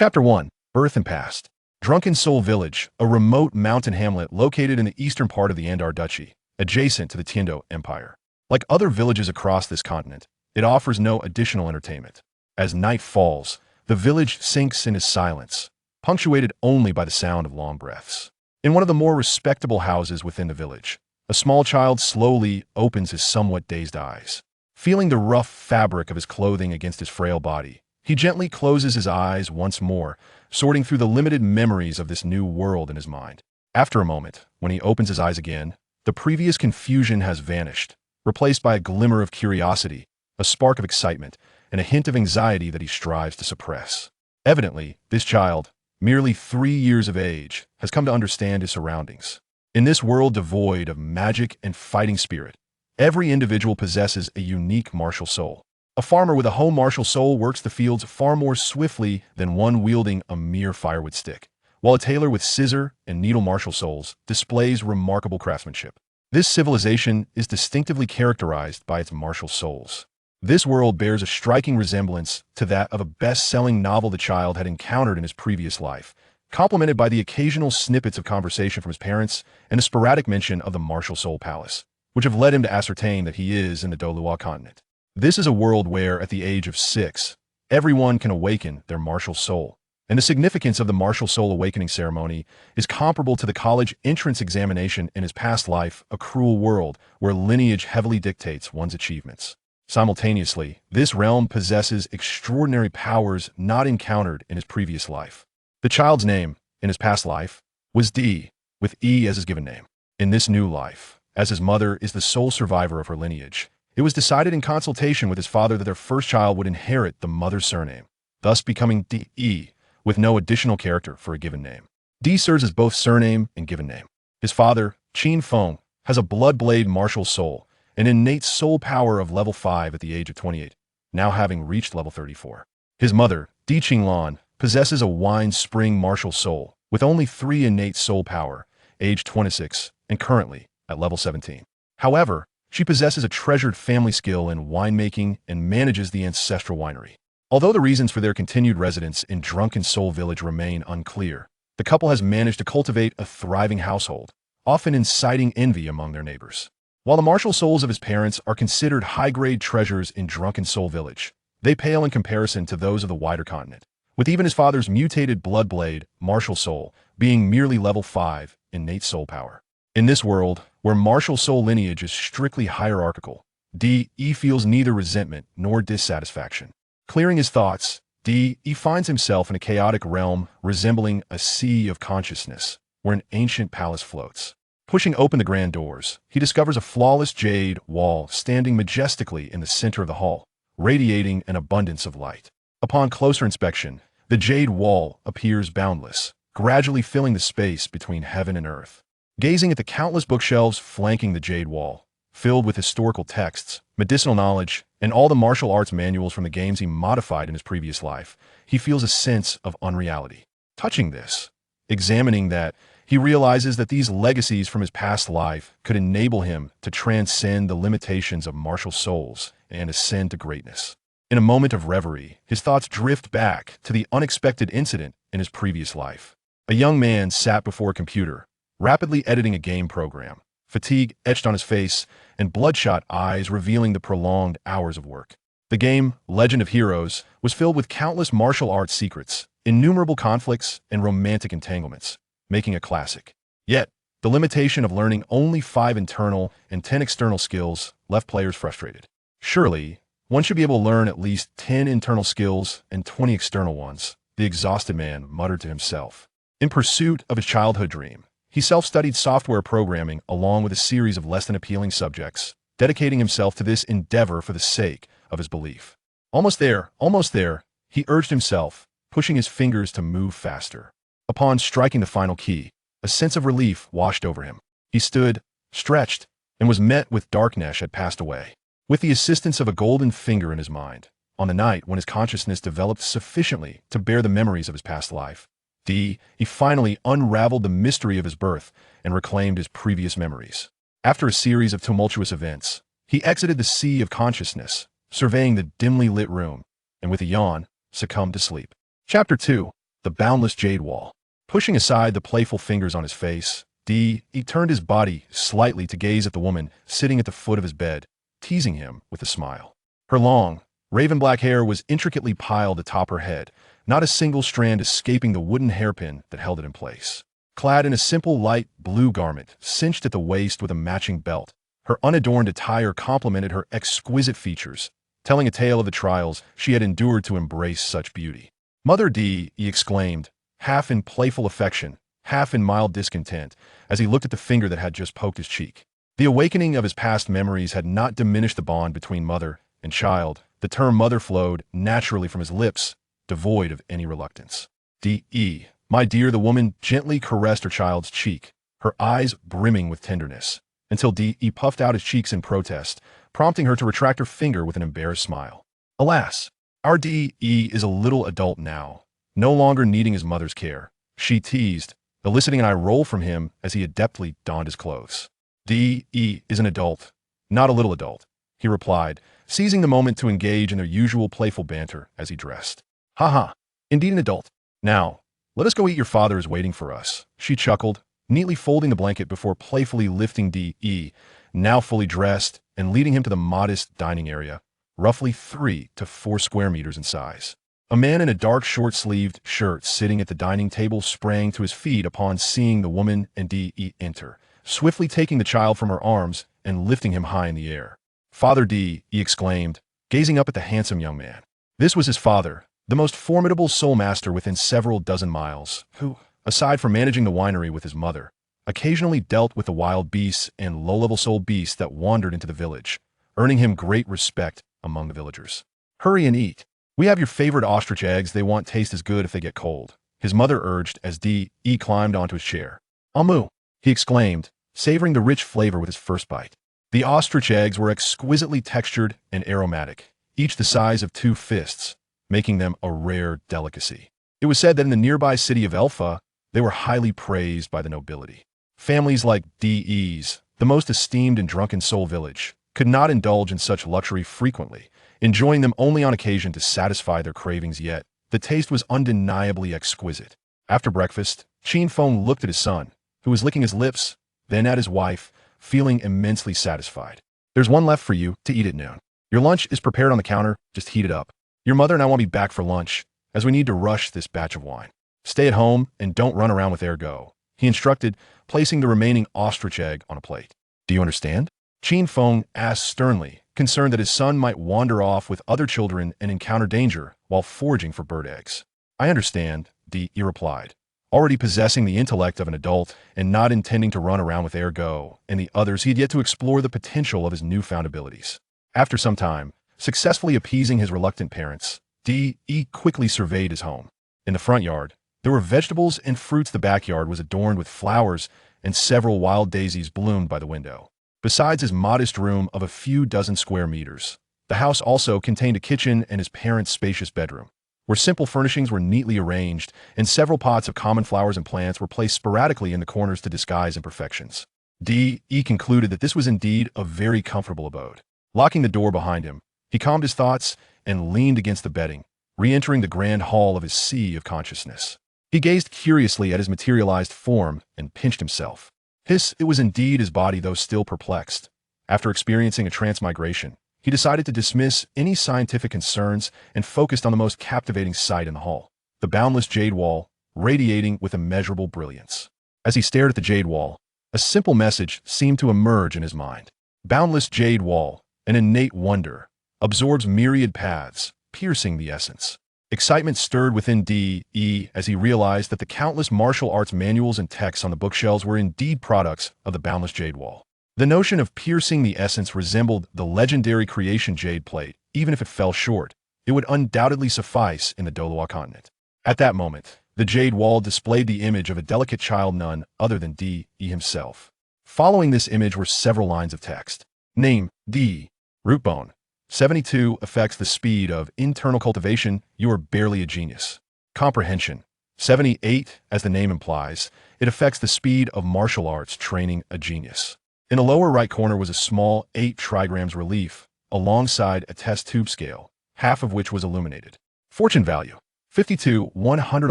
Chapter 1. Birth and Past. Drunken Soul Village, a remote mountain hamlet located in the eastern part of the Andar Duchy, adjacent to the Tiendo Empire. Like other villages across this continent, it offers no additional entertainment. As night falls, the village sinks into silence, punctuated only by the sound of long breaths. In one of the more respectable houses within the village, a small child slowly opens his somewhat dazed eyes. Feeling the rough fabric of his clothing against his frail body, he gently closes his eyes once more, sorting through the limited memories of this new world in his mind. After a moment, when he opens his eyes again, the previous confusion has vanished, replaced by a glimmer of curiosity, a spark of excitement, and a hint of anxiety that he strives to suppress. Evidently, this child, merely 3 years of age, has come to understand his surroundings. In this world devoid of magic and fighting spirit, every individual possesses a unique martial soul. A farmer with a home martial soul works the fields far more swiftly than one wielding a mere firewood stick, while a tailor with scissor and needle martial souls displays remarkable craftsmanship. This civilization is distinctively characterized by its martial souls. This world bears a striking resemblance to that of a best-selling novel the child had encountered in his previous life, complemented by the occasional snippets of conversation from his parents and a sporadic mention of the Martial Soul Palace, which have led him to ascertain that he is in the Douluo continent. This is a world where, at the age of 6, everyone can awaken their martial soul, and the significance of the Martial Soul Awakening ceremony is comparable to the college entrance examination in his past life, a cruel world where lineage heavily dictates one's achievements. Simultaneously, this realm possesses extraordinary powers not encountered in his previous life. The child's name, in his past life, was D, with E as his given name. In this new life, as his mother is the sole survivor of her lineage, it was decided in consultation with his father that their first child would inherit the mother's surname, thus becoming D.E., with no additional character for a given name. D serves as both surname and given name. His father, Qin Feng, has a blood-blade martial soul, an innate soul power of level 5 at the age of 28, now having reached level 34. His mother, Di Qinglan, possesses a wine spring martial soul, with only 3 innate soul power, age 26, and currently at level 17. However, she possesses a treasured family skill in winemaking and manages the ancestral winery. Although the reasons for their continued residence in Drunken Soul Village remain unclear, the couple has managed to cultivate a thriving household, often inciting envy among their neighbors. While the martial souls of his parents are considered high-grade treasures in Drunken Soul Village, they pale in comparison to those of the wider continent, with even his father's mutated blood-blade, martial soul, being merely level 5 innate soul power. In this world, where martial soul lineage is strictly hierarchical, D.E. feels neither resentment nor dissatisfaction. Clearing his thoughts, D.E. finds himself in a chaotic realm resembling a sea of consciousness, where an ancient palace floats. Pushing open the grand doors, he discovers a flawless jade wall standing majestically in the center of the hall, radiating an abundance of light. Upon closer inspection, the jade wall appears boundless, gradually filling the space between heaven and earth. Gazing at the countless bookshelves flanking the jade wall, filled with historical texts, medicinal knowledge, and all the martial arts manuals from the games he modified in his previous life, he feels a sense of unreality. Touching this, examining that, he realizes that these legacies from his past life could enable him to transcend the limitations of martial souls and ascend to greatness. In a moment of reverie, his thoughts drift back to the unexpected incident in his previous life. A young man sat before a computer, rapidly editing a game program, fatigue etched on his face and bloodshot eyes revealing the prolonged hours of work. The game, Legend of Heroes, was filled with countless martial arts secrets, innumerable conflicts, and romantic entanglements, making a classic. Yet, the limitation of learning only 5 internal and 10 external skills left players frustrated. Surely, one should be able to learn at least 10 internal skills and 20 external ones, the exhausted man muttered to himself. In pursuit of his childhood dream, he self-studied software programming along with a series of less than appealing subjects, dedicating himself to this endeavor for the sake of his belief. Almost there, he urged himself, pushing his fingers to move faster. Upon striking the final key, a sense of relief washed over him. He stood, stretched, and was met with darkness had passed away. With the assistance of a golden finger in his mind, on the night when his consciousness developed sufficiently to bear the memories of his past life, he finally unraveled the mystery of his birth and reclaimed his previous memories. After a series of tumultuous events, he exited the sea of consciousness, surveying the dimly lit room, and with a yawn, succumbed to sleep. Chapter 2. the boundless jade wall. Pushing aside the playful fingers on his face, he turned his body slightly to gaze at the woman sitting at the foot of his bed, teasing him with a smile. Her long, raven-black hair was intricately piled atop her head, not a single strand escaping the wooden hairpin that held it in place. Clad in a simple light blue garment, cinched at the waist with a matching belt, her unadorned attire complemented her exquisite features, telling a tale of the trials she had endured to embrace such beauty. "Mother D," he exclaimed, half in playful affection, half in mild discontent, as he looked at the finger that had just poked his cheek. The awakening of his past memories had not diminished the bond between mother and child. The term mother flowed naturally from his lips, devoid of any reluctance. "D.E. My dear," the woman gently caressed her child's cheek, her eyes brimming with tenderness, until D.E. puffed out his cheeks in protest, prompting her to retract her finger with an embarrassed smile. "Alas, our D.E. is a little adult now, no longer needing his mother's care," she teased, eliciting an eye roll from him as he adeptly donned his clothes. "D.E. is an adult, not a little adult," he replied, seizing the moment to engage in their usual playful banter as he dressed. "Ha, indeed an adult. Now, let us go eat, your father is waiting for us," she chuckled, neatly folding the blanket before playfully lifting D.E., now fully dressed, and leading him to the modest dining area, roughly 3 to 4 square meters in size. A man in a dark short-sleeved shirt sitting at the dining table sprang to his feet upon seeing the woman and D.E. enter, swiftly taking the child from her arms and lifting him high in the air. "Father D," he exclaimed, gazing up at the handsome young man. This was his father, the most formidable soul master within several dozen miles, who, aside from managing the winery with his mother, occasionally dealt with the wild beasts and low-level soul beasts that wandered into the village, earning him great respect among the villagers. "Hurry and eat. We have your favorite ostrich eggs. They won't taste as good if they get cold," his mother urged as D.E. climbed onto his chair. "Amu," he exclaimed, savoring the rich flavor with his first bite. The ostrich eggs were exquisitely textured and aromatic, each the size of 2 fists, making them a rare delicacy. It was said that in the nearby city of Elpha, they were highly praised by the nobility. Families like D.E.'s, the most esteemed and drunken soul village, could not indulge in such luxury frequently, enjoying them only on occasion to satisfy their cravings, yet the taste was undeniably exquisite. After breakfast, Qin Feng looked at his son, who was licking his lips, then at his wife, feeling immensely satisfied. "There's one left for you to eat at noon. Your lunch is prepared on the counter, just heat it up. Your mother and I won't be back for lunch, as we need to rush this batch of wine. Stay at home and don't run around with ergo," he instructed, placing the remaining ostrich egg on a plate. "Do you understand?" Qin Feng asked sternly, concerned that his son might wander off with other children and encounter danger while foraging for bird eggs. "I understand," D.E. replied, already possessing the intellect of an adult and not intending to run around with ergo and the others. He had yet to explore the potential of his newfound abilities. After some time, successfully appeasing his reluctant parents, D.E. quickly surveyed his home. In the front yard, there were vegetables and fruits. The backyard was adorned with flowers, and several wild daisies bloomed by the window. Besides his modest room of a few dozen square meters, the house also contained a kitchen and his parents' spacious bedroom, where simple furnishings were neatly arranged, and several pots of common flowers and plants were placed sporadically in the corners to disguise imperfections. D.E. concluded that this was indeed a very comfortable abode. Locking the door behind him, he calmed his thoughts and leaned against the bedding, re-entering the grand hall of his sea of consciousness. He gazed curiously at his materialized form and pinched himself. It was indeed his body, though still perplexed. After experiencing a transmigration, he decided to dismiss any scientific concerns and focused on the most captivating sight in the hall, the boundless jade wall, radiating with immeasurable brilliance. As he stared at the jade wall, a simple message seemed to emerge in his mind. Boundless jade wall, an innate wonder, absorbs myriad paths, piercing the essence. Excitement stirred within D.E. as he realized that the countless martial arts manuals and texts on the bookshelves were indeed products of the boundless jade wall. The notion of piercing the essence resembled the legendary creation jade plate. Even if it fell short, it would undoubtedly suffice in the Douluo continent. At that moment, the jade wall displayed the image of a delicate child, none other than D.E. himself. Following this image were several lines of text. Name, D. Rootbone. 72 affects the speed of internal cultivation. You are barely a genius. Comprehension. 78, as the name implies, it affects the speed of martial arts training. A genius. In the lower right corner was a small 8 trigrams relief, alongside a test tube scale, half of which was illuminated. Fortune value. 52. 100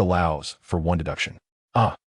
allows for one deduction.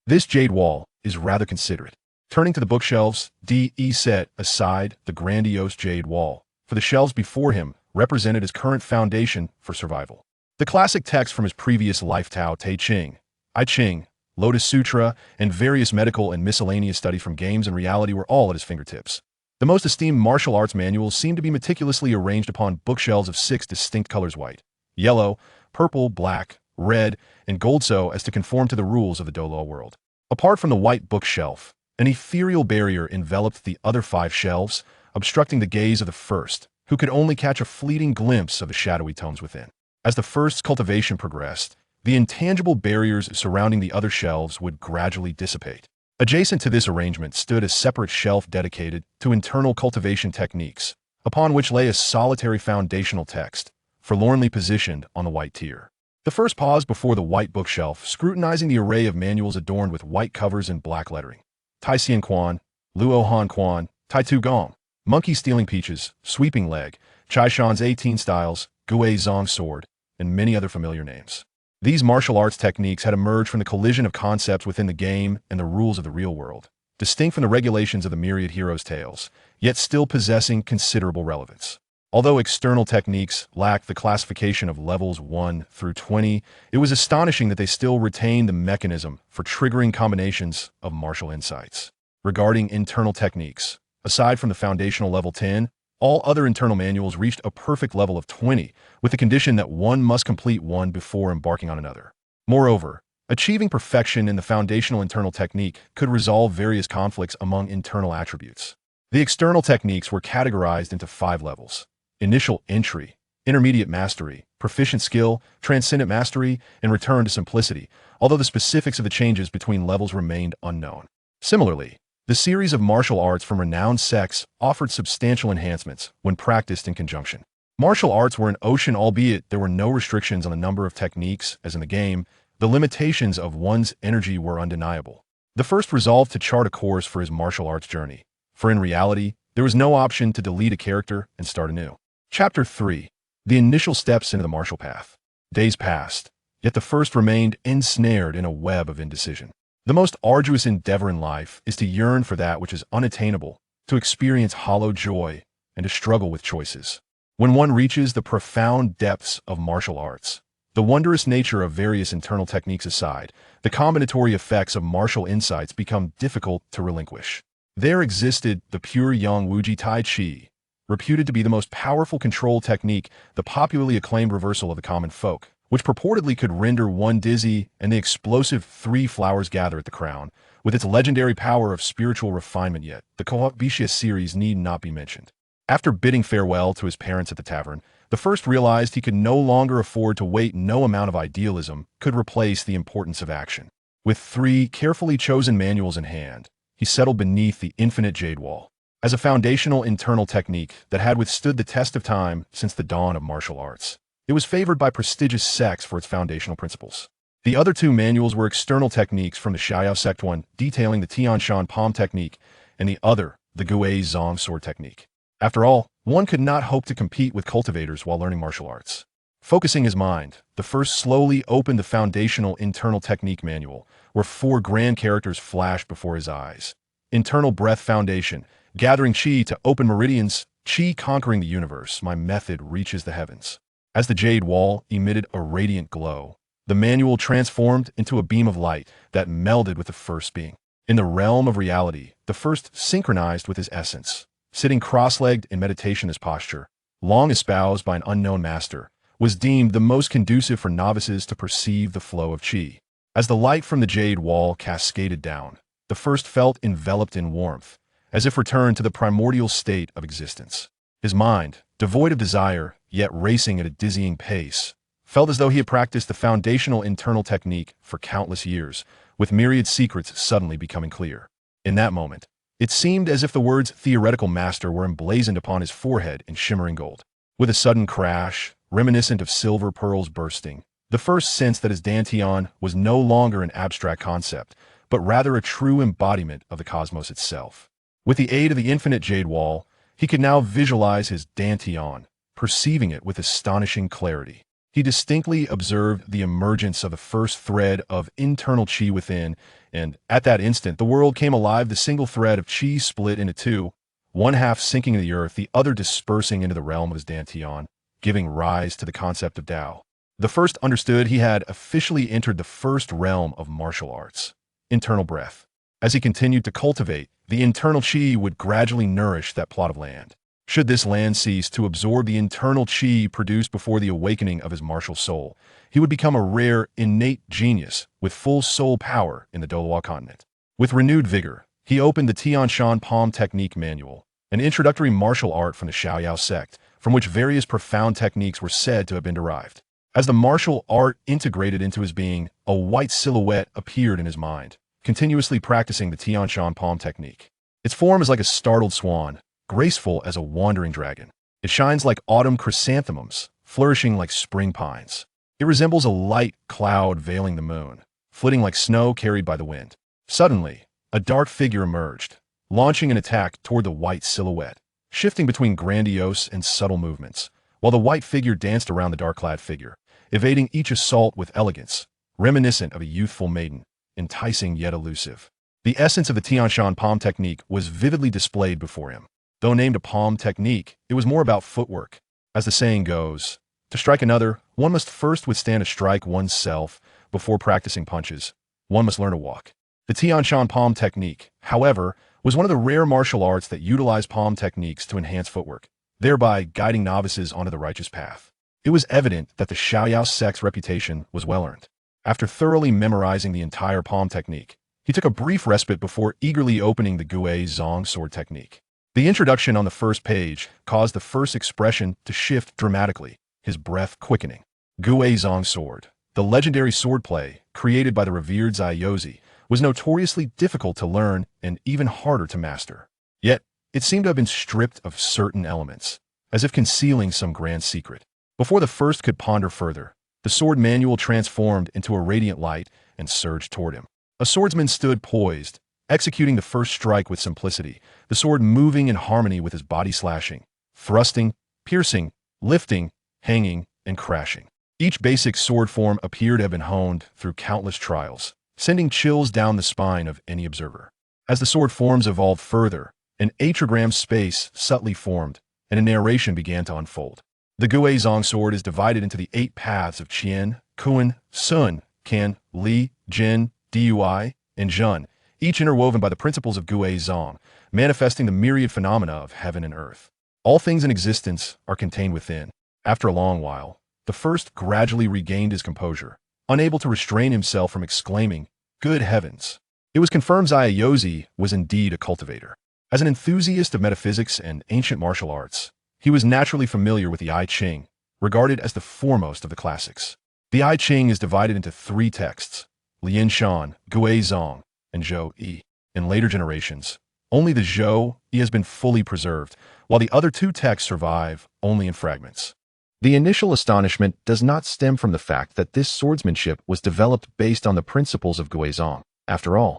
This jade wall is rather considerate. Turning to the bookshelves, D.E. set aside the grandiose jade wall for the shelves before him represented his current foundation for survival. The classic text from his previous life, Tao Te Ching, I Ching, Lotus Sutra, and various medical and miscellaneous study from games and reality were all at his fingertips. The most esteemed martial arts manuals seemed to be meticulously arranged upon bookshelves of 6 distinct colors: white, yellow, purple, black, red, and gold, so as to conform to the rules of the Douluo world. Apart from the white bookshelf, an ethereal barrier enveloped the other 5 shelves, obstructing the gaze of the first, who could only catch a fleeting glimpse of the shadowy tomes within. As the first's cultivation progressed, the intangible barriers surrounding the other shelves would gradually dissipate. Adjacent to this arrangement stood a separate shelf dedicated to internal cultivation techniques, upon which lay a solitary foundational text, forlornly positioned on the white tier. The first paused before the white bookshelf, scrutinizing the array of manuals adorned with white covers and black lettering. Tai Xian Quan, Luo Han Quan, Tai Tu Gong, Monkey Stealing Peaches, Sweeping Leg, Chai Shan's 18 Styles, Gui Zong Sword, and many other familiar names. These martial arts techniques had emerged from the collision of concepts within the game and the rules of the real world, distinct from the regulations of the myriad heroes' tales, yet still possessing considerable relevance. Although external techniques lacked the classification of levels 1 through 20, it was astonishing that they still retained the mechanism for triggering combinations of martial insights. Regarding internal techniques, aside from the foundational level 10, all other internal manuals reached a perfect level of 20, with the condition that one must complete one before embarking on another. Moreover, achieving perfection in the foundational internal technique could resolve various conflicts among internal attributes. The external techniques were categorized into 5 levels: initial entry, intermediate mastery, proficient skill, transcendent mastery, and return to simplicity, although the specifics of the changes between levels remained unknown. Similarly, the series of martial arts from renowned sects offered substantial enhancements when practiced in conjunction. Martial arts were an ocean, albeit there were no restrictions on the number of techniques, as in the game. The limitations of one's energy were undeniable. The first resolved to chart a course for his martial arts journey, for in reality, there was no option to delete a character and start anew. Chapter 3. The initial steps into the martial path. Days passed, yet the first remained ensnared in a web of indecision. The most arduous endeavor in life is to yearn for that which is unattainable, to experience hollow joy, and to struggle with choices. When one reaches the profound depths of martial arts, the wondrous nature of various internal techniques aside, the combinatory effects of martial insights become difficult to relinquish. There existed the pure Yang Wuji Tai Chi, reputed to be the most powerful control technique, the popularly acclaimed reversal of the common folk, which purportedly could render one dizzy, and the explosive 3 flowers gather at the crown, with its legendary power of spiritual refinement. Yet the Cultivation series need not be mentioned. After bidding farewell to his parents at the tavern, the first realized he could no longer afford to wait. No amount of idealism could replace the importance of action. With 3 carefully chosen manuals in hand, he settled beneath the infinite jade wall. As a foundational internal technique that had withstood the test of time since the dawn of martial arts, it was favored by prestigious sects for its foundational principles. The other 2 manuals were external techniques from the Xiao sect, one detailing the Tianshan palm technique, and the other the Gui Zong sword technique. After all, one could not hope to compete with cultivators while learning martial arts. Focusing his mind, the first slowly opened the foundational internal technique manual, where 4 grand characters flashed before his eyes. Internal breath foundation, gathering chi to open meridians, chi conquering the universe, my method reaches the heavens. As the jade wall emitted a radiant glow, the manual transformed into a beam of light that melded with the first being. In the realm of reality, the first synchronized with his essence. Sitting cross-legged in meditation, his posture, long espoused by an unknown master, was deemed the most conducive for novices to perceive the flow of chi. As the light from the jade wall cascaded down, the first felt enveloped in warmth, as if returned to the primordial state of existence. His mind, devoid of desire, yet racing at a dizzying pace, felt as though he had practiced the foundational internal technique for countless years, with myriad secrets suddenly becoming clear. In that moment, it seemed as if the words theoretical master were emblazoned upon his forehead in shimmering gold. With a sudden crash, reminiscent of silver pearls bursting, the first sensed that his dantian was no longer an abstract concept, but rather a true embodiment of the cosmos itself. With the aid of the infinite jade wall, he could now visualize his dantian, perceiving it with astonishing clarity. He distinctly observed the emergence of the first thread of internal qi within, and at that instant the world came alive. The single thread of qi split into two, one half sinking into the earth, the other dispersing into the realm of his dantian, giving rise to the concept of Tao. The first understood he had officially entered the first realm of martial arts, internal breath. As he continued to cultivate, the internal qi would gradually nourish that plot of land. Should this land cease to absorb the internal qi produced before the awakening of his martial soul, he would become a rare, innate genius with full soul power in the Douluo continent. With renewed vigor, he opened the Tianshan Palm Technique Manual, an introductory martial art from the Shaoyao sect, from which various profound techniques were said to have been derived. As the martial art integrated into his being, a white silhouette appeared in his mind, continuously practicing the Tianshan Palm Technique. Its form is like a startled swan, graceful as a wandering dragon. It shines like autumn chrysanthemums, flourishing like spring pines. It resembles a light cloud veiling the moon, flitting like snow carried by the wind. Suddenly, a dark figure emerged, launching an attack toward the white silhouette, shifting between grandiose and subtle movements, while the white figure danced around the dark-clad figure, evading each assault with elegance, reminiscent of a youthful maiden, enticing yet elusive. The essence of the Tianshan Palm Technique was vividly displayed before him. Though named a palm technique, it was more about footwork. As the saying goes, to strike another, one must first withstand a strike oneself before practicing punches. One must learn to walk. The Tianshan Palm Technique, however, was one of the rare martial arts that utilized palm techniques to enhance footwork, thereby guiding novices onto the righteous path. It was evident that the Shaoyao sect's reputation was well-earned. After thoroughly memorizing the entire palm technique, he took a brief respite before eagerly opening the Gui Zong sword technique. The introduction on the first page caused the first expression to shift dramatically, his breath quickening. Gui Zong sword, the legendary swordplay created by the revered Zaiyozi, was notoriously difficult to learn and even harder to master. Yet, it seemed to have been stripped of certain elements, as if concealing some grand secret. Before the first could ponder further, the sword manual transformed into a radiant light and surged toward him. A swordsman stood poised, executing the first strike with simplicity, the sword moving in harmony with his body, slashing, thrusting, piercing, lifting, hanging, and crashing. Each basic sword form appeared to have been honed through countless trials, sending chills down the spine of any observer. As the sword forms evolved further, an atrigram space subtly formed, and a narration began to unfold. The Gui Zong sword is divided into the 8 paths of Qian, Kun, Sun, Kan, Li, Jin, Dui, and Zhun, each interwoven by the principles of Gui Zong, manifesting the myriad phenomena of heaven and earth. All things in existence are contained within. After a long while, the first gradually regained his composure, unable to restrain himself from exclaiming, "Good heavens!" It was confirmed Zaiyozi was indeed a cultivator. As an enthusiast of metaphysics and ancient martial arts, he was naturally familiar with the I Ching, regarded as the foremost of the classics. The I Ching is divided into 3 texts, Lian Shan, Gui Zong, and Zhou Yi. In later generations, only the Zhou Yi has been fully preserved, while the other 2 texts survive only in fragments. The initial astonishment does not stem from the fact that this swordsmanship was developed based on the principles of Gui Zong. After all,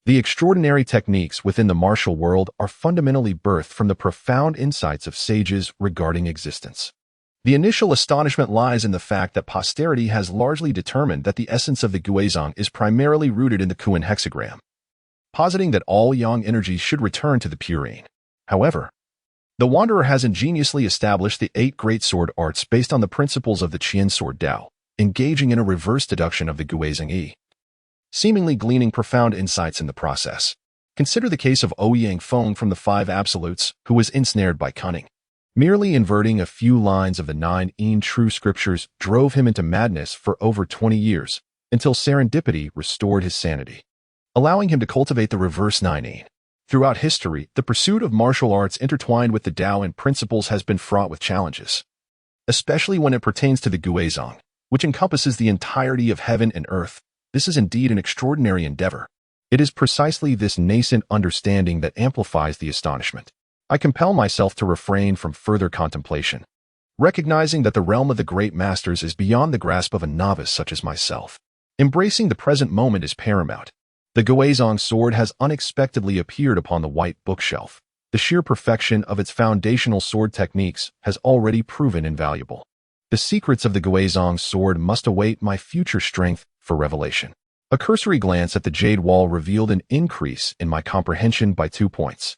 the extraordinary techniques within the martial world are fundamentally birthed from the profound insights of sages regarding existence. The initial astonishment lies in the fact that posterity has largely determined that the essence of the Gui Zong is primarily rooted in the Kun hexagram, positing that all yang energies should return to the purine. However, the Wanderer has ingeniously established the 8 great sword arts based on the principles of the Qian sword Dao, engaging in a reverse deduction of the Gui Zong Yi, seemingly gleaning profound insights in the process. Consider the case of Ouyang Feng from the 5 Absolutes, who was ensnared by cunning. Merely inverting a few lines of the 9 Yin true scriptures drove him into madness for over 20 years, until serendipity restored his sanity, allowing him to cultivate the reverse 9 Yin. Throughout history, the pursuit of martial arts intertwined with the Tao and principles has been fraught with challenges, especially when it pertains to the Gui Zong, which encompasses the entirety of heaven and earth. This is indeed an extraordinary endeavor. It is precisely this nascent understanding that amplifies the astonishment. I compel myself to refrain from further contemplation, recognizing that the realm of the great masters is beyond the grasp of a novice such as myself. Embracing the present moment is paramount. The Gui Zong sword has unexpectedly appeared upon the white bookshelf. The sheer perfection of its foundational sword techniques has already proven invaluable. The secrets of the Guizhong's sword must await my future strength for revelation. A cursory glance at the jade wall revealed an increase in my comprehension by 2 points,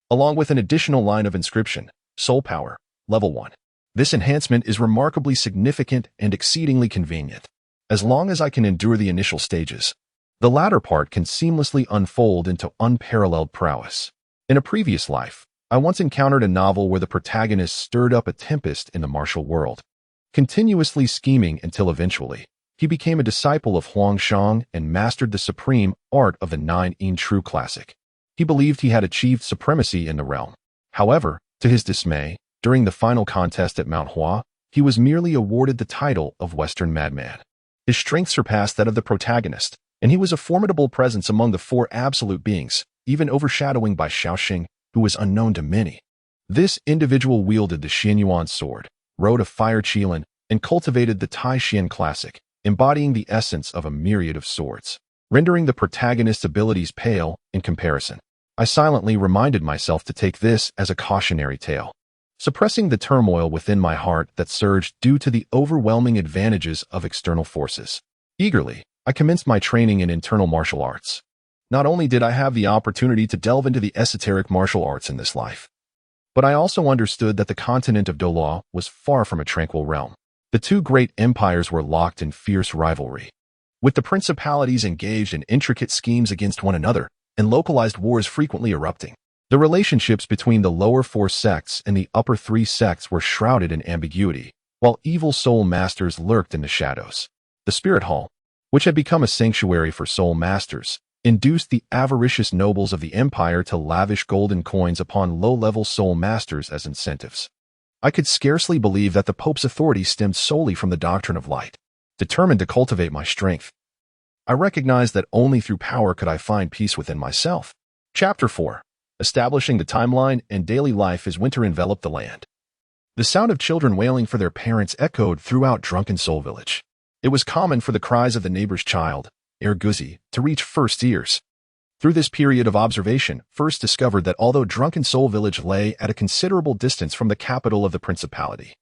along with an additional line of inscription, Soul Power, Level 1. This enhancement is remarkably significant and exceedingly convenient. As long as I can endure the initial stages, the latter part can seamlessly unfold into unparalleled prowess. In a previous life, I once encountered a novel where the protagonist stirred up a tempest in the martial world, continuously scheming until eventually, he became a disciple of Huang Shang and mastered the supreme art of the Nine Yin True Classic. He believed he had achieved supremacy in the realm. However, to his dismay, during the final contest at Mount Hua, he was merely awarded the title of Western Madman. His strength surpassed that of the protagonist, and he was a formidable presence among the four absolute beings, even overshadowing by Shaoxing, who was unknown to many. This individual wielded the Xianyuan sword, rode a fire qilin, and cultivated the Tai Xian Classic, embodying the essence of a myriad of swords, rendering the protagonist's abilities pale in comparison. I silently reminded myself to take this as a cautionary tale, suppressing the turmoil within my heart that surged due to the overwhelming advantages of external forces. Eagerly, I commenced my training in internal martial arts. Not only did I have the opportunity to delve into the esoteric martial arts in this life, but I also understood that the continent of Douluo was far from a tranquil realm. The two great empires were locked in fierce rivalry, with the principalities engaged in intricate schemes against one another and localized wars frequently erupting. The relationships between the lower four sects and the upper three sects were shrouded in ambiguity, while evil soul masters lurked in the shadows. The Spirit Hall, which had become a sanctuary for soul masters, induced the avaricious nobles of the empire to lavish golden coins upon low-level soul masters as incentives. I could scarcely believe that the Pope's authority stemmed solely from the doctrine of light. Determined to cultivate my strength, I recognized that only through power could I find peace within myself. Chapter 4. Establishing the timeline and daily life as winter enveloped the land. The sound of children wailing for their parents echoed throughout Drunken Soul Village. It was common for the cries of the neighbor's child, Guzi, to reach First's ears. Through this period of observation, First discovered that although Drunken Soul Village lay at a considerable distance from the capital of the principality,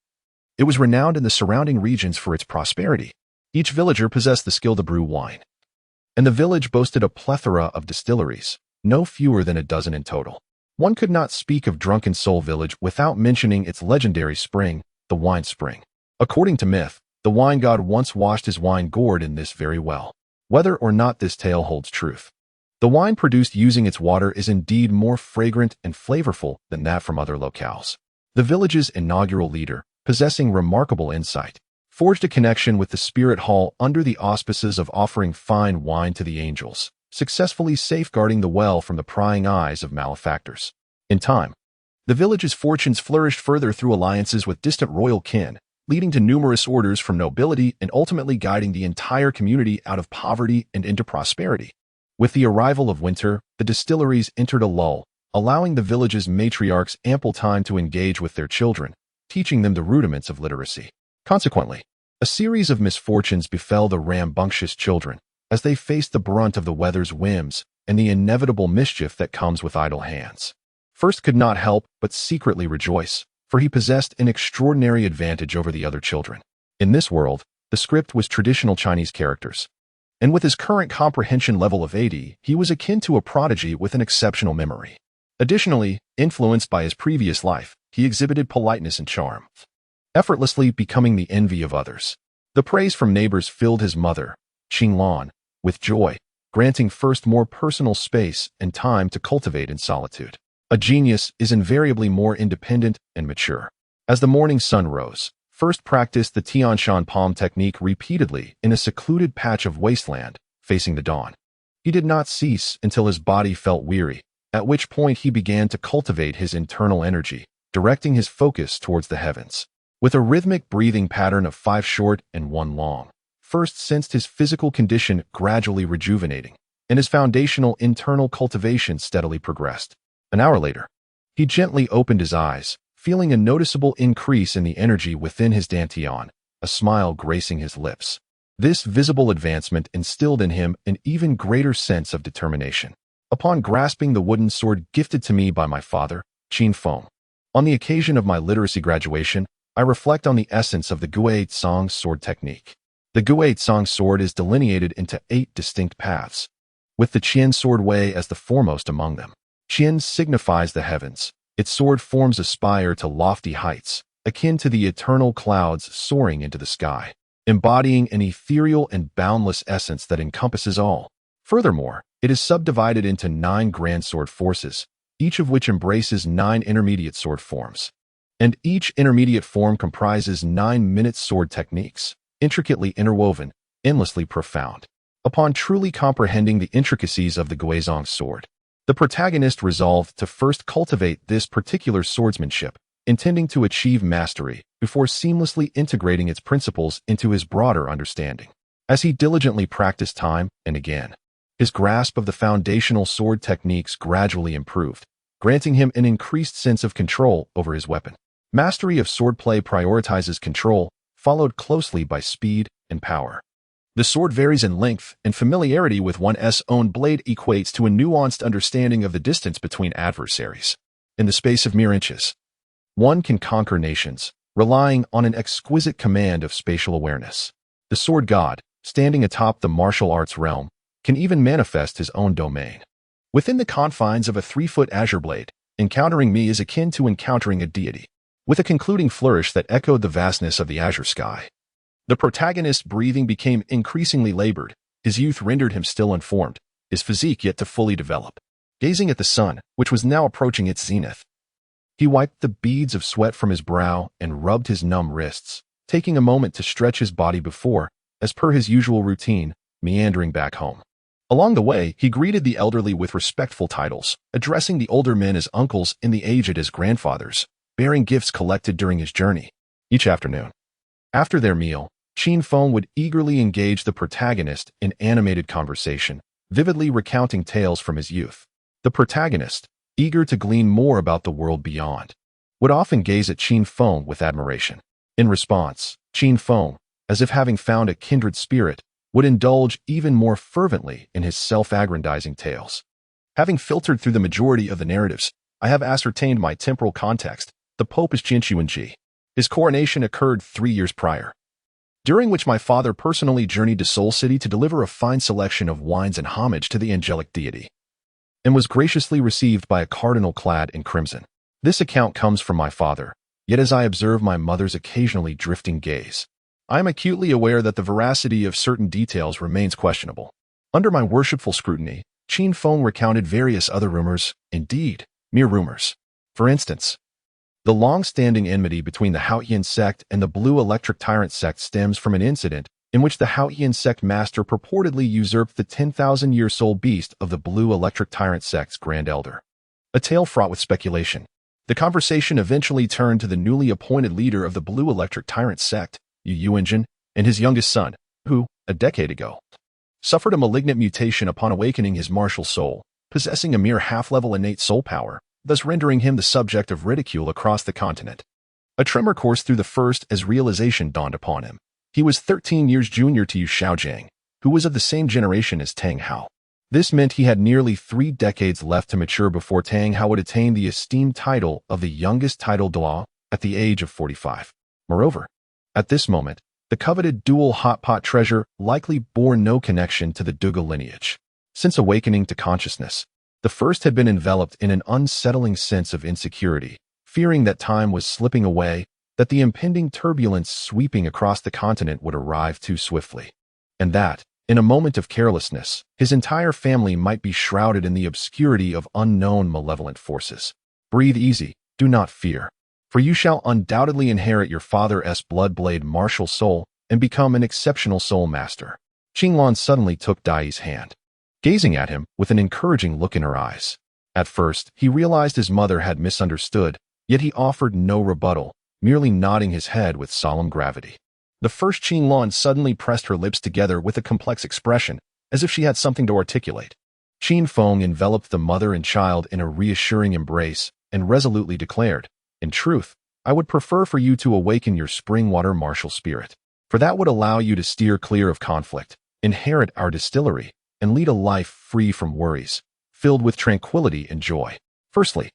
it was renowned in the surrounding regions for its prosperity. Each villager possessed the skill to brew wine, and the village boasted a plethora of distilleries, no fewer than a dozen in total. One could not speak of Drunken Soul Village without mentioning its legendary spring, the Wine Spring. According to myth, the wine god once washed his wine gourd in this very well. Whether or not this tale holds truth, the wine produced using its water is indeed more fragrant and flavorful than that from other locales. The village's inaugural leader, possessing remarkable insight, forged a connection with the Spirit Hall under the auspices of offering fine wine to the angels, successfully safeguarding the well from the prying eyes of malefactors. In time, the village's fortunes flourished further through alliances with distant royal kin, leading to numerous orders from nobility and ultimately guiding the entire community out of poverty and into prosperity. With the arrival of winter, the distilleries entered a lull, allowing the village's matriarchs ample time to engage with their children, teaching them the rudiments of literacy. Consequently, a series of misfortunes befell the rambunctious children as they faced the brunt of the weather's whims and the inevitable mischief that comes with idle hands. First could not help but secretly rejoice, for he possessed an extraordinary advantage over the other children. In this world, the script was traditional Chinese characters, and with his current comprehension level of 80, he was akin to a prodigy with an exceptional memory. Additionally, influenced by his previous life, he exhibited politeness and charm, effortlessly becoming the envy of others. The praise from neighbors filled his mother, Qinglan, with joy, granting First more personal space and time to cultivate in solitude. A genius is invariably more independent and mature. As the morning sun rose, First practiced the Tianshan palm technique repeatedly in a secluded patch of wasteland facing the dawn. He did not cease until his body felt weary, at which point he began to cultivate his internal energy, directing his focus towards the heavens. With a rhythmic breathing pattern of 5 short and 1 long, First sensed his physical condition gradually rejuvenating, and his foundational internal cultivation steadily progressed. An hour later, he gently opened his eyes, feeling a noticeable increase in the energy within his dantian, a smile gracing his lips. This visible advancement instilled in him an even greater sense of determination. Upon grasping the wooden sword gifted to me by my father, Qin Feng, on the occasion of my literacy graduation, I reflect on the essence of the Gui Tsang sword technique. The Gui Tsang sword is delineated into 8 distinct paths, with the Qian sword Wei as the foremost among them. Qian signifies the heavens. Its sword forms a spire to lofty heights, akin to the eternal clouds soaring into the sky, embodying an ethereal and boundless essence that encompasses all. Furthermore, it is subdivided into 9 grand sword forces, each of which embraces 9 intermediate sword forms. And each intermediate form comprises 9 minute sword techniques, intricately interwoven, endlessly profound. Upon truly comprehending the intricacies of the Guizhong sword, the protagonist resolved to first cultivate this particular swordsmanship, intending to achieve mastery before seamlessly integrating its principles into his broader understanding. As he diligently practiced time and again, his grasp of the foundational sword techniques gradually improved, granting him an increased sense of control over his weapon. Mastery of swordplay prioritizes control, followed closely by speed and power. The sword varies in length, and familiarity with one's own blade equates to a nuanced understanding of the distance between adversaries. In the space of mere inches, one can conquer nations, relying on an exquisite command of spatial awareness. The sword god, standing atop the martial arts realm, can even manifest his own domain. Within the confines of a 3-foot azure blade, encountering me is akin to encountering a deity, with a concluding flourish that echoed the vastness of the azure sky. The protagonist's breathing became increasingly labored, his youth rendered him still unformed, his physique yet to fully develop. Gazing at the sun, which was now approaching its zenith, he wiped the beads of sweat from his brow and rubbed his numb wrists, taking a moment to stretch his body before, as per his usual routine, meandering back home. Along the way, he greeted the elderly with respectful titles, addressing the older men as uncles and the aged as grandfathers, bearing gifts collected during his journey. Each afternoon, after their meal, Qin Feng would eagerly engage the protagonist in animated conversation, vividly recounting tales from his youth. The protagonist, eager to glean more about the world beyond, would often gaze at Qin Feng with admiration. In response, Qin Feng, as if having found a kindred spirit, would indulge even more fervently in his self-aggrandizing tales. Having filtered through the majority of the narratives, I have ascertained my temporal context. The Pope is Qin Xuanji. His coronation occurred 3 years prior, during which my father personally journeyed to Seoul City to deliver a fine selection of wines and homage to the angelic deity, and was graciously received by a cardinal clad in crimson. This account comes from my father, yet as I observe my mother's occasionally drifting gaze, I am acutely aware that the veracity of certain details remains questionable. Under my worshipful scrutiny, Qin Feng recounted various other rumors, indeed, mere rumors. For instance, the long-standing enmity between the Haotian sect and the Blue Electric Tyrant sect stems from an incident in which the Haotian sect master purportedly usurped the 10,000-year soul beast of the Blue Electric Tyrant sect's Grand Elder. A tale fraught with speculation. The conversation eventually turned to the newly appointed leader of the Blue Electric Tyrant sect, Yu Yuanjin, and his youngest son, who, a decade ago, suffered a malignant mutation upon awakening his martial soul, possessing a mere half-level innate soul power, thus rendering him the subject of ridicule across the continent. A tremor coursed through the first as realization dawned upon him. He was 13 years junior to Yu Xiaojiang, who was of the same generation as Tang Hao. This meant he had nearly 3 decades left to mature before Tang Hao would attain the esteemed title of the youngest title Douluo at the age of 45. Moreover, at this moment, the coveted dual hot pot treasure likely bore no connection to the Douluo lineage. Since awakening to consciousness, the first had been enveloped in an unsettling sense of insecurity, fearing that time was slipping away, that the impending turbulence sweeping across the continent would arrive too swiftly, and that, in a moment of carelessness, his entire family might be shrouded in the obscurity of unknown malevolent forces. Breathe easy, do not fear, for you shall undoubtedly inherit your father's blood-blade martial soul and become an exceptional soul master. Qinglan suddenly took Dai's hand, gazing at him with an encouraging look in her eyes. At first, he realized his mother had misunderstood, yet he offered no rebuttal, merely nodding his head with solemn gravity. The first Qinglan suddenly pressed her lips together with a complex expression, as if she had something to articulate. Qin Feng enveloped the mother and child in a reassuring embrace and resolutely declared, "In truth, I would prefer for you to awaken your spring-water martial spirit, for that would allow you to steer clear of conflict, inherit our distillery, and lead a life free from worries, filled with tranquility and joy." Firstly,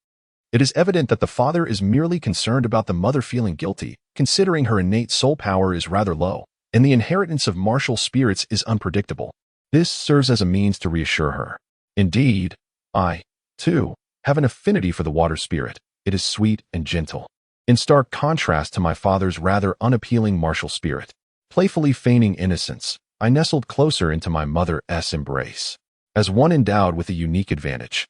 it is evident that the father is merely concerned about the mother feeling guilty, considering her innate soul power is rather low, and the inheritance of martial spirits is unpredictable. This serves as a means to reassure her. Indeed, I, too, have an affinity for the water spirit. It is sweet and gentle, in stark contrast to my father's rather unappealing martial spirit. Playfully feigning innocence, I nestled closer into my mother's embrace. As one endowed with a unique advantage,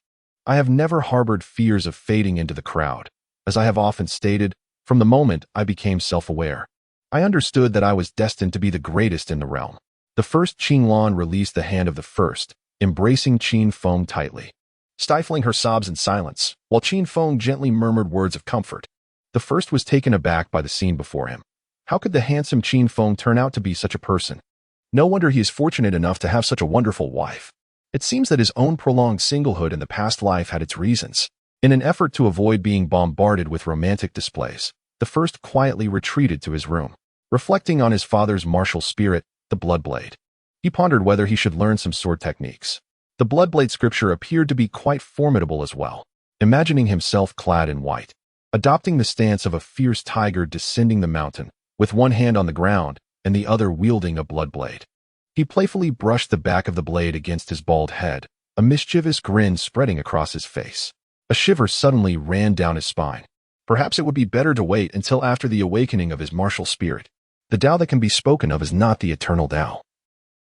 I have never harbored fears of fading into the crowd. As I have often stated, from the moment I became self-aware, I understood that I was destined to be the greatest in the realm. The first Qinlan released the hand of the first, embracing Qin Feng tightly, stifling her sobs in silence, while Qin Feng gently murmured words of comfort. The first was taken aback by the scene before him. How could the handsome Qin Feng turn out to be such a person? No wonder he is fortunate enough to have such a wonderful wife. It seems that his own prolonged singlehood in the past life had its reasons. In an effort to avoid being bombarded with romantic displays, the first quietly retreated to his room. Reflecting on his father's martial spirit, the Bloodblade, he pondered whether he should learn some sword techniques. The Bloodblade scripture appeared to be quite formidable as well. Imagining himself clad in white, adopting the stance of a fierce tiger descending the mountain, with one hand on the ground and the other wielding a Bloodblade, he playfully brushed the back of the blade against his bald head, a mischievous grin spreading across his face. A shiver suddenly ran down his spine. Perhaps it would be better to wait until after the awakening of his martial spirit. The Tao that can be spoken of is not the eternal Tao.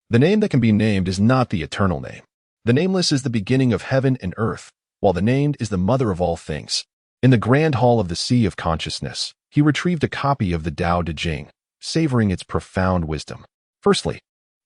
The name that can be named is not the eternal name. The nameless is the beginning of heaven and earth, while the named is the mother of all things. In the grand hall of the Sea of Consciousness, he retrieved a copy of the Tao Te Ching, savoring its profound wisdom. Firstly,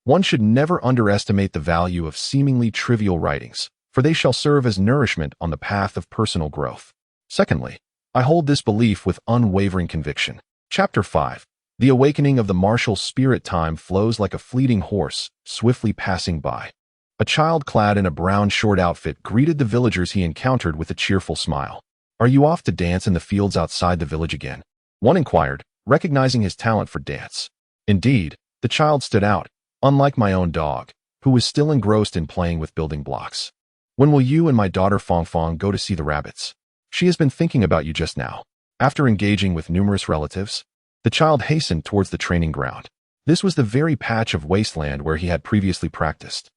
one should never underestimate the value of seemingly trivial writings, for they shall serve as nourishment on the path of personal growth. Secondly, I hold this belief with unwavering conviction. Chapter 5. The awakening of the martial spirit. Time flows like a fleeting horse, swiftly passing by. A child clad in a brown short outfit greeted the villagers he encountered with a cheerful smile. "Are you off to dance in the fields outside the village again?" one inquired, recognizing his talent for dance. Indeed, the child stood out, unlike my own dog, who was still engrossed in playing with building blocks. "When will you and my daughter Fong Fong go to see the rabbits? She has been thinking about you just now." After engaging with numerous relatives, the child hastened towards the training ground. This was the very patch of wasteland where he had previously practiced,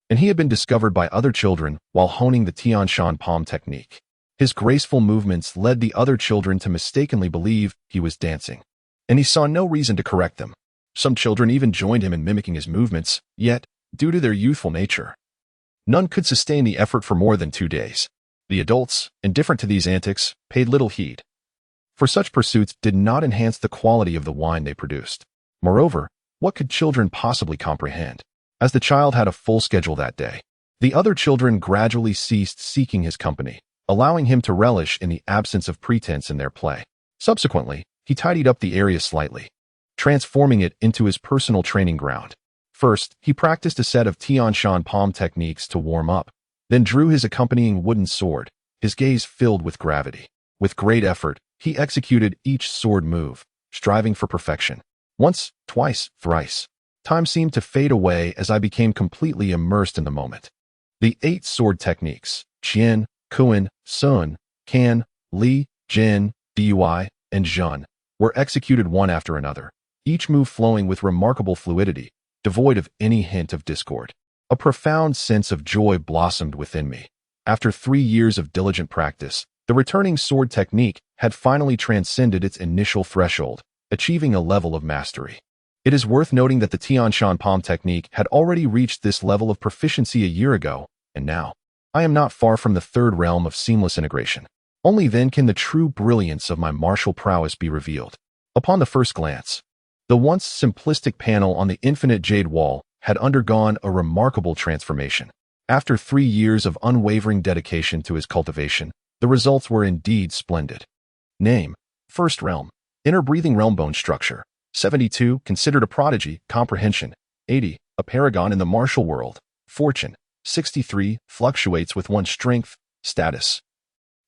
and he had been discovered by other children while honing the Tianshan palm technique. His graceful movements led the other children to mistakenly believe he was dancing, and he saw no reason to correct them. Some children even joined him in mimicking his movements, yet, due to their youthful nature, none could sustain the effort for more than 2 days. The adults, indifferent to these antics, paid little heed, for such pursuits did not enhance the quality of the wine they produced. Moreover, what could children possibly comprehend? As the child had a full schedule that day, the other children gradually ceased seeking his company, allowing him to relish in the absence of pretense in their play. Subsequently, he tidied up the area slightly, transforming it into his personal training ground. First, he practiced a set of Tianshan palm techniques to warm up, then drew his accompanying wooden sword, his gaze filled with gravity. With great effort, he executed each sword move, striving for perfection. Once, twice, thrice. Time seemed to fade away as I became completely immersed in the moment. The 8 sword techniques, Qian, Kuan, Sun, Kan, Li, Jin, Dui, and Zhun, were executed one after another, each move flowing with remarkable fluidity, devoid of any hint of discord. A profound sense of joy blossomed within me. After 3 years of diligent practice, the returning sword technique had finally transcended its initial threshold, achieving a level of mastery. It is worth noting that the Tianshan palm technique had already reached this level of proficiency a year ago, and now, I am not far from the third realm of seamless integration. Only then can the true brilliance of my martial prowess be revealed. Upon the first glance, the once simplistic panel on the infinite jade wall had undergone a remarkable transformation. After 3 years of unwavering dedication to his cultivation, the results were indeed splendid. Name: First Realm, Inner Breathing Realm Bone Structure. 72, considered a prodigy. Comprehension: 80, a paragon in the martial world. Fortune: 63, fluctuates with one's strength, status,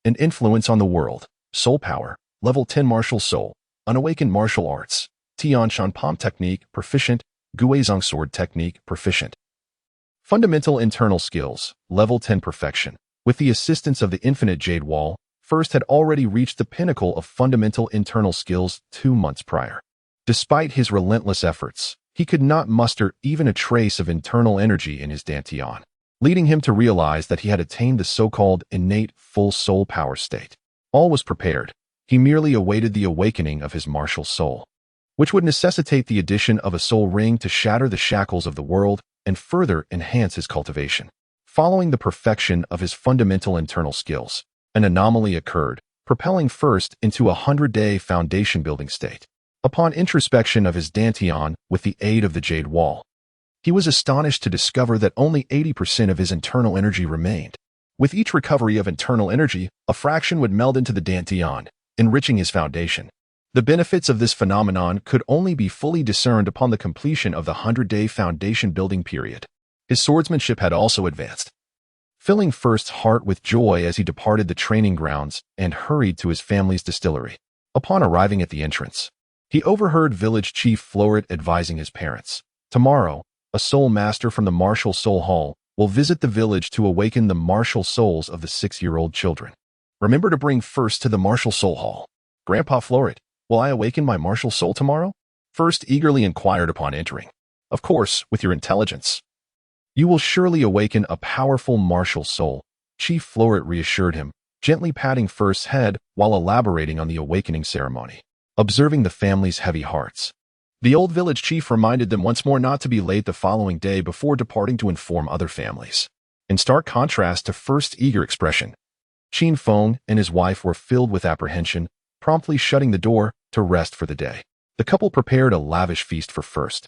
and influence on the world. Soul Power: Level 10 Martial Soul, Unawakened Martial Arts. Tianshan Palm Technique, Proficient. Guizhong Sword Technique, Proficient. Fundamental Internal Skills, Level 10 Perfection. With the assistance of the Infinite Jade Wall, First had already reached the pinnacle of fundamental internal skills 2 months prior. Despite his relentless efforts, he could not muster even a trace of internal energy in his dantian, leading him to realize that he had attained the so-called innate full soul power state. All was prepared. He merely awaited the awakening of his martial soul, which would necessitate the addition of a soul ring to shatter the shackles of the world and further enhance his cultivation. Following the perfection of his fundamental internal skills, an anomaly occurred, propelling first into a 100-day foundation building state. Upon introspection of his dantian with the aid of the jade wall, he was astonished to discover that only 80% of his internal energy remained. With each recovery of internal energy, a fraction would meld into the dantian, enriching his foundation. The benefits of this phenomenon could only be fully discerned upon the completion of the 100-day foundation building period. His swordsmanship had also advanced, filling First's heart with joy as he departed the training grounds and hurried to his family's distillery. Upon arriving at the entrance, he overheard village chief Floret advising his parents, "Tomorrow, a soul master from the martial soul hall will visit the village to awaken the martial souls of the 6-year-old children. Remember to bring First to the martial soul hall." "Grandpa Floret, will I awaken my martial soul tomorrow?" First eagerly inquired upon entering. "Of course, with your intelligence. You will surely awaken a powerful martial soul," Chief Floret reassured him, gently patting First's head while elaborating on the awakening ceremony. Observing the family's heavy hearts, the old village chief reminded them once more not to be late the following day before departing to inform other families. In stark contrast to First's eager expression, Qin Feng and his wife were filled with apprehension, promptly shutting the door to rest for the day. The couple prepared a lavish feast for First,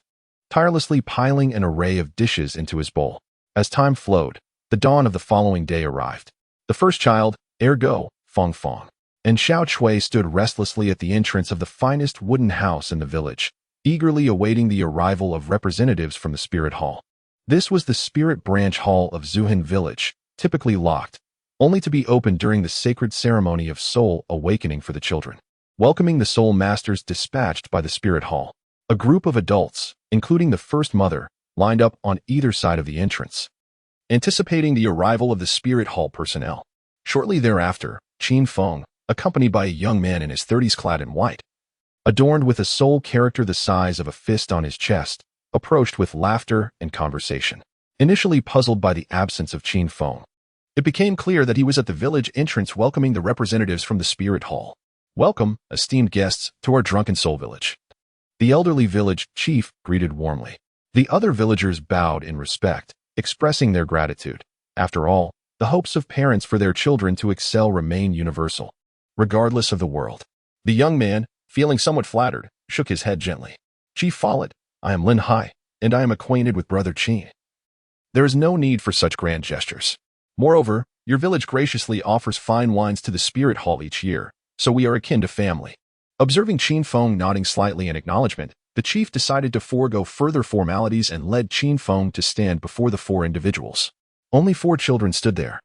tirelessly piling an array of dishes into his bowl. As time flowed, the dawn of the following day arrived. The first child, ergo, Feng Feng, and Xiao Chui stood restlessly at the entrance of the finest wooden house in the village, eagerly awaiting the arrival of representatives from the Spirit Hall. This was the Spirit Branch Hall of Zuhan Village, typically locked, only to be opened during the sacred ceremony of soul awakening for the children. Welcoming the soul masters dispatched by the Spirit Hall, a group of adults, including the first mother, lined up on either side of the entrance, anticipating the arrival of the Spirit Hall personnel. Shortly thereafter, Qin Feng, accompanied by a young man in his 30s clad in white, adorned with a soul character the size of a fist on his chest, approached with laughter and conversation. Initially puzzled by the absence of Qin Feng, it became clear that he was at the village entrance welcoming the representatives from the Spirit Hall. "Welcome, esteemed guests, to our drunken soul village," the elderly village chief greeted warmly. The other villagers bowed in respect, expressing their gratitude. After all, the hopes of parents for their children to excel remain universal, regardless of the world. The young man, feeling somewhat flattered, shook his head gently. "Chief Follett, I am Lin Hai, and I am acquainted with Brother Qin. There is no need for such grand gestures. Moreover, your village graciously offers fine wines to the Spirit Hall each year, so we are akin to family." Observing Qin Feng nodding slightly in acknowledgement, the chief decided to forego further formalities and led Qin Feng to stand before the 4 individuals. Only 4 children stood there.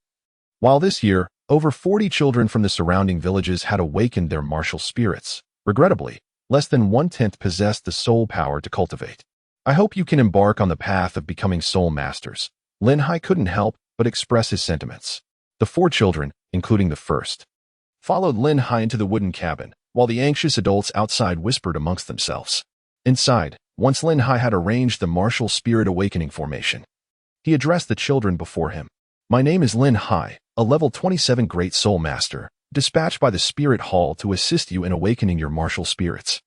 While this year, over 40 children from the surrounding villages had awakened their martial spirits, regrettably, less than 1/10 possessed the soul power to cultivate. "I hope you can embark on the path of becoming soul masters." Lin Hai couldn't help but express his sentiments. The 4 children, including the first, followed Lin Hai into the wooden cabin, while the anxious adults outside whispered amongst themselves. Inside, once Lin Hai had arranged the martial spirit awakening formation, he addressed the children before him. "My name is Lin Hai, a level 27 Great Soul Master, dispatched by the Spirit Hall to assist you in awakening your martial spirits.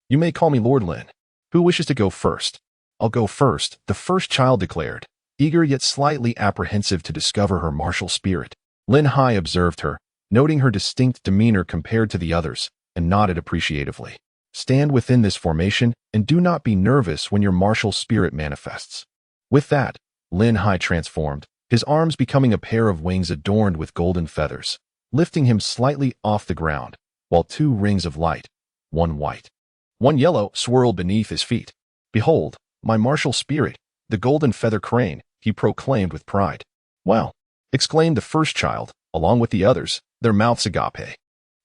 You may call me Lord Lin. Who wishes to go first?" "I'll go first," the first child declared, eager yet slightly apprehensive to discover her martial spirit. Lin Hai observed her, noting her distinct demeanor compared to the others, and nodded appreciatively. "Stand within this formation and do not be nervous when your martial spirit manifests." With that, Lin Hai transformed, his arms becoming a pair of wings adorned with golden feathers, lifting him slightly off the ground, while 2 rings of light, one white, one yellow, swirled beneath his feet. "Behold, my martial spirit, the golden feather crane," he proclaimed with pride. "Wow!" exclaimed the first child, along with the others, their mouths agape.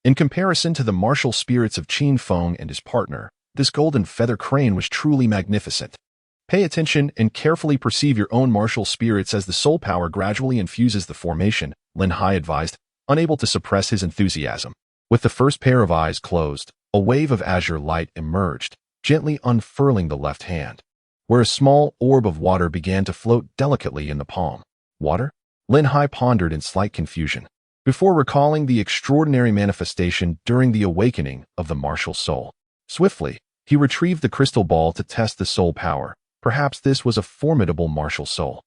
In comparison to the martial spirits of Qin Feng and his partner, this golden feather crane was truly magnificent. Pay attention and carefully perceive your own martial spirits as the soul power gradually infuses the formation, Lin Hai advised. unable to suppress his enthusiasm. With the first pair of eyes closed, a wave of azure light emerged, gently unfurling the left hand, where a small orb of water began to float delicately in the palm. Water? Lin Hai pondered in slight confusion, before recalling the extraordinary manifestation during the awakening of the martial soul. Swiftly, he retrieved the crystal ball to test the soul power. Perhaps this was a formidable martial soul.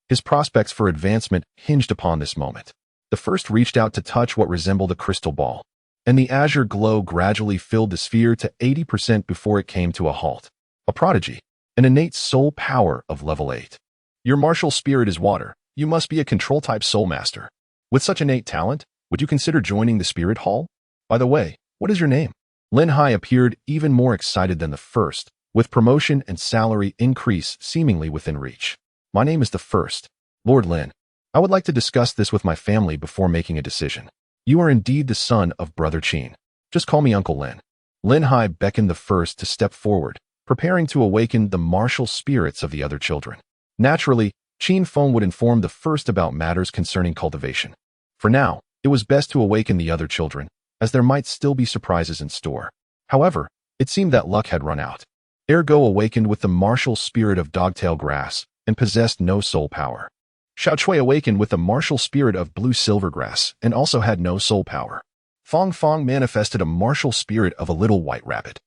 His prospects for advancement hinged upon this moment. The first reached out to touch what resembled a crystal ball, and the azure glow gradually filled the sphere to 80% before it came to a halt. A prodigy, an innate soul power of level 8. Your martial spirit is water. You must be a control-type soul master. With such innate talent, would you consider joining the spirit hall? By the way, what is your name? Lin Hai appeared even more excited than the first, with promotion and salary increase seemingly within reach. My name is the First, Lord Lin. I would like to discuss this with my family before making a decision. You are indeed the son of Brother Qin. Just call me Uncle Lin. Lin Hai beckoned the first to step forward, preparing to awaken the martial spirits of the other children. Naturally, Qin Feng would inform the first about matters concerning cultivation. For now, it was best to awaken the other children, as there might still be surprises in store. However, it seemed that luck had run out. Ergo awakened with the martial spirit of dogtail grass and possessed no soul power. Xiao Chui awakened with the martial spirit of blue silvergrass and also had no soul power. Fong Fong manifested a martial spirit of a little white rabbit,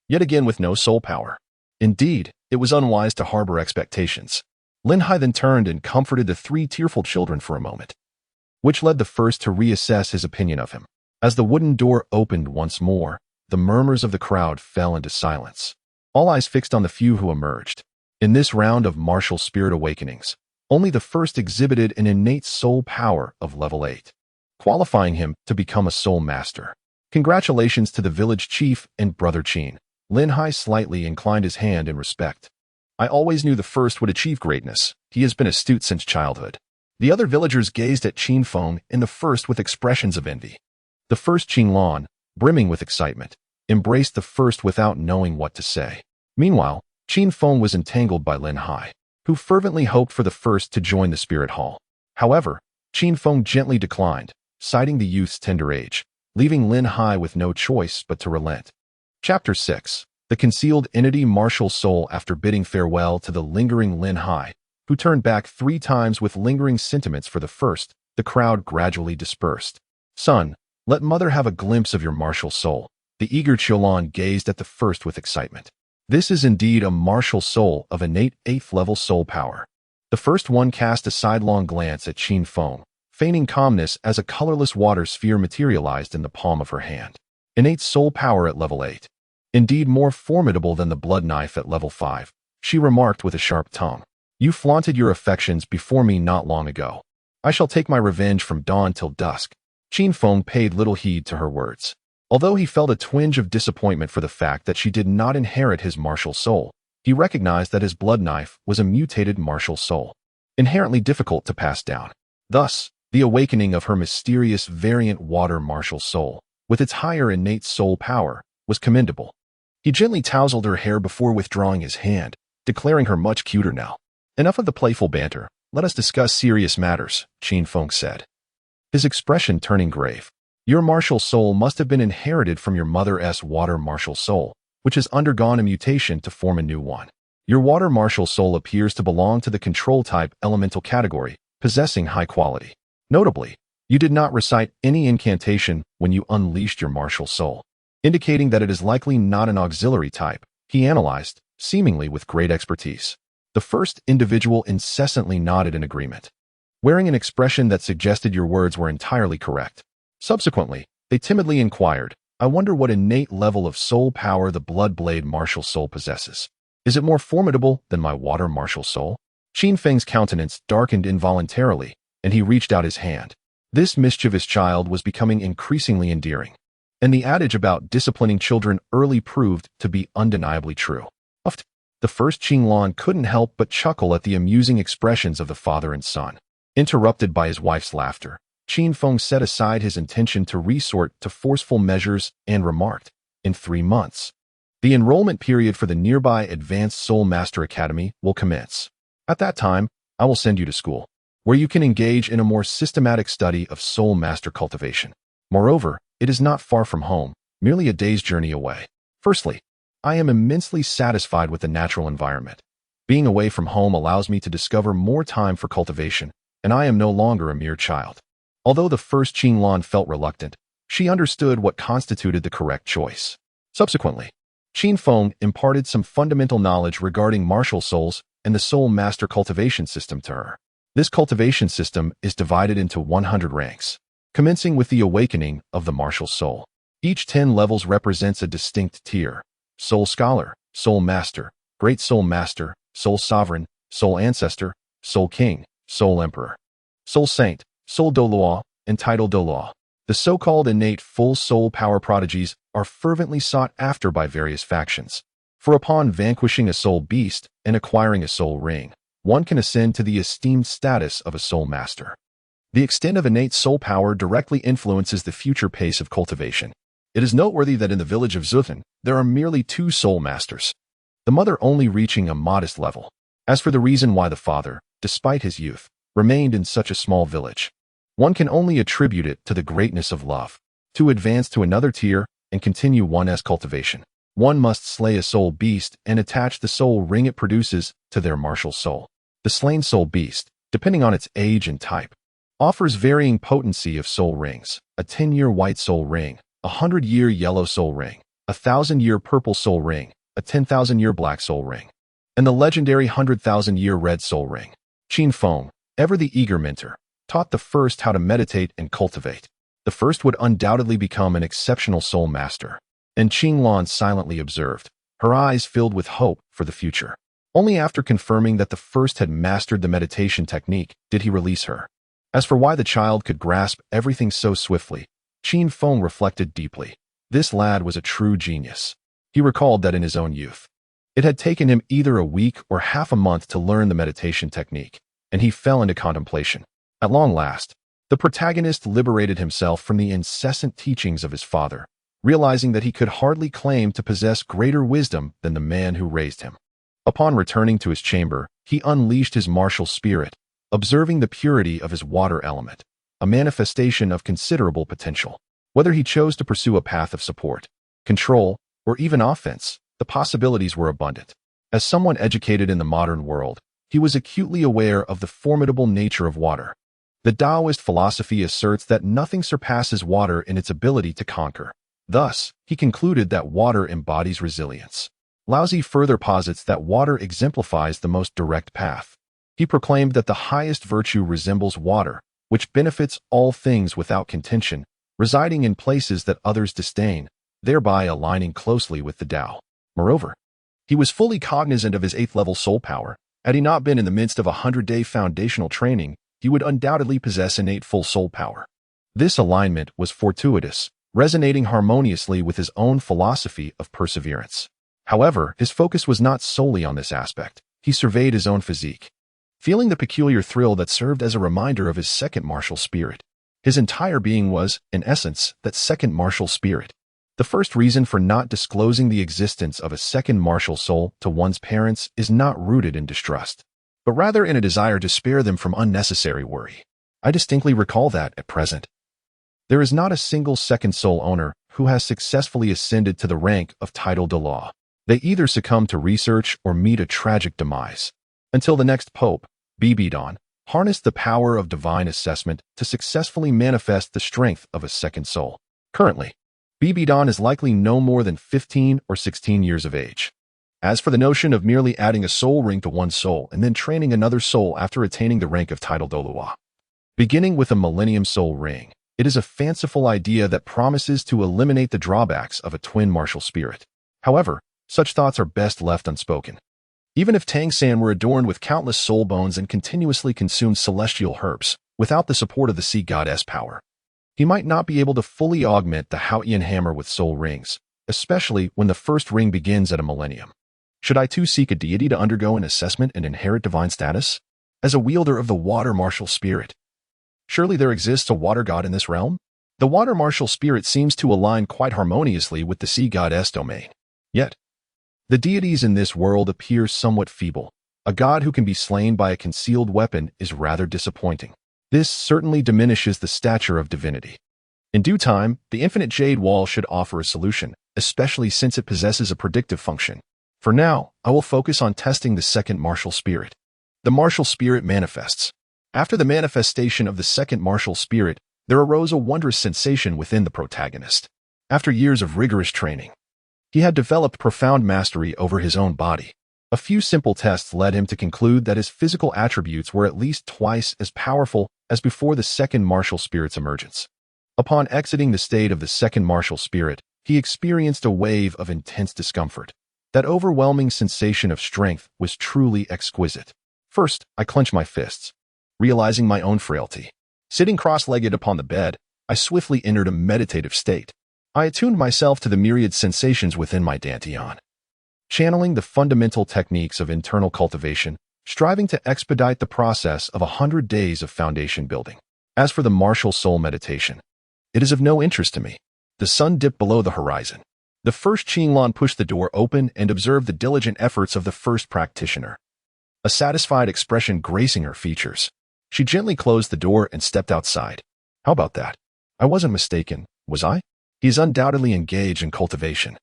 yet again with no soul power. Indeed, it was unwise to harbor expectations. Lin Hai then turned and comforted the three tearful children for a moment, which led the first to reassess his opinion of him. As the wooden door opened once more, the murmurs of the crowd fell into silence, all eyes fixed on the few who emerged. In this round of martial spirit awakenings, only the first exhibited an innate soul power of level 8, qualifying him to become a soul master. Congratulations to the village chief and Brother Qin. Lin Hai slightly inclined his hand in respect. I always knew the first would achieve greatness. He has been astute since childhood. The other villagers gazed at Qin Feng and the first with expressions of envy. The first Qin Lan, brimming with excitement, embraced the first without knowing what to say. Meanwhile, Qin Feng was entangled by Lin Hai, who fervently hoped for the first to join the spirit hall. However, Qin Feng gently declined, citing the youth's tender age, leaving Lin Hai with no choice but to relent. Chapter 6. The concealed entity martial soul. After bidding farewell to the lingering Lin Hai, who turned back 3 times with lingering sentiments for the first, the crowd gradually dispersed. Son, let mother have a glimpse of your martial soul. The eager Qiulan gazed at the first with excitement. This is indeed a martial soul of innate 8th level soul power. The first one cast a sidelong glance at Qin Feng, feigning calmness as a colorless water sphere materialized in the palm of her hand. Innate soul power at level 8. Indeed more formidable than the blood knife at level 5, she remarked with a sharp tongue. You flaunted your affections before me not long ago. I shall take my revenge from dawn till dusk. Qin Feng paid little heed to her words. Although he felt a twinge of disappointment for the fact that she did not inherit his martial soul, he recognized that his blood knife was a mutated martial soul, inherently difficult to pass down. Thus, the awakening of her mysterious variant water martial soul, with its higher innate soul power, was commendable. He gently tousled her hair before withdrawing his hand, declaring her much cuter now. Enough of the playful banter, let us discuss serious matters, Qin Feng said, his expression turning grave. Your martial soul must have been inherited from your mother's water martial soul, which has undergone a mutation to form a new one. Your water martial soul appears to belong to the control-type elemental category, possessing high quality. Notably, you did not recite any incantation when you unleashed your martial soul, indicating that it is likely not an auxiliary type, he analyzed, seemingly with great expertise. The first individual incessantly nodded in agreement, wearing an expression that suggested your words were entirely correct. Subsequently, they timidly inquired, I wonder what innate level of soul power the blood blade martial soul possesses. Is it more formidable than my water martial soul? Qin Feng's countenance darkened involuntarily, and he reached out his hand. This mischievous child was becoming increasingly endearing, and the adage about disciplining children early proved to be undeniably true. The first Qin Lan couldn't help but chuckle at the amusing expressions of the father and son. Interrupted by his wife's laughter, Qin Feng set aside his intention to resort to forceful measures and remarked, in 3 months, the enrollment period for the nearby Advanced Soul Master Academy will commence. At that time, I will send you to school, where you can engage in a more systematic study of soul master cultivation. Moreover, it is not far from home, merely a day's journey away. Firstly, I am immensely satisfied with the natural environment. Being away from home allows me to discover more time for cultivation, and I am no longer a mere child. Although the first Qinlan felt reluctant, she understood what constituted the correct choice. Subsequently, Qinfeng imparted some fundamental knowledge regarding martial souls and the soul master cultivation system to her. This cultivation system is divided into 100 ranks, commencing with the awakening of the martial soul. Each 10 levels represents a distinct tier: soul scholar, soul master, great soul master, soul sovereign, soul ancestor, soul king, soul emperor, soul saint, soul Douluo, and title Douluo. The so-called innate full soul power prodigies are fervently sought after by various factions. For upon vanquishing a soul beast and acquiring a soul ring, one can ascend to the esteemed status of a soul master. The extent of innate soul power directly influences the future pace of cultivation. It is noteworthy that in the village of Zuthen, there are merely 2 soul masters, the mother only reaching a modest level. As for the reason why the father, despite his youth, remained in such a small village, one can only attribute it to the greatness of love. To advance to another tier and continue one's cultivation, one must slay a soul beast and attach the soul ring it produces to their martial soul. The slain soul beast, depending on its age and type, offers varying potency of soul rings: a 10-year white soul ring, a 100-year yellow soul ring, a 1,000-year purple soul ring, a 10,000-year black soul ring, and the legendary 100,000-year red soul ring. Qinfeng, ever the eager mentor, taught the first how to meditate and cultivate. The first would undoubtedly become an exceptional soul master, and Qinlan silently observed, her eyes filled with hope for the future. Only after confirming that the first had mastered the meditation technique did he release her. As for why the child could grasp everything so swiftly, Qinfeng reflected deeply. This lad was a true genius. He recalled that in his own youth, it had taken him either a week or half a month to learn the meditation technique, and he fell into contemplation. At long last, the protagonist liberated himself from the incessant teachings of his father, realizing that he could hardly claim to possess greater wisdom than the man who raised him. Upon returning to his chamber, he unleashed his martial spirit, observing the purity of his water element, a manifestation of considerable potential. Whether he chose to pursue a path of support, control, or even offense, the possibilities were abundant. As someone educated in the modern world, he was acutely aware of the formidable nature of water. The Taoist philosophy asserts that nothing surpasses water in its ability to conquer. Thus, he concluded that water embodies resilience. Laozi further posits that water exemplifies the most direct path. He proclaimed that the highest virtue resembles water, which benefits all things without contention, residing in places that others disdain, thereby aligning closely with the Tao. Moreover, he was fully cognizant of his 8th-level soul power. Had he not been in the midst of a 100-day foundational training, he would undoubtedly possess innate full soul power. This alignment was fortuitous, resonating harmoniously with his own philosophy of perseverance. However, his focus was not solely on this aspect. He surveyed his own physique, feeling the peculiar thrill that served as a reminder of his second martial spirit. His entire being was, in essence, that second martial spirit. The first reason for not disclosing the existence of a second martial soul to one's parents is not rooted in distrust, but rather in a desire to spare them from unnecessary worry. I distinctly recall that, at present, there is not a single second soul owner who has successfully ascended to the rank of title Douluo. They either succumb to research or meet a tragic demise. Until the next pope, Bibidon harnessed the power of divine assessment to successfully manifest the strength of a second soul. Currently, Bibidon is likely no more than 15 or 16 years of age. As for the notion of merely adding a soul ring to one's soul and then training another soul after attaining the rank of title Douluo, beginning with a millennium soul ring, it is a fanciful idea that promises to eliminate the drawbacks of a twin martial spirit. However, such thoughts are best left unspoken. Even if Tang San were adorned with countless soul bones and continuously consumed celestial herbs, without the support of the sea goddess power, he might not be able to fully augment the Haotian hammer with soul rings, especially when the first ring begins at a millennium. Should I too seek a deity to undergo an assessment and inherit divine status? As a wielder of the water martial spirit, surely there exists a water god in this realm? The water martial spirit seems to align quite harmoniously with the sea goddess domain. Yet, the deities in this world appear somewhat feeble, A god who can be slain by a concealed weapon is rather disappointing. This certainly diminishes the stature of divinity. In due time, the infinite jade wall should offer a solution, especially since it possesses a predictive function. For now, I will focus on testing the second martial spirit. The martial spirit manifests. After the manifestation of the second martial spirit, there arose a wondrous sensation within the protagonist. After years of rigorous training, he had developed profound mastery over his own body. A few simple tests led him to conclude that his physical attributes were at least twice as powerful as before the second martial spirit's emergence. Upon exiting the state of the second martial spirit, he experienced a wave of intense discomfort. That overwhelming sensation of strength was truly exquisite. First, I clenched my fists, realizing my own frailty. Sitting cross-legged upon the bed, I swiftly entered a meditative state. I attuned myself to the myriad sensations within my dantian, channeling the fundamental techniques of internal cultivation, striving to expedite the process of 100 days of foundation building. As for the martial soul meditation, it is of no interest to me. The sun dipped below the horizon. The first Qinglan pushed the door open and observed the diligent efforts of the first practitioner, a satisfied expression gracing her features. She gently closed the door and stepped outside. How about that? I wasn't mistaken, was I? He is undoubtedly engaged in cultivation.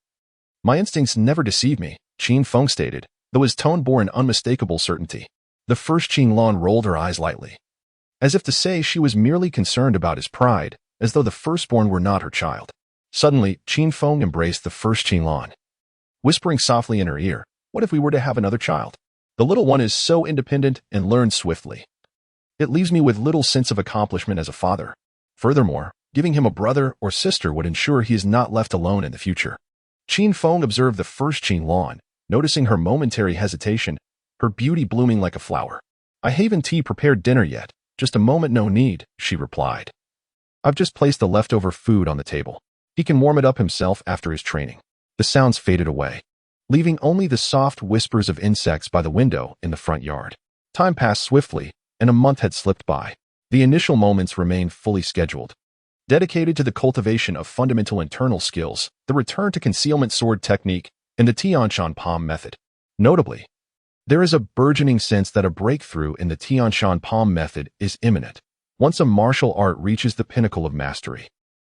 My instincts never deceive me, Qin Feng stated, though his tone bore an unmistakable certainty. The first Qinglan rolled her eyes lightly, as if to say she was merely concerned about his pride, as though the firstborn were not her child. Suddenly, Qin Feng embraced the first Qinglan, whispering softly in her ear, "What if we were to have another child? The little one is so independent and learns swiftly. It leaves me with little sense of accomplishment as a father. Furthermore, giving him a brother or sister would ensure he is not left alone in the future." Qin Feng observed the first Qinglan, noticing her momentary hesitation, her beauty blooming like a flower. "I haven't prepared dinner yet. Just a moment, no need," she replied. "I've just placed the leftover food on the table. He can warm it up himself after his training." The sounds faded away, leaving only the soft whispers of insects by the window in the front yard. Time passed swiftly, and a month had slipped by. The initial moments remained fully scheduled, dedicated to the cultivation of fundamental internal skills, the return to concealment sword technique, and the Tianshan palm method. Notably, there is a burgeoning sense that a breakthrough in the Tianshan palm method is imminent. Once a martial art reaches the pinnacle of mastery,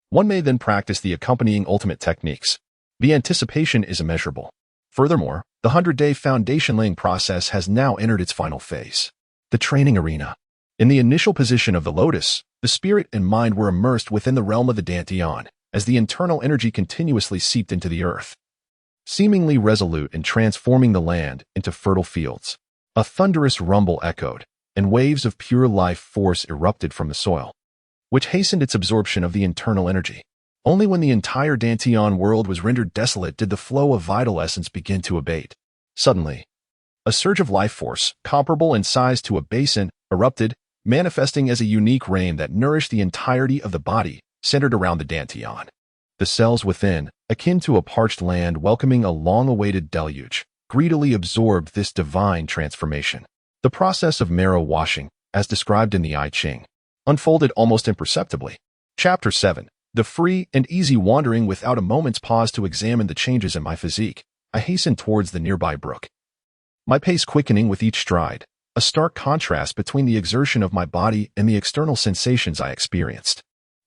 one may then practice the accompanying ultimate techniques. The anticipation is immeasurable. Furthermore, the 100-day foundation-laying process has now entered its final phase. The training arena. In the initial position of the lotus, the spirit and mind were immersed within the realm of the dantian, as the internal energy continuously seeped into the earth, seemingly resolute in transforming the land into fertile fields. A thunderous rumble echoed, and waves of pure life force erupted from the soil, which hastened its absorption of the internal energy. Only when the entire dantian world was rendered desolate did the flow of vital essence begin to abate. Suddenly, a surge of life force, comparable in size to a basin, erupted, manifesting as a unique rain that nourished the entirety of the body, centered around the dantian. The cells within, akin to a parched land welcoming a long-awaited deluge, greedily absorbed this divine transformation. The process of marrow washing, as described in the I Ching, unfolded almost imperceptibly. Chapter 7. The free and easy wandering. Without a moment's pause to examine the changes in my physique, I hastened towards the nearby brook, my pace quickening with each stride, a stark contrast between the exertion of my body and the external sensations I experienced.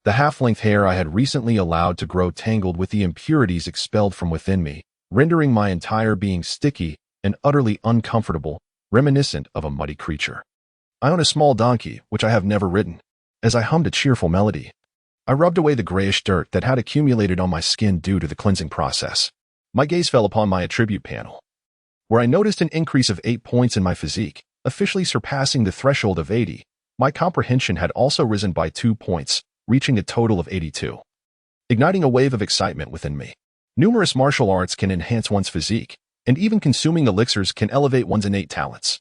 The half-length hair I had recently allowed to grow tangled with the impurities expelled from within me, rendering my entire being sticky and utterly uncomfortable, reminiscent of a muddy creature. I own a small donkey, which I have never ridden. As I hummed a cheerful melody, I rubbed away the grayish dirt that had accumulated on my skin due to the cleansing process. My gaze fell upon my attribute panel, where I noticed an increase of 8 points in my physique, officially surpassing the threshold of 80. My comprehension had also risen by 2 points, reaching a total of 82, igniting a wave of excitement within me. Numerous martial arts can enhance one's physique, and even consuming elixirs can elevate one's innate talents.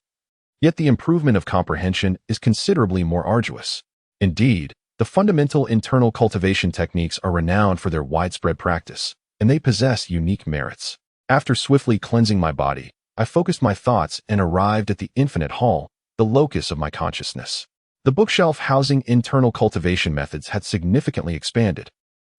Yet the improvement of comprehension is considerably more arduous. Indeed, the fundamental internal cultivation techniques are renowned for their widespread practice, and they possess unique merits. After swiftly cleansing my body, I focused my thoughts and arrived at the infinite hall, the locus of my consciousness. The bookshelf housing internal cultivation methods had significantly expanded,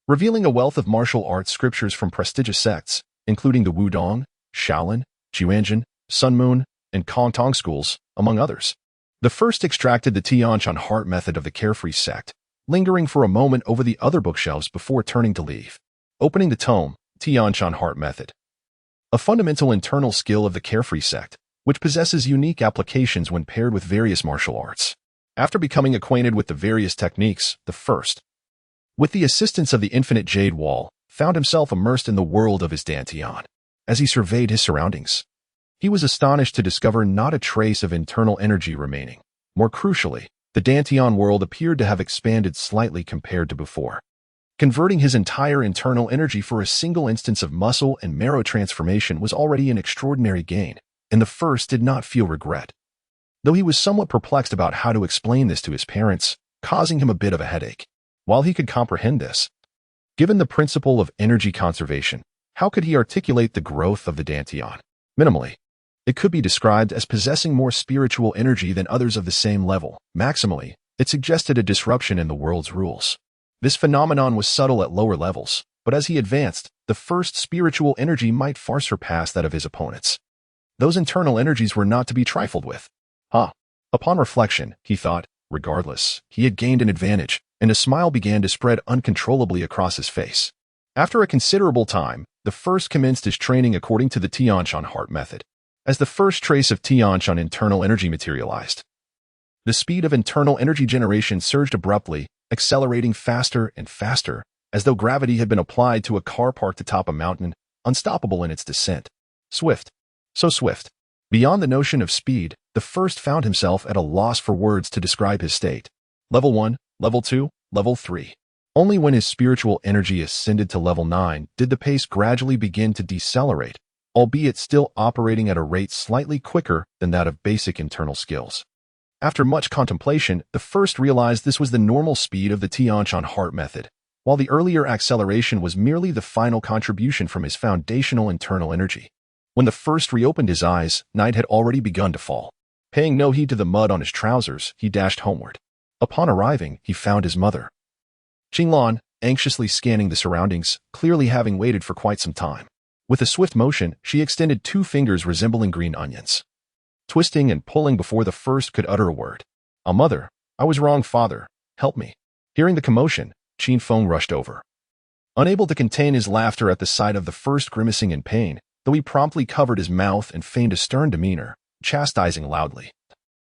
revealing a wealth of martial arts scriptures from prestigious sects, including the Wudong, Shaolin, Juanjin, Sun Moon, and Confronting schools, among others. The first extracted the Tianshan heart method of the carefree sect, lingering for a moment over the other bookshelves before turning to leave. Opening the tome, Tianshan heart method. A fundamental internal skill of the carefree sect, which possesses unique applications when paired with various martial arts. After becoming acquainted with the various techniques, the first, with the assistance of the infinite jade wall, found himself immersed in the world of his dantian. As he surveyed his surroundings, he was astonished to discover not a trace of internal energy remaining. More crucially, the dantian world appeared to have expanded slightly compared to before. Converting his entire internal energy for a single instance of muscle and marrow transformation was already an extraordinary gain, and the first did not feel regret. Though he was somewhat perplexed about how to explain this to his parents, causing him a bit of a headache. While he could comprehend this, given the principle of energy conservation, how could he articulate the growth of the dantian? Minimally, it could be described as possessing more spiritual energy than others of the same level. Maximally, it suggested a disruption in the world's rules. This phenomenon was subtle at lower levels, but as he advanced, the first spiritual energy might far surpass that of his opponents. Those internal energies were not to be trifled with. Upon reflection, he thought, regardless, he had gained an advantage, and a smile began to spread uncontrollably across his face. After a considerable time, the first commenced his training according to the Tianshan heart method. As the first trace of Tianshan internal energy materialized, the speed of internal energy generation surged abruptly, accelerating faster and faster, as though gravity had been applied to a car parked atop a mountain, unstoppable in its descent. Swift. So swift. Beyond the notion of speed, the first found himself at a loss for words to describe his state. Level 1, Level 2, Level 3. Only when his spiritual energy ascended to Level 9 did the pace gradually begin to decelerate, albeit still operating at a rate slightly quicker than that of basic internal skills. After much contemplation, the first realized this was the normal speed of the Tianshan heart method, while the earlier acceleration was merely the final contribution from his foundational internal energy. When the first reopened his eyes, night had already begun to fall. Paying no heed to the mud on his trousers, he dashed homeward. Upon arriving, he found his mother, Qinglan, anxiously scanning the surroundings, clearly having waited for quite some time. With a swift motion, she extended 2 fingers resembling green onions, twisting and pulling before the first could utter a word. Mother, I was wrong, father. Help me." Hearing the commotion, Qin Feng rushed over. Unable to contain his laughter at the sight of the first grimacing in pain, though he promptly covered his mouth and feigned a stern demeanor, chastising loudly.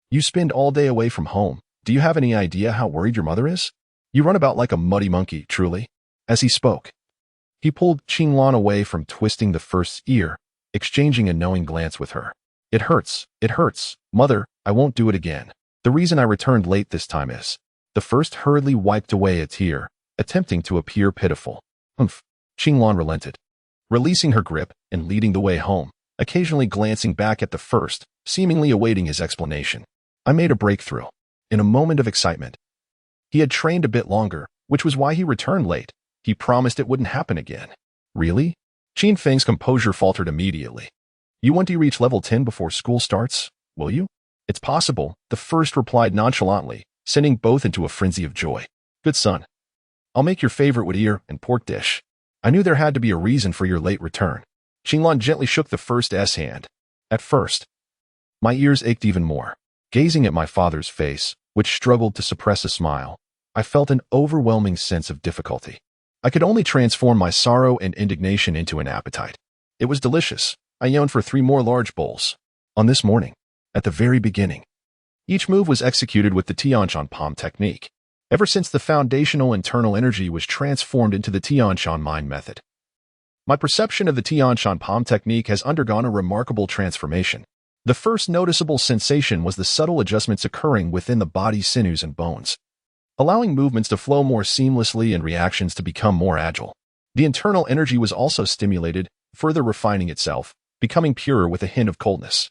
"You spend all day away from home. Do you have any idea how worried your mother is? You run about like a muddy monkey, truly." As he spoke, he pulled Qinglan away from twisting the first's ear, exchanging a knowing glance with her. It hurts, mother, I won't do it again. The reason I returned late this time is..." The first hurriedly wiped away a tear, attempting to appear pitiful. Qinglan relented, releasing her grip and leading the way home, occasionally glancing back at the first, seemingly awaiting his explanation. "I made a breakthrough." In a moment of excitement, he had trained a bit longer, which was why he returned late. He promised it wouldn't happen again. "Really?" Qin Feng's composure faltered immediately. "You want to reach level 10 before school starts, will you?" "It's possible," the first replied nonchalantly, sending both into a frenzy of joy. "Good son. I'll make your favorite wood ear and pork dish. I knew there had to be a reason for your late return." Qinglan gently shook the first's hand. At first, my ears ached even more. Gazing at my father's face, which struggled to suppress a smile, I felt an overwhelming sense of difficulty. I could only transform my sorrow and indignation into an appetite. It was delicious. I yearned for 3 more large bowls. On this morning, at the very beginning, each move was executed with the Tianshan palm technique. Ever since the foundational internal energy was transformed into the Tianshan mind method, my perception of the Tianshan palm technique has undergone a remarkable transformation. The first noticeable sensation was the subtle adjustments occurring within the body's sinews and bones, allowing movements to flow more seamlessly and reactions to become more agile. The internal energy was also stimulated, further refining itself, becoming purer with a hint of coldness.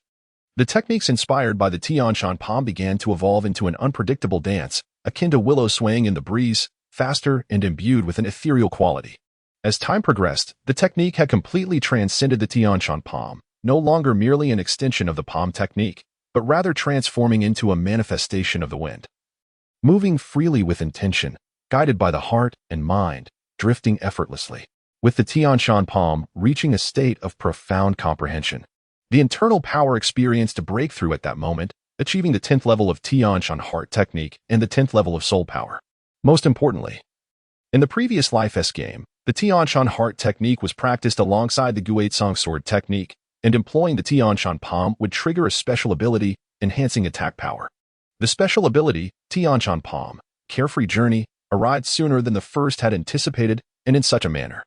The techniques inspired by the Tianshan palm began to evolve into an unpredictable dance, akin to willow swaying in the breeze, faster and imbued with an ethereal quality. As time progressed, the technique had completely transcended the Tianshan palm, no longer merely an extension of the palm technique, but rather transforming into a manifestation of the wind. Moving freely with intention, guided by the heart and mind, drifting effortlessly, with the Tianshan palm reaching a state of profound comprehension. The internal power experienced a breakthrough at that moment, achieving the 10th level of Tianshan heart technique and the 10th level of soul power. Most importantly, in the previous Life S game, the Tianshan heart technique was practiced alongside the Guaitsong sword technique, and employing the Tianshan palm would trigger a special ability, enhancing attack power. The special ability, Tianshan palm, carefree journey, arrived sooner than the first had anticipated, and in such a manner.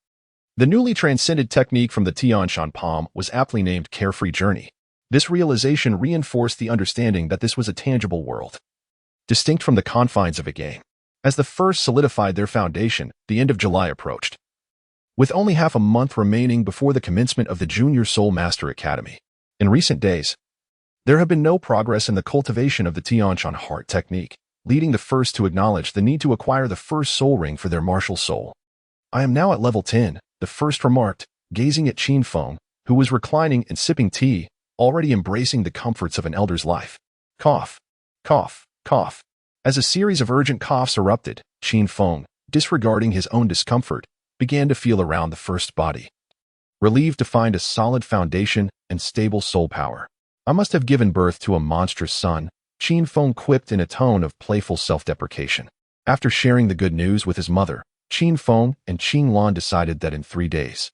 The newly transcended technique from the Tianshan palm was aptly named Carefree Journey. This realization reinforced the understanding that this was a tangible world, distinct from the confines of a game. As the first solidified their foundation, the end of July approached, with only half a month remaining before the commencement of the Junior Soul Master Academy. In recent days, there have been no progress in the cultivation of the Tianshan heart technique, leading the first to acknowledge the need to acquire the first soul ring for their martial soul. I am now at level 10, the first remarked, gazing at Qin Feng, who was reclining and sipping tea, already embracing the comforts of an elder's life. Cough, cough, cough. As a series of urgent coughs erupted, Qin Feng, disregarding his own discomfort, began to feel around the first body, relieved to find a solid foundation and stable soul power. I must have given birth to a monstrous son, Qin Feng quipped in a tone of playful self-deprecation. After sharing the good news with his mother, Qin Feng and Qin Lan decided that in 3 days,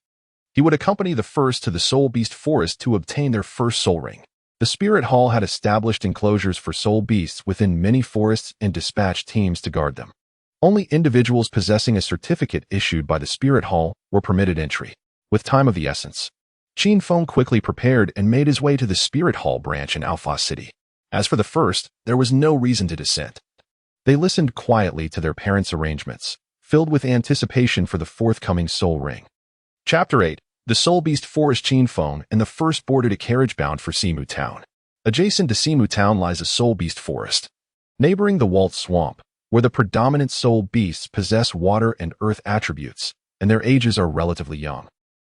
he would accompany the first to the Soul Beast Forest to obtain their first soul ring. The Spirit Hall had established enclosures for soul beasts within many forests and dispatched teams to guard them. Only individuals possessing a certificate issued by the Spirit Hall were permitted entry. With time of the essence, Qin Feng quickly prepared and made his way to the Spirit Hall branch in Alpha City. As for the first, there was no reason to dissent. They listened quietly to their parents' arrangements, filled with anticipation for the forthcoming soul ring. Chapter 8. The Soul Beast Forest. Qin Feng and the first boarded a carriage bound for Simu Town. Adjacent to Simu Town lies a Soul Beast Forest, neighboring the Walt Swamp, where the predominant soul beasts possess water and earth attributes, and their ages are relatively young,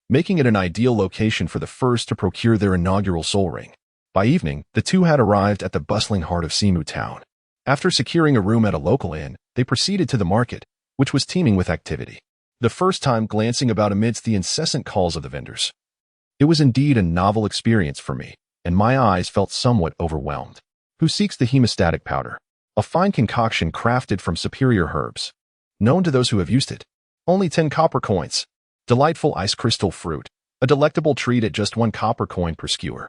making it an ideal location for the first to procure their inaugural soul ring. By evening, the two had arrived at the bustling heart of Simu Town. After securing a room at a local inn, they proceeded to the market, which was teeming with activity. The first time glancing about amidst the incessant calls of the vendors. It was indeed a novel experience for me, and my eyes felt somewhat overwhelmed. Who seeks the hemostatic powder? A fine concoction crafted from superior herbs, known to those who have used it. Only 10 copper coins. Delightful ice crystal fruit, a delectable treat at just 1 copper coin per skewer.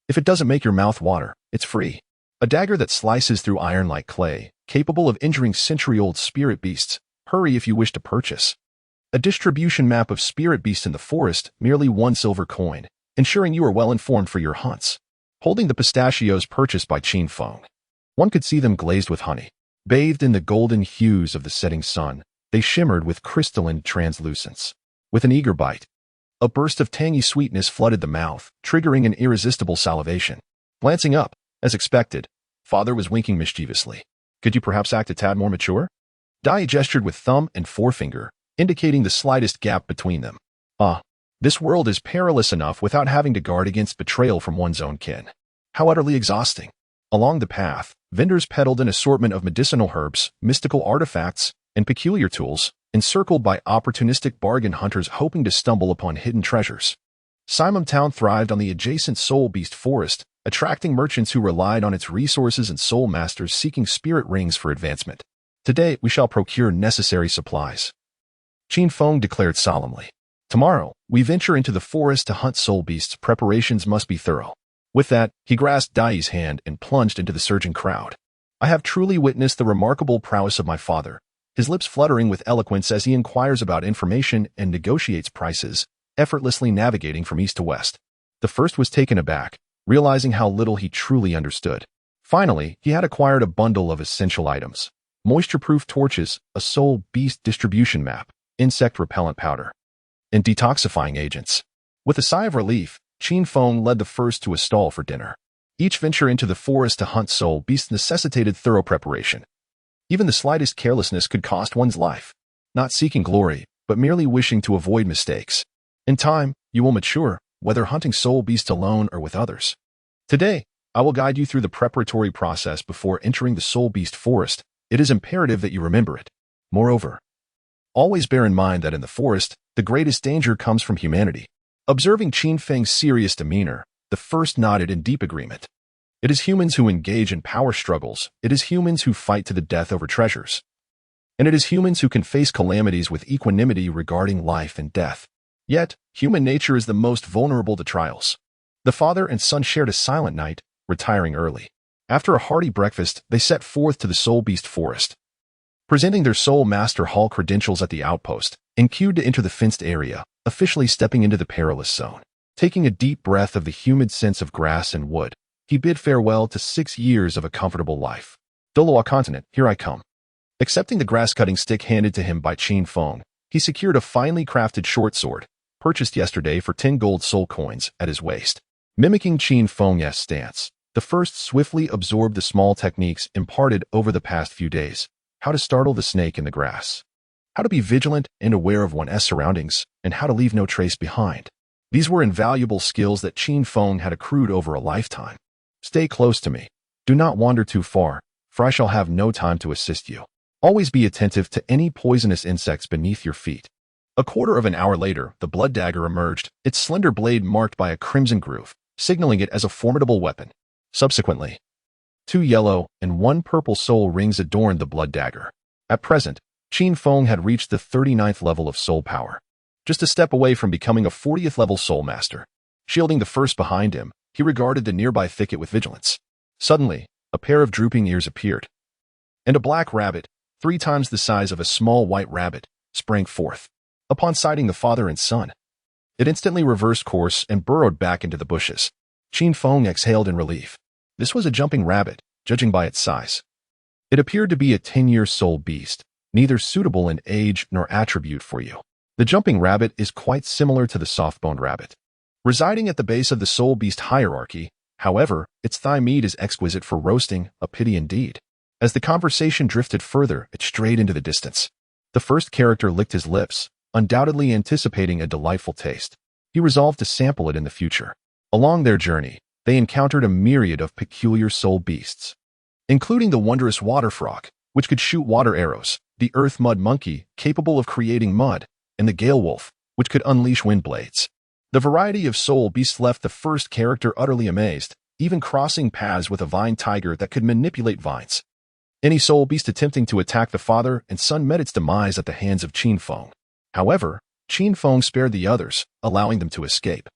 If it doesn't make your mouth water, it's free. A dagger that slices through iron like clay, capable of injuring century-old spirit beasts. Hurry if you wish to purchase. A distribution map of spirit beasts in the forest, merely 1 silver coin, ensuring you are well informed for your hunts. Holding the pistachios purchased by Qin Feng, one could see them glazed with honey. Bathed in the golden hues of the setting sun, they shimmered with crystalline translucence. With an eager bite, a burst of tangy sweetness flooded the mouth, triggering an irresistible salivation. Glancing up, as expected, father was winking mischievously. Could you perhaps act a tad more mature? Dai gestured with thumb and forefinger, indicating the slightest gap between them. This world is perilous enough without having to guard against betrayal from one's own kin. How utterly exhausting. Along the path, vendors peddled an assortment of medicinal herbs, mystical artifacts, and peculiar tools, encircled by opportunistic bargain hunters hoping to stumble upon hidden treasures. Simu Town thrived on the adjacent Soul Beast Forest, attracting merchants who relied on its resources and soul masters seeking spirit rings for advancement. Today, we shall procure necessary supplies, Qin Feng declared solemnly. Tomorrow, we venture into the forest to hunt soul beasts. Preparations must be thorough. With that, he grasped Dai's hand and plunged into the surging crowd. I have truly witnessed the remarkable prowess of my father, his lips fluttering with eloquence as he inquires about information and negotiates prices, effortlessly navigating from east to west. The first was taken aback, realizing how little he truly understood. Finally, he had acquired a bundle of essential items: moisture-proof torches, a soul beast distribution map, insect repellent powder, and detoxifying agents. With a sigh of relief, Qin Feng led the first to a stall for dinner. Each venture into the forest to hunt soul beasts necessitated thorough preparation. Even the slightest carelessness could cost one's life. Not seeking glory, but merely wishing to avoid mistakes. In time, you will mature, whether hunting soul beasts alone or with others. Today, I will guide you through the preparatory process before entering the soul beast forest. It is imperative that you remember it. Moreover, always bear in mind that in the forest, the greatest danger comes from humanity. Observing Qin Feng's serious demeanor, the the first nodded in deep agreement. It is humans who engage in power struggles. It is humans who fight to the death over treasures. And it is humans who can face calamities with equanimity regarding life and death. Yet, human nature is the most vulnerable to trials. The father and son shared a silent night, retiring early. After a hearty breakfast, they set forth to the Soul Beast Forest. Presenting their Soul Master Hall credentials at the outpost, and queued to enter the fenced area, officially stepping into the perilous zone. Taking a deep breath of the humid scents of grass and wood, he bid farewell to 6 years of a comfortable life. Douluo continent, here I come. Accepting the grass-cutting stick handed to him by Qin Feng, he secured a finely crafted short sword, purchased yesterday for 10 gold soul coins, at his waist. Mimicking Qin Feng's stance, the first swiftly absorbed the small techniques imparted over the past few days. How to startle the snake in the grass. How to be vigilant and aware of one's surroundings, and how to leave no trace behind. These were invaluable skills that Qin Feng had accrued over a lifetime. Stay close to me. Do not wander too far, for I shall have no time to assist you. Always be attentive to any poisonous insects beneath your feet. A quarter of an hour later, the blood dagger emerged, its slender blade marked by a crimson groove, signaling it as a formidable weapon. Subsequently, 2 yellow and 1 purple soul rings adorned the blood dagger. At present, Qin Feng had reached the 39th level of soul power, just a step away from becoming a 40th level soul master. Shielding the first behind him, he regarded the nearby thicket with vigilance. Suddenly, a pair of drooping ears appeared, and a black rabbit, 3 times the size of a small white rabbit, sprang forth. Upon sighting the father and son, it instantly reversed course and burrowed back into the bushes. Qin Feng exhaled in relief. This was a jumping rabbit, judging by its size. It appeared to be a 10-year soul beast, neither suitable in age nor attribute for you. The jumping rabbit is quite similar to the soft-boned rabbit. Residing at the base of the soul beast hierarchy, however, its thigh meat is exquisite for roasting, a pity indeed. As the conversation drifted further, it strayed into the distance. The first character licked his lips, undoubtedly anticipating a delightful taste. He resolved to sample it in the future. Along their journey, they encountered a myriad of peculiar soul beasts, including the wondrous water frog, which could shoot water arrows, the earth mud monkey, capable of creating mud, and the gale wolf, which could unleash wind blades. The variety of soul beasts left the first character utterly amazed, even crossing paths with a vine tiger that could manipulate vines. Any soul beast attempting to attack the father and son met its demise at the hands of Qin Feng. However, Qin Feng spared the others, allowing them to escape.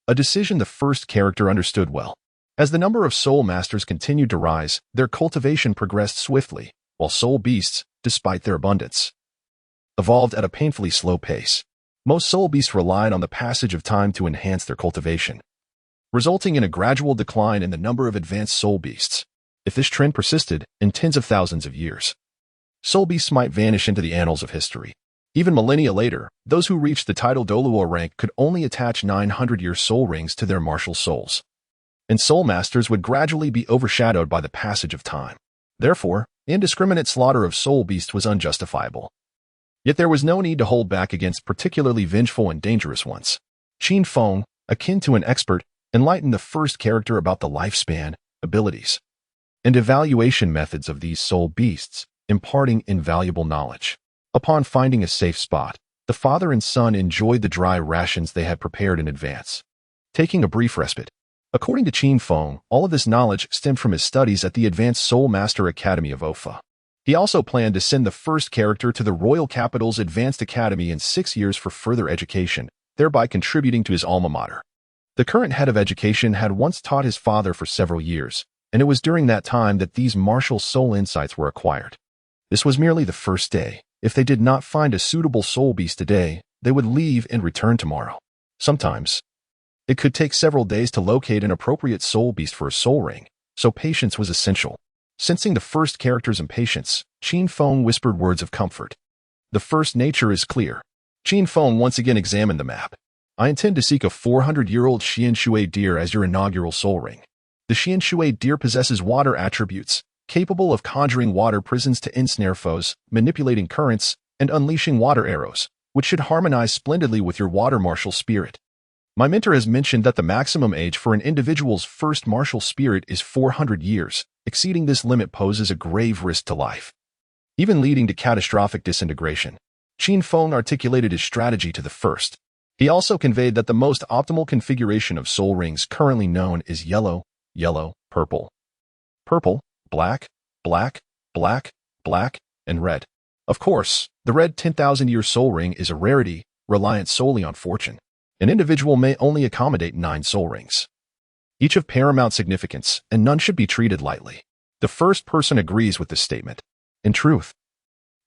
A decision the first character understood well. As the number of soul masters continued to rise, their cultivation progressed swiftly, while soul beasts, despite their abundance, evolved at a painfully slow pace. Most soul beasts relied on the passage of time to enhance their cultivation, resulting in a gradual decline in the number of advanced soul beasts. If this trend persisted, in tens of thousands of years, soul beasts might vanish into the annals of history. Even millennia later, those who reached the title Douluo rank could only attach 900-year soul rings to their martial souls, and soul masters would gradually be overshadowed by the passage of time. Therefore, indiscriminate slaughter of soul beasts was unjustifiable. Yet there was no need to hold back against particularly vengeful and dangerous ones. Qin Feng, akin to an expert, enlightened the first character about the lifespan, abilities, and evaluation methods of these soul beasts, imparting invaluable knowledge. Upon finding a safe spot, the father and son enjoyed the dry rations they had prepared in advance, taking a brief respite. According to Qin Feng, all of this knowledge stemmed from his studies at the Advanced Soul Master Academy of Ofa. He also planned to send the first character to the Royal Capital's Advanced Academy in 6 years for further education, thereby contributing to his alma mater. The current head of education had once taught his father for several years, and it was during that time that these martial soul insights were acquired. This was merely the first day. If they did not find a suitable soul beast today, they would leave and return tomorrow. Sometimes, it could take several days to locate an appropriate soul beast for a soul ring, so patience was essential. Sensing the first character's impatience, Qin Feng whispered words of comfort. The first nature is clear. Qin Feng once again examined the map. I intend to seek a 400-year-old Xian Shui deer as your inaugural soul ring. The Xian Shui deer possesses water attributes, capable of conjuring water prisons to ensnare foes, manipulating currents, and unleashing water arrows, which should harmonize splendidly with your water martial spirit. My mentor has mentioned that the maximum age for an individual's first martial spirit is 400 years. Exceeding this limit poses a grave risk to life, even leading to catastrophic disintegration. Qin Feng articulated his strategy to the first. He also conveyed that the most optimal configuration of soul rings currently known is yellow, yellow, purple, purple, black, black, black, black, and red. Of course, the red 10,000-year soul ring is a rarity, reliant solely on fortune. An individual may only accommodate 9 soul rings, each of paramount significance, and none should be treated lightly. The first person agrees with this statement. In truth,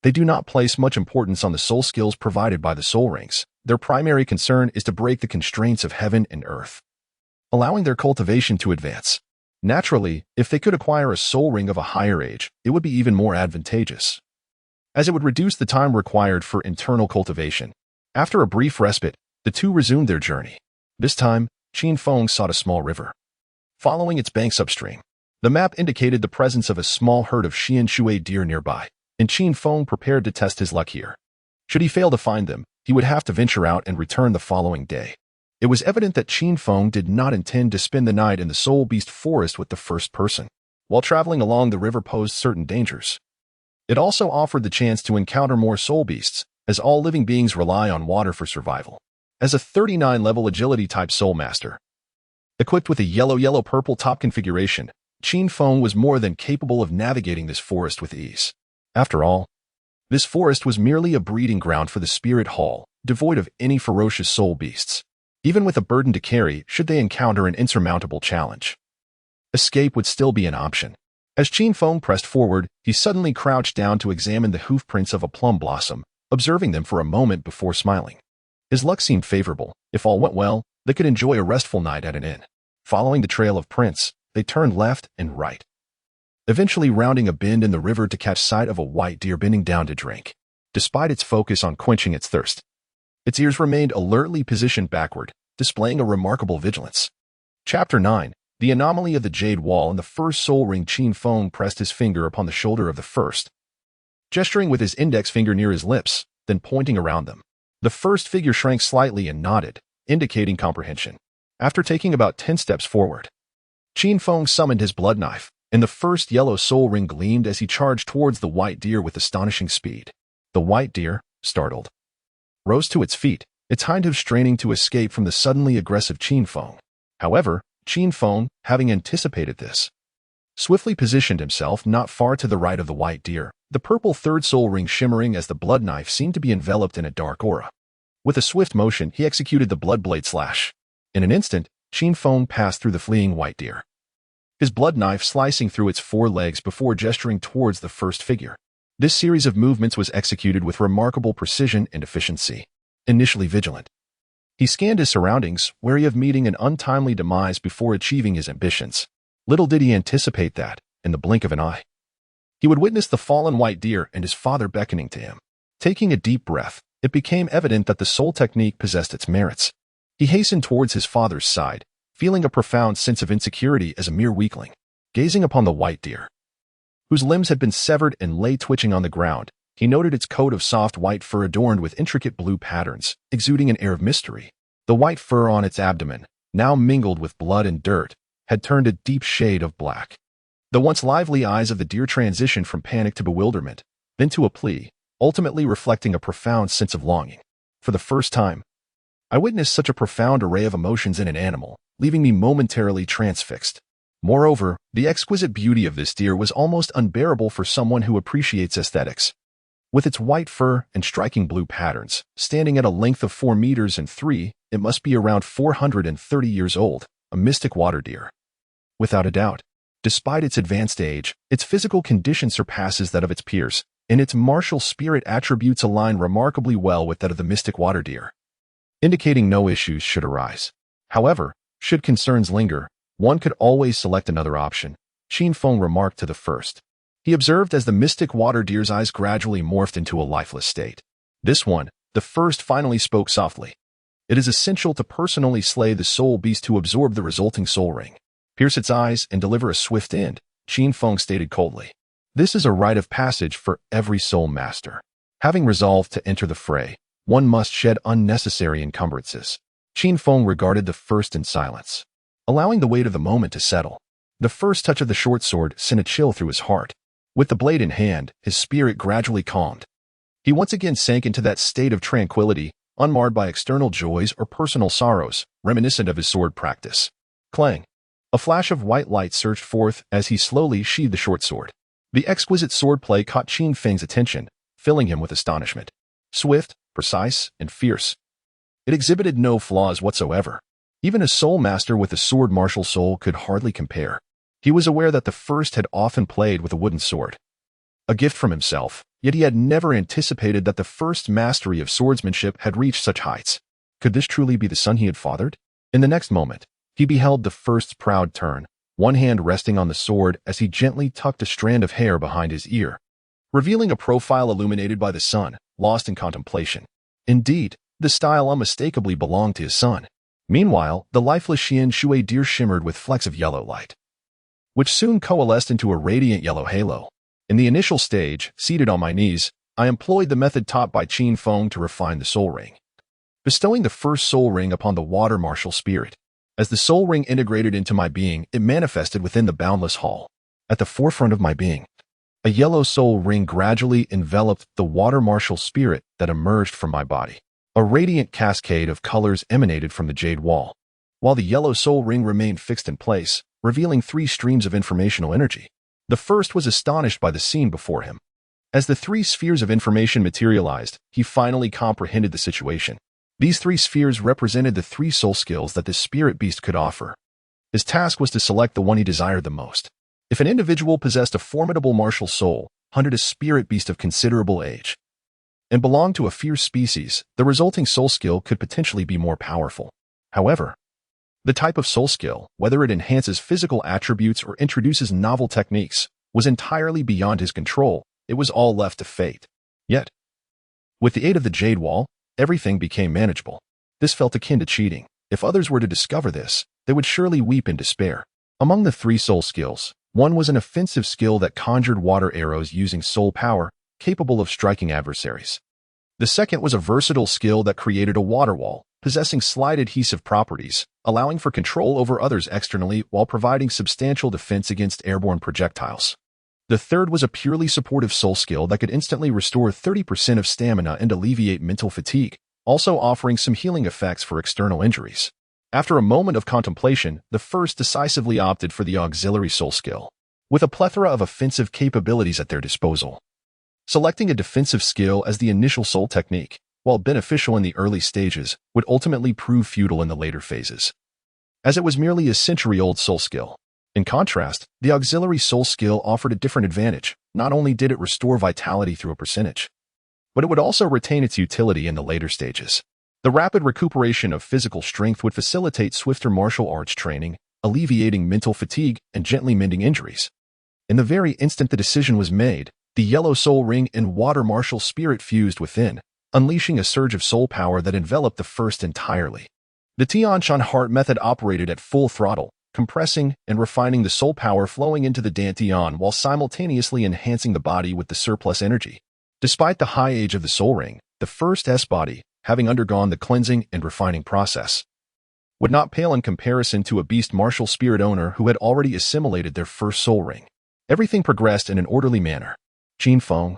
they do not place much importance on the soul skills provided by the soul rings. Their primary concern is to break the constraints of heaven and earth, allowing their cultivation to advance. Naturally, if they could acquire a soul ring of a higher age, it would be even more advantageous, as it would reduce the time required for internal cultivation. After a brief respite, the two resumed their journey. This time, Qin Feng sought a small river. Following its banks upstream, the map indicated the presence of a small herd of Xian Shui deer nearby, and Qin Feng prepared to test his luck here. Should he fail to find them, he would have to venture out and return the following day. It was evident that Qin Feng did not intend to spend the night in the Soul Beast Forest with the first person. While traveling along the river posed certain dangers, it also offered the chance to encounter more soul beasts, as all living beings rely on water for survival. As a 39-level agility-type soul master, equipped with a yellow-yellow-purple top configuration, Qin Feng was more than capable of navigating this forest with ease. After all, this forest was merely a breeding ground for the spirit hall, devoid of any ferocious soul beasts. Even with a burden to carry, should they encounter an insurmountable challenge, escape would still be an option. As Qin Feng pressed forward, he suddenly crouched down to examine the hoof prints of a plum blossom, observing them for a moment before smiling. His luck seemed favorable. If all went well, they could enjoy a restful night at an inn. Following the trail of prints, they turned left and right, eventually rounding a bend in the river to catch sight of a white deer bending down to drink. Despite its focus on quenching its thirst, its ears remained alertly positioned backward, displaying a remarkable vigilance. Chapter 9. The Anomaly of the Jade Wall. In the first soul ring, Qin Feng pressed his finger upon the shoulder of the first, gesturing with his index finger near his lips, then pointing around them. The first figure shrank slightly and nodded, indicating comprehension. After taking about 10 steps forward, Qin Feng summoned his blood knife, and the first yellow soul ring gleamed as he charged towards the white deer with astonishing speed. The white deer, startled, rose to its feet, its hind hoof straining to escape from the suddenly aggressive Qin Feng. However, Qin Feng, having anticipated this, swiftly positioned himself not far to the right of the white deer, the purple third soul ring shimmering as the blood knife seemed to be enveloped in a dark aura. With a swift motion, he executed the blood blade slash. In an instant, Qin Feng passed through the fleeing white deer, his blood knife slicing through its 4 legs before gesturing towards the first figure. This series of movements was executed with remarkable precision and efficiency. Initially vigilant, he scanned his surroundings, wary of meeting an untimely demise before achieving his ambitions. Little did he anticipate that, in the blink of an eye, he would witness the fallen white deer and his father beckoning to him. Taking a deep breath, it became evident that the soul technique possessed its merits. He hastened towards his father's side, feeling a profound sense of insecurity as a mere weakling. Gazing upon the white deer, whose limbs had been severed and lay twitching on the ground, he noted its coat of soft white fur adorned with intricate blue patterns, exuding an air of mystery. The white fur on its abdomen, now mingled with blood and dirt, had turned a deep shade of black. The once lively eyes of the deer transitioned from panic to bewilderment, then to a plea, ultimately reflecting a profound sense of longing. For the first time, I witnessed such a profound array of emotions in an animal, leaving me momentarily transfixed. Moreover, the exquisite beauty of this deer was almost unbearable for someone who appreciates aesthetics. With its white fur and striking blue patterns, standing at a length of 4 meters and 3, it must be around 430 years old, a mystic water deer. Without a doubt, despite its advanced age, its physical condition surpasses that of its peers, and its martial spirit attributes align remarkably well with that of the mystic water deer, indicating no issues should arise. However, should concerns linger, one could always select another option, Qin Feng remarked to the first. He observed as the mystic water deer's eyes gradually morphed into a lifeless state. This one, the first, finally spoke softly. It is essential to personally slay the soul beast to absorb the resulting soul ring, pierce its eyes, and deliver a swift end, Qin Feng stated coldly. This is a rite of passage for every soul master. Having resolved to enter the fray, one must shed unnecessary encumbrances. Qin Feng regarded the first in silence, allowing the weight of the moment to settle. The first touch of the short sword sent a chill through his heart. With the blade in hand, his spirit gradually calmed. He once again sank into that state of tranquility, unmarred by external joys or personal sorrows, reminiscent of his sword practice. Clang. A flash of white light surged forth as he slowly sheathed the short sword. The exquisite swordplay caught Qin Feng's attention, filling him with astonishment. Swift, precise, and fierce. It exhibited no flaws whatsoever. Even a soul master with a sword martial soul could hardly compare. He was aware that the first had often played with a wooden sword, a gift from himself, yet he had never anticipated that the first mastery of swordsmanship had reached such heights. Could this truly be the son he had fathered? In the next moment, he beheld the first's proud turn, one hand resting on the sword as he gently tucked a strand of hair behind his ear, revealing a profile illuminated by the sun, lost in contemplation. Indeed, the style unmistakably belonged to his son. Meanwhile, the lifeless Xian Shui deer shimmered with flecks of yellow light, which soon coalesced into a radiant yellow halo. In the initial stage, seated on my knees, I employed the method taught by Qin Feng to refine the soul ring, bestowing the first soul ring upon the water martial spirit. As the soul ring integrated into my being, it manifested within the boundless hall. At the forefront of my being, a yellow soul ring gradually enveloped the water martial spirit that emerged from my body. A radiant cascade of colors emanated from the jade wall, while the yellow soul ring remained fixed in place, revealing 3 streams of informational energy. The first was astonished by the scene before him. As the 3 spheres of information materialized, he finally comprehended the situation. These 3 spheres represented the 3 soul skills that the spirit beast could offer. His task was to select the one he desired the most. If an individual possessed a formidable martial soul, hunted a spirit beast of considerable age, and belonged to a fierce species, the resulting soul skill could potentially be more powerful. However, the type of soul skill, whether it enhances physical attributes or introduces novel techniques, was entirely beyond his control. It was all left to fate. Yet, with the aid of the jade wall, everything became manageable. This felt akin to cheating. If others were to discover this, they would surely weep in despair. Among the 3 soul skills, one was an offensive skill that conjured water arrows using soul power, capable of striking adversaries. The second was a versatile skill that created a water wall, possessing slight adhesive properties, allowing for control over others externally while providing substantial defense against airborne projectiles. The third was a purely supportive soul skill that could instantly restore 30% of stamina and alleviate mental fatigue, also offering some healing effects for external injuries. After a moment of contemplation, the first decisively opted for the auxiliary soul skill, with a plethora of offensive capabilities at their disposal. Selecting a defensive skill as the initial soul technique, while beneficial in the early stages, would ultimately prove futile in the later phases, as it was merely a century-old soul skill. In contrast, the auxiliary soul skill offered a different advantage. Not only did it restore vitality through a percentage, but it would also retain its utility in the later stages. The rapid recuperation of physical strength would facilitate swifter martial arts training, alleviating mental fatigue and gently mending injuries. In the very instant the decision was made, the yellow soul ring and water martial spirit fused within, unleashing a surge of soul power that enveloped the first entirely. The Tianshan heart method operated at full throttle, compressing and refining the soul power flowing into the Dantian while simultaneously enhancing the body with the surplus energy. Despite the high age of the soul ring, the first S-body, having undergone the cleansing and refining process, would not pale in comparison to a beast martial spirit owner who had already assimilated their first soul ring. Everything progressed in an orderly manner. Qin Feng,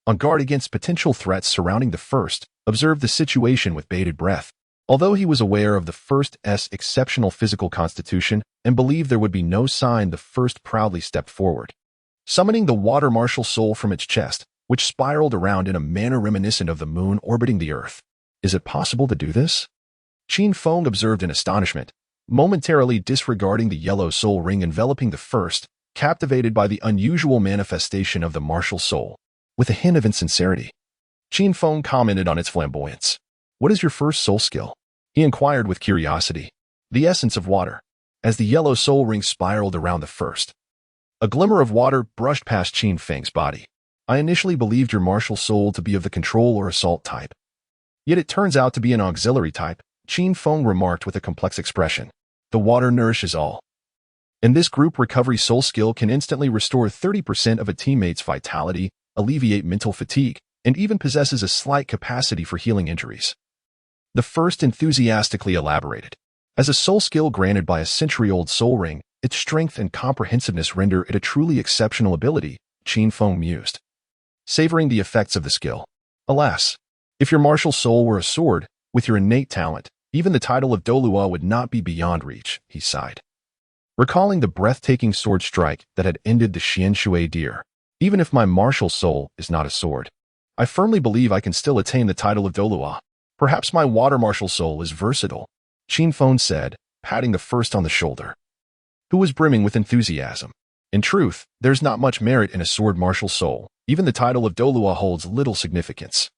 on guard against potential threats surrounding the first, observed the situation with bated breath. Although he was aware of the first's exceptional physical constitution and believed there would be no sign, the first proudly stepped forward, summoning the water martial soul from its chest, which spiraled around in a manner reminiscent of the moon orbiting the earth. Is it possible to do this? Qin Feng observed in astonishment, momentarily disregarding the yellow soul ring enveloping the first, captivated by the unusual manifestation of the martial soul. With a hint of insincerity, Qin Feng commented on its flamboyance. What is your first soul skill? He inquired with curiosity. The essence of water. As the yellow soul ring spiraled around the first, a glimmer of water brushed past Qin Feng's body. I initially believed your martial soul to be of the control or assault type. Yet it turns out to be an auxiliary type, Qin Feng remarked with a complex expression. The water nourishes all. In this group, recovery soul skill can instantly restore 30% of a teammate's vitality, alleviate mental fatigue, and even possesses a slight capacity for healing injuries. The first enthusiastically elaborated. As a soul skill granted by a century-old soul ring, its strength and comprehensiveness render it a truly exceptional ability, Qin Feng mused, savoring the effects of the skill. Alas, If your martial soul were a sword, with your innate talent, even the title of Douluo would not be beyond reach, he sighed. Recalling the breathtaking sword strike that had ended the Xianshui deer. Even if my martial soul is not a sword, I firmly believe I can still attain the title of Douluo. Perhaps my water martial soul is versatile, Qinfeng said, patting the first on the shoulder, who was brimming with enthusiasm. In truth, there's not much merit in a sword martial soul. Even the title of Douluo holds little significance.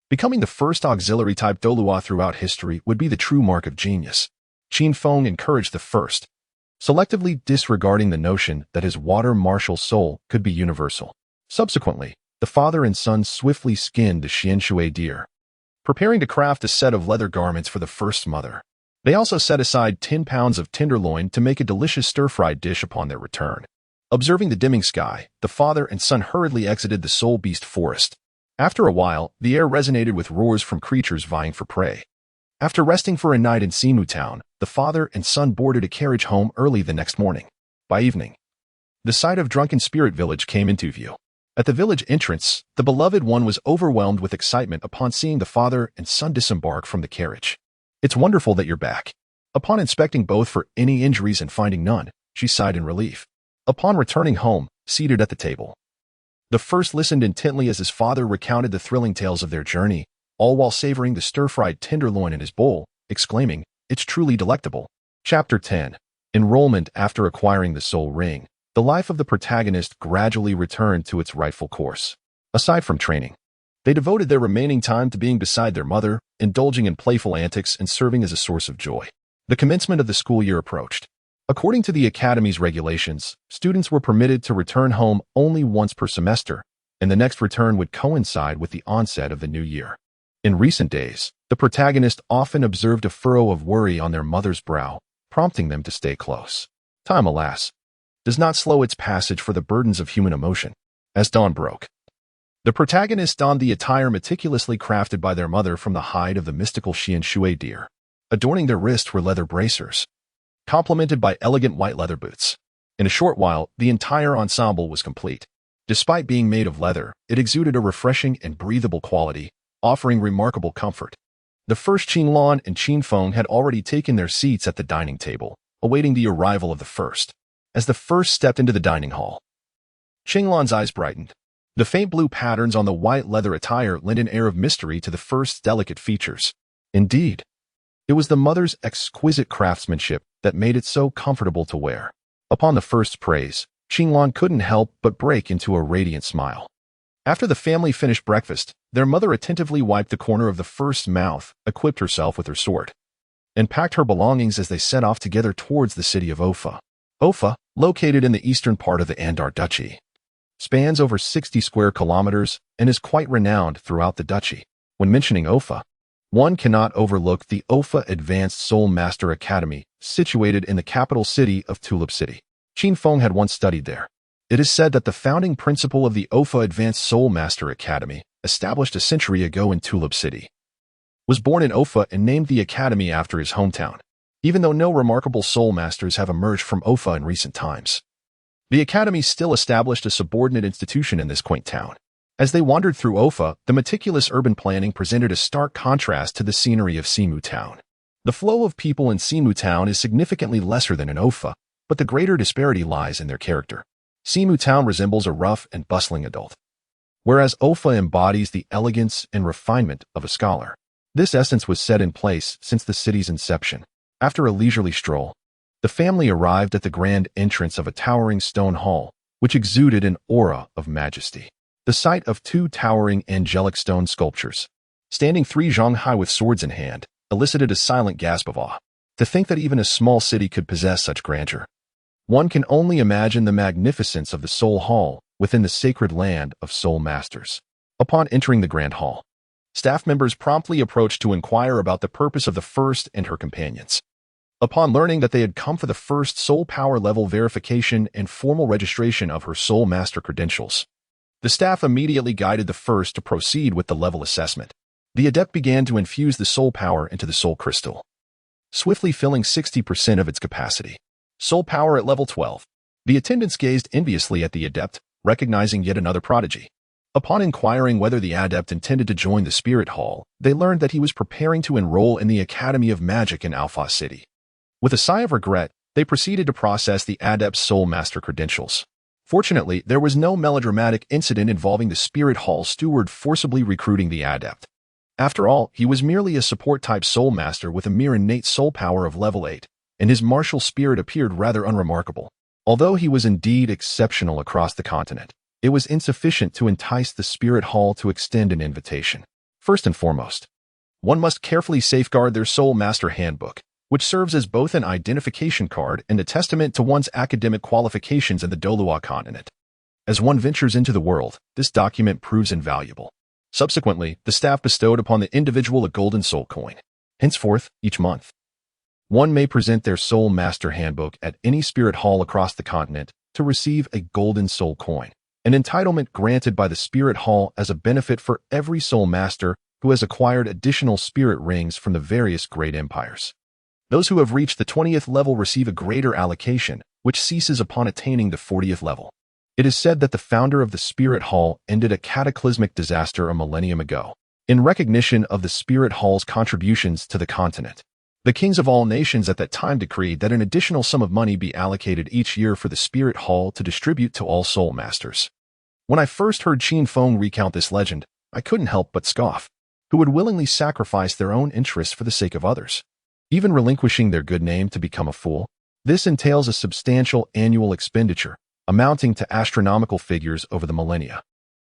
Becoming the first auxiliary-type Douluo throughout history would be the true mark of genius. Qinfeng encouraged the first, selectively disregarding the notion that his water martial soul could be universal. Subsequently, the father and son swiftly skinned the Xianshui deer, preparing to craft a set of leather garments for the first mother. They also set aside 10 pounds of tenderloin to make a delicious stir-fried dish upon their return. Observing the dimming sky, the father and son hurriedly exited the soul beast forest. After a while, the air resonated with roars from creatures vying for prey. After resting for a night in Simu town, the father and son boarded a carriage home early the next morning. By evening, the site of Drunken Spirit Village came into view. At the village entrance, the beloved one was overwhelmed with excitement upon seeing the father and son disembark from the carriage. It's wonderful that you're back. Upon inspecting both for any injuries and finding none, she sighed in relief. Upon returning home, seated at the table, the first listened intently as his father recounted the thrilling tales of their journey, all while savoring the stir-fried tenderloin in his bowl, exclaiming, "It's truly delectable." Chapter 10. Enrollment. After acquiring the soul ring, the life of the protagonist gradually returned to its rightful course. Aside from training, they devoted their remaining time to being beside their mother, indulging in playful antics and serving as a source of joy. The commencement of the school year approached. According to the Academy's regulations, students were permitted to return home only once per semester, and the next return would coincide with the onset of the new year. In recent days, the protagonist often observed a furrow of worry on their mother's brow, prompting them to stay close. Time, alas, does not slow its passage for the burdens of human emotion. As dawn broke, the protagonist donned the attire meticulously crafted by their mother from the hide of the mystical Xianshui deer. Adorning their wrists were leather bracers, complemented by elegant white leather boots. In a short while, the entire ensemble was complete. Despite being made of leather, it exuded a refreshing and breathable quality, offering remarkable comfort. The first Qinlan and Qinfeng had already taken their seats at the dining table, awaiting the arrival of the first. As the first stepped into the dining hall, Qinglan's eyes brightened. The faint blue patterns on the white leather attire lent an air of mystery to the first's delicate features. Indeed, it was the mother's exquisite craftsmanship that made it so comfortable to wear. Upon the first's praise, Qinglan couldn't help but break into a radiant smile. After the family finished breakfast, their mother attentively wiped the corner of the first's mouth, equipped herself with her sword, and packed her belongings as they set off together towards the city of Ofa. Ofa, located in the eastern part of the Andar Duchy, spans over 60 square kilometers and is quite renowned throughout the duchy. When mentioning Ofa, one cannot overlook the Ofa Advanced Soul Master Academy, situated in the capital city of Tulip City. Qinfeng had once studied there. It is said that the founding principal of the Ofa Advanced Soul Master Academy, established a century ago in Tulip City, was born in Ofa and named the academy after his hometown. Even though no remarkable soul masters have emerged from Ofa in recent times, the academy still established a subordinate institution in this quaint town. As they wandered through Ofa, the meticulous urban planning presented a stark contrast to the scenery of Simu town. The flow of people in Simu town is significantly lesser than in Ofa, but the greater disparity lies in their character. Simu town resembles a rough and bustling adult, whereas Ofa embodies the elegance and refinement of a scholar. This essence was set in place since the city's inception. After a leisurely stroll, the family arrived at the grand entrance of a towering stone hall, which exuded an aura of majesty. The sight of two towering angelic stone sculptures, standing 3 zhang high with swords in hand, elicited a silent gasp of awe. To think that even a small city could possess such grandeur. One can only imagine the magnificence of the Soul Hall within the sacred land of Soul Masters. Upon entering the Grand Hall, staff members promptly approached to inquire about the purpose of the first and her companions. Upon learning that they had come for the first soul power level verification and formal registration of her Soul Master credentials, the staff immediately guided the first to proceed with the level assessment. The adept began to infuse the soul power into the soul crystal, swiftly filling 60% of its capacity. Soul power at level 12. The attendants gazed enviously at the adept, recognizing yet another prodigy. Upon inquiring whether the adept intended to join the Spirit Hall, they learned that he was preparing to enroll in the Academy of Magic in Alpha City. With a sigh of regret, they proceeded to process the adept's Soul Master credentials. Fortunately, there was no melodramatic incident involving the Spirit Hall steward forcibly recruiting the adept. After all, he was merely a support-type Soul Master with a mere innate soul power of level 8, and his martial spirit appeared rather unremarkable. Although he was indeed exceptional across the continent, it was insufficient to entice the Spirit Hall to extend an invitation. First and foremost, one must carefully safeguard their Soul Master Handbook, which serves as both an identification card and a testament to one's academic qualifications in the Douluo continent. As one ventures into the world, this document proves invaluable. Subsequently, the staff bestowed upon the individual a golden soul coin. Henceforth, each month, one may present their Soul Master Handbook at any Spirit Hall across the continent to receive a golden soul coin, an entitlement granted by the Spirit Hall as a benefit for every Soul Master who has acquired additional spirit rings from the various great empires. Those who have reached the 20th level receive a greater allocation, which ceases upon attaining the 40th level. It is said that the founder of the Spirit Hall ended a cataclysmic disaster a millennium ago. In recognition of the Spirit Hall's contributions to the continent, the kings of all nations at that time decreed that an additional sum of money be allocated each year for the Spirit Hall to distribute to all Soul Masters. When I first heard Qin Feng recount this legend, I couldn't help but scoff. Who would willingly sacrifice their own interests for the sake of others, even relinquishing their good name to become a fool? This entails a substantial annual expenditure, amounting to astronomical figures over the millennia.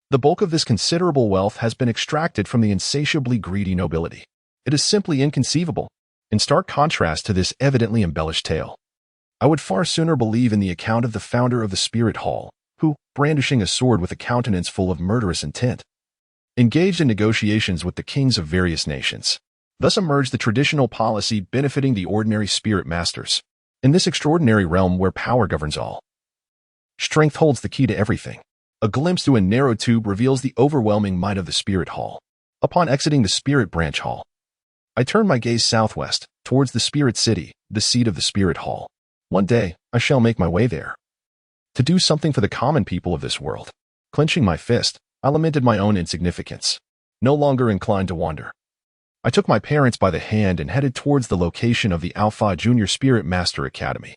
The bulk of this considerable wealth has been extracted from the insatiably greedy nobility. It is simply inconceivable, in stark contrast to this evidently embellished tale. I would far sooner believe in the account of the founder of the Spirit Hall, who, brandishing a sword with a countenance full of murderous intent, engaged in negotiations with the kings of various nations. Thus emerged the traditional policy benefiting the ordinary spirit masters. In this extraordinary realm where power governs all, strength holds the key to everything. A glimpse through a narrow tube reveals the overwhelming might of the Spirit Hall. Upon exiting the Spirit Branch Hall, I turned my gaze southwest, towards the Spirit City, the seat of the Spirit Hall. One day, I shall make my way there, to do something for the common people of this world. Clenching my fist, I lamented my own insignificance, no longer inclined to wander. I took my parents by the hand and headed towards the location of the Alpha Junior Spirit Master Academy.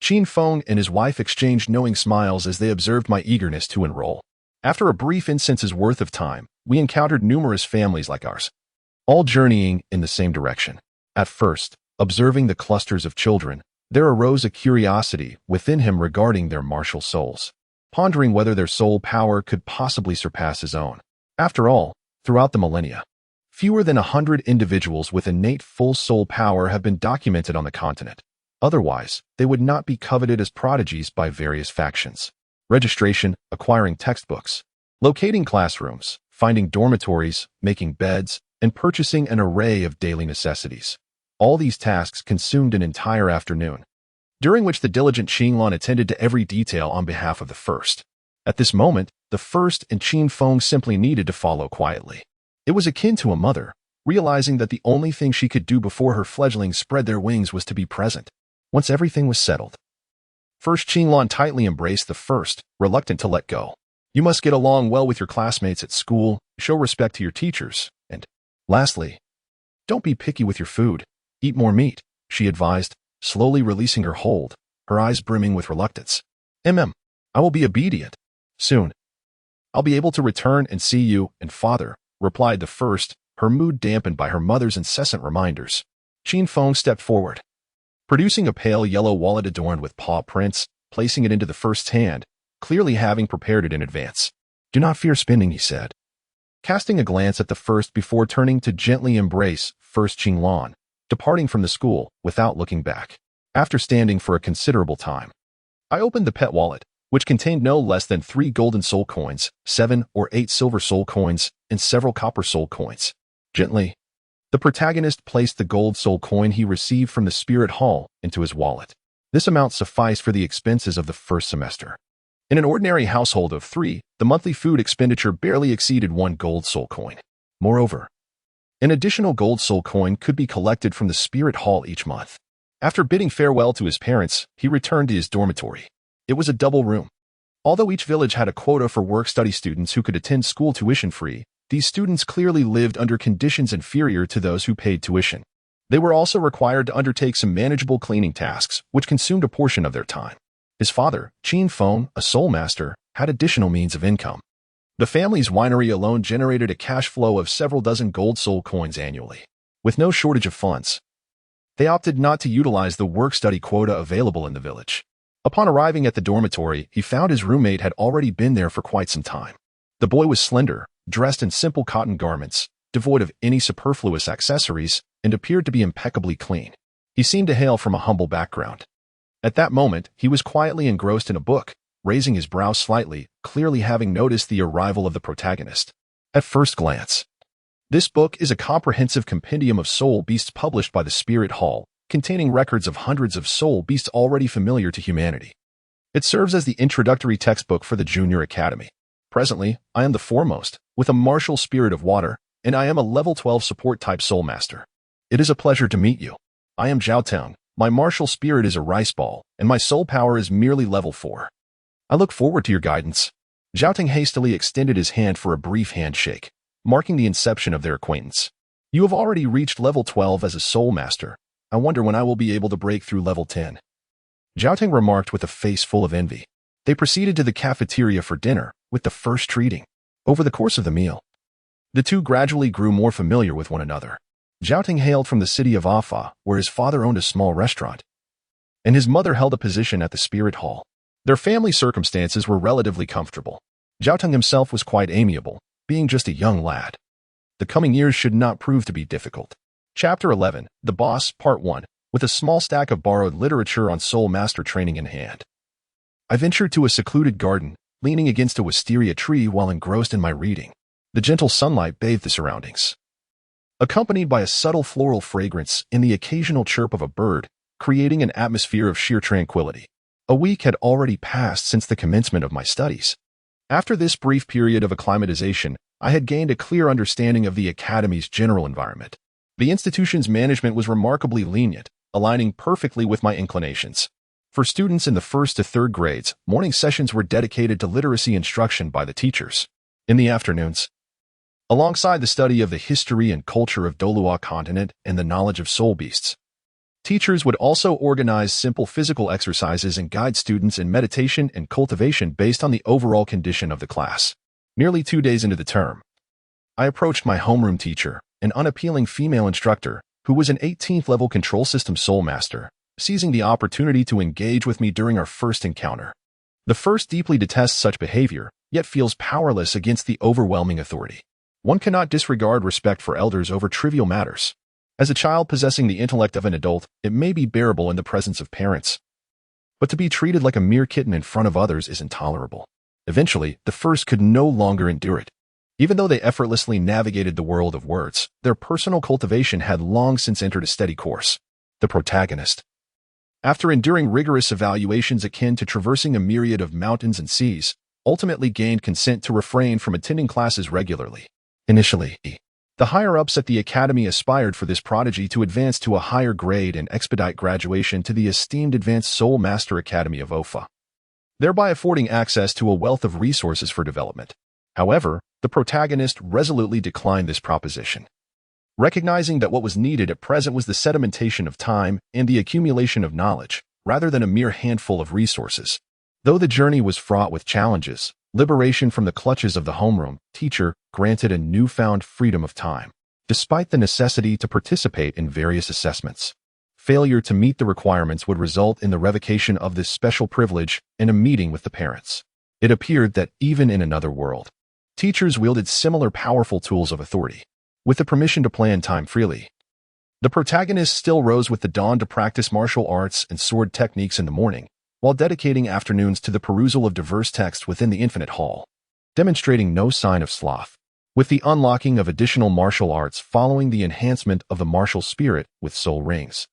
Qin Feng and his wife exchanged knowing smiles as they observed my eagerness to enroll. After a brief instance's worth of time, we encountered numerous families like ours, all journeying in the same direction. At first, observing the clusters of children, there arose a curiosity within him regarding their martial souls, pondering whether their soul power could possibly surpass his own. After all, throughout the millennia, fewer than 100 individuals with innate full soul power have been documented on the continent. Otherwise, they would not be coveted as prodigies by various factions. Registration, acquiring textbooks, locating classrooms, finding dormitories, making beds, and purchasing an array of daily necessities. All these tasks consumed an entire afternoon, during which the diligent Qinglong attended to every detail on behalf of the first. At this moment, the first and Qin Feng simply needed to follow quietly. It was akin to a mother, realizing that the only thing she could do before her fledglings spread their wings was to be present. Once everything was settled, first Qinglong tightly embraced the first, reluctant to let go. You must get along well with your classmates at school, show respect to your teachers, and, lastly, don't be picky with your food. Eat more meat, she advised, slowly releasing her hold, her eyes brimming with reluctance. I will be obedient. Soon, I'll be able to return and see you and father, replied the first, her mood dampened by her mother's incessant reminders. Qin Feng stepped forward, producing a pale yellow wallet adorned with paw prints, placing it into the first's hand, clearly having prepared it in advance. Do not fear spending, he said, casting a glance at the first before turning to gently embrace first Qinglong, departing from the school without looking back. After standing for a considerable time, I opened the pet wallet, which contained no less than 3 golden soul coins, 7 or 8 silver soul coins, and several copper soul coins. Gently, the protagonist placed the gold soul coin he received from the Spirit Hall into his wallet. This amount sufficed for the expenses of the first semester. In an ordinary household of 3, the monthly food expenditure barely exceeded 1 gold soul coin. Moreover, an additional gold soul coin could be collected from the Spirit Hall each month. After bidding farewell to his parents, he returned to his dormitory. It was a double room, Although each village had a quota for work-study students who could attend school tuition-free, these students clearly lived under conditions inferior to those who paid tuition. They were also required to undertake some manageable cleaning tasks, which consumed a portion of their time. His father, Qin Feng, a soul master, had additional means of income. The family's winery alone generated a cash flow of several dozen gold soul coins annually. With no shortage of funds, they opted not to utilize the work-study quota available in the village. Upon arriving at the dormitory, he found his roommate had already been there for quite some time. The boy was slender, dressed in simple cotton garments, devoid of any superfluous accessories, and appeared to be impeccably clean. He seemed to hail from a humble background. At that moment, he was quietly engrossed in a book, raising his brow slightly, clearly having noticed the arrival of the protagonist. At first glance, this book is a comprehensive compendium of soul beasts published by the Spirit Hall, containing records of hundreds of soul beasts already familiar to humanity. It serves as the introductory textbook for the Junior Academy. Presently, I am the foremost, with a martial spirit of water, and I am a level 12 support-type soul master. It is a pleasure to meet you. I am Zhaotang, my martial spirit is a rice ball, and my soul power is merely level 4. I look forward to your guidance. Zhaotang hastily extended his hand for a brief handshake, marking the inception of their acquaintance. You have already reached level 12 as a soul master. I wonder when I will be able to break through level 10. Zhaotang remarked with a face full of envy. They proceeded to the cafeteria for dinner, with the first treating. Over the course of the meal, the two gradually grew more familiar with one another. Zhaotang hailed from the city of Afa, where his father owned a small restaurant, and his mother held a position at the Spirit Hall. Their family circumstances were relatively comfortable. Zhaotang himself was quite amiable, being just a young lad. The coming years should not prove to be difficult. Chapter 11, The Boss, Part 1, with a small stack of borrowed literature on soul master training in hand. I ventured to a secluded garden, leaning against a wisteria tree while engrossed in my reading. The gentle sunlight bathed the surroundings, accompanied by a subtle floral fragrance and the occasional chirp of a bird, creating an atmosphere of sheer tranquility. A week had already passed since the commencement of my studies. After this brief period of acclimatization, I had gained a clear understanding of the academy's general environment. The institution's management was remarkably lenient, aligning perfectly with my inclinations. For students in the 1st to 3rd grades, morning sessions were dedicated to literacy instruction by the teachers. In the afternoons, alongside the study of the history and culture of Douluo continent and the knowledge of soul beasts, teachers would also organize simple physical exercises and guide students in meditation and cultivation based on the overall condition of the class. Nearly 2 days into the term, I approached my homeroom teacher, an unappealing female instructor, who was an 18th level control system soul master, seizing the opportunity to engage with me during our first encounter. The first deeply detests such behavior, yet feels powerless against the overwhelming authority. One cannot disregard respect for elders over trivial matters. As a child possessing the intellect of an adult, it may be bearable in the presence of parents, but to be treated like a mere kitten in front of others is intolerable. Eventually, the first could no longer endure it. Even though they effortlessly navigated the world of words, their personal cultivation had long since entered a steady course. The protagonist, after enduring rigorous evaluations akin to traversing a myriad of mountains and seas, ultimately gained consent to refrain from attending classes regularly. Initially, the higher-ups at the academy aspired for this prodigy to advance to a higher grade and expedite graduation to the esteemed Advanced Soul Master Academy of Ofa, thereby affording access to a wealth of resources for development. However, the protagonist resolutely declined this proposition, recognizing that what was needed at present was the sedimentation of time and the accumulation of knowledge, rather than a mere handful of resources. Though the journey was fraught with challenges, liberation from the clutches of the homeroom teacher granted a newfound freedom of time, despite the necessity to participate in various assessments. Failure to meet the requirements would result in the revocation of this special privilege and a meeting with the parents. It appeared that even in another world, teachers wielded similar powerful tools of authority, with the permission to plan time freely. The protagonist still rose with the dawn to practice martial arts and sword techniques in the morning, while dedicating afternoons to the perusal of diverse texts within the Infinite Hall, demonstrating no sign of sloth. With the unlocking of additional martial arts following the enhancement of the martial spirit with soul rings,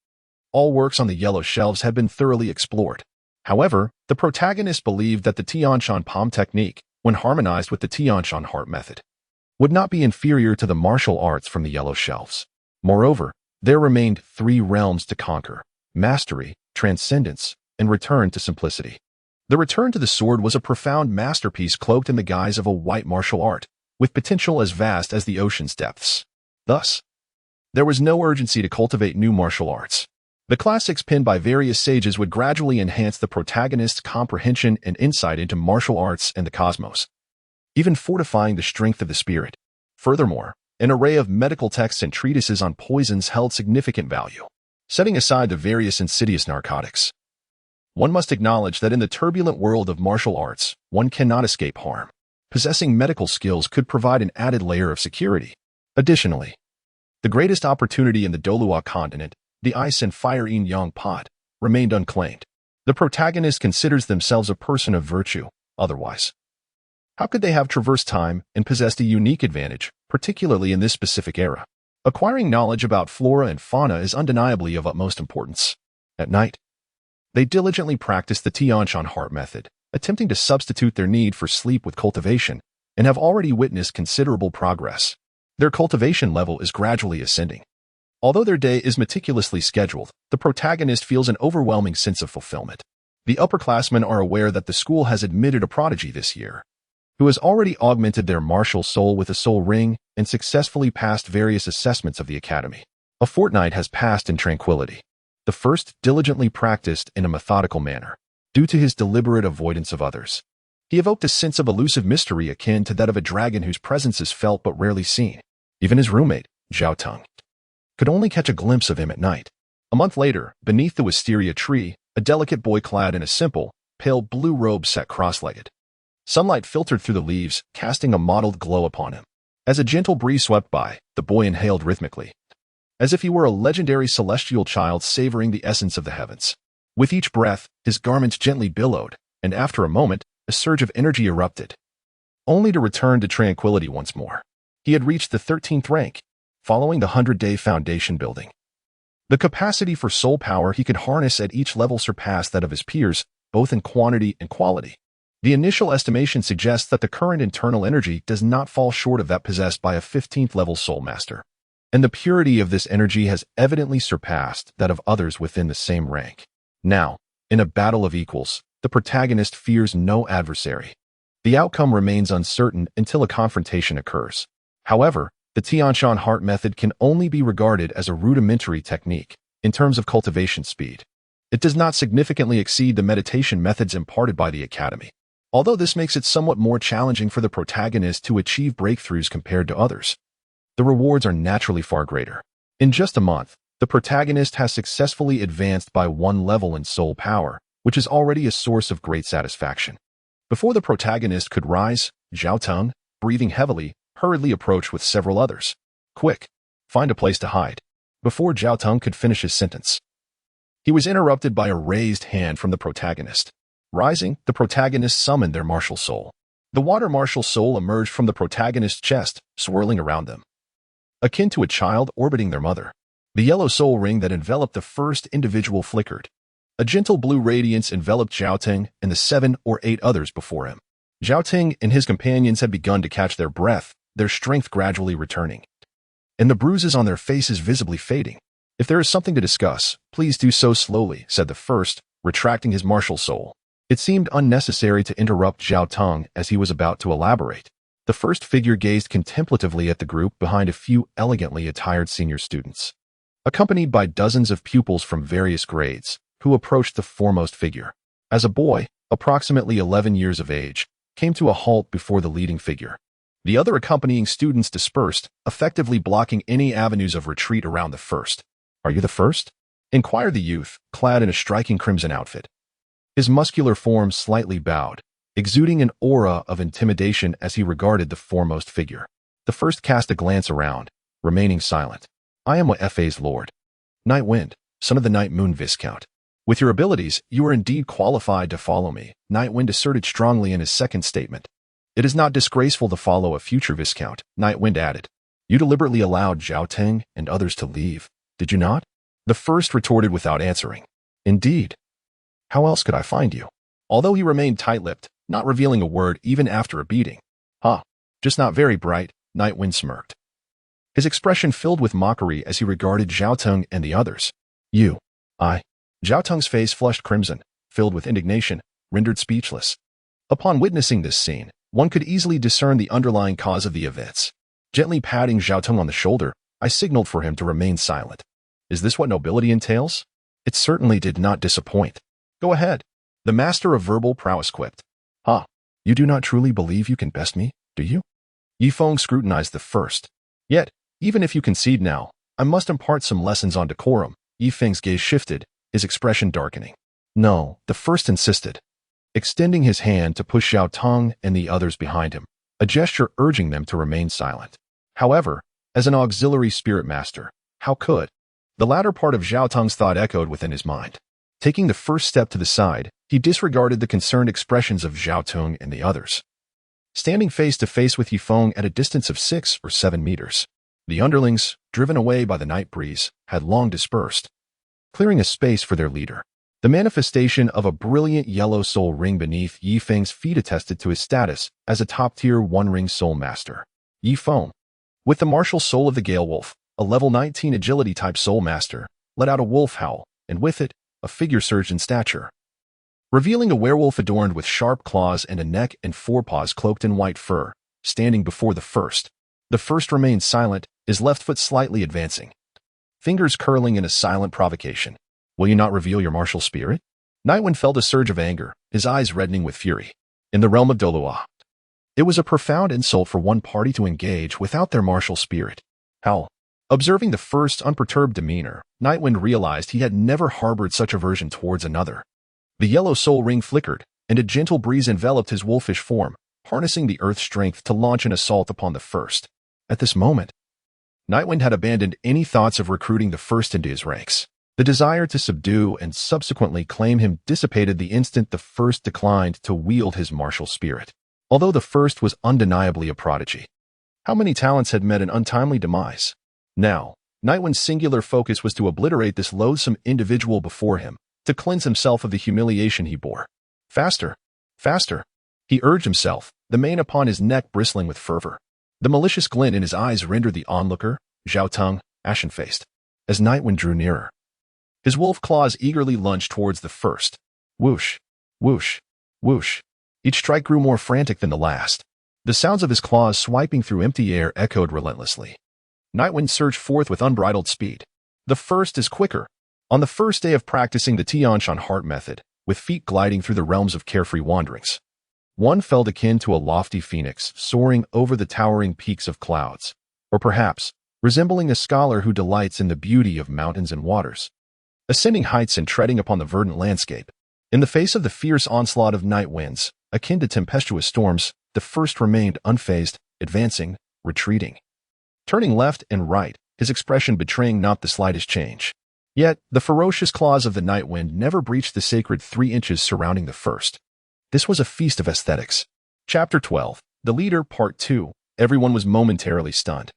all works on the yellow shelves had been thoroughly explored. However, the protagonist believed that the Tianshan Palm technique, when harmonized with the Tianshan Heart method, would not be inferior to the martial arts from the yellow shelves. Moreover, there remained 3 realms to conquer: mastery, transcendence, and return to simplicity. The return to the sword was a profound masterpiece cloaked in the guise of a white martial art, with potential as vast as the ocean's depths. Thus, there was no urgency to cultivate new martial arts. The classics penned by various sages would gradually enhance the protagonist's comprehension and insight into martial arts and the cosmos, even fortifying the strength of the spirit. Furthermore, an array of medical texts and treatises on poisons held significant value. Setting aside the various insidious narcotics, one must acknowledge that in the turbulent world of martial arts, one cannot escape harm. Possessing medical skills could provide an added layer of security. Additionally, the greatest opportunity in the Douluo continent, the ice and fire yin-yang pot, remained unclaimed. The protagonist considers themselves a person of virtue. Otherwise, how could they have traversed time and possessed a unique advantage, particularly in this specific era? Acquiring knowledge about flora and fauna is undeniably of utmost importance. At night, they diligently practice the Tianshan heart method, attempting to substitute their need for sleep with cultivation, and have already witnessed considerable progress. Their cultivation level is gradually ascending. Although their day is meticulously scheduled, the protagonist feels an overwhelming sense of fulfillment. The upperclassmen are aware that the school has admitted a prodigy this year, who has already augmented their martial soul with a soul ring and successfully passed various assessments of the academy. A fortnight has passed in tranquility. The first diligently practiced in a methodical manner, due to his deliberate avoidance of others. He evoked a sense of elusive mystery akin to that of a dragon whose presence is felt but rarely seen. Even his roommate, Zhao Teng, could only catch a glimpse of him at night. A month later, beneath the wisteria tree, a delicate boy clad in a simple, pale blue robe sat cross-legged. Sunlight filtered through the leaves, casting a mottled glow upon him. As a gentle breeze swept by, the boy inhaled rhythmically, as if he were a legendary celestial child savoring the essence of the heavens. With each breath, his garments gently billowed, and after a moment, a surge of energy erupted, only to return to tranquility once more. He had reached the 13th rank, following the 100-day foundation building. The capacity for soul power he could harness at each level surpassed that of his peers, both in quantity and quality. The initial estimation suggests that the current internal energy does not fall short of that possessed by a 15th level soul master, and the purity of this energy has evidently surpassed that of others within the same rank. Now, in a battle of equals, the protagonist fears no adversary. The outcome remains uncertain until a confrontation occurs. However, the Tianshan heart method can only be regarded as a rudimentary technique in terms of cultivation speed. It does not significantly exceed the meditation methods imparted by the academy, although this makes it somewhat more challenging for the protagonist to achieve breakthroughs compared to others. The rewards are naturally far greater. In just a month, the protagonist has successfully advanced by one level in soul power, which is already a source of great satisfaction. Before the protagonist could rise, Zhao Teng, breathing heavily, hurriedly approached with several others. Quick, find a place to hide. Before Zhao Teng could finish his sentence, he was interrupted by a raised hand from the protagonist. Rising, the protagonist summoned their martial soul. The water martial soul emerged from the protagonist's chest, swirling around them, akin to a child orbiting their mother. The yellow soul ring that enveloped the first individual flickered. A gentle blue radiance enveloped Zhao Teng and the 7 or 8 others before him. Zhao Teng and his companions had begun to catch their breath, their strength gradually returning, and the bruises on their faces visibly fading. If there is something to discuss, please do so slowly, said the first, retracting his martial soul. It seemed unnecessary to interrupt Zhao Teng as he was about to elaborate. The first figure gazed contemplatively at the group behind a few elegantly attired senior students, accompanied by dozens of pupils from various grades, who approached the foremost figure. As a boy, approximately 11 years of age, came to a halt before the leading figure. The other accompanying students dispersed, effectively blocking any avenues of retreat around the first. "Are you the first?" inquired the youth, clad in a striking crimson outfit. His muscular form slightly bowed, exuding an aura of intimidation as he regarded the foremost figure. The first cast a glance around, remaining silent. "I am FA's lord, Night Wind, son of the Night Moon Viscount. With your abilities, you are indeed qualified to follow me," Night Wind asserted strongly in his second statement. "It is not disgraceful to follow a future Viscount," Night Wind added. "You deliberately allowed Zhao Teng and others to leave, did you not?" The first retorted without answering. "Indeed. How else could I find you?" Although he remained tight-lipped, not revealing a word even after a beating. "Huh, just not very bright," Night Wind smirked. His expression filled with mockery as he regarded Zhao Teng and the others. "You, I." Zhao Teng's face flushed crimson, filled with indignation, rendered speechless. Upon witnessing this scene, one could easily discern the underlying cause of the events. Gently patting Zhao Tong on the shoulder, I signaled for him to remain silent. Is this what nobility entails? It certainly did not disappoint. Go ahead. The master of verbal prowess quipped. Ha! You do not truly believe you can best me, do you? Yifeng scrutinized the first. Yet, even if you concede now, I must impart some lessons on decorum. Yifeng's gaze shifted, his expression darkening. No, the first insisted, extending his hand to push Zhao Tong and the others behind him, a gesture urging them to remain silent. However, as an auxiliary spirit master, how could? The latter part of Zhao Tong's thought echoed within his mind. Taking the first step to the side, he disregarded the concerned expressions of Zhao Tong and the others. Standing face to face with Yifeng at a distance of 6 or 7 meters, the underlings, driven away by the night breeze, had long dispersed, clearing a space for their leader. The manifestation of a brilliant yellow soul ring beneath Yifeng's feet attested to his status as a top-tier one-ring soul master. Yifeng, with the martial soul of the Gale Wolf, a level 19 agility-type soul master, let out a wolf howl, and with it, a figure surged in stature, revealing a werewolf adorned with sharp claws and a neck and forepaws cloaked in white fur, standing before the first. The first remained silent, his left foot slightly advancing, fingers curling in a silent provocation. Will you not reveal your martial spirit? Nightwind felt a surge of anger, his eyes reddening with fury. In the realm of Douluo, it was a profound insult for one party to engage without their martial spirit. How? Observing the first's unperturbed demeanor, Nightwind realized he had never harbored such aversion towards another. The yellow soul ring flickered, and a gentle breeze enveloped his wolfish form, harnessing the earth's strength to launch an assault upon the first. At this moment, Nightwind had abandoned any thoughts of recruiting the first into his ranks. The desire to subdue and subsequently claim him dissipated the instant the first declined to wield his martial spirit. Although the first was undeniably a prodigy, how many talents had met an untimely demise? Now, Nightwind's singular focus was to obliterate this loathsome individual before him, to cleanse himself of the humiliation he bore. Faster, faster, he urged himself, the mane upon his neck bristling with fervor. The malicious glint in his eyes rendered the onlooker, Zhao Tong, ashen-faced. As Nightwind drew nearer, his wolf claws eagerly lunged towards the first. Whoosh, whoosh, whoosh. Each strike grew more frantic than the last. The sounds of his claws swiping through empty air echoed relentlessly. Nightwind surged forth with unbridled speed. The first is quicker. On the first day of practicing the Tianshan heart method, with feet gliding through the realms of carefree wanderings, one felt akin to a lofty phoenix soaring over the towering peaks of clouds, or perhaps resembling a scholar who delights in the beauty of mountains and waters, ascending heights and treading upon the verdant landscape. In the face of the fierce onslaught of night winds, akin to tempestuous storms, the first remained unfazed, advancing, retreating, turning left and right, his expression betraying not the slightest change. Yet, the ferocious claws of the night wind never breached the sacred 3 inches surrounding the first. This was a feast of aesthetics. Chapter 12, The Leader, Part 2. Everyone was momentarily stunned.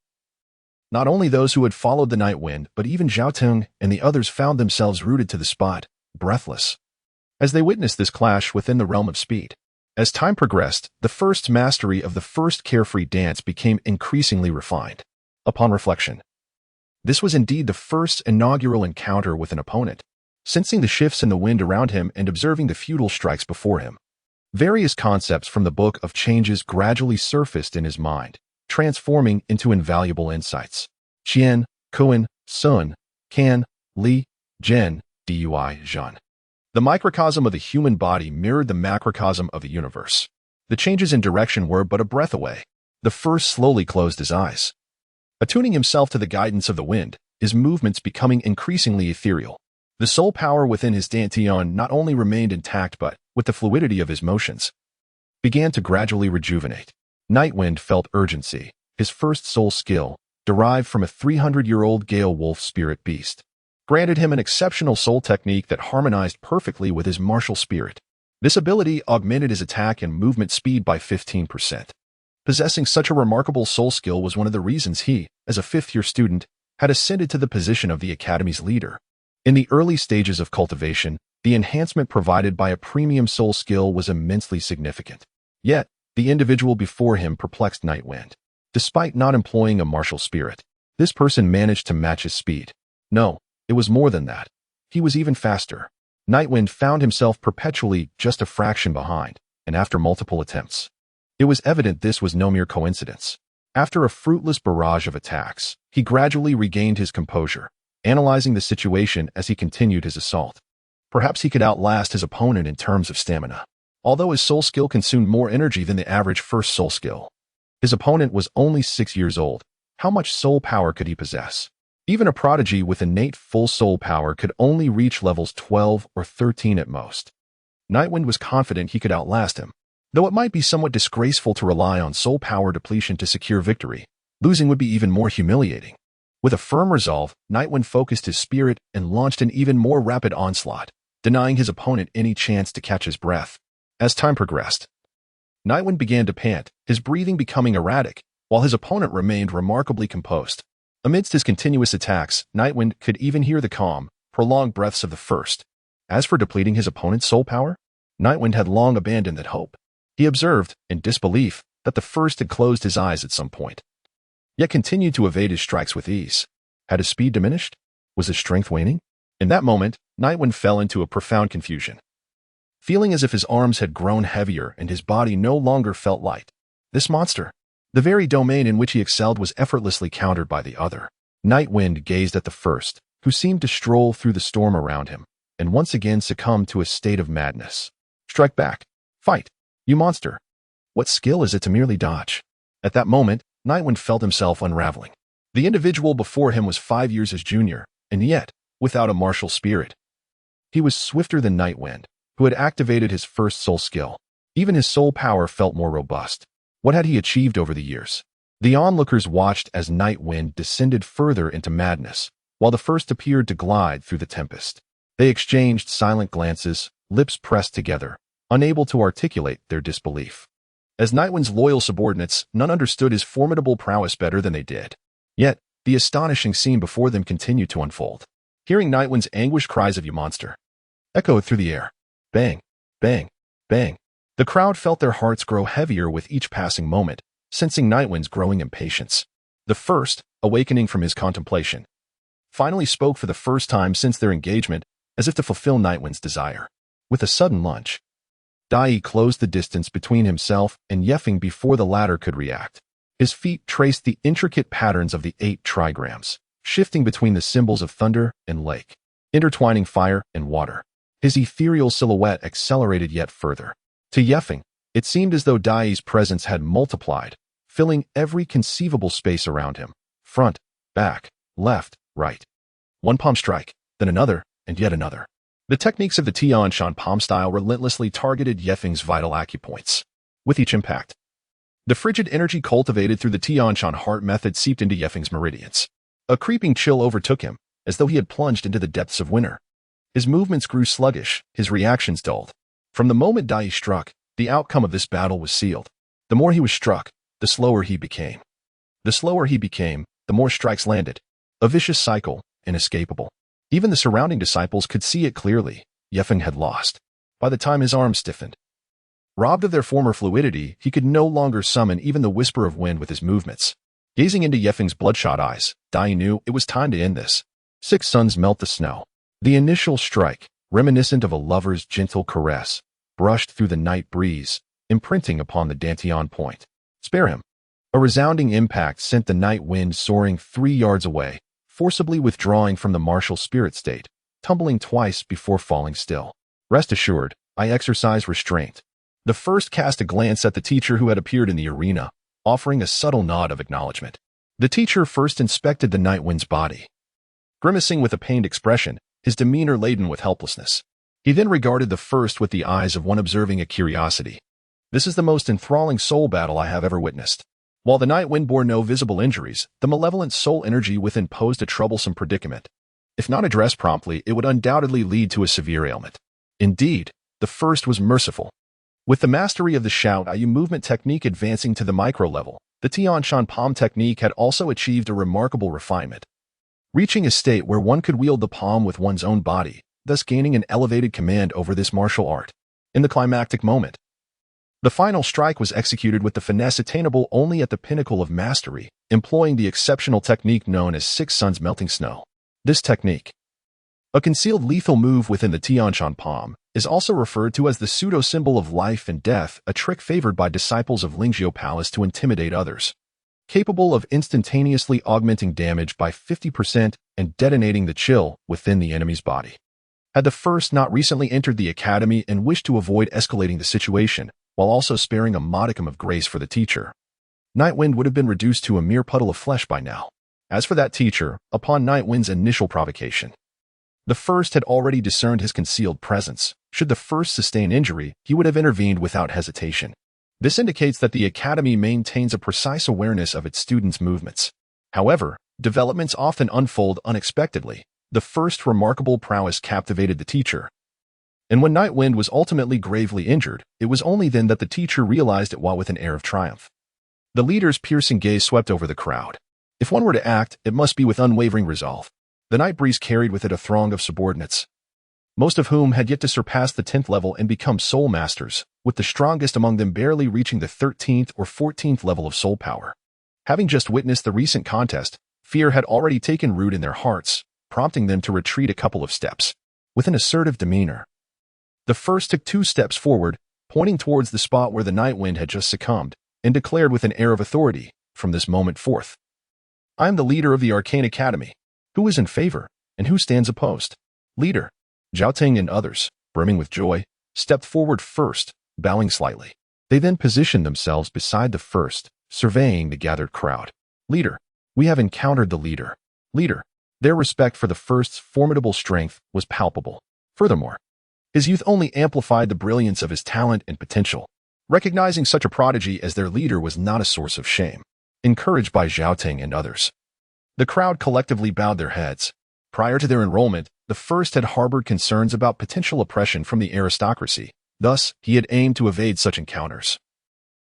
Not only those who had followed the night wind, but even Zhao Tong and the others found themselves rooted to the spot, breathless, as they witnessed this clash within the realm of speed. As time progressed, the first's mastery of the first carefree dance became increasingly refined. Upon reflection, this was indeed the first's inaugural encounter with an opponent. Sensing the shifts in the wind around him and observing the futile strikes before him, various concepts from the Book of Changes gradually surfaced in his mind, transforming into invaluable insights. Qian, Kuan, Sun, Kan, Li, Zhen, Dui, Zhan. The microcosm of the human body mirrored the macrocosm of the universe. The changes in direction were but a breath away. The first slowly closed his eyes, attuning himself to the guidance of the wind, his movements becoming increasingly ethereal. The soul power within his dantian not only remained intact but, with the fluidity of his motions, began to gradually rejuvenate. Nightwind felt urgency. His first soul skill, derived from a 300-year-old Gale Wolf spirit beast, granted him an exceptional soul technique that harmonized perfectly with his martial spirit. This ability augmented his attack and movement speed by 15%. Possessing such a remarkable soul skill was one of the reasons he, as a 5th-year student, had ascended to the position of the Academy's leader. In the early stages of cultivation, the enhancement provided by a premium soul skill was immensely significant. Yet, the individual before him perplexed Nightwind. Despite not employing a martial spirit, this person managed to match his speed. No, it was more than that. He was even faster. Nightwind found himself perpetually just a fraction behind, and after multiple attempts. It was evident this was no mere coincidence. After a fruitless barrage of attacks, he gradually regained his composure, analyzing the situation as he continued his assault. Perhaps he could outlast his opponent in terms of stamina. Although his soul skill consumed more energy than the average first soul skill. His opponent was only 6 years old. How much soul power could he possess? Even a prodigy with innate full soul power could only reach levels 12 or 13 at most. Nightwind was confident he could outlast him. Though it might be somewhat disgraceful to rely on soul power depletion to secure victory, losing would be even more humiliating. With a firm resolve, Nightwind focused his spirit and launched an even more rapid onslaught, denying his opponent any chance to catch his breath. As time progressed, Nightwind began to pant, his breathing becoming erratic, while his opponent remained remarkably composed. Amidst his continuous attacks, Nightwind could even hear the calm, prolonged breaths of the first. As for depleting his opponent's soul power, Nightwind had long abandoned that hope. He observed, in disbelief, that the first had closed his eyes at some point, yet continued to evade his strikes with ease. Had his speed diminished? Was his strength waning? In that moment, Nightwind fell into a profound confusion, feeling as if his arms had grown heavier and his body no longer felt light. This monster, the very domain in which he excelled, was effortlessly countered by the other. Nightwind gazed at the first, who seemed to stroll through the storm around him, and once again succumbed to a state of madness. Strike back. Fight. You monster. What skill is it to merely dodge? At that moment, Nightwind felt himself unraveling. The individual before him was 5 years his junior, and yet, without a martial spirit. He was swifter than Nightwind, who had activated his first soul skill. Even his soul power felt more robust. What had he achieved over the years? The onlookers watched as Nightwind descended further into madness, while the first appeared to glide through the tempest. They exchanged silent glances, lips pressed together, unable to articulate their disbelief. As Nightwind's loyal subordinates, none understood his formidable prowess better than they did. Yet, the astonishing scene before them continued to unfold. Hearing Nightwind's anguished cries of "You monster!" echoed through the air. Bang, bang, bang. The crowd felt their hearts grow heavier with each passing moment, sensing Nightwind's growing impatience. The first, awakening from his contemplation, finally spoke for the first time since their engagement, as if to fulfill Nightwind's desire. With a sudden lunge, Dai closed the distance between himself and Yefeng before the latter could react. His feet traced the intricate patterns of the 8 trigrams, shifting between the symbols of thunder and lake, intertwining fire and water. His ethereal silhouette accelerated yet further. To Yefeng, it seemed as though Dai's presence had multiplied, filling every conceivable space around him. Front, back, left, right. One palm strike, then another, and yet another. The techniques of the Tianshan palm style relentlessly targeted Yefeng's vital acupoints. With each impact, the frigid energy cultivated through the Tianshan heart method seeped into Yefeng's meridians. A creeping chill overtook him, as though he had plunged into the depths of winter. His movements grew sluggish, his reactions dulled. From the moment Dai struck, the outcome of this battle was sealed. The more he was struck, the slower he became. The slower he became, the more strikes landed. A vicious cycle, inescapable. Even the surrounding disciples could see it clearly. Yefeng had lost. By the time his arms stiffened, robbed of their former fluidity, he could no longer summon even the whisper of wind with his movements. Gazing into Yefeng's bloodshot eyes, Dai knew it was time to end this. 6 suns melt the snow. The initial strike, reminiscent of a lover's gentle caress, brushed through the night breeze, imprinting upon the Dantian point. Spare him. A resounding impact sent the night wind soaring 3 yards away, forcibly withdrawing from the martial spirit state, tumbling twice before falling still. Rest assured, I exercise restraint. The first cast a glance at the teacher who had appeared in the arena, offering a subtle nod of acknowledgement. The teacher first inspected the night wind's body, grimacing with a pained expression, his demeanor laden with helplessness. He then regarded the first with the eyes of one observing a curiosity. This is the most enthralling soul battle I have ever witnessed. While the night wind bore no visible injuries, the malevolent soul energy within posed a troublesome predicament. If not addressed promptly, it would undoubtedly lead to a severe ailment. Indeed, the first was merciful. With the mastery of the shout Ayu movement technique advancing to the micro level, the Tianshan palm technique had also achieved a remarkable refinement, reaching a state where one could wield the palm with one's own body, thus gaining an elevated command over this martial art. In the climactic moment, the final strike was executed with the finesse attainable only at the pinnacle of mastery, employing the exceptional technique known as 6 suns melting snow. This technique, A concealed lethal move within the Tianshan palm is also referred to as the pseudo-symbol of life and death, a trick favored by disciples of Lingzhou Palace to intimidate others. Capable of instantaneously augmenting damage by 50% and detonating the chill within the enemy's body. Had the first not recently entered the academy and wished to avoid escalating the situation, while also sparing a modicum of grace for the teacher, Nightwind would have been reduced to a mere puddle of flesh by now. As for that teacher, upon Nightwind's initial provocation, the first had already discerned his concealed presence. Should the first sustain injury, he would have intervened without hesitation. This indicates that the academy maintains a precise awareness of its students' movements. However, developments often unfold unexpectedly. The first remarkable prowess captivated the teacher. And when Nightwind was ultimately gravely injured, it was only then that the teacher realized it, while with an air of triumph. The leader's piercing gaze swept over the crowd. If one were to act, it must be with unwavering resolve. The night breeze carried with it a throng of subordinates, most of whom had yet to surpass the 10th level and become soul masters, with the strongest among them barely reaching the 13th or 14th level of soul power. Having just witnessed the recent contest, fear had already taken root in their hearts, prompting them to retreat a couple of steps. With an assertive demeanor, the first took 2 steps forward, pointing towards the spot where the Nightwind had just succumbed, and declared with an air of authority, "From this moment forth, I am the leader of the Arcane Academy. Who is in favor, and who stands opposed?" Leader Zhaoting and others, brimming with joy, stepped forward first, bowing slightly. They then positioned themselves beside the first, surveying the gathered crowd. Leader, we have encountered the leader. Leader, their respect for the first's formidable strength was palpable. Furthermore, his youth only amplified the brilliance of his talent and potential. Recognizing such a prodigy as their leader was not a source of shame. Encouraged by Zhaoting and others, the crowd collectively bowed their heads. Prior to their enrollment, the first had harbored concerns about potential oppression from the aristocracy. Thus, he had aimed to evade such encounters.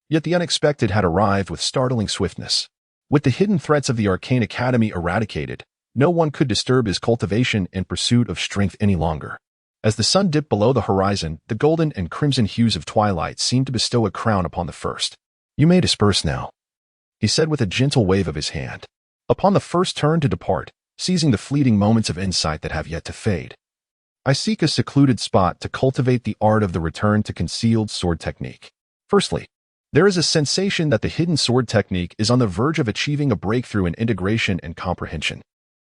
Yet the unexpected had arrived with startling swiftness. With the hidden threats of the Arcane Academy eradicated, no one could disturb his cultivation and pursuit of strength any longer. As the sun dipped below the horizon, the golden and crimson hues of twilight seemed to bestow a crown upon the first. "You may disperse now," he said with a gentle wave of his hand. Upon the first turn to depart, seizing the fleeting moments of insight that have yet to fade, "I seek a secluded spot to cultivate the art of the return to concealed sword technique. Firstly, there is a sensation that the hidden sword technique is on the verge of achieving a breakthrough in integration and comprehension."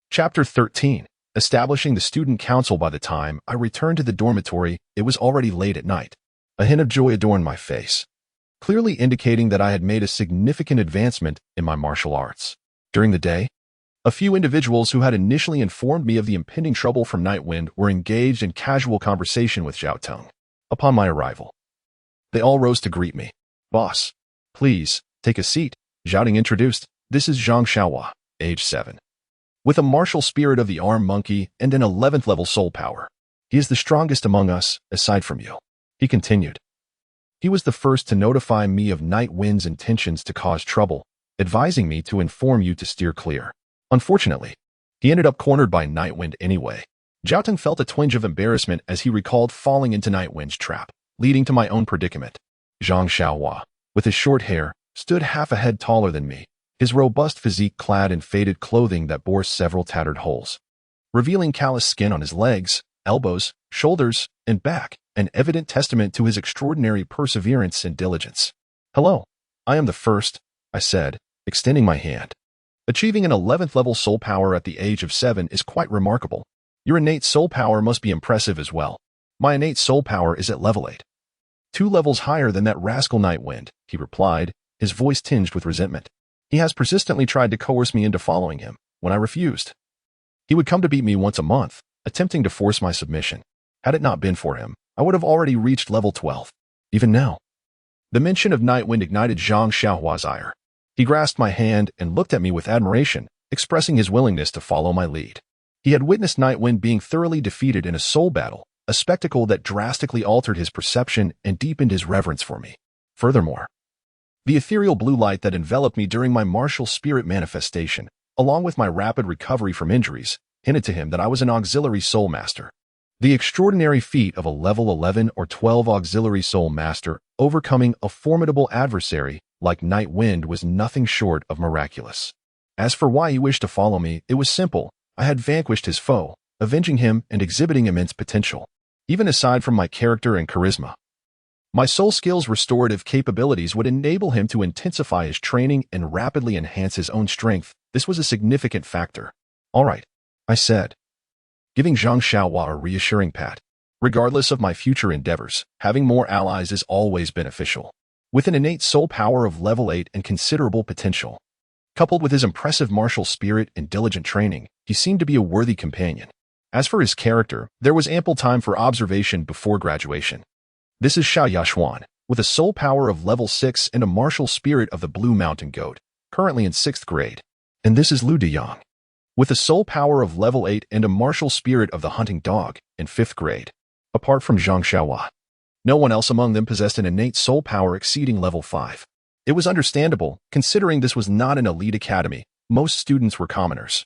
Chapter 13. Establishing the student council. By the time I returned to the dormitory, it was already late at night. A hint of joy adorned my face, clearly indicating that I had made a significant advancement in my martial arts. During the day, a few individuals who had initially informed me of the impending trouble from Nightwind were engaged in casual conversation with Zhaotung. Upon my arrival, they all rose to greet me. "Boss, please, take a seat," Zhaoting introduced. "This is Zhang Xiaohua, age 7. With a martial spirit of the armed monkey and an 11th level soul power. He is the strongest among us, aside from you," he continued. He was the first to notify me of Nightwind's intentions to cause trouble, advising me to inform you to steer clear. Unfortunately, he ended up cornered by Nightwind anyway. Zhaotung felt a twinge of embarrassment as he recalled falling into Nightwind's trap, leading to my own predicament. Zhang Xiaohua, with his short hair, stood half a head taller than me, his robust physique clad in faded clothing that bore several tattered holes, revealing calloused skin on his legs, elbows, shoulders, and back, an evident testament to his extraordinary perseverance and diligence. "Hello, I am the first," I said, extending my hand. "Achieving an 11th level soul power at the age of 7 is quite remarkable. Your innate soul power must be impressive as well. My innate soul power is at level 8. 2 levels higher than that rascal Nightwind," he replied, his voice tinged with resentment. "He has persistently tried to coerce me into following him, when I refused. He would come to beat me once a month, attempting to force my submission. Had it not been for him, I would have already reached level 12. Even now." The mention of Nightwind ignited Zhang Xiaohua's ire. He grasped my hand and looked at me with admiration, expressing his willingness to follow my lead. He had witnessed Nightwind being thoroughly defeated in a soul battle, a spectacle that drastically altered his perception and deepened his reverence for me. Furthermore, the ethereal blue light that enveloped me during my martial spirit manifestation, along with my rapid recovery from injuries, hinted to him that I was an auxiliary soul master. The extraordinary feat of a level 11 or 12 auxiliary soul master overcoming a formidable adversary like Nightwind was nothing short of miraculous. As for why he wished to follow me, it was simple. I had vanquished his foe, avenging him and exhibiting immense potential, even aside from my character and charisma. My soul skills' restorative capabilities would enable him to intensify his training and rapidly enhance his own strength. This was a significant factor. "All right," I said, giving Zhang Xiaohua a reassuring pat. "Regardless of my future endeavors, having more allies is always beneficial. With an innate soul power of level 8 and considerable potential, coupled with his impressive martial spirit and diligent training, he seemed to be a worthy companion. As for his character, there was ample time for observation before graduation. This is Xiao Yaxuan, with a soul power of level 6 and a martial spirit of the Blue Mountain Goat, currently in 6th grade. And this is Lu Deyang, with a soul power of level 8 and a martial spirit of the Hunting Dog, in 5th grade. Apart from Zhang Xiaohua, no one else among them possessed an innate soul power exceeding level 5. It was understandable, considering this was not an elite academy. Most students were commoners,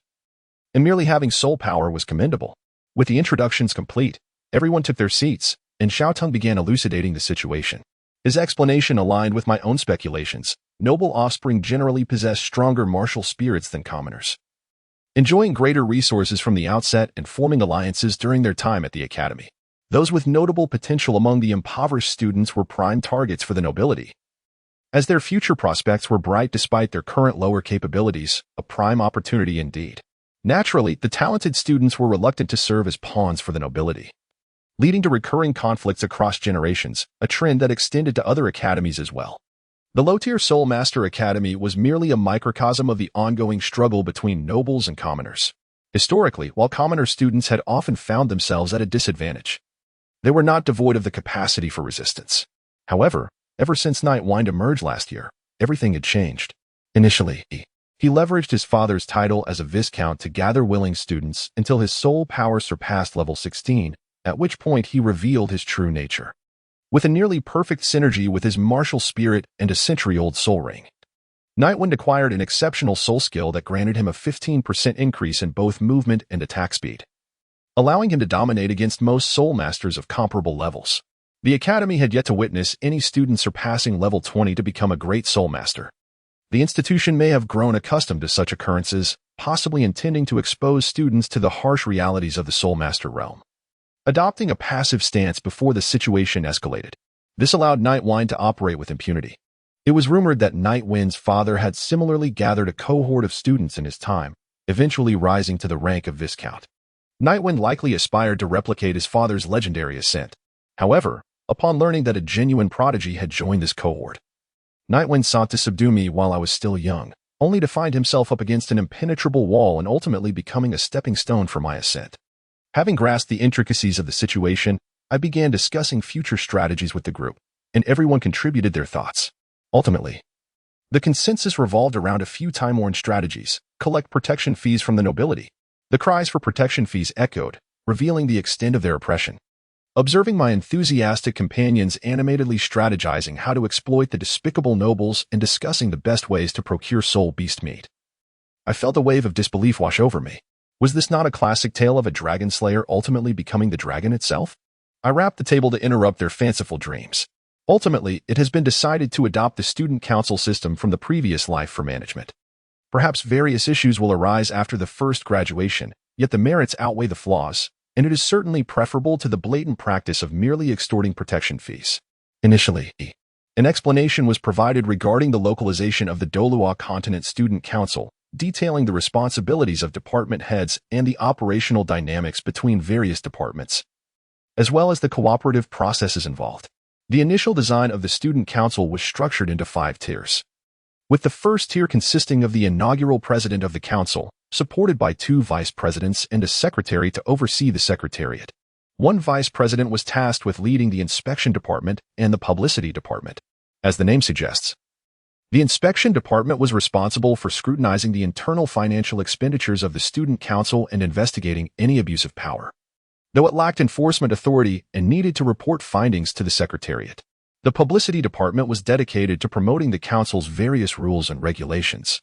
and merely having soul power was commendable. With the introductions complete, everyone took their seats, and Xiaotong began elucidating the situation. His explanation aligned with my own speculations. Noble offspring generally possess stronger martial spirits than commoners, enjoying greater resources from the outset and forming alliances during their time at the academy. Those with notable potential among the impoverished students were prime targets for the nobility, as their future prospects were bright despite their current lower capabilities, a prime opportunity indeed. Naturally, the talented students were reluctant to serve as pawns for the nobility, leading to recurring conflicts across generations, a trend that extended to other academies as well. The low-tier Soul Master Academy was merely a microcosm of the ongoing struggle between nobles and commoners. Historically, while commoner students had often found themselves at a disadvantage, they were not devoid of the capacity for resistance. However, ever since Nightwind emerged last year, everything had changed. Initially, he leveraged his father's title as a viscount to gather willing students until his soul power surpassed level 16, at which point he revealed his true nature. With a nearly perfect synergy with his martial spirit and a century-old soul ring, Nightwind acquired an exceptional soul skill that granted him a 15% increase in both movement and attack speed, allowing him to dominate against most soul masters of comparable levels. The academy had yet to witness any student surpassing level 20 to become a great soul master. The institution may have grown accustomed to such occurrences, possibly intending to expose students to the harsh realities of the soul master realm, adopting a passive stance before the situation escalated. This allowed Nightwind to operate with impunity. It was rumored that Nightwind's father had similarly gathered a cohort of students in his time, eventually rising to the rank of Viscount. Nightwind likely aspired to replicate his father's legendary ascent. However, upon learning that a genuine prodigy had joined this cohort, Nightwind sought to subdue me while I was still young, only to find himself up against an impenetrable wall and ultimately becoming a stepping stone for my ascent. Having grasped the intricacies of the situation, I began discussing future strategies with the group, and everyone contributed their thoughts. Ultimately, the consensus revolved around a few time-worn strategies: collect protection fees from the nobility. The cries for protection fees echoed, revealing the extent of their oppression. Observing my enthusiastic companions animatedly strategizing how to exploit the despicable nobles and discussing the best ways to procure soul beast meat, I felt a wave of disbelief wash over me. Was this not a classic tale of a dragon slayer ultimately becoming the dragon itself? I rapped the table to interrupt their fanciful dreams. Ultimately, it has been decided to adopt the student council system from the previous life for management. Perhaps various issues will arise after the first graduation, yet the merits outweigh the flaws, and it is certainly preferable to the blatant practice of merely extorting protection fees. Initially, an explanation was provided regarding the localization of the Douluo Continent Student Council, detailing the responsibilities of department heads and the operational dynamics between various departments, as well as the cooperative processes involved. The initial design of the Student Council was structured into 5 tiers, with the first tier consisting of the inaugural president of the council, supported by 2 vice presidents and a secretary to oversee the secretariat. One vice president was tasked with leading the inspection department and the publicity department. As the name suggests, the inspection department was responsible for scrutinizing the internal financial expenditures of the student council and investigating any abuse of power, though it lacked enforcement authority and needed to report findings to the secretariat. The publicity department was dedicated to promoting the council's various rules and regulations,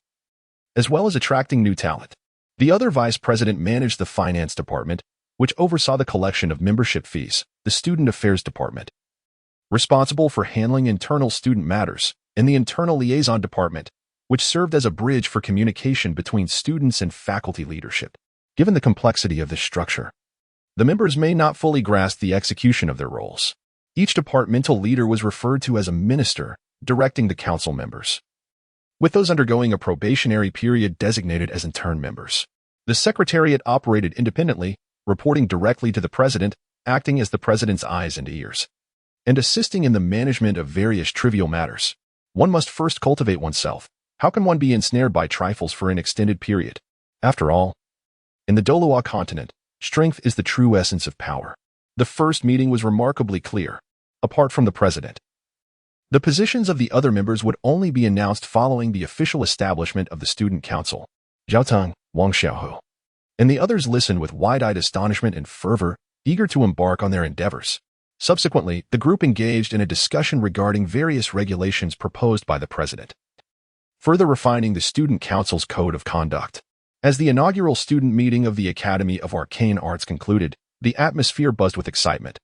as well as attracting new talent. The other vice president managed the finance department, which oversaw the collection of membership fees, the student affairs department, responsible for handling internal student matters, and the internal liaison department, which served as a bridge for communication between students and faculty leadership. Given the complexity of this structure, the members may not fully grasp the execution of their roles. Each departmental leader was referred to as a minister, directing the council members, with those undergoing a probationary period designated as intern members. The secretariat operated independently, reporting directly to the president, acting as the president's eyes and ears, and assisting in the management of various trivial matters. One must first cultivate oneself. How can one be ensnared by trifles for an extended period? After all, in the Douluo continent, strength is the true essence of power. The first meeting was remarkably clear. Apart from the president, the positions of the other members would only be announced following the official establishment of the student council. Zhao Teng, Wang Xiaohu, and the others listened with wide-eyed astonishment and fervor, eager to embark on their endeavors. Subsequently, the group engaged in a discussion regarding various regulations proposed by the president, further refining the student council's code of conduct. As the inaugural student meeting of the Academy of Arcane Arts concluded, the atmosphere buzzed with excitement,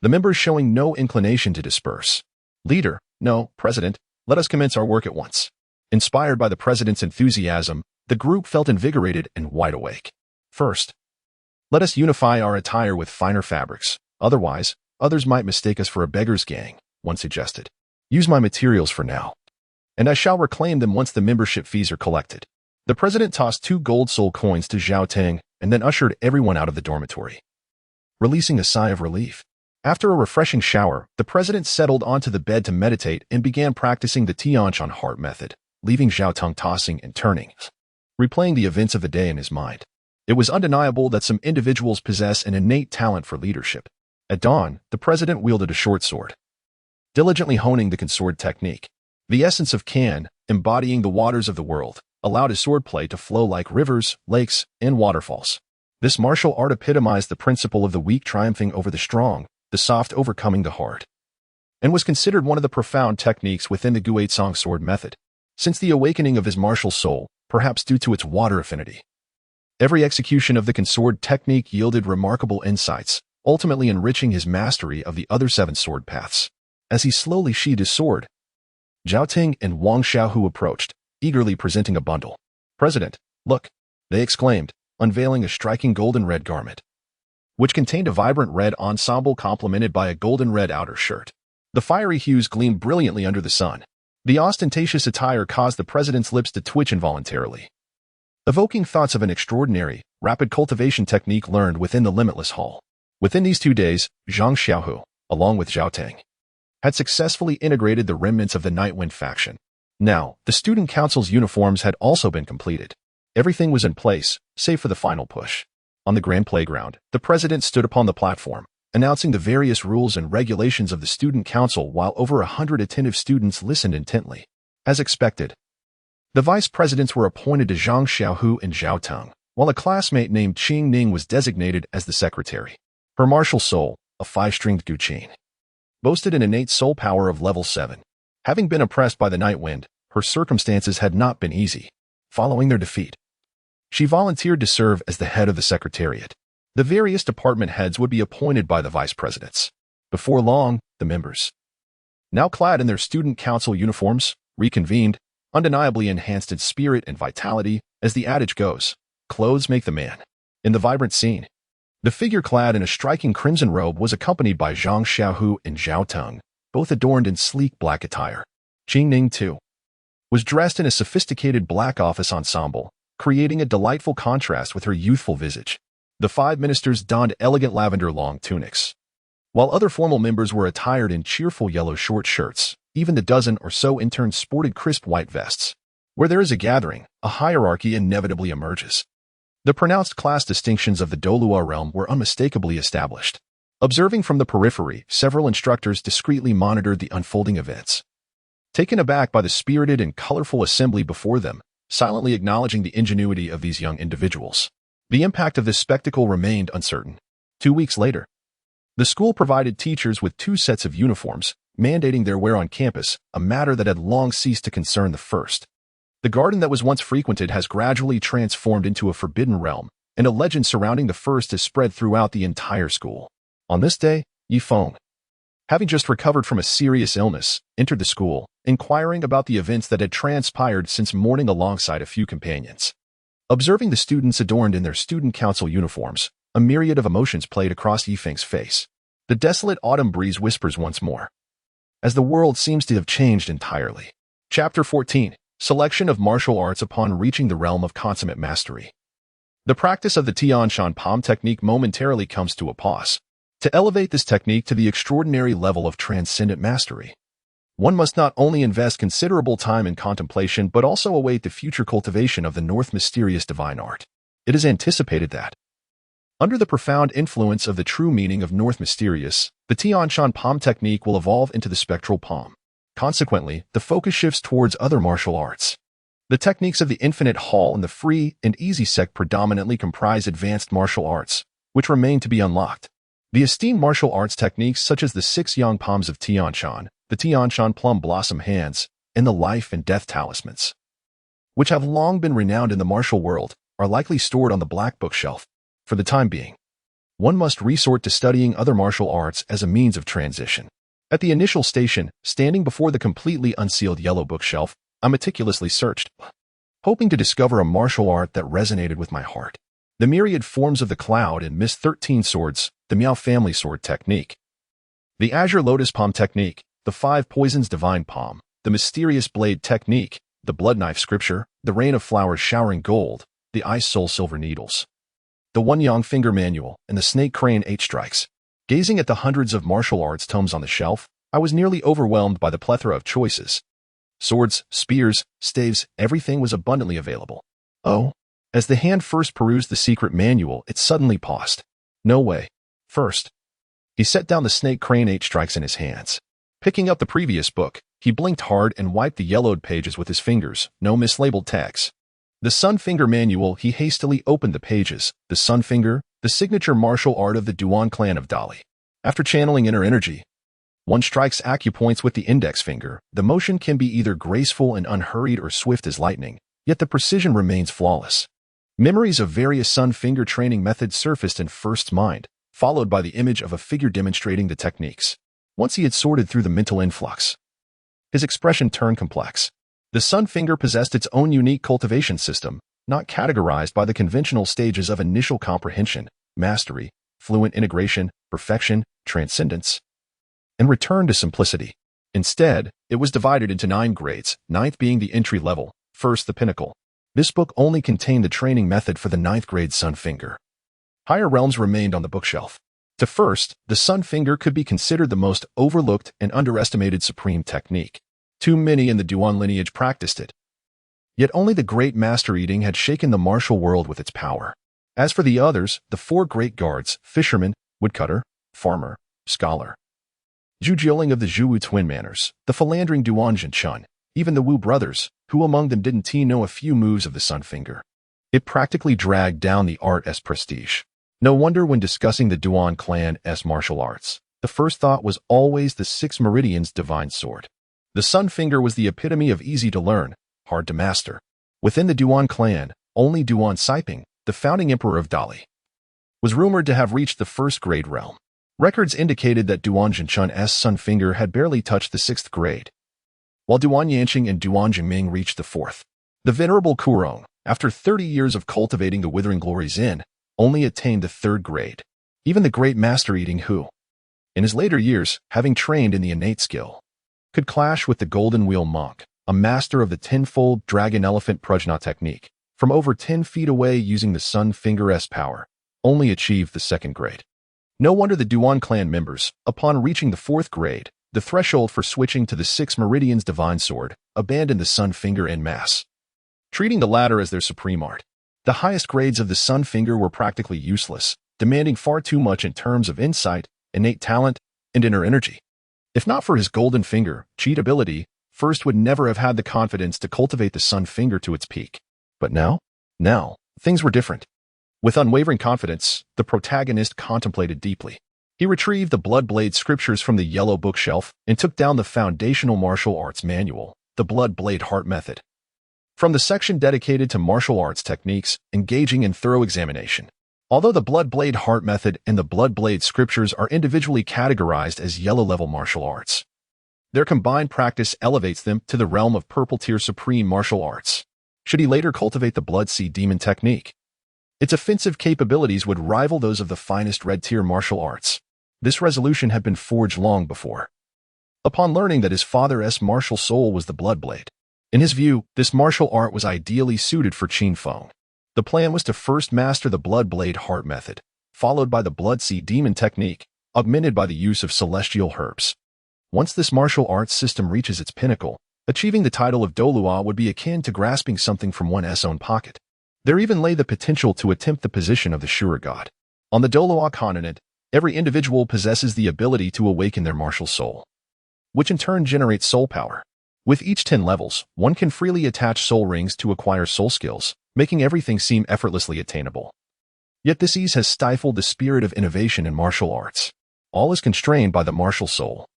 the members showing no inclination to disperse. Leader, no, President, let us commence our work at once. Inspired by the president's enthusiasm, the group felt invigorated and wide awake. First, let us unify our attire with finer fabrics. Otherwise, others might mistake us for a beggar's gang, one suggested. Use my materials for now, and I shall reclaim them once the membership fees are collected. The president tossed 2 gold soul coins to Zhao Teng and then ushered everyone out of the dormitory, releasing a sigh of relief. After a refreshing shower, the president settled onto the bed to meditate and began practicing the Tianch on heart method, leaving Zhao Teng tossing and turning, replaying the events of the day in his mind. It was undeniable that some individuals possess an innate talent for leadership. At dawn, the president wielded a short sword, diligently honing the consword technique. The essence of Kan, embodying the waters of the world, allowed his swordplay to flow like rivers, lakes, and waterfalls. This martial art epitomized the principle of the weak triumphing over the strong, the soft overcoming the hard, and was considered one of the profound techniques within the Guizhong sword method. Since the awakening of his martial soul, perhaps due to its water affinity, every execution of the consword technique yielded remarkable insights, ultimately enriching his mastery of the other 7 sword paths. As he slowly sheathed his sword, Zhao Teng and Wang Xiaohu approached, eagerly presenting a bundle. President, look, they exclaimed, unveiling a striking golden-red garment, which contained a vibrant red ensemble complemented by a golden-red outer shirt. The fiery hues gleamed brilliantly under the sun. The ostentatious attire caused the president's lips to twitch involuntarily, evoking thoughts of an extraordinary, rapid cultivation technique learned within the limitless hall. Within these 2 days, Zhang Xiaohu, along with Zhao Teng, had successfully integrated the remnants of the Nightwind faction. Now, the student council's uniforms had also been completed. Everything was in place, save for the final push. On the grand playground, the president stood upon the platform, announcing the various rules and regulations of the student council while over 100 attentive students listened intently. As expected, the vice presidents were appointed to Zhang Xiaohu and Zhao Teng, while a classmate named Qing Ning was designated as the secretary. Her martial soul, a 5-stringed guqin, boasted an innate soul power of level 7. Having been oppressed by the Nightwind, her circumstances had not been easy. Following their defeat, she volunteered to serve as the head of the secretariat. The various department heads would be appointed by the vice presidents. Before long, the members, now clad in their student council uniforms, reconvened, undeniably enhanced in spirit and vitality. As the adage goes, clothes make the man. In the vibrant scene, the figure clad in a striking crimson robe was accompanied by Zhang Xiaohu and Zhao Teng, both adorned in sleek black attire. Qing Ning, too, was dressed in a sophisticated black office ensemble, creating a delightful contrast with her youthful visage. The 5 ministers donned elegant lavender long tunics, while other formal members were attired in cheerful yellow short shirts. Even the dozen or so interns sported crisp white vests. Where there is a gathering, a hierarchy inevitably emerges. The pronounced class distinctions of the Douluo realm were unmistakably established. Observing from the periphery, several instructors discreetly monitored the unfolding events, taken aback by the spirited and colorful assembly before them, silently acknowledging the ingenuity of these young individuals. The impact of this spectacle remained uncertain. 2 weeks later, the school provided teachers with 2 sets of uniforms, mandating their wear on campus, a matter that had long ceased to concern the first. The garden that was once frequented has gradually transformed into a forbidden realm, and a legend surrounding the first has spread throughout the entire school. On this day, Yifeng, having just recovered from a serious illness, entered the school, inquiring about the events that had transpired since morning alongside a few companions. Observing the students adorned in their student council uniforms, a myriad of emotions played across Yifeng's face. The desolate autumn breeze whispers once more, as the world seems to have changed entirely. Chapter 14. Selection of Martial Arts upon reaching the realm of consummate mastery. The practice of the Tianshan palm technique momentarily comes to a pause. To elevate this technique to the extraordinary level of transcendent mastery, one must not only invest considerable time in contemplation but also await the future cultivation of the North mysterious divine art. It is anticipated that, under the profound influence of the true meaning of North mysterious, the Tianshan palm technique will evolve into the spectral palm. Consequently, the focus shifts towards other martial arts. The techniques of the infinite hall and the free and easy sect predominantly comprise advanced martial arts, which remain to be unlocked. The esteemed martial arts techniques such as the 6 yang palms of Tianshan, the Tianshan plum blossom hands, and the life and death talismans, which have long been renowned in the martial world, are likely stored on the black bookshelf. For the time being, one must resort to studying other martial arts as a means of transition. At the initial station, standing before the completely unsealed yellow bookshelf, I meticulously searched, hoping to discover a martial art that resonated with my heart. The myriad forms of the cloud and mist 13 swords, the Miao family sword technique, the azure lotus palm technique, the 5 poisons divine palm, the mysterious blade technique, the blood knife scripture, the rain of flowers showering gold, the ice soul silver needles, the 1 yang finger manual, and the snake crane 8 strikes. Gazing at the hundreds of martial arts tomes on the shelf, I was nearly overwhelmed by the plethora of choices. Swords, spears, staves, everything was abundantly available. Oh, as the hand first perused the secret manual, it suddenly paused. No way. First, he set down the snake crane 8 strikes in his hands. Picking up the previous book, he blinked hard and wiped the yellowed pages with his fingers. No mislabeled tags. The Sun Finger Manual. He hastily opened the pages. The Sun Finger, the signature martial art of the Duan clan of Dali. After channeling inner energy, one strikes acupoints with the index finger. The motion can be either graceful and unhurried or swift as lightning, yet the precision remains flawless. Memories of various Sun Finger training methods surfaced in First's mind, followed by the image of a figure demonstrating the techniques. Once he had sorted through the mental influx, his expression turned complex. The Sun Finger possessed its own unique cultivation system, not categorized by the conventional stages of initial comprehension, mastery, fluent integration, perfection, transcendence, and return to simplicity. Instead, it was divided into 9 grades, 9th being the entry level, 1st the pinnacle. This book only contained the training method for the 9th grade Sun Finger. Higher realms remained on the bookshelf. To First, the Sun Finger could be considered the most overlooked and underestimated supreme technique. Too many in the Duan lineage practiced it. Yet only the great master eating had shaken the martial world with its power. As for the others, the 4 great guards, fisherman, woodcutter, farmer, scholar, Zhu Jioling of the Zhuwu twin manors, the philandering Duan Zhenchun, even the Wu brothers, who among them didn't know a few moves of the Sun Finger. It practically dragged down the art's prestige. No wonder when discussing the Duan clan's martial arts, the first thought was always the 6 meridians divine sword. The Sun Finger was the epitome of easy to learn, hard to master. Within the Duan clan, only Duan Saiping, the founding emperor of Dali, was rumored to have reached the 1st grade realm. Records indicated that Duan Zhenchun's Sun Finger had barely touched the 6th grade, while Duan Yanqing and Duan Jingming reached the 4th. The venerable Kurong, after 30 years of cultivating the Withering Glories in, only attained the 3rd grade. Even the great master eating who, in his later years, having trained in the innate skill, could clash with the Golden Wheel monk, a master of the tenfold dragon elephant prajna technique, from over 10 feet away using the Sun Finger's power, only achieved the 2nd grade. No wonder the Duan clan members, upon reaching the 4th grade, the threshold for switching to the 6 meridians divine sword, abandoned the Sun Finger en masse, treating the latter as their supreme art. The highest grades of the Sun Finger were practically useless, demanding far too much in terms of insight, innate talent, and inner energy. If not for his golden finger, cheat ability, First would never have had the confidence to cultivate the Sun Finger to its peak. But now, things were different. With unwavering confidence, the protagonist contemplated deeply. He retrieved the Blood Blade scriptures from the yellow bookshelf and took down the foundational martial arts manual, the Blood Blade Heart Method, from the section dedicated to martial arts techniques, engaging in thorough examination. Although the Blood Blade Heart Method and the Blood Blade scriptures are individually categorized as yellow-level martial arts, their combined practice elevates them to the realm of purple-tier supreme martial arts. should he later cultivate the Blood Sea Demon technique. Its offensive capabilities would rival those of the finest red-tier martial arts. This resolution had been forged long before. Upon learning that his father's martial soul was the Bloodblade, in his view, this martial art was ideally suited for Qin Feng. The plan was to first master the Bloodblade Heart method, followed by the Blood Sea Demon technique, augmented by the use of celestial herbs. Once this martial arts system reaches its pinnacle, achieving the title of Douluo would be akin to grasping something from one's own pocket. There even lay the potential to attempt the position of the Shura God. On the Douluo continent, every individual possesses the ability to awaken their martial soul, which in turn generates soul power. With each 10 levels, one can freely attach soul rings to acquire soul skills, making everything seem effortlessly attainable. Yet this ease has stifled the spirit of innovation in martial arts. All is constrained by the martial soul.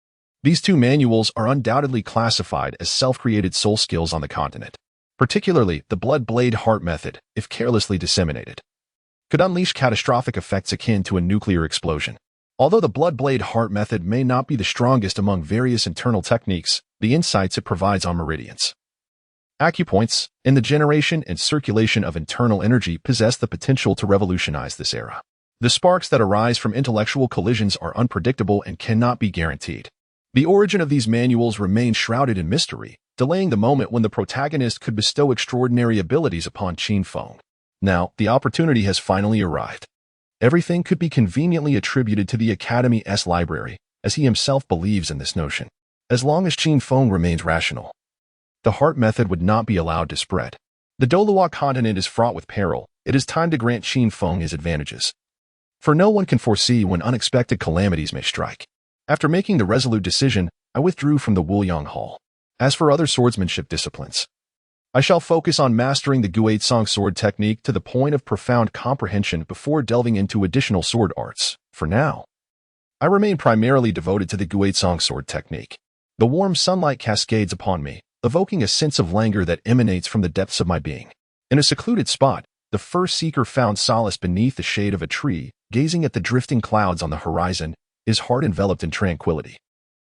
These two manuals are undoubtedly classified as self-created soul skills on the continent. Particularly, the Bloodblade Heart method, if carelessly disseminated, could unleash catastrophic effects akin to a nuclear explosion. Although the Bloodblade Heart method may not be the strongest among various internal techniques, the insights it provides on meridians, acupoints, and the generation and circulation of internal energy possess the potential to revolutionize this era. The sparks that arise from intellectual collisions are unpredictable and cannot be guaranteed. The origin of these manuals remains shrouded in mystery, delaying the moment when the protagonist could bestow extraordinary abilities upon Qin Feng. Now, the opportunity has finally arrived. Everything could be conveniently attributed to the Academy's library, as he himself believes in this notion. As long as Qin Feng remains rational, the heart method would not be allowed to spread. The Douluo continent is fraught with peril. It is time to grant Qin Feng his advantages. For no one can foresee when unexpected calamities may strike. After making the resolute decision, I withdrew from the Wuliang Hall. As for other swordsmanship disciplines, I shall focus on mastering the Guizhong sword technique to the point of profound comprehension before delving into additional sword arts. For now, I remain primarily devoted to the Guizhong sword technique. The warm sunlight cascades upon me, evoking a sense of languor that emanates from the depths of my being. In a secluded spot, the first seeker found solace beneath the shade of a tree, gazing at the drifting clouds on the horizon, his heart enveloped in tranquility.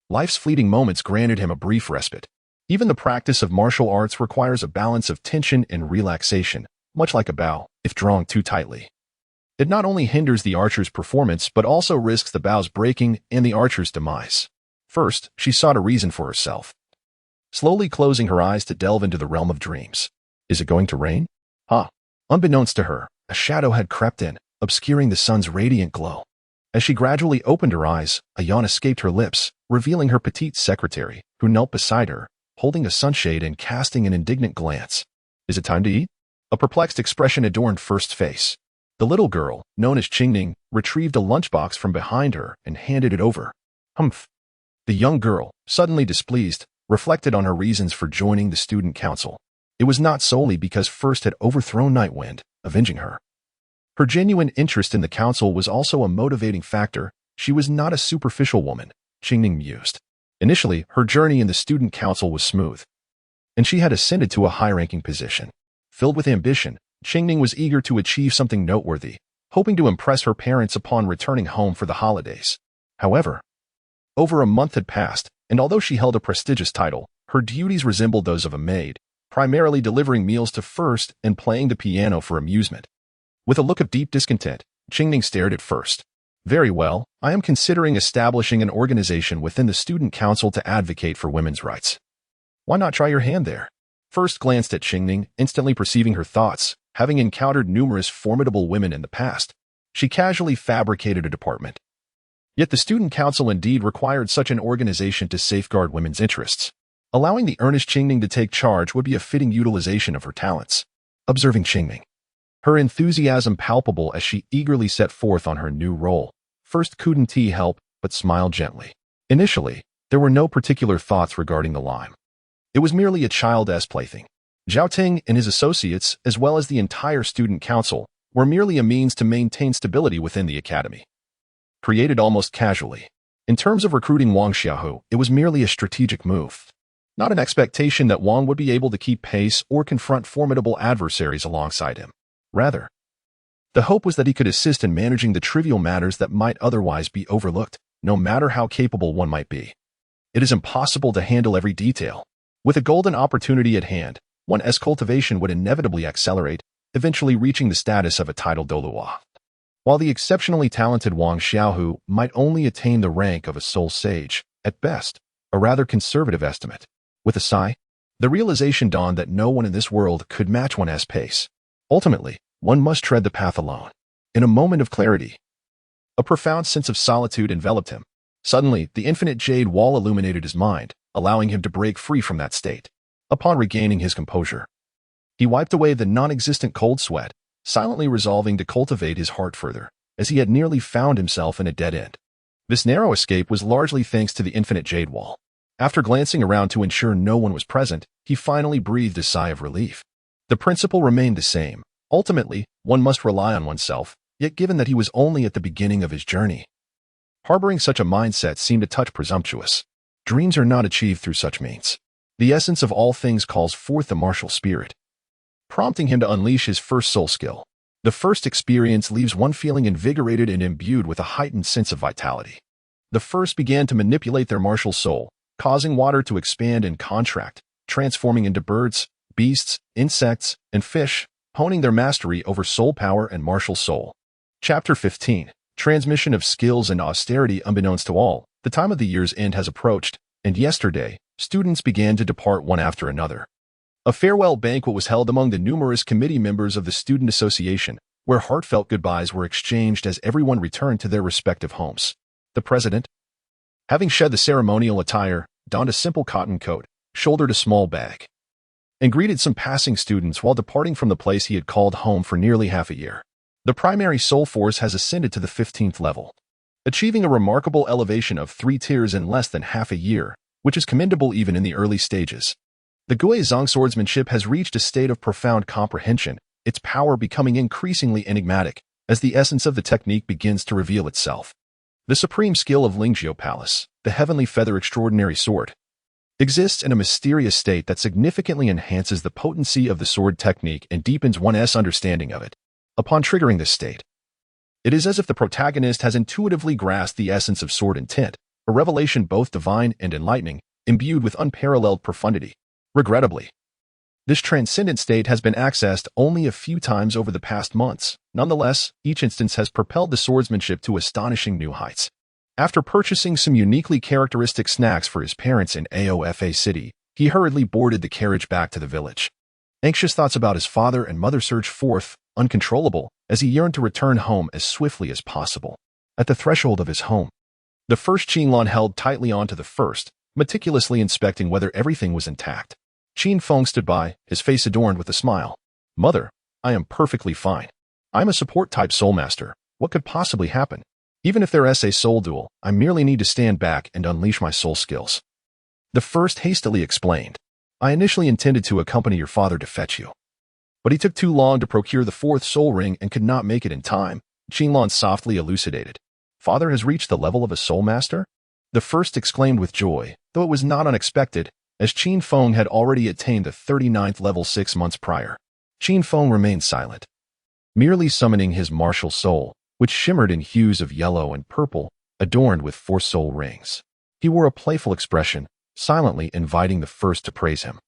Life's fleeting moments granted him a brief respite. Even the practice of martial arts requires a balance of tension and relaxation, much like a bow, if drawn too tightly. It not only hinders the archer's performance but also risks the bow's breaking and the archer's demise. First, she sought a reason for herself, slowly closing her eyes to delve into the realm of dreams. Is it going to rain? Unbeknownst to her, a shadow had crept in, obscuring the sun's radiant glow. As she gradually opened her eyes, a yawn escaped her lips, revealing her petite secretary, who knelt beside her, holding a sunshade and casting an indignant glance. Is it time to eat? A perplexed expression adorned First's face. The little girl, known as Qingning, retrieved a lunchbox from behind her and handed it over. Humph. The young girl, suddenly displeased, reflected on her reasons for joining the student council. It was not solely because First had overthrown Nightwind, avenging her. Her genuine interest in the council was also a motivating factor. She was not a superficial woman, Qingning mused. Initially, her journey in the student council was smooth, and she had ascended to a high-ranking position. Filled with ambition, Qingning was eager to achieve something noteworthy, hoping to impress her parents upon returning home for the holidays. However, over a month had passed, and although she held a prestigious title, her duties resembled those of a maid, primarily delivering meals to First and playing the piano for amusement. With a look of deep discontent, Qingning stared at First. Very well, I am considering establishing an organization within the student council to advocate for women's rights. Why not try your hand there? First glanced at Qingning, instantly perceiving her thoughts. Having encountered numerous formidable women in the past, she casually fabricated a department. Yet the student council indeed required such an organization to safeguard women's interests. Allowing the earnest Qingning to take charge would be a fitting utilization of her talents. Observing Qingning, her enthusiasm palpable as she eagerly set forth on her new role, First couldn't help but smile gently. Initially, there were no particular thoughts regarding the lime. It was merely a child's plaything. Zhao Ting and his associates, as well as the entire student council, were merely a means to maintain stability within the academy. Created almost casually. In terms of recruiting Wang Xiaohu, it was merely a strategic move. Not an expectation that Wang would be able to keep pace or confront formidable adversaries alongside him. Rather, the hope was that he could assist in managing the trivial matters that might otherwise be overlooked, no matter how capable one might be. It is impossible to handle every detail. With a golden opportunity at hand, one's cultivation would inevitably accelerate, eventually reaching the status of a titled Douluo. While the exceptionally talented Wang Xiaohu might only attain the rank of a soul sage, at best, a rather conservative estimate. With a sigh, the realization dawned that no one in this world could match one's pace. Ultimately, one must tread the path alone. In a moment of clarity, a profound sense of solitude enveloped him. Suddenly, the infinite jade wall illuminated his mind, allowing him to break free from that state. Upon regaining his composure, he wiped away the non-existent cold sweat, silently resolving to cultivate his heart further, as he had nearly found himself in a dead end. This narrow escape was largely thanks to the infinite jade wall. After glancing around to ensure no one was present, he finally breathed a sigh of relief. The principle remained the same. Ultimately, one must rely on oneself, yet given that he was only at the beginning of his journey. Harboring such a mindset seemed a touch presumptuous. Dreams are not achieved through such means. The essence of all things calls forth the martial spirit, prompting him to unleash his first soul skill. The first experience leaves one feeling invigorated and imbued with a heightened sense of vitality. The first began to manipulate their martial soul, causing water to expand and contract, transforming into birds, beasts, insects, and fish, honing their mastery over soul power and martial soul. Chapter 15. Transmission of Skills and Austerity. Unbeknownst to all, the time of the year's end has approached, and yesterday, students began to depart one after another. A farewell banquet was held among the numerous committee members of the Student Association, where heartfelt goodbyes were exchanged as everyone returned to their respective homes. The president, having shed the ceremonial attire, donned a simple cotton coat, shouldered a small bag, and greeted some passing students while departing from the place he had called home for nearly half a year. The primary soul force has ascended to the 15th level, achieving a remarkable elevation of 3 tiers in less than half a year, which is commendable even in the early stages. The Guizhong swordsmanship has reached a state of profound comprehension, its power becoming increasingly enigmatic as the essence of the technique begins to reveal itself. The supreme skill of Lingzhou Palace, the heavenly feather extraordinary sword, exists in a mysterious state that significantly enhances the potency of the sword technique and deepens one's understanding of it. Upon triggering this state, it is as if the protagonist has intuitively grasped the essence of sword intent, a revelation both divine and enlightening, imbued with unparalleled profundity. Regrettably, this transcendent state has been accessed only a few times over the past months. Nonetheless, each instance has propelled the swordsmanship to astonishing new heights. After purchasing some uniquely characteristic snacks for his parents in Aofa City, he hurriedly boarded the carriage back to the village. Anxious thoughts about his father and mother surged forth, uncontrollable, as he yearned to return home as swiftly as possible. At the threshold of his home, the first Qinglong held tightly onto the first, meticulously inspecting whether everything was intact. Qin Feng stood by, his face adorned with a smile. "Mother, I am perfectly fine. I'm a support-type soulmaster. What could possibly happen? Even if there's a soul duel, I merely need to stand back and unleash my soul skills." The first hastily explained. "I initially intended to accompany your father to fetch you, but he took too long to procure the 4th soul ring and could not make it in time." Qinglong softly elucidated. "Father has reached the level of a soul master?" The first exclaimed with joy, though it was not unexpected, as Qin Feng had already attained the 39th level 6 months prior. Qin Feng remained silent, merely summoning his martial soul, which shimmered in hues of yellow and purple, adorned with 4 soul rings. He wore a playful expression, silently inviting the first to praise him.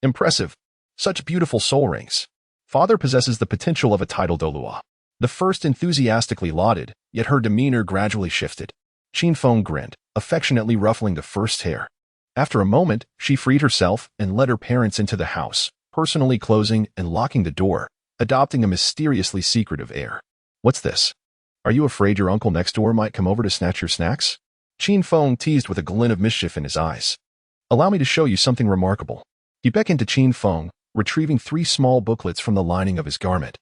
"Impressive. Such beautiful soul rings. Father possesses the potential of a titled Douluo." The first enthusiastically lauded, yet her demeanor gradually shifted. Qin Feng grinned, affectionately ruffling the first's hair. After a moment, she freed herself and led her parents into the house, personally closing and locking the door, adopting a mysteriously secretive air. "What's this? Are you afraid your uncle next door might come over to snatch your snacks?" Qin Feng teased with a glint of mischief in his eyes. "Allow me to show you something remarkable." He beckoned to Qin Feng, retrieving 3 small booklets from the lining of his garment.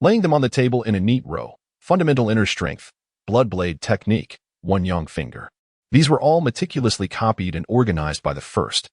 Laying them on the table in a neat row: Fundamental Inner Strength, Blood Blade Technique, One Young Finger. These were all meticulously copied and organized by the first.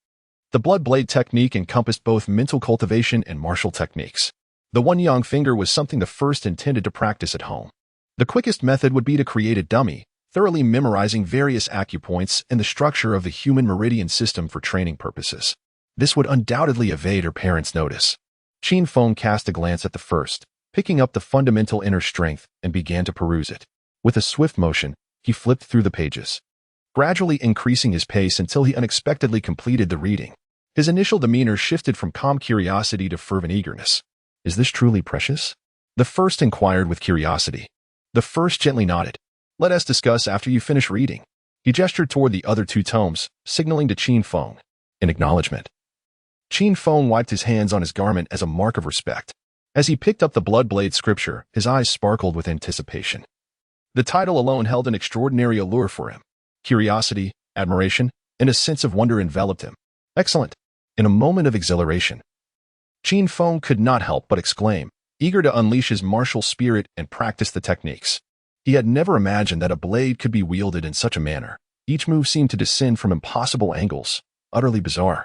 The Blood Blade technique encompassed both mental cultivation and martial techniques. The One Young Finger was something the first intended to practice at home. The quickest method would be to create a dummy, thoroughly memorizing various acupoints and the structure of the human meridian system for training purposes. This would undoubtedly evade her parents' notice. Qin Feng cast a glance at the first, picking up the Fundamental Inner Strength, and began to peruse it. With a swift motion, he flipped through the pages, gradually increasing his pace until he unexpectedly completed the reading. His initial demeanor shifted from calm curiosity to fervent eagerness. Is this truly precious? The first inquired with curiosity. The first gently nodded. Let us discuss after you finish reading. He gestured toward the other two tomes, signaling to Qin Feng in acknowledgement. Qin Feng wiped his hands on his garment as a mark of respect. As he picked up the Bloodblade scripture, his eyes sparkled with anticipation. The title alone held an extraordinary allure for him. Curiosity, admiration, and a sense of wonder enveloped him. Excellent. In a moment of exhilaration, Qin Feng could not help but exclaim, eager to unleash his martial spirit and practice the techniques. He had never imagined that a blade could be wielded in such a manner. Each move seemed to descend from impossible angles, utterly bizarre.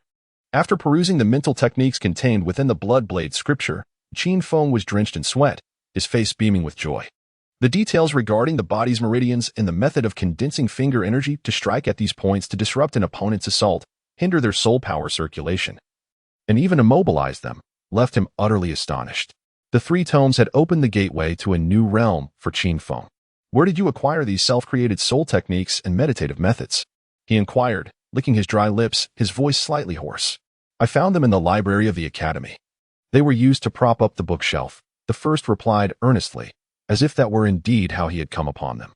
After perusing the mental techniques contained within the Bloodblade scripture, Qin Feng was drenched in sweat, his face beaming with joy. The details regarding the body's meridians and the method of condensing finger energy to strike at these points to disrupt an opponent's assault, hinder their soul power circulation, and even immobilize them, left him utterly astonished. The three tomes had opened the gateway to a new realm for Qin Feng. Where did you acquire these self-created soul techniques and meditative methods? He inquired, licking his dry lips, his voice slightly hoarse. I found them in the library of the academy. They were used to prop up the bookshelf, the first replied earnestly, as if that were indeed how he had come upon them.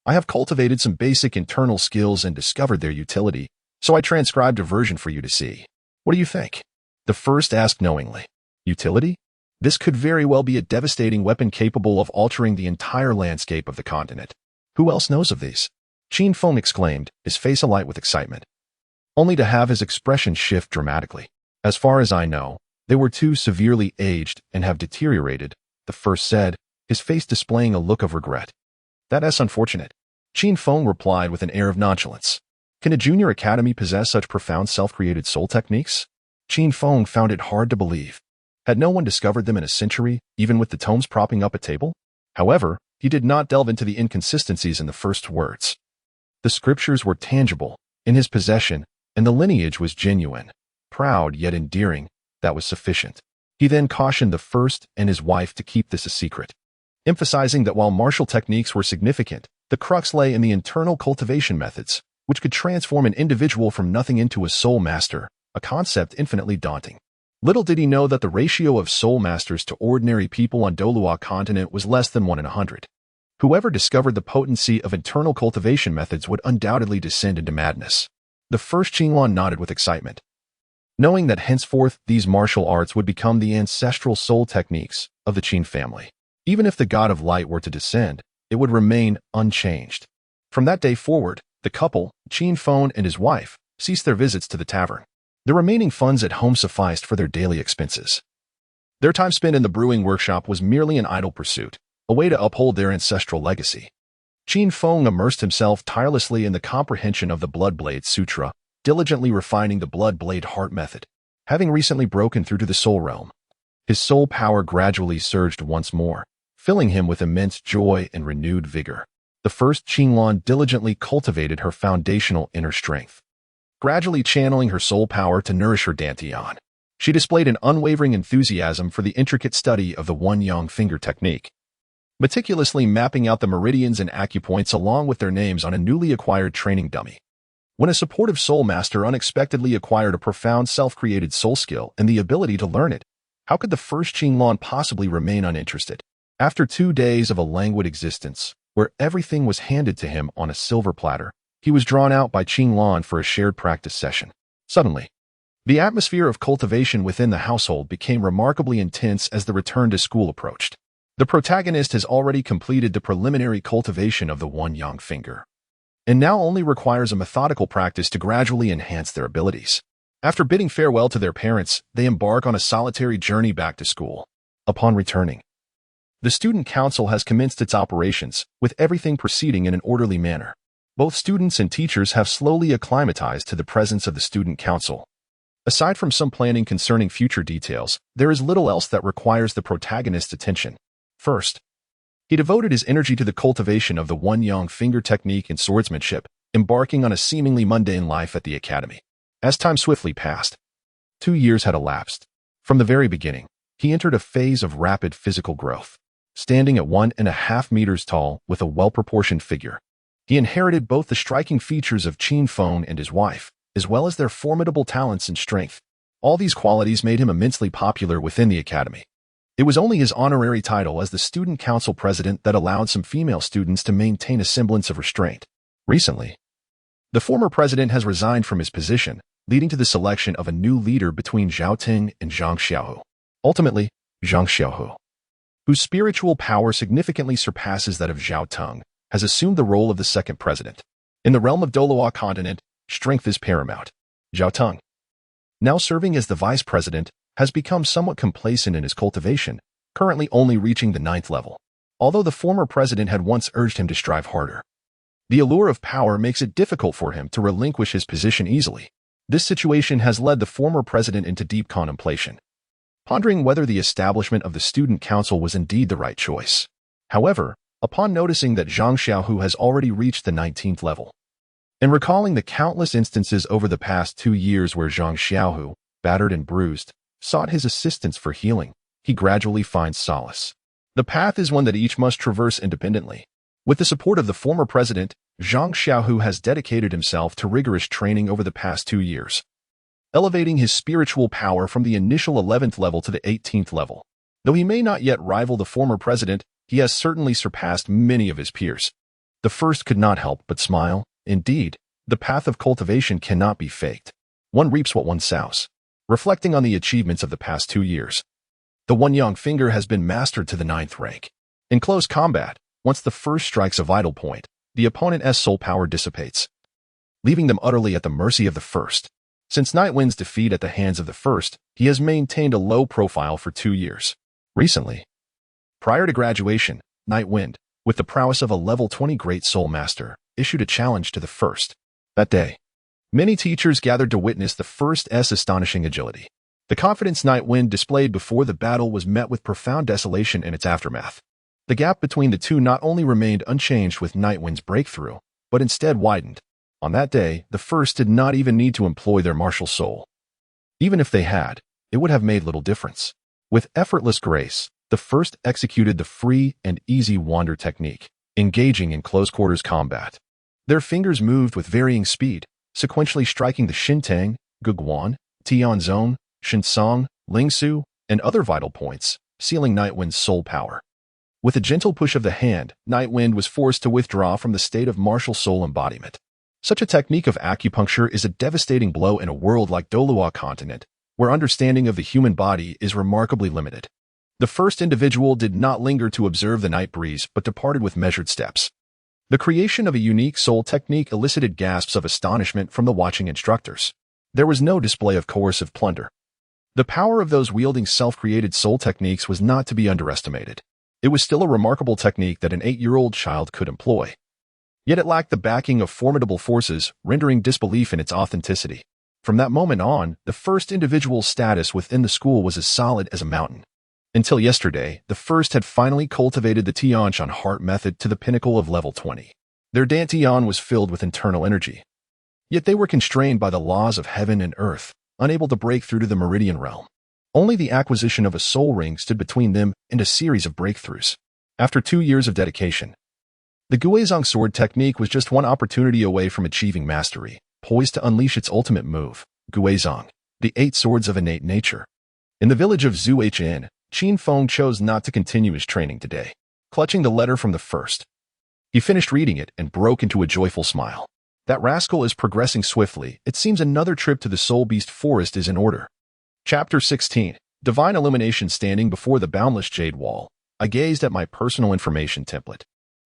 I have cultivated some basic internal skills and discovered their utility, so I transcribed a version for you to see. What do you think? The first asked knowingly. Utility? This could very well be a devastating weapon capable of altering the entire landscape of the continent. Who else knows of these? Qin Feng exclaimed, his face alight with excitement, only to have his expression shift dramatically. As far as I know, they were too severely aged and have deteriorated, the first said, his face displaying a look of regret. That's unfortunate. Qin Feng replied with an air of nonchalance. Can a junior academy possess such profound self-created soul techniques? Qin Feng found it hard to believe. Had no one discovered them in a century, even with the tomes propping up a table? However, he did not delve into the inconsistencies in the first words. The scriptures were tangible, in his possession, and the lineage was genuine. Proud yet endearing, that was sufficient. He then cautioned the first and his wife to keep this a secret, emphasizing that while martial techniques were significant, the crux lay in the internal cultivation methods, which could transform an individual from nothing into a soul master, a concept infinitely daunting. Little did he know that the ratio of soul masters to ordinary people on Douluo continent was less than 1 in 100. Whoever discovered the potency of internal cultivation methods would undoubtedly descend into madness. The first Qinglong nodded with excitement, knowing that henceforth these martial arts would become the ancestral soul techniques of the Qin family. Even if the god of light were to descend, it would remain unchanged. From that day forward, the couple, Qin Feng and his wife, ceased their visits to the tavern. The remaining funds at home sufficed for their daily expenses. Their time spent in the brewing workshop was merely an idle pursuit, a way to uphold their ancestral legacy. Qin Feng immersed himself tirelessly in the comprehension of the Bloodblade Sutra, diligently refining the Bloodblade Heart method. Having recently broken through to the soul realm, his soul power gradually surged once more, filling him with immense joy and renewed vigor. The first Qinglong diligently cultivated her foundational inner strength, gradually channeling her soul power to nourish her dantian. She displayed an unwavering enthusiasm for the intricate study of the one-yang finger technique, meticulously mapping out the meridians and acupoints along with their names on a newly acquired training dummy. When a supportive soul master unexpectedly acquired a profound self-created soul skill and the ability to learn it, how could the first Qinglong possibly remain uninterested? After 2 days of a languid existence, where everything was handed to him on a silver platter, he was drawn out by Qinglong for a shared practice session. Suddenly, the atmosphere of cultivation within the household became remarkably intense as the return to school approached. The protagonist has already completed the preliminary cultivation of the one-yang finger, and now only requires a methodical practice to gradually enhance their abilities. After bidding farewell to their parents, they embark on a solitary journey back to school. Upon returning, the student council has commenced its operations, with everything proceeding in an orderly manner. Both students and teachers have slowly acclimatized to the presence of the student council. Aside from some planning concerning future details, there is little else that requires the protagonist's attention. First, he devoted his energy to the cultivation of the one-yang finger technique and swordsmanship, embarking on a seemingly mundane life at the academy. As time swiftly passed, 2 years had elapsed. From the very beginning, he entered a phase of rapid physical growth. Standing at 1.5 meters tall with a well-proportioned figure, he inherited both the striking features of Qin Feng and his wife, as well as their formidable talents and strength. All these qualities made him immensely popular within the academy. It was only his honorary title as the student council president that allowed some female students to maintain a semblance of restraint. Recently, the former president has resigned from his position, leading to the selection of a new leader between Zhao Ting and Zhang Xiaohu. Ultimately, Zhang Xiaohu, whose spiritual power significantly surpasses that of Zhao Teng, has assumed the role of the second president. In the realm of Douluo continent, strength is paramount. Zhao Teng, now serving as the vice president, has become somewhat complacent in his cultivation, currently only reaching the 9th level. Although the former president had once urged him to strive harder, the allure of power makes it difficult for him to relinquish his position easily. This situation has led the former president into deep contemplation, pondering whether the establishment of the student council was indeed the right choice. However, upon noticing that Zhang Xiaohu has already reached the 19th level, and recalling the countless instances over the past 2 years where Zhang Xiaohu, battered and bruised, sought his assistance for healing, he gradually finds solace. The path is one that each must traverse independently. With the support of the former president, Zhang Xiaohu has dedicated himself to rigorous training over the past 2 years, elevating his spiritual power from the initial 11th level to the 18th level. Though he may not yet rival the former president, he has certainly surpassed many of his peers. The first could not help but smile. Indeed, the path of cultivation cannot be faked. One reaps what one sows. Reflecting on the achievements of the past 2 years, the One Yang finger has been mastered to the 9th rank. In close combat, once the first strikes a vital point, the opponent's soul power dissipates, leaving them utterly at the mercy of the first. Since Nightwind's defeat at the hands of the first, he has maintained a low profile for 2 years. Recently, prior to graduation, Nightwind, with the prowess of a level 20 Great Soul Master, issued a challenge to the first. That day, many teachers gathered to witness the first's astonishing agility. The confidence Nightwind displayed before the battle was met with profound desolation in its aftermath. The gap between the two not only remained unchanged with Nightwind's breakthrough, but instead widened. On that day, the first did not even need to employ their martial soul. Even if they had, it would have made little difference. With effortless grace, the first executed the free and easy wander technique, engaging in close-quarters combat. Their fingers moved with varying speed, sequentially striking the Xintang, Guguan, Tianzong, Shinsong, Lingsu, and other vital points, sealing Nightwind's soul power. With a gentle push of the hand, Nightwind was forced to withdraw from the state of martial soul embodiment. Such a technique of acupuncture is a devastating blow in a world like Douluo continent, where understanding of the human body is remarkably limited. The first individual did not linger to observe the night breeze but departed with measured steps. The creation of a unique soul technique elicited gasps of astonishment from the watching instructors. There was no display of coercive plunder. The power of those wielding self-created soul techniques was not to be underestimated. It was still a remarkable technique that an 8-year-old child could employ. Yet it lacked the backing of formidable forces, rendering disbelief in its authenticity. From that moment on, the first individual's status within the school was as solid as a mountain. Until yesterday, the first had finally cultivated the Tianshan heart method to the pinnacle of level 20. Their dantian was filled with internal energy. Yet they were constrained by the laws of heaven and earth, unable to break through to the meridian realm. Only the acquisition of a soul ring stood between them and a series of breakthroughs. After 2 years of dedication, the Guizhong sword technique was just one opportunity away from achieving mastery, poised to unleash its ultimate move, Guizhong, the 8 swords of innate nature. In the village of Zuchen, Qin Feng chose not to continue his training today. Clutching the letter from the first, he finished reading it and broke into a joyful smile. That rascal is progressing swiftly. It seems another trip to the Soul Beast Forest is in order. Chapter 16. Divine Illumination. Standing before the boundless jade wall, I gazed at my personal information template.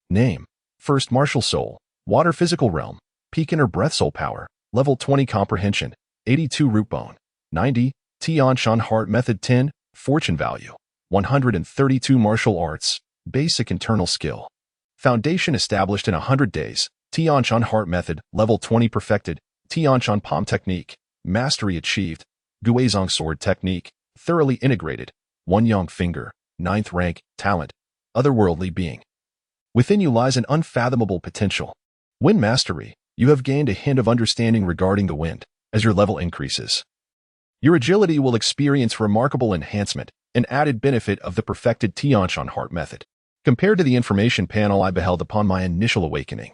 Name: First Martial Soul, Water Physical Realm, Peak Inner Breath Soul Power, Level 20 Comprehension, 82 Root Bone, 90, Tianshan Heart Method 10, Fortune Value, 132 Martial Arts, Basic Internal Skill. Foundation established in 100 days, Tianshan Heart Method, Level 20 Perfected, Tianshan Palm Technique, Mastery Achieved, Guizhong Sword Technique, Thoroughly Integrated, One Yang Finger, 9th Rank, Talent, Otherworldly Being. Within you lies an unfathomable potential. When mastery, you have gained a hint of understanding regarding the wind. As your level increases, your agility will experience remarkable enhancement, an added benefit of the perfected Tianshan Heart Method. Compared to the information panel I beheld upon my initial awakening,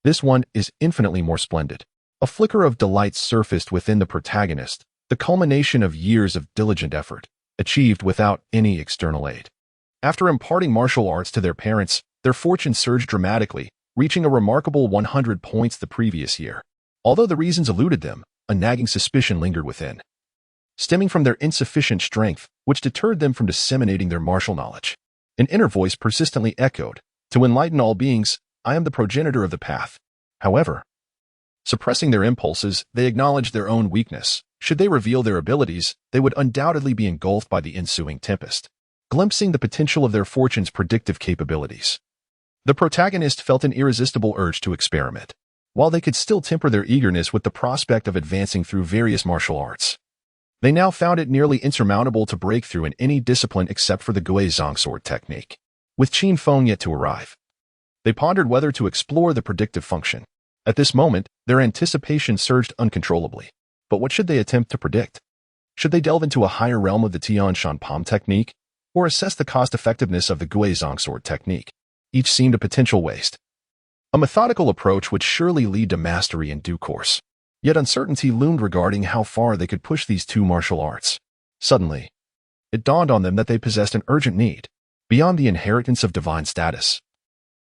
this one is infinitely more splendid. A flicker of delight surfaced within the protagonist. The the culmination of years of diligent effort, achieved without any external aid. After imparting martial arts to their parents, their fortune surged dramatically, reaching a remarkable 100 points the previous year. Although the reasons eluded them, a nagging suspicion lingered within, stemming from their insufficient strength, which deterred them from disseminating their martial knowledge. An inner voice persistently echoed, "To enlighten all beings, I am the progenitor of the path." However, suppressing their impulses, they acknowledged their own weakness. Should they reveal their abilities, they would undoubtedly be engulfed by the ensuing tempest, glimpsing the potential of their fortune's predictive capabilities. The protagonist felt an irresistible urge to experiment, while they could still temper their eagerness with the prospect of advancing through various martial arts. They now found it nearly insurmountable to break through in any discipline except for the Guizhong sword technique. With Qin Feng yet to arrive, they pondered whether to explore the predictive function. At this moment, their anticipation surged uncontrollably. But what should they attempt to predict? Should they delve into a higher realm of the Tian Shan Palm technique, or assess the cost-effectiveness of the Guizhong sword technique? Each seemed a potential waste. A methodical approach would surely lead to mastery in due course. Yet uncertainty loomed regarding how far they could push these two martial arts. Suddenly, it dawned on them that they possessed an urgent need, beyond the inheritance of divine status.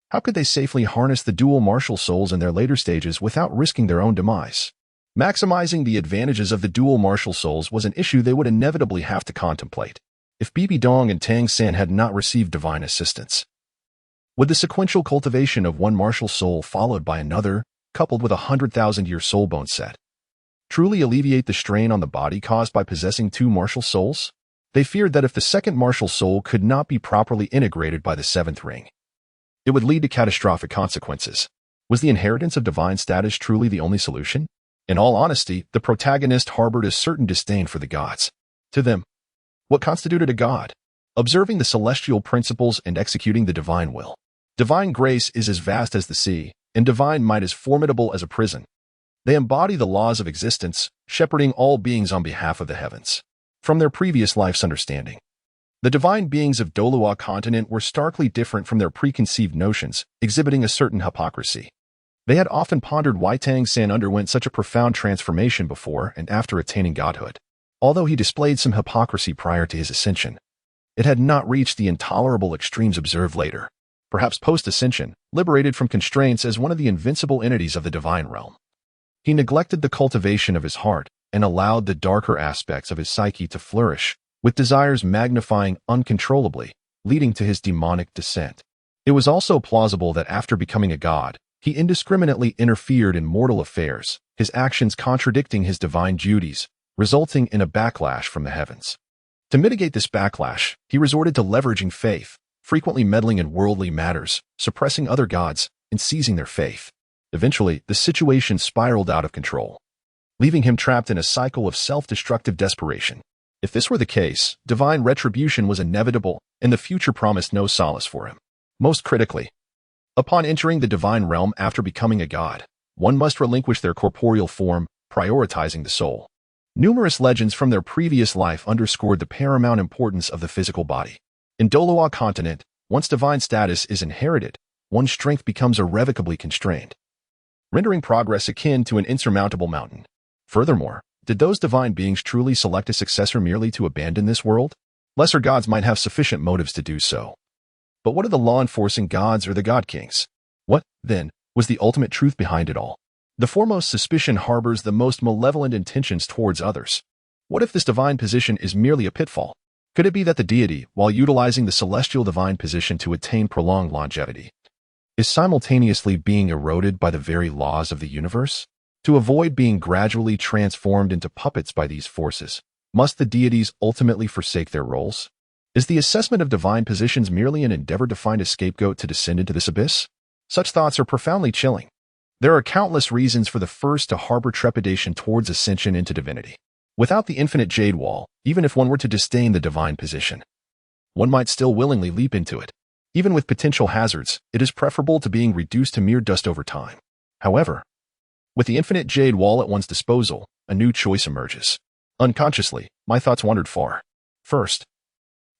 How could they safely harness the dual martial souls in their later stages without risking their own demise? Maximizing the advantages of the dual martial souls was an issue they would inevitably have to contemplate, if Bibi Dong and Tang San had not received divine assistance. Would the sequential cultivation of one martial soul followed by another, coupled with a 100,000-year soul bone set, truly alleviate the strain on the body caused by possessing two martial souls? They feared that if the second martial soul could not be properly integrated by the seventh ring, it would lead to catastrophic consequences. Was the inheritance of divine status truly the only solution? In all honesty, the protagonist harbored a certain disdain for the gods. To them, what constituted a god? Observing the celestial principles and executing the divine will. Divine grace is as vast as the sea, and divine might as formidable as a prison. They embody the laws of existence, shepherding all beings on behalf of the heavens. From their previous life's understanding, the divine beings of Douluo continent were starkly different from their preconceived notions, exhibiting a certain hypocrisy. They had often pondered why Tang San underwent such a profound transformation before and after attaining godhood. Although he displayed some hypocrisy prior to his ascension, it had not reached the intolerable extremes observed later. Perhaps post-ascension, liberated from constraints as one of the invincible entities of the divine realm, he neglected the cultivation of his heart and allowed the darker aspects of his psyche to flourish, with desires magnifying uncontrollably, leading to his demonic descent. It was also plausible that after becoming a god, he indiscriminately interfered in mortal affairs, his actions contradicting his divine duties, resulting in a backlash from the heavens. To mitigate this backlash, he resorted to leveraging faith, frequently meddling in worldly matters, suppressing other gods, and seizing their faith. Eventually, the situation spiraled out of control, leaving him trapped in a cycle of self-destructive desperation. If this were the case, divine retribution was inevitable, and the future promised no solace for him. Most critically, upon entering the divine realm after becoming a god, one must relinquish their corporeal form, prioritizing the soul. Numerous legends from their previous life underscored the paramount importance of the physical body. In Douluo continent, once divine status is inherited, one's strength becomes irrevocably constrained, rendering progress akin to an insurmountable mountain. Furthermore, did those divine beings truly select a successor merely to abandon this world? Lesser gods might have sufficient motives to do so. But what of the law-enforcing gods or the god kings? What, then, was the ultimate truth behind it all? The foremost suspicion harbors the most malevolent intentions towards others. What if this divine position is merely a pitfall? Could it be that the deity, while utilizing the celestial divine position to attain prolonged longevity, is simultaneously being eroded by the very laws of the universe? To avoid being gradually transformed into puppets by these forces, must the deities ultimately forsake their roles? Is the assessment of divine positions merely an endeavor to find a scapegoat to descend into this abyss? Such thoughts are profoundly chilling. There are countless reasons for the first to harbor trepidation towards ascension into divinity. Without the infinite jade wall, even if one were to disdain the divine position, one might still willingly leap into it. Even with potential hazards, it is preferable to being reduced to mere dust over time. However, with the infinite jade wall at one's disposal, a new choice emerges. Unconsciously, my thoughts wandered far. First,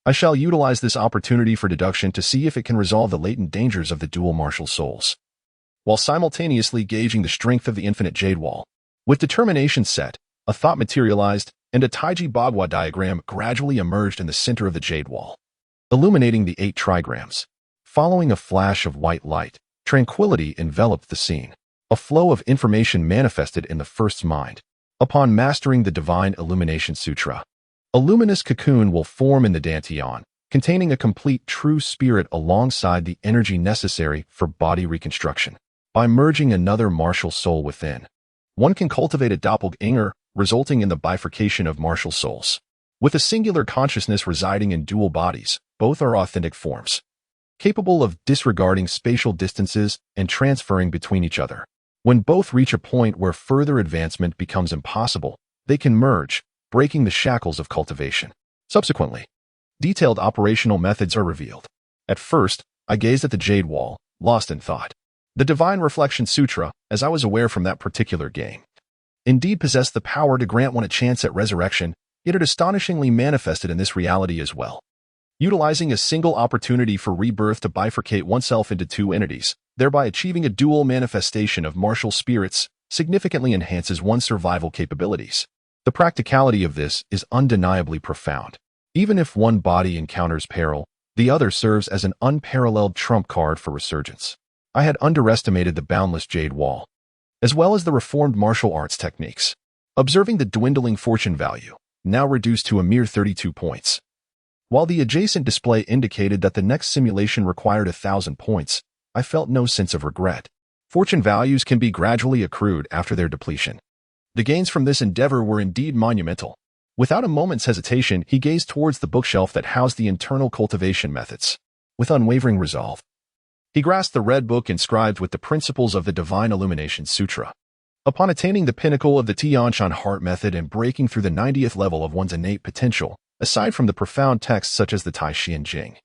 I shall utilize this opportunity for deduction to see if it can resolve the latent dangers of the dual martial souls, while simultaneously gauging the strength of the infinite jade wall. With determination set, a thought materialized, and a Taiji Bagua diagram gradually emerged in the center of the jade wall, illuminating the 8 trigrams. Following a flash of white light, tranquility enveloped the scene. A flow of information manifested in the first's mind. Upon mastering the Divine Illumination Sutra, a luminous cocoon will form in the dantian, containing a complete true spirit alongside the energy necessary for body reconstruction. By merging another martial soul within, one can cultivate a doppelganger, resulting in the bifurcation of martial souls. With a singular consciousness residing in dual bodies, both are authentic forms, capable of disregarding spatial distances and transferring between each other. When both reach a point where further advancement becomes impossible, they can merge, breaking the shackles of cultivation. Subsequently, detailed operational methods are revealed. At first, I gazed at the jade wall, lost in thought. The Divine Reflection Sutra, as I was aware from that particular game, indeed possessed the power to grant one a chance at resurrection, yet it astonishingly manifested in this reality as well. Utilizing a single opportunity for rebirth to bifurcate oneself into 2 entities, thereby achieving a dual manifestation of martial spirits, significantly enhances one's survival capabilities. The practicality of this is undeniably profound. Even if one body encounters peril, the other serves as an unparalleled trump card for resurgence. I had underestimated the boundless jade wall, as well as the reformed martial arts techniques. Observing the dwindling fortune value, now reduced to a mere 32 points. While the adjacent display indicated that the next simulation required 1,000 points, I felt no sense of regret. Fortune values can be gradually accrued after their depletion. The gains from this endeavor were indeed monumental. Without a moment's hesitation, he gazed towards the bookshelf that housed the internal cultivation methods. With unwavering resolve, he grasped the red book inscribed with the principles of the Divine Illumination Sutra. Upon attaining the pinnacle of the Tianshan Heart method and breaking through the 90th level of one's innate potential, aside from the profound texts such as the Tai Xian Jing,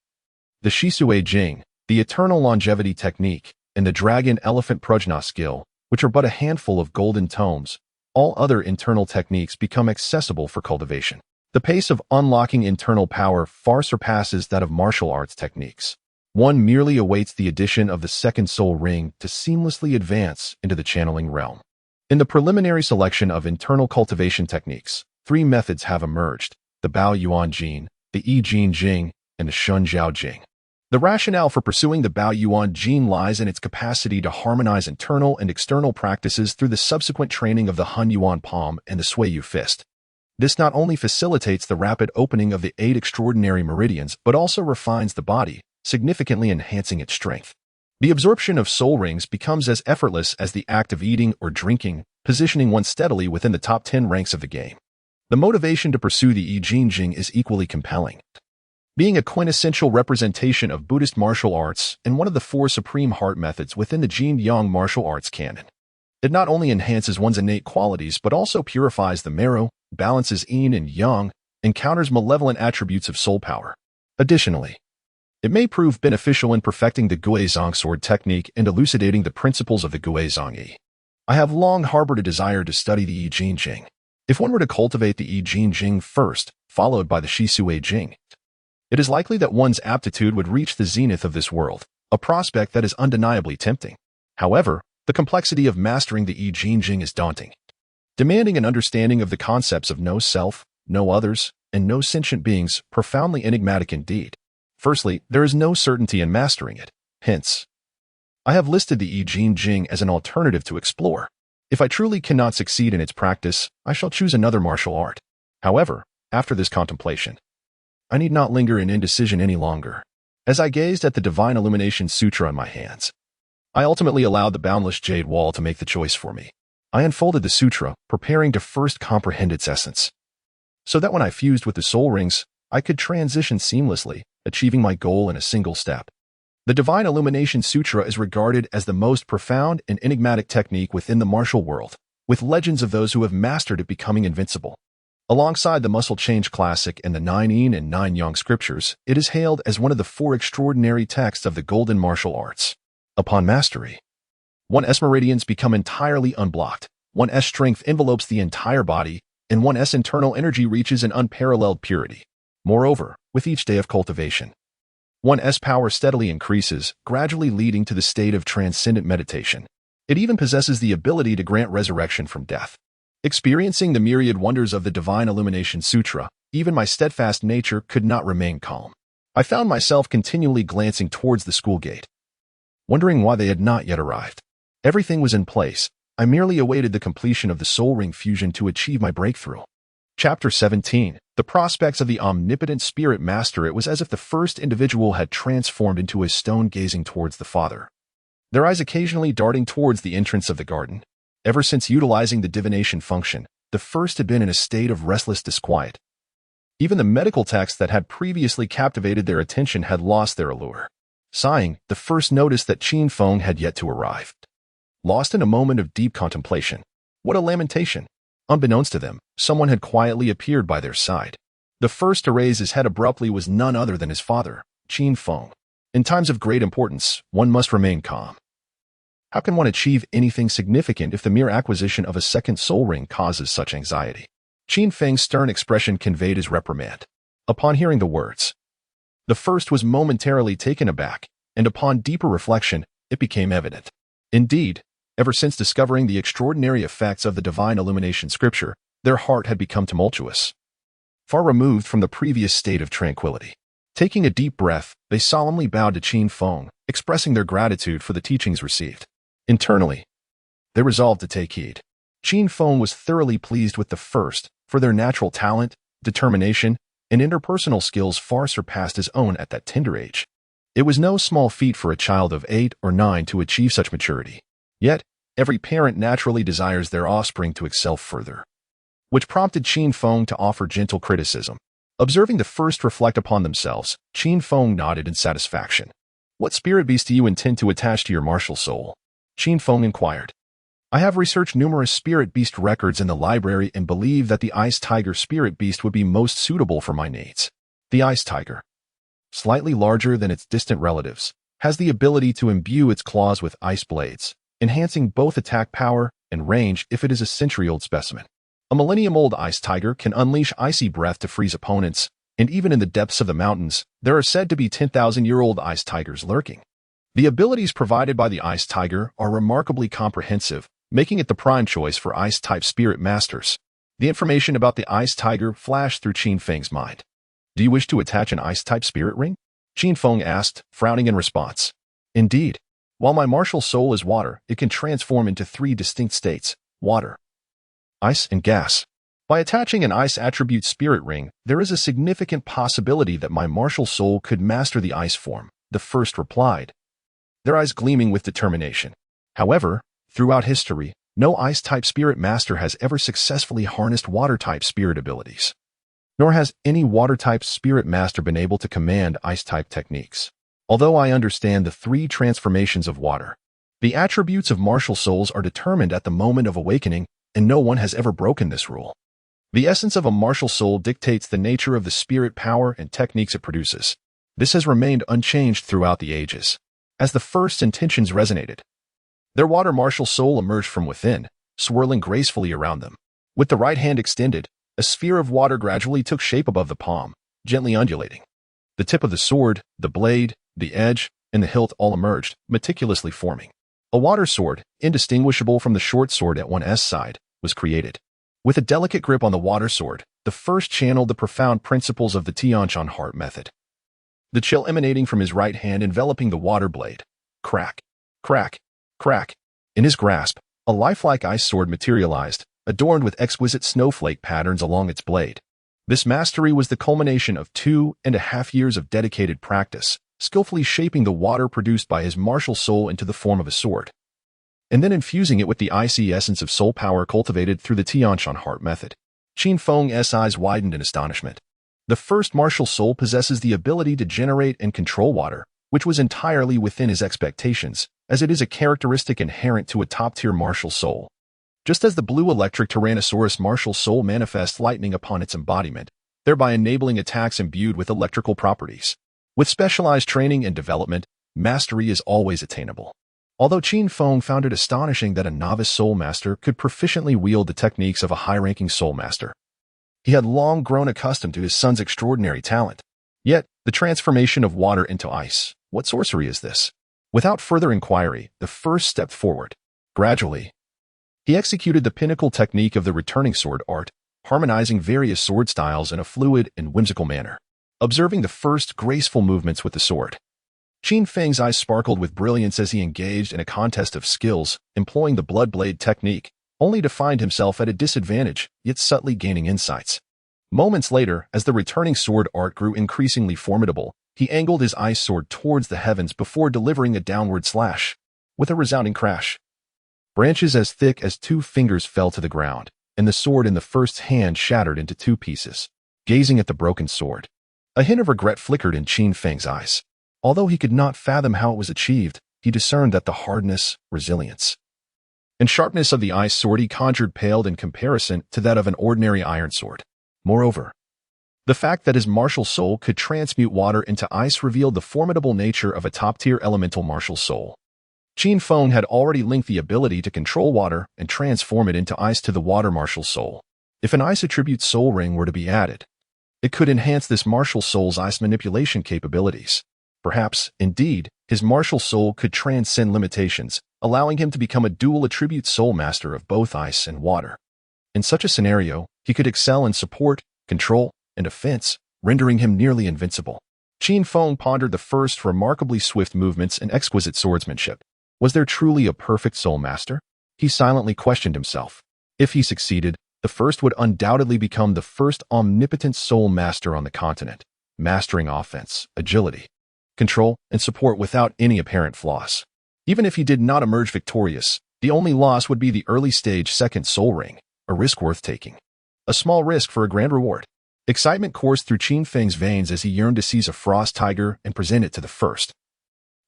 the Shisui Jing, the Eternal Longevity Technique, and the Dragon Elephant Prajna skill, which are but a handful of golden tomes, all other internal techniques become accessible for cultivation. The pace of unlocking internal power far surpasses that of martial arts techniques. One merely awaits the addition of the second soul ring to seamlessly advance into the channeling realm. In the preliminary selection of internal cultivation techniques, 3 methods have emerged: the Bao Yuan Jin, the Yi Jin Jing, and the Shun Jiao Jing. The rationale for pursuing the Bao Yuan Jin lies in its capacity to harmonize internal and external practices through the subsequent training of the Hun Yuan palm and the Sui Yu fist. This not only facilitates the rapid opening of the 8 extraordinary meridians, but also refines the body, significantly enhancing its strength. The absorption of soul rings becomes as effortless as the act of eating or drinking, positioning one steadily within the top 10 ranks of the game. The motivation to pursue the Yi Jin Jing is equally compelling. Being a quintessential representation of Buddhist martial arts and one of the 4 supreme heart methods within the Jin-Yang martial arts canon, it not only enhances one's innate qualities but also purifies the marrow, balances yin and yang, and counters malevolent attributes of soul power. Additionally, it may prove beneficial in perfecting the Guizhong sword technique and elucidating the principles of the Guizhong Yi. I have long harbored a desire to study the Yi Jin Jing. If one were to cultivate the Yi Jin Jing first, followed by the Shisui Jing, it is likely that one's aptitude would reach the zenith of this world, a prospect that is undeniably tempting. However, the complexity of mastering the Yi Jin Jing is daunting, demanding an understanding of the concepts of no self, no others, and no sentient beings, profoundly enigmatic indeed. Firstly, there is no certainty in mastering it. Hence, I have listed the Yi Jin Jing as an alternative to explore. If I truly cannot succeed in its practice, I shall choose another martial art. However, after this contemplation, I need not linger in indecision any longer. As I gazed at the Divine Illumination Sutra in my hands, I ultimately allowed the boundless jade wall to make the choice for me. I unfolded the sutra, preparing to first comprehend its essence, so that when I fused with the soul rings, I could transition seamlessly, achieving my goal in a single step. The Divine Illumination Sutra is regarded as the most profound and enigmatic technique within the martial world, with legends of those who have mastered it becoming invincible. Alongside the Muscle Change Classic and the 9 Yin and 9 Yang scriptures, it is hailed as one of the 4 extraordinary texts of the golden martial arts. Upon mastery, one's meridians become entirely unblocked, one's strength envelopes the entire body, and one's internal energy reaches an unparalleled purity. Moreover, with each day of cultivation, one's power steadily increases, gradually leading to the state of transcendent meditation. It even possesses the ability to grant resurrection from death. Experiencing the myriad wonders of the Divine Illumination Sutra, even my steadfast nature could not remain calm. I found myself continually glancing towards the school gate, wondering why they had not yet arrived. Everything was in place. I merely awaited the completion of the soul ring fusion to achieve my breakthrough. Chapter 17. The prospects of the omnipotent spirit master. It was as if the first individual had transformed into a stone gazing towards the Father, their eyes occasionally darting towards the entrance of the garden. Ever since utilizing the divination function, the first had been in a state of restless disquiet. Even the medical texts that had previously captivated their attention had lost their allure. Sighing, the first noticed that Qin Feng had yet to arrive. Lost in a moment of deep contemplation. What a lamentation! Unbeknownst to them, someone had quietly appeared by their side. The first to raise his head abruptly was none other than his father, Qin Feng. In times of great importance, one must remain calm. How can one achieve anything significant if the mere acquisition of a second soul ring causes such anxiety? Qin Feng's stern expression conveyed his reprimand. Upon hearing the words, the first was momentarily taken aback, and upon deeper reflection, it became evident. Indeed, ever since discovering the extraordinary effects of the Divine Illumination Scripture, their heart had become tumultuous, far removed from the previous state of tranquility. Taking a deep breath, they solemnly bowed to Qin Feng, expressing their gratitude for the teachings received. Internally, they resolved to take heed. Qin Feng was thoroughly pleased with the first, for their natural talent, determination, and interpersonal skills far surpassed his own at that tender age. It was no small feat for a child of 8 or 9 to achieve such maturity. Yet, every parent naturally desires their offspring to excel further, which prompted Qin Feng to offer gentle criticism. Observing the first reflect upon themselves, Qin Feng nodded in satisfaction. What spirit beast do you intend to attach to your martial soul? Qin Feng inquired. I have researched numerous spirit beast records in the library and believe that the ice tiger spirit beast would be most suitable for my needs. The ice tiger, slightly larger than its distant relatives, has the ability to imbue its claws with ice blades, enhancing both attack power and range if it is a century-old specimen. A millennium-old ice tiger can unleash icy breath to freeze opponents, and even in the depths of the mountains, there are said to be 10,000-year-old ice tigers lurking. The abilities provided by the ice tiger are remarkably comprehensive, making it the prime choice for ice-type spirit masters. The information about the ice tiger flashed through Qin Feng's mind. Do you wish to attach an ice-type spirit ring? Qin Feng asked, frowning in response. Indeed. While my martial soul is water, it can transform into 3 distinct states: water, ice, and gas. By attaching an ice attribute spirit ring, there is a significant possibility that my martial soul could master the ice form, the first replied, their eyes gleaming with determination. However, throughout history, no ice-type spirit master has ever successfully harnessed water-type spirit abilities. Nor has any water-type spirit master been able to command ice-type techniques. Although I understand the 3 transformations of water, the attributes of martial souls are determined at the moment of awakening, and no one has ever broken this rule. The essence of a martial soul dictates the nature of the spirit power and techniques it produces. This has remained unchanged throughout the ages. As the first intentions resonated, their water martial soul emerged from within, swirling gracefully around them. With the right hand extended, a sphere of water gradually took shape above the palm, gently undulating. The tip of the sword, the blade, the edge, and the hilt all emerged, meticulously forming. A water sword, indistinguishable from the short sword at one's side, was created. With a delicate grip on the water sword, the first channeled the profound principles of the Tianshan heart method. The chill emanating from his right hand enveloping the water blade. Crack, crack, crack. In his grasp, a lifelike ice sword materialized, adorned with exquisite snowflake patterns along its blade. This mastery was the culmination of 2.5 years of dedicated practice, skillfully shaping the water produced by his martial soul into the form of a sword, and then infusing it with the icy essence of soul power cultivated through the Tianshan heart method. Qin Feng's eyes widened in astonishment. The first martial soul possesses the ability to generate and control water, which was entirely within his expectations, as it is a characteristic inherent to a top-tier martial soul. Just as the blue electric Tyrannosaurus martial soul manifests lightning upon its embodiment, thereby enabling attacks imbued with electrical properties. With specialized training and development, mastery is always attainable. Although Qin Feng found it astonishing that a novice soul master could proficiently wield the techniques of a high-ranking soul master, he had long grown accustomed to his son's extraordinary talent. Yet, the transformation of water into ice, what sorcery is this? Without further inquiry, the first stepped forward. Gradually, He executed the pinnacle technique of the returning sword art, harmonizing various sword styles in a fluid and whimsical manner. Observing the first graceful movements with the sword, Qin Feng's eyes sparkled with brilliance as he engaged in a contest of skills, employing the blood blade technique, only to find himself at a disadvantage, yet subtly gaining insights. Moments later, as the returning sword art grew increasingly formidable, he angled his ice sword towards the heavens before delivering a downward slash. With a resounding crash, branches as thick as 2 fingers fell to the ground, and the sword in the first hand shattered into 2 pieces. Gazing at the broken sword, a hint of regret flickered in Qin Feng's eyes. Although he could not fathom how it was achieved, he discerned that the hardness, resilience, and sharpness of the ice sword he conjured paled in comparison to that of an ordinary iron sword. Moreover, the fact that his martial soul could transmute water into ice revealed the formidable nature of a top-tier elemental martial soul. Qin Feng had already linked the ability to control water and transform it into ice to the water martial soul. If an ice attribute soul ring were to be added, it could enhance this martial soul's ice manipulation capabilities. Perhaps, indeed, his martial soul could transcend limitations, allowing him to become a dual attribute soul master of both ice and water. In such a scenario, he could excel in support, control, and defense, rendering him nearly invincible. Qin Feng pondered the first remarkably swift movements and exquisite swordsmanship. Was there truly a perfect soul master? He silently questioned himself. If he succeeded, the first would undoubtedly become the first omnipotent soul master on the continent, mastering offense, agility, control, and support without any apparent flaws. Even if he did not emerge victorious, the only loss would be the early-stage second soul ring, a risk worth taking. A small risk for a grand reward. Excitement coursed through Qin Feng's veins as he yearned to seize a frost tiger and present it to the first.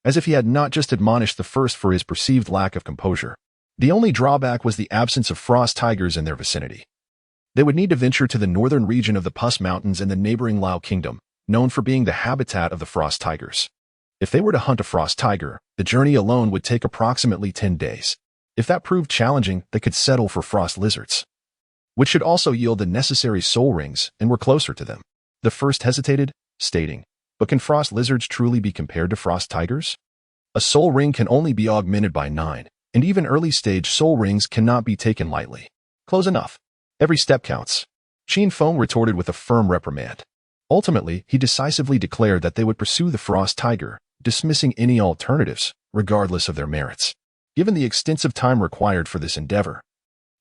As if he had not just admonished the first for his perceived lack of composure. The only drawback was the absence of frost tigers in their vicinity. They would need to venture to the northern region of the Pus Mountains and the neighboring Lao Kingdom, known for being the habitat of the frost tigers. If they were to hunt a frost tiger, the journey alone would take approximately 10 days. If that proved challenging, they could settle for frost lizards, which should also yield the necessary soul rings and were closer to them. The first hesitated, stating, "But can frost lizards truly be compared to frost tigers? A soul ring can only be augmented by 9, and even early-stage soul rings cannot be taken lightly." Close enough. Every step counts. Qin Feng retorted with a firm reprimand. Ultimately, he decisively declared that they would pursue the frost tiger, dismissing any alternatives, regardless of their merits. Given the extensive time required for this endeavor,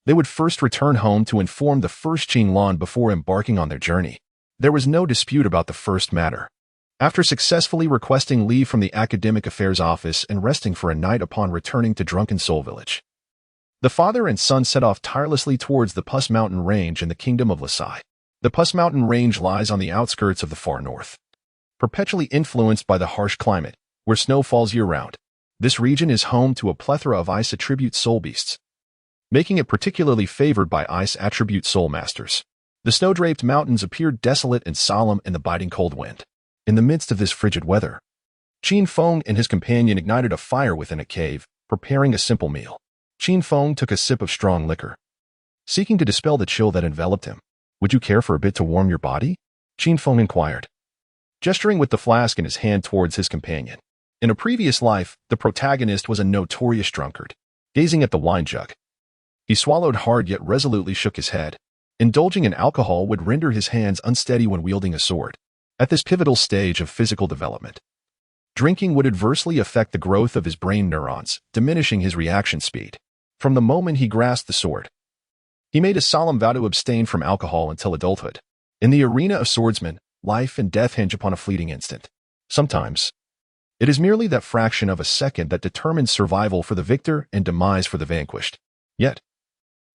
they would first return home to inform the first Qinlan before embarking on their journey. There was no dispute about the first matter. After successfully requesting leave from the Academic Affairs Office and resting for a night upon returning to Drunken Soul Village, the father and son set off tirelessly towards the Pus Mountain Range in the Kingdom of Lasai. The Pus Mountain Range lies on the outskirts of the far north, perpetually influenced by the harsh climate, where snow falls year-round. This region is home to a plethora of ice attribute soul beasts, making it particularly favored by ice attribute soul masters. The snow-draped mountains appeared desolate and solemn in the biting cold wind. In the midst of this frigid weather, Qin Feng and his companion ignited a fire within a cave, preparing a simple meal. Qin Feng took a sip of strong liquor, seeking to dispel the chill that enveloped him. "Would you care for a bit to warm your body?" Qin Feng inquired, gesturing with the flask in his hand towards his companion. In a previous life, the protagonist was a notorious drunkard. Gazing at the wine jug, he swallowed hard yet resolutely shook his head. Indulging in alcohol would render his hands unsteady when wielding a sword. At this pivotal stage of physical development, drinking would adversely affect the growth of his brain neurons, diminishing his reaction speed. From the moment he grasped the sword, he made a solemn vow to abstain from alcohol until adulthood. In the arena of swordsmen, life and death hinge upon a fleeting instant. Sometimes, it is merely that fraction of a second that determines survival for the victor and demise for the vanquished. Yet,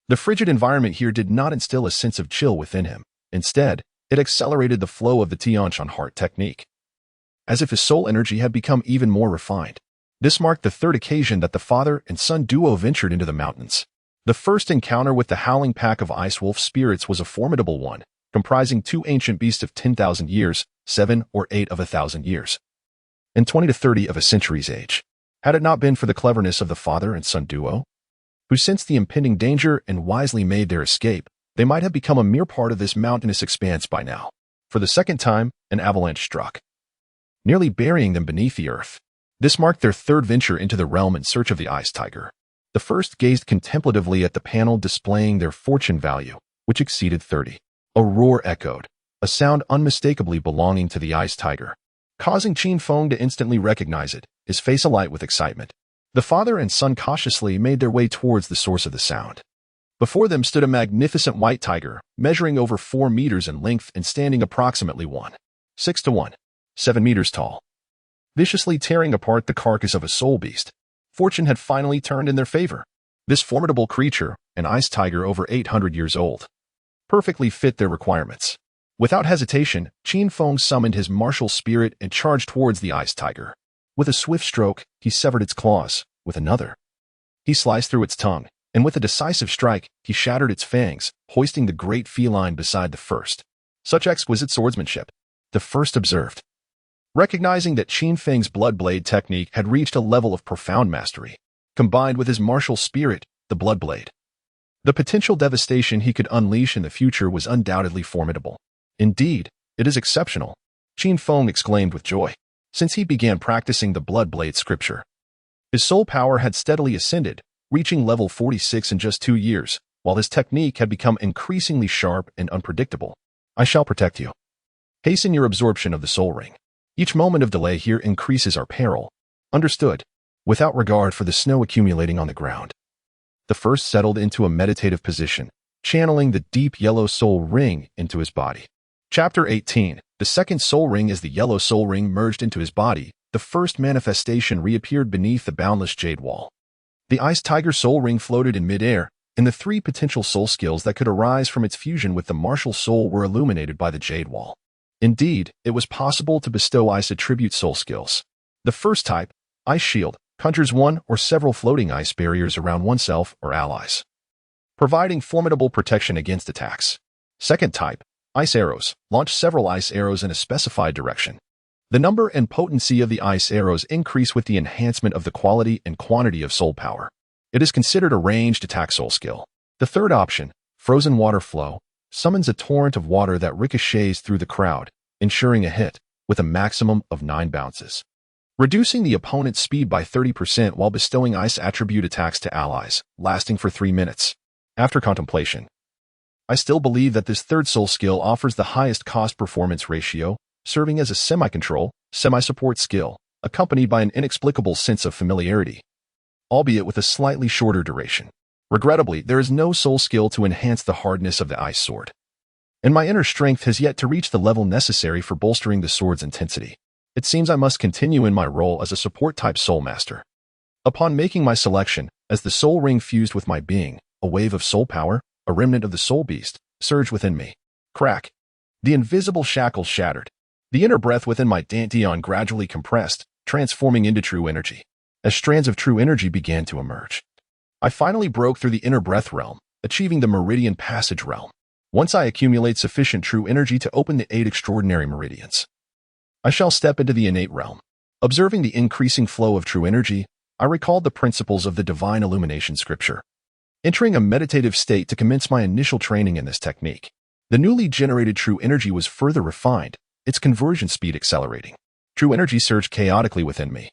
the frigid environment here did not instill a sense of chill within him. Instead, it accelerated the flow of the Tianshan heart technique, as if his soul energy had become even more refined. This marked the third occasion that the father and son duo ventured into the mountains. The first encounter with the howling pack of ice wolf spirits was a formidable one, comprising 2 ancient beasts of 10,000 years, 7 or 8 of 1,000 years, and 20 to 30 of a century's age. Had it not been for the cleverness of the father and son duo, who sensed the impending danger and wisely made their escape, they might have become a mere part of this mountainous expanse by now. For the second time, an avalanche struck, nearly burying them beneath the earth. This marked their third venture into the realm in search of the ice tiger. The first gazed contemplatively at the panel displaying their fortune value, which exceeded 30. A roar echoed, a sound unmistakably belonging to the ice tiger, causing Qin Feng to instantly recognize it, his face alight with excitement. The father and son cautiously made their way towards the source of the sound. Before them stood a magnificent white tiger, measuring over 4 meters in length and standing approximately 1.6 to 1.7 meters tall, viciously tearing apart the carcass of a soul beast. Fortune had finally turned in their favor. This formidable creature, an ice tiger over 800 years old, perfectly fit their requirements. Without hesitation, Qin Feng summoned his martial spirit and charged towards the ice tiger. With a swift stroke, he severed its claws. With another, he sliced through its tongue, and with a decisive strike, he shattered its fangs, hoisting the great feline beside the first. Such exquisite swordsmanship, the first observed. Recognizing that Qin Feng's blood blade technique had reached a level of profound mastery, combined with his martial spirit, the blood blade, the potential devastation he could unleash in the future was undoubtedly formidable. Indeed, it is exceptional, Qin Feng exclaimed with joy. Since he began practicing the blood blade scripture, his soul power had steadily ascended, reaching level 46 in just 2 years, while his technique had become increasingly sharp and unpredictable. I shall protect you. Hasten your absorption of the soul ring. Each moment of delay here increases our peril. Understood. Without regard for the snow accumulating on the ground, the first settled into a meditative position, channeling the deep yellow soul ring into his body. Chapter 18. The second soul ring. As the yellow soul ring merged into his body, the first manifestation reappeared beneath the boundless jade wall. The ice tiger soul ring floated in midair, and the 3 potential soul skills that could arise from its fusion with the martial soul were illuminated by the jade wall. Indeed, it was possible to bestow ice attribute soul skills. The first type, Ice Shield, conjures one or several floating ice barriers around oneself or allies, providing formidable protection against attacks. Second type, Ice Arrows, launch several ice arrows in a specified direction. The number and potency of the ice arrows increase with the enhancement of the quality and quantity of soul power. It is considered a ranged attack soul skill. The third option, Frozen Water Flow, summons a torrent of water that ricochets through the crowd, ensuring a hit, with a maximum of 9 bounces, reducing the opponent's speed by 30% while bestowing ice attribute attacks to allies, lasting for 3 minutes. After contemplation, I still believe that this third soul skill offers the highest cost-performance ratio, serving as a semi-control, semi-support skill, accompanied by an inexplicable sense of familiarity, albeit with a slightly shorter duration. Regrettably, there is no soul skill to enhance the hardness of the ice sword, and my inner strength has yet to reach the level necessary for bolstering the sword's intensity. It seems I must continue in my role as a support-type soul master. Upon making my selection, as the soul ring fused with my being, a wave of soul power, a remnant of the soul beast, surged within me. Crack! The invisible shackles shattered. The inner breath within my dantian gradually compressed, transforming into true energy. As strands of true energy began to emerge, I finally broke through the inner breath realm, achieving the meridian passage realm. Once I accumulate sufficient true energy to open the 8 extraordinary meridians, I shall step into the innate realm. Observing the increasing flow of true energy, I recalled the principles of the divine illumination scripture, entering a meditative state to commence my initial training in this technique. The newly generated true energy was further refined, its conversion speed accelerating. True energy surged chaotically within me,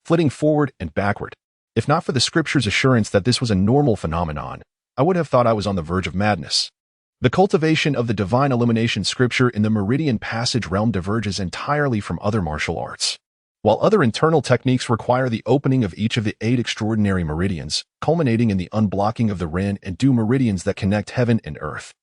flitting forward and backward. If not for the scripture's assurance that this was a normal phenomenon, I would have thought I was on the verge of madness. The cultivation of the divine illumination scripture in the meridian passage realm diverges entirely from other martial arts. While other internal techniques require the opening of each of the 8 extraordinary meridians, culminating in the unblocking of the Ren and Du meridians that connect heaven and earth,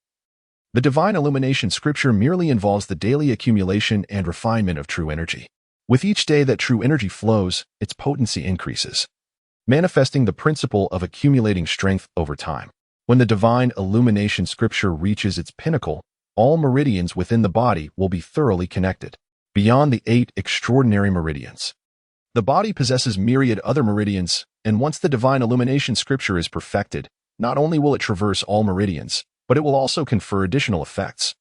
the divine illumination scripture merely involves the daily accumulation and refinement of true energy. With each day that true energy flows, its potency increases, manifesting the principle of accumulating strength over time. When the divine illumination scripture reaches its pinnacle, all meridians within the body will be thoroughly connected. Beyond the 8 extraordinary meridians, the body possesses myriad other meridians, and once the divine illumination scripture is perfected, not only will it traverse all meridians, but it will also confer additional effects,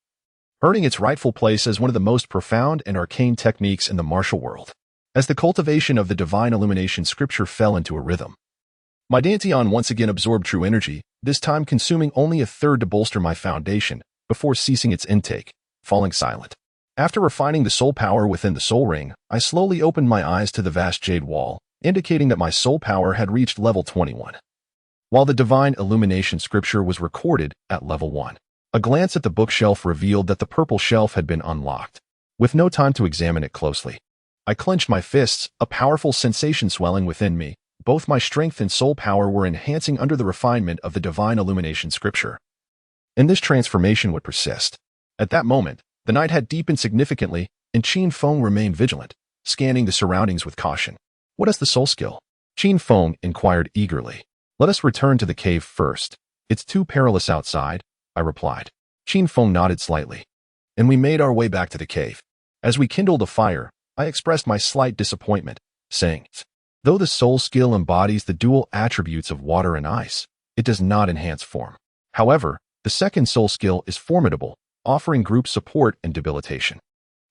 earning its rightful place as one of the most profound and arcane techniques in the martial world. As the cultivation of the divine illumination scripture fell into a rhythm, my dantian once again absorbed true energy, this time consuming only a third to bolster my foundation, before ceasing its intake, falling silent. After refining the soul power within the soul ring, I slowly opened my eyes to the vast jade wall, indicating that my soul power had reached level 21. while the divine illumination scripture was recorded at level 1. A glance at the bookshelf revealed that the purple shelf had been unlocked. With no time to examine it closely, I clenched my fists, a powerful sensation swelling within me. Both my strength and soul power were enhancing under the refinement of the divine illumination scripture. And this transformation would persist. At that moment, the night had deepened significantly, and Qin Feng remained vigilant, scanning the surroundings with caution. What is the soul skill? Qin Feng inquired eagerly. Let us return to the cave first. It's too perilous outside, I replied. Qin Feng nodded slightly. And we made our way back to the cave. As we kindled a fire, I expressed my slight disappointment, saying, though the soul skill embodies the dual attributes of water and ice, it does not enhance form. However, the second soul skill is formidable, offering group support and debilitation.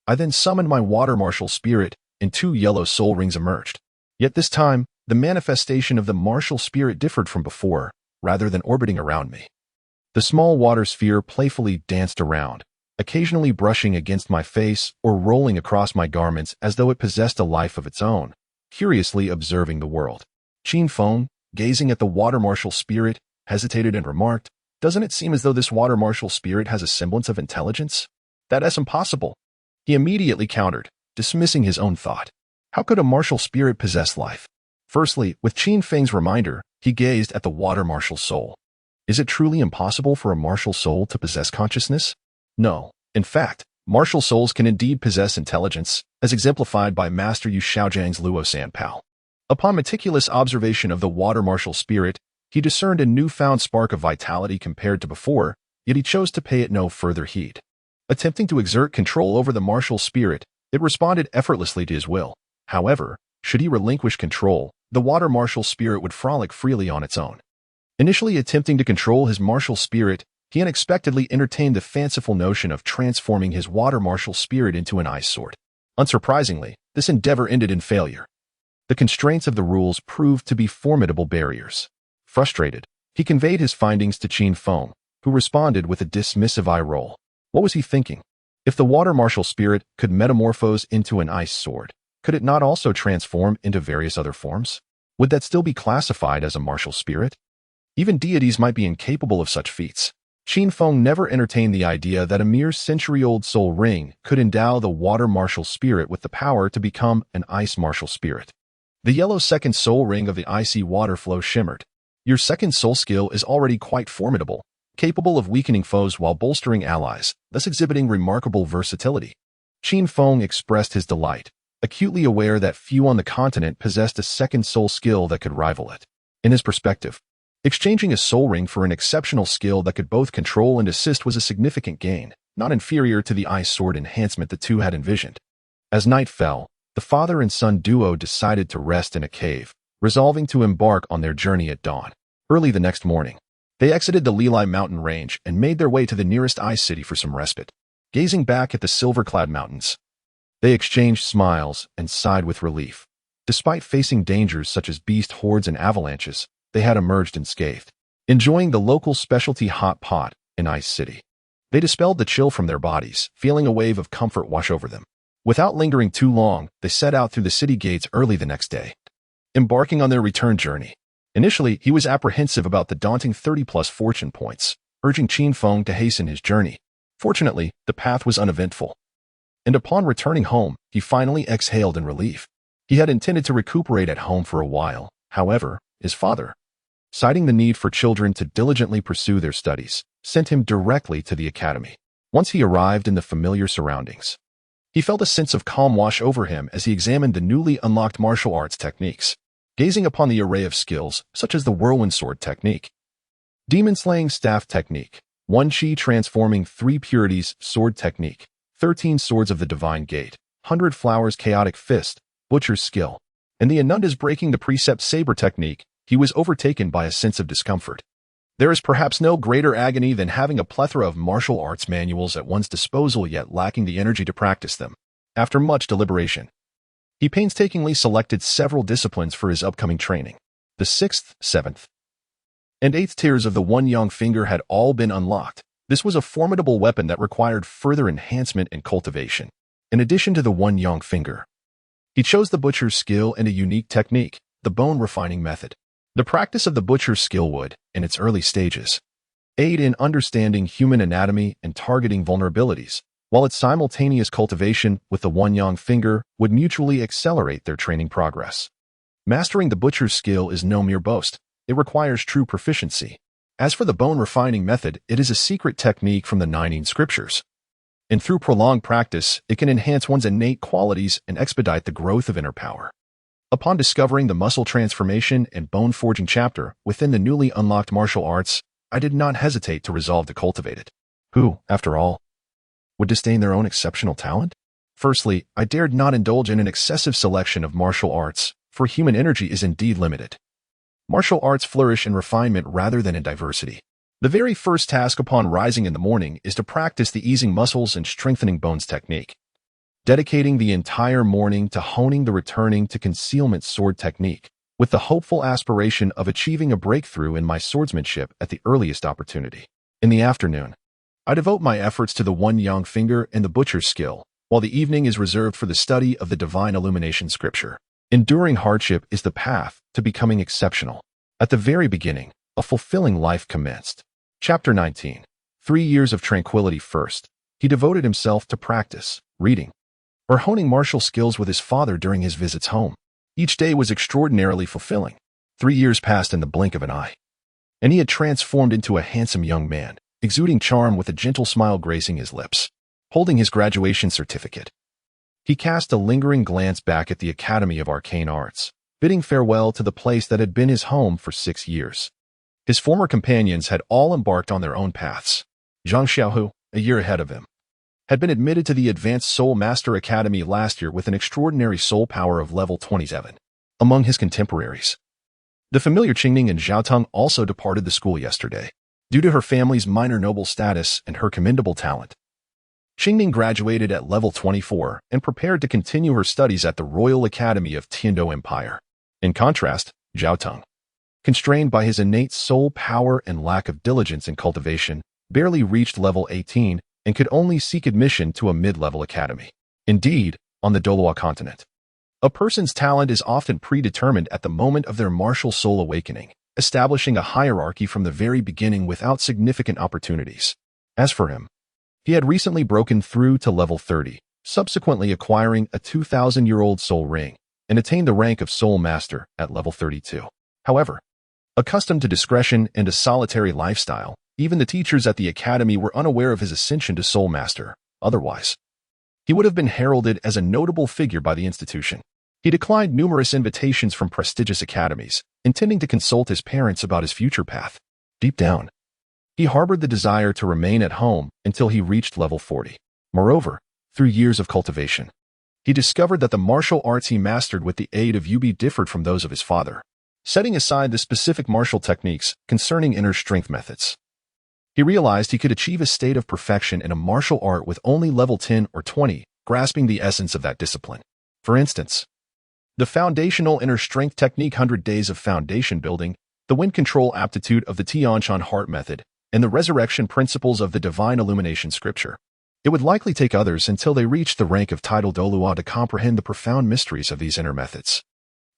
I then summoned my water martial spirit, and 2 yellow soul rings emerged. Yet this time, the manifestation of the martial spirit differed from before, rather than orbiting around me. The small water sphere playfully danced around, occasionally brushing against my face or rolling across my garments as though it possessed a life of its own, curiously observing the world. Qin Feng, gazing at the water martial spirit, hesitated and remarked, doesn't it seem as though this water martial spirit has a semblance of intelligence? That's impossible. He immediately countered, dismissing his own thought. How could a martial spirit possess life? Firstly, with Qin Feng's reminder, he gazed at the water martial soul. Is it truly impossible for a martial soul to possess consciousness? No. In fact, martial souls can indeed possess intelligence, as exemplified by Master Yu Shaojiang's Luo Sanpao. Upon meticulous observation of the water martial spirit, he discerned a newfound spark of vitality compared to before, yet he chose to pay it no further heed. Attempting to exert control over the martial spirit, it responded effortlessly to his will. However, should he relinquish control, the water martial spirit would frolic freely on its own. Initially attempting to control his martial spirit, he unexpectedly entertained the fanciful notion of transforming his water martial spirit into an ice sword. Unsurprisingly, this endeavor ended in failure. The constraints of the rules proved to be formidable barriers. Frustrated, he conveyed his findings to Qin Feng, who responded with a dismissive eye roll. What was he thinking? If the water martial spirit could metamorphose into an ice sword, could it not also transform into various other forms? Would that still be classified as a martial spirit? Even deities might be incapable of such feats. Qin Feng never entertained the idea that a mere century-old soul ring could endow the water martial spirit with the power to become an ice martial spirit. The yellow second soul ring of the icy water flow shimmered. Your second soul skill is already quite formidable, capable of weakening foes while bolstering allies, thus exhibiting remarkable versatility. Qin Feng expressed his delight, acutely aware that few on the continent possessed a second soul skill that could rival it. In his perspective, exchanging a soul ring for an exceptional skill that could both control and assist was a significant gain, not inferior to the ice sword enhancement the two had envisioned. As night fell, the father and son duo decided to rest in a cave, resolving to embark on their journey at dawn. Early the next morning, they exited the Lilai mountain range and made their way to the nearest ice city for some respite. Gazing back at the silver-clad mountains, they exchanged smiles and sighed with relief. Despite facing dangers such as beast hordes and avalanches, they had emerged unscathed. Enjoying the local specialty hot pot in Ice City, they dispelled the chill from their bodies, feeling a wave of comfort wash over them. Without lingering too long, they set out through the city gates early the next day, embarking on their return journey. Initially, he was apprehensive about the daunting 30-plus fortune points, urging Qin Feng to hasten his journey. Fortunately, the path was uneventful, and upon returning home, he finally exhaled in relief. He had intended to recuperate at home for a while. However, his father, citing the need for children to diligently pursue their studies, sent him directly to the academy. Once he arrived in the familiar surroundings, he felt a sense of calm wash over him as he examined the newly unlocked martial arts techniques. Gazing upon the array of skills, such as the whirlwind sword technique, demon-slaying staff technique, 1 chi transforming 3 purities sword technique, 13 swords of the divine gate, 100 flowers chaotic fist, butcher's skill, and the Anunda's breaking the precept saber technique, he was overtaken by a sense of discomfort. There is perhaps no greater agony than having a plethora of martial arts manuals at one's disposal yet lacking the energy to practice them. After much deliberation, he painstakingly selected several disciplines for his upcoming training. The 6th, 7th, and 8th tiers of the One Yang Finger had all been unlocked. This was a formidable weapon that required further enhancement and cultivation. In addition to the One Yang Finger, he chose the butcher's skill and a unique technique, the bone refining method. The practice of the butcher's skill would, in its early stages, aid in understanding human anatomy and targeting vulnerabilities, while its simultaneous cultivation with the one-yang finger would mutually accelerate their training progress. Mastering the butcher's skill is no mere boast. It requires true proficiency. As for the bone refining method, it is a secret technique from the 19 scriptures. And through prolonged practice, it can enhance one's innate qualities and expedite the growth of inner power. Upon discovering the muscle transformation and bone forging chapter within the newly unlocked martial arts, I did not hesitate to resolve to cultivate it. Who, after all, would disdain their own exceptional talent? Firstly, I dared not indulge in an excessive selection of martial arts, for human energy is indeed limited. Martial arts flourish in refinement rather than in diversity. The very first task upon rising in the morning is to practice the easing muscles and strengthening bones technique. Dedicating the entire morning to honing the returning to concealment sword technique, with the hopeful aspiration of achieving a breakthrough in my swordsmanship at the earliest opportunity. In the afternoon, I devote my efforts to the one-yang finger and the butcher's skill, while the evening is reserved for the study of the divine illumination scripture. Enduring hardship is the path to becoming exceptional. At the very beginning, a fulfilling life commenced. Chapter 19. 3 years of tranquility first. He devoted himself to practice, reading, or honing martial skills with his father during his visits home. Each day was extraordinarily fulfilling. 3 years passed in the blink of an eye, and he had transformed into a handsome young man, exuding charm with a gentle smile gracing his lips. Holding his graduation certificate, he cast a lingering glance back at the Academy of Arcane Arts, bidding farewell to the place that had been his home for 6 years. His former companions had all embarked on their own paths. Zhang Xiaohu, a year ahead of him, had been admitted to the Advanced Soul Master Academy last year with an extraordinary soul power of level 27. Among his contemporaries, the familiar Qingning and Zhaotong also departed the school yesterday, due to her family's minor noble status and her commendable talent. Qingning graduated at level 24 and prepared to continue her studies at the Royal Academy of Tiando Empire. In contrast, Zhaotong, constrained by his innate soul power and lack of diligence in cultivation, barely reached level 18 and could only seek admission to a mid-level academy. Indeed, on the Douluo continent, a person's talent is often predetermined at the moment of their martial soul awakening, establishing a hierarchy from the very beginning without significant opportunities. As for him, he had recently broken through to level 30, subsequently acquiring a 2,000-year-old soul ring, and attained the rank of Soul Master at level 32. However, accustomed to discretion and a solitary lifestyle, even the teachers at the academy were unaware of his ascension to Soul Master. Otherwise, he would have been heralded as a notable figure by the institution. He declined numerous invitations from prestigious academies, intending to consult his parents about his future path. Deep down, he harbored the desire to remain at home until he reached level 40. Moreover, through years of cultivation, he discovered that the martial arts he mastered with the aid of Yubi differed from those of his father. Setting aside the specific martial techniques concerning inner strength methods, he realized he could achieve a state of perfection in a martial art with only level 10 or 20, grasping the essence of that discipline. For instance, the foundational inner strength technique 100 days of foundation building, the wind control aptitude of the Tianshan heart method, and the resurrection principles of the divine illumination scripture. It would likely take others until they reached the rank of title Douluo to comprehend the profound mysteries of these inner methods.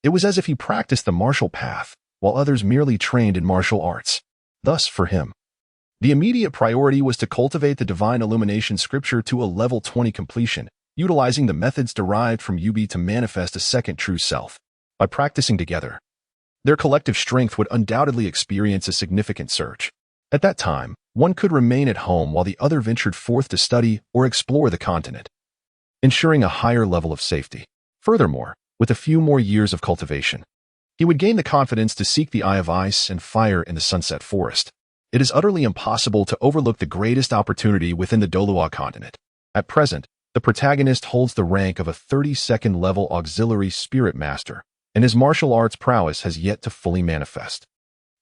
It was as if he practiced the martial path, while others merely trained in martial arts. Thus, for him, the immediate priority was to cultivate the divine illumination scripture to a level 20 completion, utilizing the methods derived from Yubi to manifest a second true self. By practicing together, their collective strength would undoubtedly experience a significant surge. At that time, one could remain at home while the other ventured forth to study or explore the continent, ensuring a higher level of safety. Furthermore, with a few more years of cultivation, he would gain the confidence to seek the eye of ice and fire in the sunset forest. It is utterly impossible to overlook the greatest opportunity within the Douluo continent. At present, the protagonist holds the rank of a 32nd level auxiliary spirit master, and his martial arts prowess has yet to fully manifest.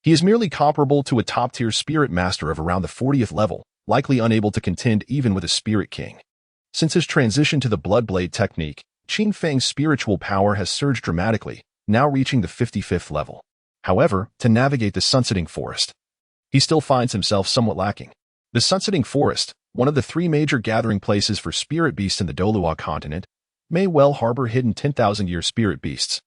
He is merely comparable to a top-tier spirit master of around the 40th level, likely unable to contend even with a spirit king. Since his transition to the Bloodblade technique, Qin Feng's spiritual power has surged dramatically, now reaching the 55th level. However, to navigate the sunsetting forest, he still finds himself somewhat lacking. The sunsetting forest, one of the 3 major gathering places for spirit beasts in the Douluo continent, may well harbor hidden 10,000-year spirit beasts.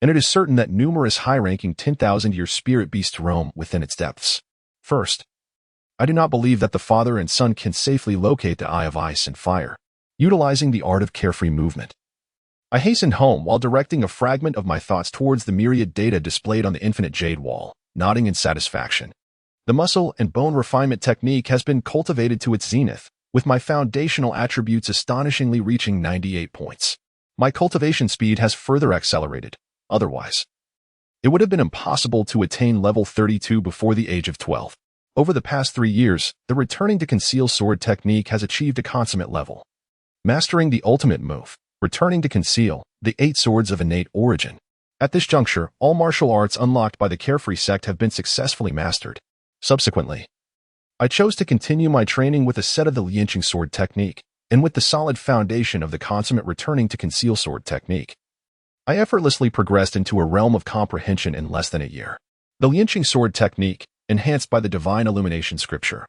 and it is certain that numerous high-ranking 10,000-year spirit beasts roam within its depths. First, I do not believe that the father and son can safely locate the Eye of Ice and Fire, utilizing the art of carefree movement. I hastened home while directing a fragment of my thoughts towards the myriad data displayed on the infinite jade wall, nodding in satisfaction. The muscle and bone refinement technique has been cultivated to its zenith, with my foundational attributes astonishingly reaching 98 points. My cultivation speed has further accelerated. Otherwise, it would have been impossible to attain level 32 before the age of 12. Over the past 3 years, the returning to conceal sword technique has achieved a consummate level. Mastering the ultimate move, returning to conceal, the 8 swords of innate origin. At this juncture, all martial arts unlocked by the Carefree sect have been successfully mastered. Subsequently, I chose to continue my training with a set of the lynching sword technique, and with the solid foundation of the consummate returning to conceal sword technique. I effortlessly progressed into a realm of comprehension in less than a year. The lynching sword technique, enhanced by the divine illumination scripture,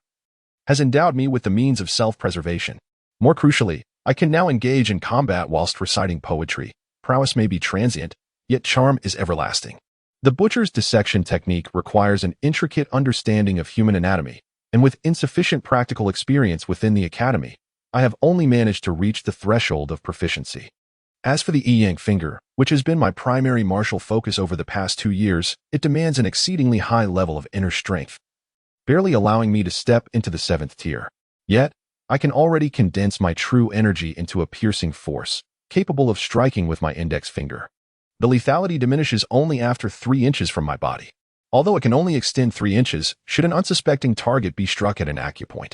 has endowed me with the means of self-preservation. More crucially, I can now engage in combat whilst reciting poetry. Prowess may be transient, yet charm is everlasting. The butcher's dissection technique requires an intricate understanding of human anatomy, and with insufficient practical experience within the academy, I have only managed to reach the threshold of proficiency. As for the Yang finger, which has been my primary martial focus over the past 2 years, it demands an exceedingly high level of inner strength, barely allowing me to step into the 7th tier. Yet, I can already condense my true energy into a piercing force, capable of striking with my index finger. The lethality diminishes only after 3 inches from my body, although it can only extend 3 inches should an unsuspecting target be struck at an acupoint.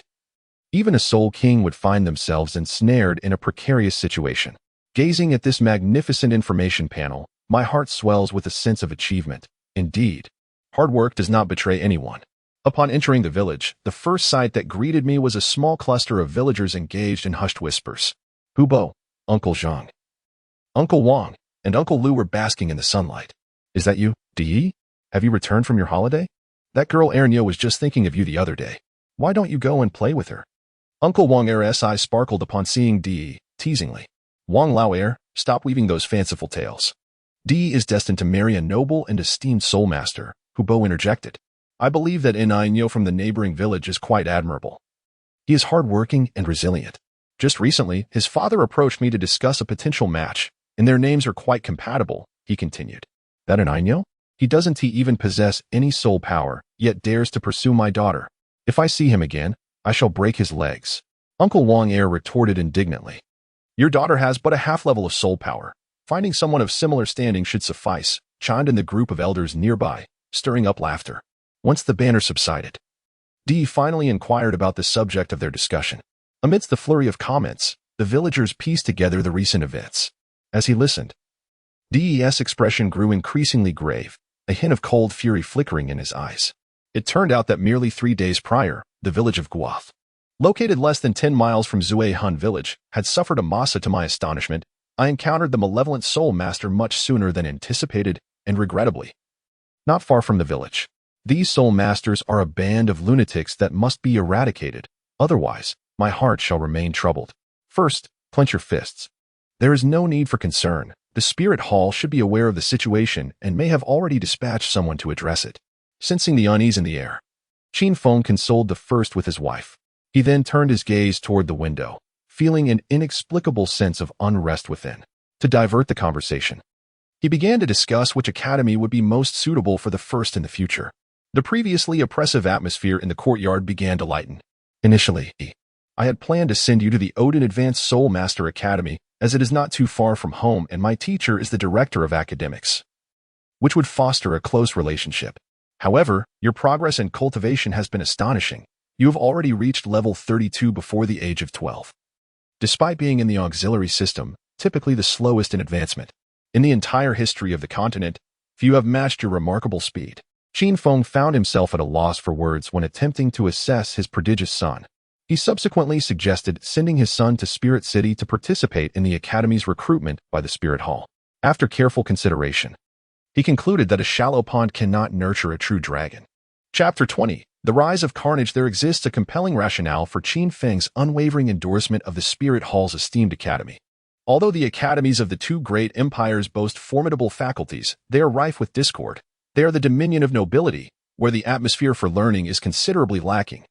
Even a soul king would find themselves ensnared in a precarious situation. Gazing at this magnificent information panel, my heart swells with a sense of achievement. Indeed, hard work does not betray anyone. Upon entering the village, the first sight that greeted me was a small cluster of villagers engaged in hushed whispers. Hubo, Uncle Zhang, Uncle Wang, and Uncle Lu were basking in the sunlight. Is that you, Di? Have you returned from your holiday? That girl Ernyo was just thinking of you the other day. Why don't you go and play with her? Uncle Wang Er's eyes sparkled upon seeing Di, teasingly. Wang Lao stop weaving those fanciful tales. Di is destined to marry a noble and esteemed soul master, Hubo interjected. I believe that Enyo from the neighboring village is quite admirable. He is hardworking and resilient. Just recently, his father approached me to discuss a potential match, and their names are quite compatible, he continued. That an Enyo? Doesn't he even possess any soul power, yet dares to pursue my daughter? If I see him again, I shall break his legs. Uncle Wang retorted indignantly. Your daughter has but a half level of soul power. Finding someone of similar standing should suffice, chimed in the group of elders nearby, stirring up laughter. Once the banter subsided, Di finally inquired about the subject of their discussion. Amidst the flurry of comments, the villagers pieced together the recent events. As he listened, Di's expression grew increasingly grave, a hint of cold fury flickering in his eyes. It turned out that merely 3 days prior, the village of Guath, located less than 10 miles from Zue Han village, had suffered a massa. To my astonishment, I encountered the malevolent soul master much sooner than anticipated, and regrettably, not far from the village. These soul masters are a band of lunatics that must be eradicated, otherwise, my heart shall remain troubled. First, clench your fists. There is no need for concern. The spirit hall should be aware of the situation and may have already dispatched someone to address it. Sensing the unease in the air, Qin Feng consoled the first with his wife. He then turned his gaze toward the window, feeling an inexplicable sense of unrest within. To divert the conversation, he began to discuss which academy would be most suitable for the first in the future. The previously oppressive atmosphere in the courtyard began to lighten. Initially, I had planned to send you to the Odin Advanced Soul Master Academy, as it is not too far from home and my teacher is the director of academics, which would foster a close relationship. However, your progress in cultivation has been astonishing. You have already reached level 32 before the age of 12. Despite being in the auxiliary system, typically the slowest in advancement, in the entire history of the continent, few have matched your remarkable speed. Qin Feng found himself at a loss for words when attempting to assess his prodigious son. He subsequently suggested sending his son to Spirit City to participate in the Academy's recruitment by the Spirit Hall. After careful consideration, he concluded that a shallow pond cannot nurture a true dragon. Chapter 20. The Rise of Carnage. There exists a compelling rationale for Qin Feng's unwavering endorsement of the Spirit Hall's esteemed academy. Although the academies of the two great empires boast formidable faculties, they are rife with discord. They are the dominion of nobility, where the atmosphere for learning is considerably lacking.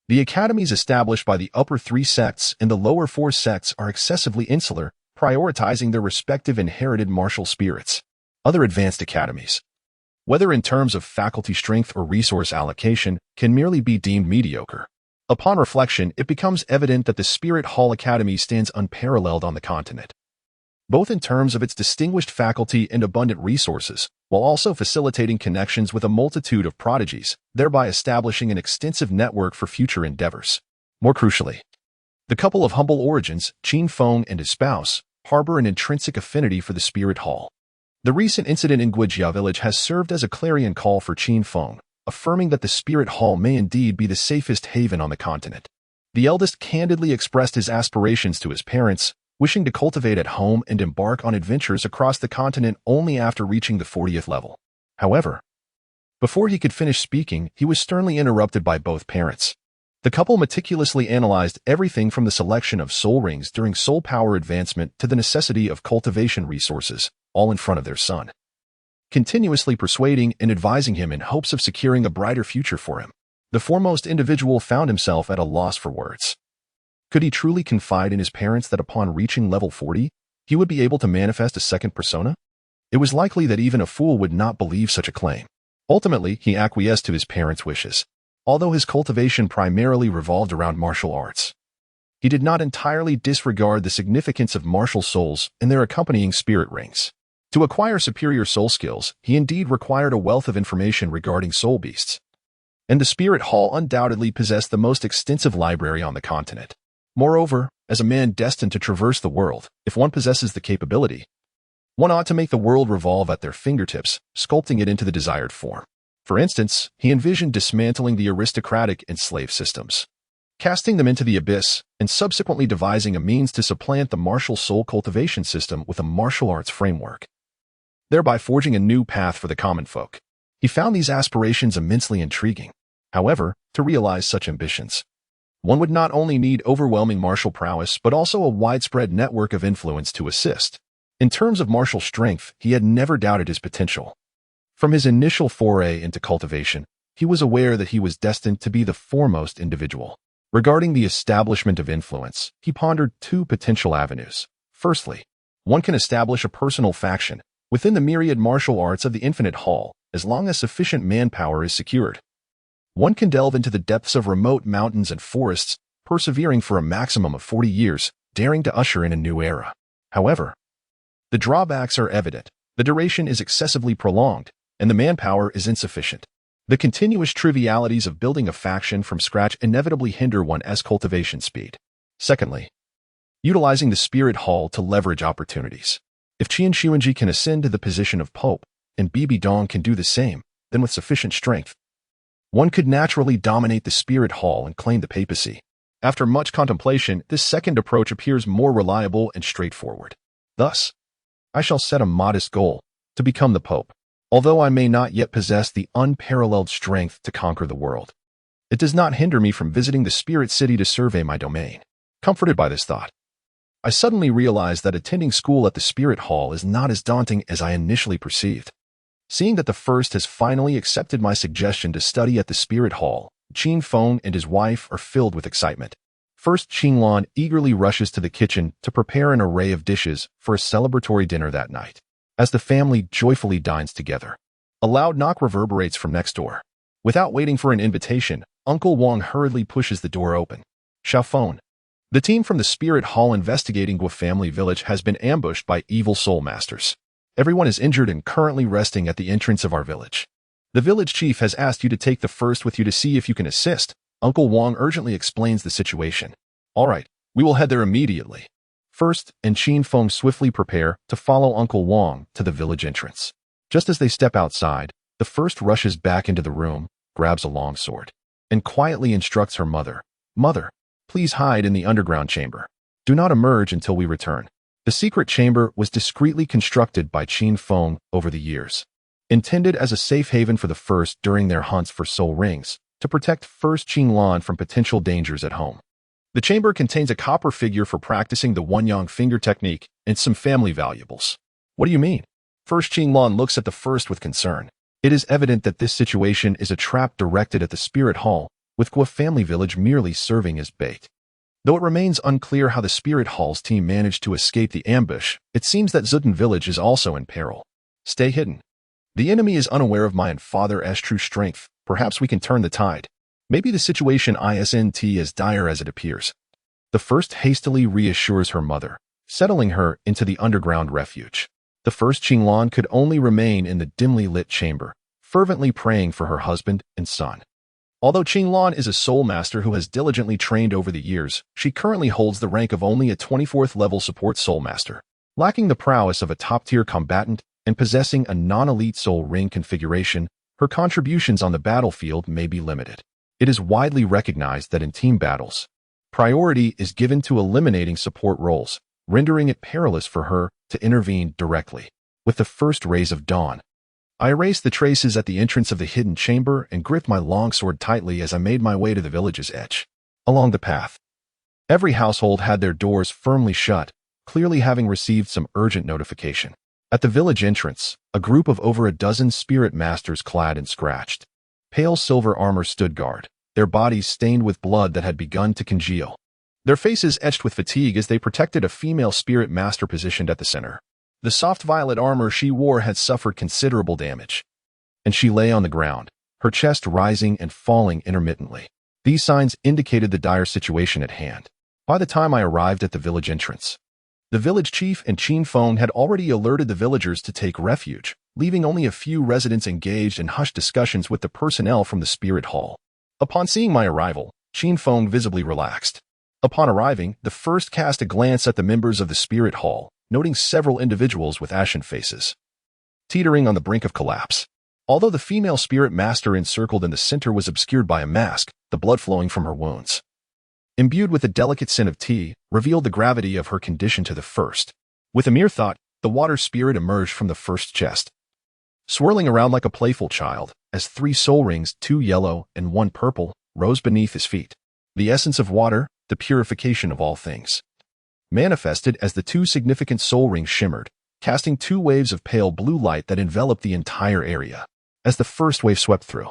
The academies established by the upper three sects and the lower four sects are excessively insular, prioritizing their respective inherited martial spirits. Other advanced academies, whether in terms of faculty strength or resource allocation, can merely be deemed mediocre. Upon reflection, it becomes evident that the Spirit Hall Academy stands unparalleled on the continent, both in terms of its distinguished faculty and abundant resources, while also facilitating connections with a multitude of prodigies, thereby establishing an extensive network for future endeavors. More crucially, the couple of humble origins, Qin Feng and his spouse, harbor an intrinsic affinity for the Spirit Hall. The recent incident in Guijia village has served as a clarion call for Qin Feng, affirming that the Spirit Hall may indeed be the safest haven on the continent. The eldest candidly expressed his aspirations to his parents, wishing to cultivate at home and embark on adventures across the continent only after reaching the 40th level. However, before he could finish speaking, he was sternly interrupted by both parents. The couple meticulously analyzed everything from the selection of soul rings during soul power advancement to the necessity of cultivation resources, all in front of their son, continuously persuading and advising him in hopes of securing a brighter future for him. The foremost individual found himself at a loss for words. Could he truly confide in his parents that upon reaching level 40, he would be able to manifest a second persona? It was likely that even a fool would not believe such a claim. Ultimately, he acquiesced to his parents' wishes. Although his cultivation primarily revolved around martial arts, he did not entirely disregard the significance of martial souls and their accompanying spirit rings. To acquire superior soul skills, he indeed required a wealth of information regarding soul beasts, and the Spirit Hall undoubtedly possessed the most extensive library on the continent. Moreover, as a man destined to traverse the world, if one possesses the capability, one ought to make the world revolve at their fingertips, sculpting it into the desired form. For instance, he envisioned dismantling the aristocratic and slave systems, casting them into the abyss, and subsequently devising a means to supplant the martial soul cultivation system with a martial arts framework, thereby forging a new path for the common folk. He found these aspirations immensely intriguing. However, to realize such ambitions, one would not only need overwhelming martial prowess but also a widespread network of influence to assist. In terms of martial strength, he had never doubted his potential. From his initial foray into cultivation, he was aware that he was destined to be the foremost individual. Regarding the establishment of influence, he pondered two potential avenues. Firstly, one can establish a personal faction within the myriad martial arts of the Infinite Hall, as long as sufficient manpower is secured. One can delve into the depths of remote mountains and forests, persevering for a maximum of 40 years, daring to usher in a new era. However, the drawbacks are evident. The duration is excessively prolonged, and the manpower is insufficient. The continuous trivialities of building a faction from scratch inevitably hinder one's cultivation speed. Secondly, utilizing the Spirit Hall to leverage opportunities. If Qian Xuanji can ascend to the position of Pope, and Bibi Dong can do the same, then with sufficient strength, one could naturally dominate the Spirit Hall and claim the papacy. After much contemplation, this second approach appears more reliable and straightforward. Thus, I shall set a modest goal, to become the Pope. Although I may not yet possess the unparalleled strength to conquer the world, it does not hinder me from visiting the Spirit City to survey my domain. Comforted by this thought, I suddenly realized that attending school at the Spirit Hall is not as daunting as I initially perceived. Seeing that the first has finally accepted my suggestion to study at the Spirit Hall, Qin Feng and his wife are filled with excitement. First, Qinglan eagerly rushes to the kitchen to prepare an array of dishes for a celebratory dinner that night. As the family joyfully dines together, a loud knock reverberates from next door. Without waiting for an invitation, Uncle Wang hurriedly pushes the door open. Xiaofeng. The team from the Spirit Hall investigating Gua family village has been ambushed by evil soul masters. Everyone is injured and currently resting at the entrance of our village. The village chief has asked you to take the first with you to see if you can assist. Uncle Wang urgently explains the situation. All right, we will head there immediately. First, and Qin Feng swiftly prepare to follow Uncle Wang to the village entrance. Just as they step outside, the first rushes back into the room, grabs a long sword, and quietly instructs her mother, "Mother, please hide in the underground chamber. Do not emerge until we return." The secret chamber was discreetly constructed by Qin Feng over the years, intended as a safe haven for the first during their hunts for soul rings, to protect first Qinglan from potential dangers at home. The chamber contains a copper figure for practicing the one-yang finger technique and some family valuables. What do you mean? First Qinglan looks at the first with concern. It is evident that this situation is a trap directed at the spirit hall, with Gua family village merely serving as bait. Though it remains unclear how the spirit hall's team managed to escape the ambush, it seems that Zutun village is also in peril. Stay hidden. The enemy is unaware of my and father's true strength. Perhaps we can turn the tide. Maybe the situation isn't as dire as it appears. The first hastily reassures her mother, settling her into the underground refuge. The first Qinglan could only remain in the dimly lit chamber, fervently praying for her husband and son. Although Qinglan is a soul master who has diligently trained over the years, she currently holds the rank of only a 24th level support soul master. Lacking the prowess of a top-tier combatant and possessing a non-elite soul ring configuration, her contributions on the battlefield may be limited. It is widely recognized that in team battles, priority is given to eliminating support roles, rendering it perilous for her to intervene directly. With the first rays of dawn, I erased the traces at the entrance of the hidden chamber and gripped my longsword tightly as I made my way to the village's edge. Along the path, every household had their doors firmly shut, clearly having received some urgent notification. At the village entrance, a group of over a dozen spirit masters clad in scratched, pale silver armor stood guard, their bodies stained with blood that had begun to congeal. Their faces etched with fatigue as they protected a female spirit master positioned at the center. The soft violet armor she wore had suffered considerable damage, and she lay on the ground, her chest rising and falling intermittently. These signs indicated the dire situation at hand. By the time I arrived at the village entrance, the village chief and Qin Feng had already alerted the villagers to take refuge, leaving only a few residents engaged in hushed discussions with the personnel from the spirit hall. Upon seeing my arrival, Qin Feng visibly relaxed. Upon arriving, the first cast a glance at the members of the spirit hall, noting several individuals with ashen faces, teetering on the brink of collapse. Although the female spirit master encircled in the center was obscured by a mask, the blood flowing from her wounds, imbued with the delicate scent of tea, revealed the gravity of her condition to the first. With a mere thought, the water spirit emerged from the first chest, swirling around like a playful child, as 3 soul rings, 2 yellow and 1 purple, rose beneath his feet. The essence of water, the purification of all things, manifested as the 2 significant soul rings shimmered, casting 2 waves of pale blue light that enveloped the entire area. As the first wave swept through,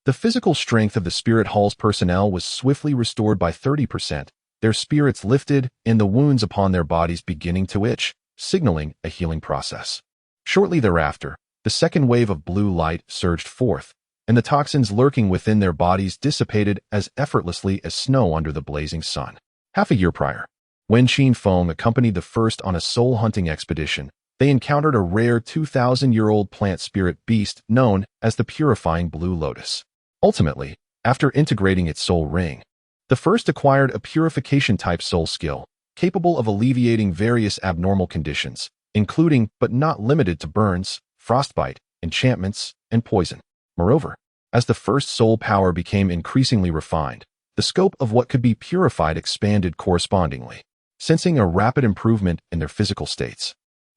the physical strength of the spirit hall's personnel was swiftly restored by 30%, their spirits lifted and the wounds upon their bodies beginning to itch, signaling a healing process. Shortly thereafter, the second wave of blue light surged forth, and the toxins lurking within their bodies dissipated as effortlessly as snow under the blazing sun. Half a year prior, when Qin Feng accompanied the first on a soul hunting expedition, they encountered a rare 2,000-year-old plant spirit beast known as the Purifying Blue Lotus. Ultimately, after integrating its soul ring, the first acquired a purification-type soul skill, capable of alleviating various abnormal conditions, including but not limited to burns, frostbite, enchantments, and poison. Moreover, as the first soul power became increasingly refined, the scope of what could be purified expanded correspondingly. Sensing a rapid improvement in their physical states,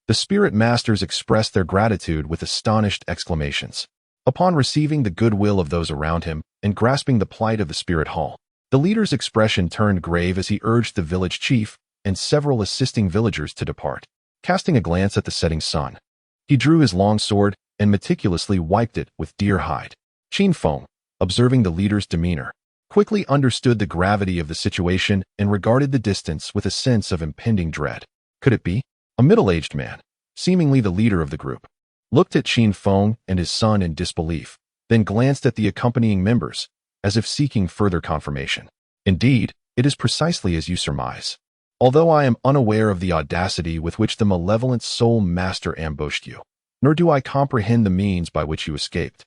the spirit masters expressed their gratitude with astonished exclamations. Upon receiving the goodwill of those around him and grasping the plight of the spirit hall, the leader's expression turned grave as he urged the village chief and several assisting villagers to depart. Casting a glance at the setting sun, he drew his long sword and meticulously wiped it with deer hide. Qin Feng, observing the leader's demeanor, quickly understood the gravity of the situation and regarded the distance with a sense of impending dread. Could it be? A middle-aged man, seemingly the leader of the group, looked at Qin Feng and his son in disbelief, then glanced at the accompanying members, as if seeking further confirmation. Indeed, it is precisely as you surmise. Although I am unaware of the audacity with which the malevolent soul master ambushed you, nor do I comprehend the means by which you escaped,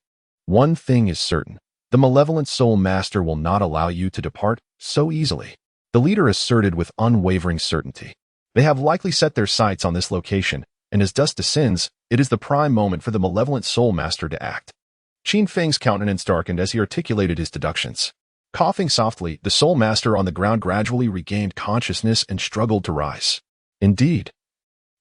one thing is certain. The malevolent soul master will not allow you to depart so easily, the leader asserted with unwavering certainty. They have likely set their sights on this location, and as dusk descends, it is the prime moment for the malevolent soul master to act. Qin Feng's countenance darkened as he articulated his deductions. Coughing softly, the soul master on the ground gradually regained consciousness and struggled to rise. Indeed,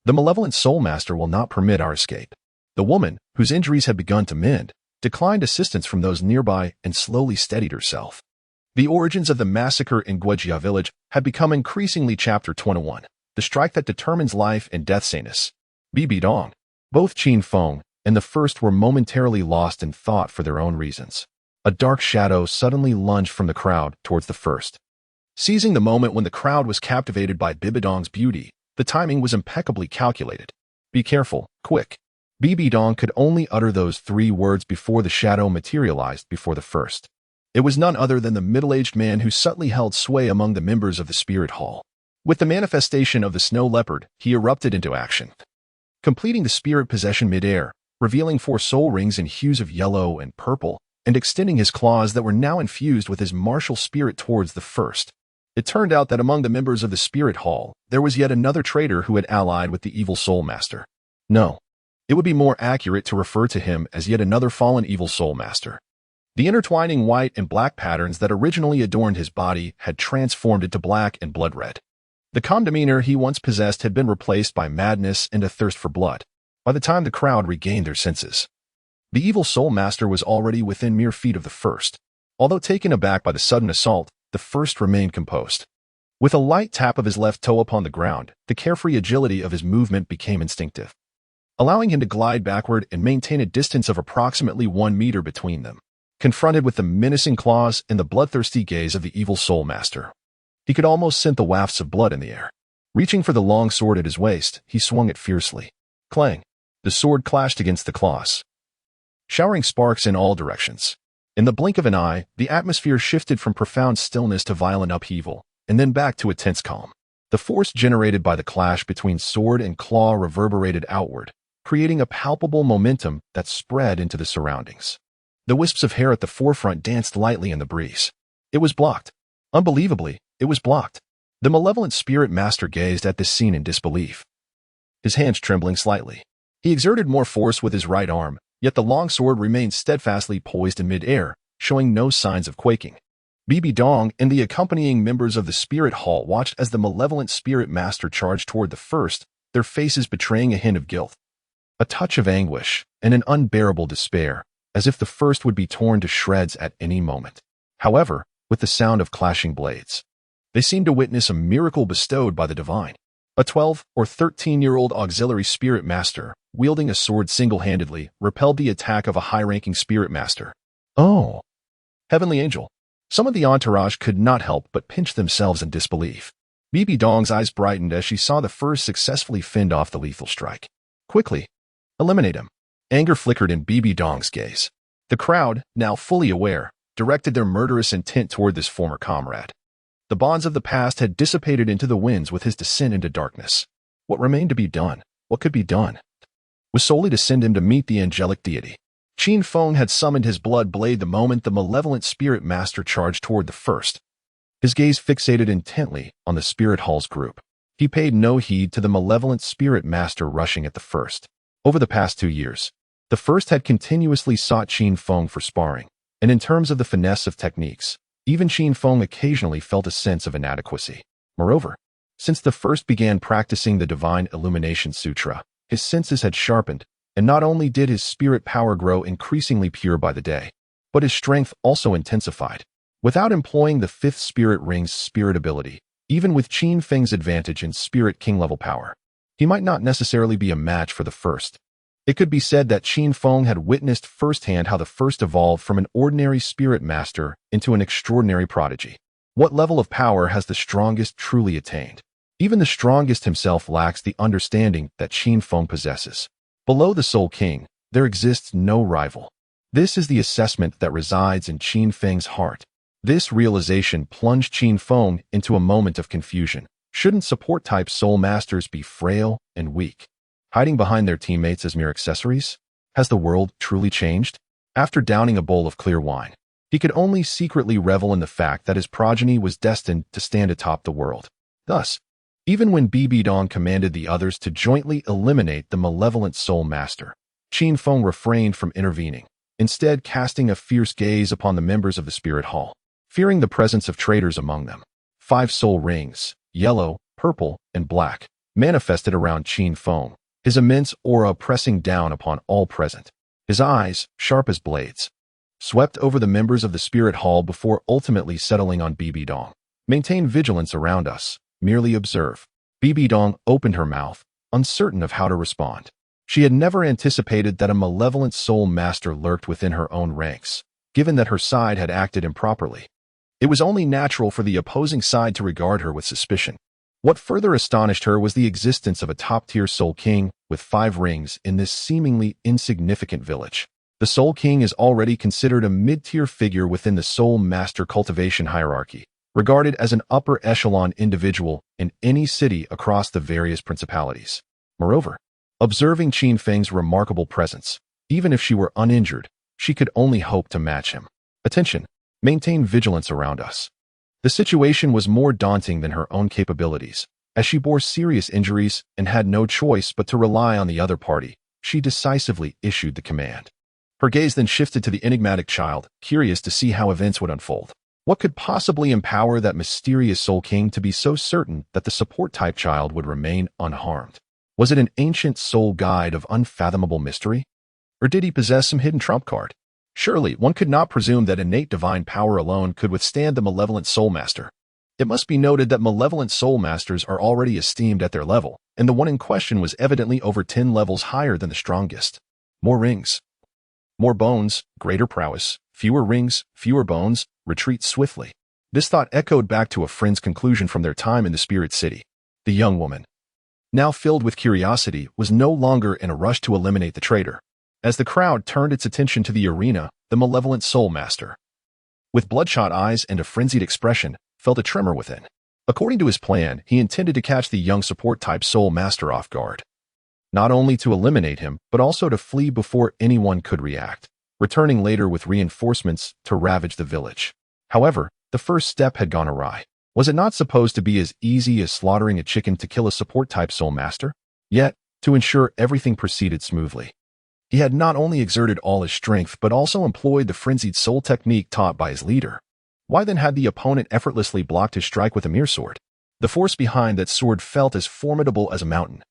the malevolent soul master will not permit our escape. The woman, whose injuries had begun to mend, declined assistance from those nearby and slowly steadied herself. The origins of the massacre in Guojia village had become increasingly Chapter 21, the strike that determines life and death sanus. Bibi Dong. Both Qin Feng and the first were momentarily lost in thought for their own reasons. A dark shadow suddenly lunged from the crowd towards the first. Seizing the moment when the crowd was captivated by Bibi Dong's beauty, the timing was impeccably calculated. Be careful, quick. Bibi Dong could only utter those 3 words before the shadow materialized before the first. It was none other than the middle-aged man who subtly held sway among the members of the spirit hall. With the manifestation of the snow leopard, he erupted into action, completing the spirit possession mid-air, revealing 4 soul rings in hues of yellow and purple, and extending his claws that were now infused with his martial spirit towards the first. It turned out that among the members of the spirit hall, there was yet another traitor who had allied with the evil soul master. No, it would be more accurate to refer to him as yet another fallen evil soul master. The intertwining white and black patterns that originally adorned his body had transformed it to black and blood red. The calm demeanor he once possessed had been replaced by madness and a thirst for blood. By the time the crowd regained their senses, the evil soul master was already within mere feet of the first. Although taken aback by the sudden assault, the first remained composed. With a light tap of his left toe upon the ground, the carefree agility of his movement became instinctive, allowing him to glide backward and maintain a distance of approximately 1 meter between them. Confronted with the menacing claws and the bloodthirsty gaze of the evil soul master, he could almost scent the wafts of blood in the air. Reaching for the long sword at his waist, he swung it fiercely. Clang! The sword clashed against the claws, showering sparks in all directions. In the blink of an eye, the atmosphere shifted from profound stillness to violent upheaval, and then back to a tense calm. The force generated by the clash between sword and claw reverberated outward, creating a palpable momentum that spread into the surroundings. The wisps of hair at the forefront danced lightly in the breeze. It was blocked. Unbelievably, it was blocked. The malevolent spirit master gazed at this scene in disbelief, his hands trembling slightly. He exerted more force with his right arm, yet the long sword remained steadfastly poised in mid-air, showing no signs of quaking. Bibi Dong and the accompanying members of the spirit hall watched as the malevolent spirit master charged toward the first, their faces betraying a hint of guilt, a touch of anguish, and an unbearable despair, as if the first would be torn to shreds at any moment. However, with the sound of clashing blades, they seemed to witness a miracle bestowed by the divine. A 12 or 13-year-old auxiliary spirit master, wielding a sword single-handedly, repelled the attack of a high-ranking spirit master. Oh! Heavenly angel! Some of the entourage could not help but pinch themselves in disbelief. Bibi Dong's eyes brightened as she saw the first successfully fend off the lethal strike. Quickly! Eliminate him! Anger flickered in Bibi Dong's gaze. The crowd, now fully aware, directed their murderous intent toward this former comrade. The bonds of the past had dissipated into the winds with his descent into darkness. What remained to be done, what could be done, was solely to send him to meet the angelic deity. Qin Feng had summoned his blood blade the moment the malevolent spirit master charged toward the first. His gaze fixated intently on the spirit hall's group. He paid no heed to the malevolent spirit master rushing at the first. Over the past 2 years, the first had continuously sought Qin Feng for sparring, and in terms of the finesse of techniques, even Qin Feng occasionally felt a sense of inadequacy. Moreover, since the first began practicing the Divine Illumination Sutra, his senses had sharpened, and not only did his spirit power grow increasingly pure by the day, but his strength also intensified. Without employing the 5th spirit ring's spirit ability, even with Qin Feng's advantage in spirit king-level power, he might not necessarily be a match for the first. It could be said that Qin Feng had witnessed firsthand how the first evolved from an ordinary spirit master into an extraordinary prodigy. What level of power has the strongest truly attained? Even the strongest himself lacks the understanding that Qin Feng possesses. Below the Soul King, there exists no rival. This is the assessment that resides in Qin Feng's heart. This realization plunged Qin Feng into a moment of confusion. Shouldn't support-type soul masters be frail and weak, hiding behind their teammates as mere accessories? Has the world truly changed? After downing a bowl of clear wine, he could only secretly revel in the fact that his progeny was destined to stand atop the world. Thus, even when Bibi Dong commanded the others to jointly eliminate the malevolent soul master, Qin Feng refrained from intervening, instead casting a fierce gaze upon the members of the spirit hall, fearing the presence of traitors among them. 5 soul rings, yellow, purple, and black, manifested around Qin Feng, his immense aura pressing down upon all present. His eyes, sharp as blades, swept over the members of the spirit hall before ultimately settling on Bibi Dong. Maintain vigilance around us. Merely observe. Bibi Dong opened her mouth, uncertain of how to respond. She had never anticipated that a malevolent soul master lurked within her own ranks, given that her side had acted improperly. It was only natural for the opposing side to regard her with suspicion. What further astonished her was the existence of a top-tier Soul King with 5 rings in this seemingly insignificant village. The Soul King is already considered a mid-tier figure within the Soul Master cultivation hierarchy, regarded as an upper echelon individual in any city across the various principalities. Moreover, observing Qin Feng's remarkable presence, even if she were uninjured, she could only hope to match him. Attention! Maintain vigilance around us. The situation was more daunting than her own capabilities. As she bore serious injuries and had no choice but to rely on the other party, she decisively issued the command. Her gaze then shifted to the enigmatic child, curious to see how events would unfold. What could possibly empower that mysterious Soul King to be so certain that the support-type child would remain unharmed? Was it an ancient soul guide of unfathomable mystery? Or did he possess some hidden trump card? Surely, one could not presume that innate divine power alone could withstand the malevolent soul master. It must be noted that malevolent soul masters are already esteemed at their level, and the one in question was evidently over 10 levels higher than the strongest. More rings. More bones, greater prowess. Fewer rings, fewer bones, retreat swiftly. This thought echoed back to a friend's conclusion from their time in the Spirit City. The young woman, now filled with curiosity, was no longer in a rush to eliminate the traitor. As the crowd turned its attention to the arena, the malevolent soul master, with bloodshot eyes and a frenzied expression, felt a tremor within. According to his plan, he intended to catch the young support-type soul master off guard. Not only to eliminate him, but also to flee before anyone could react, returning later with reinforcements to ravage the village. However, the first step had gone awry. Was it not supposed to be as easy as slaughtering a chicken to kill a support-type soul master? Yet, to ensure everything proceeded smoothly, he had not only exerted all his strength but also employed the frenzied soul technique taught by his leader. Why then had the opponent effortlessly blocked his strike with a mere sword? The force behind that sword felt as formidable as a mountain,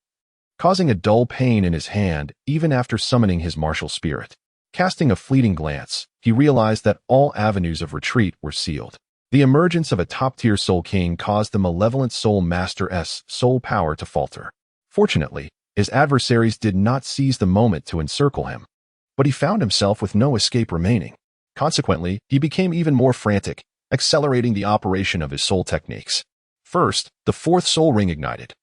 causing a dull pain in his hand even after summoning his martial spirit. Casting a fleeting glance, he realized that all avenues of retreat were sealed. The emergence of a top-tier Soul King caused the malevolent Soul Master's soul power to falter. Fortunately, his adversaries did not seize the moment to encircle him, but he found himself with no escape remaining. Consequently, he became even more frantic, accelerating the operation of his soul techniques. First, the 4th soul ring ignited.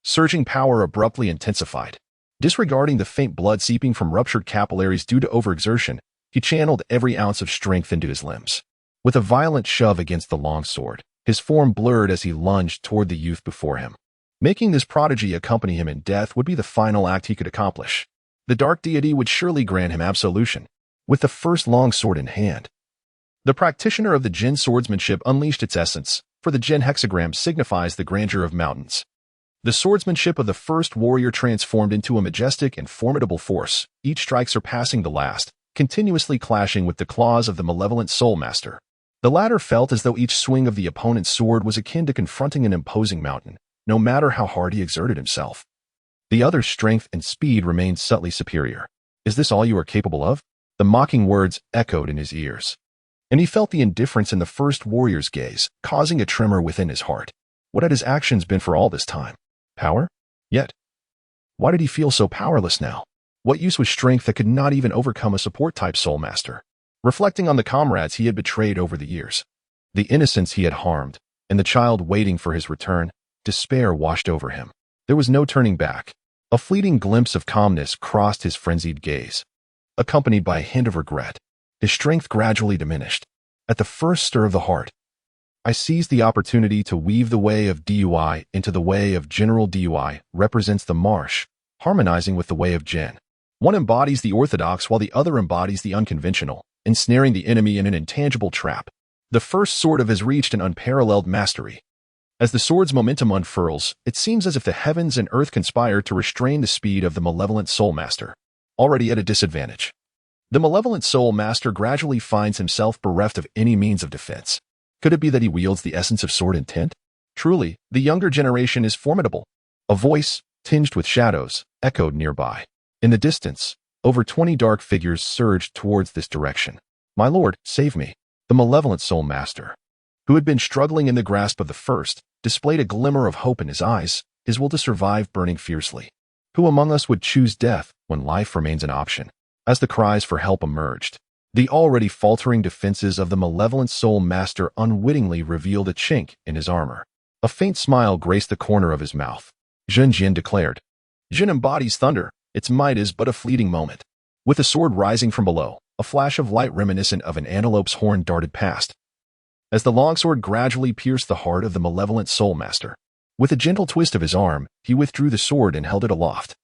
Surging power abruptly intensified. Disregarding the faint blood seeping from ruptured capillaries due to overexertion, he channeled every ounce of strength into his limbs. With a violent shove against the long sword, his form blurred as he lunged toward the youth before him. Making this prodigy accompany him in death would be the final act he could accomplish. The dark deity would surely grant him absolution. With the first long sword in hand, the practitioner of the Jin swordsmanship unleashed its essence, for the Jin hexagram signifies the grandeur of mountains. The swordsmanship of the first warrior transformed into a majestic and formidable force, each strike surpassing the last, continuously clashing with the claws of the malevolent soul master. The latter felt as though each swing of the opponent's sword was akin to confronting an imposing mountain, no matter how hard he exerted himself. The other's strength and speed remained subtly superior. "Is this all you are capable of?" The mocking words echoed in his ears, and he felt the indifference in the first warrior's gaze, causing a tremor within his heart. What had his actions been for all this time? Power? Yet, why did he feel so powerless now? What use was strength that could not even overcome a support-type soul master? Reflecting on the comrades he had betrayed over the years, the innocents he had harmed, and the child waiting for his return, despair washed over him. There was no turning back. A fleeting glimpse of calmness crossed his frenzied gaze, accompanied by a hint of regret. His strength gradually diminished. At the first stir of the heart, I seized the opportunity to weave the way of Dui into the way of general Dui represents the marsh, harmonizing with the way of Jin. One embodies the orthodox while the other embodies the unconventional, ensnaring the enemy in an intangible trap. The first sort of has reached an unparalleled mastery. As the sword's momentum unfurls, it seems as if the heavens and earth conspire to restrain the speed of the malevolent soul master, already at a disadvantage. The malevolent soul master gradually finds himself bereft of any means of defense. Could it be that he wields the essence of sword intent? Truly, the younger generation is formidable. A voice, tinged with shadows, echoed nearby. In the distance, over 20 dark figures surged towards this direction. "My lord, save me." The malevolent soul master, who had been struggling in the grasp of the first, displayed a glimmer of hope in his eyes, his will to survive burning fiercely. Who among us would choose death when life remains an option? As the cries for help emerged, the already faltering defenses of the malevolent soul master unwittingly revealed a chink in his armor. A faint smile graced the corner of his mouth. Zhen Jian declared. Jin embodies thunder. Its might is but a fleeting moment. With a sword rising from below, a flash of light reminiscent of an antelope's horn darted past. As the longsword gradually pierced the heart of the malevolent soul master, with a gentle twist of his arm, he withdrew the sword and held it aloft,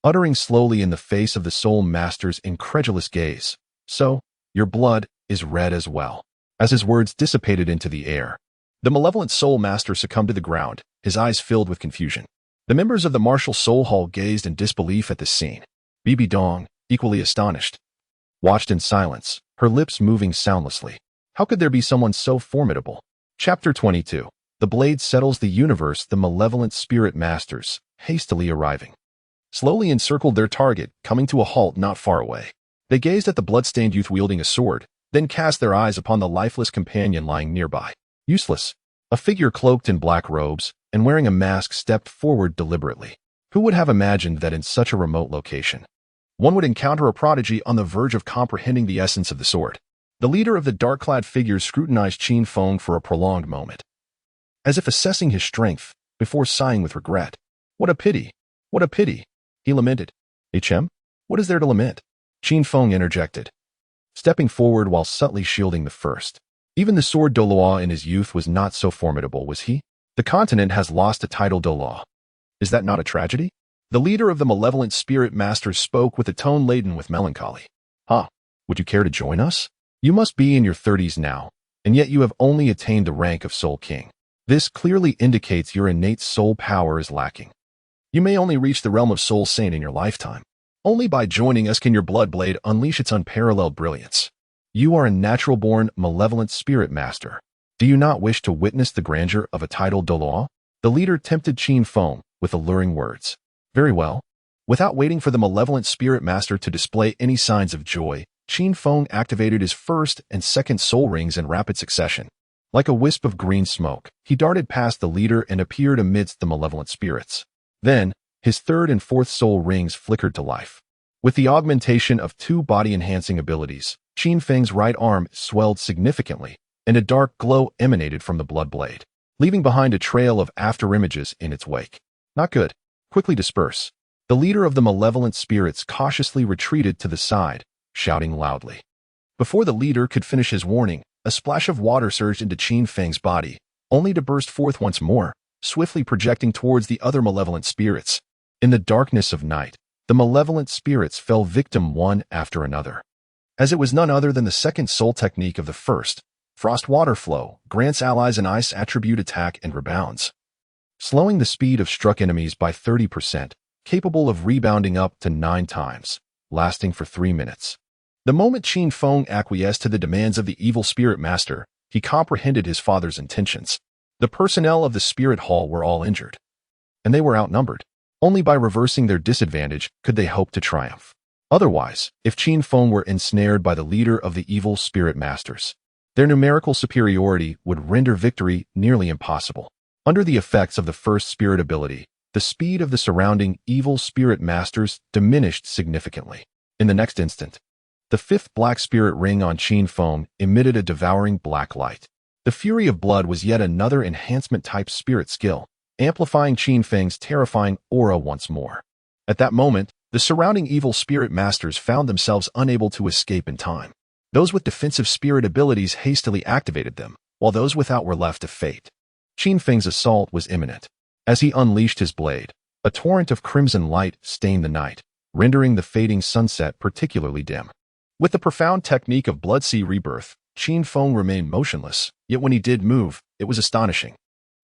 uttering slowly in the face of the soul master's incredulous gaze, "So, your blood is red as well." As his words dissipated into the air, the malevolent soul master succumbed to the ground, his eyes filled with confusion. The members of the martial soul hall gazed in disbelief at this scene. Bibi Dong, equally astonished, watched in silence, her lips moving soundlessly. How could there be someone so formidable? Chapter 22. The blade settles the universe. The malevolent spirit masters, hastily arriving, slowly encircled their target, coming to a halt not far away. They gazed at the blood-stained youth wielding a sword, then cast their eyes upon the lifeless companion lying nearby. Useless. A figure cloaked in black robes and wearing a mask stepped forward deliberately. Who would have imagined that in such a remote location, one would encounter a prodigy on the verge of comprehending the essence of the sword? The leader of the dark-clad figures scrutinized Qin Feng for a prolonged moment, as if assessing his strength, before sighing with regret. "What a pity! What a pity!" he lamented. "HM? What is there to lament?" Qin Feng interjected, stepping forward while subtly shielding the first. Even the sword Douluo in his youth was not so formidable, was he? The continent has lost a title Douluo. Is that not a tragedy? The leader of the malevolent spirit masters spoke with a tone laden with melancholy. Would you care to join us? You must be in your 30s now, and yet you have only attained the rank of Soul King. This clearly indicates your innate soul power is lacking. You may only reach the realm of Soul Saint in your lifetime. Only by joining us can your blood blade unleash its unparalleled brilliance. You are a natural-born malevolent spirit master. Do you not wish to witness the grandeur of a title Douluo? The leader tempted Qin Feng with alluring words. Very well. Without waiting for the malevolent spirit master to display any signs of joy, Qin Feng activated his first and second soul rings in rapid succession. Like a wisp of green smoke, he darted past the leader and appeared amidst the malevolent spirits. Then, his third and fourth soul rings flickered to life. With the augmentation of two body-enhancing abilities, Qin Feng's right arm swelled significantly, and a dark glow emanated from the blood blade, leaving behind a trail of afterimages in its wake. Not good. Quickly disperse. The leader of the malevolent spirits cautiously retreated to the side, shouting loudly. Before the leader could finish his warning, a splash of water surged into Qin Feng's body, only to burst forth once more, swiftly projecting towards the other malevolent spirits. In the darkness of night, the malevolent spirits fell victim one after another. As it was none other than the second soul technique of the first, Frost Water Flow, grants allies an ice attribute attack and rebounds, slowing the speed of struck enemies by 30%, capable of rebounding up to 9 times, lasting for 3 minutes. The moment Qin Feng acquiesced to the demands of the evil spirit master, he comprehended his father's intentions. The personnel of the spirit hall were all injured, and they were outnumbered. Only by reversing their disadvantage could they hope to triumph. Otherwise, if Qin Feng were ensnared by the leader of the evil spirit masters, their numerical superiority would render victory nearly impossible. Under the effects of the first spirit ability, the speed of the surrounding evil spirit masters diminished significantly. In the next instant, the fifth black spirit ring on Qin Feng emitted a devouring black light. The Fury of Blood was yet another enhancement-type spirit skill, amplifying Qin Feng's terrifying aura once more. At that moment, the surrounding evil spirit masters found themselves unable to escape in time. Those with defensive spirit abilities hastily activated them, while those without were left to fate. Qin Feng's assault was imminent. As he unleashed his blade, a torrent of crimson light stained the night, rendering the fading sunset particularly dim. With the profound technique of Blood Sea Rebirth, Qin Feng remained motionless, yet when he did move, it was astonishing.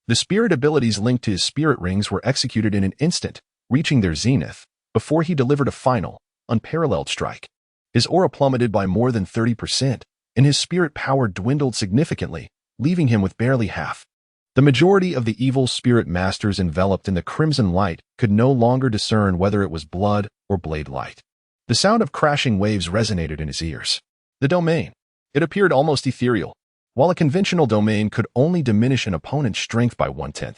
The spirit abilities linked to his spirit rings were executed in an instant, reaching their zenith, before he delivered a final, unparalleled strike. His aura plummeted by more than 30%, and his spirit power dwindled significantly, leaving him with barely half. The majority of the evil spirit masters enveloped in the crimson light could no longer discern whether it was blood or blade light. The sound of crashing waves resonated in his ears. The domain. It appeared almost ethereal, while a conventional domain could only diminish an opponent's strength by 1/10.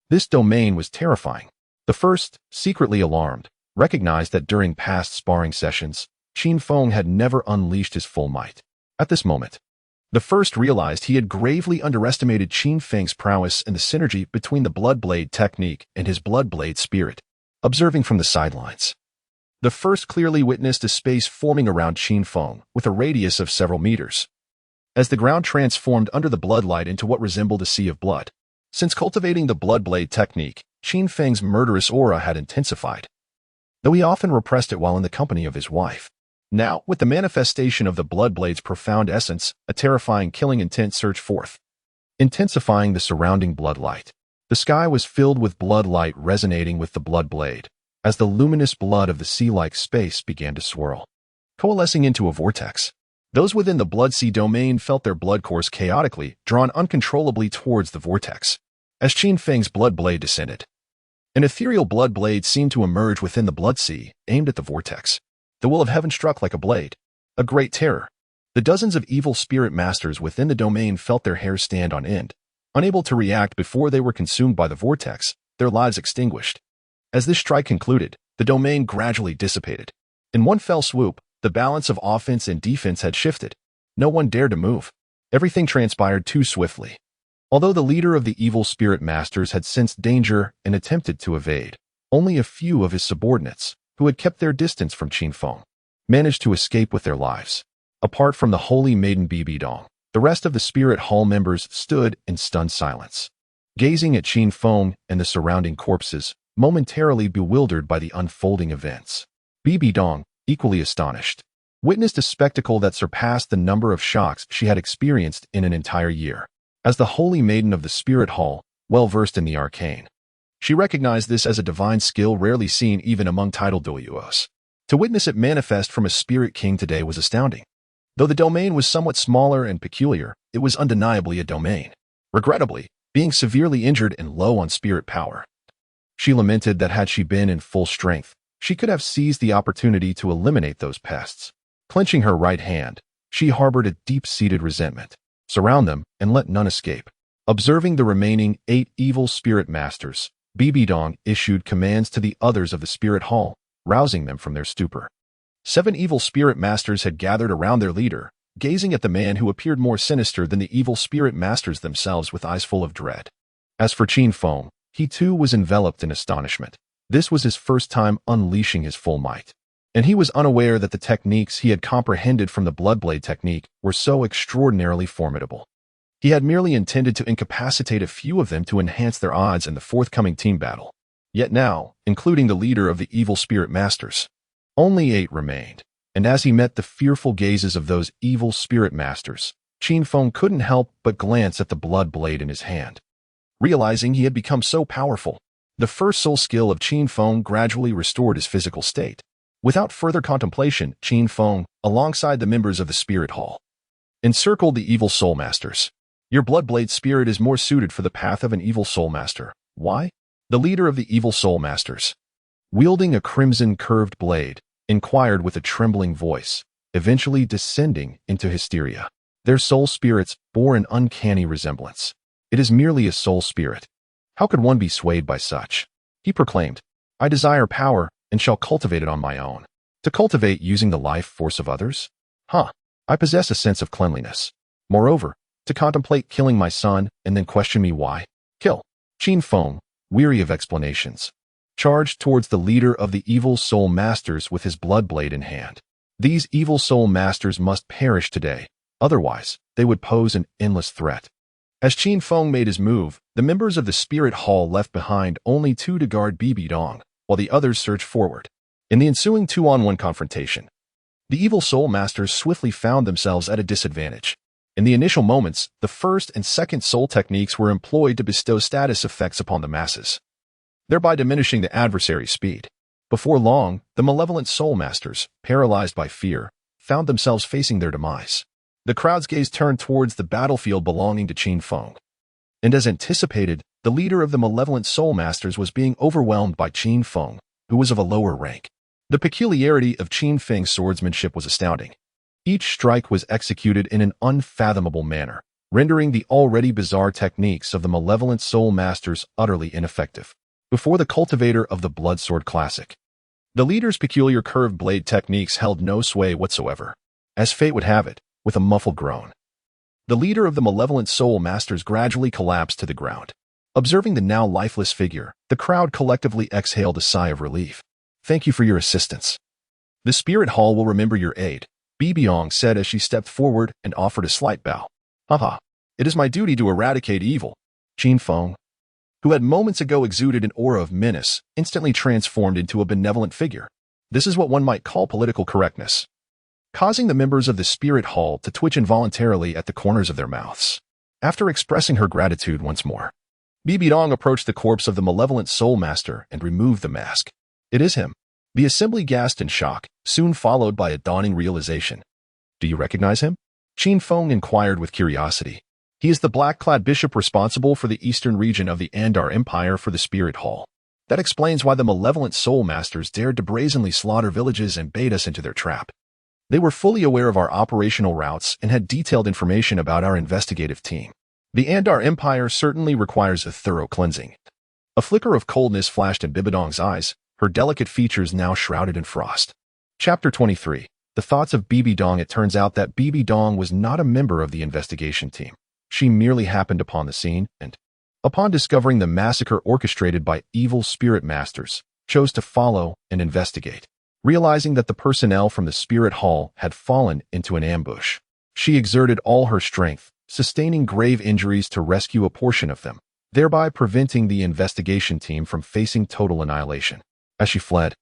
This domain was terrifying. The first, secretly alarmed, recognized that during past sparring sessions, Qin Feng had never unleashed his full might. At this moment, the first realized he had gravely underestimated Qin Feng's prowess and the synergy between the Blood Blade technique and his Blood Blade spirit. Observing from the sidelines, the first clearly witnessed a space forming around Qin Feng with a radius of several meters, as the ground transformed under the bloodlight into what resembled a sea of blood. Since cultivating the Blood Blade technique, Qin Feng's murderous aura had intensified, though he often repressed it while in the company of his wife. Now, with the manifestation of the Blood Blade's profound essence, a terrifying killing intent surged forth, intensifying the surrounding bloodlight. The sky was filled with bloodlight resonating with the Blood Blade, as the luminous blood of the sea-like space began to swirl, coalescing into a vortex. Those within the Blood Sea domain felt their blood course chaotically, drawn uncontrollably towards the vortex. As Qin Feng's Blood Blade descended, an ethereal Blood Blade seemed to emerge within the Blood Sea, aimed at the vortex. The will of heaven struck like a blade, a great terror. The dozens of evil spirit masters within the domain felt their hair stand on end, unable to react before they were consumed by the vortex, their lives extinguished. As this strike concluded, the domain gradually dissipated. In one fell swoop, the balance of offense and defense had shifted. No one dared to move. Everything transpired too swiftly. Although the leader of the evil spirit masters had sensed danger and attempted to evade, only a few of his subordinates, who had kept their distance from Qin Feng, managed to escape with their lives. Apart from the holy maiden Bibidong, the rest of the spirit hall members stood in stunned silence, gazing at Qin Feng and the surrounding corpses, momentarily bewildered by the unfolding events. Bibidong, equally astonished, witnessed a spectacle that surpassed the number of shocks she had experienced in an entire year. As the holy maiden of the spirit hall, well-versed in the arcane, she recognized this as a divine skill rarely seen even among titled Douluos. To witness it manifest from a spirit king today was astounding. Though the domain was somewhat smaller and peculiar, it was undeniably a domain. Regrettably, being severely injured and low on spirit power, she lamented that had she been in full strength, she could have seized the opportunity to eliminate those pests. Clenching her right hand, she harbored a deep-seated resentment. Surround them and let none escape. Observing the remaining 8 evil spirit masters, Bibidong issued commands to the others of the spirit hall, rousing them from their stupor. 7 evil spirit masters had gathered around their leader, gazing at the man who appeared more sinister than the evil spirit masters themselves with eyes full of dread. As for Qin Feng, he too was enveloped in astonishment. This was his first time unleashing his full might, and he was unaware that the techniques he had comprehended from the Blood Blade technique were so extraordinarily formidable. He had merely intended to incapacitate a few of them to enhance their odds in the forthcoming team battle. Yet now, including the leader of the evil spirit masters, only 8 remained, and as he met the fearful gazes of those evil spirit masters, Qin Feng couldn't help but glance at the Blood Blade in his hand. Realizing he had become so powerful, the first soul skill of Qin Feng gradually restored his physical state. Without further contemplation, Qin Feng, alongside the members of the Spirit Hall, encircled the evil soul masters. Your Blood Blade spirit is more suited for the path of an evil soul master. Why? The leader of the evil soul masters, wielding a crimson curved blade, inquired with a trembling voice, eventually descending into hysteria. Their soul spirits bore an uncanny resemblance. It is merely a soul spirit. How could one be swayed by such? He proclaimed, I desire power and shall cultivate it on my own. To cultivate using the life force of others? I possess a sense of cleanliness. Moreover, to contemplate killing my son and then question me why? Kill. Qin Feng, weary of explanations, charged towards the leader of the evil soul masters with his blood blade in hand. These evil soul masters must perish today, otherwise they would pose an endless threat. As Qin Feng made his move, the members of the Spirit Hall left behind only 2 to guard Bibidong, while the others surged forward. In the ensuing 2-on-1 confrontation, the evil soul masters swiftly found themselves at a disadvantage. In the initial moments, the first and second soul techniques were employed to bestow status effects upon the masses, thereby diminishing the adversary's speed. Before long, the malevolent soul masters, paralyzed by fear, found themselves facing their demise. The crowd's gaze turned towards the battlefield belonging to Qin Feng, and as anticipated, the leader of the malevolent soul masters was being overwhelmed by Qin Feng, who was of a lower rank. The peculiarity of Qin Feng's swordsmanship was astounding. Each strike was executed in an unfathomable manner, rendering the already bizarre techniques of the malevolent soul masters utterly ineffective. Before the cultivator of the Bloodsword Classic, the leader's peculiar curved blade techniques held no sway whatsoever. As fate would have it, with a muffled groan, the leader of the malevolent soul masters gradually collapsed to the ground. Observing the now lifeless figure, the crowd collectively exhaled a sigh of relief. "Thank you for your assistance. The Spirit Hall will remember your aid," Bibiong said as she stepped forward and offered a slight bow. "Haha, it is my duty to eradicate evil." Qin Feng, who had moments ago exuded an aura of menace, instantly transformed into a benevolent figure. This is what one might call political correctness, causing the members of the Spirit Hall to twitch involuntarily at the corners of their mouths. After expressing her gratitude once more, Bibidong approached the corpse of the malevolent soul master and removed the mask. "It is him." The assembly gasped in shock, soon followed by a dawning realization. "Do you recognize him?" Qin Feng inquired with curiosity. "He is the black-clad bishop responsible for the eastern region of the Andar Empire for the Spirit Hall. That explains why the malevolent soul masters dared to brazenly slaughter villages and bait us into their trap. They were fully aware of our operational routes and had detailed information about our investigative team. The Andar Empire certainly requires a thorough cleansing." A flicker of coldness flashed in Bibidong's eyes, her delicate features now shrouded in frost. Chapter 23. The Thoughts of Bibidong. It turns out that Bibidong was not a member of the investigation team. She merely happened upon the scene and, upon discovering the massacre orchestrated by evil spirit masters, chose to follow and investigate. Realizing that the personnel from the Spirit Hall had fallen into an ambush, she exerted all her strength, sustaining grave injuries to rescue a portion of them, thereby preventing the investigation team from facing total annihilation. As she fled,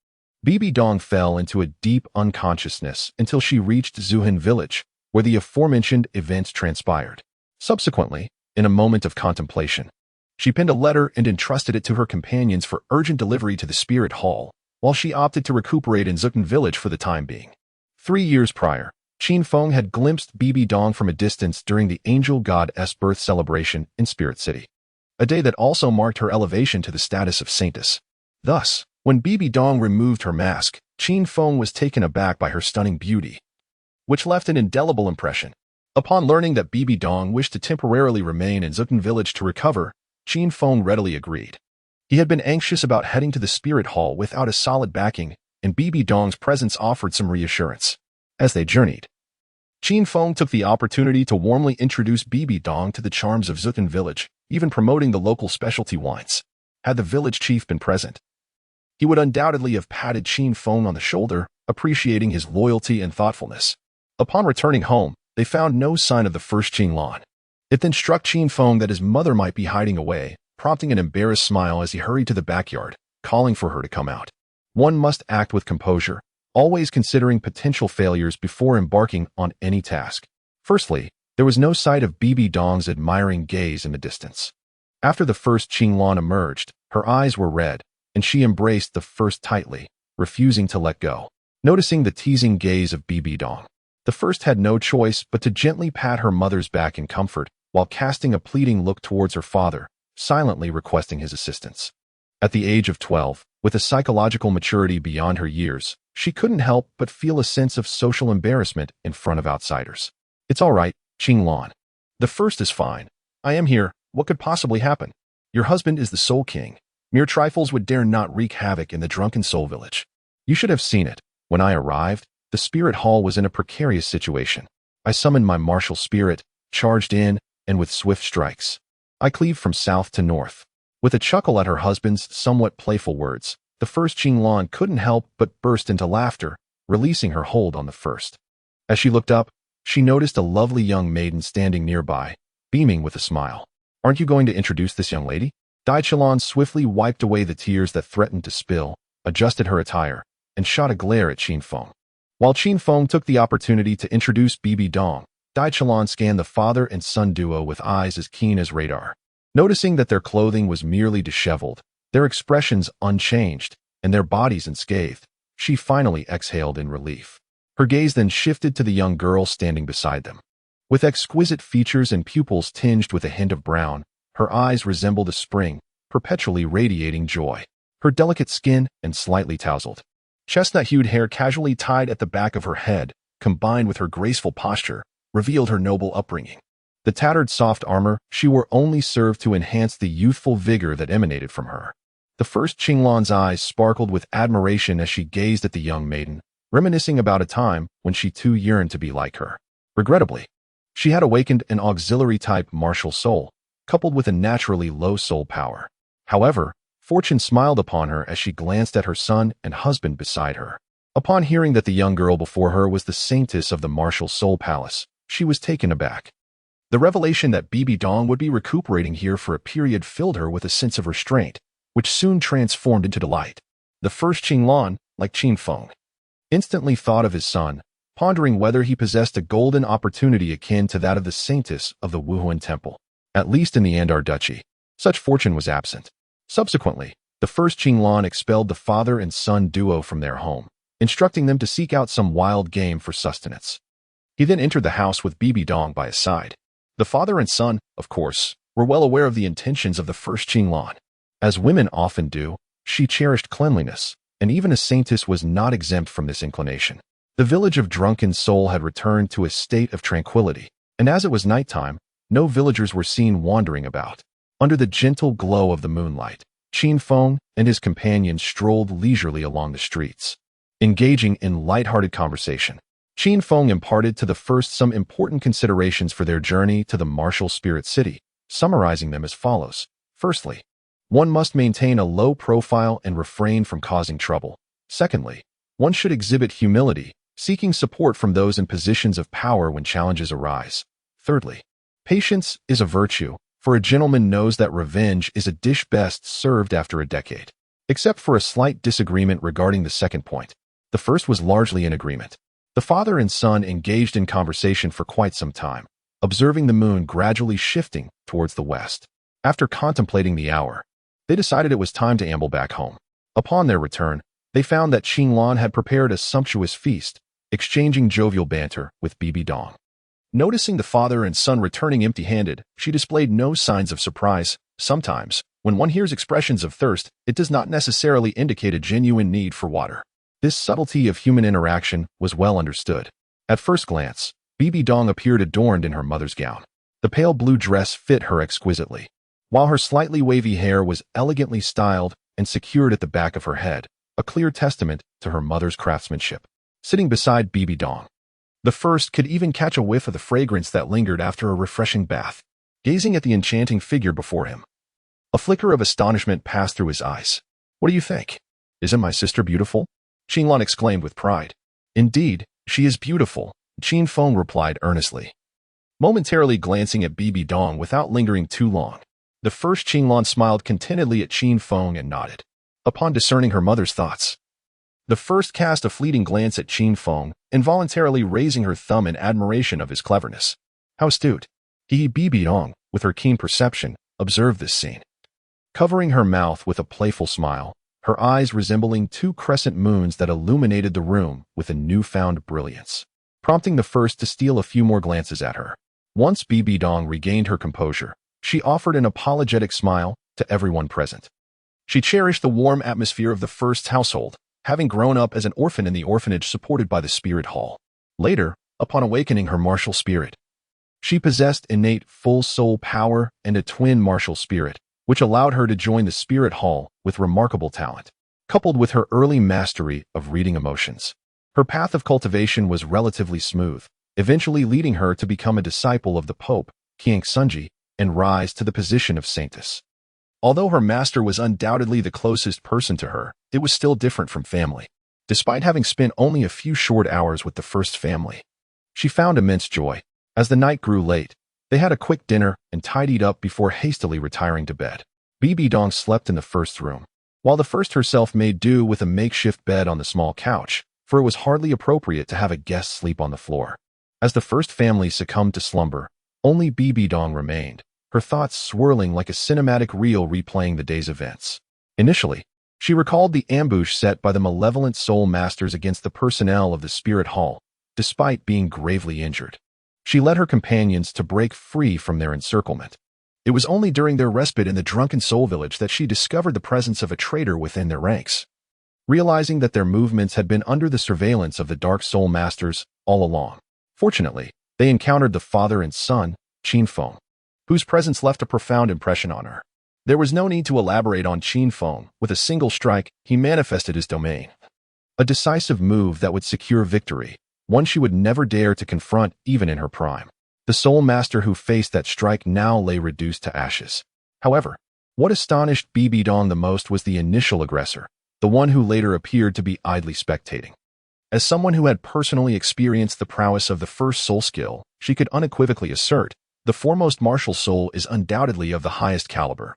Bibidong fell into a deep unconsciousness until she reached Zuhin village, where the aforementioned events transpired. Subsequently, in a moment of contemplation, she penned a letter and entrusted it to her companions for urgent delivery to the Spirit Hall, while she opted to recuperate in Zuhin village for the time being. 3 years prior, Qin Feng had glimpsed Bibidong from a distance during the angel god's birth celebration in Spirit City, a day that also marked her elevation to the status of saintess. Thus, when Bibidong removed her mask, Qin Feng was taken aback by her stunning beauty, which left an indelible impression. Upon learning that Bibidong wished to temporarily remain in Zuhin village to recover, Qin Feng readily agreed. He had been anxious about heading to the Spirit Hall without a solid backing, and Bibidong's presence offered some reassurance. As they journeyed, Qin Feng took the opportunity to warmly introduce Bibidong to the charms of Zuhin village, even promoting the local specialty wines. Had the village chief been present, he would undoubtedly have patted Qin Feng on the shoulder, appreciating his loyalty and thoughtfulness. Upon returning home, they found no sign of the first Qinglan. It then struck Qin Feng that his mother might be hiding away, prompting an embarrassed smile as he hurried to the backyard, calling for her to come out. One must act with composure, always considering potential failures before embarking on any task. Firstly, there was no sight of Bibidong's admiring gaze in the distance. After the first Qinglan emerged, her eyes were red, and she embraced the first tightly, refusing to let go. Noticing the teasing gaze of Bibidong, the first had no choice but to gently pat her mother's back in comfort, while casting a pleading look towards her father, silently requesting his assistance. At the age of 12, with a psychological maturity beyond her years, she couldn't help but feel a sense of social embarrassment in front of outsiders. "It's all right, Qinglan. The first is fine. I am here. What could possibly happen? Your husband is the Soul King. Mere trifles would dare not wreak havoc in the drunken soul village. You should have seen it. When I arrived, the Spirit Hall was in a precarious situation. I summoned my martial spirit, charged in, and with swift strikes, I cleaved from south to north." With a chuckle at her husband's somewhat playful words, the first Qinglan couldn't help but burst into laughter, releasing her hold on the first. As she looked up, she noticed a lovely young maiden standing nearby, beaming with a smile. "Aren't you going to introduce this young lady?" Daichalan swiftly wiped away the tears that threatened to spill, adjusted her attire, and shot a glare at Qin Feng. While Qin Feng took the opportunity to introduce Bibidong, Daichalan scanned the father and son duo with eyes as keen as radar. Noticing that their clothing was merely disheveled, their expressions unchanged, and their bodies unscathed, she finally exhaled in relief. Her gaze then shifted to the young girl standing beside them. With exquisite features and pupils tinged with a hint of brown, her eyes resembled a spring, perpetually radiating joy. Her delicate skin and slightly tousled, chestnut-hued hair casually tied at the back of her head combined with her graceful posture, revealed her noble upbringing. The tattered soft armor she wore only served to enhance the youthful vigor that emanated from her. The first Qinglan's eyes sparkled with admiration as she gazed at the young maiden, reminiscing about a time when she too yearned to be like her. Regrettably, she had awakened an auxiliary-type martial soul, coupled with a naturally low soul power. However, fortune smiled upon her as she glanced at her son and husband beside her. Upon hearing that the young girl before her was the saintess of the martial soul palace, she was taken aback. The revelation that Bibi Dong would be recuperating here for a period filled her with a sense of restraint, which soon transformed into delight. The first Qinglan, like Qin Feng, instantly thought of his son, pondering whether he possessed a golden opportunity akin to that of the saintess of the Wuhuan Temple. At least in the Andar Duchy, such fortune was absent. Subsequently, the first Qinglan expelled the father and son duo from their home, instructing them to seek out some wild game for sustenance. He then entered the house with Bibi Dong by his side. The father and son, of course, were well aware of the intentions of the first Qinglan. As women often do, she cherished cleanliness, and even a saintess was not exempt from this inclination. The village of Drunken Soul had returned to a state of tranquility, and as it was nighttime, no villagers were seen wandering about. Under the gentle glow of the moonlight, Qin Feng and his companions strolled leisurely along the streets. Engaging in light-hearted conversation, Qin Feng imparted to the first some important considerations for their journey to the martial spirit city, summarizing them as follows. Firstly, one must maintain a low profile and refrain from causing trouble. Secondly, one should exhibit humility, seeking support from those in positions of power when challenges arise. Thirdly, patience is a virtue, for a gentleman knows that revenge is a dish best served after a decade. Except for a slight disagreement regarding the second point, the first was largely in agreement. The father and son engaged in conversation for quite some time, observing the moon gradually shifting towards the west. After contemplating the hour, they decided it was time to amble back home. Upon their return, they found that Qinglan had prepared a sumptuous feast, exchanging jovial banter with Bibi Dong. Noticing the father and son returning empty-handed, she displayed no signs of surprise. Sometimes, when one hears expressions of thirst, it does not necessarily indicate a genuine need for water. This subtlety of human interaction was well understood. At first glance, Bibi Dong appeared adorned in her mother's gown. The pale blue dress fit her exquisitely, while her slightly wavy hair was elegantly styled and secured at the back of her head, a clear testament to her mother's craftsmanship. Sitting beside Bibi Dong, the first could even catch a whiff of the fragrance that lingered after a refreshing bath. Gazing at the enchanting figure before him, a flicker of astonishment passed through his eyes. "What do you think? Isn't my sister beautiful?" Qinglan exclaimed with pride. "Indeed, she is beautiful," Qin Feng replied earnestly, momentarily glancing at Bibi Dong without lingering too long. The first Qinglan smiled contentedly at Qin Feng and nodded. Upon discerning her mother's thoughts, the first cast a fleeting glance at Qin Feng, involuntarily raising her thumb in admiration of his cleverness. How astute! Bibi Dong, with her keen perception, observed this scene. Covering her mouth with a playful smile, her eyes resembling two crescent moons that illuminated the room with a newfound brilliance, prompting the first to steal a few more glances at her. Once Bibi Dong regained her composure, she offered an apologetic smile to everyone present. She cherished the warm atmosphere of the first household, having grown up as an orphan in the orphanage supported by the spirit hall. Later, upon awakening her martial spirit, she possessed innate full soul power and a twin martial spirit, which allowed her to join the spirit hall with remarkable talent. Coupled with her early mastery of reading emotions, her path of cultivation was relatively smooth, eventually leading her to become a disciple of the Pope, King Sunji, and rise to the position of saintess. Although her master was undoubtedly the closest person to her, it was still different from family. Despite having spent only a few short hours with the first family, she found immense joy. As the night grew late, they had a quick dinner and tidied up before hastily retiring to bed. Bibi Dong slept in the first room, while the first herself made do with a makeshift bed on the small couch, for it was hardly appropriate to have a guest sleep on the floor. As the first family succumbed to slumber, only Bibi Dong remained, her thoughts swirling like a cinematic reel replaying the day's events. Initially, she recalled the ambush set by the malevolent soul masters against the personnel of the spirit hall, despite being gravely injured. She led her companions to break free from their encirclement. It was only during their respite in the Drunken Soul village that she discovered the presence of a traitor within their ranks. Realizing that their movements had been under the surveillance of the Dark Soul Masters, all along. Fortunately, they encountered the father and son, Qin Feng, whose presence left a profound impression on her. There was no need to elaborate on Qin Feng. With a single strike, he manifested his domain. A decisive move that would secure victory, one she would never dare to confront even in her prime. The soul master who faced that strike now lay reduced to ashes. However, what astonished Bibi Dong the most was the initial aggressor, the one who later appeared to be idly spectating. As someone who had personally experienced the prowess of the first soul skill, she could unequivocally assert, the foremost martial soul is undoubtedly of the highest caliber,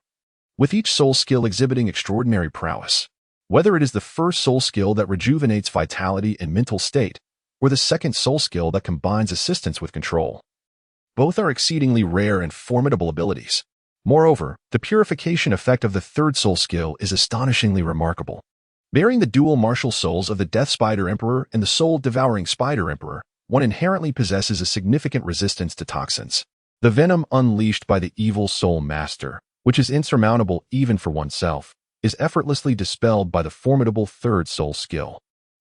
with each soul skill exhibiting extraordinary prowess. Whether it is the first soul skill that rejuvenates vitality and mental state, or the second soul skill that combines assistance with control, both are exceedingly rare and formidable abilities. Moreover, the purification effect of the third soul skill is astonishingly remarkable. Bearing the dual martial souls of the Death Spider Emperor and the soul-devouring Spider Emperor, one inherently possesses a significant resistance to toxins. The venom unleashed by the evil soul master, which is insurmountable even for oneself, is effortlessly dispelled by the formidable third soul skill.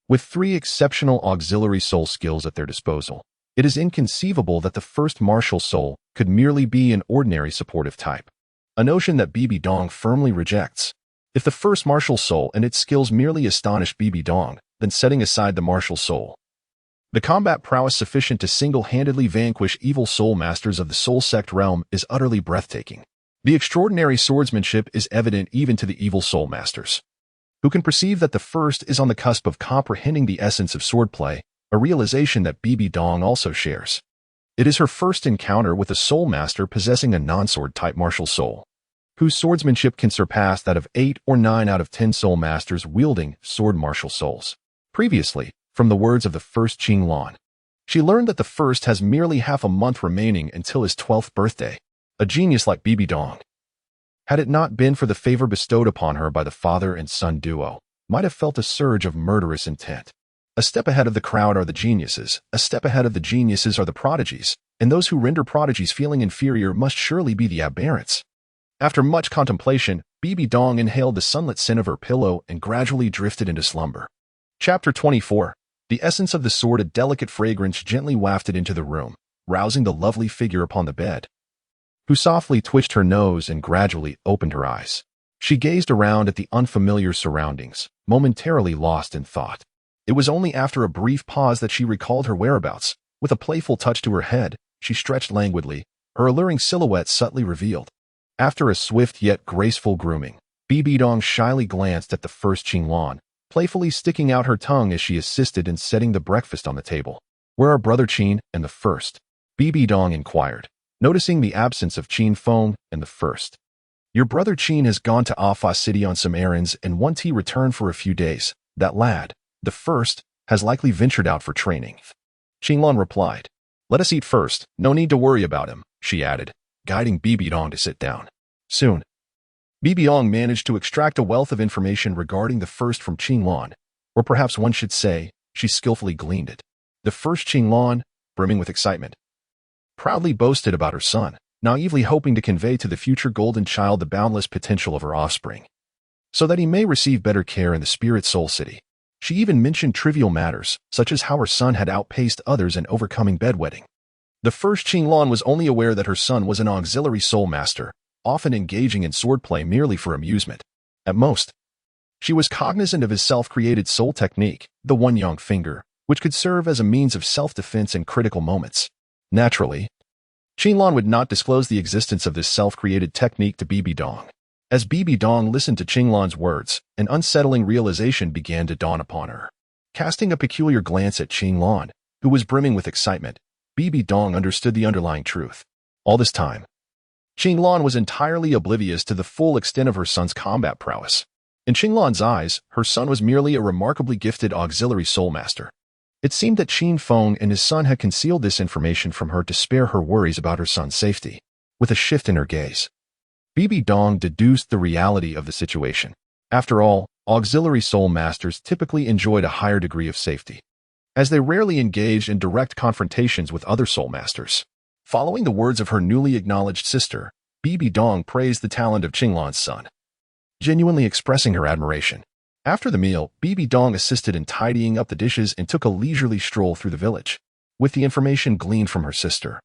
With 3 exceptional auxiliary soul skills at their disposal, it is inconceivable that the first martial soul could merely be an ordinary supportive type, a notion that Bibi Dong firmly rejects. If the first martial soul and its skills merely astonish Bibi Dong, then setting aside the martial soul, the combat prowess sufficient to single-handedly vanquish evil soul masters of the soul sect realm is utterly breathtaking. The extraordinary swordsmanship is evident even to the evil soul masters, who can perceive that the first is on the cusp of comprehending the essence of swordplay, a realization that Bibi Dong also shares. It is her first encounter with a soul master possessing a non-sword type martial soul, whose swordsmanship can surpass that of 8 or 9 out of 10 soul masters wielding sword martial souls. Previously, from the words of the first Qing Lan, she learned that the first has merely half a month remaining until his 12th birthday. A genius like Bibi Dong, had it not been for the favor bestowed upon her by the father and son duo, might have felt a surge of murderous intent. A step ahead of the crowd are the geniuses, a step ahead of the geniuses are the prodigies, and those who render prodigies feeling inferior must surely be the aberrants. After much contemplation, Bibi Dong inhaled the sunlit scent of her pillow and gradually drifted into slumber. Chapter 24. The essence of the sword, a delicate fragrance gently wafted into the room, rousing the lovely figure upon the bed, who softly twitched her nose and gradually opened her eyes. She gazed around at the unfamiliar surroundings, momentarily lost in thought. It was only after a brief pause that she recalled her whereabouts. With a playful touch to her head, she stretched languidly, her alluring silhouette subtly revealed. After a swift yet graceful grooming, Bibi Dong shyly glanced at the first Qing Lan, playfully sticking out her tongue as she assisted in setting the breakfast on the table. "Where are Brother Qin and the first?" Bibi Dong inquired, noticing the absence of Qin Feng and the first. "Your brother Qin has gone to Alpha City on some errands and won't he return for a few days. That lad, the first, has likely ventured out for training." Qinglan replied. "Let us eat first, no need to worry about him," she added, guiding Bibi Dong to sit down. Soon, Bibi Dong managed to extract a wealth of information regarding the first from Qinglan, or perhaps one should say, she skillfully gleaned it. The first Qinglan, brimming with excitement, proudly boasted about her son, naively hoping to convey to the future golden child the boundless potential of her offspring, so that he may receive better care in the spirit soul city. She even mentioned trivial matters, such as how her son had outpaced others in overcoming bedwetting. The first Qinglan was only aware that her son was an auxiliary soul master, often engaging in swordplay merely for amusement. At most, she was cognizant of his self-created soul technique, the one young finger, which could serve as a means of self-defense in critical moments. Naturally, Qinglan would not disclose the existence of this self-created technique to Bibi Dong. As Bibi Dong listened to Qinglan's words, an unsettling realization began to dawn upon her. Casting a peculiar glance at Qinglan, who was brimming with excitement, Bibi Dong understood the underlying truth. All this time, Qinglan was entirely oblivious to the full extent of her son's combat prowess. In Qinglan's eyes, her son was merely a remarkably gifted auxiliary soul master. It seemed that Qin Feng and his son had concealed this information from her to spare her worries about her son's safety. With a shift in her gaze, Bibi Dong deduced the reality of the situation. After all, auxiliary soul masters typically enjoyed a higher degree of safety, as they rarely engaged in direct confrontations with other soul masters. Following the words of her newly acknowledged sister, Bibi Dong praised the talent of Qinglan's son, genuinely expressing her admiration. After the meal, Bibi Dong assisted in tidying up the dishes and took a leisurely stroll through the village. with the information gleaned from her sister.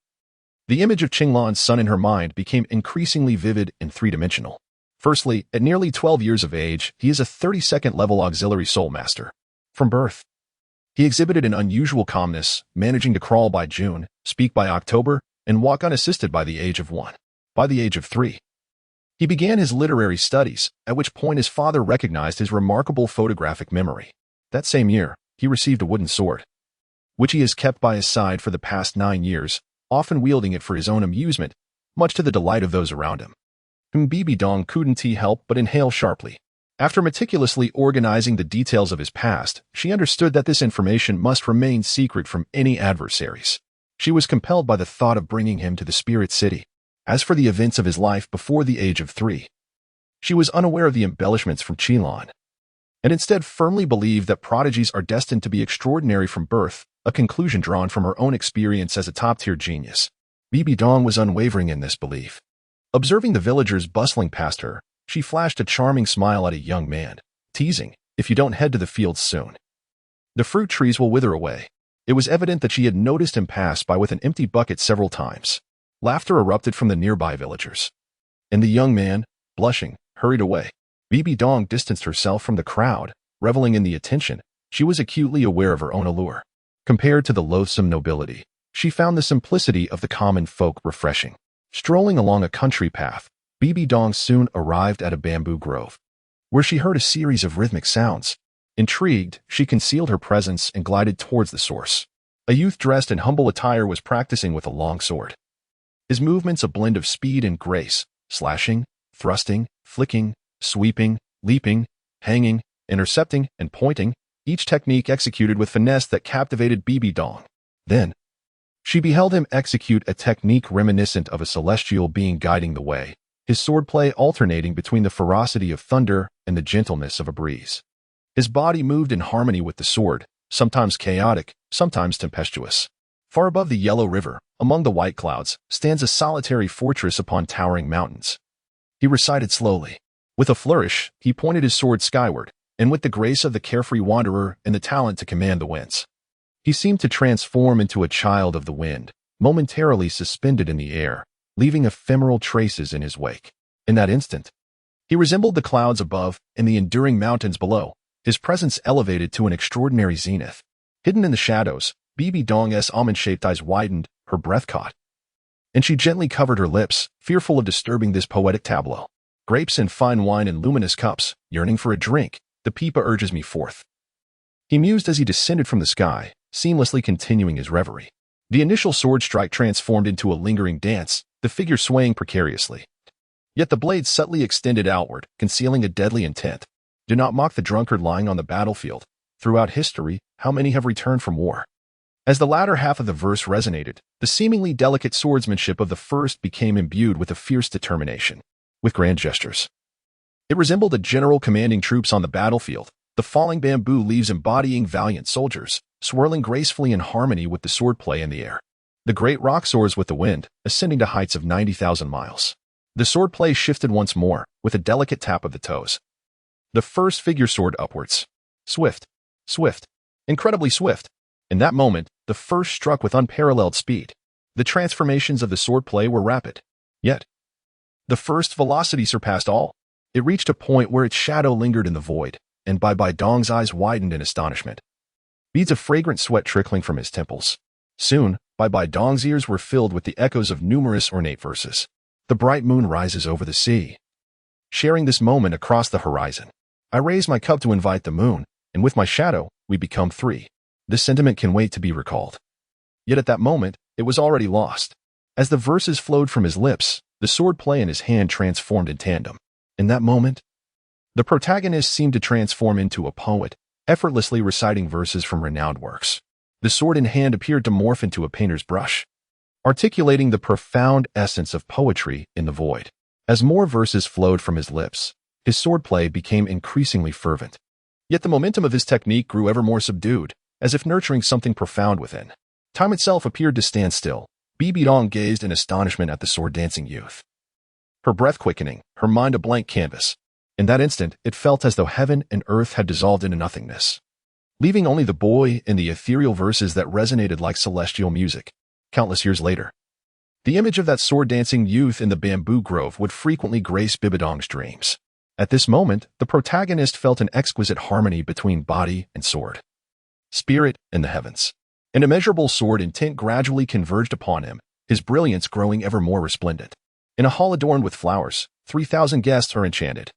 The image of Qinglan's son in her mind became increasingly vivid and three-dimensional. Firstly, at nearly 12 years of age, he is a 32nd level auxiliary soul master. From birth, he exhibited an unusual calmness, managing to crawl by June, speak by October, and walk unassisted by the age of 1. By the age of 3, he began his literary studies, at which point his father recognized his remarkable photographic memory. That same year, he received a wooden sword, which he has kept by his side for the past 9 years, often wielding it for his own amusement, much to the delight of those around him. Bibi Dong couldn't help but inhale sharply. After meticulously organizing the details of his past, she understood that this information must remain secret from any adversaries. She was compelled by the thought of bringing him to the Spirit City. As for the events of his life before the age of 3, she was unaware of the embellishments from Qinglan, and instead firmly believed that prodigies are destined to be extraordinary from birth, a conclusion drawn from her own experience as a top-tier genius. Bibi Dong was unwavering in this belief. Observing the villagers bustling past her, she flashed a charming smile at a young man, teasing, "If you don't head to the fields soon, the fruit trees will wither away." It was evident that she had noticed him pass by with an empty bucket several times. Laughter erupted from the nearby villagers, and the young man, blushing, hurried away. Bibi Dong distanced herself from the crowd, reveling in the attention. She was acutely aware of her own allure. Compared to the loathsome nobility, she found the simplicity of the common folk refreshing. Strolling along a country path, Bibi Dong soon arrived at a bamboo grove, where she heard a series of rhythmic sounds. Intrigued, she concealed her presence and glided towards the source. A youth dressed in humble attire was practicing with a long sword. His movements a blend of speed and grace, slashing, thrusting, flicking, sweeping, leaping, hanging, intercepting, and pointing, each technique executed with finesse that captivated Bibi Dong. Then, she beheld him execute a technique reminiscent of a celestial being guiding the way, his swordplay alternating between the ferocity of thunder and the gentleness of a breeze. His body moved in harmony with the sword, sometimes chaotic, sometimes tempestuous. Far above the yellow river, among the white clouds, stands a solitary fortress upon towering mountains. He recited slowly. With a flourish, he pointed his sword skyward, and with the grace of the carefree wanderer and the talent to command the winds, he seemed to transform into a child of the wind, momentarily suspended in the air, leaving ephemeral traces in his wake. In that instant, he resembled the clouds above and the enduring mountains below, his presence elevated to an extraordinary zenith. Hidden in the shadows, Bibi Dong's almond-shaped eyes widened, her breath caught, and she gently covered her lips, fearful of disturbing this poetic tableau. Grapes and fine wine in luminous cups, yearning for a drink, the pipa urges me forth. He mused as he descended from the sky, seamlessly continuing his reverie. The initial sword strike transformed into a lingering dance, the figure swaying precariously. Yet the blade subtly extended outward, concealing a deadly intent. Do not mock the drunkard lying on the battlefield. Throughout history, how many have returned from war? As the latter half of the verse resonated, the seemingly delicate swordsmanship of the first became imbued with a fierce determination. With grand gestures, it resembled a general commanding troops on the battlefield, the falling bamboo leaves embodying valiant soldiers, swirling gracefully in harmony with the swordplay in the air. The great rock soars with the wind, ascending to heights of 90,000 miles. The swordplay shifted once more, with a delicate tap of the toes. The first figure soared upwards. Swift, swift, incredibly swift. In that moment, the first struck with unparalleled speed. The transformations of the swordplay were rapid. Yet, the first velocity surpassed all. It reached a point where its shadow lingered in the void, and Bai Dong's eyes widened in astonishment. Beads of fragrant sweat trickling from his temples. Soon, Bai Dong's ears were filled with the echoes of numerous ornate verses. The bright moon rises over the sea, sharing this moment across the horizon. I raise my cup to invite the moon, and with my shadow, we become three. This sentiment can wait to be recalled. Yet at that moment, it was already lost. As the verses flowed from his lips, the swordplay in his hand transformed in tandem. In that moment, the protagonist seemed to transform into a poet, effortlessly reciting verses from renowned works. The sword in hand appeared to morph into a painter's brush, articulating the profound essence of poetry in the void. As more verses flowed from his lips, his swordplay became increasingly fervent. Yet the momentum of his technique grew ever more subdued, as if nurturing something profound within. Time itself appeared to stand still. Bibi Dong gazed in astonishment at the sword-dancing youth, her breath quickening, her mind a blank canvas. In that instant, it felt as though heaven and earth had dissolved into nothingness, leaving only the boy and the ethereal verses that resonated like celestial music. Countless years later, the image of that sword-dancing youth in the bamboo grove would frequently grace Bibidong's dreams. At this moment, the protagonist felt an exquisite harmony between body and sword, spirit and the heavens. An immeasurable sword intent gradually converged upon him, his brilliance growing ever more resplendent. In a hall adorned with flowers, 3,000 guests are enchanted,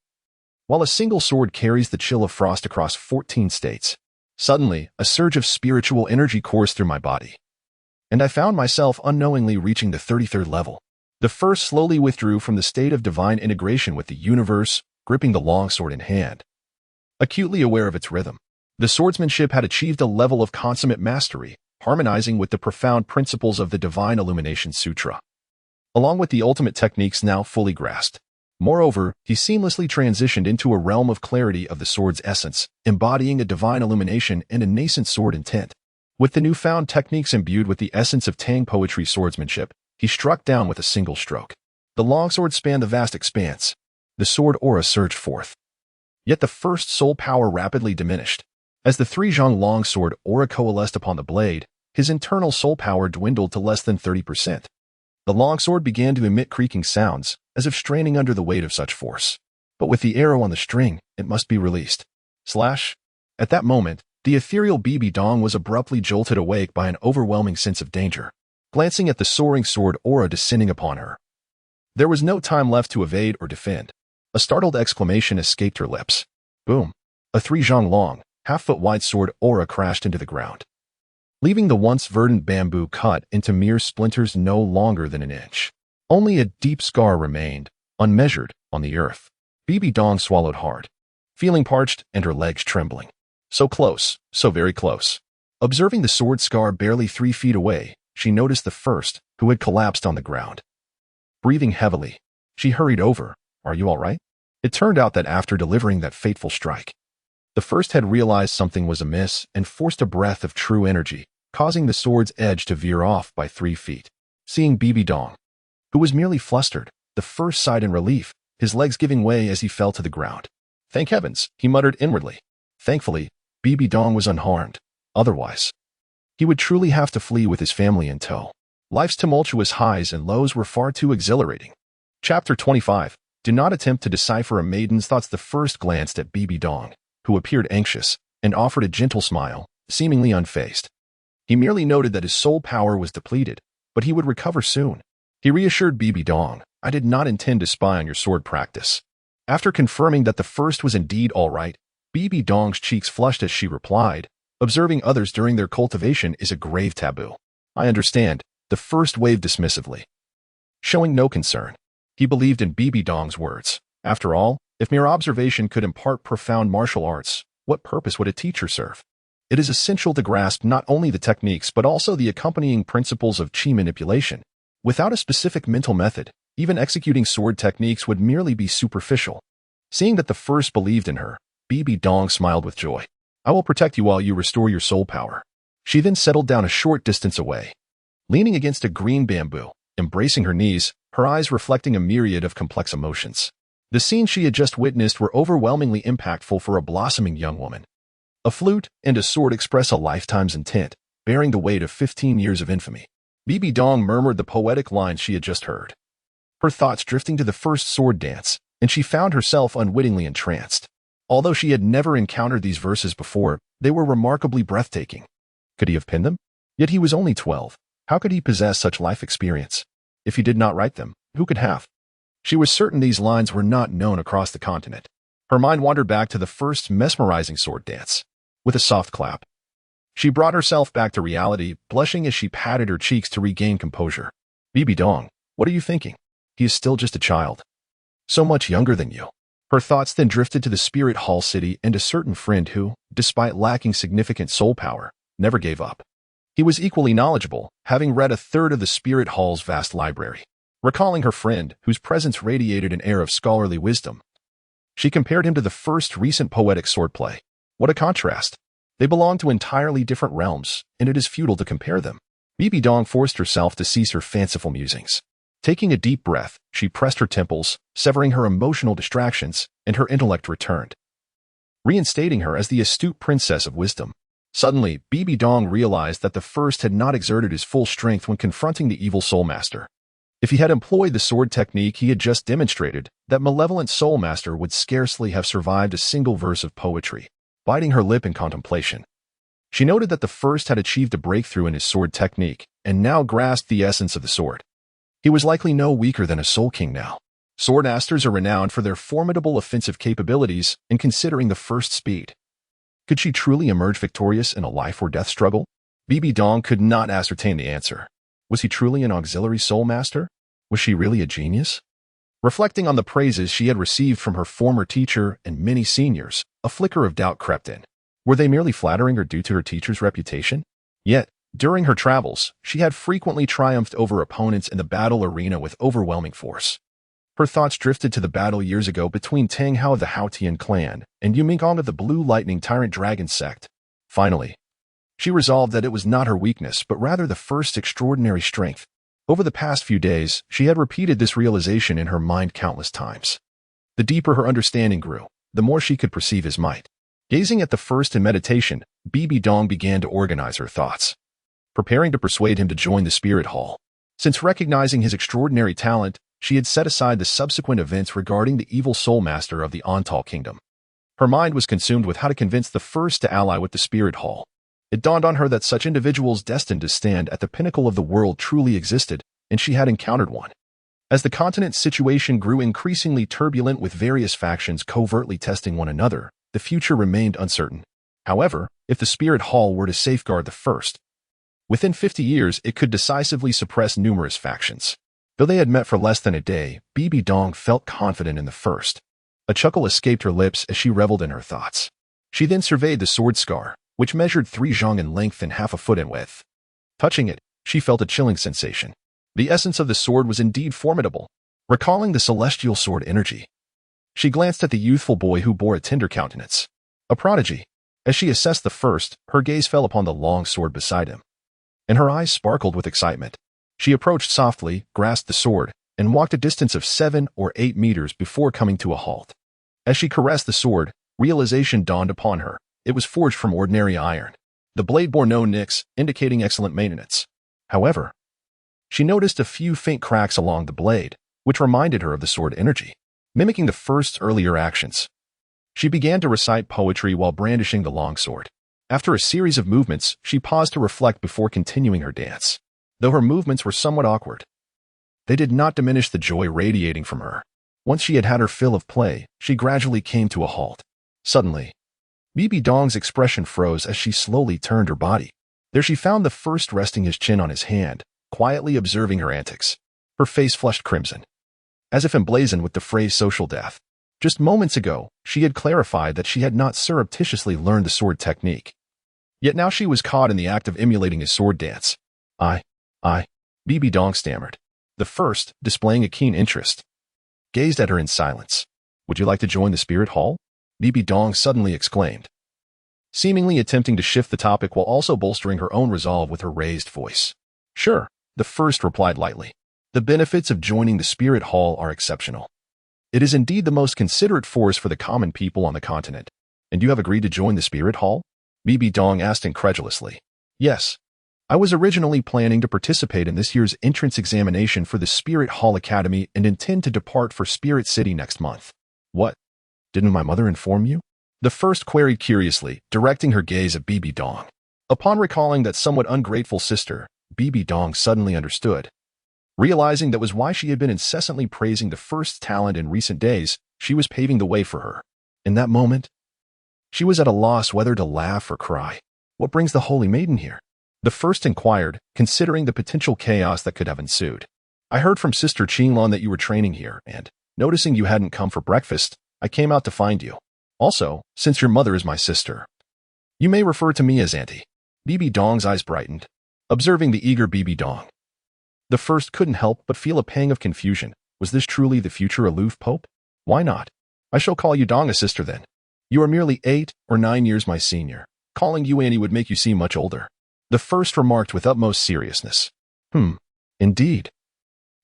while a single sword carries the chill of frost across 14 states. Suddenly, a surge of spiritual energy coursed through my body, and I found myself unknowingly reaching the 33rd level. The first slowly withdrew from the state of divine integration with the universe, gripping the longsword in hand, acutely aware of its rhythm. The swordsmanship had achieved a level of consummate mastery, harmonizing with the profound principles of the Divine Illumination Sutra, along with the ultimate techniques now fully grasped. Moreover, he seamlessly transitioned into a realm of clarity of the sword's essence, embodying a divine illumination and a nascent sword intent. With the newfound techniques imbued with the essence of Tang poetry swordsmanship, he struck down with a single stroke. The longsword spanned the vast expanse. The sword aura surged forth. Yet the first soul power rapidly diminished. As the three-zhang longsword aura coalesced upon the blade, his internal soul power dwindled to less than 30%. The longsword began to emit creaking sounds, as if straining under the weight of such force. But with the arrow on the string, it must be released. Slash. At that moment, the ethereal Bibidong was abruptly jolted awake by an overwhelming sense of danger. Glancing at the soaring sword aura descending upon her, there was no time left to evade or defend. A startled exclamation escaped her lips. Boom. A 3-zhang long, half-foot-wide sword aura crashed into the ground, leaving the once verdant bamboo cut into mere splinters no longer than an inch. Only a deep scar remained, unmeasured, on the earth. Bibidong swallowed hard, feeling parched and her legs trembling. So close, so very close. Observing the sword scar barely 3 feet away, she noticed the first, who had collapsed on the ground. Breathing heavily, she hurried over. Are you all right? It turned out that after delivering that fateful strike, the first had realized something was amiss and forced a breath of true energy, causing the sword's edge to veer off by 3 feet. Seeing Bibidong, who was merely flustered, the first sighed in relief, his legs giving way as he fell to the ground. Thank heavens, he muttered inwardly. Thankfully, Bibidong was unharmed. Otherwise, he would truly have to flee with his family in tow. Life's tumultuous highs and lows were far too exhilarating. Chapter 25. Do not attempt to decipher a maiden's thoughts. The first glanced at Bibidong, who appeared anxious, and offered a gentle smile, seemingly unfazed. He merely noted that his soul power was depleted, but he would recover soon. He reassured Bibidong, I did not intend to spy on your sword practice. After confirming that the first was indeed all right, Bibidong's cheeks flushed as she replied, observing others during their cultivation is a grave taboo. I understand, the first waved dismissively, showing no concern. He believed in Bibidong's words. After all, if mere observation could impart profound martial arts, what purpose would a teacher serve? It is essential to grasp not only the techniques but also the accompanying principles of qi manipulation. Without a specific mental method, even executing sword techniques would merely be superficial. Seeing that the first believed in her, Bibidong smiled with joy. I will protect you while you restore your soul power. She then settled down a short distance away, leaning against a green bamboo, embracing her knees, her eyes reflecting a myriad of complex emotions. The scenes she had just witnessed were overwhelmingly impactful for a blossoming young woman. A flute and a sword express a lifetime's intent, bearing the weight of 15 years of infamy. Bibidong murmured the poetic lines she had just heard, her thoughts drifting to the first sword dance, and she found herself unwittingly entranced. Although she had never encountered these verses before, they were remarkably breathtaking. Could he have penned them? Yet he was only 12. How could he possess such life experience? If he did not write them, who could have? She was certain these lines were not known across the continent. Her mind wandered back to the first mesmerizing sword dance. With a soft clap, she brought herself back to reality, blushing as she patted her cheeks to regain composure. Bibidong, what are you thinking? He is still just a child. So much younger than you. Her thoughts then drifted to the Spirit Hall City and a certain friend who, despite lacking significant soul power, never gave up. He was equally knowledgeable, having read a third of the Spirit Hall's vast library. Recalling her friend, whose presence radiated an air of scholarly wisdom, she compared him to the first recent poetic swordplay. What a contrast! They belong to entirely different realms, and it is futile to compare them. Bibidong forced herself to cease her fanciful musings. Taking a deep breath, she pressed her temples, severing her emotional distractions, and her intellect returned, reinstating her as the astute princess of wisdom. Suddenly, Bibi Dong realized that the first had not exerted his full strength when confronting the evil Soul Master. If he had employed the sword technique he had just demonstrated, that malevolent Soul Master would scarcely have survived a single verse of poetry. Biting her lip in contemplation, she noted that the first had achieved a breakthrough in his sword technique, and now grasped the essence of the sword. He was likely no weaker than a Soul King now. Sword masters are renowned for their formidable offensive capabilities, and considering the first's speed, could she truly emerge victorious in a life-or-death struggle? Bibi Dong could not ascertain the answer. Was he truly an auxiliary Soul Master? Was she really a genius? Reflecting on the praises she had received from her former teacher and many seniors, a flicker of doubt crept in. Were they merely flattering her due to her teacher's reputation? Yet, during her travels, she had frequently triumphed over opponents in the battle arena with overwhelming force. Her thoughts drifted to the battle years ago between Tang Hao of the Haotian clan and Yu Mingong of the Blue Lightning Tyrant Dragon sect. Finally, she resolved that it was not her weakness but rather the first's extraordinary strength. Over the past few days, she had repeated this realization in her mind countless times. The deeper her understanding grew, the more she could perceive his might. Gazing at the first in meditation, Bibi Dong began to organize her thoughts, preparing to persuade him to join the Spirit Hall. Since recognizing his extraordinary talent, she had set aside the subsequent events regarding the evil Soul Master of the Ontal Kingdom. Her mind was consumed with how to convince the first to ally with the Spirit Hall. It dawned on her that such individuals destined to stand at the pinnacle of the world truly existed, and she had encountered one. As the continent's situation grew increasingly turbulent with various factions covertly testing one another, the future remained uncertain. However, if the Spirit Hall were to safeguard the first, within 50 years it could decisively suppress numerous factions. Though they had met for less than a day, Bibi Dong felt confident in the first. A chuckle escaped her lips as she reveled in her thoughts. She then surveyed the sword scar, which measured 3 zhang in length and half a foot in width. Touching it, she felt a chilling sensation. The essence of the sword was indeed formidable, recalling the celestial sword energy. She glanced at the youthful boy who bore a tender countenance, a prodigy. As she assessed the first, her gaze fell upon the long sword beside him, and her eyes sparkled with excitement. She approached softly, grasped the sword, and walked a distance of 7 or 8 meters before coming to a halt. As she caressed the sword, realization dawned upon her. It was forged from ordinary iron. The blade bore no nicks, indicating excellent maintenance. However, she noticed a few faint cracks along the blade, which reminded her of the sword energy. Mimicking the first's earlier actions, she began to recite poetry while brandishing the long sword. After a series of movements, she paused to reflect before continuing her dance. Though her movements were somewhat awkward, they did not diminish the joy radiating from her. Once she had had her fill of play, she gradually came to a halt. Suddenly, Bibi Dong's expression froze as she slowly turned her body. There she found the first resting his chin on his hand, quietly observing her antics. Her face flushed crimson, as if emblazoned with the phrase social death. Just moments ago, she had clarified that she had not surreptitiously learned the sword technique. Yet now she was caught in the act of emulating his sword dance. Bibi Dong stammered. The first, displaying a keen interest, gazed at her in silence. Would you like to join the Spirit Hall? Bibi Dong suddenly exclaimed, seemingly attempting to shift the topic while also bolstering her own resolve with her raised voice. Sure, the first replied lightly. The benefits of joining the Spirit Hall are exceptional. It is indeed the most considerate force for the common people on the continent. And you have agreed to join the Spirit Hall? Bibi Dong asked incredulously. Yes. I was originally planning to participate in this year's entrance examination for the Spirit Hall Academy and intend to depart for Spirit City next month. What? Didn't my mother inform you? The first queried curiously, directing her gaze at Bibi Dong. Upon recalling that somewhat ungrateful sister, Bibi Dong suddenly understood. Realizing that was why she had been incessantly praising the first's talent in recent days, she was paving the way for her. In that moment, she was at a loss whether to laugh or cry. What brings the Holy Maiden here? The first inquired, considering the potential chaos that could have ensued. I heard from Sister Qinglan that you were training here, and, noticing you hadn't come for breakfast, I came out to find you. Also, since your mother is my sister, you may refer to me as Auntie. Bibi Dong's eyes brightened, observing the eager Bibi Dong. The first couldn't help but feel a pang of confusion. Was this truly the future aloof pope? Why not? I shall call you Dong a sister then. You are merely 8 or 9 years my senior. Calling you Annie would make you seem much older. The first remarked with utmost seriousness. Indeed.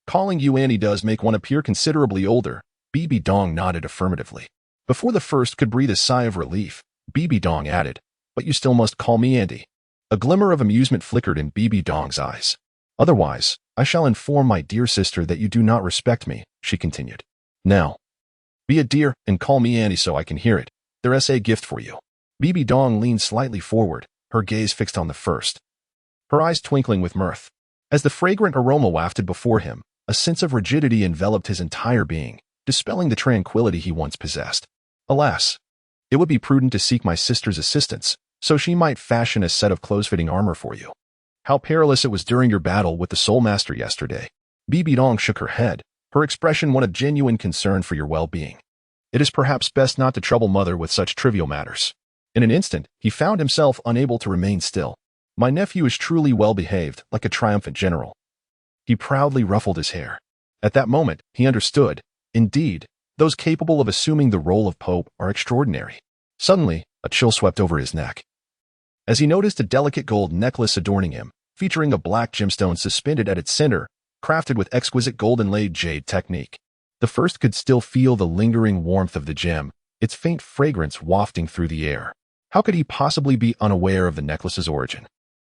Calling you Annie does make one appear considerably older. Bibi Dong nodded affirmatively. Before the first could breathe a sigh of relief, Bibi Dong added, but you still must call me Andy. A glimmer of amusement flickered in Bibi Dong's eyes. Otherwise, I shall inform my dear sister that you do not respect me, she continued. Now, be a dear and call me Andy so I can hear it. There's a gift for you. Bibi Dong leaned slightly forward, her gaze fixed on the first, her eyes twinkling with mirth. As the fragrant aroma wafted before him, a sense of rigidity enveloped his entire being, dispelling the tranquility he once possessed. Alas, it would be prudent to seek my sister's assistance, so she might fashion a set of close-fitting armor for you. How perilous it was during your battle with the Soul Master yesterday. Bibi Dong shook her head, her expression one of genuine concern for your well-being. It is perhaps best not to trouble Mother with such trivial matters. In an instant, he found himself unable to remain still. My nephew is truly well-behaved, like a triumphant general. He proudly ruffled his hair. At that moment, he understood. Indeed, those capable of assuming the role of Pope are extraordinary. Suddenly, a chill swept over his neck, as he noticed a delicate gold necklace adorning him, featuring a black gemstone suspended at its center, crafted with exquisite gold-inlaid jade technique. The first could still feel the lingering warmth of the gem, its faint fragrance wafting through the air. How could he possibly be unaware of the necklace's origin?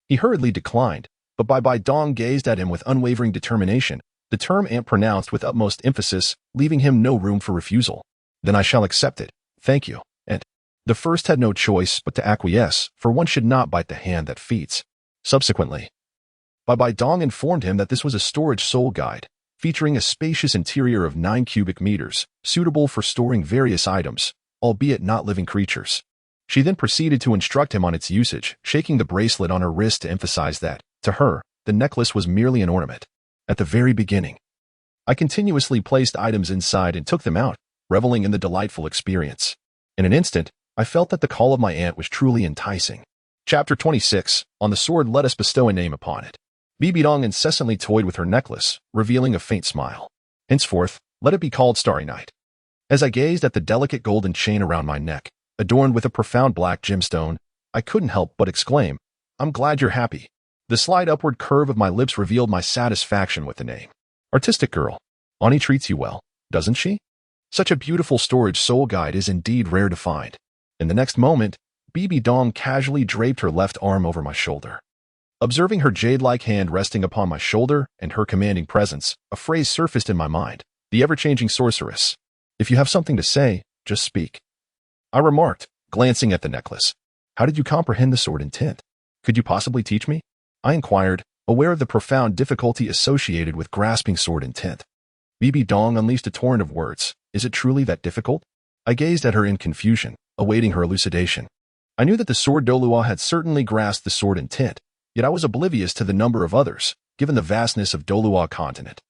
He hurriedly declined, but Bibi Dong gazed at him with unwavering determination, the term aunt pronounced with utmost emphasis, leaving him no room for refusal. Then I shall accept it, thank you. And the first had no choice but to acquiesce, for one should not bite the hand that feeds. Subsequently, Bibi Dong informed him that this was a storage soul guide, featuring a spacious interior of 9 cubic meters, suitable for storing various items, albeit not living creatures. She then proceeded to instruct him on its usage, shaking the bracelet on her wrist to emphasize that, to her, the necklace was merely an ornament. At the very beginning, I continuously placed items inside and took them out, reveling in the delightful experience. In an instant, I felt that the call of my aunt was truly enticing. Chapter 26, On the sword let us bestow a name upon it. Bibi Dong incessantly toyed with her necklace, revealing a faint smile. Henceforth, let it be called Starry Night. As I gazed at the delicate golden chain around my neck, adorned with a profound black gemstone, I couldn't help but exclaim, I'm glad you're happy. The slight upward curve of my lips revealed my satisfaction with the name. Artistic girl. Ani treats you well, doesn't she? Such a beautiful storage soul guide is indeed rare to find. In the next moment, Bibi Dong casually draped her left arm over my shoulder. Observing her jade-like hand resting upon my shoulder and her commanding presence, a phrase surfaced in my mind, the ever-changing sorceress. If you have something to say, just speak. I remarked, glancing at the necklace. How did you comprehend the sword intent? Could you possibly teach me? I inquired, aware of the profound difficulty associated with grasping sword intent. Bibi Dong unleashed a torrent of words. Is it truly that difficult? I gazed at her in confusion, awaiting her elucidation. I knew that the sword Douluo had certainly grasped the sword intent, yet I was oblivious to the number of others, given the vastness of Douluo continent.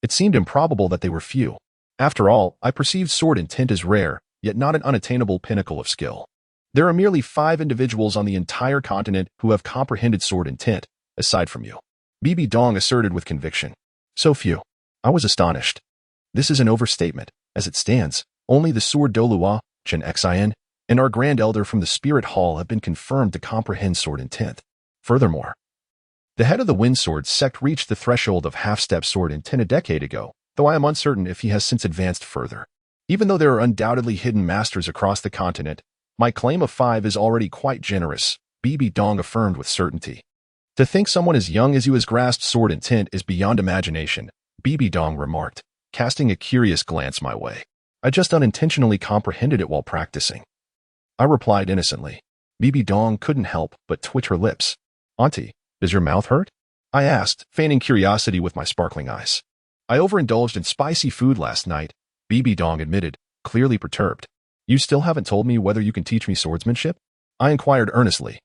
It seemed improbable that they were few. After all, I perceived sword intent as rare, yet not an unattainable pinnacle of skill. There are merely 5 individuals on the entire continent who have comprehended sword intent, aside from you. Bibi Dong asserted with conviction. So few. I was astonished. This is an overstatement. As it stands, only the sword Douluo, Chen Xin, and our Grand Elder from the Spirit Hall have been confirmed to comprehend sword intent. Furthermore, the head of the Wind Sword sect reached the threshold of half-step sword intent a decade ago, though I am uncertain if he has since advanced further. Even though there are undoubtedly hidden masters across the continent, my claim of 5 is already quite generous, Bibi Dong affirmed with certainty. To think someone as young as you has grasped sword intent is beyond imagination, Bibi Dong remarked, casting a curious glance my way. I just unintentionally comprehended it while practicing. I replied innocently. Bibi Dong couldn't help but twitch her lips. Auntie, does your mouth hurt? I asked, feigning curiosity with my sparkling eyes. I overindulged in spicy food last night, Bibi Dong admitted, clearly perturbed. You still haven't told me whether you can teach me swordsmanship? I inquired earnestly,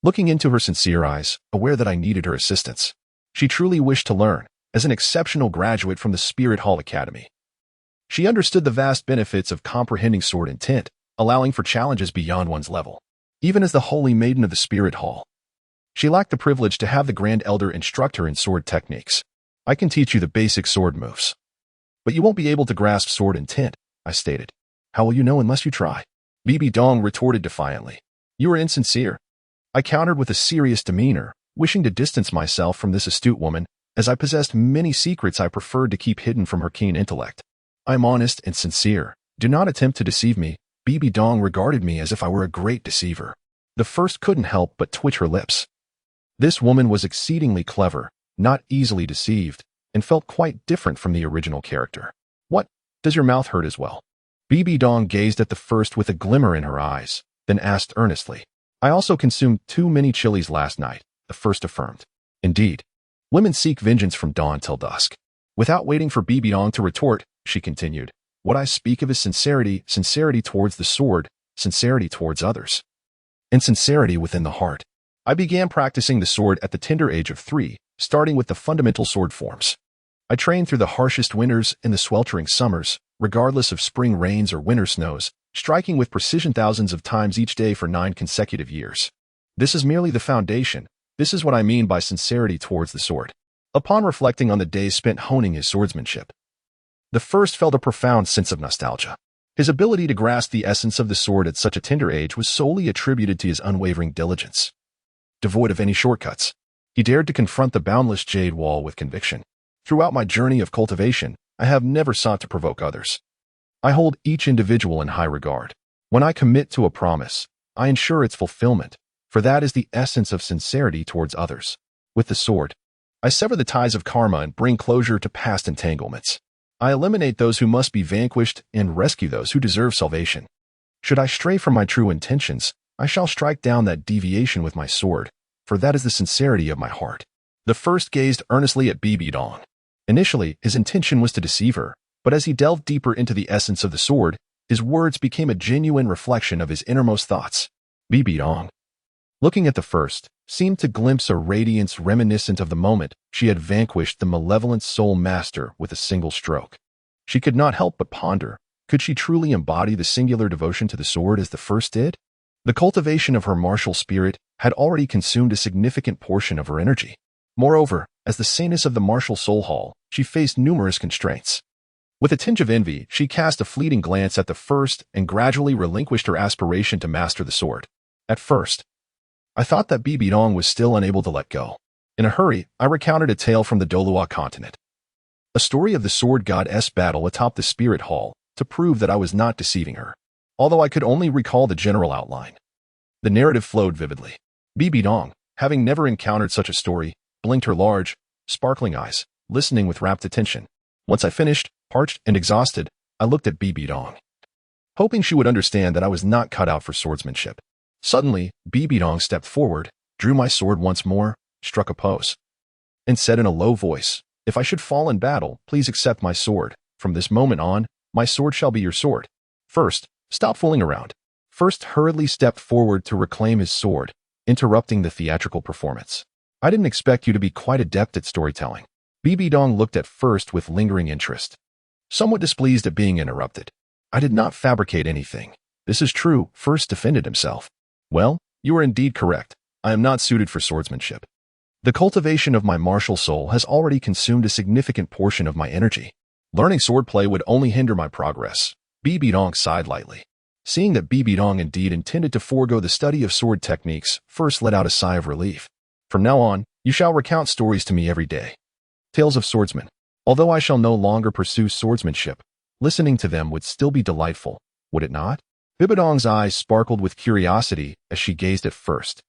looking into her sincere eyes, aware that I needed her assistance. She truly wished to learn, as an exceptional graduate from the Spirit Hall Academy. She understood the vast benefits of comprehending sword intent, allowing for challenges beyond one's level. Even as the Holy Maiden of the Spirit Hall, she lacked the privilege to have the Grand Elder instruct her in sword techniques. I can teach you the basic sword moves, but you won't be able to grasp sword intent, I stated. How will you know unless you try? Bibi Dong retorted defiantly. You are insincere. I countered with a serious demeanor, wishing to distance myself from this astute woman, as I possessed many secrets I preferred to keep hidden from her keen intellect. I am honest and sincere. Do not attempt to deceive me. Bibi Dong regarded me as if I were a great deceiver. The first couldn't help but twitch her lips. This woman was exceedingly clever, not easily deceived, and felt quite different from the original character. What? Does your mouth hurt as well? Bibi Dong gazed at the first with a glimmer in her eyes, then asked earnestly. I also consumed too many chilies last night, the first affirmed. Indeed. Women seek vengeance from dawn till dusk. Without waiting for Bibi Dong to retort, she continued. What I speak of is sincerity, sincerity towards the sword, sincerity towards others, and sincerity within the heart. I began practicing the sword at the tender age of 3, starting with the fundamental sword forms. I trained through the harshest winters and the sweltering summers, regardless of spring rains or winter snows, striking with precision thousands of times each day for 9 consecutive years. This is merely the foundation. This is what I mean by sincerity towards the sword. Upon reflecting on the days spent honing his swordsmanship, the first felt a profound sense of nostalgia. His ability to grasp the essence of the sword at such a tender age was solely attributed to his unwavering diligence. Devoid of any shortcuts, he dared to confront the boundless jade wall with conviction. Throughout my journey of cultivation, I have never sought to provoke others. I hold each individual in high regard. When I commit to a promise, I ensure its fulfillment, for that is the essence of sincerity towards others. With the sword, I sever the ties of karma and bring closure to past entanglements. I eliminate those who must be vanquished and rescue those who deserve salvation. Should I stray from my true intentions, I shall strike down that deviation with my sword, for that is the sincerity of my heart. The first gazed earnestly at Bibi Dong. Initially, his intention was to deceive her, but as he delved deeper into the essence of the sword, his words became a genuine reflection of his innermost thoughts. Bibi Dong, looking at the first, seemed to glimpse a radiance reminiscent of the moment she had vanquished the malevolent soul master with a single stroke. She could not help but ponder, could she truly embody the singular devotion to the sword as the first did? The cultivation of her martial spirit had already consumed a significant portion of her energy. Moreover, as the saintess of the martial soul hall, she faced numerous constraints. With a tinge of envy, she cast a fleeting glance at the first and gradually relinquished her aspiration to master the sword. At first, I thought that Bibi Dong was still unable to let go. In a hurry, I recounted a tale from the Douluo continent. A story of the sword goddess battle atop the spirit hall to prove that I was not deceiving her, although I could only recall the general outline. The narrative flowed vividly. Bibi Dong, having never encountered such a story, blinked her large, sparkling eyes, listening with rapt attention. Once I finished, parched and exhausted, I looked at Bibi Dong, hoping she would understand that I was not cut out for swordsmanship. Suddenly, Bibi Dong stepped forward, drew my sword once more, struck a pose, and said in a low voice, If I should fall in battle, please accept my sword. From this moment on, my sword shall be your sword. First, stop fooling around. First hurriedly stepped forward to reclaim his sword, interrupting the theatrical performance. I didn't expect you to be quite adept at storytelling. Bibi Dong looked at first with lingering interest, somewhat displeased at being interrupted. I did not fabricate anything. This is true, first defended himself. Well, you are indeed correct. I am not suited for swordsmanship. The cultivation of my martial soul has already consumed a significant portion of my energy. Learning swordplay would only hinder my progress. Bibi Dong sighed lightly. Seeing that Bibi Dong indeed intended to forego the study of sword techniques, first let out a sigh of relief. From now on, you shall recount stories to me every day. Tales of swordsmen. Although I shall no longer pursue swordsmanship, listening to them would still be delightful, would it not? Bibi Dong's eyes sparkled with curiosity as she gazed at First.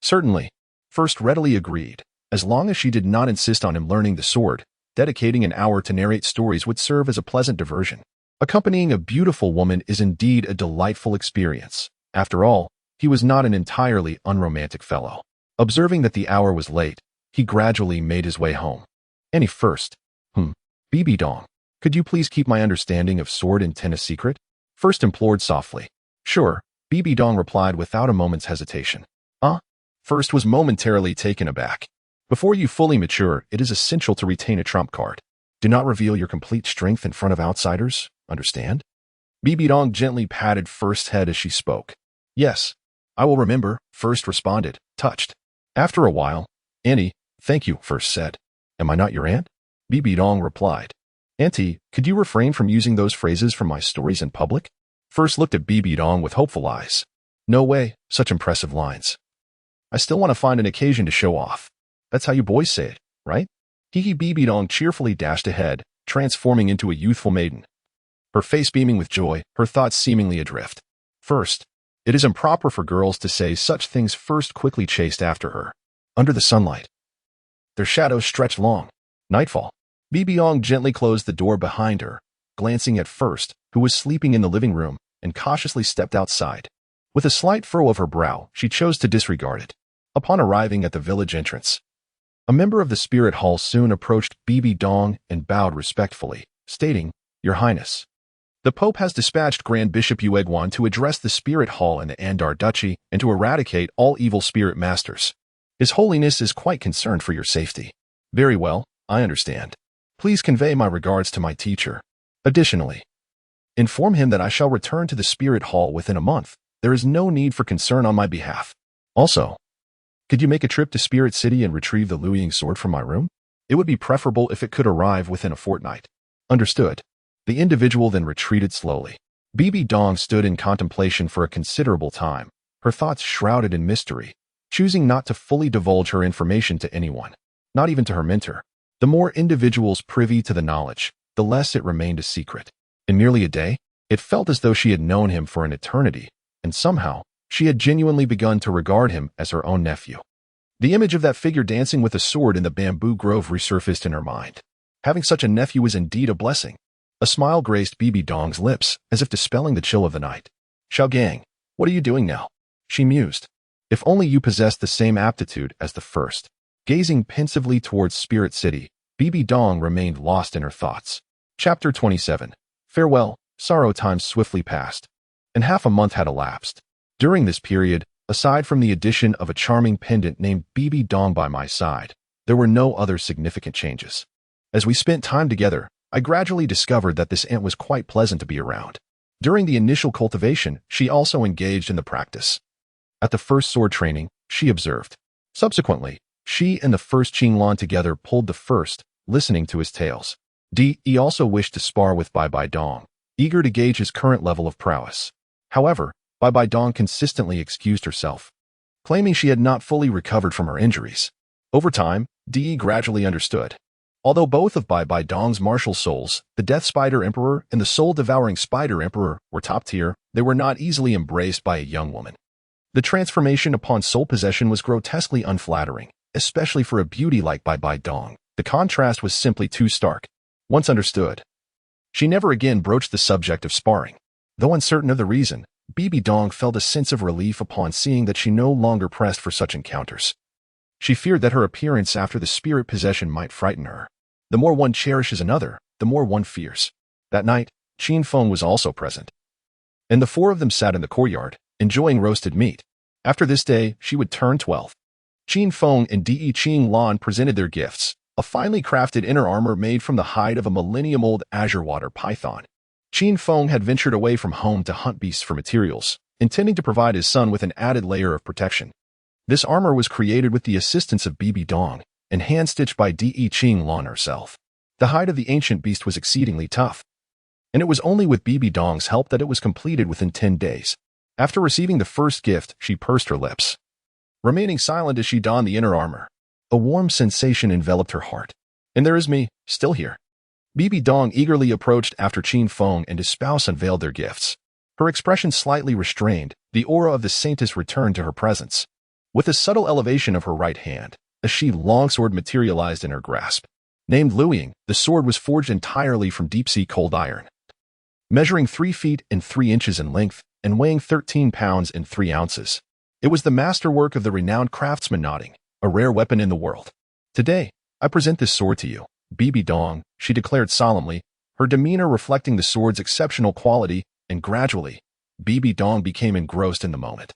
Certainly, First readily agreed. As long as she did not insist on him learning the sword, dedicating an hour to narrate stories would serve as a pleasant diversion. Accompanying a beautiful woman is indeed a delightful experience. After all, he was not an entirely unromantic fellow. Observing that the hour was late, he gradually made his way home. Any First. Bibi Dong, could you please keep my understanding of sword and ten a secret? First implored softly. Sure, Bibi Dong replied without a moment's hesitation. First was momentarily taken aback. Before you fully mature, it is essential to retain a trump card. Do not reveal your complete strength in front of outsiders, understand? Bibi Dong gently patted First's head as she spoke. Yes, I will remember, First responded, touched. After a while, Auntie, thank you, First said. Am I not your aunt? Bibi Dong replied. Auntie, could you refrain from using those phrases from my stories in public? First looked at Bibi Dong with hopeful eyes. No way, such impressive lines. I still want to find an occasion to show off. That's how you boys say it, right? Bibi Dong cheerfully dashed ahead, transforming into a youthful maiden. Her face beaming with joy, her thoughts seemingly adrift. First, It is improper for girls to say such things first quickly chased after her. Under the sunlight, their shadows stretched long. Nightfall. Bibiong gently closed the door behind her, glancing at First, who was sleeping in the living room, and cautiously stepped outside. With a slight furrow of her brow, she chose to disregard it. Upon arriving at the village entrance, a member of the spirit hall soon approached Bibi Dong and bowed respectfully, stating, "Your Highness, the Pope has dispatched Grand Bishop Yueguan to address the spirit hall in the Andar Duchy and to eradicate all evil spirit masters. His Holiness is quite concerned for your safety." "Very well, I understand. Please convey my regards to my teacher. Additionally, inform him that I shall return to the spirit hall within a month. There is no need for concern on my behalf. Also, could you make a trip to Spirit City and retrieve the Luoying sword from my room? It would be preferable if it could arrive within a fortnight." "Understood." The individual then retreated slowly. Bibi Dong stood in contemplation for a considerable time, her thoughts shrouded in mystery, choosing not to fully divulge her information to anyone, not even to her mentor. The more individuals privy to the knowledge, the less it remained a secret. In merely a day, it felt as though she had known him for an eternity, and somehow, she had genuinely begun to regard him as her own nephew. The image of that figure dancing with a sword in the bamboo grove resurfaced in her mind. Having such a nephew was indeed a blessing. A smile graced Bibi Dong's lips, as if dispelling the chill of the night. "Xiaogang, what are you doing now?" she mused. If only you possessed the same aptitude as the first. Gazing pensively towards Spirit City, Bibi Dong remained lost in her thoughts. Chapter 27. Farewell. Sorrow time swiftly passed, and half a month had elapsed. During this period, aside from the addition of a charming pendant named Bibi Dong by my side, there were no other significant changes. As we spent time together, I gradually discovered that this aunt was quite pleasant to be around. During the initial cultivation, she also engaged in the practice. At the first sword training, she observed. Subsequently, she and the first Qinglan together pulled the first, listening to his tales. He also wished to spar with Bai Dong, eager to gauge his current level of prowess. However, Bai Dong consistently excused herself, claiming she had not fully recovered from her injuries. Over time, Di gradually understood. Although both of Bai Dong's martial souls, the Death Spider Emperor and the Soul-Devouring Spider Emperor, were top tier, they were not easily embraced by a young woman. The transformation upon soul possession was grotesquely unflattering, especially for a beauty like Bai Dong. The contrast was simply too stark. Once understood, she never again broached the subject of sparring. Though uncertain of the reason, Bibi Dong felt a sense of relief upon seeing that she no longer pressed for such encounters. She feared that her appearance after the spirit possession might frighten her. The more one cherishes another, the more one fears. That night, Qin Feng was also present, and the four of them sat in the courtyard, enjoying roasted meat. After this day, she would turn 12. Qin Feng and De Qing Lan presented their gifts, a finely crafted inner armor made from the hide of a millennium-old azure water python. Qin Feng had ventured away from home to hunt beasts for materials, intending to provide his son with an added layer of protection. This armor was created with the assistance of Bibi Dong and hand-stitched by De Qing Lan herself. The hide of the ancient beast was exceedingly tough, and it was only with Bibi Dong's help that it was completed within 10 days. After receiving the first gift, she pursed her lips, remaining silent as she donned the inner armor. A warm sensation enveloped her heart. "And there is me, still here." Bibi Dong eagerly approached after Qin Feng and his spouse unveiled their gifts. Her expression slightly restrained, the aura of the saintess returned to her presence. With a subtle elevation of her right hand, a sheathed longsword materialized in her grasp. Named Luoying, the sword was forged entirely from deep-sea cold iron. Measuring 3 feet and 3 inches in length and weighing 13 pounds and 3 ounces. It was the masterwork of the renowned craftsman Attaining, a rare weapon in the world. "Today, I present this sword to you, Bibi Dong," she declared solemnly, her demeanor reflecting the sword's exceptional quality, and gradually, Bibi Dong became engrossed in the moment.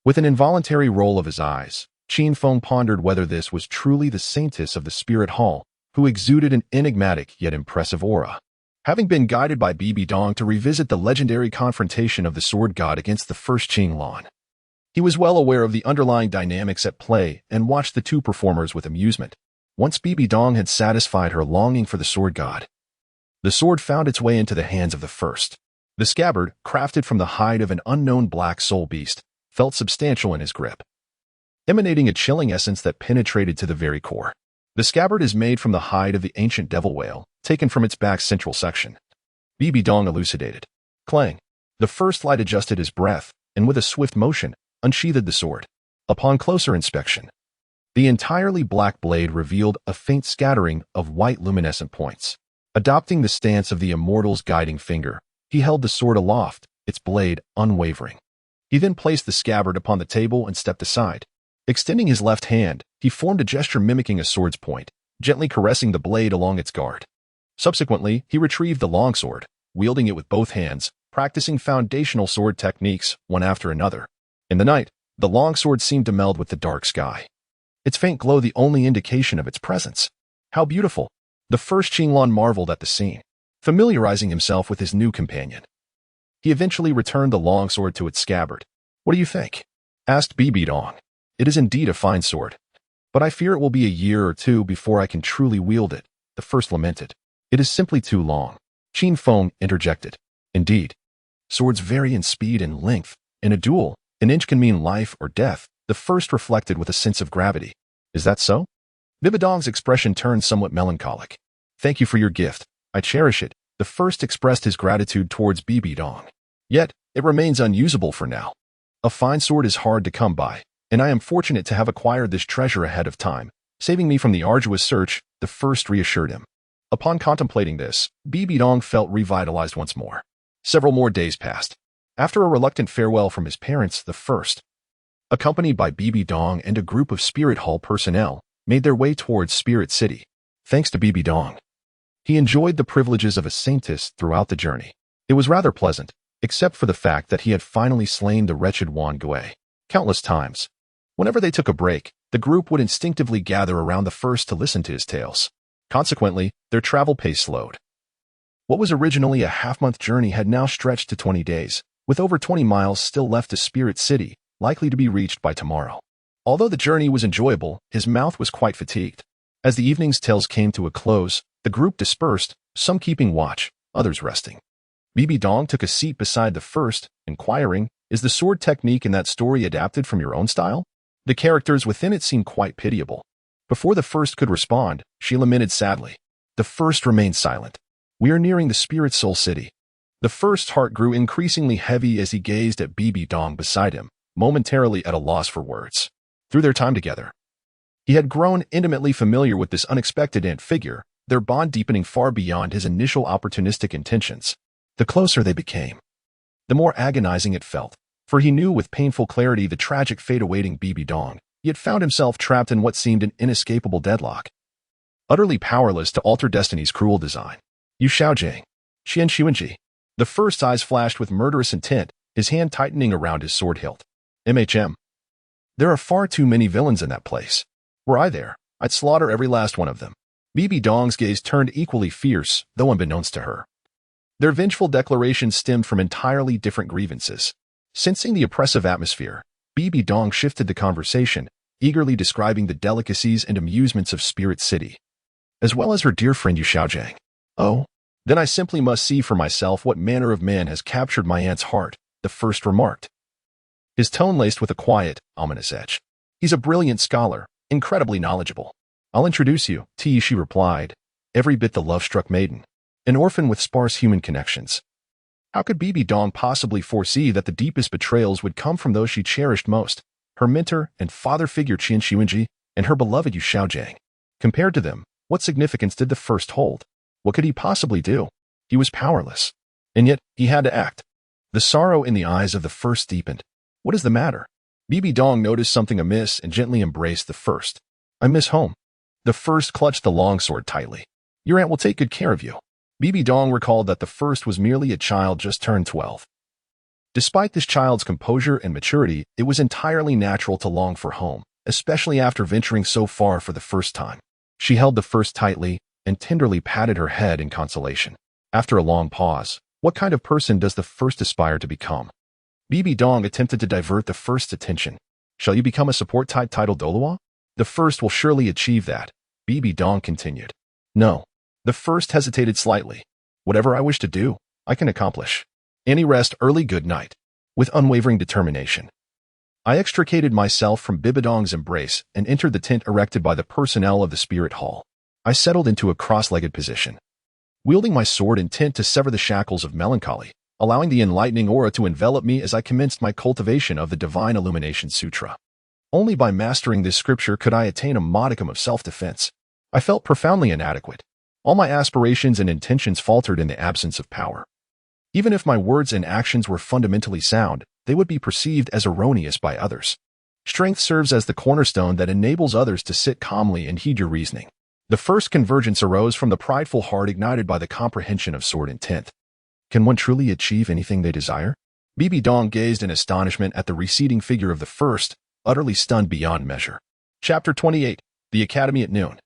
With an involuntary roll of his eyes, Qin Feng pondered whether this was truly the saintess of the spirit hall, who exuded an enigmatic yet impressive aura. Having been guided by Bibi Dong to revisit the legendary confrontation of the sword god against the first Qinglan, he was well aware of the underlying dynamics at play and watched the two performers with amusement. Once Bibi Dong had satisfied her longing for the sword god, the sword found its way into the hands of the first. The scabbard, crafted from the hide of an unknown black soul beast, felt substantial in his grip, emanating a chilling essence that penetrated to the very core. The scabbard is made from the hide of the ancient devil whale, taken from its back's central section. Bibi Dong elucidated. Clang. The first light adjusted his breath, and with a swift motion, unsheathed the sword. Upon closer inspection, the entirely black blade revealed a faint scattering of white luminescent points. Adopting the stance of the immortal's guiding finger, he held the sword aloft, its blade unwavering. He then placed the scabbard upon the table and stepped aside. Extending his left hand, he formed a gesture mimicking a sword's point, gently caressing the blade along its guard. Subsequently, he retrieved the longsword, wielding it with both hands, practicing foundational sword techniques one after another. In the night, the longsword seemed to meld with the dark sky, its faint glow the only indication of its presence. How beautiful! The first Qinglan marveled at the scene, familiarizing himself with his new companion. He eventually returned the longsword to its scabbard. "What do you think?" asked Bibi Dong. "It is indeed a fine sword, but I fear it will be a year or two before I can truly wield it," the first lamented. "It is simply too long," Qin Feng interjected. "Indeed, swords vary in speed and length. In a duel, an inch can mean life or death," the first reflected with a sense of gravity. "Is that so?" Bibi Dong's expression turned somewhat melancholic. "Thank you for your gift. I cherish it," the first expressed his gratitude towards Bibi Dong. "Yet, it remains unusable for now. A fine sword is hard to come by, and I am fortunate to have acquired this treasure ahead of time, saving me from the arduous search," the first reassured him. Upon contemplating this, Bibi Dong felt revitalized once more. Several more days passed. After a reluctant farewell from his parents, the first, accompanied by Bibi Dong and a group of Spirit Hall personnel, made their way towards Spirit City. Thanks to Bibi Dong, he enjoyed the privileges of a saintess throughout the journey. It was rather pleasant, except for the fact that he had finally slain the wretched Wan Gui countless times. Whenever they took a break, the group would instinctively gather around the first to listen to his tales. Consequently, their travel pace slowed. What was originally a half-month journey had now stretched to 20 days, with over 20 miles still left to Spirit City, likely to be reached by tomorrow. Although the journey was enjoyable, his mouth was quite fatigued. As the evening's tales came to a close, the group dispersed, some keeping watch, others resting. Bibi Dong took a seat beside the first, inquiring, "Is the sword technique in that story adapted from your own style?" The characters within it seemed quite pitiable. Before the first could respond, she lamented sadly. The first remained silent. "We are nearing the Spirit Soul City." The first's heart grew increasingly heavy as he gazed at Bibi Dong beside him, momentarily at a loss for words. Through their time together, he had grown intimately familiar with this unexpected ant figure, their bond deepening far beyond his initial opportunistic intentions. The closer they became, the more agonizing it felt, for he knew with painful clarity the tragic fate awaiting Bibi Dong, yet found himself trapped in what seemed an inescapable deadlock. Utterly powerless to alter destiny's cruel design. "Yu Xiaojing, Xian Xuanji." The first's eyes flashed with murderous intent, his hand tightening around his sword hilt. "MHM. There are far too many villains in that place. Were I there, I'd slaughter every last one of them." Bibi Dong's gaze turned equally fierce, though unbeknownst to her. Their vengeful declarations stemmed from entirely different grievances. Sensing the oppressive atmosphere, Bibi Dong shifted the conversation, eagerly describing the delicacies and amusements of Spirit City, as well as her dear friend Yu Xiaojing. "Oh, then I simply must see for myself what manner of man has captured my aunt's heart," the first remarked, his tone laced with a quiet, ominous edge. "He's a brilliant scholar, incredibly knowledgeable." "I'll introduce you," she replied, every bit the love-struck maiden, an orphan with sparse human connections. How could Bibi Dong possibly foresee that the deepest betrayals would come from those she cherished most, her mentor and father figure Qian Xuanji and her beloved Yu Xiaojing? Compared to them, what significance did the first hold? What could he possibly do? He was powerless. And yet, he had to act. The sorrow in the eyes of the first deepened. "What is the matter?" Bibi Dong noticed something amiss and gently embraced the first. "I miss home." The first clutched the longsword tightly. "Your aunt will take good care of you." Bibi Dong recalled that the first was merely a child just turned 12. Despite this child's composure and maturity, it was entirely natural to long for home, especially after venturing so far for the first time. She held the first tightly and tenderly patted her head in consolation. After a long pause, "What kind of person does the first aspire to become?" Bibi Dong attempted to divert the first's attention. "Shall you become a support-type titled Douluo?" "The first will surely achieve that," Bibi Dong continued. "No." The first hesitated slightly. "Whatever I wish to do, I can accomplish. Any rest early good night." With unwavering determination, I extricated myself from Bibi Dong's embrace and entered the tent erected by the personnel of the Spirit Hall. I settled into a cross-legged position, wielding my sword intent to sever the shackles of melancholy. allowing the enlightening aura to envelop me as I commenced my cultivation of the Divine Illumination Sutra. Only by mastering this scripture could I attain a modicum of self-defense. I felt profoundly inadequate. All my aspirations and intentions faltered in the absence of power. Even if my words and actions were fundamentally sound, they would be perceived as erroneous by others. Strength serves as the cornerstone that enables others to sit calmly and heed your reasoning. The first convergence arose from the prideful heart ignited by the comprehension of sword intent. Can one truly achieve anything they desire? Bibi Dong gazed in astonishment at the receding figure of the first, utterly stunned beyond measure. Chapter 28. The Academy at Noon.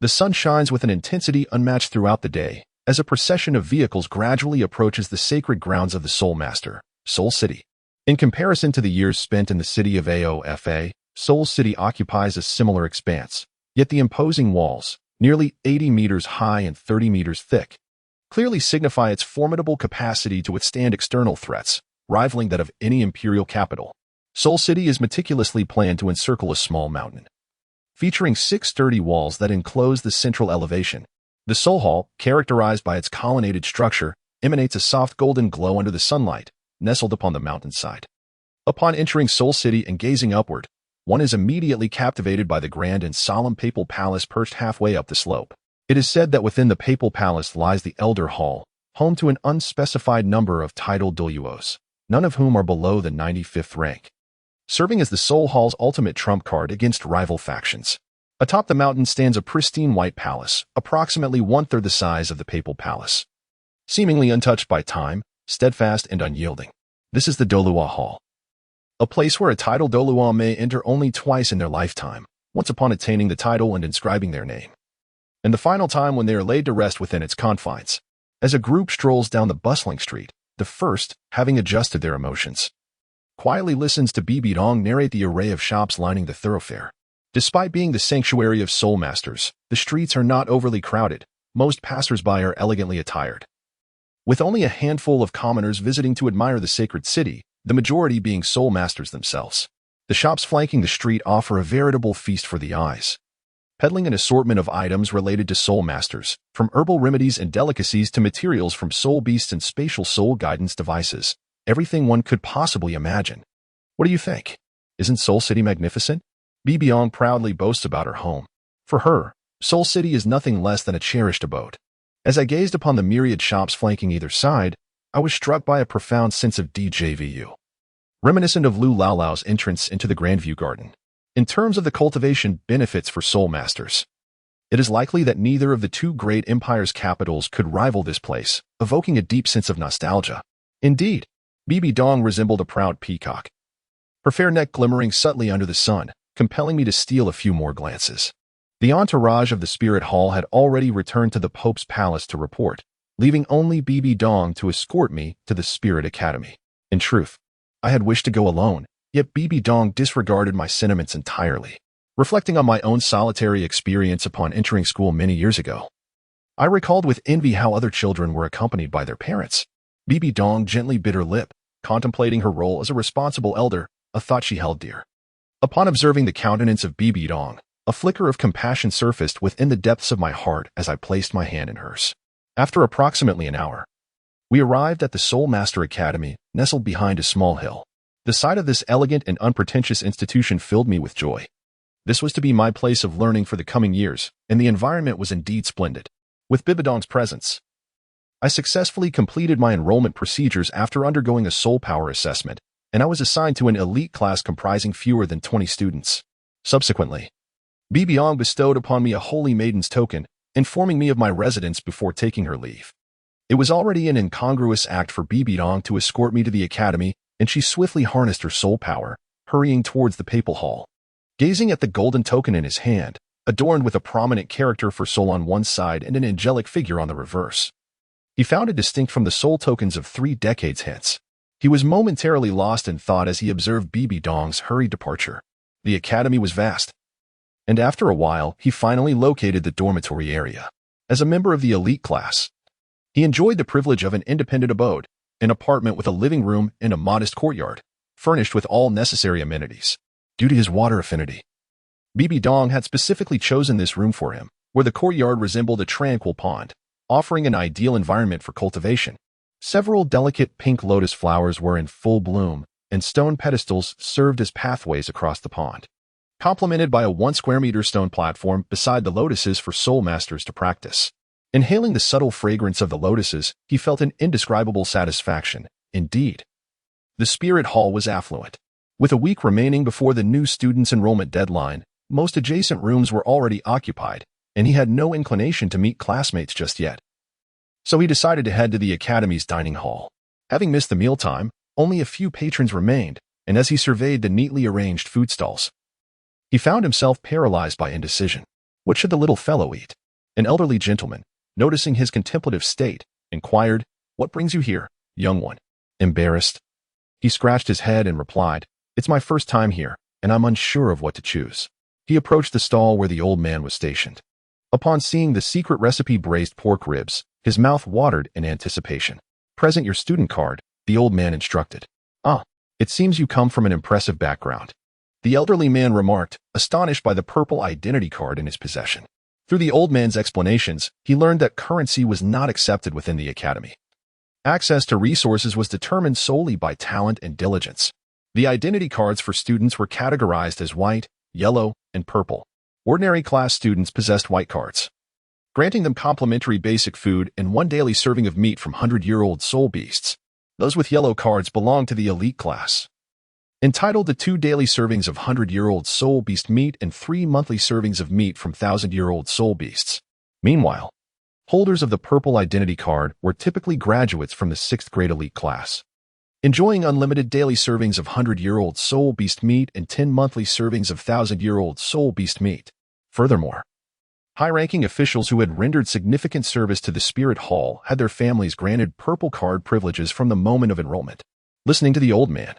The sun shines with an intensity unmatched throughout the day, as a procession of vehicles gradually approaches the sacred grounds of the Soul Master, Soul City. In comparison to the years spent in the city of Aofa, Soul City occupies a similar expanse, yet the imposing walls, nearly 80 meters high and 30 meters thick, clearly signify its formidable capacity to withstand external threats, rivaling that of any imperial capital. Soul City is meticulously planned to encircle a small mountain, featuring 6 sturdy walls that enclose the central elevation. The Soul Hall, characterized by its colonnaded structure, emanates a soft golden glow under the sunlight, nestled upon the mountainside. Upon entering Soul City and gazing upward, one is immediately captivated by the grand and solemn papal palace perched halfway up the slope. It is said that within the papal palace lies the Elder Hall, home to an unspecified number of titled Douluos, none of whom are below the 95th rank, serving as the Soul Hall's ultimate trump card against rival factions. Atop the mountain stands a pristine white palace, approximately 1/3 the size of the papal palace. Seemingly untouched by time, steadfast and unyielding. This is the Douluo Hall, a place where a titled Douluo may enter only twice in their lifetime, once upon attaining the title and inscribing their name, and the final time when they are laid to rest within its confines. As a group strolls down the bustling street, the first, having adjusted their emotions, quietly listens to Bibi Dong narrate the array of shops lining the thoroughfare. Despite being the sanctuary of soul masters, the streets are not overly crowded. Most passers-by are elegantly attired, with only a handful of commoners visiting to admire the sacred city, the majority being soul masters themselves. The shops flanking the street offer a veritable feast for the eyes, peddling an assortment of items related to soul masters, from herbal remedies and delicacies to materials from soul beasts and spatial soul guidance devices. Everything one could possibly imagine. What do you think? Isn't Soul City magnificent? Bibi Dong proudly boasts about her home. For her, Soul City is nothing less than a cherished abode. As I gazed upon the myriad shops flanking either side, I was struck by a profound sense of déjà vu, reminiscent of Lu Laolao's entrance into the Grandview Garden. In terms of the cultivation benefits for soul masters, it is likely that neither of the two great empires' capitals could rival this place, evoking a deep sense of nostalgia. Indeed, Bibi Dong resembled a proud peacock, her fair neck glimmering subtly under the sun, compelling me to steal a few more glances. The entourage of the Spirit Hall had already returned to the Pope's palace to report, leaving only Bibi Dong to escort me to the Spirit Academy. In truth, I had wished to go alone, yet Bibi Dong disregarded my sentiments entirely. Reflecting on my own solitary experience upon entering school many years ago, I recalled with envy how other children were accompanied by their parents. Bibi Dong gently bit her lip, contemplating her role as a responsible elder, a thought she held dear. Upon observing the countenance of Bibi Dong, a flicker of compassion surfaced within the depths of my heart as I placed my hand in hers. After approximately an hour, we arrived at the Soul Master Academy, nestled behind a small hill. The sight of this elegant and unpretentious institution filled me with joy. This was to be my place of learning for the coming years, and the environment was indeed splendid. With Bibi Dong's presence, I successfully completed my enrollment procedures after undergoing a soul power assessment, and I was assigned to an elite class comprising fewer than 20 students. Subsequently, Bibi Dong bestowed upon me a Holy Maiden's token, informing me of my residence before taking her leave. It was already an incongruous act for Bibi Dong to escort me to the academy, and she swiftly harnessed her soul power, hurrying towards the papal hall. Gazing at the golden token in his hand, adorned with a prominent character for soul on one side and an angelic figure on the reverse, he found it distinct from the soul tokens of 3 decades hence. He was momentarily lost in thought as he observed Bibi Dong's hurried departure. The academy was vast, and after a while, he finally located the dormitory area. As a member of the elite class, he enjoyed the privilege of an independent abode, an apartment with a living room and a modest courtyard, furnished with all necessary amenities. Due to his water affinity, Bibi Dong had specifically chosen this room for him, where the courtyard resembled a tranquil pond, offering an ideal environment for cultivation. Several delicate pink lotus flowers were in full bloom, and stone pedestals served as pathways across the pond, complemented by a 1 square meter stone platform beside the lotuses for soul masters to practice. Inhaling the subtle fragrance of the lotuses, he felt an indescribable satisfaction. Indeed, the spirit hall was affluent. With a week remaining before the new students' enrollment deadline, most adjacent rooms were already occupied, and he had no inclination to meet classmates just yet. So he decided to head to the academy's dining hall. Having missed the mealtime, only a few patrons remained, and as he surveyed the neatly arranged food stalls, he found himself paralyzed by indecision. What should the little fellow eat? An elderly gentleman, noticing his contemplative state, inquired, "What brings you here, young one?" Embarrassed, he scratched his head and replied, "It's my first time here, and I'm unsure of what to choose." He approached the stall where the old man was stationed. Upon seeing the secret recipe braised pork ribs, his mouth watered in anticipation. "Present your student card," the old man instructed. "Ah, it seems you come from an impressive background," the elderly man remarked, astonished by the purple identity card in his possession. Through the old man's explanations, he learned that currency was not accepted within the academy. Access to resources was determined solely by talent and diligence. The identity cards for students were categorized as white, yellow, and purple. Ordinary class students possessed white cards, granting them complimentary basic food and 1 daily serving of meat from 100-year-old soul beasts. Those with yellow cards belonged to the elite class, entitled to 2 daily servings of 100-year-old soul beast meat and 3 monthly servings of meat from 1,000-year-old soul beasts. Meanwhile, holders of the purple identity card were typically graduates from the 6th grade elite class, enjoying unlimited daily servings of 100-year-old soul beast meat and 10 monthly servings of 1,000-year-old soul beast meat. Furthermore, high-ranking officials who had rendered significant service to the Spirit Hall had their families granted purple card privileges from the moment of enrollment. Listening to the old man,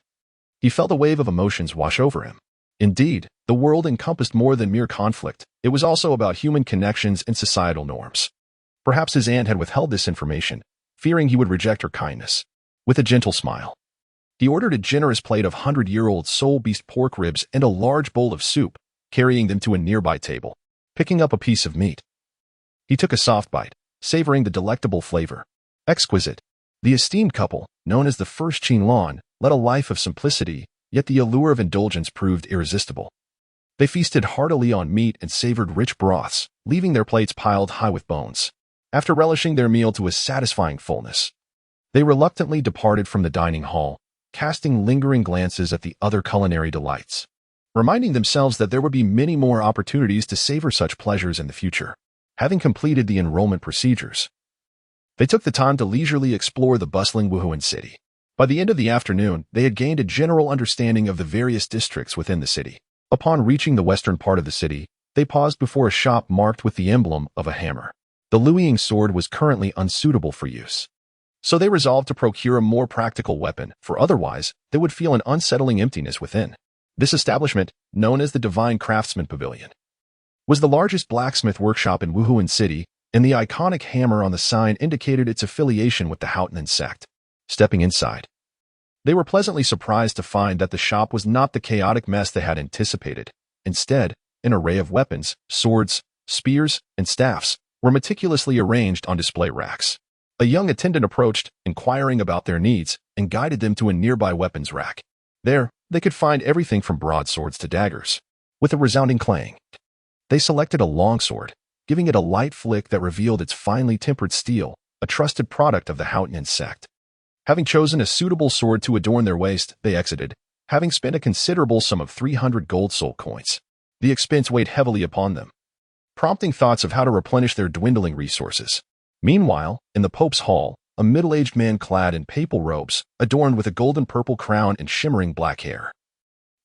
he felt a wave of emotions wash over him. Indeed, the world encompassed more than mere conflict. It was also about human connections and societal norms. Perhaps his aunt had withheld this information, fearing he would reject her kindness. With a gentle smile, he ordered a generous plate of 100-year-old soul beast pork ribs and a large bowl of soup, carrying them to a nearby table. Picking up a piece of meat, he took a soft bite, savoring the delectable flavor. Exquisite. The esteemed couple, known as the First Qinlan, led a life of simplicity, yet the allure of indulgence proved irresistible. They feasted heartily on meat and savored rich broths, leaving their plates piled high with bones. After relishing their meal to a satisfying fullness, they reluctantly departed from the dining hall, casting lingering glances at the other culinary delights, reminding themselves that there would be many more opportunities to savor such pleasures in the future. Having completed the enrollment procedures, they took the time to leisurely explore the bustling Wuhuan city. By the end of the afternoon, they had gained a general understanding of the various districts within the city. Upon reaching the western part of the city, they paused before a shop marked with the emblem of a hammer. The Luiying sword was currently unsuitable for use, so they resolved to procure a more practical weapon, for otherwise they would feel an unsettling emptiness within. This establishment, known as the Divine Craftsman Pavilion, was the largest blacksmith workshop in Wuhuan City, and the iconic hammer on the sign indicated its affiliation with the Haotian sect. Stepping inside, they were pleasantly surprised to find that the shop was not the chaotic mess they had anticipated. Instead, an array of weapons, swords, spears, and staffs were meticulously arranged on display racks. A young attendant approached, inquiring about their needs, and guided them to a nearby weapons rack. There, they could find everything from broadswords to daggers. With a resounding clang, they selected a longsword, giving it a light flick that revealed its finely tempered steel, a trusted product of the Haotian sect. Having chosen a suitable sword to adorn their waist, they exited, having spent a considerable sum of 300 gold soul coins. The expense weighed heavily upon them, prompting thoughts of how to replenish their dwindling resources. Meanwhile, in the Pope's hall, a middle-aged man clad in papal robes, adorned with a golden purple crown and shimmering black hair,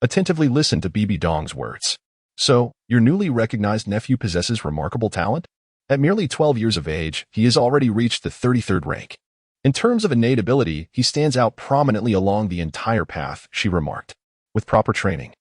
attentively listened to Bibi Dong's words. "So, your newly recognized nephew possesses remarkable talent? At merely 12 years of age, he has already reached the 33rd rank. In terms of innate ability, he stands out prominently along the entire path," she remarked. "With proper training,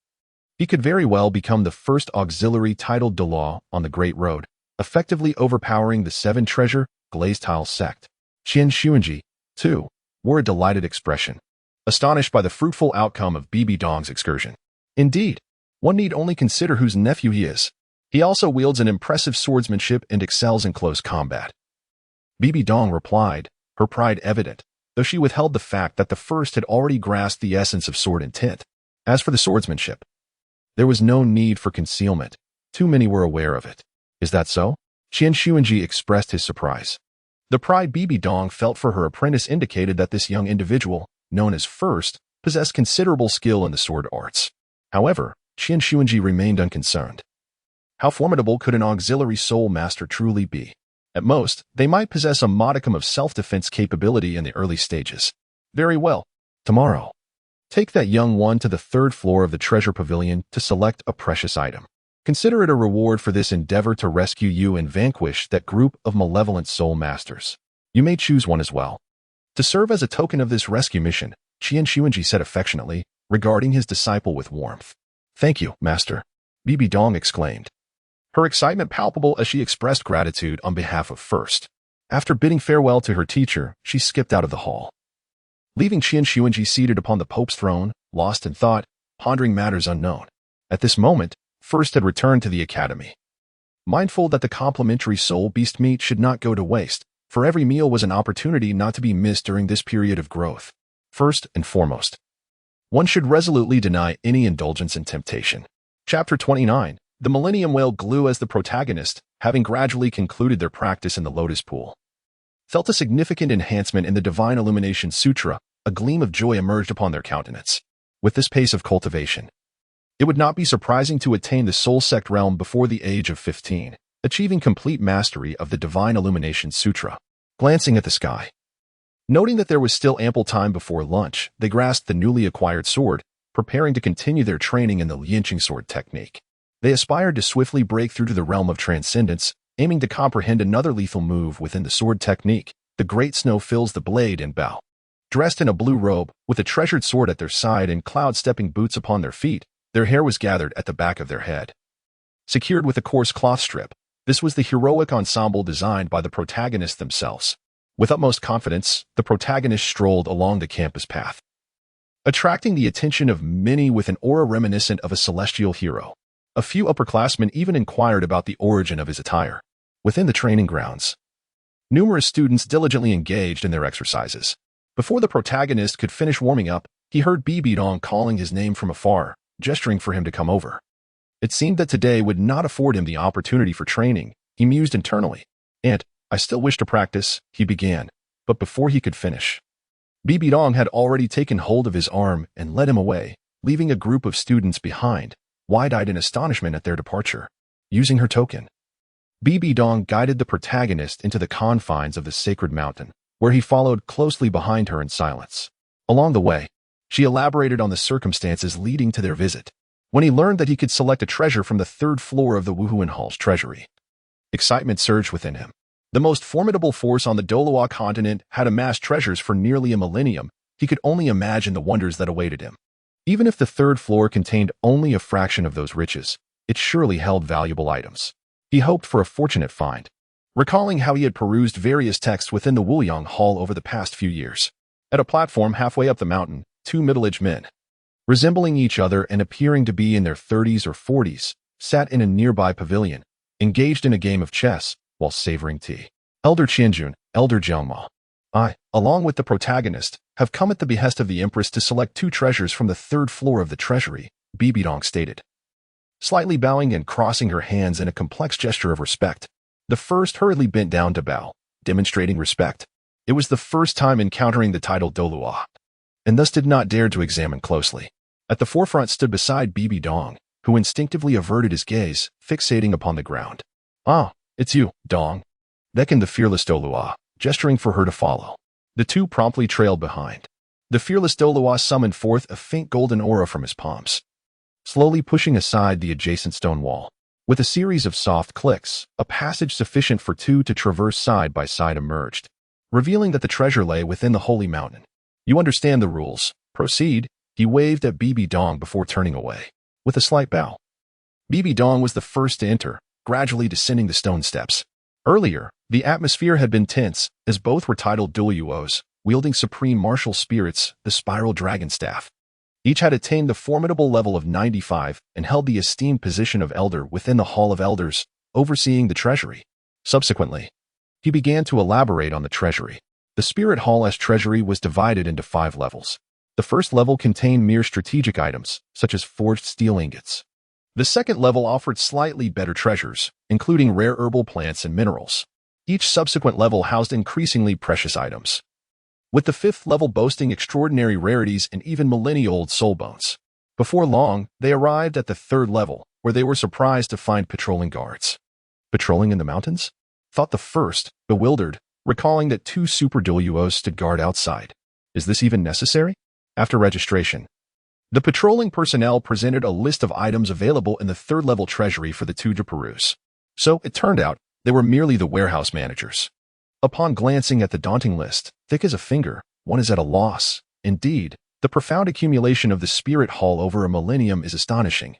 he could very well become the first auxiliary titled Douluo on the Great Road, effectively overpowering the 7 treasure glazed tile sect." Qian Xuanji, too, wore a delighted expression, astonished by the fruitful outcome of Bibi Dong's excursion. Indeed, one need only consider whose nephew he is. He also wields an impressive swordsmanship and excels in close combat. Bibi Dong replied, her pride evident. though she withheld the fact that the first had already grasped the essence of sword intent. As for the swordsmanship, there was no need for concealment. Too many were aware of it. Is that so? Qian Xuanji expressed his surprise. The pride Bibi Dong felt for her apprentice indicated that this young individual, known as First, possessed considerable skill in the sword arts. However, Qian Xuanji remained unconcerned. How formidable could an auxiliary soul master truly be? At most, they might possess a modicum of self-defense capability in the early stages. Very well. Tomorrow, take that young one to the third floor of the treasure pavilion to select a precious item. Consider it a reward for this endeavor to rescue you and vanquish that group of malevolent soul masters. You may choose one as well. To serve as a token of this rescue mission, Qian Xuanji said affectionately, regarding his disciple with warmth. Thank you, master, Bibi Dong exclaimed. Her excitement palpable as she expressed gratitude on behalf of First. After bidding farewell to her teacher, she skipped out of the hall, leaving Qian Xuanji seated upon the Pope's throne, lost in thought, pondering matters unknown. At this moment, First had returned to the academy. Mindful that the complimentary soul beast meat should not go to waste, for every meal was an opportunity not to be missed during this period of growth. First and foremost, one should resolutely deny any indulgence in temptation. Chapter 29. The Millennium Whale Glue as the protagonist, having gradually concluded their practice in the Lotus Pool, felt a significant enhancement in the Divine Illumination Sutra. A gleam of joy emerged upon their countenance. With this pace of cultivation, it would not be surprising to attain the Soul Sect realm before the age of 15, achieving complete mastery of the Divine Illumination Sutra. Glancing at the sky, noting that there was still ample time before lunch, they grasped the newly acquired sword, preparing to continue their training in the Lianqing sword technique. They aspired to swiftly break through to the realm of transcendence, aiming to comprehend another lethal move within the sword technique. The great snow fills the blade and bow. Dressed in a blue robe, with a treasured sword at their side and cloud-stepping boots upon their feet, their hair was gathered at the back of their head, secured with a coarse cloth strip. This was the heroic ensemble designed by the protagonists themselves. With utmost confidence, the protagonist strolled along the campus path, attracting the attention of many with an aura reminiscent of a celestial hero. A few upperclassmen even inquired about the origin of his attire. Within the training grounds, numerous students diligently engaged in their exercises. Before the protagonist could finish warming up, he heard Bibi Dong calling his name from afar, gesturing for him to come over. It seemed that today would not afford him the opportunity for training. He mused internally. "And I still wish to practice," he began, but before he could finish, Bibi Dong had already taken hold of his arm and led him away, leaving a group of students behind, wide-eyed in astonishment at their departure. Using her token, Bibi Dong guided the protagonist into the confines of the sacred mountain, where he followed closely behind her in silence. Along the way, she elaborated on the circumstances leading to their visit. When he learned that he could select a treasure from the third floor of the Wuhuan Hall's treasury, excitement surged within him. The most formidable force on the Douluo continent had amassed treasures for nearly a millennium. He could only imagine the wonders that awaited him. Even if the third floor contained only a fraction of those riches, it surely held valuable items. He hoped for a fortunate find, recalling how he had perused various texts within the Wuliang Hall over the past few years. At a platform halfway up the mountain, two middle-aged men, resembling each other and appearing to be in their 30s or 40s, sat in a nearby pavilion, engaged in a game of chess while savoring tea. Elder Qianjun, Elder Jiangma, I, along with the protagonist, have come at the behest of the Empress to select two treasures from the third floor of the treasury, Bibi Dong stated, slightly bowing and crossing her hands in a complex gesture of respect. The first hurriedly bent down to bow, demonstrating respect. It was the first time encountering the title Douluo, and thus did not dare to examine closely. At the forefront stood beside Bibi Dong, who instinctively averted his gaze, fixating upon the ground. "Ah, it's you, Dong," beckoned the fearless Douluo, gesturing for her to follow. The two promptly trailed behind. The fearless Douluo summoned forth a faint golden aura from his palms, slowly pushing aside the adjacent stone wall. With a series of soft clicks, a passage sufficient for two to traverse side by side emerged, revealing that the treasure lay within the holy mountain. "You understand the rules. Proceed," he waved at Bibi Dong before turning away. With a slight bow, Bibi Dong was the first to enter, gradually descending the stone steps. Earlier, the atmosphere had been tense, as both were titled Douluos, wielding supreme martial spirits, the spiral dragon staff. Each had attained the formidable level of 95 and held the esteemed position of elder within the Hall of Elders, overseeing the treasury. Subsequently, he began to elaborate on the treasury. The Spirit Hall's treasury was divided into 5 levels. The first level contained mere strategic items, such as forged steel ingots. The second level offered slightly better treasures, including rare herbal plants and minerals. Each subsequent level housed increasingly precious items, with the 5th level boasting extraordinary rarities and even millennia-old soul bones. Before long, they arrived at the 3rd level, where they were surprised to find patrolling guards. Patrolling in the mountains? Thought the first, bewildered, recalling that 2 super Douluos stood guard outside. Is this even necessary? After registration, the patrolling personnel presented a list of items available in the 3rd level treasury for the 2 to peruse. So, it turned out, they were merely the warehouse managers. Upon glancing at the daunting list, thick as a finger, one is at a loss. Indeed, the profound accumulation of the Spirit Hall over a millennium is astonishing.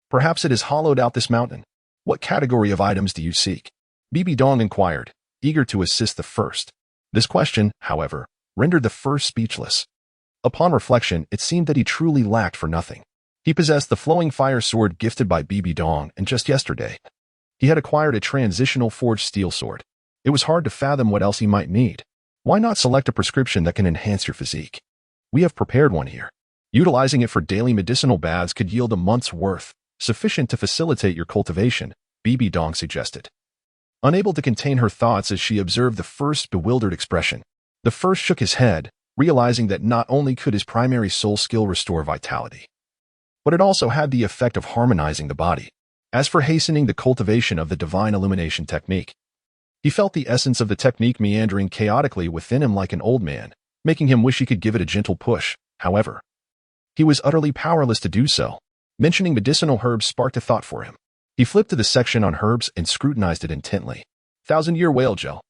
Perhaps it has hollowed out this mountain. What category of items do you seek? Bibi Dong inquired, eager to assist the first. This question, however, rendered the first speechless. Upon reflection, it seemed that he truly lacked for nothing. He possessed the flowing fire sword gifted by Bibi Dong, and just yesterday, he had acquired a transitional forged steel sword. It was hard to fathom what else he might need. Why not select a prescription that can enhance your physique? We have prepared one here. Utilizing it for daily medicinal baths could yield a month's worth, sufficient to facilitate your cultivation, Bibi Dong suggested. Unable to contain her thoughts as she observed the first bewildered expression, the first shook his head, realizing that not only could his primary soul skill restore vitality, but it also had the effect of harmonizing the body. As for hastening the cultivation of the divine illumination technique, he felt the essence of the technique meandering chaotically within him like an old man, making him wish he could give it a gentle push. However, he was utterly powerless to do so. Mentioning medicinal herbs sparked a thought for him. He flipped to the section on herbs and scrutinized it intently. 1000-year whale gel.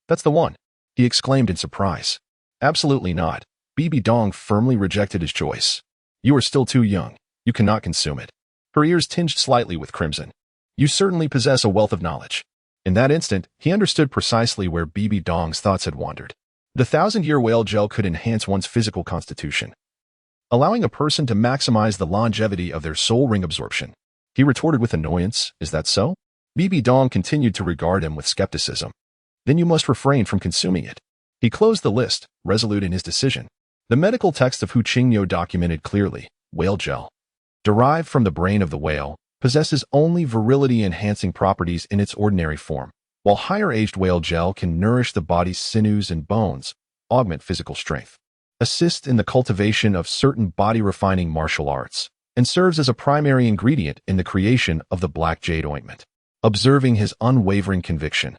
That's the one, he exclaimed in surprise. Absolutely not. Bibi Dong firmly rejected his choice. You are still too young. You cannot consume it. Her ears tinged slightly with crimson. You certainly possess a wealth of knowledge. In that instant, he understood precisely where Bibi Dong's thoughts had wandered. The 1000-year whale gel could enhance one's physical constitution, allowing a person to maximize the longevity of their soul ring absorption. He retorted with annoyance, is that so? Bibi Dong continued to regard him with skepticism. Then you must refrain from consuming it. He closed the list, resolute in his decision. The medical text of Hu Qingyo documented clearly, whale gel, derived from the brain of the whale, possesses only virility-enhancing properties in its ordinary form, while higher-aged whale gel can nourish the body's sinews and bones, augment physical strength, assist in the cultivation of certain body-refining martial arts, and serves as a primary ingredient in the creation of the black jade ointment. Observing his unwavering conviction,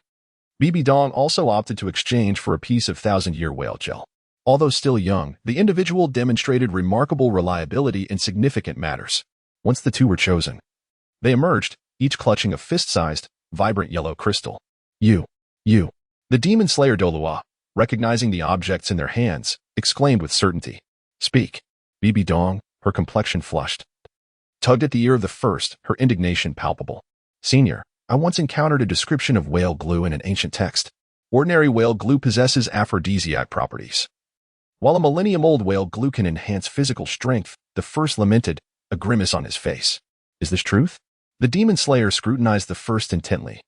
Bibi Dong also opted to exchange for a piece of 1000-year whale gel. Although still young, the individual demonstrated remarkable reliability in significant matters. Once the 2 were chosen, they emerged, each clutching a fist-sized, vibrant yellow crystal. You. The demon slayer Douluo, recognizing the objects in their hands, exclaimed with certainty. Speak. Bibi Dong, her complexion flushed, tugged at the ear of the first, her indignation palpable. Senior, I once encountered a description of whale glue in an ancient text. Ordinary whale glue possesses aphrodisiac properties, while a millennium-old whale glue can enhance physical strength. The first lamented, a grimace on his face. Is this truth? The demon slayer scrutinized the first intently,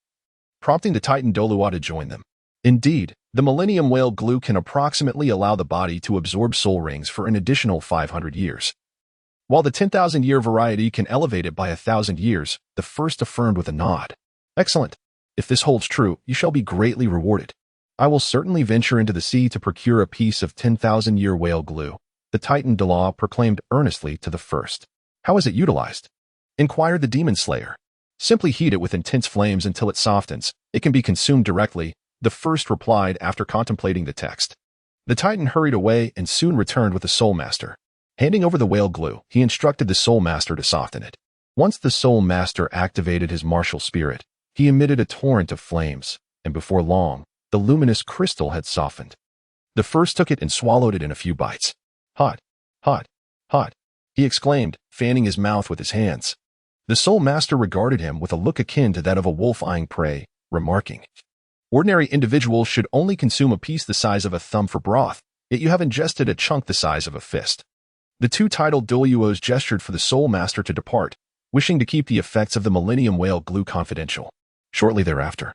prompting the titan Douluo to join them. Indeed, the millennium whale glue can approximately allow the body to absorb soul rings for an additional 500 years. While the 10,000-year variety can elevate it by 1,000 years, the first affirmed with a nod. Excellent. If this holds true, you shall be greatly rewarded. I will certainly venture into the sea to procure a piece of 10,000-year whale glue, the titan Douluo proclaimed earnestly to the first. How is it utilized? Inquired the demon slayer. Simply heat it with intense flames until it softens. It can be consumed directly, the first replied after contemplating the text. The titan hurried away and soon returned with the soul master. Handing over the whale glue, he instructed the soul master to soften it. Once the soul master activated his martial spirit, he emitted a torrent of flames, and before long, the luminous crystal had softened. The first took it and swallowed it in a few bites. Hot, hot, hot, he exclaimed, fanning his mouth with his hands. The soul master regarded him with a look akin to that of a wolf eyeing prey, remarking, ordinary individuals should only consume a piece the size of a thumb for broth, yet you have ingested a chunk the size of a fist. The 2 titled Douluos gestured for the soul master to depart, wishing to keep the effects of the millennium whale glue confidential. Shortly thereafter,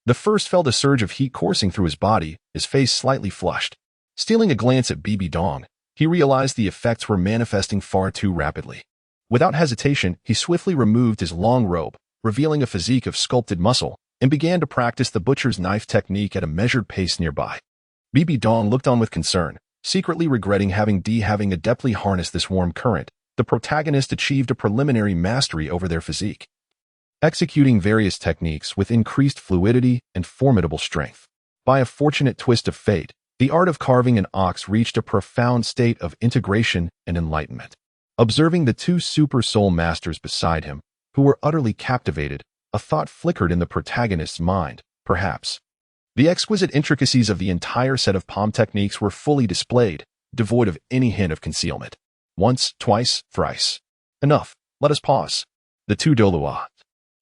The first felt a surge of heat coursing through his body, his face slightly flushed. Stealing a glance at Bibi Dong, he realized the effects were manifesting far too rapidly. Without hesitation, he swiftly removed his long robe, revealing a physique of sculpted muscle, and began to practice the butcher's knife technique at a measured pace nearby. Bibi Dong looked on with concern, secretly regretting having adeptly harnessed this warm current. The protagonist achieved a preliminary mastery over their physique, executing various techniques with increased fluidity and formidable strength. By a fortunate twist of fate, the art of carving an ox reached a profound state of integration and enlightenment. Observing the two super soul masters beside him, who were utterly captivated, a thought flickered in the protagonist's mind. Perhaps the exquisite intricacies of the entire set of palm techniques were fully displayed, devoid of any hint of concealment. Once, twice, thrice. Enough. Let us pause. The two Douluo,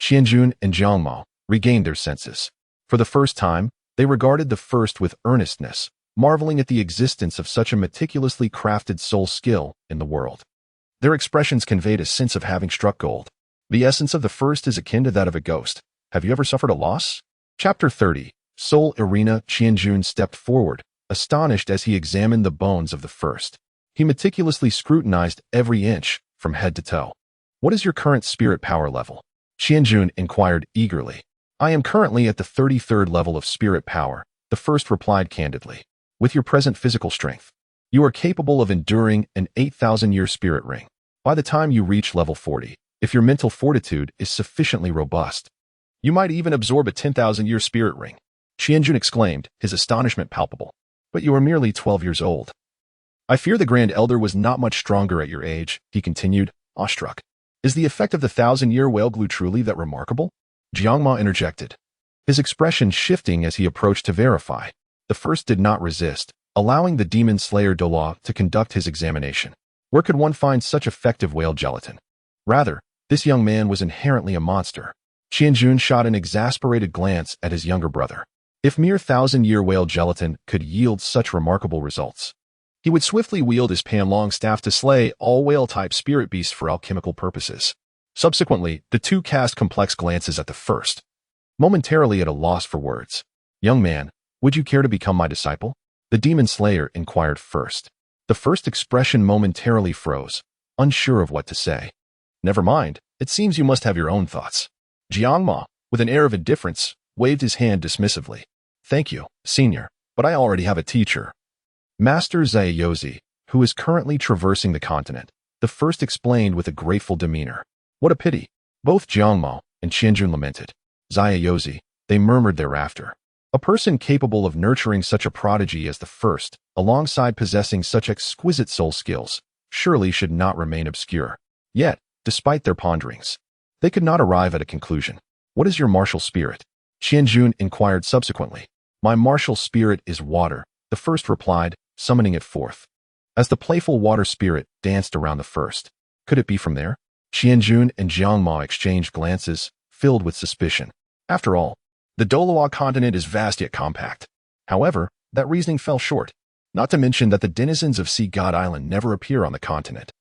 Qianjun and Jiangmao, regained their senses. For the first time, they regarded the first with earnestness, marveling at the existence of such a meticulously crafted soul skill in the world. Their expressions conveyed a sense of having struck gold. The essence of the first is akin to that of a ghost. Have you ever suffered a loss? Chapter 30. Soul Arena. Qianjun stepped forward, astonished as he examined the bones of the first. He meticulously scrutinized every inch, from head to toe. What is your current spirit power level? Qianjun inquired eagerly. I am currently at the 33rd level of spirit power, the first replied candidly. With your present physical strength, you are capable of enduring an 8,000-year spirit ring. By the time you reach level 40, if your mental fortitude is sufficiently robust, you might even absorb a 10,000-year spirit ring. Qianjun exclaimed, his astonishment palpable. But you are merely 12 years old. I fear the Grand Elder was not much stronger at your age, he continued, awestruck. Is the effect of the 1,000-year whale glue truly that remarkable? Jiangma interjected, his expression shifting as he approached to verify. The first did not resist, allowing the demon slayer Douluo to conduct his examination. Where could one find such effective whale gelatin? Rather, this young man was inherently a monster. Qianjun shot an exasperated glance at his younger brother. If mere 1,000-year whale gelatin could yield such remarkable results, he would swiftly wield his pan-long staff to slay all whale-type spirit beasts for alchemical purposes. Subsequently, the two cast complex glances at the first, momentarily at a loss for words. Young man, would you care to become my disciple? The demon slayer inquired first. The first expression momentarily froze, unsure of what to say. Never mind, it seems you must have your own thoughts. Jiangma, with an air of indifference, waved his hand dismissively. Thank you, senior, but I already have a teacher. Master Zaiyozi, who is currently traversing the continent, the first explained with a grateful demeanor. What a pity. Both Jiangmao and Qianjun lamented. Zaiyozi, they murmured thereafter. A person capable of nurturing such a prodigy as the first, alongside possessing such exquisite soul skills, surely should not remain obscure. Yet, despite their ponderings, they could not arrive at a conclusion. What is your martial spirit? Qianjun inquired subsequently. My martial spirit is water, the first replied, summoning it forth. As the playful water spirit danced around the first, could it be from there? Qianjun and Jiangmao exchanged glances, filled with suspicion. After all, the Douluo continent is vast yet compact. However, that reasoning fell short, not to mention that the denizens of Sea God Island never appear on the continent.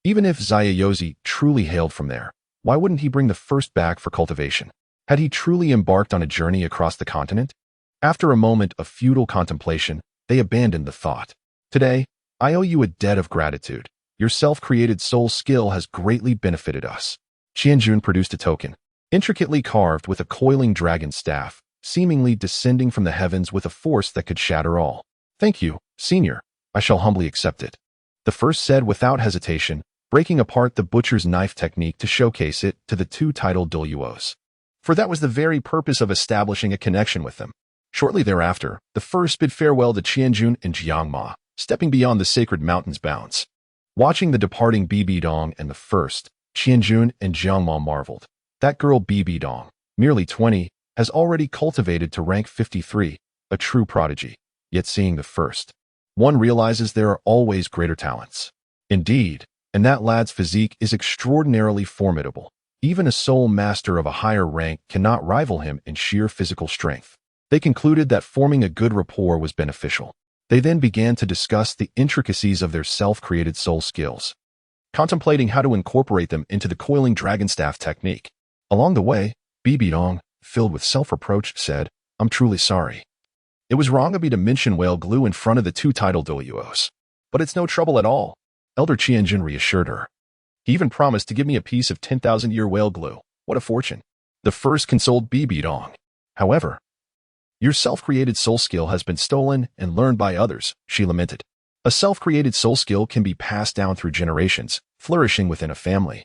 Even if Zaiyozi truly hailed from there, why wouldn't he bring the first back for cultivation? Had he truly embarked on a journey across the continent? After a moment of futile contemplation, they abandoned the thought. Today, I owe you a debt of gratitude. Your self-created soul skill has greatly benefited us. Qianjun produced a token, intricately carved with a coiling dragon staff, seemingly descending from the heavens with a force that could shatter all. Thank you, senior. I shall humbly accept it. The first said without hesitation, breaking apart the butcher's knife technique to showcase it to the two titled Douluos. For that was the very purpose of establishing a connection with them. Shortly thereafter, the first bid farewell to Qianjun and Jiangma, stepping beyond the sacred mountain's bounds. Watching the departing Bibi Dong and the first, Qianjun and Jiangma marveled. That girl Bibi Dong, merely 20, has already cultivated to rank 53, a true prodigy. Yet seeing the first, one realizes there are always greater talents. Indeed, and that lad's physique is extraordinarily formidable. Even a soul master of a higher rank cannot rival him in sheer physical strength. They concluded that forming a good rapport was beneficial. They then began to discuss the intricacies of their self-created soul skills, contemplating how to incorporate them into the coiling dragon staff technique. Along the way, Bibi Dong, filled with self-reproach, said, I'm truly sorry. It was wrong of me to mention whale glue in front of the two titled Douluos. But it's no trouble at all, Elder Qianjun reassured her. He even promised to give me a piece of 10,000-year whale glue. What a fortune. The first consoled Bibi Dong. However, your self-created soul skill has been stolen and learned by others, she lamented. A self-created soul skill can be passed down through generations, flourishing within a family.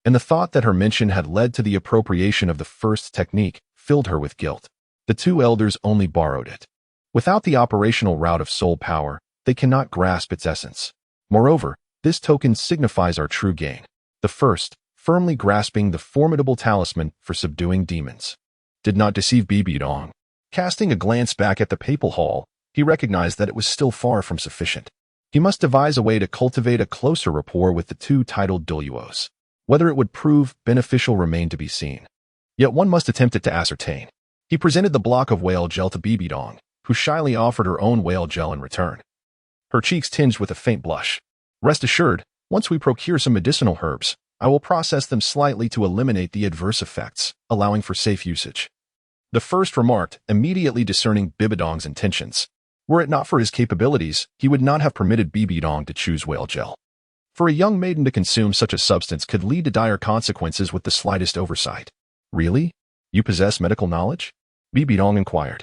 And the thought that her mention had led to the appropriation of the first technique filled her with guilt. The two elders only borrowed it. Without the operational route of soul power, they cannot grasp its essence. Moreover, this token signifies our true gain. The first, firmly grasping the formidable talisman for subduing demons, did not deceive Bibi Dong. Casting a glance back at the papal hall, he recognized that it was still far from sufficient. He must devise a way to cultivate a closer rapport with the two titled Douluos. Whether it would prove beneficial remained to be seen. Yet one must attempt it to ascertain. He presented the block of whale gel to Bibi Dong, who shyly offered her own whale gel in return. Her cheeks tinged with a faint blush. Rest assured, once we procure some medicinal herbs, I will process them slightly to eliminate the adverse effects, allowing for safe usage. The first remarked, immediately discerning Bibi Dong's intentions. Were it not for his capabilities, he would not have permitted Bibi Dong to choose whale gel. For a young maiden to consume such a substance could lead to dire consequences with the slightest oversight. Really? You possess medical knowledge? Bibi Dong inquired,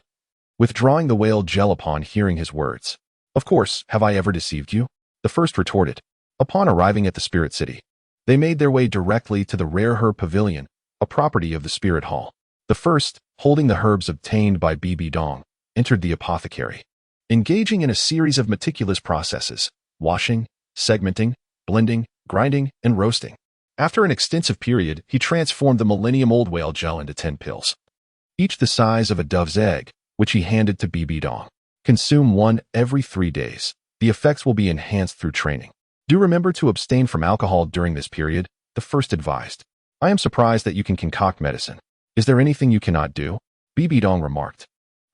withdrawing the whale gel upon hearing his words. Of course, have I ever deceived you? The first retorted. Upon arriving at the Spirit City, they made their way directly to the Rare Herb Pavilion, a property of the Spirit Hall. The first, holding the herbs obtained by Bibi Dong, entered the apothecary. Engaging in a series of meticulous processes, washing, segmenting, blending, grinding, and roasting. After an extensive period, he transformed the millennium-old whale gel into 10 pills, each the size of a dove's egg, which he handed to Bibi Dong. Consume one every 3 days. The effects will be enhanced through training. Do remember to abstain from alcohol during this period, the first advised. I am surprised that you can concoct medicine. Is there anything you cannot do? Bibi Dong remarked,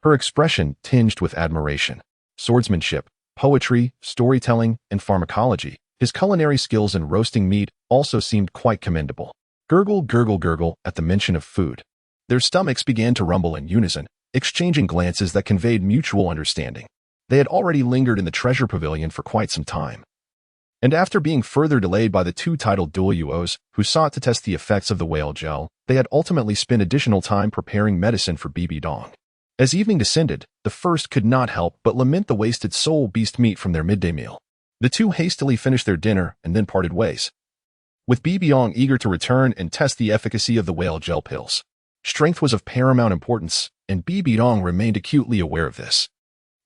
her expression tinged with admiration. Swordsmanship, poetry, storytelling, and pharmacology. His culinary skills in roasting meat also seemed quite commendable. Gurgle, gurgle, gurgle at the mention of food. Their stomachs began to rumble in unison, exchanging glances that conveyed mutual understanding. They had already lingered in the treasure pavilion for quite some time. And after being further delayed by the two titled Douluos, who sought to test the effects of the whale gel, they had ultimately spent additional time preparing medicine for Bibi Dong. As evening descended, the first could not help but lament the wasted soul beast meat from their midday meal. The two hastily finished their dinner and then parted ways, with Bibi Dong eager to return and test the efficacy of the whale gel pills. Strength was of paramount importance, and Bibi Dong remained acutely aware of this.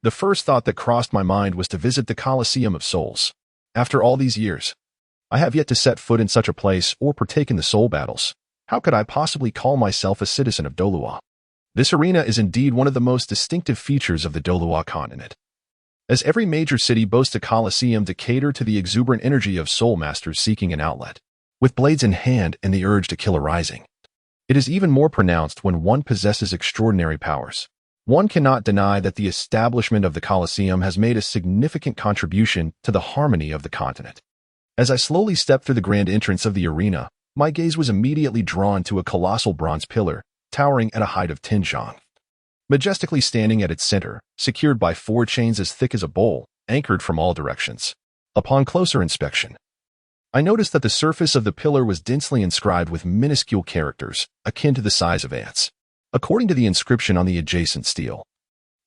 The first thought that crossed my mind was to visit the Colosseum of Souls. After all these years, I have yet to set foot in such a place or partake in the soul battles. How could I possibly call myself a citizen of Douluo? This arena is indeed one of the most distinctive features of the Douluo continent, as every major city boasts a Colosseum to cater to the exuberant energy of soul masters seeking an outlet, with blades in hand and the urge to kill arising. It is even more pronounced when one possesses extraordinary powers. One cannot deny that the establishment of the Colosseum has made a significant contribution to the harmony of the continent. As I slowly stepped through the grand entrance of the arena, my gaze was immediately drawn to a colossal bronze pillar, towering at a height of 10 zhang. Majestically standing at its center, secured by 4 chains as thick as a bowl, anchored from all directions. Upon closer inspection, I noticed that the surface of the pillar was densely inscribed with minuscule characters, akin to the size of ants, according to the inscription on the adjacent stele.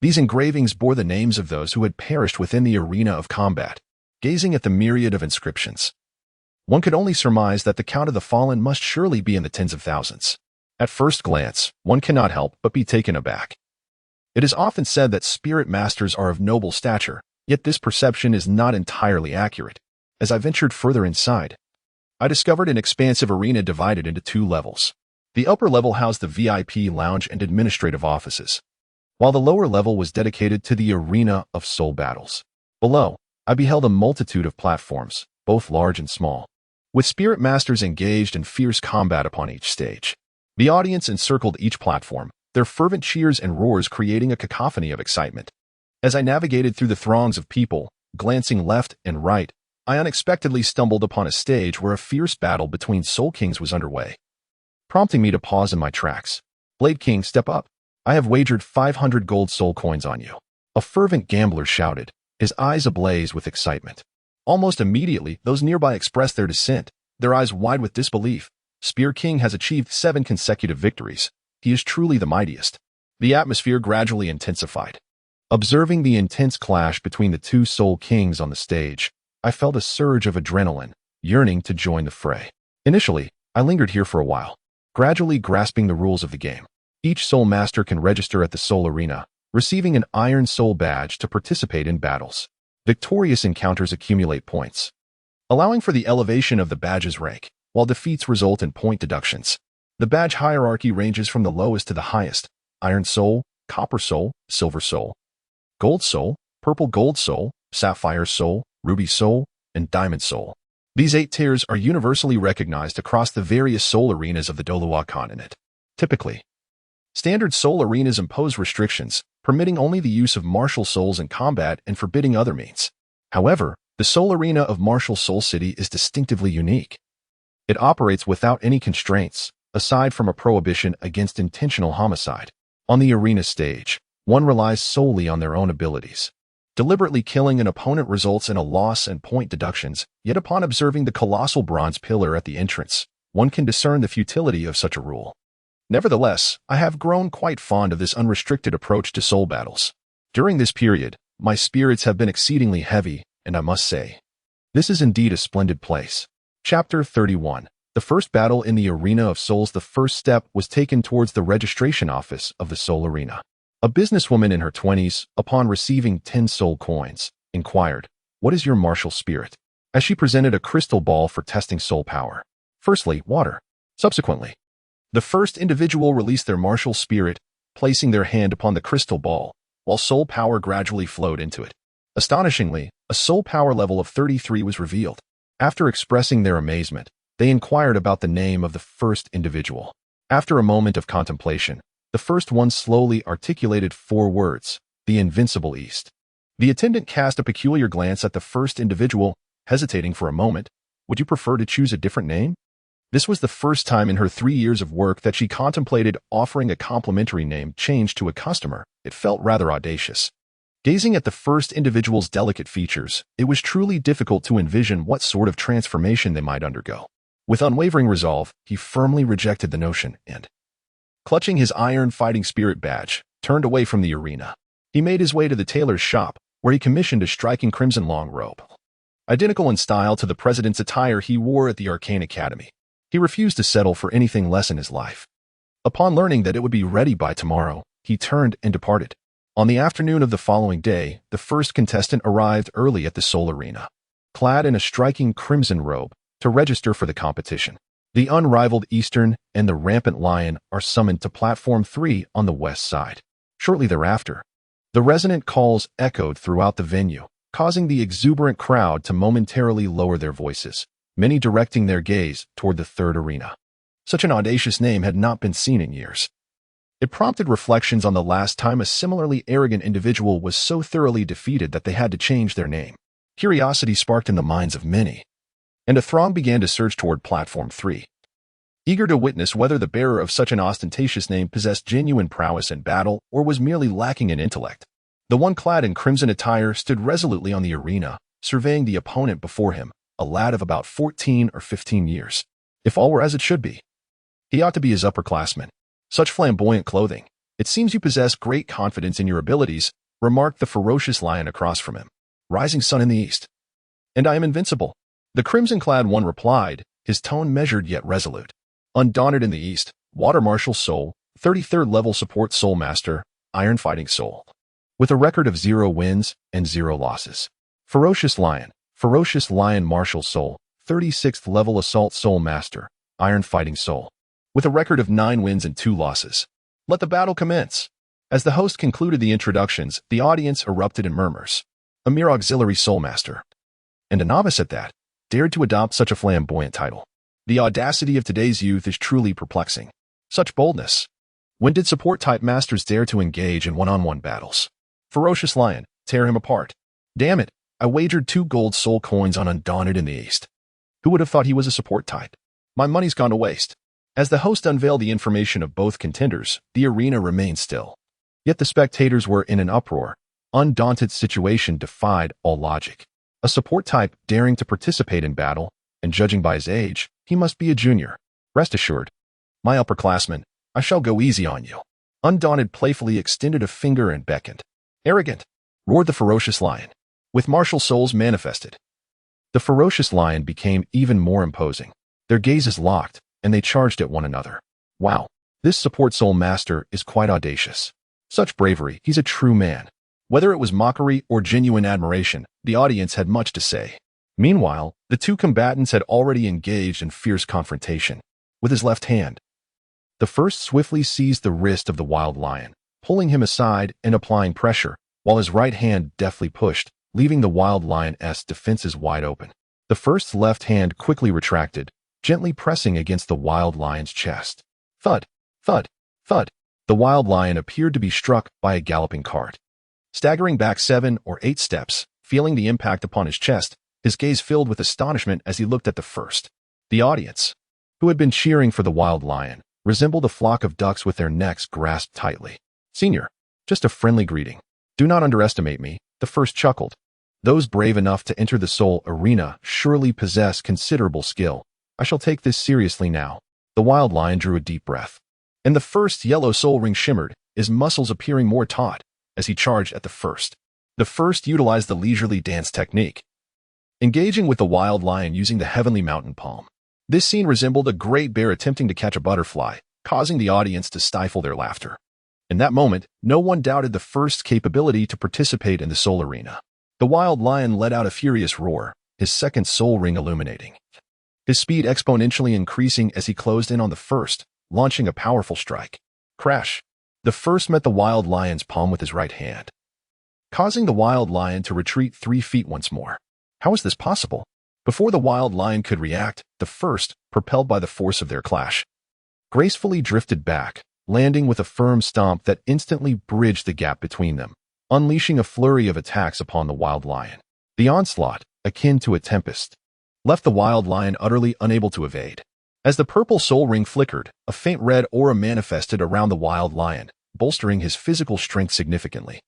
These engravings bore the names of those who had perished within the arena of combat. Gazing at the myriad of inscriptions, one could only surmise that the count of the fallen must surely be in the tens of thousands. At first glance, one cannot help but be taken aback. It is often said that spirit masters are of noble stature, yet this perception is not entirely accurate. As I ventured further inside, I discovered an expansive arena divided into 2 levels. The upper level housed the VIP lounge and administrative offices, while the lower level was dedicated to the arena of soul battles. Below, I beheld a multitude of platforms, both large and small, with spirit masters engaged in fierce combat upon each stage. The audience encircled each platform, their fervent cheers and roars creating a cacophony of excitement. As I navigated through the throngs of people, glancing left and right, I unexpectedly stumbled upon a stage where a fierce battle between Soul Kings was underway, prompting me to pause in my tracks. Blade King, step up. I have wagered 500 gold soul coins on you. A fervent gambler shouted, his eyes ablaze with excitement. Almost immediately, those nearby expressed their dissent, their eyes wide with disbelief. Spear King has achieved 7 consecutive victories. He is truly the mightiest. The atmosphere gradually intensified. Observing the intense clash between the two soul kings on the stage, I felt a surge of adrenaline, yearning to join the fray. Initially, I lingered here for a while, gradually grasping the rules of the game. Each soul master can register at the soul arena, receiving an iron soul badge to participate in battles. Victorious encounters accumulate points, allowing for the elevation of the badge's rank, while defeats result in point deductions. The badge hierarchy ranges from the lowest to the highest: iron soul, copper soul, silver soul, gold soul, purple gold soul, sapphire soul, ruby soul, and diamond soul. These 8 tiers are universally recognized across the various soul arenas of the Douluo continent. Typically, standard soul arenas impose restrictions, permitting only the use of martial souls in combat and forbidding other means. However, the soul arena of Martial Soul City is distinctively unique. It operates without any constraints, aside from a prohibition against intentional homicide. On the arena stage, one relies solely on their own abilities. Deliberately killing an opponent results in a loss and point deductions, yet upon observing the colossal bronze pillar at the entrance, one can discern the futility of such a rule. Nevertheless, I have grown quite fond of this unrestricted approach to soul battles. During this period, my spirits have been exceedingly heavy, and I must say, this is indeed a splendid place. Chapter 31. The first battle in the Arena of Souls. The first step was taken towards the registration office of the Soul Arena. A businesswoman in her 20s, upon receiving 10 soul coins, inquired, "What is your martial spirit?" as she presented a crystal ball for testing soul power. Firstly, water. Subsequently, the first individual released their martial spirit, placing their hand upon the crystal ball, while soul power gradually flowed into it. Astonishingly, a soul power level of 33 was revealed. After expressing their amazement, they inquired about the name of the first individual. After a moment of contemplation, the first one slowly articulated 4 words: the Invincible East. The attendant cast a peculiar glance at the first individual, hesitating for a moment. "Would you prefer to choose a different name?" This was the first time in her 3 years of work that she contemplated offering a complimentary name change to a customer. It felt rather audacious. Gazing at the first individual's delicate features, it was truly difficult to envision what sort of transformation they might undergo. With unwavering resolve, he firmly rejected the notion and, clutching his iron fighting spirit badge, turned away from the arena. He made his way to the tailor's shop, where he commissioned a striking crimson long robe, identical in style to the president's attire he wore at the Arcane Academy. He refused to settle for anything less in his life. Upon learning that it would be ready by tomorrow, he turned and departed. On the afternoon of the following day, the first contestant arrived early at the Soul Arena, clad in a striking crimson robe, to register for the competition. The unrivaled Eastern and the Rampant Lion are summoned to Platform 3 on the west side. Shortly thereafter, the resonant calls echoed throughout the venue, causing the exuberant crowd to momentarily lower their voices, many directing their gaze toward the third arena. Such an audacious name had not been seen in years. It prompted reflections on the last time a similarly arrogant individual was so thoroughly defeated that they had to change their name. Curiosity sparked in the minds of many, and a throng began to surge toward Platform 3, eager to witness whether the bearer of such an ostentatious name possessed genuine prowess in battle or was merely lacking in intellect. The one clad in crimson attire stood resolutely on the arena, surveying the opponent before him, a lad of about 14 or 15 years. If all were as it should be, he ought to be his upperclassman. "Such flamboyant clothing. It seems you possess great confidence in your abilities," remarked the ferocious lion across from him. "Rising sun in the east. And I am invincible." The crimson-clad one replied, his tone measured yet resolute. "Undaunted in the east, Water Martial Soul, 33rd level support soul master, Iron Fighting Soul, with a record of 0 wins and 0 losses. Ferocious Lion Martial Soul, 36th level assault soul master, Iron Fighting Soul, with a record of 9 wins and 2 losses. Let the battle commence." As the host concluded the introductions, the audience erupted in murmurs. A mere auxiliary soul master, and a novice at that, dared to adopt such a flamboyant title. The audacity of today's youth is truly perplexing. Such boldness. When did support-type masters dare to engage in one-on-one battles? Ferocious Lion, tear him apart. Damn it, I wagered 2 gold soul coins on Undaunted in the East. Who would have thought he was a support type? My money's gone to waste. As the host unveiled the information of both contenders, the arena remained still. Yet the spectators were in an uproar. Undaunted situation defied all logic. A support type daring to participate in battle, and judging by his age, he must be a junior. Rest assured, my upperclassmen, I shall go easy on you. Undaunted playfully extended a finger and beckoned. Arrogant, roared the ferocious lion. With martial souls manifested. The ferocious lion became even more imposing. Their gazes locked, and they charged at one another. Wow, this support soul master is quite audacious. Such bravery, he's a true man. Whether it was mockery or genuine admiration, the audience had much to say. Meanwhile, the two combatants had already engaged in fierce confrontation. With his left hand, the first swiftly seized the wrist of the wild lion, pulling him aside and applying pressure, while his right hand deftly pushed, leaving the wild lion's defenses wide open. The first's left hand quickly retracted, gently pressing against the wild lion's chest. Thud, thud, thud. The wild lion appeared to be struck by a galloping cart. Staggering back 7 or 8 steps, feeling the impact upon his chest, his gaze filled with astonishment as he looked at the first. The audience, who had been cheering for the wild lion, resembled a flock of ducks with their necks grasped tightly. Senior, just a friendly greeting. Do not underestimate me, the first chuckled. Those brave enough to enter the soul arena surely possess considerable skill. I shall take this seriously now. The wild lion drew a deep breath. And the first yellow soul ring shimmered, his muscles appearing more taut, as he charged at the first. The first utilized the leisurely dance technique, engaging with the wild lion using the heavenly mountain palm. This scene resembled a great bear attempting to catch a butterfly, causing the audience to stifle their laughter. In that moment, no one doubted the first's capability to participate in the soul arena. The wild lion let out a furious roar, his second soul ring illuminating. His speed exponentially increasing as he closed in on the first, launching a powerful strike. Crash! The first met the wild lion's palm with his right hand, causing the wild lion to retreat 3 feet once more. How is this possible? Before the wild lion could react, the first, propelled by the force of their clash, gracefully drifted back, landing with a firm stomp that instantly bridged the gap between them, unleashing a flurry of attacks upon the wild lion. The onslaught, akin to a tempest, left the wild lion utterly unable to evade. As the purple soul ring flickered, a faint red aura manifested around the wild lion, bolstering his physical strength significantly.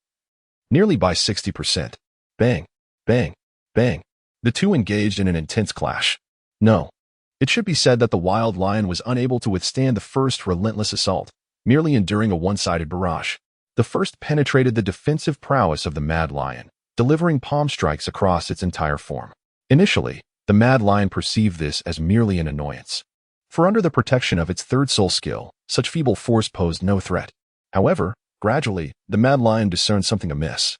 Nearly by 60%. Bang, bang, bang. The two engaged in an intense clash. No. It should be said that the wild lion was unable to withstand the first relentless assault, merely enduring a one-sided barrage. The first penetrated the defensive prowess of the mad lion, delivering palm strikes across its entire form. Initially, the mad lion perceived this as merely an annoyance. For under the protection of its third soul skill, such feeble force posed no threat. However, gradually, the mad lion discerned something amiss.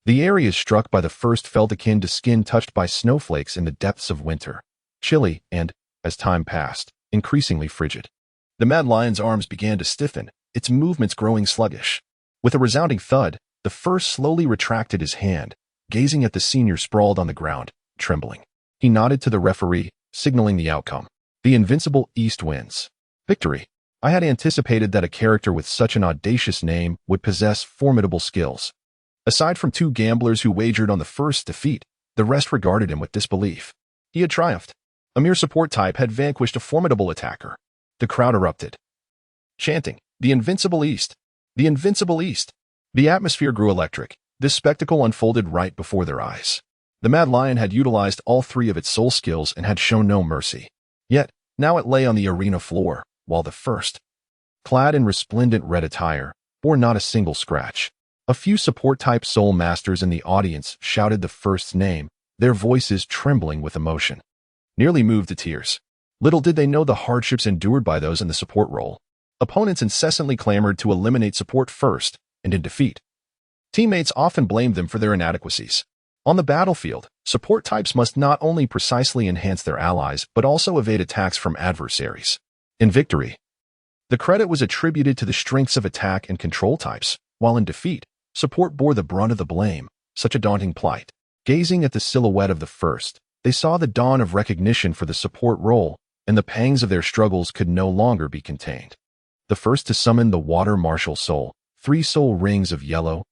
The areas struck by the first felt akin to skin touched by snowflakes in the depths of winter, chilly and, as time passed, increasingly frigid. The mad lion's arms began to stiffen, its movements growing sluggish. With a resounding thud, the first slowly retracted his hand, gazing at the senior sprawled on the ground, trembling. He nodded to the referee, signaling the outcome. The invincible East wins. Victory. I had anticipated that a character with such an audacious name would possess formidable skills. Aside from 2 gamblers who wagered on the first defeat, the rest regarded him with disbelief. He had triumphed. A mere support type had vanquished a formidable attacker. The crowd erupted, chanting, "The Invincible East! The Invincible East!" The atmosphere grew electric. This spectacle unfolded right before their eyes. The mad lion had utilized all 3 of its soul skills and had shown no mercy. Yet, now it lay on the arena floor, while the first, clad in resplendent red attire, bore not a single scratch. A few support-type soul masters in the audience shouted the first's name, their voices trembling with emotion, nearly moved to tears. Little did they know the hardships endured by those in the support role. Opponents incessantly clamored to eliminate support first, and in defeat, teammates often blamed them for their inadequacies. On the battlefield, support types must not only precisely enhance their allies but also evade attacks from adversaries. In victory, the credit was attributed to the strengths of attack and control types, while in defeat, support bore the brunt of the blame. Such a daunting plight. Gazing at the silhouette of the first, they saw the dawn of recognition for the support role, and the pangs of their struggles could no longer be contained. The first to summon the water martial soul, 3 soul rings of yellow,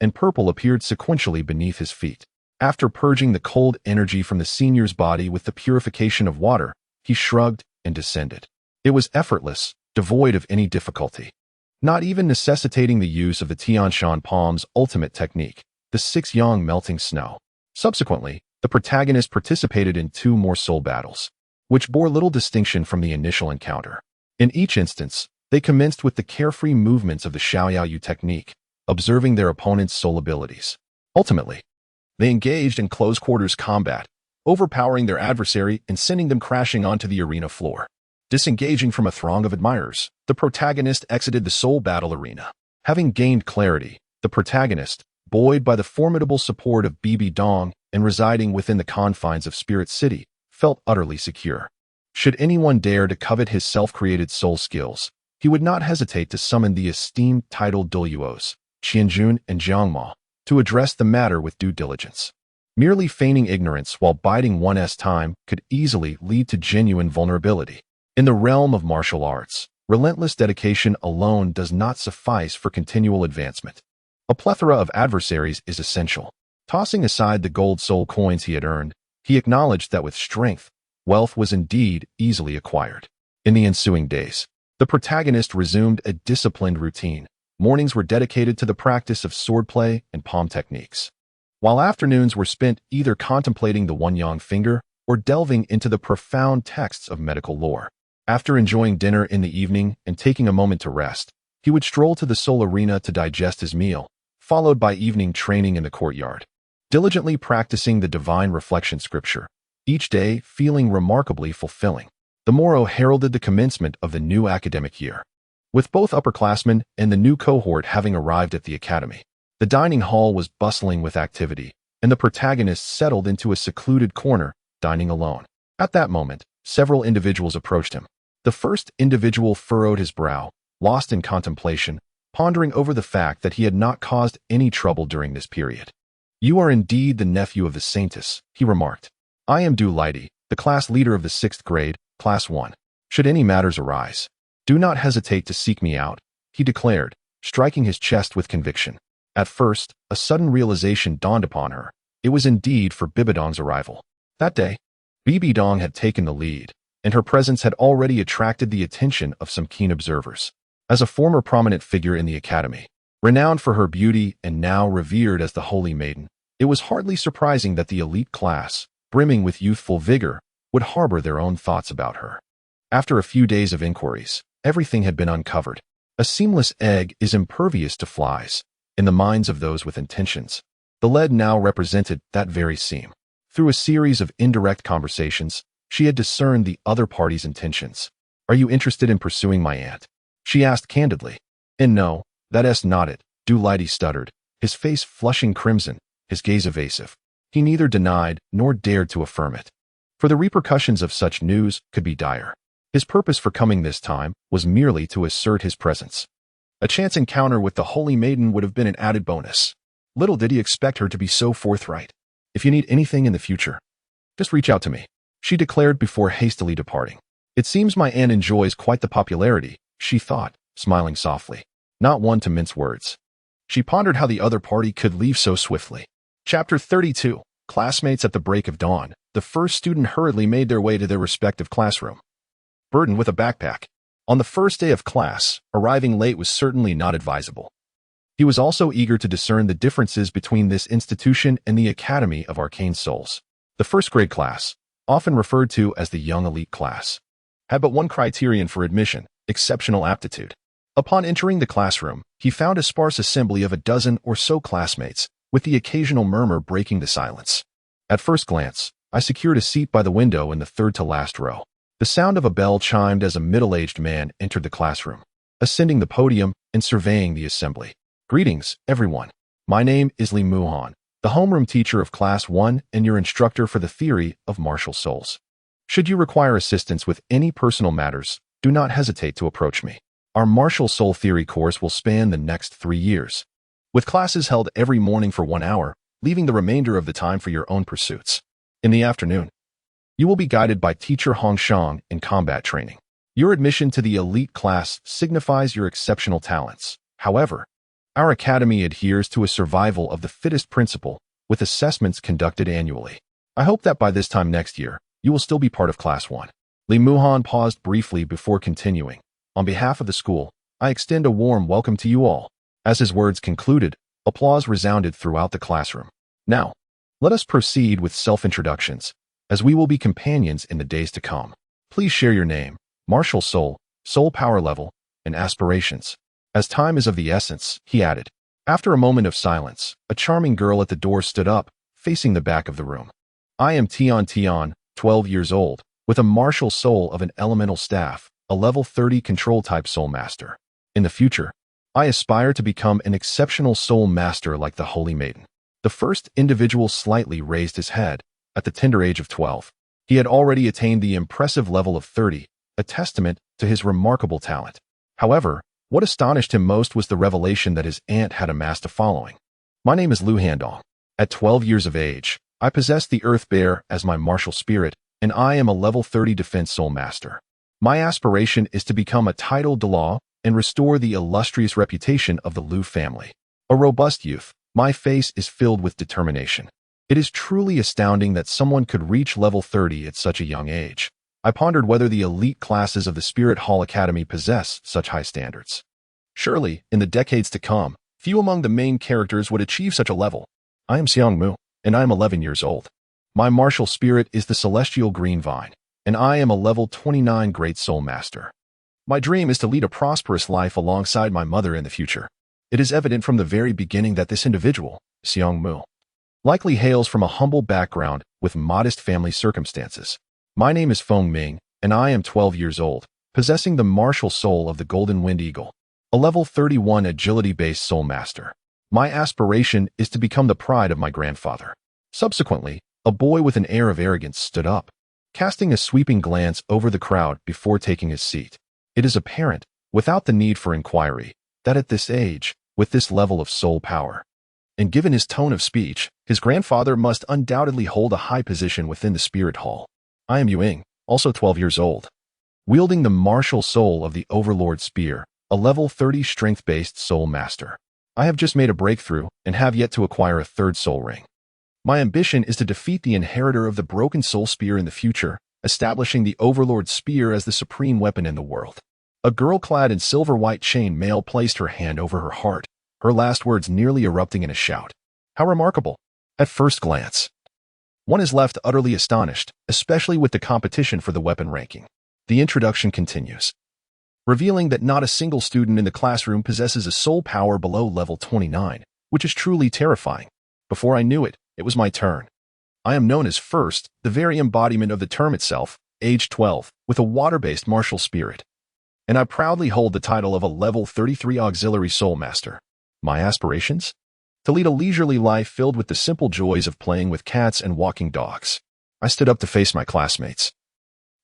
and purple appeared sequentially beneath his feet. After purging the cold energy from the senior's body with the purification of water, he shrugged and descended. It was effortless, devoid of any difficulty, not even necessitating the use of the Tianshan Palm's ultimate technique, the 6-yang melting snow. Subsequently, the protagonist participated in 2 more soul battles, which bore little distinction from the initial encounter. In each instance, they commenced with the carefree movements of the Xiaoyaoyu technique, observing their opponent's soul abilities. Ultimately, they engaged in close-quarters combat, overpowering their adversary and sending them crashing onto the arena floor. Disengaging from a throng of admirers, the protagonist exited the soul battle arena. Having gained clarity, the protagonist, buoyed by the formidable support of Bibi Dong and residing within the confines of Spirit City, felt utterly secure. Should anyone dare to covet his self-created soul skills, he would not hesitate to summon the esteemed titled Douluos, Qianjun and Jiangma, to address the matter with due diligence. Merely feigning ignorance while biding one's time could easily lead to genuine vulnerability. In the realm of martial arts, relentless dedication alone does not suffice for continual advancement. A plethora of adversaries is essential. Tossing aside the gold soul coins he had earned, he acknowledged that with strength, wealth was indeed easily acquired. In the ensuing days, the protagonist resumed a disciplined routine. Mornings were dedicated to the practice of swordplay and palm techniques, while afternoons were spent either contemplating the one-yang finger or delving into the profound texts of medical lore. After enjoying dinner in the evening and taking a moment to rest, he would stroll to the soul arena to digest his meal, followed by evening training in the courtyard. Diligently practicing the divine reflection scripture, each day feeling remarkably fulfilling. The morrow heralded the commencement of the new academic year. With both upperclassmen and the new cohort having arrived at the academy, the dining hall was bustling with activity, and the protagonist settled into a secluded corner, dining alone. At that moment, several individuals approached him. The first individual furrowed his brow, lost in contemplation, pondering over the fact that he had not caused any trouble during this period. "You are indeed the nephew of the saintess," he remarked. "I am Douluo, the class leader of the 6th grade, Class 1. Should any matters arise, do not hesitate to seek me out," he declared, striking his chest with conviction. At first, a sudden realization dawned upon her. It was indeed for Bibidong's arrival. That day, Bibi Dong had taken the lead, and her presence had already attracted the attention of some keen observers. As a former prominent figure in the academy, renowned for her beauty and now revered as the Holy Maiden, it was hardly surprising that the elite class, brimming with youthful vigor, would harbor their own thoughts about her. After a few days of inquiries, everything had been uncovered. A seamless egg is impervious to flies. In the minds of those with intentions, the lead now represented that very seam. Through a series of indirect conversations, she had discerned the other party's intentions. "Are you interested in pursuing my aunt?" she asked candidly. "And no, that's not it," Douluo stuttered, his face flushing crimson, his gaze evasive. He neither denied nor dared to affirm it, for the repercussions of such news could be dire. His purpose for coming this time was merely to assert his presence. A chance encounter with the Holy Maiden would have been an added bonus. Little did he expect her to be so forthright. "If you need anything in the future, just reach out to me," she declared before hastily departing. "It seems my aunt enjoys quite the popularity," she thought, smiling softly. Not one to mince words, she pondered how the other party could leave so swiftly. Chapter 32. Classmates at the break of dawn. The first student hurriedly made their way to their respective classroom, burdened with a backpack. On the first day of class, arriving late was certainly not advisable. He was also eager to discern the differences between this institution and the Academy of Arcane Souls. The first grade class, often referred to as the young elite class, had but one criterion for admission: exceptional aptitude. Upon entering the classroom, he found a sparse assembly of a dozen or so classmates, with the occasional murmur breaking the silence. At first glance, I secured a seat by the window in the third-to-last row. The sound of a bell chimed as a middle-aged man entered the classroom, ascending the podium and surveying the assembly. "Greetings, everyone. My name is Li Muhan, the homeroom teacher of Class 1 and your instructor for the theory of martial souls. Should you require assistance with any personal matters, do not hesitate to approach me. Our martial soul theory course will span the next 3 years, with classes held every morning for 1 hour, leaving the remainder of the time for your own pursuits. In the afternoon, you will be guided by teacher Hongshang in combat training. Your admission to the elite class signifies your exceptional talents. However, our academy adheres to a survival of the fittest principle, with assessments conducted annually. I hope that by this time next year, you will still be part of Class 1. Li Muhan paused briefly before continuing. On behalf of the school, I extend a warm welcome to you all. As his words concluded, applause resounded throughout the classroom. Now, let us proceed with self-introductions, as we will be companions in the days to come. Please share your name, martial soul, soul power level, and aspirations. As time is of the essence, he added. After a moment of silence, a charming girl at the door stood up, facing the back of the room. I am Tian, 12 years old, with a martial soul of an elemental staff, a level 30 control-type soul master. In the future, I aspire to become an exceptional soul master like the Holy Maiden. The first individual slightly raised his head. At the tender age of 12, he had already attained the impressive level of 30, a testament to his remarkable talent. However, what astonished him most was the revelation that his aunt had amassed a following. My name is Lu Handong. At 12 years of age, I possess the Earth Bear as my martial spirit, and I am a level 30 defense soul master. My aspiration is to become a titled Douluo and restore the illustrious reputation of the Lu family. A robust youth, my face is filled with determination. It is truly astounding that someone could reach level 30 at such a young age. I pondered whether the elite classes of the Spirit Hall Academy possess such high standards. Surely, in the decades to come, few among the main characters would achieve such a level. I am Xiang Mu, and I am 11 years old. My martial spirit is the Celestial Green Vine, and I am a level 29 Great Soul Master. My dream is to lead a prosperous life alongside my mother in the future. It is evident from the very beginning that this individual, Xiang Mu, likely hails from a humble background with modest family circumstances. My name is Feng Ming, and I am 12 years old, possessing the martial soul of the Golden Wind Eagle, a level 31 agility-based soul master. My aspiration is to become the pride of my grandfather. Subsequently, a boy with an air of arrogance stood up, casting a sweeping glance over the crowd before taking his seat. It is apparent, without the need for inquiry, that at this age, with this level of soul power, and given his tone of speech, his grandfather must undoubtedly hold a high position within the Spirit Hall. I am Yuing, also 12 years old, wielding the martial soul of the Overlord Spear, a level 30 strength-based soul master. I have just made a breakthrough and have yet to acquire a third soul ring. My ambition is to defeat the inheritor of the Broken Soul Spear in the future, establishing the Overlord Spear as the supreme weapon in the world. A girl clad in silver-white chainmail placed her hand over her heart, her last words nearly erupting in a shout. How remarkable! At first glance, one is left utterly astonished, especially with the competition for the weapon ranking. The introduction continues, revealing that not a single student in the classroom possesses a soul power below level 29, which is truly terrifying. Before I knew it, it was my turn. I am known as First, the very embodiment of the term itself, age 12, with a water-based martial spirit. And I proudly hold the title of a level 33 auxiliary soul master. My aspirations? To lead a leisurely life filled with the simple joys of playing with cats and walking dogs. I stood up to face my classmates,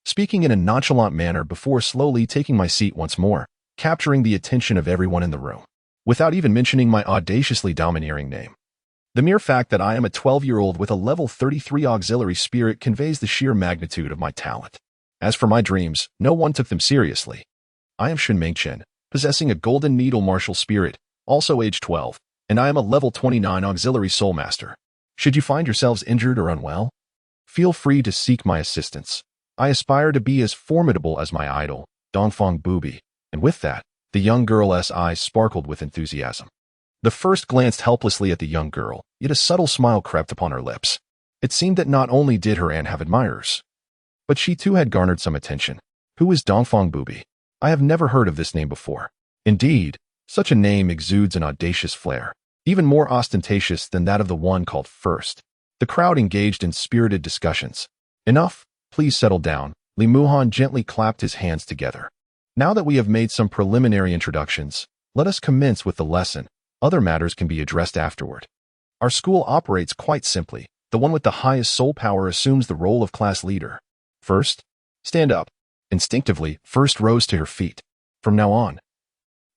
speaking in a nonchalant manner before slowly taking my seat once more, capturing the attention of everyone in the room, without even mentioning my audaciously domineering name. The mere fact that I am a 12-year-old with a level 33 auxiliary spirit conveys the sheer magnitude of my talent. As for my dreams, no one took them seriously. I am Shun Mengchen, possessing a golden needle martial spirit, also age 12, and I am a level 29 auxiliary soul master. Should you find yourselves injured or unwell, feel free to seek my assistance. I aspire to be as formidable as my idol, Dongfang Bubi, and with that, the young girl's eyes sparkled with enthusiasm. The first glanced helplessly at the young girl, yet a subtle smile crept upon her lips. It seemed that not only did her aunt have admirers, but she too had garnered some attention. Who is Dongfang Bubi? I have never heard of this name before. Indeed, such a name exudes an audacious flair, even more ostentatious than that of the one called First. The crowd engaged in spirited discussions. Enough, please settle down. Li Muhan gently clapped his hands together. Now that we have made some preliminary introductions, let us commence with the lesson. Other matters can be addressed afterward. Our school operates quite simply. The one with the highest soul power assumes the role of class leader. First, stand up. Instinctively, First rose to her feet. From now on,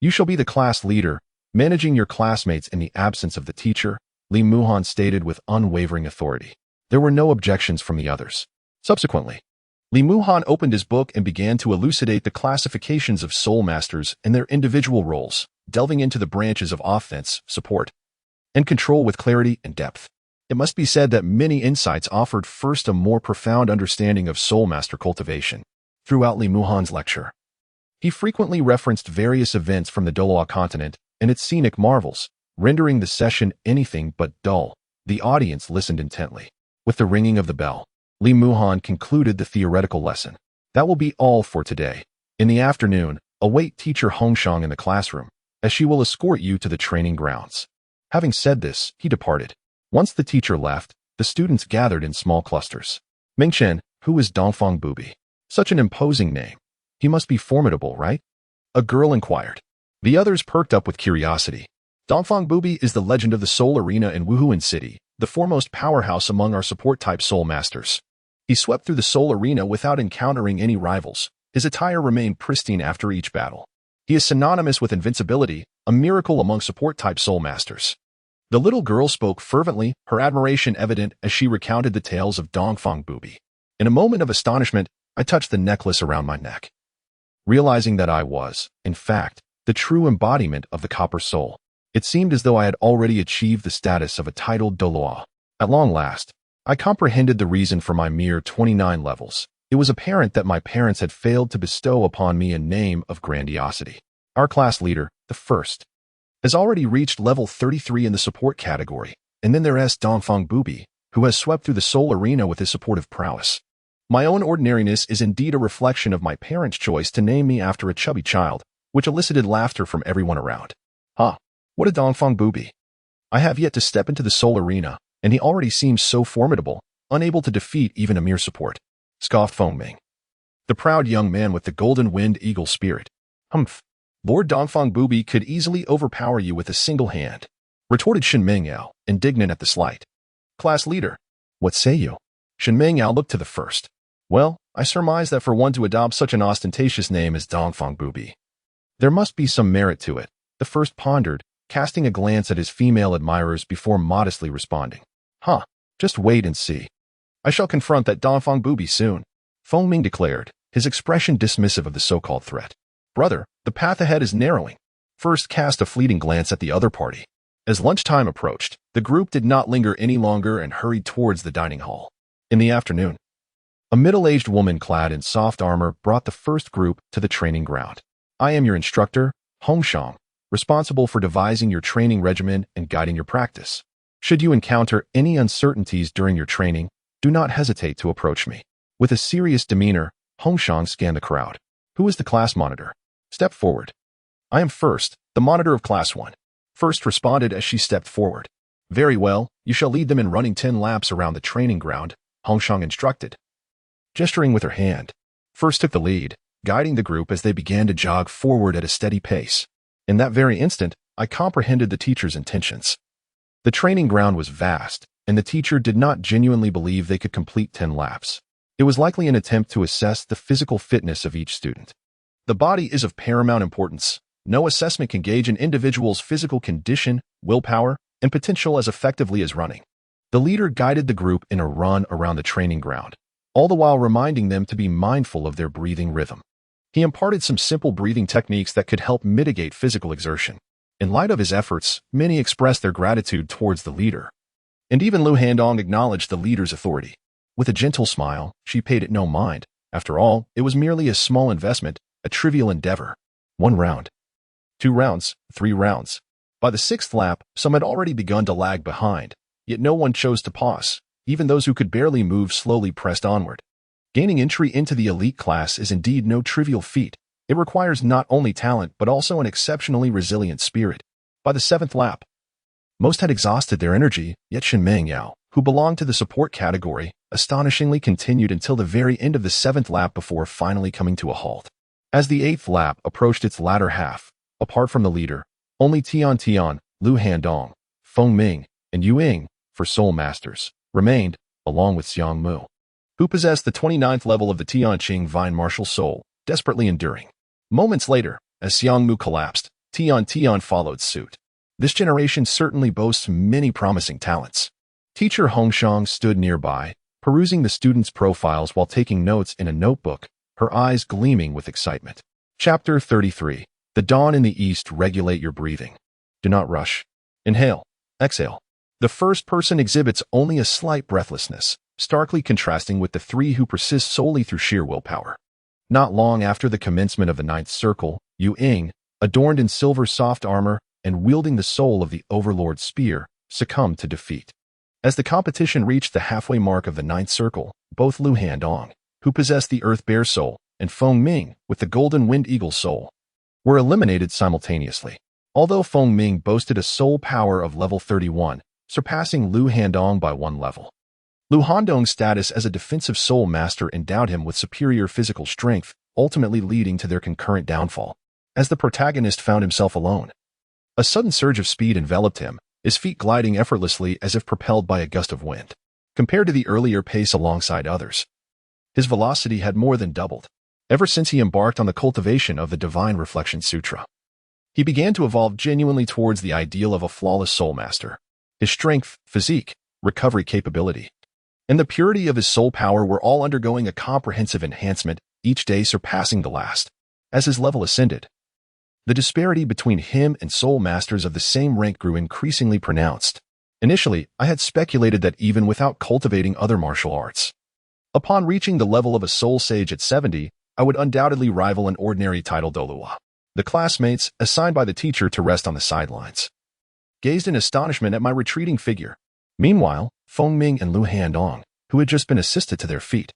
you shall be the class leader, managing your classmates in the absence of the teacher, Li Muhan stated with unwavering authority. There were no objections from the others. Subsequently, Li Muhan opened his book and began to elucidate the classifications of soul masters and their individual roles, delving into the branches of offense, support, and control with clarity and depth. It must be said that many insights offered First a more profound understanding of soul master cultivation. throughout Li Muhan's lecture. He frequently referenced various events from the Douluo continent and its scenic marvels, rendering the session anything but dull. The audience listened intently. With the ringing of the bell, Li Muhan concluded the theoretical lesson. That will be all for today. In the afternoon, await teacher Hongshang in the classroom, as she will escort you to the training grounds. Having said this, he departed. Once the teacher left, the students gathered in small clusters. Mingchen, who is Dongfang Bubi? Such an imposing name. He must be formidable, right? A girl inquired. The others perked up with curiosity. Dongfang Bubi is the legend of the Soul Arena in Wuhuan City, the foremost powerhouse among our support-type Soul Masters. He swept through the Soul Arena without encountering any rivals. His attire remained pristine after each battle. He is synonymous with invincibility, a miracle among support-type Soul Masters. The little girl spoke fervently, her admiration evident as she recounted the tales of Dongfang Bubi. In a moment of astonishment, I touched the necklace around my neck, realizing that I was, in fact, the true embodiment of the Copper Soul. It seemed as though I had already achieved the status of a titled Douluo. At long last, I comprehended the reason for my mere 29 levels. It was apparent that my parents had failed to bestow upon me a name of grandiosity. Our class leader, the first, has already reached level 33 in the support category, and then there is Dongfang Bubi, who has swept through the Soul Arena with his supportive prowess. My own ordinariness is indeed a reflection of my parents' choice to name me after a chubby child, which elicited laughter from everyone around. What a Dongfang Bubi. I have yet to step into the Soul Arena, and he already seems so formidable, unable to defeat even a mere support, scoffed Fengming, the proud young man with the golden winged eagle spirit. Humph. Lord Dongfang Bubi could easily overpower you with a single hand, retorted Shen Mingyao, indignant at the slight. Class leader, what say you? Shen Mingyao looked to the first. Well, I surmise that for one to adopt such an ostentatious name as Dongfang Bubi, there must be some merit to it, the first pondered, casting a glance at his female admirers before modestly responding. Just wait and see. I shall confront that Dongfang Bubi soon, Fengming declared, his expression dismissive of the so-called threat. Brother, the path ahead is narrowing. First cast a fleeting glance at the other party. As lunchtime approached, the group did not linger any longer and hurried towards the dining hall. In the afternoon, a middle-aged woman clad in soft armor brought the first group to the training ground. I am your instructor, Hongshang, responsible for devising your training regimen and guiding your practice. Should you encounter any uncertainties during your training, do not hesitate to approach me. With a serious demeanor, Hongshang scanned the crowd. Who is the class monitor? Step forward. I am First, the monitor of Class 1. First responded as she stepped forward. Very well, you shall lead them in running 10 laps around the training ground, Hongshang instructed. Gesturing with her hand, First took the lead, guiding the group as they began to jog forward at a steady pace. In that very instant, I comprehended the teacher's intentions. The training ground was vast, and the teacher did not genuinely believe they could complete 10 laps. It was likely an attempt to assess the physical fitness of each student. The body is of paramount importance. No assessment can gauge an individual's physical condition, willpower, and potential as effectively as running. The leader guided the group in a run around the training ground, all the while reminding them to be mindful of their breathing rhythm. He imparted some simple breathing techniques that could help mitigate physical exertion. In light of his efforts, many expressed their gratitude towards the leader. And even Lu Handong acknowledged the leader's authority. With a gentle smile, she paid it no mind. After all, it was merely a small investment, a trivial endeavor. 1 round. 2 rounds, 3 rounds. By the 6th lap, some had already begun to lag behind, yet no one chose to pause. Even those who could barely move slowly pressed onward. Gaining entry into the elite class is indeed no trivial feat. It requires not only talent but also an exceptionally resilient spirit. By the 7th lap, most had exhausted their energy, yet Shen Mingyao, who belonged to the support category, astonishingly continued until the very end of the 7th lap before finally coming to a halt. As the 8th lap approached its latter half, apart from the leader, only Tian, Lu Handong, Fengming, and Yu Ying, for Soul Masters, remained, along with Xiang Mu, who possessed the 29th level of the Tianqing Vine Martial Soul, desperately enduring. Moments later, as Xiang Mu collapsed, Tian followed suit. This generation certainly boasts many promising talents. Teacher Hongshang stood nearby, perusing the students' profiles while taking notes in a notebook, her eyes gleaming with excitement. Chapter 33. The Dawn in the East. Regulate your breathing. Do not rush. Inhale. Exhale. The first person exhibits only a slight breathlessness, starkly contrasting with the 3 who persist solely through sheer willpower. Not long after the commencement of the ninth circle, Yu Ying, adorned in silver soft armor and wielding the soul of the Overlord's spear, succumbed to defeat. As the competition reached the halfway mark of the ninth circle, both Lu Handong, who possessed the Earth Bear soul, and Feng Ming, with the Golden Wind Eagle soul, were eliminated simultaneously. Although Feng Ming boasted a soul power of level 31, surpassing Lu Handong by 1 level. Lu Handong's status as a defensive soul master endowed him with superior physical strength, ultimately leading to their concurrent downfall, as the protagonist found himself alone. A sudden surge of speed enveloped him, his feet gliding effortlessly as if propelled by a gust of wind. Compared to the earlier pace alongside others, his velocity had more than doubled. Ever since he embarked on the cultivation of the Divine Reflection Sutra, he began to evolve genuinely towards the ideal of a flawless soul master. His strength, physique, recovery capability, and the purity of his soul power were all undergoing a comprehensive enhancement, each day surpassing the last. As his level ascended, the disparity between him and soul masters of the same rank grew increasingly pronounced. Initially, I had speculated that even without cultivating other martial arts, upon reaching the level of a soul sage at 70, I would undoubtedly rival an ordinary title Douluo. The classmates, assigned by the teacher to rest on the sidelines, gazed in astonishment at my retreating figure. Meanwhile, Feng Ming and Lu Handong, who had just been assisted to their feet,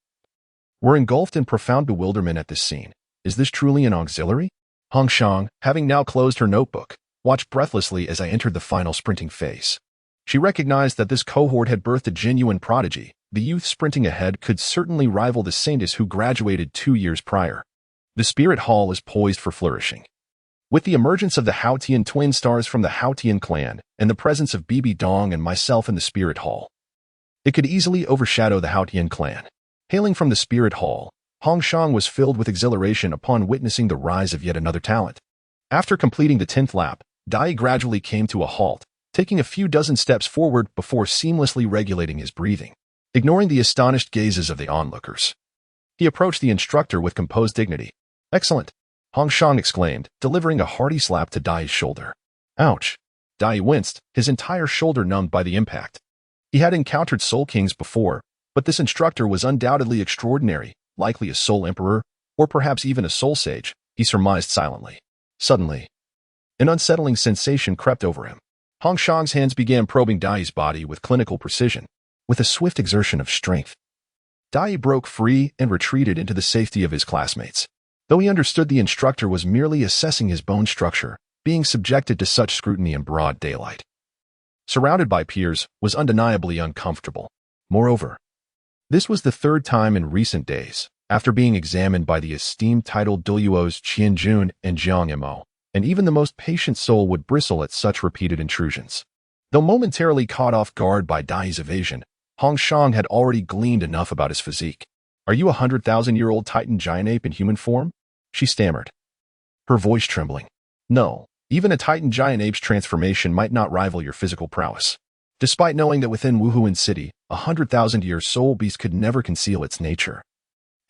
were engulfed in profound bewilderment at this scene. Is this truly an auxiliary? Hong Shang, having now closed her notebook, watched breathlessly as I entered the final sprinting phase. She recognized that this cohort had birthed a genuine prodigy. The youth sprinting ahead could certainly rival the saintess who graduated 2 years prior. The Spirit Hall is poised for flourishing. With the emergence of the Haotian twin stars from the Haotian clan and the presence of Bibi Dong and myself in the Spirit Hall, it could easily overshadow the Haotian clan. Hailing from the Spirit Hall, Hong Shang was filled with exhilaration upon witnessing the rise of yet another talent. After completing the 10th lap, Dai gradually came to a halt, taking a few dozen steps forward before seamlessly regulating his breathing. Ignoring the astonished gazes of the onlookers, he approached the instructor with composed dignity. "Excellent," Hong Shang exclaimed, delivering a hearty slap to Dai's shoulder. Ouch! Dai winced, his entire shoulder numbed by the impact. He had encountered Soul Kings before, but this instructor was undoubtedly extraordinary, likely a Soul Emperor, or perhaps even a Soul Sage, he surmised silently. Suddenly, an unsettling sensation crept over him. Hong Shang's hands began probing Dai's body with clinical precision. With a swift exertion of strength, Dai broke free and retreated into the safety of his classmates. Though he understood the instructor was merely assessing his bone structure, being subjected to such scrutiny in broad daylight, surrounded by peers, was undeniably uncomfortable. Moreover, this was the 3rd time in recent days, after being examined by the esteemed titled Douluo's Qian Jun and Jiang Mo, and even the most patient soul would bristle at such repeated intrusions. Though momentarily caught off guard by Dai's evasion, Hong Shang had already gleaned enough about his physique. "Are you a 100,000-year-old Titan giant ape in human form?" she stammered, her voice trembling. "No, even a Titan giant ape's transformation might not rival your physical prowess." Despite knowing that within Wuhuan City, a 100,000-year soul beast could never conceal its nature,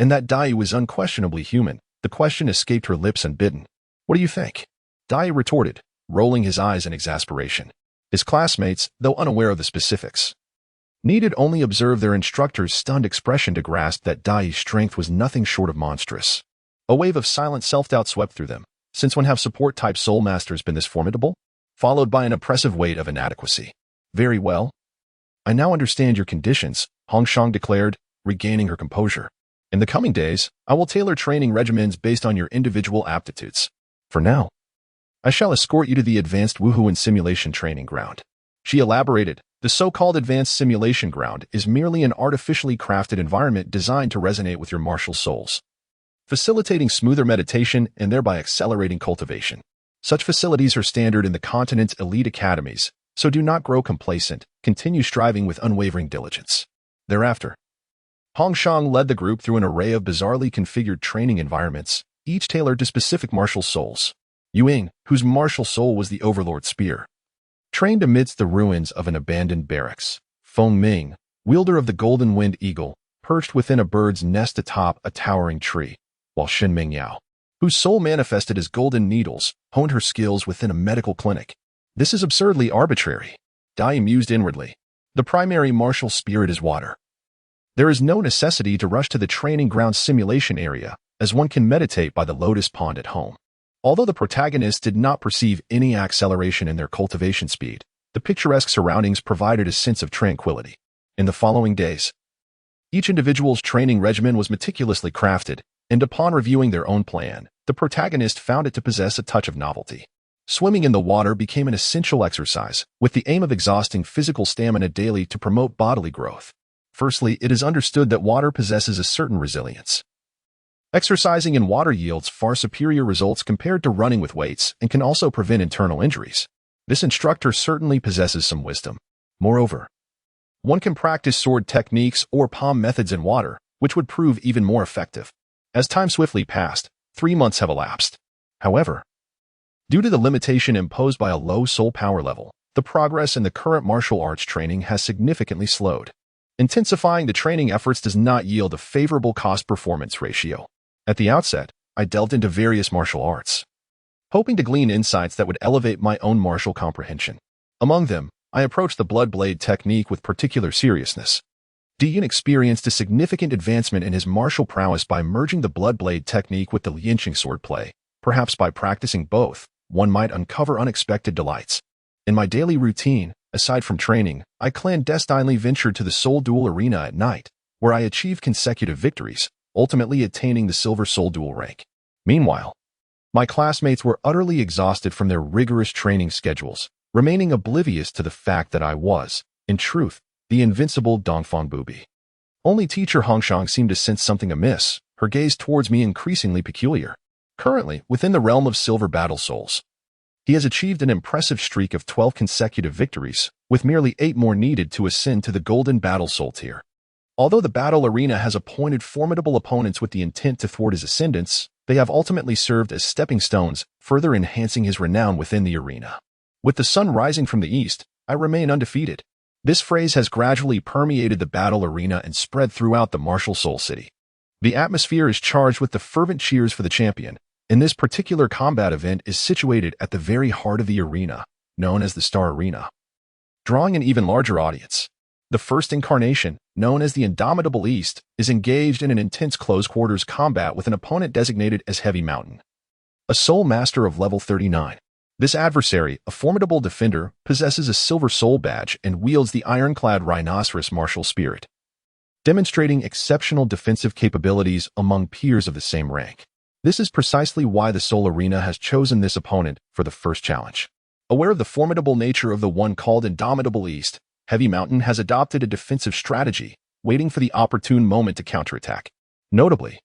and that Dai was unquestionably human, the question escaped her lips unbidden. "What do you think?" Dai retorted, rolling his eyes in exasperation. His classmates, though unaware of the specifics, needed only observe their instructor's stunned expression to grasp that Dai's strength was nothing short of monstrous. A wave of silent self-doubt swept through them. Since when have support-type soul masters been this formidable? Followed by an oppressive weight of inadequacy. "Very well. I now understand your conditions," Hong Shang declared, regaining her composure. "In the coming days, I will tailor training regimens based on your individual aptitudes. For now, I shall escort you to the Advanced Wuhuan Simulation Training Ground." She elaborated, "The so-called Advanced Simulation Ground is merely an artificially crafted environment designed to resonate with your martial souls, facilitating smoother meditation and thereby accelerating cultivation. Such facilities are standard in the continent's elite academies, so do not grow complacent, continue striving with unwavering diligence." Thereafter, Hong Shang led the group through an array of bizarrely configured training environments, each tailored to specific martial souls. Yu Ying, whose martial soul was the Overlord's spear, trained amidst the ruins of an abandoned barracks. Feng Ming, wielder of the Golden Wind Eagle, perched within a bird's nest atop a towering tree, while Shen Mingyao, whose soul manifested as golden needles, honed her skills within a medical clinic. "This is absurdly arbitrary," Dai mused inwardly. "The primary martial spirit is water. There is no necessity to rush to the training ground simulation area, as one can meditate by the lotus pond at home. Although the protagonists did not perceive any acceleration in their cultivation speed, the picturesque surroundings provided a sense of tranquility. In the following days, each individual's training regimen was meticulously crafted, and upon reviewing their own plan, the protagonist found it to possess a touch of novelty. Swimming in the water became an essential exercise, with the aim of exhausting physical stamina daily to promote bodily growth. Firstly, it is understood that water possesses a certain resilience. Exercising in water yields far superior results compared to running with weights and can also prevent internal injuries. This instructor certainly possesses some wisdom. Moreover, one can practice sword techniques or palm methods in water, which would prove even more effective. As time swiftly passed, 3 months have elapsed. However, due to the limitation imposed by a low soul power level, the progress in the current martial arts training has significantly slowed. Intensifying the training efforts does not yield a favorable cost-performance ratio. At the outset, I delved into various martial arts, hoping to glean insights that would elevate my own martial comprehension. Among them, I approached the blood blade technique with particular seriousness. Dean experienced a significant advancement in his martial prowess by merging the blood blade technique with the lianqing swordplay. Perhaps by practicing both, one might uncover unexpected delights. In my daily routine, aside from training, I clandestinely ventured to the soul duel arena at night, where I achieved consecutive victories, ultimately attaining the silver soul duel rank. Meanwhile, my classmates were utterly exhausted from their rigorous training schedules, remaining oblivious to the fact that I was, in truth, the invincible Dongfang Bubi. Only teacher Hongshang seemed to sense something amiss, her gaze towards me increasingly peculiar. Currently, within the realm of silver battle souls, he has achieved an impressive streak of 12 consecutive victories, with merely 8 more needed to ascend to the golden battle soul tier. Although the battle arena has appointed formidable opponents with the intent to thwart his ascendance, they have ultimately served as stepping stones, further enhancing his renown within the arena. With the sun rising from the east, I remain undefeated. This phrase has gradually permeated the battle arena and spread throughout the martial soul city. The atmosphere is charged with the fervent cheers for the champion, and this particular combat event is situated at the very heart of the arena, known as the Star Arena, drawing an even larger audience. The first incarnation, known as the Indomitable East, is engaged in an intense close-quarters combat with an opponent designated as Heavy Mountain, a soul master of level 39. This adversary, a formidable defender, possesses a silver soul badge and wields the ironclad rhinoceros martial spirit, demonstrating exceptional defensive capabilities among peers of the same rank. This is precisely why the Soul Arena has chosen this opponent for the first challenge. Aware of the formidable nature of the one called Indomitable East, Heavy Mountain has adopted a defensive strategy, waiting for the opportune moment to counterattack. Notably,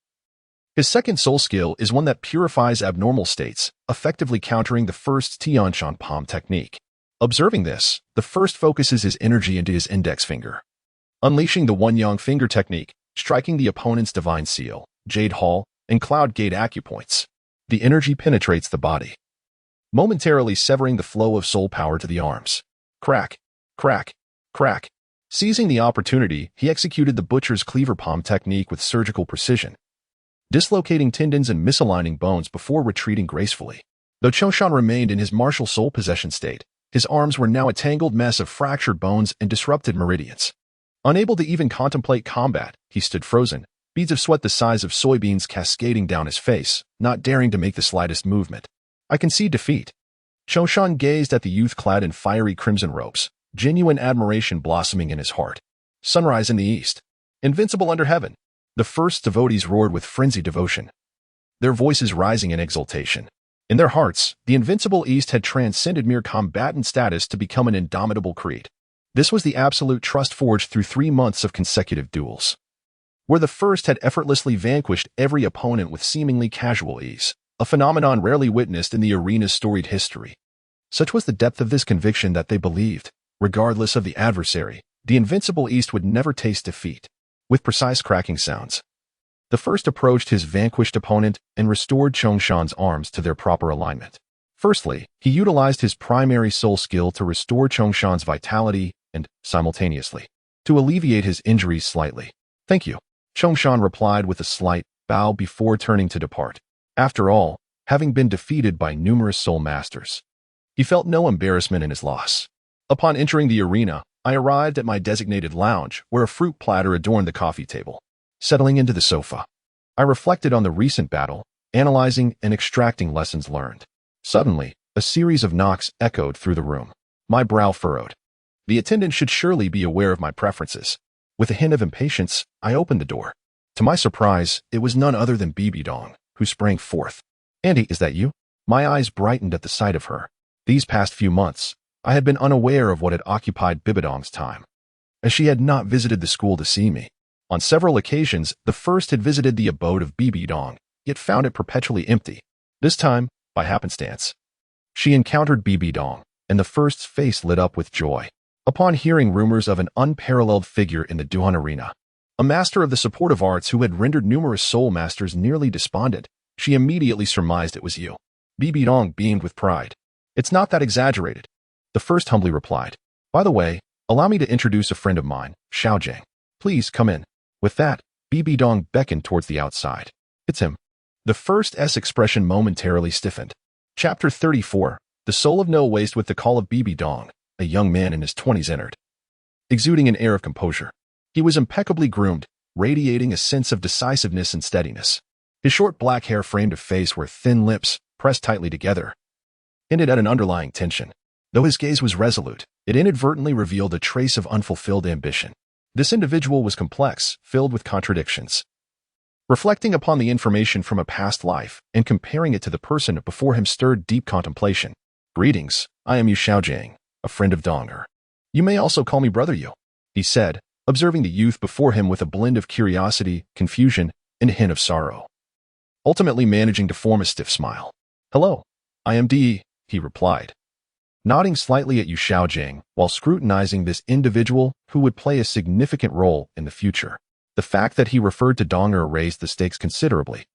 his second soul skill is one that purifies abnormal states, effectively countering the first Tianshan palm technique. Observing this, the first focuses his energy into his index finger, unleashing the one-yang finger technique, striking the opponent's divine seal, jade hall, and cloud gate acupoints. The energy penetrates the body, momentarily severing the flow of soul power to the arms. Crack, crack, crack. Seizing the opportunity, he executed the butcher's cleaver palm technique with surgical precision, dislocating tendons and misaligning bones before retreating gracefully. Though Choshan remained in his martial soul possession state, his arms were now a tangled mess of fractured bones and disrupted meridians. Unable to even contemplate combat, he stood frozen, beads of sweat the size of soybeans cascading down his face, not daring to make the slightest movement. I concede defeat. Choshan gazed at the youth clad in fiery crimson robes, genuine admiration blossoming in his heart. Sunrise in the east. Invincible under heaven. The first devotees roared with frenzied devotion, their voices rising in exultation. In their hearts, the Invincible East had transcended mere combatant status to become an indomitable creed. This was the absolute trust forged through 3 months of consecutive duels, where the first had effortlessly vanquished every opponent with seemingly casual ease, a phenomenon rarely witnessed in the arena's storied history. Such was the depth of this conviction that they believed, regardless of the adversary, the Invincible East would never taste defeat. With precise cracking sounds, the first approached his vanquished opponent and restored Chongshan's arms to their proper alignment. Firstly, he utilized his primary soul skill to restore Chongshan's vitality and, simultaneously, to alleviate his injuries slightly. "Thank you," Chongshan replied with a slight bow before turning to depart. After all, having been defeated by numerous soul masters, he felt no embarrassment in his loss. Upon entering the arena, I arrived at my designated lounge, where a fruit platter adorned the coffee table. Settling into the sofa, I reflected on the recent battle, analyzing and extracting lessons learned. Suddenly, a series of knocks echoed through the room. My brow furrowed. The attendant should surely be aware of my preferences. With a hint of impatience, I opened the door. To my surprise, it was none other than Bibi Dong, who sprang forth. "Auntie, is that you?" My eyes brightened at the sight of her. These past few months, I had been unaware of what had occupied Bibi Dong's time, as she had not visited the school to see me. On several occasions, the first had visited the abode of Bibi Dong, yet found it perpetually empty. This time, by happenstance, she encountered Bibi Dong, and the first's face lit up with joy. Upon hearing rumors of an unparalleled figure in the Duhan arena, a master of the supportive arts who had rendered numerous soul masters nearly despondent, she immediately surmised it was you. Bibi Dong beamed with pride. "It's not that exaggerated," the first humbly replied. "By the way, allow me to introduce a friend of mine, Xiaojiang. Please come in." With that, Bibi Dong beckoned towards the outside. "It's him." The first's expression momentarily stiffened. Chapter 34. The Soul of No Waste. With the call of Bibi Dong, a young man in his 20s entered, exuding an air of composure. He was impeccably groomed, radiating a sense of decisiveness and steadiness. His short black hair framed a face where thin lips, pressed tightly together, hinted at an underlying tension. Though his gaze was resolute, it inadvertently revealed a trace of unfulfilled ambition. This individual was complex, filled with contradictions. Reflecting upon the information from a past life and comparing it to the person before him stirred deep contemplation. "Greetings, I am Yu Xiaojiang, a friend of Donger. You may also call me Brother Yu," he said, observing the youth before him with a blend of curiosity, confusion, and a hint of sorrow, ultimately managing to form a stiff smile. "Hello, I am Di," he replied, nodding slightly at Yu Xiaojiang while scrutinizing this individual who would play a significant role in the future. The fact that he referred to Donger raised the stakes considerably,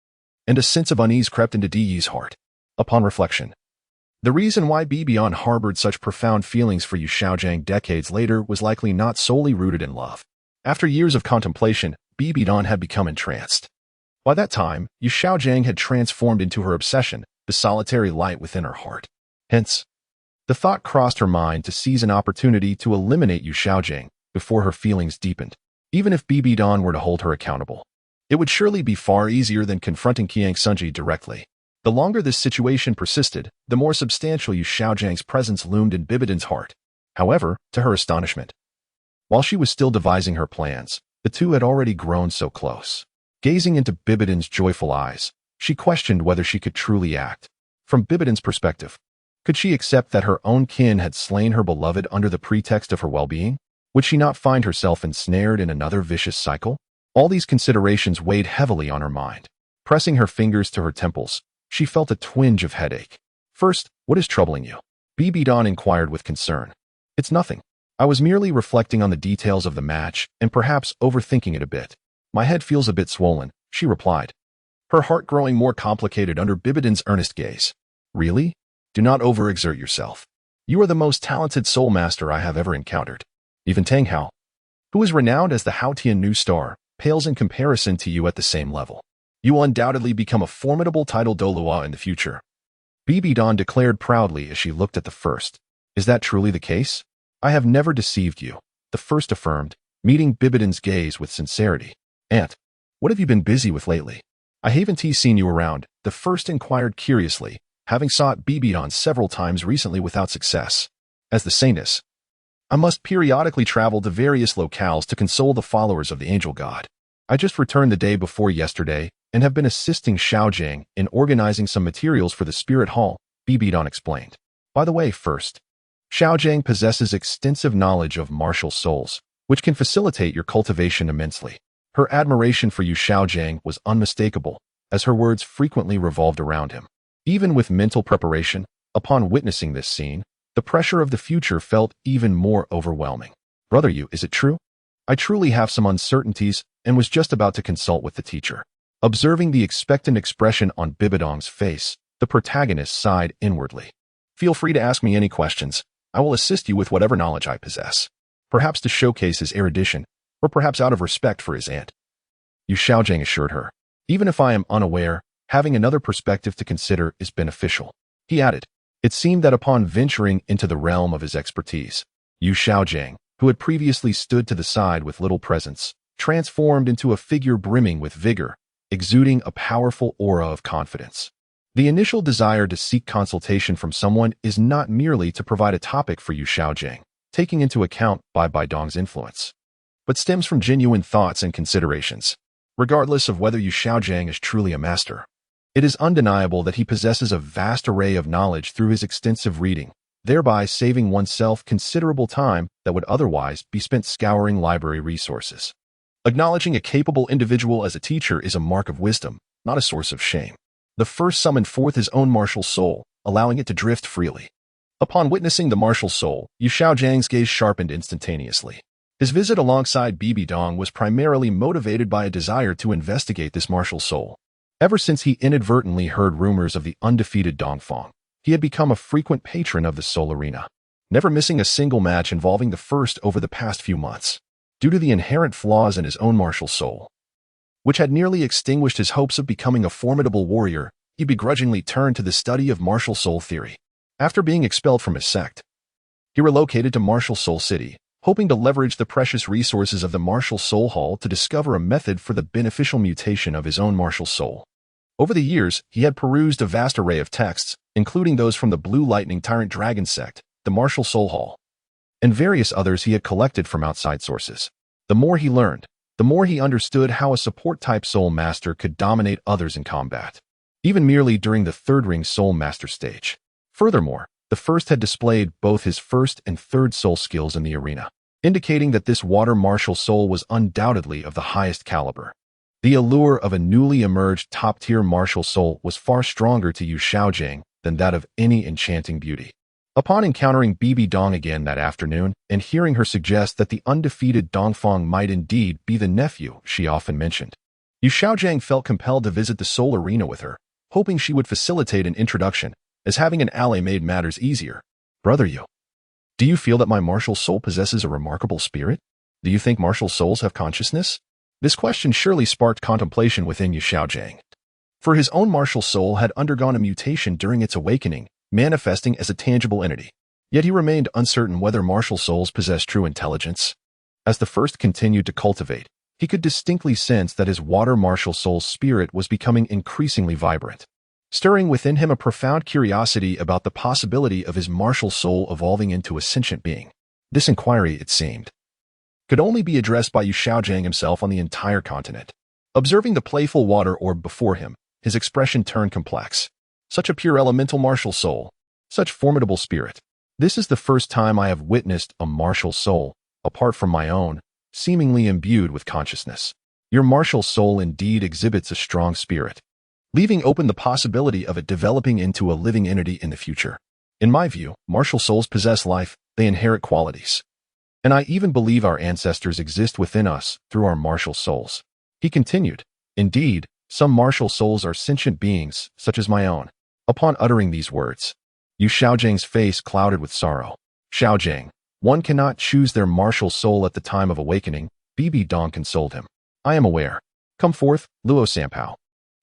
and a sense of unease crept into Di's heart. Upon reflection, the reason why Bibian harbored such profound feelings for Yu Xiaojiang decades later was likely not solely rooted in love. After years of contemplation, Bibian had become entranced. By that time, Yu Xiaojiang had transformed into her obsession, the solitary light within her heart. Hence, the thought crossed her mind to seize an opportunity to eliminate Yu Xiaojiang before her feelings deepened. Even if Bibidan were to hold her accountable, it would surely be far easier than confronting Qiang Sunji directly. The longer this situation persisted, the more substantial Yu Xiaojiang's presence loomed in Bibidan's heart. However, to her astonishment, while she was still devising her plans, the two had already grown so close. Gazing into Bibidan's joyful eyes, she questioned whether she could truly act. From Bibidan's perspective, could she accept that her own kin had slain her beloved under the pretext of her well-being? Would she not find herself ensnared in another vicious cycle? All these considerations weighed heavily on her mind. Pressing her fingers to her temples, she felt a twinge of headache. "First, what is troubling you?" Bibidan inquired with concern. "It's nothing. I was merely reflecting on the details of the match and perhaps overthinking it a bit. My head feels a bit swollen," she replied, her heart growing more complicated under Bibidan's earnest gaze. "Really? Do not overexert yourself. You are the most talented soul master I have ever encountered. Even Tang Hao, who is renowned as the Haotian new star, pales in comparison to you at the same level. You will undoubtedly become a formidable title Douluo in the future," Bibidan declared proudly as she looked at the first. "Is that truly the case?" "I have never deceived you," the first affirmed, meeting Bibidan's gaze with sincerity. "Aunt, what have you been busy with lately? I haven't seen you around," the first inquired curiously, having sought Bibidan several times recently without success. "As the saintess, I must periodically travel to various locales to console the followers of the angel god. I just returned the day before yesterday and have been assisting Xiaojiang in organizing some materials for the spirit hall," Bibidan explained. "By the way, first, Xiaojiang possesses extensive knowledge of martial souls, which can facilitate your cultivation immensely." Her admiration for Yu Xiaojiang was unmistakable, as her words frequently revolved around him. Even with mental preparation, upon witnessing this scene, the pressure of the future felt even more overwhelming. "Brother Yu, is it true? I truly have some uncertainties and was just about to consult with the teacher." Observing the expectant expression on Bibidong's face, the protagonist sighed inwardly. "Feel free to ask me any questions. I will assist you with whatever knowledge I possess. Perhaps to showcase his erudition, or perhaps out of respect for his aunt," Yu Xiaojiang assured her. "Even if I am unaware, having another perspective to consider is beneficial," he added. It seemed that upon venturing into the realm of his expertise, Yu Xiaojiang, who had previously stood to the side with little presence, transformed into a figure brimming with vigor, exuding a powerful aura of confidence. The initial desire to seek consultation from someone is not merely to provide a topic for Yu Xiaojing, taking into account Bai Baidong's influence, but stems from genuine thoughts and considerations. Regardless of whether Yu Xiaojing is truly a master, it is undeniable that he possesses a vast array of knowledge through his extensive reading, thereby saving oneself considerable time that would otherwise be spent scouring library resources. Acknowledging a capable individual as a teacher is a mark of wisdom, not a source of shame. The first summoned forth his own martial soul, allowing it to drift freely. Upon witnessing the martial soul, Yu Xiaojing's gaze sharpened instantaneously. His visit alongside Bibi Dong was primarily motivated by a desire to investigate this martial soul. Ever since he inadvertently heard rumors of the undefeated Dongfang, he had become a frequent patron of the Soul Arena, never missing a single match involving the first over the past few months. Due to the inherent flaws in his own martial soul, which had nearly extinguished his hopes of becoming a formidable warrior, he begrudgingly turned to the study of martial soul theory. After being expelled from his sect, he relocated to Martial Soul City, hoping to leverage the precious resources of the Martial Soul Hall to discover a method for the beneficial mutation of his own martial soul. Over the years, he had perused a vast array of texts, including those from the Blue Lightning Tyrant Dragon sect, the Martial Soul Hall, and various others he had collected from outside sources. The more he learned, the more he understood how a support-type Soul Master could dominate others in combat, even merely during the third-ring Soul Master stage. Furthermore, the first had displayed both his first and third soul skills in the arena, indicating that this water martial soul was undoubtedly of the highest caliber. The allure of a newly emerged top-tier martial soul was far stronger to Yu Xiaojing than that of any enchanting beauty. Upon encountering Bibi Dong again that afternoon and hearing her suggest that the undefeated Dongfang might indeed be the nephew she often mentioned, Yu Xiaojing felt compelled to visit the Soul Arena with her, hoping she would facilitate an introduction, as having an ally made matters easier. Brother Yu, do you feel that my martial soul possesses a remarkable spirit? Do you think martial souls have consciousness? This question surely sparked contemplation within Yu Xiaojing, for his own martial soul had undergone a mutation during its awakening, manifesting as a tangible entity. Yet he remained uncertain whether martial souls possess true intelligence. As the first continued to cultivate, he could distinctly sense that his water martial soul's spirit was becoming increasingly vibrant, stirring within him a profound curiosity about the possibility of his martial soul evolving into a sentient being. This inquiry, it seemed, could only be addressed by Yu Xiaojing himself on the entire continent. Observing the playful water orb before him, his expression turned complex. Such a pure elemental martial soul, such formidable spirit. This is the first time I have witnessed a martial soul, apart from my own, seemingly imbued with consciousness. Your martial soul indeed exhibits a strong spirit, leaving open the possibility of it developing into a living entity in the future. In my view, martial souls possess life, they inherit qualities. And I even believe our ancestors exist within us through our martial souls. He continued, indeed, some martial souls are sentient beings, such as my own. Upon uttering these words, Yu Xiaojing's face clouded with sorrow. Xiaojing, one cannot choose their martial soul at the time of awakening, Bibi Dong consoled him. I am aware. Come forth, Luo Sanpao.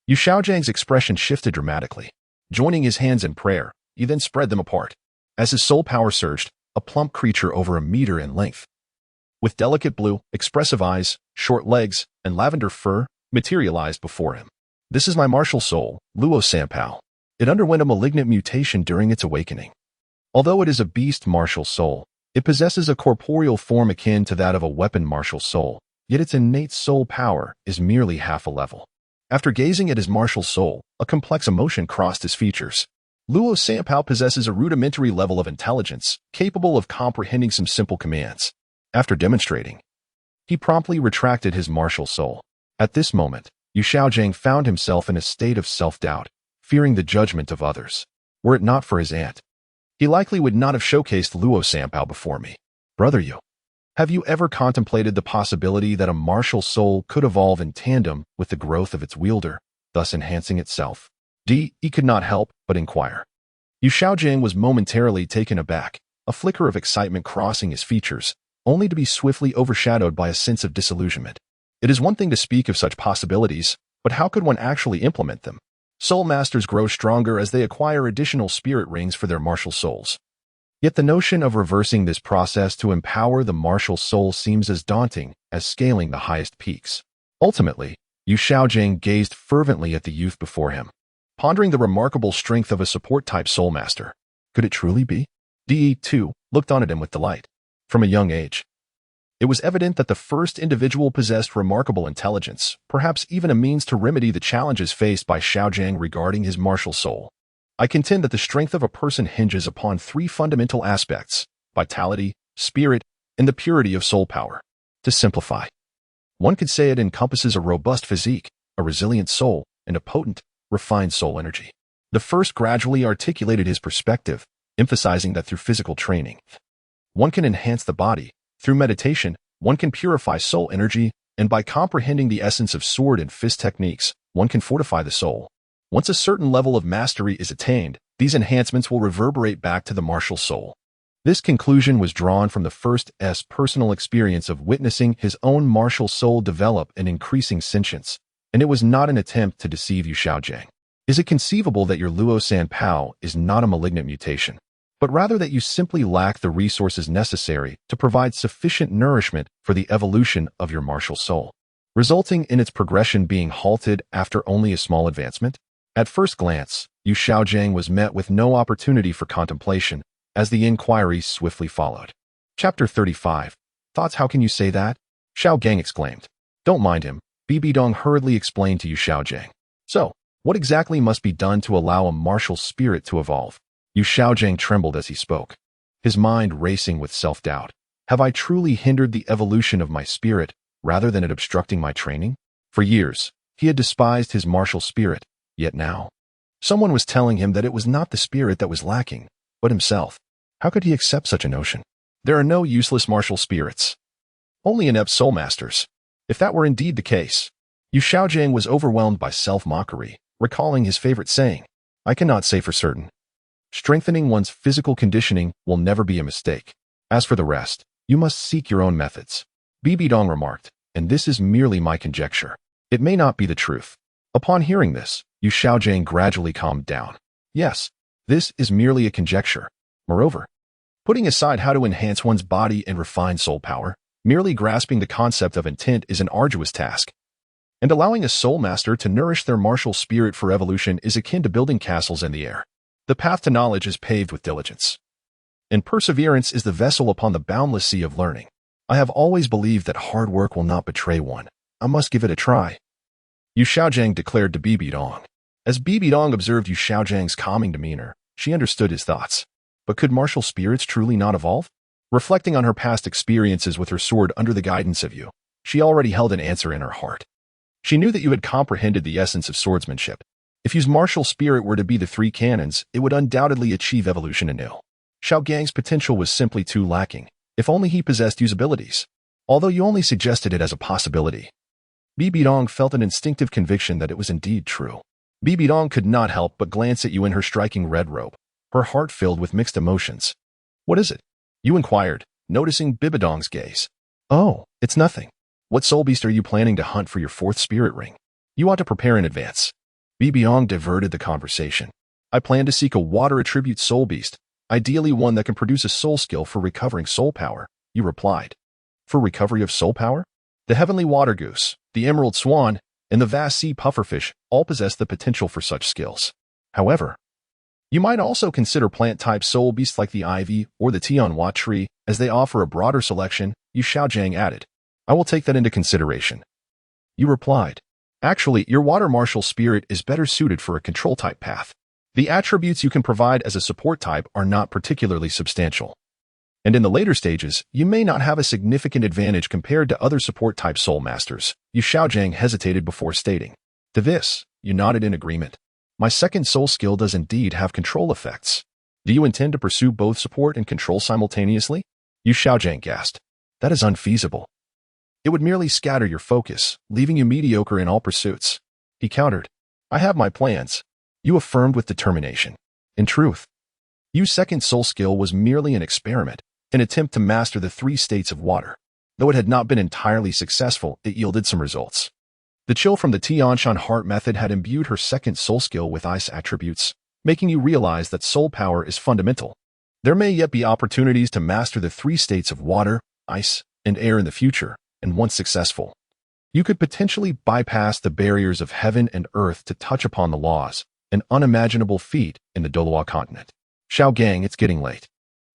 Yu Xiaojing's expression shifted dramatically. Joining his hands in prayer, he then spread them apart. As his soul power surged, a plump creature over 1 meter in length, with delicate blue, expressive eyes, short legs, and lavender fur, materialized before him. This is my martial soul, Luo Sanpao. It underwent a malignant mutation during its awakening. Although it is a beast martial soul, it possesses a corporeal form akin to that of a weapon martial soul, yet its innate soul power is merely half a level. After gazing at his martial soul, a complex emotion crossed his features. Luo Sanpao possesses a rudimentary level of intelligence, capable of comprehending some simple commands. After demonstrating, he promptly retracted his martial soul. At this moment, Yu Xiaojing found himself in a state of self-doubt, fearing the judgment of others. Were it not for his aunt, he likely would not have showcased Luo Sanpao before me. Brother Yu, have you ever contemplated the possibility that a martial soul could evolve in tandem with the growth of its wielder, thus enhancing itself? He could not help but inquire. Yu Xiaojing was momentarily taken aback, a flicker of excitement crossing his features, only to be swiftly overshadowed by a sense of disillusionment. It is one thing to speak of such possibilities, but how could one actually implement them? Soul Masters grow stronger as they acquire additional spirit rings for their martial souls. Yet the notion of reversing this process to empower the martial soul seems as daunting as scaling the highest peaks. Ultimately, Yu Xiaojing gazed fervently at the youth before him, pondering the remarkable strength of a support-type soul master. Could it truly be? De, too, looked on at him with delight. From a young age, it was evident that the first individual possessed remarkable intelligence, perhaps even a means to remedy the challenges faced by Xiaojing regarding his martial soul. I contend that the strength of a person hinges upon three fundamental aspects: vitality, spirit, and the purity of soul power. To simplify, one could say it encompasses a robust physique, a resilient soul, and a potent, refined soul energy. The first gradually articulated his perspective, emphasizing that through physical training, one can enhance the body. Through meditation, one can purify soul energy, and by comprehending the essence of sword and fist techniques, one can fortify the soul. Once a certain level of mastery is attained, these enhancements will reverberate back to the martial soul. This conclusion was drawn from the first's personal experience of witnessing his own martial soul develop an increasing sentience, and it was not an attempt to deceive Yu Xiaojing. Is it conceivable that your Luo San Pao is not a malignant mutation, but rather that you simply lack the resources necessary to provide sufficient nourishment for the evolution of your martial soul, resulting in its progression being halted after only a small advancement? At first glance, Yu Xiaojing was met with no opportunity for contemplation, as the inquiry swiftly followed. Chapter 35. Thoughts? How can you say that? Xiaogang exclaimed. Don't mind him, Bibidong hurriedly explained to Yu Xiaojing. So, what exactly must be done to allow a martial spirit to evolve? Yu Xiaojing trembled as he spoke, his mind racing with self-doubt. Have I truly hindered the evolution of my spirit, rather than it obstructing my training? For years, he had despised his martial spirit, yet now, someone was telling him that it was not the spirit that was lacking, but himself. How could he accept such a notion? There are no useless martial spirits, only inept soul masters. If that were indeed the case, Yu Xiaojing was overwhelmed by self-mockery, recalling his favorite saying, I cannot say for certain. Strengthening one's physical conditioning will never be a mistake. As for the rest, you must seek your own methods. Bibidong remarked, and this is merely my conjecture. It may not be the truth. Upon hearing this, Yu Xiaojing gradually calmed down. Yes, this is merely a conjecture. Moreover, putting aside how to enhance one's body and refine soul power, merely grasping the concept of intent is an arduous task. And allowing a soul master to nourish their martial spirit for evolution is akin to building castles in the air. The path to knowledge is paved with diligence, and perseverance is the vessel upon the boundless sea of learning. I have always believed that hard work will not betray one. I must give it a try, Yu Xiaojing declared to Bibidong. As Bibidong observed Yu Xiaojing's calming demeanor, she understood his thoughts. But could martial spirits truly not evolve? Reflecting on her past experiences with her sword under the guidance of Yu, she already held an answer in her heart. She knew that Yu had comprehended the essence of swordsmanship. If Yu's martial spirit were to be the three cannons, it would undoubtedly achieve evolution anew. Xiaogang's potential was simply too lacking, if only he possessed Yu's abilities. Although Yu only suggested it as a possibility, Bibidong felt an instinctive conviction that it was indeed true. Bibidong could not help but glance at Yu in her striking red robe, her heart filled with mixed emotions. What is it? Yu inquired, noticing Bibidong's gaze. Oh, it's nothing. What soul beast are you planning to hunt for your fourth spirit ring? You ought to prepare in advance. Bibidong diverted the conversation. I plan to seek a water attribute soul beast, ideally one that can produce a soul skill for recovering soul power, Yu replied. For recovery of soul power? The heavenly water goose, the emerald swan, and the vast sea pufferfish all possess the potential for such skills. However, you might also consider plant-type soul beasts like the ivy or the tianhua tree, as they offer a broader selection, Yu Xiaojing added. I will take that into consideration. Yu replied. Actually, your water martial spirit is better suited for a control-type path. The attributes you can provide as a support type are not particularly substantial. And in the later stages, you may not have a significant advantage compared to other support-type soul masters, Yu Xiaojing hesitated before stating. To this, Yu nodded in agreement. My second soul skill does indeed have control effects. Do you intend to pursue both support and control simultaneously? Yu Xiaojing gasped. That is unfeasible. It would merely scatter your focus, leaving you mediocre in all pursuits. He countered. I have my plans. Yu affirmed with determination. In truth, Yu's second soul skill was merely an experiment, an attempt to master the three states of water. Though it had not been entirely successful, it yielded some results. The chill from the Tianshan heart method had imbued her second soul skill with ice attributes, making Yu realize that soul power is fundamental. There may yet be opportunities to master the three states of water, ice, and air in the future, and once successful, You could potentially bypass the barriers of heaven and earth to touch upon the laws, an unimaginable feat in the Douluo continent. Xiao Gang, it's getting late.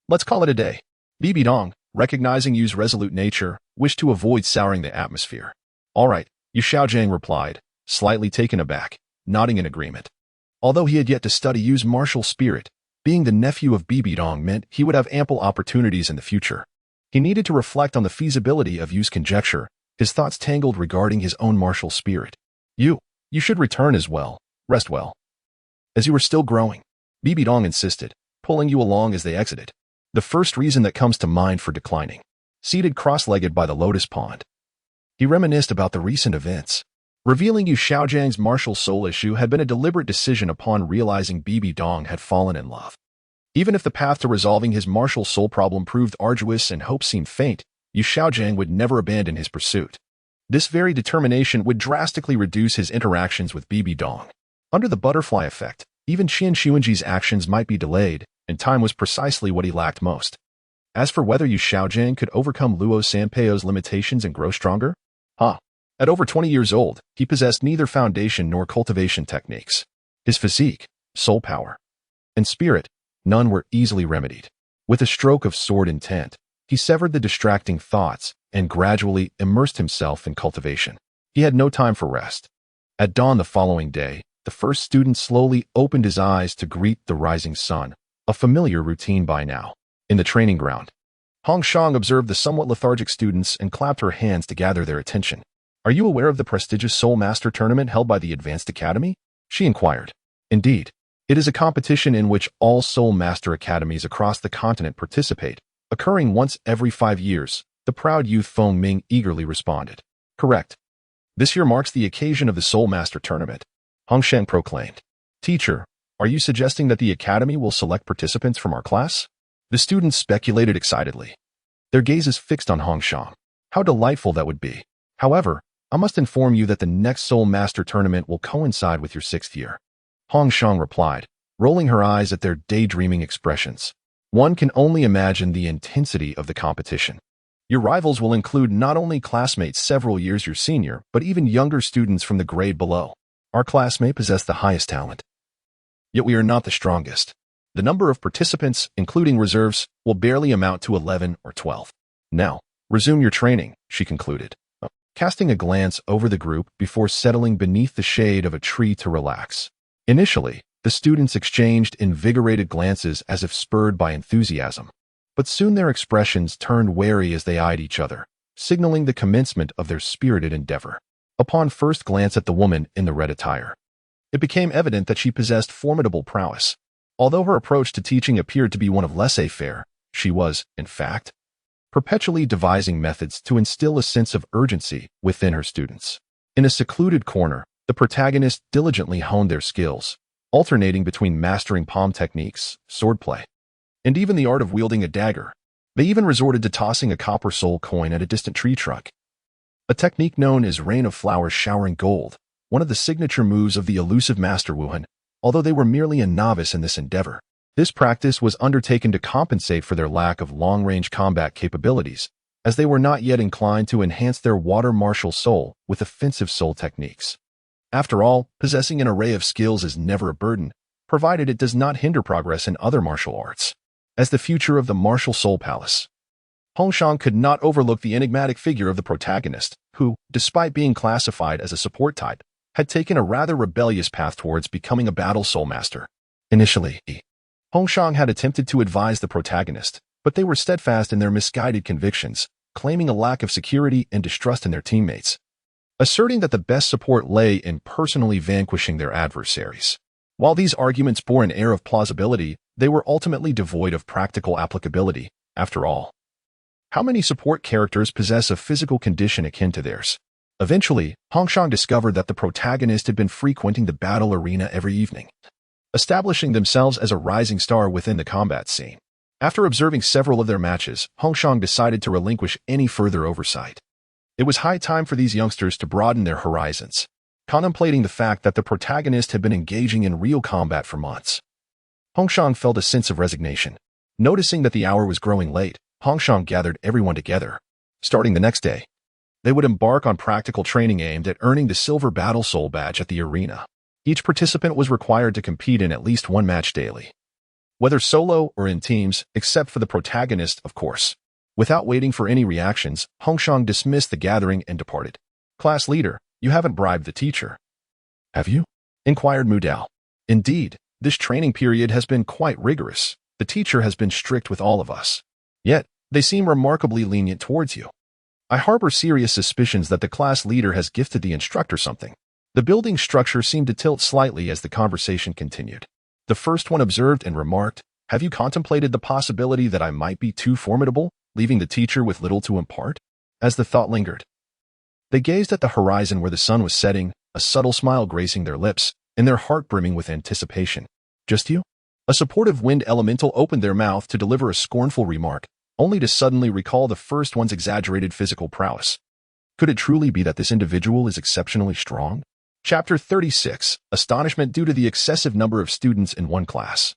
Let's call it a day. Bibi Dong, recognizing Yu's resolute nature, wished to avoid souring the atmosphere. All right, Yu Xiaojiang replied, slightly taken aback, nodding in agreement. Although he had yet to study Yu's martial spirit, being the nephew of Bibi Dong meant he would have ample opportunities in the future. He needed to reflect on the feasibility of Yu's conjecture, his thoughts tangled regarding his own martial spirit. You should return as well. Rest well. As you were still growing, Bibi Dong insisted, pulling you along as they exited. The first reason that comes to mind for declining. Seated cross-legged by the lotus pond, he reminisced about the recent events. Revealing Yu Xiaojiang's martial soul issue had been a deliberate decision upon realizing Bibi Dong had fallen in love. Even if the path to resolving his martial soul problem proved arduous and hope seemed faint, Yu Xiaojiang would never abandon his pursuit. This very determination would drastically reduce his interactions with Bibi Dong. Under the butterfly effect, even Qian Xuanji's actions might be delayed, and time was precisely what he lacked most. As for whether Yu Xiaojiang could overcome Luo Sanpeio's limitations and grow stronger? At over 20 years old, he possessed neither foundation nor cultivation techniques. His physique, soul power, and spirit, none were easily remedied. With a stroke of sword intent, he severed the distracting thoughts and gradually immersed himself in cultivation. He had no time for rest. At dawn the following day, the first student slowly opened his eyes to greet the rising sun, a familiar routine by now. In the training ground, Hong Shang observed the somewhat lethargic students and clapped her hands to gather their attention. Are you aware of the prestigious Soul Master tournament held by the Advanced Academy? She inquired. Indeed, it is a competition in which all Soul Master academies across the continent participate, occurring once every 5 years, the proud youth Feng Ming eagerly responded. Correct. This year marks the occasion of the Soul Master tournament, Hong Shang proclaimed. Teacher, are you suggesting that the academy will select participants from our class? The students speculated excitedly, their gazes fixed on Hong Shang. How delightful that would be. However, I must inform you that the next Soul Master tournament will coincide with your 6th year. Hong Shang replied, rolling her eyes at their daydreaming expressions. One can only imagine the intensity of the competition. Your rivals will include not only classmates several years your senior, but even younger students from the grade below. Our class may possess the highest talent, yet we are not the strongest. The number of participants, including reserves, will barely amount to 11 or 12. Now, resume your training, she concluded, casting a glance over the group before settling beneath the shade of a tree to relax. Initially, the students exchanged invigorated glances as if spurred by enthusiasm, but soon their expressions turned wary as they eyed each other, signaling the commencement of their spirited endeavor. Upon first glance at the woman in the red attire, it became evident that she possessed formidable prowess. Although her approach to teaching appeared to be one of laissez-faire, she was, in fact, perpetually devising methods to instill a sense of urgency within her students. In a secluded corner, the protagonists diligently honed their skills, alternating between mastering palm techniques, swordplay, and even the art of wielding a dagger. They even resorted to tossing a copper soul coin at a distant tree trunk, a technique known as rain of flowers showering gold, one of the signature moves of the elusive Master Wuhan. Although they were merely a novice in this endeavor, this practice was undertaken to compensate for their lack of long-range combat capabilities, as they were not yet inclined to enhance their water martial soul with offensive soul techniques. After all, possessing an array of skills is never a burden, provided it does not hinder progress in other martial arts. As the future of the martial soul palace, Hong Shang could not overlook the enigmatic figure of the protagonist, who, despite being classified as a support type, had taken a rather rebellious path towards becoming a battle soul master. Initially, Hong Shang had attempted to advise the protagonist, but they were steadfast in their misguided convictions, claiming a lack of security and distrust in their teammates, asserting that the best support lay in personally vanquishing their adversaries. While these arguments bore an air of plausibility, they were ultimately devoid of practical applicability. After all, how many support characters possess a physical condition akin to theirs? Eventually, Hong Shang discovered that the protagonist had been frequenting the battle arena every evening, establishing themselves as a rising star within the combat scene. After observing several of their matches, Hong Shang decided to relinquish any further oversight. It was high time for these youngsters to broaden their horizons, contemplating the fact that the protagonist had been engaging in real combat for months. Hong Shang felt a sense of resignation. Noticing that the hour was growing late, Hong Shang gathered everyone together. Starting the next day, They would embark on practical training aimed at earning the silver battle soul badge at the arena. Each participant was required to compete in at least one match daily, whether solo or in teams, except for the protagonist, of course. Without waiting for any reactions, Hongshang dismissed the gathering and departed. Class leader, you haven't bribed the teacher, have you? Inquired Mudao. Indeed, this training period has been quite rigorous. The teacher has been strict with all of us. Yet, they seem remarkably lenient towards you. I harbor serious suspicions that the class leader has gifted the instructor something. The building structure seemed to tilt slightly as the conversation continued. The first one observed and remarked, have you contemplated the possibility that I might be too formidable, leaving the teacher with little to impart? As the thought lingered, they gazed at the horizon where the sun was setting, a subtle smile gracing their lips, and their heart brimming with anticipation. Just you? A supportive wind elemental opened their mouth to deliver a scornful remark, only to suddenly recall the first one's exaggerated physical prowess. Could it truly be that this individual is exceptionally strong? Chapter 36, Astonishment due to the excessive number of students in one class.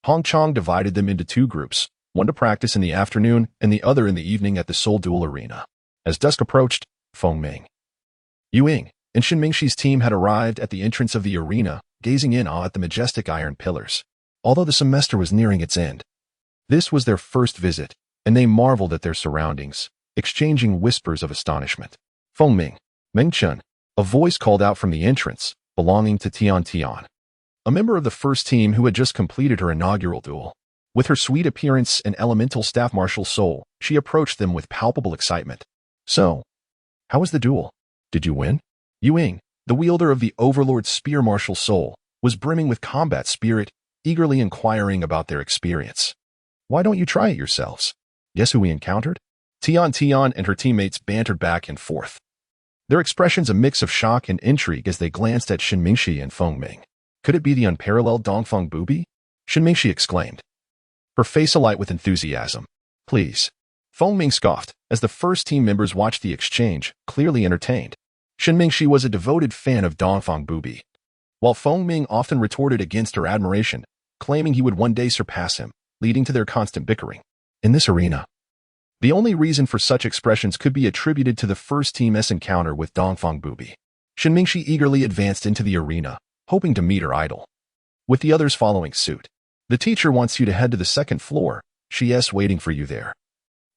Hongchang divided them into two groups, one to practice in the afternoon and the other in the evening at the Soul Duel Arena. As dusk approached, Fengming, Yuing, and Shinmingxi's team had arrived at the entrance of the arena, gazing in awe at the majestic iron pillars. Although the semester was nearing its end, this was their first visit, and they marveled at their surroundings, exchanging whispers of astonishment. Fengming, Mengchen, a voice called out from the entrance, belonging to Tian Tian, a member of the first team who had just completed her inaugural duel. With her sweet appearance and elemental staff martial soul, she approached them with palpable excitement. So, how was the duel? Did you win? Yuing, the wielder of the Overlord's spear martial soul, was brimming with combat spirit, eagerly inquiring about their experience. Why don't you try it yourselves? Guess who we encountered? Tian Tian and her teammates bantered back and forth, their expressions a mix of shock and intrigue as they glanced at Shinmingxi and Fengming. Could it be the unparalleled Dongfeng Bubi? Shinmingxi exclaimed, her face alight with enthusiasm. Please. Fengming scoffed, as the first team members watched the exchange, clearly entertained. Shinmingxi was a devoted fan of Dongfeng Bubi, while Fengming often retorted against her admiration, claiming he would one day surpass him, leading to their constant bickering. In this arena, the only reason for such expressions could be attributed to the first team's encounter with Dongfeng Bubi. Shinmingxi eagerly advanced into the arena, hoping to meet her idol, with the others following suit. The teacher wants you to head to the second floor. She's waiting for you there.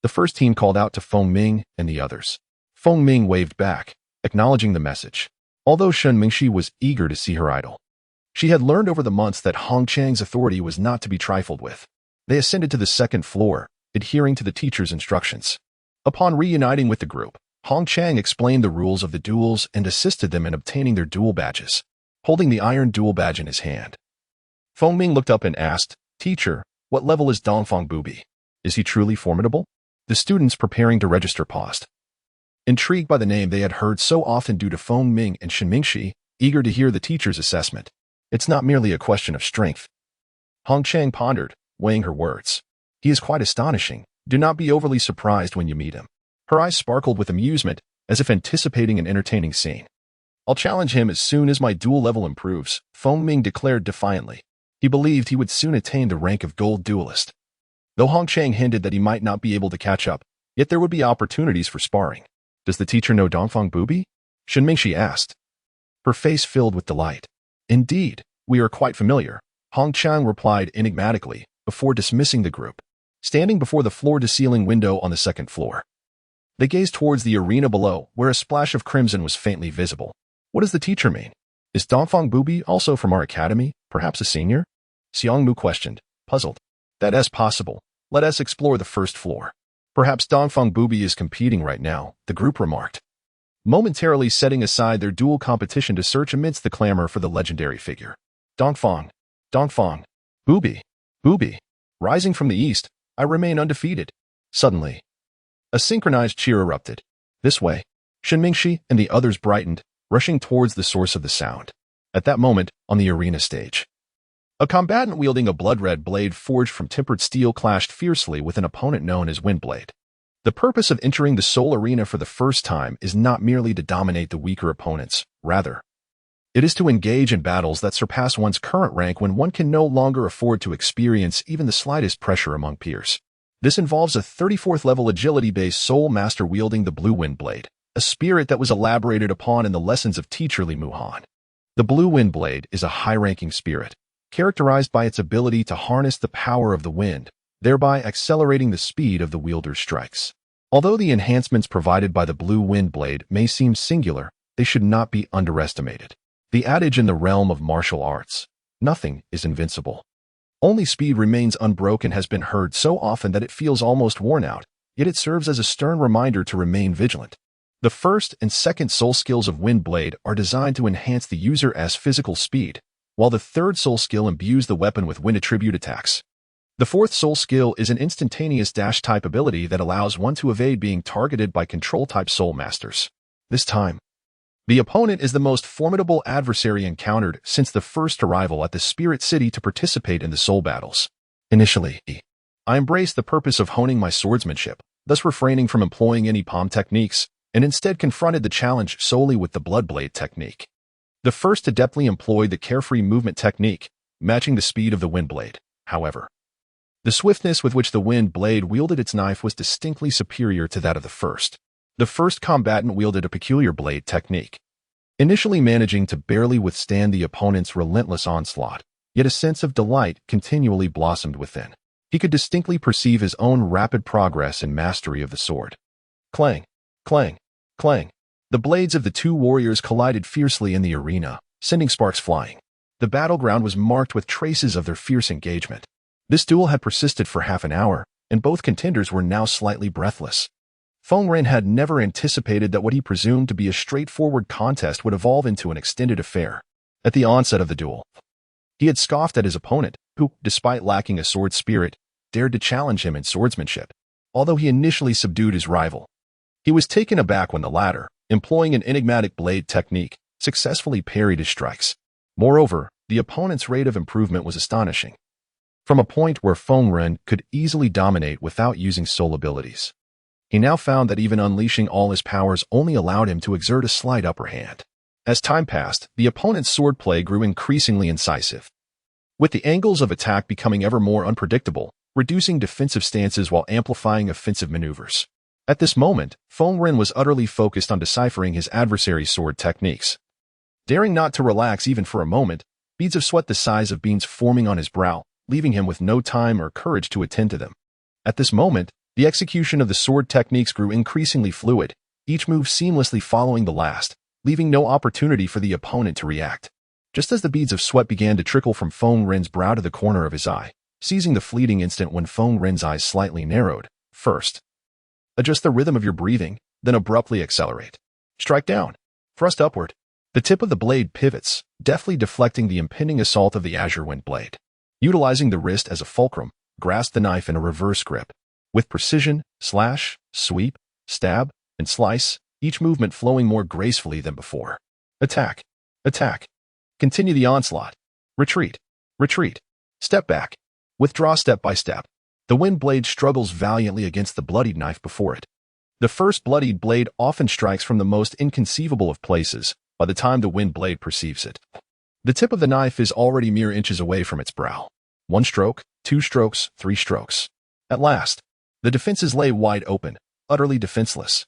The first team called out to Fengming and the others. Fengming waved back, acknowledging the message. Although Shinmingxi was eager to see her idol, she had learned over the months that Hongchang's authority was not to be trifled with. They ascended to the second floor, adhering to the teacher's instructions. Upon reuniting with the group, Hongchang explained the rules of the duels and assisted them in obtaining their duel badges, holding the iron duel badge in his hand. Fengming looked up and asked, Teacher, what level is Dongfeng Bubi? Is he truly formidable? The students preparing to register paused, intrigued by the name they had heard so often due to Fengming and Shinmingxi, eager to hear the teacher's assessment. It's not merely a question of strength. Hongchang pondered, weighing her words. He is quite astonishing. Do not be overly surprised when you meet him. Her eyes sparkled with amusement, as if anticipating an entertaining scene. I'll challenge him as soon as my duel level improves, Fengming declared defiantly. He believed he would soon attain the rank of gold duelist. Though Hongchang hinted that he might not be able to catch up, yet there would be opportunities for sparring. Does the teacher know Dongfeng Bubi? Shinmingxi asked, her face filled with delight. Indeed, we are quite familiar, Hongchang replied enigmatically, before dismissing the group. Standing before the floor-to-ceiling window on the second floor, they gazed towards the arena below, where a splash of crimson was faintly visible. What does the teacher mean? Is Dongfeng Bubi also from our academy, perhaps a senior? Xiangmu questioned, puzzled. That is possible. Let us explore the first floor. Perhaps Dongfeng Bubi is competing right now, the group remarked, momentarily setting aside their duel competition to search amidst the clamor for the legendary figure. Dongfeng, Bubi, Bubi. Rising from the east, I remain undefeated. Suddenly, a synchronized cheer erupted. This way, Shinmingxi and the others brightened, rushing towards the source of the sound. At that moment, on the arena stage, a combatant wielding a blood-red blade forged from tempered steel clashed fiercely with an opponent known as Windblade. The purpose of entering the Soul Arena for the first time is not merely to dominate the weaker opponents, rather, it is to engage in battles that surpass one's current rank when one can no longer afford to experience even the slightest pressure among peers. This involves a 34th level agility-based Soul Master wielding the Blue Wind Blade, a spirit that was elaborated upon in the lessons of teacher Li Muhan. The blue wind blade is a high-ranking spirit, characterized by its ability to harness the power of the wind, thereby accelerating the speed of the wielder's strikes. Although the enhancements provided by the blue wind blade may seem singular, they should not be underestimated. The adage in the realm of martial arts, "Nothing is invincible. Only speed remains unbroken," has been heard so often that it feels almost worn out, yet it serves as a stern reminder to remain vigilant. The first and second soul skills of Wind Blade are designed to enhance the user's physical speed, while the third soul skill imbues the weapon with wind attribute attacks. The fourth soul skill is an instantaneous dash-type ability that allows one to evade being targeted by control-type soul masters. This time, the opponent is the most formidable adversary encountered since the first arrival at the Spirit City to participate in the soul battles. Initially, I embraced the purpose of honing my swordsmanship, thus refraining from employing any palm techniques, and instead confronted the challenge solely with the blood blade technique. The first adeptly employed the carefree movement technique, matching the speed of the wind blade. However, the swiftness with which the wind blade wielded its knife was distinctly superior to that of the first. The first combatant wielded a peculiar blade technique, initially managing to barely withstand the opponent's relentless onslaught, yet a sense of delight continually blossomed within. He could distinctly perceive his own rapid progress and mastery of the sword. Clang, clang, clang. The blades of the two warriors collided fiercely in the arena, sending sparks flying. The battleground was marked with traces of their fierce engagement. This duel had persisted for half an hour, and both contenders were now slightly breathless. Feng Ren had never anticipated that what he presumed to be a straightforward contest would evolve into an extended affair. At the onset of the duel, he had scoffed at his opponent, who, despite lacking a sword spirit, dared to challenge him in swordsmanship. Although he initially subdued his rival, he was taken aback when the latter, employing an enigmatic blade technique, successfully parried his strikes. Moreover, the opponent's rate of improvement was astonishing. From a point where Feng Ren could easily dominate without using soul abilities, he now found that even unleashing all his powers only allowed him to exert a slight upper hand. As time passed, the opponent's swordplay grew increasingly incisive, with the angles of attack becoming ever more unpredictable, reducing defensive stances while amplifying offensive maneuvers. At this moment, Feng Ren was utterly focused on deciphering his adversary's sword techniques. Daring not to relax even for a moment, beads of sweat the size of beans forming on his brow, leaving him with no time or courage to attend to them. At this moment, the execution of the sword techniques grew increasingly fluid, each move seamlessly following the last, leaving no opportunity for the opponent to react. Just as the beads of sweat began to trickle from Feng Ren's brow to the corner of his eye, seizing the fleeting instant when Feng Ren's eyes slightly narrowed, first, adjust the rhythm of your breathing, then abruptly accelerate. Strike down. Thrust upward. The tip of the blade pivots, deftly deflecting the impending assault of the azure wind blade. Utilizing the wrist as a fulcrum, grasp the knife in a reverse grip. With precision, slash, sweep, stab, and slice, each movement flowing more gracefully than before. Attack. Attack. Continue the onslaught. Retreat. Retreat. Step back. Withdraw step by step. The wind blade struggles valiantly against the bloodied knife before it. The first bloodied blade often strikes from the most inconceivable of places by the time the wind blade perceives it. The tip of the knife is already mere inches away from its brow. 1 stroke, 2 strokes, 3 strokes. At last, the defenses lay wide open, utterly defenseless.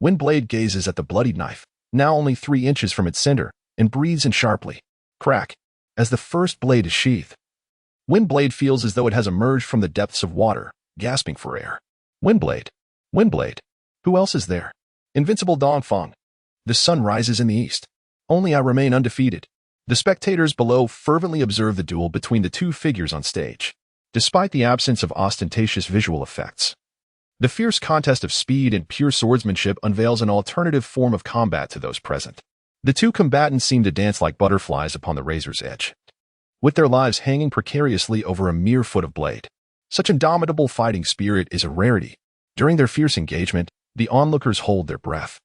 Wind blade gazes at the bloodied knife, now only 3 inches from its center, and breathes in sharply. Crack. As the first blade is sheathed, Wind blade feels as though it has emerged from the depths of water, gasping for air. Wind blade. Wind blade. Who else is there? Invincible Dongfang. The sun rises in the east. Only I remain undefeated. The spectators below fervently observe the duel between the two figures on stage. Despite the absence of ostentatious visual effects, the fierce contest of speed and pure swordsmanship unveils an alternative form of combat to those present. The two combatants seem to dance like butterflies upon the razor's edge, with their lives hanging precariously over a mere foot of blade. Such indomitable fighting spirit is a rarity. During their fierce engagement, the onlookers hold their breath,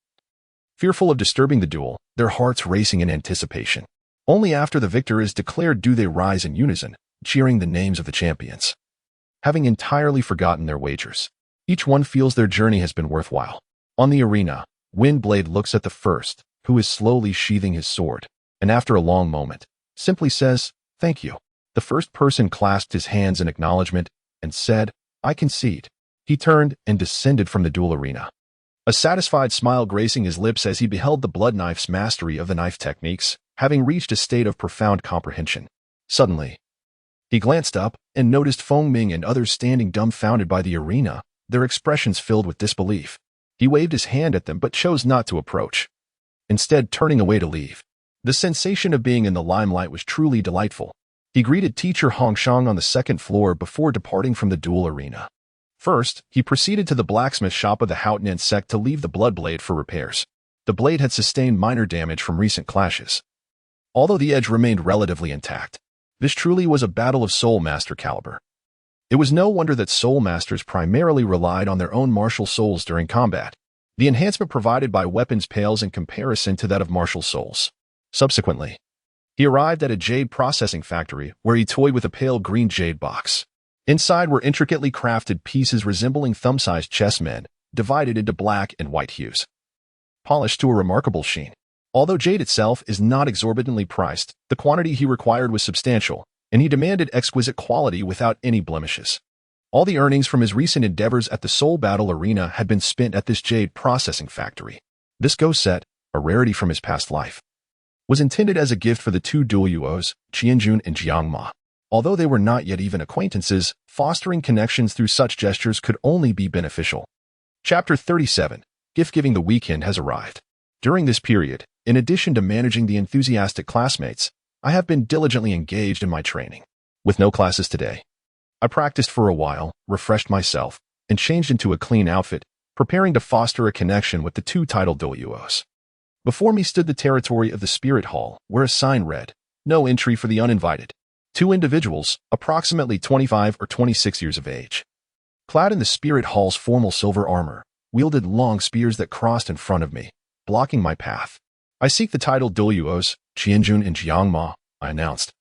fearful of disturbing the duel, their hearts racing in anticipation. Only after the victor is declared do they rise in unison, cheering the names of the champions. Having entirely forgotten their wagers, each one feels their journey has been worthwhile. On the arena, Windblade looks at the first, who is slowly sheathing his sword, and after a long moment, simply says, "Thank you." The first person clasped his hands in acknowledgement and said, "I concede." He turned and descended from the duel arena. a satisfied smile gracing his lips as he beheld the blood knife's mastery of the knife techniques, having reached a state of profound comprehension. Suddenly, he glanced up and noticed Feng Ming and others standing dumbfounded by the arena, their expressions filled with disbelief. He waved his hand at them but chose not to approach, instead turning away to leave. The sensation of being in the limelight was truly delightful. He greeted teacher Hongshang on the second floor before departing from the duel arena. First, he proceeded to the blacksmith shop of the Houghton sect to leave the blood blade for repairs. The blade had sustained minor damage from recent clashes, although the edge remained relatively intact. This truly was a battle of soul master caliber. It was no wonder that soul masters primarily relied on their own martial souls during combat. The enhancement provided by weapons pales in comparison to that of martial souls. Subsequently, he arrived at a jade processing factory where he toyed with a pale green jade box. Inside were intricately crafted pieces resembling thumb-sized chessmen, divided into black and white hues, polished to a remarkable sheen. Although jade itself is not exorbitantly priced, the quantity he required was substantial, and he demanded exquisite quality without any blemishes. All the earnings from his recent endeavors at the Soul Battle Arena had been spent at this jade processing factory. This ghost set, a rarity from his past life, was intended as a gift for the two Douluos, Qianjun and Jiangma. Although they were not yet even acquaintances, fostering connections through such gestures could only be beneficial. Chapter 37. Gift-giving. The weekend has arrived. During this period, in addition to managing the enthusiastic classmates, I have been diligently engaged in my training. With no classes today, I practiced for a while, refreshed myself, and changed into a clean outfit, preparing to foster a connection with the two titled Douluos. Before me stood the territory of the Spirit Hall, where a sign read, "No entry for the uninvited." Two individuals, approximately 25 or 26 years of age, clad in the Spirit Hall's formal silver armor, wielded long spears that crossed in front of me, blocking my path. "I seek the titled Douluos, Qianjun and Jiangma," I announced,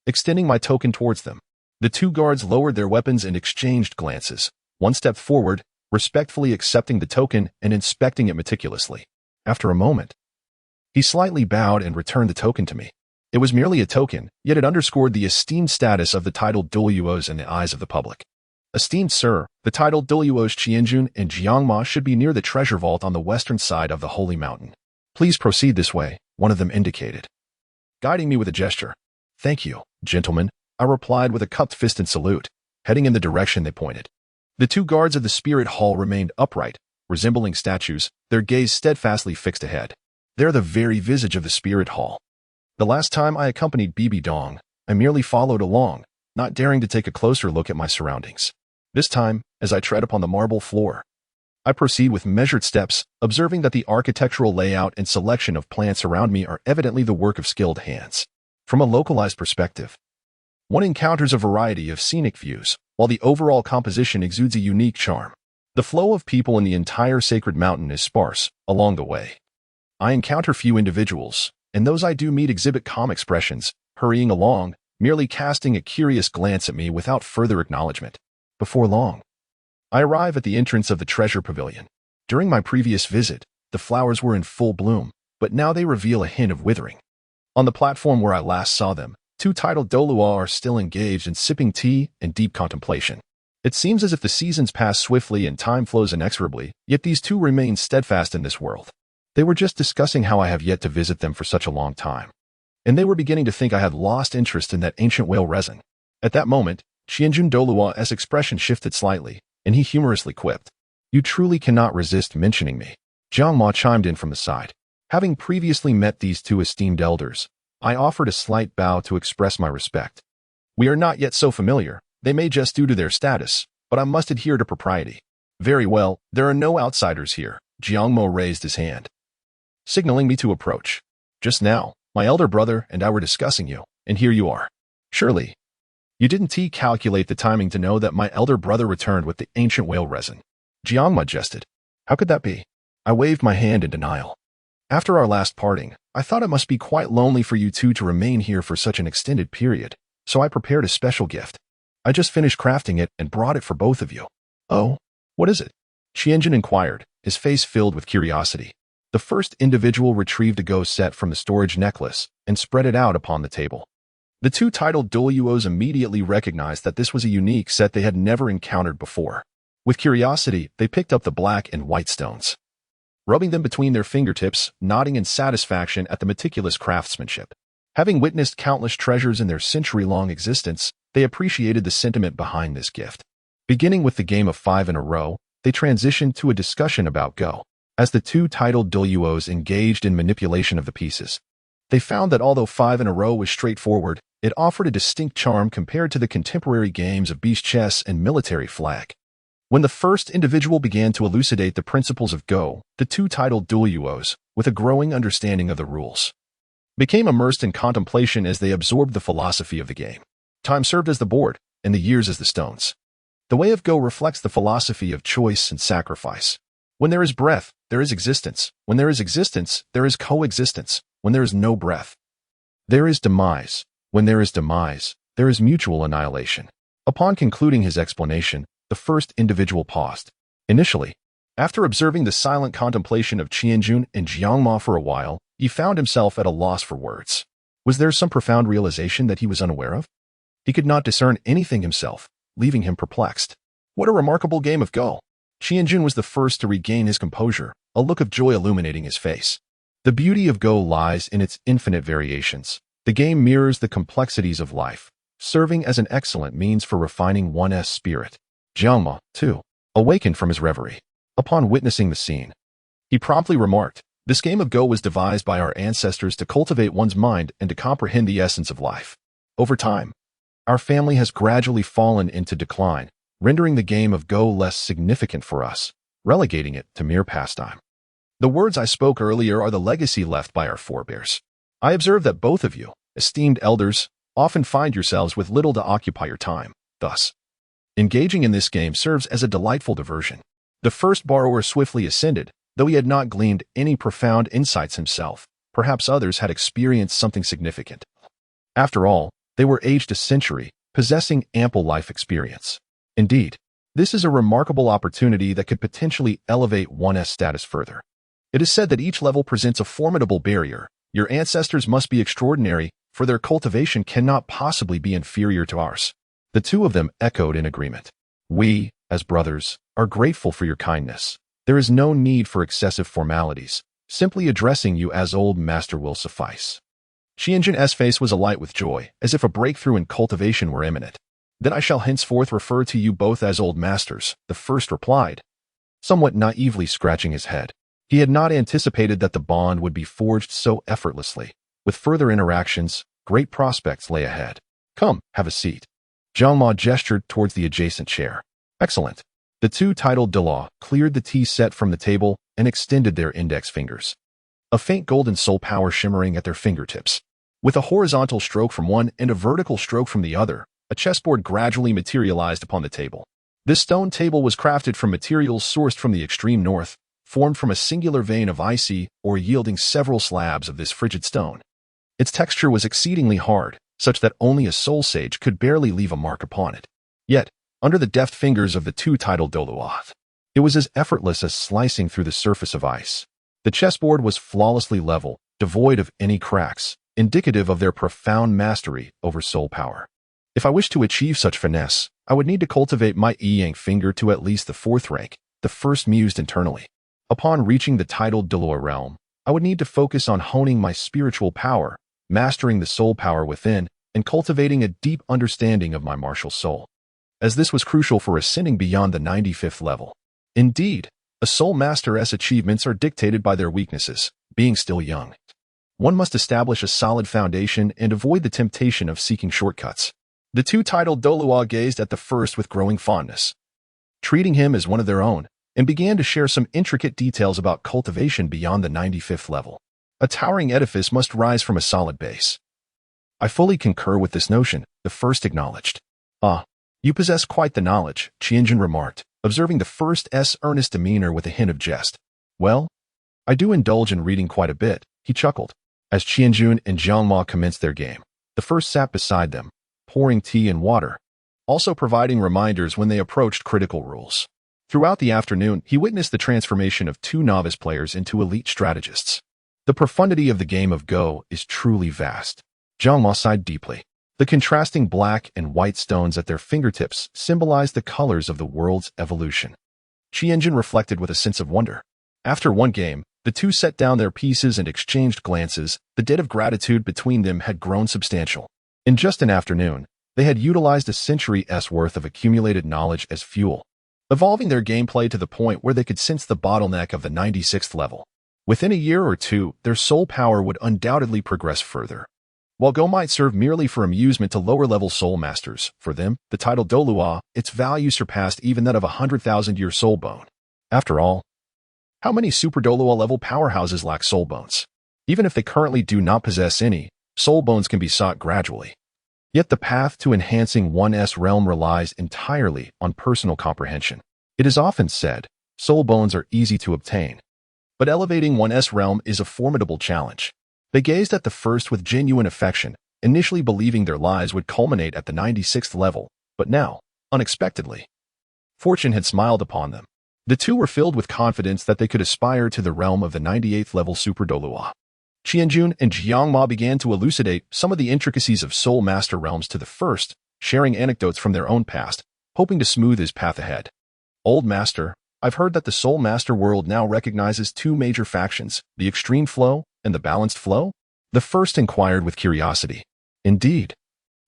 extending my token towards them. The two guards lowered their weapons and exchanged glances. One stepped forward, respectfully accepting the token and inspecting it meticulously. After a moment, he slightly bowed and returned the token to me. It was merely a token, yet it underscored the esteemed status of the titled Douluos in the eyes of the public. "Esteemed sir, the titled Douluos Qianjun and Jiangma should be near the treasure vault on the western side of the Holy Mountain. Please proceed this way," one of them indicated, guiding me with a gesture. "Thank you, gentlemen," I replied with a cupped fist in salute, heading in the direction they pointed. The two guards of the Spirit Hall remained upright, resembling statues, their gaze steadfastly fixed ahead. They're the very visage of the Spirit Hall. The last time I accompanied Bibi Dong, I merely followed along, not daring to take a closer look at my surroundings. This time, as I tread upon the marble floor, I proceed with measured steps, observing that the architectural layout and selection of plants around me are evidently the work of skilled hands. From a localized perspective, one encounters a variety of scenic views, while the overall composition exudes a unique charm. The flow of people in the entire sacred mountain is sparse. Along the way, I encounter few individuals, and those I do meet exhibit calm expressions, hurrying along, merely casting a curious glance at me without further acknowledgement. Before long, I arrive at the entrance of the treasure pavilion. During my previous visit, the flowers were in full bloom, but now they reveal a hint of withering. On the platform where I last saw them, two titled Douluo are still engaged in sipping tea and deep contemplation. It seems as if the seasons pass swiftly and time flows inexorably, yet these two remain steadfast in this world. They were just discussing how I have yet to visit them for such a long time, and they were beginning to think I had lost interest in that ancient whale resin. At that moment, Qianjun Douluo's expression shifted slightly, and he humorously quipped, "You truly cannot resist mentioning me." Jiang Ma chimed in from the side. Having previously met these two esteemed elders, I offered a slight bow to express my respect. "We are not yet so familiar. They may just due to their status, but I must adhere to propriety." "Very well, there are no outsiders here." Jiang Mo raised his hand, signaling me to approach. "Just now, my elder brother and I were discussing you, and here you are. Surely, you didn't calculate the timing to know that my elder brother returned with the ancient whale resin." Jiang Ma jested. "How could that be?" I waved my hand in denial. "After our last parting, I thought it must be quite lonely for you two to remain here for such an extended period, so I prepared a special gift. I just finished crafting it and brought it for both of you." "Oh, what is it?" Qianjun inquired, his face filled with curiosity. The first individual retrieved a ghost set from the storage necklace and spread it out upon the table. The two titled Douluos immediately recognized that this was a unique set they had never encountered before. With curiosity, they picked up the black and white stones. rubbing them between their fingertips, nodding in satisfaction at the meticulous craftsmanship. Having witnessed countless treasures in their century-long existence, they appreciated the sentiment behind this gift. Beginning with the game of 5 in a row, they transitioned to a discussion about Go. As the two titled Douluos engaged in manipulation of the pieces, they found that although 5 in a row was straightforward, it offered a distinct charm compared to the contemporary games of beast chess and military flag. When the first individual began to elucidate the principles of Go, the two titled Douluos, with a growing understanding of the rules, became immersed in contemplation as they absorbed the philosophy of the game. Time served as the board, and the years as the stones. The way of Go reflects the philosophy of choice and sacrifice. When there is breath, there is existence. When there is existence, there is coexistence. When there is no breath, there is demise. When there is demise, there is mutual annihilation. Upon concluding his explanation, the first individual paused. Initially, after observing the silent contemplation of Qianjun and Jiangma for a while, he found himself at a loss for words. Was there some profound realization that he was unaware of? He could not discern anything himself, leaving him perplexed. What a remarkable game of Go! Qianjun was the first to regain his composure, a look of joy illuminating his face. The beauty of Go lies in its infinite variations. The game mirrors the complexities of life, serving as an excellent means for refining one's spirit. Jiangma, too, awakened from his reverie. Upon witnessing the scene, he promptly remarked, "This game of Go was devised by our ancestors to cultivate one's mind and to comprehend the essence of life. Over time, our family has gradually fallen into decline, rendering the game of Go less significant for us, relegating it to mere pastime. The words I spoke earlier are the legacy left by our forebears. I observe that both of you, esteemed elders, often find yourselves with little to occupy your time. Thus, engaging in this game serves as a delightful diversion." The first borrower swiftly ascended, though he had not gleaned any profound insights himself. Perhaps others had experienced something significant. After all, they were aged a century, possessing ample life experience. Indeed, this is a remarkable opportunity that could potentially elevate one's status further. It is said that each level presents a formidable barrier. Your ancestors must be extraordinary, for their cultivation cannot possibly be inferior to ours. The two of them echoed in agreement. We, as brothers, are grateful for your kindness. There is no need for excessive formalities. Simply addressing you as old master will suffice. Qianjun's face was alight with joy, as if a breakthrough in cultivation were imminent. "Then I shall henceforth refer to you both as old masters," the first replied, somewhat naively scratching his head. He had not anticipated that the bond would be forged so effortlessly. With further interactions, great prospects lay ahead. "Come, have a seat." Jiangma gestured towards the adjacent chair. "Excellent." The two titled Douluo cleared the tea set from the table and extended their index fingers, a faint golden soul power shimmering at their fingertips. With a horizontal stroke from one and a vertical stroke from the other, a chessboard gradually materialized upon the table. This stone table was crafted from materials sourced from the extreme north, formed from a singular vein of icy or yielding several slabs of this frigid stone. Its texture was exceedingly hard, such that only a soul sage could barely leave a mark upon it. Yet, under the deft fingers of the two titled Douluo, it was as effortless as slicing through the surface of ice. The chessboard was flawlessly level, devoid of any cracks, indicative of their profound mastery over soul power. If I wished to achieve such finesse, I would need to cultivate my Yang finger to at least the 4th rank, the first mused internally. Upon reaching the titled Douluo realm, I would need to focus on honing my spiritual power, mastering the soul power within, and cultivating a deep understanding of my martial soul, as this was crucial for ascending beyond the 95th level. Indeed, a soul master's achievements are dictated by their weaknesses. Being still young, one must establish a solid foundation and avoid the temptation of seeking shortcuts. The two titled Douluo gazed at the first with growing fondness, treating him as one of their own, and began to share some intricate details about cultivation beyond the 95th level. A towering edifice must rise from a solid base. "I fully concur with this notion," the first acknowledged. "Ah, you possess quite the knowledge," Qianjun remarked, observing the first's earnest demeanor with a hint of jest. "Well, I do indulge in reading quite a bit," he chuckled. As Qianjun and Jiangma commenced their game, the first sat beside them, pouring tea and water, also providing reminders when they approached critical rules. Throughout the afternoon, he witnessed the transformation of two novice players into elite strategists. The profundity of the game of Go is truly vast. Jiangma sighed deeply. The contrasting black and white stones at their fingertips symbolized the colors of the world's evolution. Qianjun reflected with a sense of wonder. After one game, the two set down their pieces and exchanged glances. The debt of gratitude between them had grown substantial. In just an afternoon, they had utilized a century's worth of accumulated knowledge as fuel, evolving their gameplay to the point where they could sense the bottleneck of the 96th level. Within a year or two, their soul power would undoubtedly progress further. While Go might serve merely for amusement to lower-level soul masters, for them, the title Douluo, its value surpassed even that of a 100,000-year soul bone. After all, how many Super Douluo-level powerhouses lack soul bones? Even if they currently do not possess any, soul bones can be sought gradually. Yet the path to enhancing one's realm relies entirely on personal comprehension. It is often said, soul bones are easy to obtain. But elevating one's realm is a formidable challenge. They gazed at the first with genuine affection, initially believing their lives would culminate at the 96th level, but now, unexpectedly, fortune had smiled upon them. The two were filled with confidence that they could aspire to the realm of the 98th level Super Douluo. Qianjun and Jiangma began to elucidate some of the intricacies of Soul Master realms to the first, sharing anecdotes from their own past, hoping to smooth his path ahead. Old Master, I've heard that the Soul Master world now recognizes two major factions, the extreme flow and the balanced flow? The first inquired with curiosity. Indeed.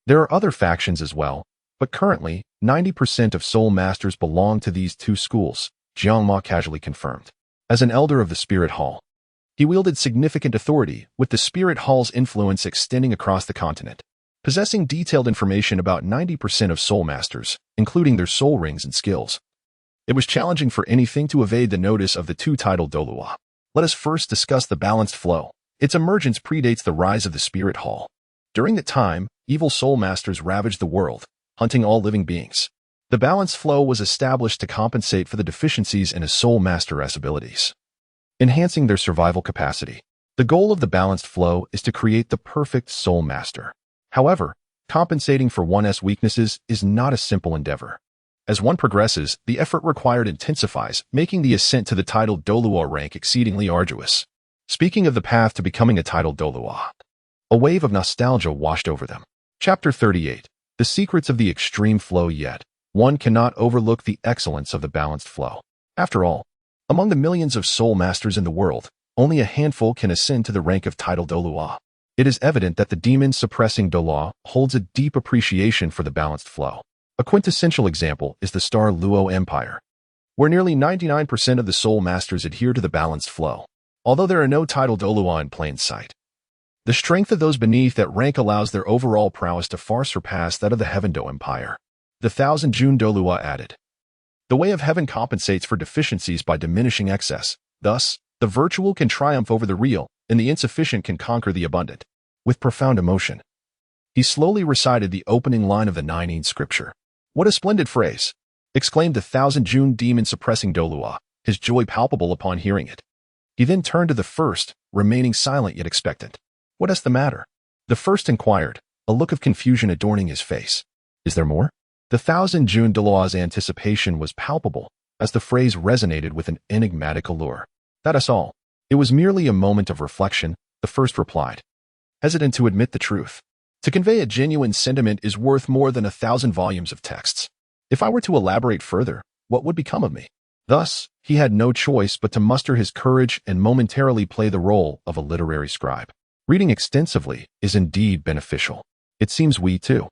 There are other factions as well, but currently, 90% of Soul Masters belong to these two schools, Jiangma casually confirmed. As an elder of the Spirit Hall, he wielded significant authority, with the Spirit Hall's influence extending across the continent, possessing detailed information about 90% of Soul Masters, including their soul rings and skills. It was challenging for anything to evade the notice of the two-titled Douluo. Let us first discuss the balanced flow. Its emergence predates the rise of the Spirit Hall. During that time, evil Soul Masters ravaged the world, hunting all living beings. The balanced flow was established to compensate for the deficiencies in a Soul Master's abilities, enhancing their survival capacity. The goal of the balanced flow is to create the perfect Soul Master. However, compensating for one's weaknesses is not a simple endeavor. As one progresses, the effort required intensifies, making the ascent to the titled Douluo rank exceedingly arduous. Speaking of the path to becoming a titled Douluo, a wave of nostalgia washed over them. Chapter 38. The secrets of the extreme flow. Yet one cannot overlook the excellence of the balanced flow. After all, among the millions of soul masters in the world, only a handful can ascend to the rank of titled Douluo. It is evident that the demon-suppressing Douluo holds a deep appreciation for the balanced flow. A quintessential example is the Star Luo Empire, where nearly 99% of the soul masters adhere to the balanced flow, although there are no titled Douluo in plain sight. The strength of those beneath that rank allows their overall prowess to far surpass that of the Heaven-Do Empire. The Thousand June Douluo added, the way of heaven compensates for deficiencies by diminishing excess. Thus, the virtual can triumph over the real, and the insufficient can conquer the abundant. With profound emotion, he slowly recited the opening line of the 19th scripture. What a splendid phrase! Exclaimed the Thousand June demon-suppressing Douluo, his joy palpable upon hearing it. He then turned to the first, remaining silent yet expectant. What is the matter? The first inquired, a look of confusion adorning his face. Is there more? The Thousand June Douluo's anticipation was palpable, as the phrase resonated with an enigmatic allure. That is all. It was merely a moment of reflection, the first replied, hesitant to admit the truth. To convey a genuine sentiment is worth more than 1,000 volumes of texts. If I were to elaborate further, what would become of me? Thus, he had no choice but to muster his courage and momentarily play the role of a literary scribe. Reading extensively is indeed beneficial. It seems we, too,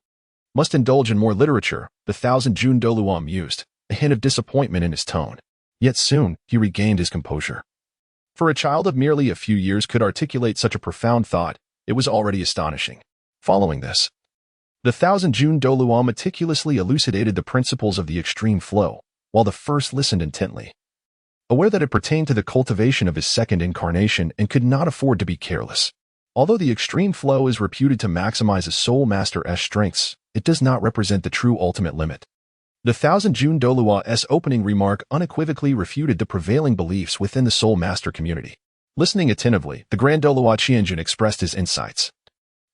must indulge in more literature, the Thousand June Douluo mused, a hint of disappointment in his tone. Yet soon, he regained his composure. For a child of merely a few years could articulate such a profound thought, it was already astonishing. Following this, the Thousand June Douluo meticulously elucidated the principles of the extreme flow, while the first listened intently, aware that it pertained to the cultivation of his second incarnation and could not afford to be careless. Although the extreme flow is reputed to maximize a soul master's strengths, it does not represent the true ultimate limit. The Thousand June Douluo's opening remark unequivocally refuted the prevailing beliefs within the soul master community. Listening attentively, the Grand Douluo Qianjun expressed his insights,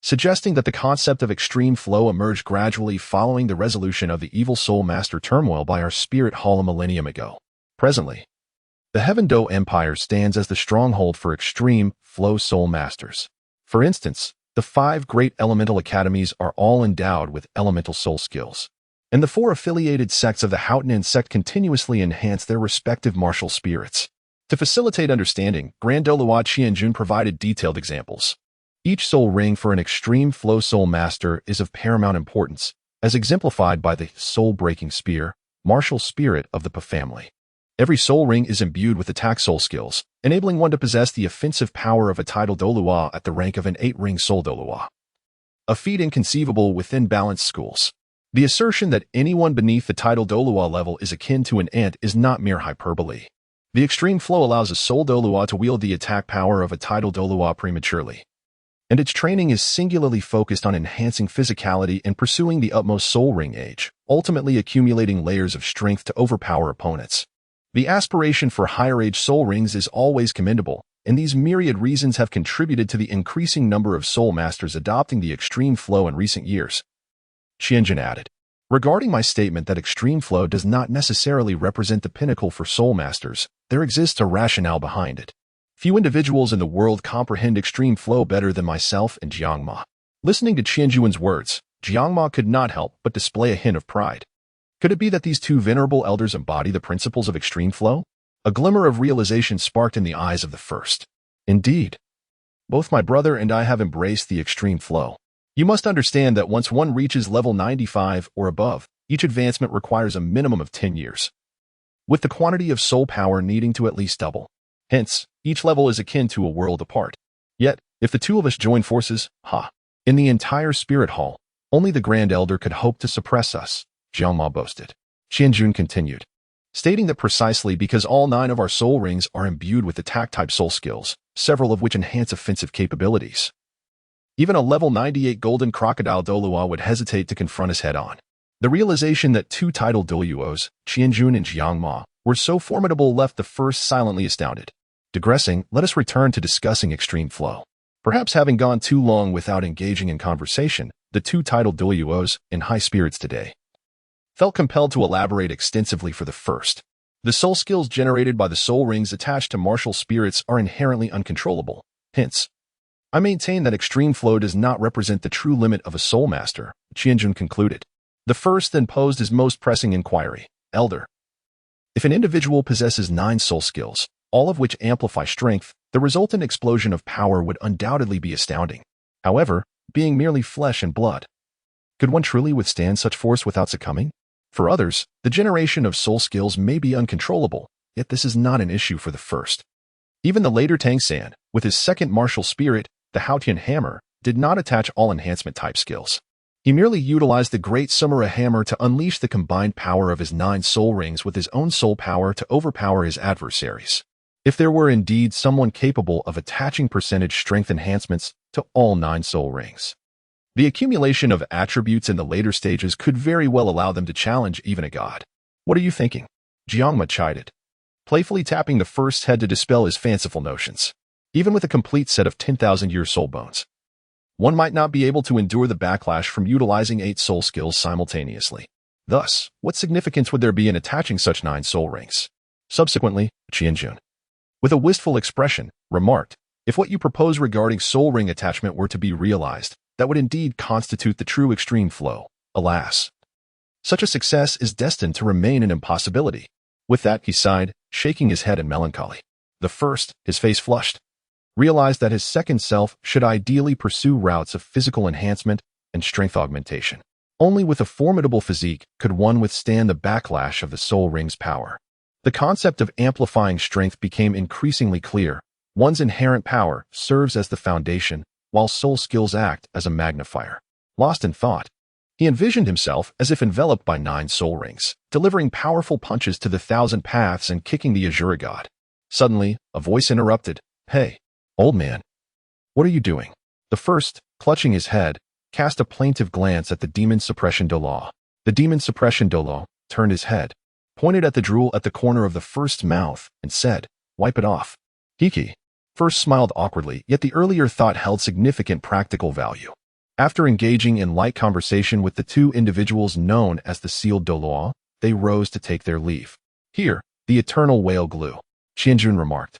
suggesting that the concept of extreme flow emerged gradually following the resolution of the evil soul master turmoil by our Spirit Hall a millennium ago. Presently, the Heaven-Do Empire stands as the stronghold for extreme flow soul masters. For instance, the 5 great elemental academies are all endowed with elemental soul skills, and the 4 affiliated sects of the Houghton sect continuously enhance their respective martial spirits. To facilitate understanding, Grand Douluo Qianjun provided detailed examples. Each soul ring for an extreme flow soul master is of paramount importance, as exemplified by the soul-breaking spear, martial spirit of the Pa family. Every soul ring is imbued with attack soul skills, enabling one to possess the offensive power of a title Douluo at the rank of an 8-ring soul Douluo. A feat inconceivable within balanced schools. The assertion that anyone beneath the title Douluo level is akin to an ant is not mere hyperbole. The extreme flow allows a soul Douluo to wield the attack power of a title Douluo prematurely, and its training is singularly focused on enhancing physicality and pursuing the utmost soul ring age, ultimately accumulating layers of strength to overpower opponents. The aspiration for higher age soul rings is always commendable, and these myriad reasons have contributed to the increasing number of soul masters adopting the extreme flow in recent years. Qianjun added, regarding my statement that extreme flow does not necessarily represent the pinnacle for soul masters, there exists a rationale behind it. Few individuals in the world comprehend extreme flow better than myself and Jiangma. Listening to Qianjun's words, Jiangma could not help but display a hint of pride. Could it be that these two venerable elders embody the principles of extreme flow? A glimmer of realization sparked in the eyes of the first. Indeed. Both my brother and I have embraced the extreme flow. You must understand that once one reaches level 95 or above, each advancement requires a minimum of 10 years, with the quantity of soul power needing to at least double. Hence, each level is akin to a world apart. Yet, if the two of us join forces, in the entire spirit hall, only the Grand Elder could hope to suppress us, Jiangma boasted. Qianjun continued, stating that precisely because all 9 of our soul rings are imbued with attack-type soul skills, several of which enhance offensive capabilities. Even a level 98 golden crocodile Douluo would hesitate to confront us head-on. The realization that 2 titled Douluos, Qianjun and Jiangma, were so formidable left the first silently astounded. Digressing, let us return to discussing extreme flow. Perhaps having gone too long without engaging in conversation, the 2 titled Douluos, in high spirits today, felt compelled to elaborate extensively for the first. The soul skills generated by the soul rings attached to martial spirits are inherently uncontrollable. Hence, I maintain that extreme flow does not represent the true limit of a soul master, Qianjun concluded. The first then posed his most pressing inquiry. Elder, if an individual possesses 9 soul skills, all of which amplify strength, the resultant explosion of power would undoubtedly be astounding. However, being merely flesh and blood, could one truly withstand such force without succumbing? For others, the generation of soul skills may be uncontrollable, yet this is not an issue for the first. Even the later Tang San, with his second martial spirit, the Haotian hammer, did not attach all enhancement-type skills. He merely utilized the Great Sumera hammer to unleash the combined power of his 9 soul rings with his own soul power to overpower his adversaries. If there were indeed someone capable of attaching percentage strength enhancements to all 9 soul rings, the accumulation of attributes in the later stages could very well allow them to challenge even a god. What are you thinking? Jiangma chided, playfully tapping the first's head to dispel his fanciful notions. Even with a complete set of 10,000-year soul bones, one might not be able to endure the backlash from utilizing 8 soul skills simultaneously. Thus, what significance would there be in attaching such 9 soul rings? Subsequently, Qianjun, with a wistful expression, remarked, if what you propose regarding soul ring attachment were to be realized, that would indeed constitute the true extreme flow. Alas, such a success is destined to remain an impossibility. With that, he sighed, shaking his head in melancholy. The first, his face flushed, realized that his second self should ideally pursue routes of physical enhancement and strength augmentation. Only with a formidable physique could one withstand the backlash of the soul ring's power. The concept of amplifying strength became increasingly clear. One's inherent power serves as the foundation, while soul skills act as a magnifier. Lost in thought, he envisioned himself as if enveloped by 9 soul rings, delivering powerful punches to the 1,000 paths and kicking the Azura god. Suddenly, a voice interrupted. Hey, old man, what are you doing? The first, clutching his head, cast a plaintive glance at the demon suppression Douluo. The demon suppression Douluo turned his head, pointed at the drool at the corner of the first's mouth, and said, wipe it off. Hiki. First smiled awkwardly, yet the earlier thought held significant practical value. After engaging in light conversation with the 2 individuals known as the sealed Douluo, they rose to take their leave. Here, the eternal whale glue, Qianjun remarked,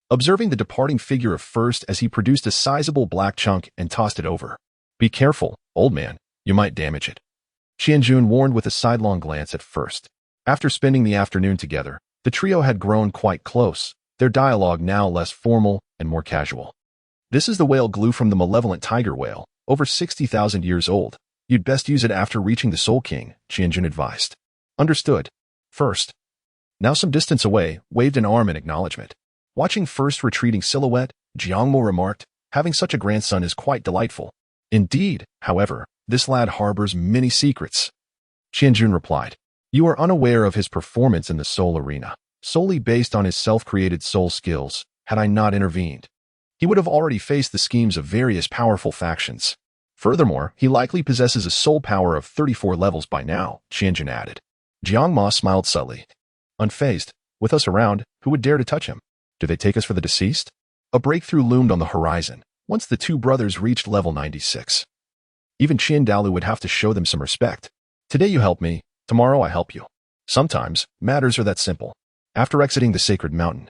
observing the departing figure of first as he produced a sizable black chunk and tossed it over. Be careful, old man, you might damage it. Qianjun warned with a sidelong glance at first. After spending the afternoon together, the trio had grown quite close, their dialogue now less formal and more casual. This is the whale glue from the malevolent tiger whale, over 60,000 years old. You'd best use it after reaching the Soul King, Qianjun advised. Understood. First. Now some distance away, waved an arm in acknowledgement. Watching First retreating silhouette, Jiangmo remarked, having such a grandson is quite delightful. Indeed, however, this lad harbors many secrets. Qianjun replied. You are unaware of his performance in the soul arena, solely based on his self-created soul skills. Had I not intervened, he would have already faced the schemes of various powerful factions. Furthermore, he likely possesses a soul power of 34 levels by now, Qianjun added. Jiang Ma smiled subtly. Unfazed, with us around, who would dare to touch him? Do they take us for the deceased? A breakthrough loomed on the horizon, once the two brothers reached level 96. Even Qin Dalu would have to show them some respect. Today you help me, tomorrow I help you. Sometimes, matters are that simple. After exiting the sacred mountain,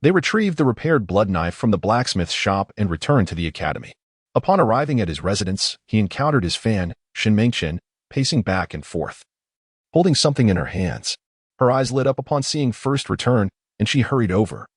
they retrieved the repaired blood knife from the blacksmith's shop and returned to the academy. Upon arriving at his residence, he encountered his fan, Shinmengchen, pacing back and forth, holding something in her hands. Her eyes lit up upon seeing First return, and she hurried over,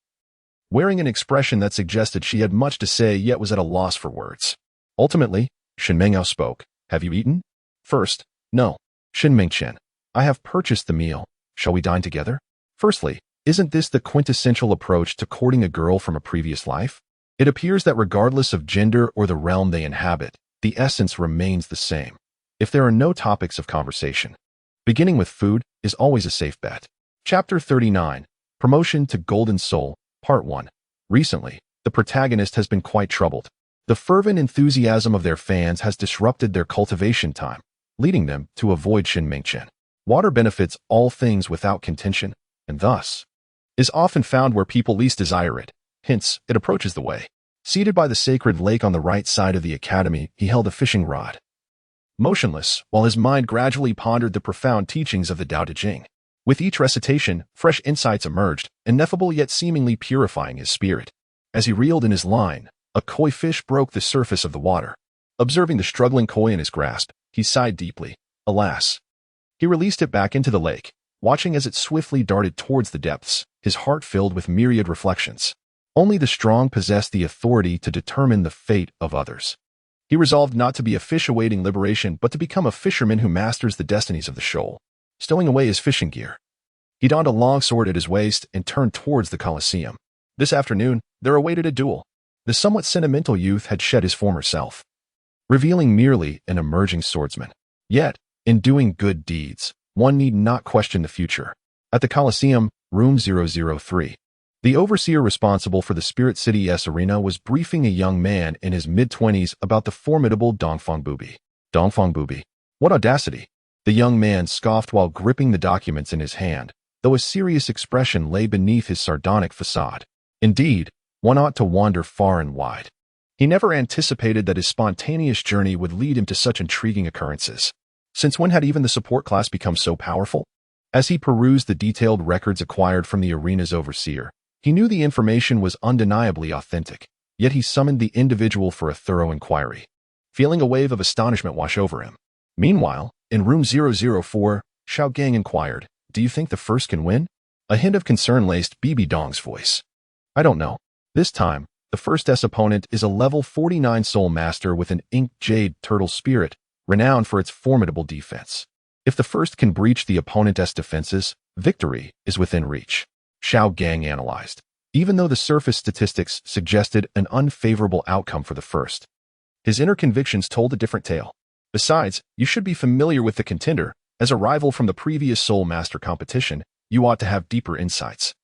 wearing an expression that suggested she had much to say yet was at a loss for words. Ultimately, Shinmengao spoke. Have you eaten? First, no. Shinmengchen, I have purchased the meal. Shall we dine together? Firstly, isn't this the quintessential approach to courting a girl from a previous life? It appears that regardless of gender or the realm they inhabit, the essence remains the same. If there are no topics of conversation, beginning with food is always a safe bet. Chapter 39, Promotion to Golden Soul, Part 1. Recently, the protagonist has been quite troubled. The fervent enthusiasm of their fans has disrupted their cultivation time, leading them to avoid Shinmengchen. Water benefits all things without contention, and thus is often found where people least desire it. Hence, it approaches the way. Seated by the sacred lake on the right side of the academy, he held a fishing rod, motionless, while his mind gradually pondered the profound teachings of the Tao Te Ching. With each recitation, fresh insights emerged, ineffable yet seemingly purifying his spirit. As he reeled in his line, a koi fish broke the surface of the water. Observing the struggling koi in his grasp, he sighed deeply. Alas. He released it back into the lake, watching as it swiftly darted towards the depths, his heart filled with myriad reflections. Only the strong possess the authority to determine the fate of others. He resolved not to be a fish awaiting liberation, but to become a fisherman who masters the destinies of the shoal. Stowing away his fishing gear, he donned a long sword at his waist and turned towards the Colosseum. This afternoon, there awaited a duel. The somewhat sentimental youth had shed his former self, revealing merely an emerging swordsman. Yet, in doing good deeds, one need not question the future. At the Colosseum, room 003. The overseer responsible for the Spirit City's arena was briefing a young man in his mid-20s about the formidable Dongfang Bubi. Dongfang Bubi. What audacity! The young man scoffed while gripping the documents in his hand, though a serious expression lay beneath his sardonic facade. Indeed, one ought to wander far and wide. He never anticipated that his spontaneous journey would lead him to such intriguing occurrences. Since when had even the support class become so powerful? As he perused the detailed records acquired from the arena's overseer, he knew the information was undeniably authentic, yet he summoned the individual for a thorough inquiry, feeling a wave of astonishment wash over him. Meanwhile, in room 004, Xiao Gang inquired, Do you think the first can win? A hint of concern laced Bibi Dong's voice. I don't know. This time, the first's opponent is a level 49 soul master with an inked jade turtle spirit, renowned for its formidable defense. If the first can breach the opponent's defenses, victory is within reach. Xiao Gang analyzed. Even though the surface statistics suggested an unfavorable outcome for the first, his inner convictions told a different tale. Besides, you should be familiar with the contender. As a rival from the previous Soul Master competition, you ought to have deeper insights.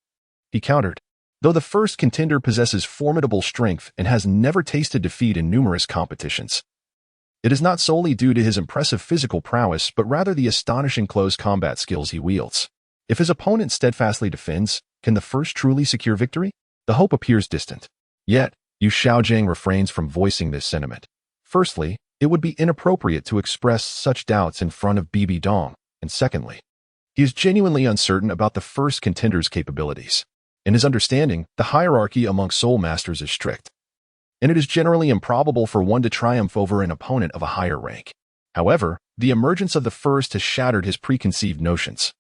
He countered. Though the first contender possesses formidable strength and has never tasted defeat in numerous competitions, it is not solely due to his impressive physical prowess, but rather the astonishing close combat skills he wields. If his opponent steadfastly defends, can the first truly secure victory? The hope appears distant. Yet, Yu Xiaojiang refrains from voicing this sentiment. Firstly, it would be inappropriate to express such doubts in front of Bibi Dong, and secondly, he is genuinely uncertain about the first contender's capabilities. In his understanding, the hierarchy among soul masters is strict, and it is generally improbable for one to triumph over an opponent of a higher rank. However, the emergence of the first has shattered his preconceived notions,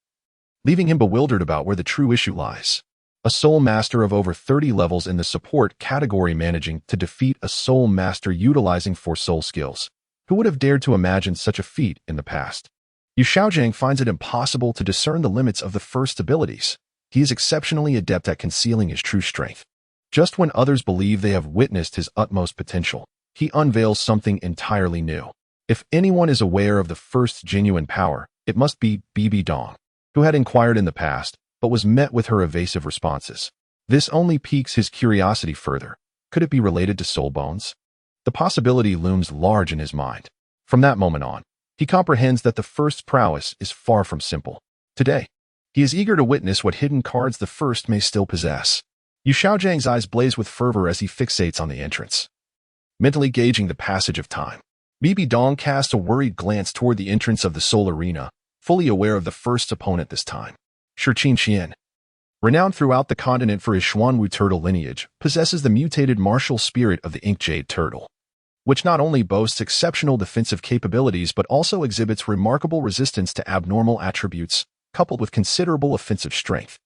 leaving him bewildered about where the true issue lies. a soul master of over 30 levels in the support category managing to defeat a soul master utilizing 4 soul skills. Who would have dared to imagine such a feat in the past? Yu Xiaojiang finds it impossible to discern the limits of the first abilities. He is exceptionally adept at concealing his true strength. Just when others believe they have witnessed his utmost potential, he unveils something entirely new. If anyone is aware of the first genuine power, it must be Bibi Dong, who had inquired in the past, but was met with her evasive responses. This only piques his curiosity further. Could it be related to soul bones? The possibility looms large in his mind. From that moment on, he comprehends that the first prowess is far from simple. Today, he is eager to witness what hidden cards the first may still possess. Yu Xiaojiang's eyes blaze with fervor as he fixates on the entrance. Mentally gauging the passage of time, Bibi Dong casts a worried glance toward the entrance of the soul arena, fully aware of the first opponent this time. Shiqin Xian, renowned throughout the continent for his Xuanwu turtle lineage, possesses the mutated martial spirit of the ink jade turtle, which not only boasts exceptional defensive capabilities but also exhibits remarkable resistance to abnormal attributes, coupled with considerable offensive strength.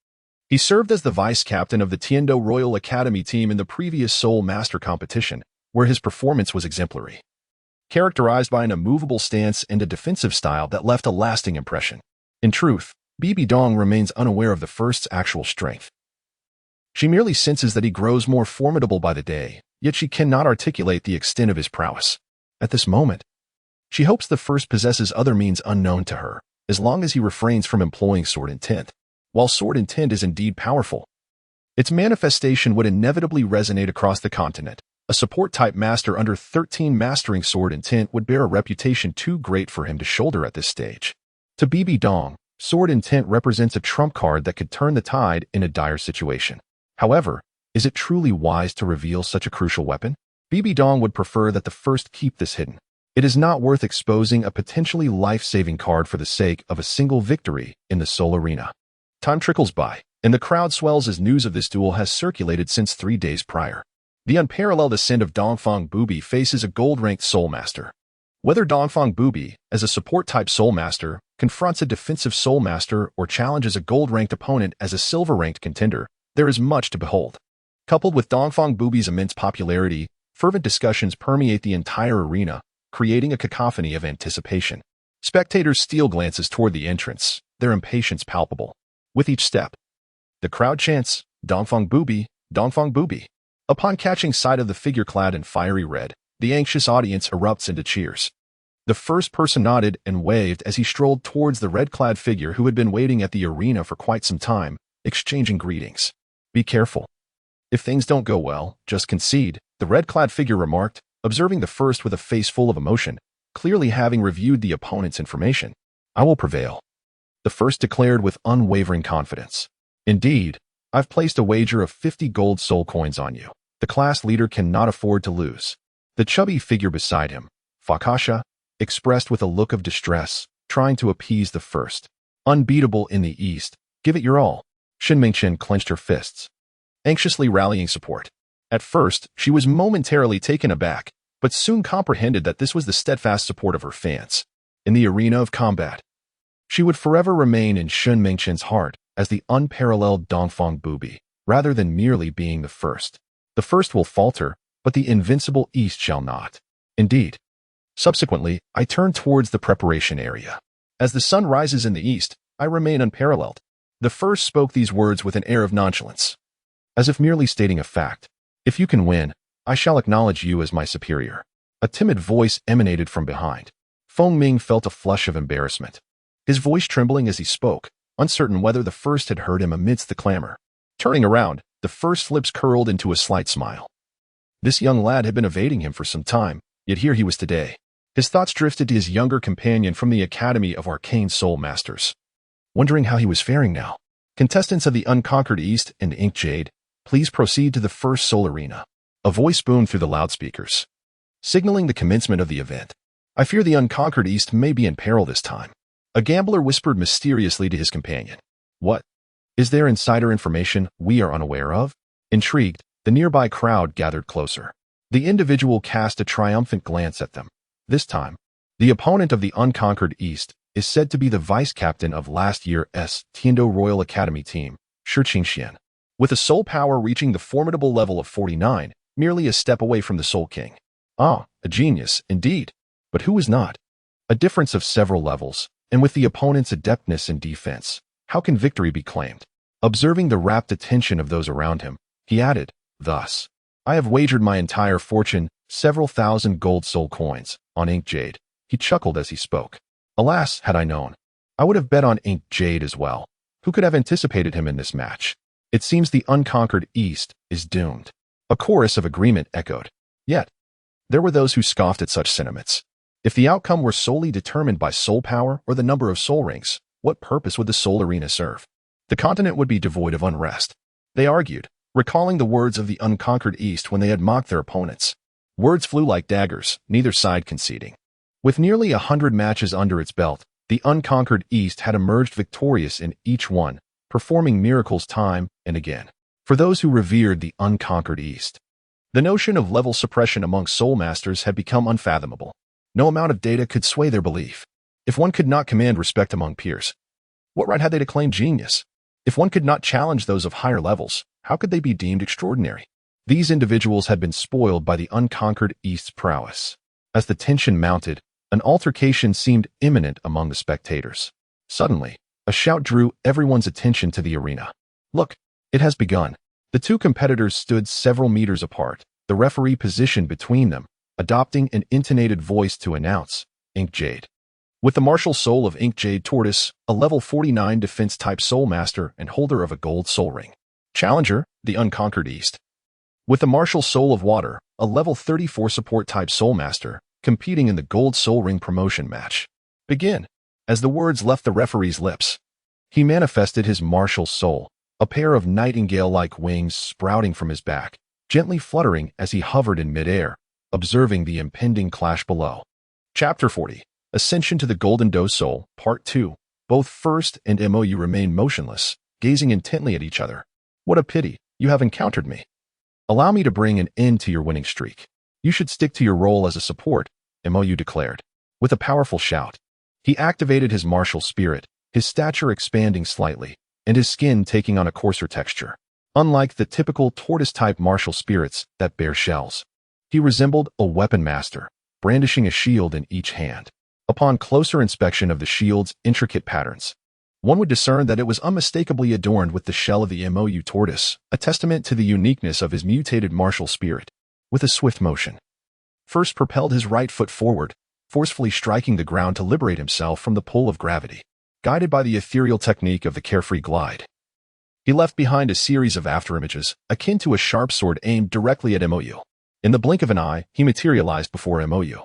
He served as the vice-captain of the Tiando Royal Academy team in the previous Soul Master competition, where his performance was exemplary, characterized by an immovable stance and a defensive style that left a lasting impression. In truth, Bibi Dong remains unaware of the first's actual strength. She merely senses that he grows more formidable by the day, yet she cannot articulate the extent of his prowess. At this moment, she hopes the first possesses other means unknown to her, as long as he refrains from employing sword intent. While sword intent is indeed powerful, its manifestation would inevitably resonate across the continent. A support-type master under 13 mastering sword intent would bear a reputation too great for him to shoulder at this stage. To Bibi Dong, sword intent represents a trump card that could turn the tide in a dire situation. However, is it truly wise to reveal such a crucial weapon? Bibi Dong would prefer that the first keep this hidden. It is not worth exposing a potentially life-saving card for the sake of a single victory in the soul arena. Time trickles by, and the crowd swells as news of this duel has circulated since 3 days prior. The unparalleled ascent of Dongfang Bubi faces a gold-ranked soul master. Whether Dongfang Bubi, as a support-type soul master, confronts a defensive soul master or challenges a gold-ranked opponent as a silver-ranked contender, there is much to behold. Coupled with Dongfang Bubi's immense popularity, fervent discussions permeate the entire arena, creating a cacophony of anticipation. Spectators steal glances toward the entrance, their impatience palpable. With each step, the crowd chants, "Dongfang Bubi, Dongfang Bubi." Upon catching sight of the figure clad in fiery red, the anxious audience erupts into cheers. The first person nodded and waved as he strolled towards the red-clad figure who had been waiting at the arena for quite some time, exchanging greetings. "Be careful. If things don't go well, just concede," the red-clad figure remarked, observing the first with a face full of emotion, clearly having reviewed the opponent's information. "I will prevail," the first declared with unwavering confidence. "Indeed, I've placed a wager of 50 gold soul coins on you. The class leader cannot afford to lose." The chubby figure beside him, Fakasha, expressed with a look of distress, trying to appease the first. "Unbeatable in the East, give it your all." Shen Mingchen clenched her fists, anxiously rallying support. At first, she was momentarily taken aback, but soon comprehended that this was the steadfast support of her fans. In the arena of combat, she would forever remain in Shen Mingchen's heart as the unparalleled Dongfang Bubi, rather than merely being the first. The first will falter, but the invincible East shall not. Indeed. Subsequently, I turn towards the preparation area. As the sun rises in the east, I remain unparalleled. The first spoke these words with an air of nonchalance, as if merely stating a fact. "If you can win, I shall acknowledge you as my superior." A timid voice emanated from behind. Feng Ming felt a flush of embarrassment, his voice trembling as he spoke, uncertain whether the first had heard him amidst the clamor. Turning around, the first's lips curled into a slight smile. This young lad had been evading him for some time, yet here he was today. His thoughts drifted to his younger companion from the Academy of Arcane Soul Masters, wondering how he was faring now. "Contestants of the Unconquered East and Ink Jade, please proceed to the first soul arena." A voice boomed through the loudspeakers, signaling the commencement of the event. "I fear the Unconquered East may be in peril this time," a gambler whispered mysteriously to his companion. "What? Is there insider information we are unaware of?" Intrigued, the nearby crowd gathered closer. The individual cast a triumphant glance at them. This time, the opponent of the Unconquered East is said to be the vice-captain of last year's Tiando Royal Academy team, Shiqin Xian. with a soul power reaching the formidable level of 49, merely a step away from the Soul King. Ah, a genius, indeed. But who is not? A difference of several levels, and with the opponent's adeptness in defense, how can victory be claimed? Observing the rapt attention of those around him, he added, "Thus, I have wagered my entire fortune, several thousand gold soul coins, on ink jade." He chuckled as he spoke. Alas, had I known, I would have bet on ink jade as well. Who could have anticipated him in this match? It seems the unconquered East is doomed. A chorus of agreement echoed. Yet, there were those who scoffed at such sentiments. If the outcome were solely determined by soul power or the number of soul rings, what purpose would the soul arena serve? The continent would be devoid of unrest. They argued, recalling the words of the unconquered East when they had mocked their opponents. Words flew like daggers, neither side conceding. With nearly 100 matches under its belt, the unconquered East had emerged victorious in each one, performing miracles time and again. For those who revered the unconquered East, the notion of level suppression among soul masters had become unfathomable. No amount of data could sway their belief. If one could not command respect among peers, what right had they to claim genius? If one could not challenge those of higher levels, how could they be deemed extraordinary? These individuals had been spoiled by the unconquered East's prowess. As the tension mounted, an altercation seemed imminent among the spectators. Suddenly, a shout drew everyone's attention to the arena. Look, it has begun. The two competitors stood several meters apart, the referee positioned between them, adopting an intonated voice to announce, Ink Jade. With the martial soul of Ink Jade Tortoise, a level 49 defense-type soul master and holder of a gold soul ring. Challenger, the unconquered East. With the martial soul of Water, a level 34 support-type soul master, competing in the gold soul ring promotion match. Begin. As the words left the referee's lips, he manifested his martial soul, a pair of nightingale-like wings sprouting from his back, gently fluttering as he hovered in midair, observing the impending clash below. Chapter 40. Ascension to the Golden Doe Soul, Part 2. Both First and MOU remain motionless, gazing intently at each other. What a pity, you have encountered me. Allow me to bring an end to your winning streak. You should stick to your role as a support, MOU declared. With a powerful shout, he activated his martial spirit, his stature expanding slightly, and his skin taking on a coarser texture. Unlike the typical tortoise-type martial spirits that bear shells, he resembled a weapon master, brandishing a shield in each hand. Upon closer inspection of the shield's intricate patterns, one would discern that it was unmistakably adorned with the shell of the MOU tortoise, a testament to the uniqueness of his mutated martial spirit. With a swift motion, First propelled his right foot forward, forcefully striking the ground to liberate himself from the pull of gravity. Guided by the ethereal technique of the carefree glide, he left behind a series of afterimages, akin to a sharp sword aimed directly at MOU. In the blink of an eye, he materialized before MOU,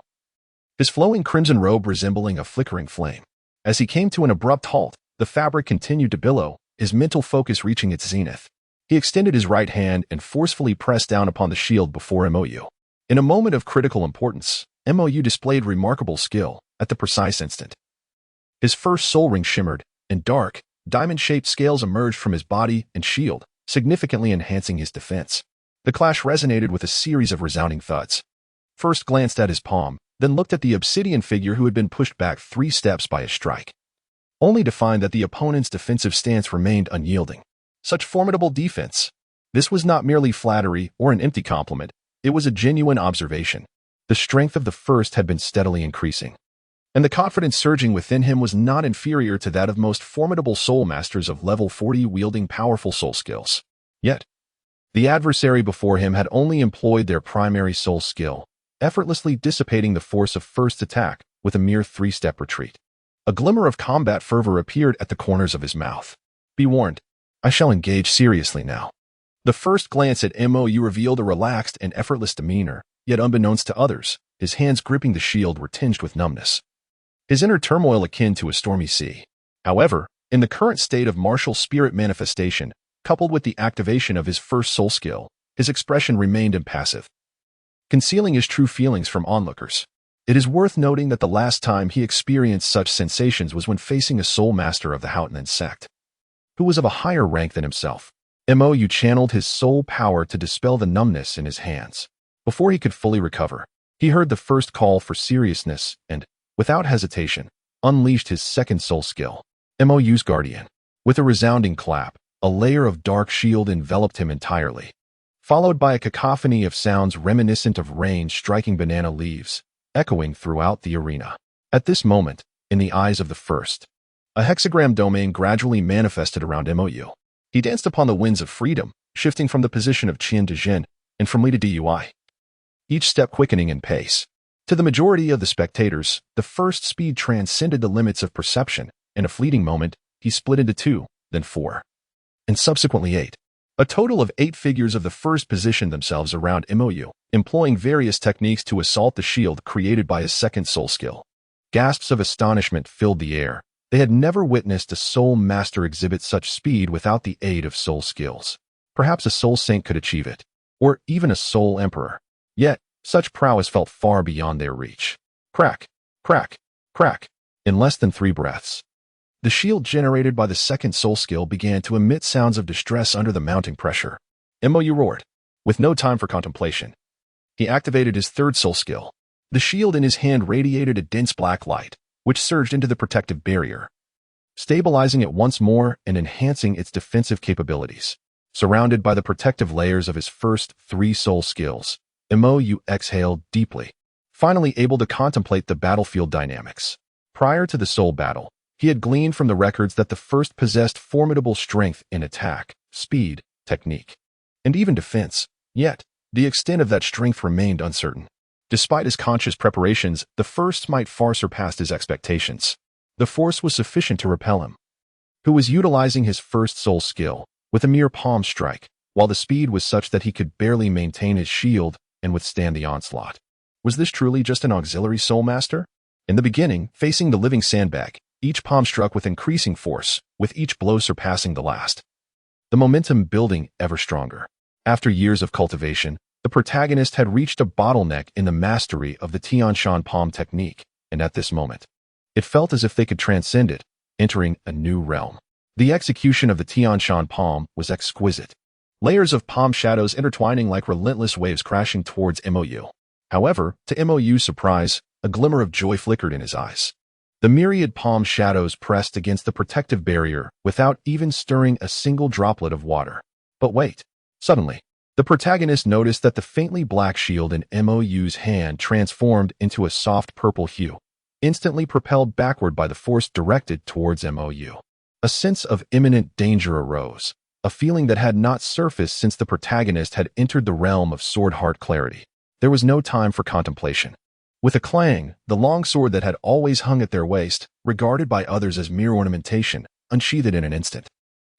his flowing crimson robe resembling a flickering flame. As he came to an abrupt halt, the fabric continued to billow, his mental focus reaching its zenith. He extended his right hand and forcefully pressed down upon the shield before MOU. In a moment of critical importance, MOU displayed remarkable skill at the precise instant. His first soul ring shimmered, and dark, diamond-shaped scales emerged from his body and shield, significantly enhancing his defense. The clash resonated with a series of resounding thuds. First glanced at his palm, then looked at the obsidian figure who had been pushed back 3 steps by a strike, only to find that the opponent's defensive stance remained unyielding. Such formidable defense. This was not merely flattery or an empty compliment, it was a genuine observation. The strength of the first had been steadily increasing, and the confidence surging within him was not inferior to that of most formidable soul masters of level 40 wielding powerful soul skills. Yet, the adversary before him had only employed their primary soul skill, effortlessly dissipating the force of first attack with a mere 3-step retreat. A glimmer of combat fervor appeared at the corners of his mouth. Be warned, I shall engage seriously now. The first glance at MOU revealed a relaxed and effortless demeanor, yet unbeknownst to others, his hands gripping the shield were tinged with numbness, his inner turmoil akin to a stormy sea. However, in the current state of martial spirit manifestation, coupled with the activation of his first soul skill, his expression remained impassive, concealing his true feelings from onlookers. It is worth noting that the last time he experienced such sensations was when facing a soul master of the Houghton sect, who was of a higher rank than himself. MOU channeled his soul power to dispel the numbness in his hands. Before he could fully recover, he heard the first call for seriousness and, without hesitation, unleashed his second soul skill, MOU's Guardian. With a resounding clap, a layer of dark shield enveloped him entirely, followed by a cacophony of sounds reminiscent of rain striking banana leaves, echoing throughout the arena. At this moment, in the eyes of the first, a hexagram domain gradually manifested around Mou. He danced upon the winds of freedom, shifting from the position of Qian to Jin and from Li to Dui, each step quickening in pace. To the majority of the spectators, the first speed transcended the limits of perception. In a fleeting moment, he split into 2, then 4, and subsequently 8. A total of 8 figures of the first positioned themselves around Mou, employing various techniques to assault the shield created by his second soul skill. Gasps of astonishment filled the air. They had never witnessed a soul master exhibit such speed without the aid of soul skills. Perhaps a soul saint could achieve it, or even a soul emperor. Yet, such prowess felt far beyond their reach. Crack, crack, crack. In less than 3 breaths, the shield generated by the second soul skill began to emit sounds of distress under the mounting pressure. Mou roared, with no time for contemplation. He activated his third soul skill. The shield in his hand radiated a dense black light, which surged into the protective barrier, stabilizing it once more and enhancing its defensive capabilities. Surrounded by the protective layers of his first 3 soul skills, Mou exhaled deeply, finally able to contemplate the battlefield dynamics. Prior to the soul battle, he had gleaned from the records that the first possessed formidable strength in attack, speed, technique, and even defense. Yet, the extent of that strength remained uncertain. Despite his conscious preparations, the first might far surpassed his expectations. The force was sufficient to repel him, who was utilizing his first soul skill with a mere palm strike, while the speed was such that he could barely maintain his shield and withstand the onslaught. Was this truly just an auxiliary soul master? In the beginning, facing the living sandbag, each palm struck with increasing force, with each blow surpassing the last. The momentum building ever stronger. After years of cultivation, the protagonist had reached a bottleneck in the mastery of the Tianshan palm technique, and at this moment, it felt as if they could transcend it, entering a new realm. The execution of the Tianshan palm was exquisite. Layers of palm shadows intertwining like relentless waves crashing towards Mou. However, to Mou's surprise, a glimmer of joy flickered in his eyes. The myriad palm shadows pressed against the protective barrier without even stirring a single droplet of water. But wait. Suddenly, the protagonist noticed that the faintly black shield in Mou's hand transformed into a soft purple hue, instantly propelled backward by the force directed towards Mou. A sense of imminent danger arose, a feeling that had not surfaced since the protagonist had entered the realm of sword-heart clarity. There was no time for contemplation. With a clang, the long sword that had always hung at their waist, regarded by others as mere ornamentation, unsheathed in an instant.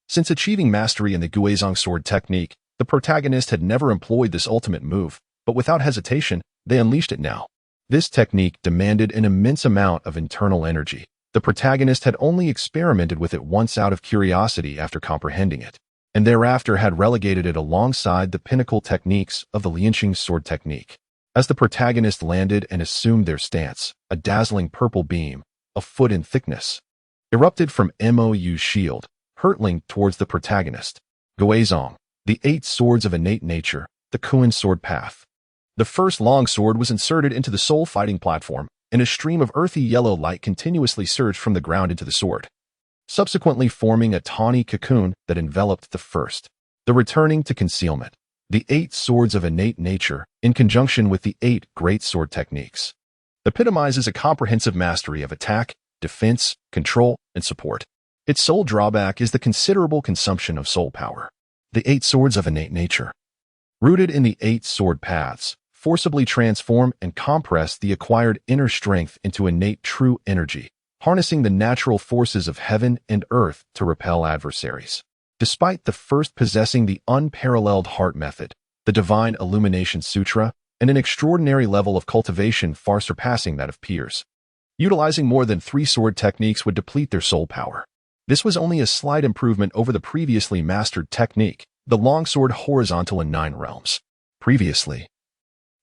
Since achieving mastery in the Guizhong sword technique, the protagonist had never employed this ultimate move, but without hesitation, they unleashed it now. This technique demanded an immense amount of internal energy. The protagonist had only experimented with it once out of curiosity after comprehending it, and thereafter had relegated it alongside the pinnacle techniques of the Lianqing sword technique. As the protagonist landed and assumed their stance, a dazzling purple beam, a foot in thickness, erupted from Mou's shield, hurtling towards the protagonist. Guizhong, the 8 swords of innate nature, the Kuan sword path. The first long sword was inserted into the soul fighting platform, and a stream of earthy yellow light continuously surged from the ground into the sword, subsequently forming a tawny cocoon that enveloped the first. The returning to concealment. The 8 swords of innate nature, in conjunction with the 8 great sword techniques, epitomizes a comprehensive mastery of attack, defense, control, and support. Its sole drawback is the considerable consumption of soul power. The 8 swords of innate nature, rooted in the 8 sword paths, forcibly transform and compress the acquired inner strength into innate true energy, harnessing the natural forces of heaven and earth to repel adversaries. Despite the first possessing the unparalleled heart method, the divine illumination sutra, and an extraordinary level of cultivation far surpassing that of peers, utilizing more than 3 sword techniques would deplete their soul power. This was only a slight improvement over the previously mastered technique, the longsword horizontal in 9 realms. Previously,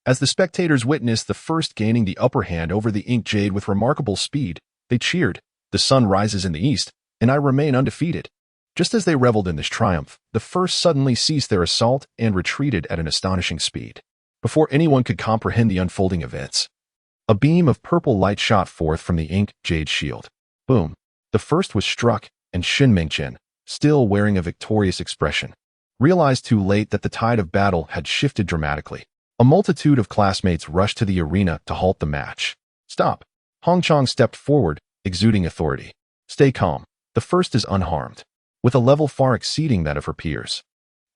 as the spectators witnessed the first gaining the upper hand over the ink jade with remarkable speed, they cheered, "The sun rises in the east, and I remain undefeated." Just as they reveled in this triumph, the first suddenly ceased their assault and retreated at an astonishing speed. Before anyone could comprehend the unfolding events, a beam of purple light shot forth from the ink jade shield. Boom! The first was struck, and Shin Mengchen, still wearing a victorious expression, realized too late that the tide of battle had shifted dramatically. A multitude of classmates rushed to the arena to halt the match. "Stop!" Hong Chang stepped forward, exuding authority. "Stay calm. The first is unharmed," with a level far exceeding that of her peers.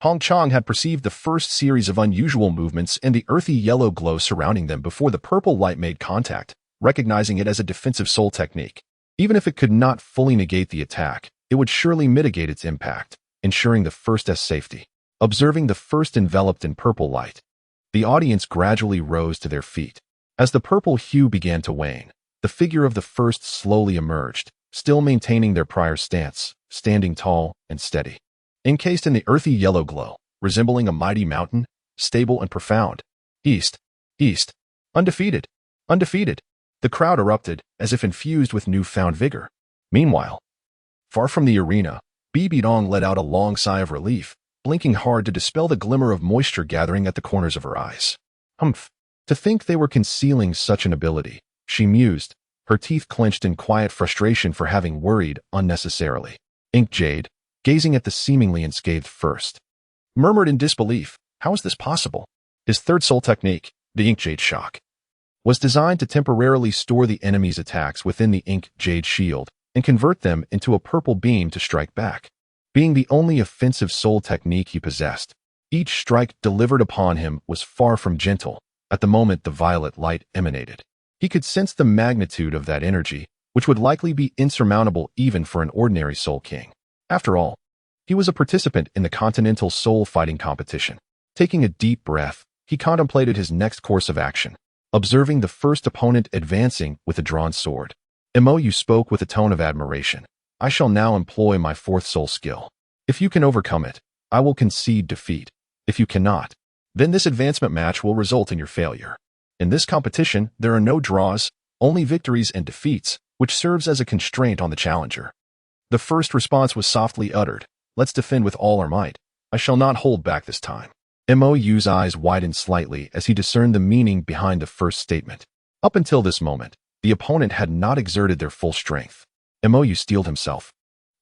Hong Chang had perceived the first series of unusual movements and the earthy yellow glow surrounding them before the purple light made contact, recognizing it as a defensive soul technique. Even if it could not fully negate the attack, it would surely mitigate its impact, ensuring the first's safety. Observing the first enveloped in purple light, the audience gradually rose to their feet. As the purple hue began to wane, the figure of the first slowly emerged, still maintaining their prior stance, standing tall and steady. Encased in the earthy yellow glow, resembling a mighty mountain, stable and profound. "East, East, undefeated, undefeated." The crowd erupted, as if infused with newfound vigor. Meanwhile, far from the arena, Bibi Dong let out a long sigh of relief, blinking hard to dispel the glimmer of moisture gathering at the corners of her eyes. "Humph. To think they were concealing such an ability," she mused, her teeth clenched in quiet frustration for having worried unnecessarily. Jade, gazing at the seemingly unscathed first, murmured in disbelief, "How is this possible?" His third soul technique, the Jade shock, was designed to temporarily store the enemy's attacks within the Jade shield and convert them into a purple beam to strike back. Being the only offensive soul technique he possessed, each strike delivered upon him was far from gentle. At the moment the violet light emanated, he could sense the magnitude of that energy, which would likely be insurmountable even for an ordinary soul king. After all, he was a participant in the continental soul fighting competition. Taking a deep breath, he contemplated his next course of action, observing the first opponent advancing with a drawn sword. Mou spoke with a tone of admiration. "I shall now employ my fourth soul skill. If you can overcome it, I will concede defeat. If you cannot, then this advancement match will result in your failure. In this competition, there are no draws, only victories and defeats, which serves as a constraint on the challenger." The first response was softly uttered. "Let's defend with all our might. I shall not hold back this time." Mou's eyes widened slightly as he discerned the meaning behind the first statement. Up until this moment, the opponent had not exerted their full strength. Mou steeled himself,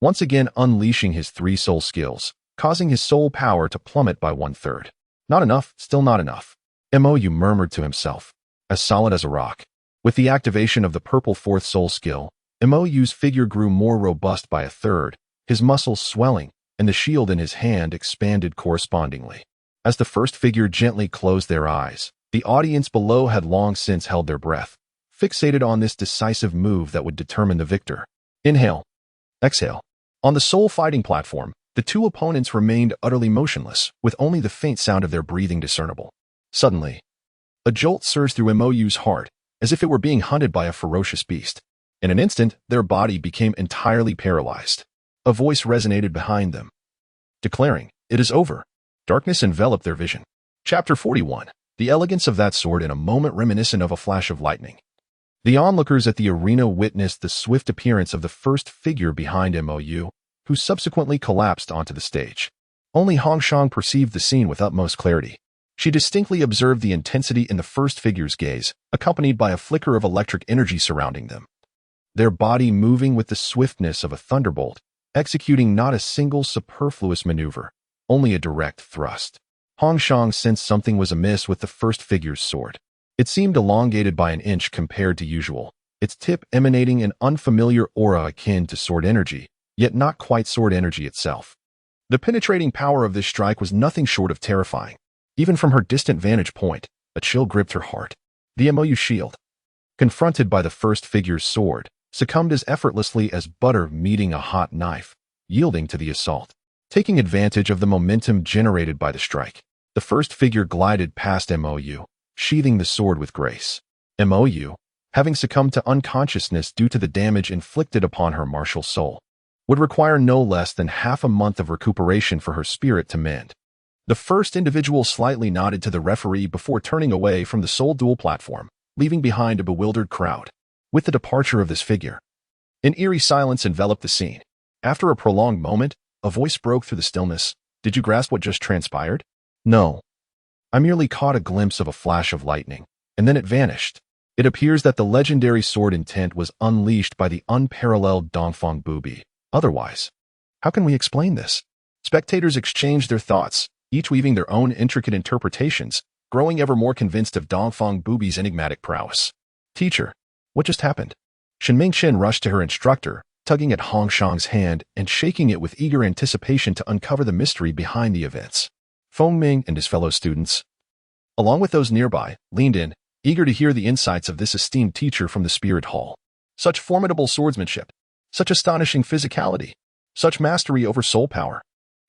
once again unleashing his three soul skills, causing his soul power to plummet by 1/3. "Not enough, still not enough," Mou murmured to himself, as solid as a rock. With the activation of the purple fourth soul skill, Mou's figure grew more robust by 1/3, his muscles swelling, and the shield in his hand expanded correspondingly. As the first figure gently closed their eyes, the audience below had long since held their breath, fixated on this decisive move that would determine the victor. Inhale. Exhale. On the soul fighting platform, the two opponents remained utterly motionless, with only the faint sound of their breathing discernible. Suddenly, a jolt surged through Mou's heart, as if it were being hunted by a ferocious beast. In an instant, their body became entirely paralyzed. A voice resonated behind them, declaring, "It is over." Darkness enveloped their vision. Chapter 41. The elegance of that sword in a moment reminiscent of a flash of lightning. The onlookers at the arena witnessed the swift appearance of the first figure behind Mou, who subsequently collapsed onto the stage. Only Hong Chang perceived the scene with utmost clarity. She distinctly observed the intensity in the first figure's gaze, accompanied by a flicker of electric energy surrounding them. Their body moving with the swiftness of a thunderbolt, executing not a single superfluous maneuver, only a direct thrust. Hong Chang sensed something was amiss with the first figure's sword. It seemed elongated by an inch compared to usual, its tip emanating an unfamiliar aura akin to sword energy, yet not quite sword energy itself. The penetrating power of this strike was nothing short of terrifying. Even from her distant vantage point, a chill gripped her heart. The Mou shield, confronted by the first figure's sword, succumbed as effortlessly as butter meeting a hot knife, yielding to the assault. Taking advantage of the momentum generated by the strike, the first figure glided past Mou, sheathing the sword with grace. Mou, having succumbed to unconsciousness due to the damage inflicted upon her martial soul, would require no less than half a month of recuperation for her spirit to mend. The first individual slightly nodded to the referee before turning away from the soul duel platform, leaving behind a bewildered crowd. With the departure of this figure, an eerie silence enveloped the scene. After a prolonged moment, a voice broke through the stillness. "Did you grasp what just transpired?" "No. I merely caught a glimpse of a flash of lightning, and then it vanished. It appears that the legendary sword intent was unleashed by the unparalleled Dongfang Bubi. Otherwise, How can we explain this? Spectators exchanged their thoughts, each weaving their own intricate interpretations, growing ever more convinced of Dongfang Bubi's enigmatic prowess. Teacher, what just happened? Shenming Chen rushed to her instructor, tugging at Hong Shang's hand and shaking it with eager anticipation to uncover the mystery behind the events. Feng Ming and his fellow students, along with those nearby, leaned in, eager to hear the insights of this esteemed teacher from the Spirit Hall. Such formidable swordsmanship, such astonishing physicality, such mastery over soul power.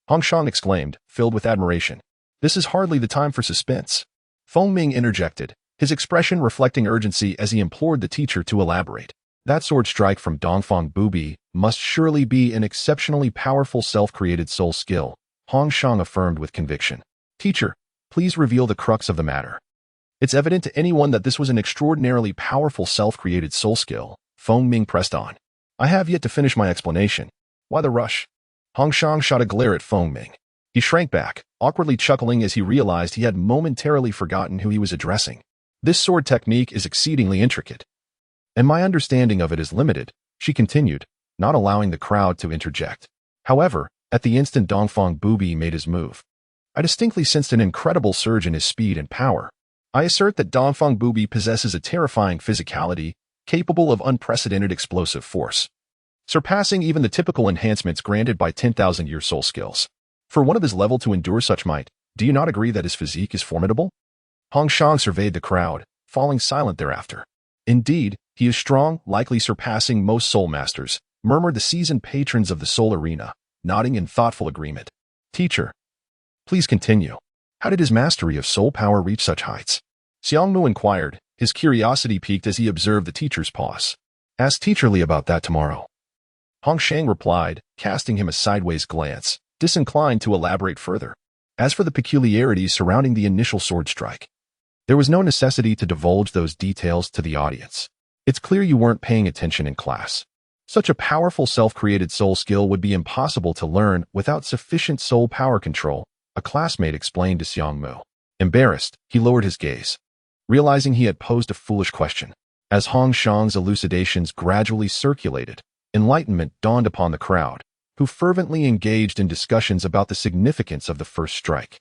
Hong Shang exclaimed, filled with admiration. This is hardly the time for suspense. Feng Ming interjected, his expression reflecting urgency as he implored the teacher to elaborate. That sword strike from Dongfang Bubi must surely be an exceptionally powerful self-created soul skill, Hong Shang affirmed with conviction. Teacher, please reveal the crux of the matter. It's evident to anyone that this was an extraordinarily powerful self-created soul skill, Feng Ming pressed on. I have yet to finish my explanation. Why the rush? Hong Shang shot a glare at Feng Ming. He shrank back, awkwardly chuckling as he realized he had momentarily forgotten who he was addressing. This sword technique is exceedingly intricate, and my understanding of it is limited, she continued, not allowing the crowd to interject. However, at the instant Dongfang Bubi made his move, I distinctly sensed an incredible surge in his speed and power. I assert that Dongfang Bubi possesses a terrifying physicality, capable of unprecedented explosive force, surpassing even the typical enhancements granted by 10,000-year soul skills. For one of his level to endure such might, do you not agree that his physique is formidable? Hong Shang surveyed the crowd, falling silent thereafter. Indeed, he is strong, likely surpassing most soul masters, murmured the seasoned patrons of the soul arena, nodding in thoughtful agreement. Teacher, please continue. How did his mastery of soul power reach such heights? Xiang Mu inquired, his curiosity piqued as he observed the teacher's pause. Ask Teacher Li about that tomorrow. Hong Shang replied, casting him a sideways glance, disinclined to elaborate further. As for the peculiarities surrounding the initial sword strike, there was no necessity to divulge those details to the audience. It's clear you weren't paying attention in class. Such a powerful self-created soul skill would be impossible to learn without sufficient soul power control, a classmate explained to Xiang Mu. Embarrassed, he lowered his gaze, realizing he had posed a foolish question. As Hong Shang's elucidations gradually circulated, enlightenment dawned upon the crowd, who fervently engaged in discussions about the significance of the first strike.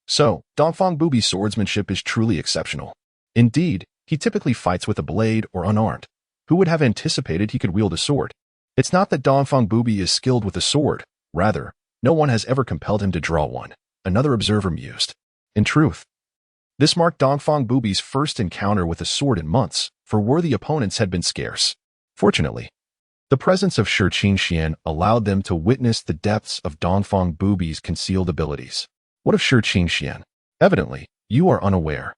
So, Dongfang Bubi's swordsmanship is truly exceptional. Indeed, he typically fights with a blade or unarmed. Who would have anticipated he could wield a sword? It's not that Dongfang Bubi is skilled with a sword. Rather, no one has ever compelled him to draw one, another observer mused. In truth, this marked Dongfang Bubi's first encounter with a sword in months, for worthy opponents had been scarce. Fortunately, the presence of Shi Qingxian allowed them to witness the depths of Dongfang Bubi's concealed abilities. What of Shi Qingxian? Evidently, you are unaware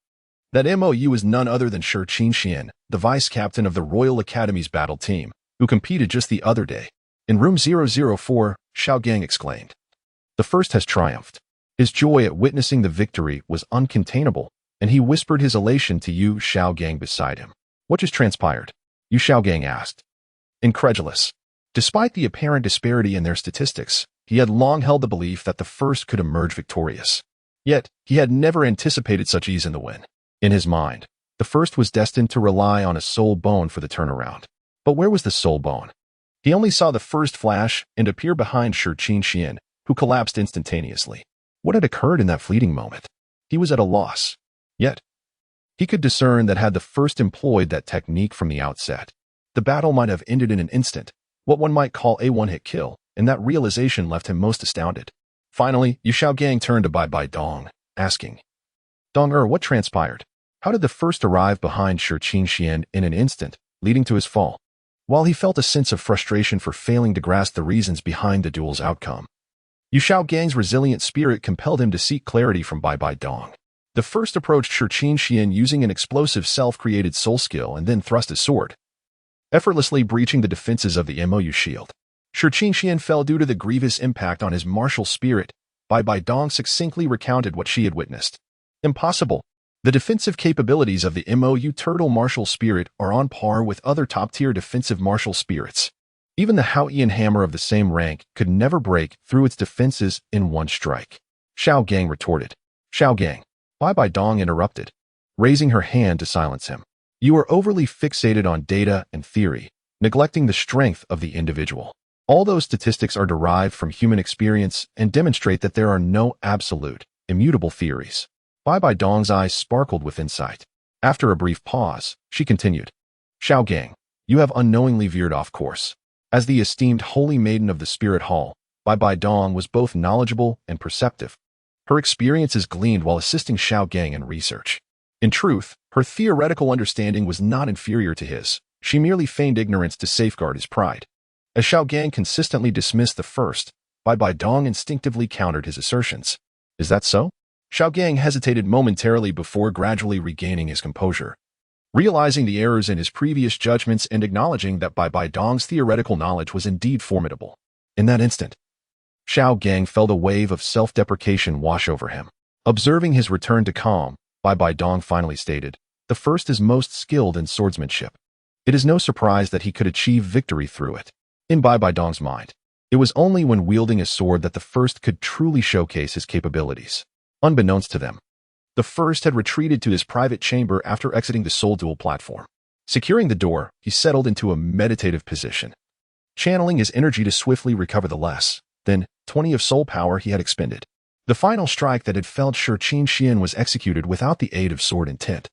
that MOU is none other than Shi Qingxian, the vice-captain of the Royal Academy's battle team, who competed just the other day. In room 004, Xiao Gang exclaimed. The first has triumphed. His joy at witnessing the victory was uncontainable, and he whispered his elation to Yu Xiaogang beside him. What just transpired? Yu Xiaogang asked. Incredulous. Despite the apparent disparity in their statistics, he had long held the belief that the first could emerge victorious. Yet, he had never anticipated such ease in the win. In his mind, the first was destined to rely on a soul bone for the turnaround. But where was the soul bone? He only saw the first flash and appear behind Shi Qingxian, who collapsed instantaneously. What had occurred in that fleeting moment? He was at a loss. Yet, he could discern that had the first employed that technique from the outset, the battle might have ended in an instant, what one might call a one-hit kill, and that realization left him most astounded. Finally, Yu Xiaogang turned to Bai Dong, asking, Dong what transpired? How did the first arrive behind Shi Qingxian in an instant, leading to his fall? While he felt a sense of frustration for failing to grasp the reasons behind the duel's outcome, Yu Xiaogang's resilient spirit compelled him to seek clarity from Bai Dong. The first approached Shi Qingxian using an explosive self-created soul skill and then thrust his sword, effortlessly breaching the defenses of the MOU shield. Shi Qingxian fell due to the grievous impact on his martial spirit. Bai Dong succinctly recounted what she had witnessed. Impossible. The defensive capabilities of the MOU turtle martial spirit are on par with other top-tier defensive martial spirits. Even the Haoyan hammer of the same rank could never break through its defenses in one strike. Xiao Gang retorted. Xiao Gang. Bai Dong interrupted, raising her hand to silence him. You are overly fixated on data and theory, neglecting the strength of the individual. All those statistics are derived from human experience and demonstrate that there are no absolute, immutable theories. Bai Dong's eyes sparkled with insight. After a brief pause, she continued, Xiao Gang, you have unknowingly veered off course. As the esteemed holy maiden of the Spirit Hall, Bai Dong was both knowledgeable and perceptive. Her experiences gleaned while assisting Xiao Gang in research. In truth, her theoretical understanding was not inferior to his. She merely feigned ignorance to safeguard his pride. As Xiao Gang consistently dismissed the first, Bai Dong instinctively countered his assertions. Is that so? Xiao Gang hesitated momentarily before gradually regaining his composure. Realizing the errors in his previous judgments and acknowledging that Bai Dong's theoretical knowledge was indeed formidable. In that instant, Xiao Gang felt a wave of self-deprecation wash over him. Observing his return to calm, Bai Dong finally stated, the first is most skilled in swordsmanship. It is no surprise that he could achieve victory through it. In Bai Dong's mind, it was only when wielding a sword that the first could truly showcase his capabilities. Unbeknownst to them, the first had retreated to his private chamber after exiting the Soul Duel platform. Securing the door, he settled into a meditative position, channeling his energy to swiftly recover the less than 20 of soul power he had expended. The final strike that had felled Shi Qian was executed without the aid of sword intent.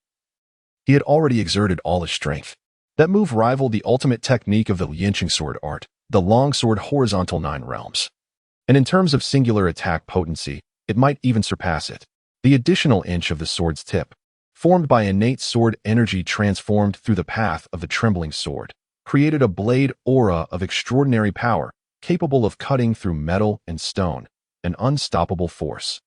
He had already exerted all his strength. That move rivaled the ultimate technique of the Lianqing sword art, the long sword horizontal 9 realms. And in terms of singular attack potency, it might even surpass it. The additional inch of the sword's tip, formed by innate sword energy transformed through the path of the trembling sword, created a blade aura of extraordinary power, capable of cutting through metal and stone, an unstoppable force.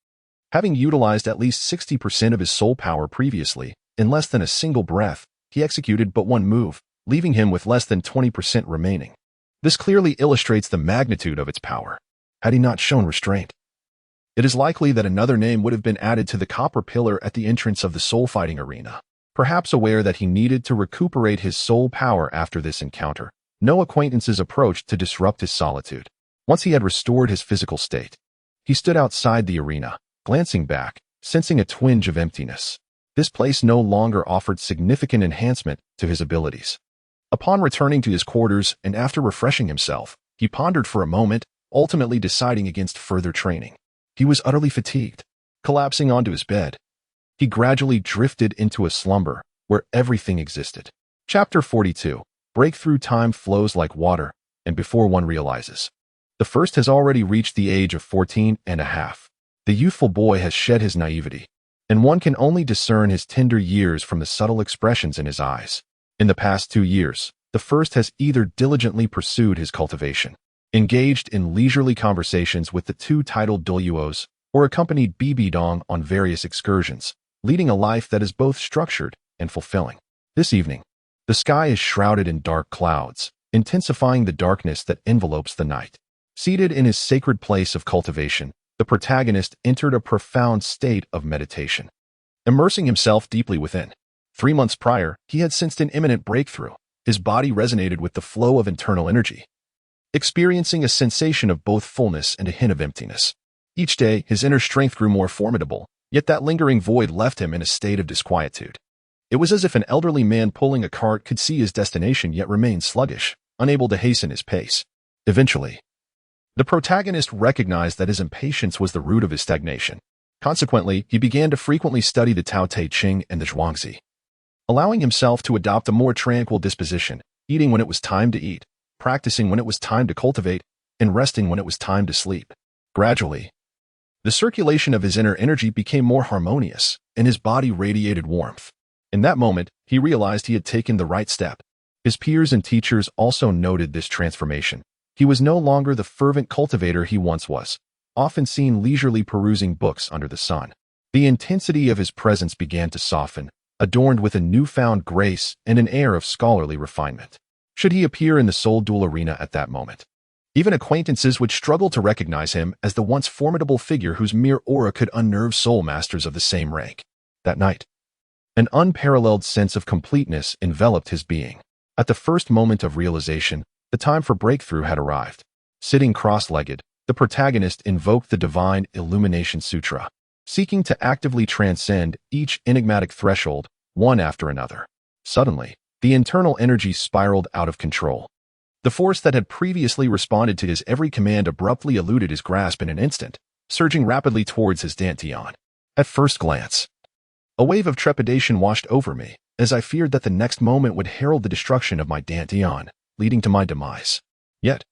Having utilized at least 60% of his soul power previously, in less than a single breath, he executed but one move, leaving him with less than 20% remaining. This clearly illustrates the magnitude of its power. Had he not shown restraint, it is likely that another name would have been added to the copper pillar at the entrance of the soul fighting arena. Perhaps aware that he needed to recuperate his soul power after this encounter, no acquaintances approached to disrupt his solitude. Once he had restored his physical state, he stood outside the arena, glancing back, sensing a twinge of emptiness. This place no longer offered significant enhancement to his abilities. Upon returning to his quarters and after refreshing himself, he pondered for a moment, ultimately deciding against further training. He was utterly fatigued. Collapsing onto his bed, he gradually drifted into a slumber where everything existed. Chapter 42. Breakthrough time flows like water, and before one realizes, the first has already reached the age of 14 and a half. The youthful boy has shed his naivety, and one can only discern his tender years from the subtle expressions in his eyes. In the past 2 years, the first has either diligently pursued his cultivation, engaged in leisurely conversations with the 2 titled Douluos, or accompanied Bibi Dong on various excursions, leading a life that is both structured and fulfilling. This evening, the sky is shrouded in dark clouds, intensifying the darkness that envelopes the night. Seated in his sacred place of cultivation, the protagonist entered a profound state of meditation, immersing himself deeply within. 3 months prior, he had sensed an imminent breakthrough. His body resonated with the flow of internal energy, experiencing a sensation of both fullness and a hint of emptiness. Each day, his inner strength grew more formidable, yet that lingering void left him in a state of disquietude. It was as if an elderly man pulling a cart could see his destination yet remain sluggish, unable to hasten his pace. Eventually, the protagonist recognized that his impatience was the root of his stagnation. Consequently, he began to frequently study the Tao Te Ching and the Zhuangzi, allowing himself to adopt a more tranquil disposition, eating when it was time to eat, practicing when it was time to cultivate, and resting when it was time to sleep. Gradually, the circulation of his inner energy became more harmonious, and his body radiated warmth. In that moment, he realized he had taken the right step. His peers and teachers also noted this transformation. He was no longer the fervent cultivator he once was, often seen leisurely perusing books under the sun. The intensity of his presence began to soften, adorned with a newfound grace and an air of scholarly refinement. Should he appear in the Soul Duel arena at that moment, even acquaintances would struggle to recognize him as the once formidable figure whose mere aura could unnerve soul masters of the same rank. That night, an unparalleled sense of completeness enveloped his being. At the first moment of realization, the time for breakthrough had arrived. Sitting cross-legged, the protagonist invoked the Divine Illumination Sutra, seeking to actively transcend each enigmatic threshold, one after another. Suddenly, the internal energy spiraled out of control. The force that had previously responded to his every command abruptly eluded his grasp in an instant, surging rapidly towards his dantian. At first glance, a wave of trepidation washed over me, as I feared that the next moment would herald the destruction of my dantian, leading to my demise. Yet,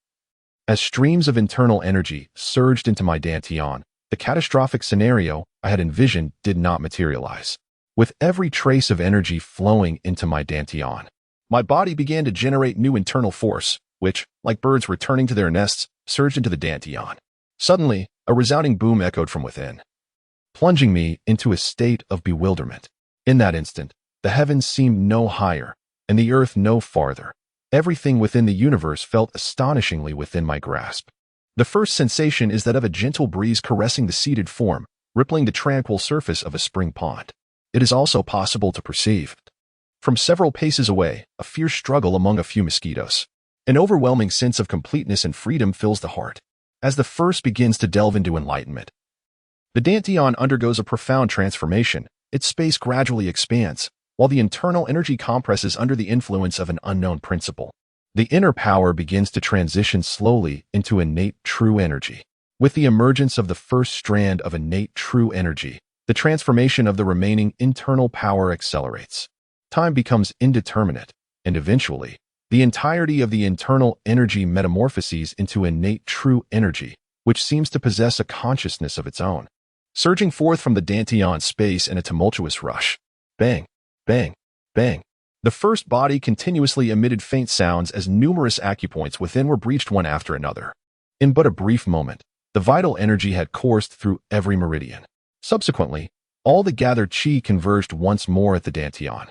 as streams of internal energy surged into my dantian, the catastrophic scenario I had envisioned did not materialize. With every trace of energy flowing into my dantian, my body began to generate new internal force, which, like birds returning to their nests, surged into the dantian. Suddenly, a resounding boom echoed from within, plunging me into a state of bewilderment. In that instant, the heavens seemed no higher, and the earth no farther. Everything within the universe felt astonishingly within my grasp. The first sensation is that of a gentle breeze caressing the seated form, rippling the tranquil surface of a spring pond. It is also possible to perceive, from several paces away, a fierce struggle among a few mosquitoes. An overwhelming sense of completeness and freedom fills the heart. As the first begins to delve into enlightenment, the dantian undergoes a profound transformation. Its space gradually expands, while the internal energy compresses under the influence of an unknown principle. The inner power begins to transition slowly into innate true energy. With the emergence of the first strand of innate true energy, the transformation of the remaining internal power accelerates. Time becomes indeterminate, and eventually, the entirety of the internal energy metamorphoses into innate true energy, which seems to possess a consciousness of its own. Surging forth from the dantian space in a tumultuous rush. Bang, bang, bang. The first body continuously emitted faint sounds as numerous acupoints within were breached one after another. In but a brief moment, the vital energy had coursed through every meridian. Subsequently, all the gathered chi converged once more at the dantian,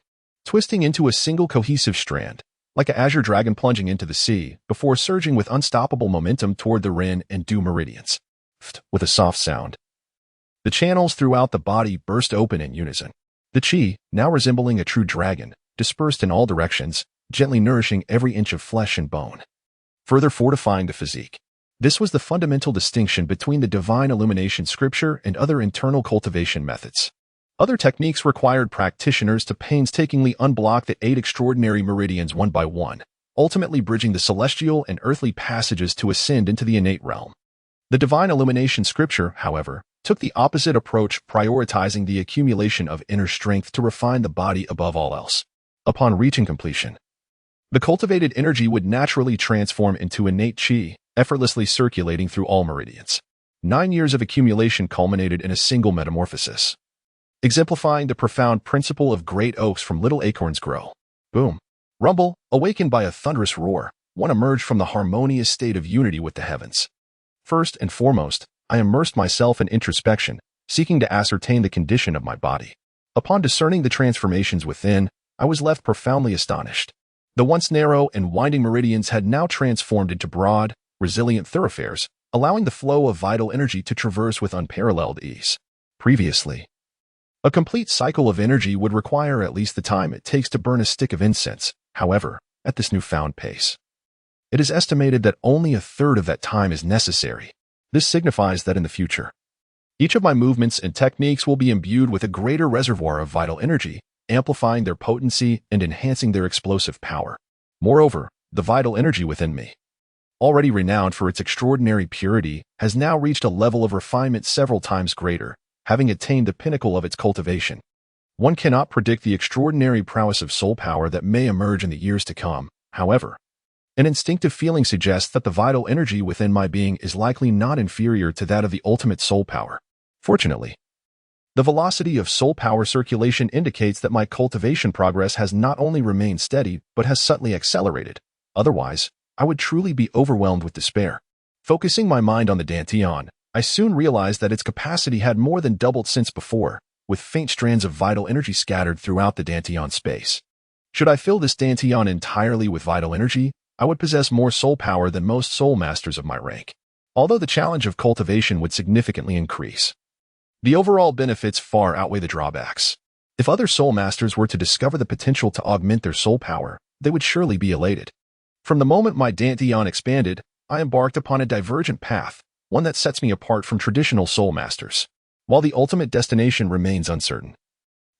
twisting into a single cohesive strand, like an azure dragon plunging into the sea, before surging with unstoppable momentum toward the ren and du meridians. With a soft sound, the channels throughout the body burst open in unison. The chi, now resembling a true dragon, dispersed in all directions, gently nourishing every inch of flesh and bone, further fortifying the physique. This was the fundamental distinction between the divine illumination scripture and other internal cultivation methods. Other techniques required practitioners to painstakingly unblock the 8 extraordinary meridians one by one, ultimately bridging the celestial and earthly passages to ascend into the innate realm. The divine illumination scripture, however, took the opposite approach, prioritizing the accumulation of inner strength to refine the body above all else. Upon reaching completion, the cultivated energy would naturally transform into innate chi, effortlessly circulating through all meridians. 9 years of accumulation culminated in a single metamorphosis, exemplifying the profound principle of great oaks from little acorns grow. Boom. Rumble, awakened by a thunderous roar, one emerged from the harmonious state of unity with the heavens. First and foremost, I immersed myself in introspection, seeking to ascertain the condition of my body. Upon discerning the transformations within, I was left profoundly astonished. The once narrow and winding meridians had now transformed into broad, resilient thoroughfares, allowing the flow of vital energy to traverse with unparalleled ease. Previously, a complete cycle of energy would require at least the time it takes to burn a stick of incense. However, at this newfound pace, it is estimated that only a third of that time is necessary. This signifies that in the future, each of my movements and techniques will be imbued with a greater reservoir of vital energy, amplifying their potency and enhancing their explosive power. Moreover, the vital energy within me, already renowned for its extraordinary purity, has now reached a level of refinement several times greater, having attained the pinnacle of its cultivation. One cannot predict the extraordinary prowess of soul power that may emerge in the years to come. However, an instinctive feeling suggests that the vital energy within my being is likely not inferior to that of the ultimate soul power. Fortunately, the velocity of soul power circulation indicates that my cultivation progress has not only remained steady, but has subtly accelerated. Otherwise, I would truly be overwhelmed with despair. Focusing my mind on the dantian, I soon realized that its capacity had more than doubled since before, with faint strands of vital energy scattered throughout the dantian space. Should I fill this dantian entirely with vital energy, I would possess more soul power than most soul masters of my rank. Although the challenge of cultivation would significantly increase, the overall benefits far outweigh the drawbacks. If other soul masters were to discover the potential to augment their soul power, they would surely be elated. From the moment my dantian expanded, I embarked upon a divergent path, one that sets me apart from traditional soul masters. While the ultimate destination remains uncertain,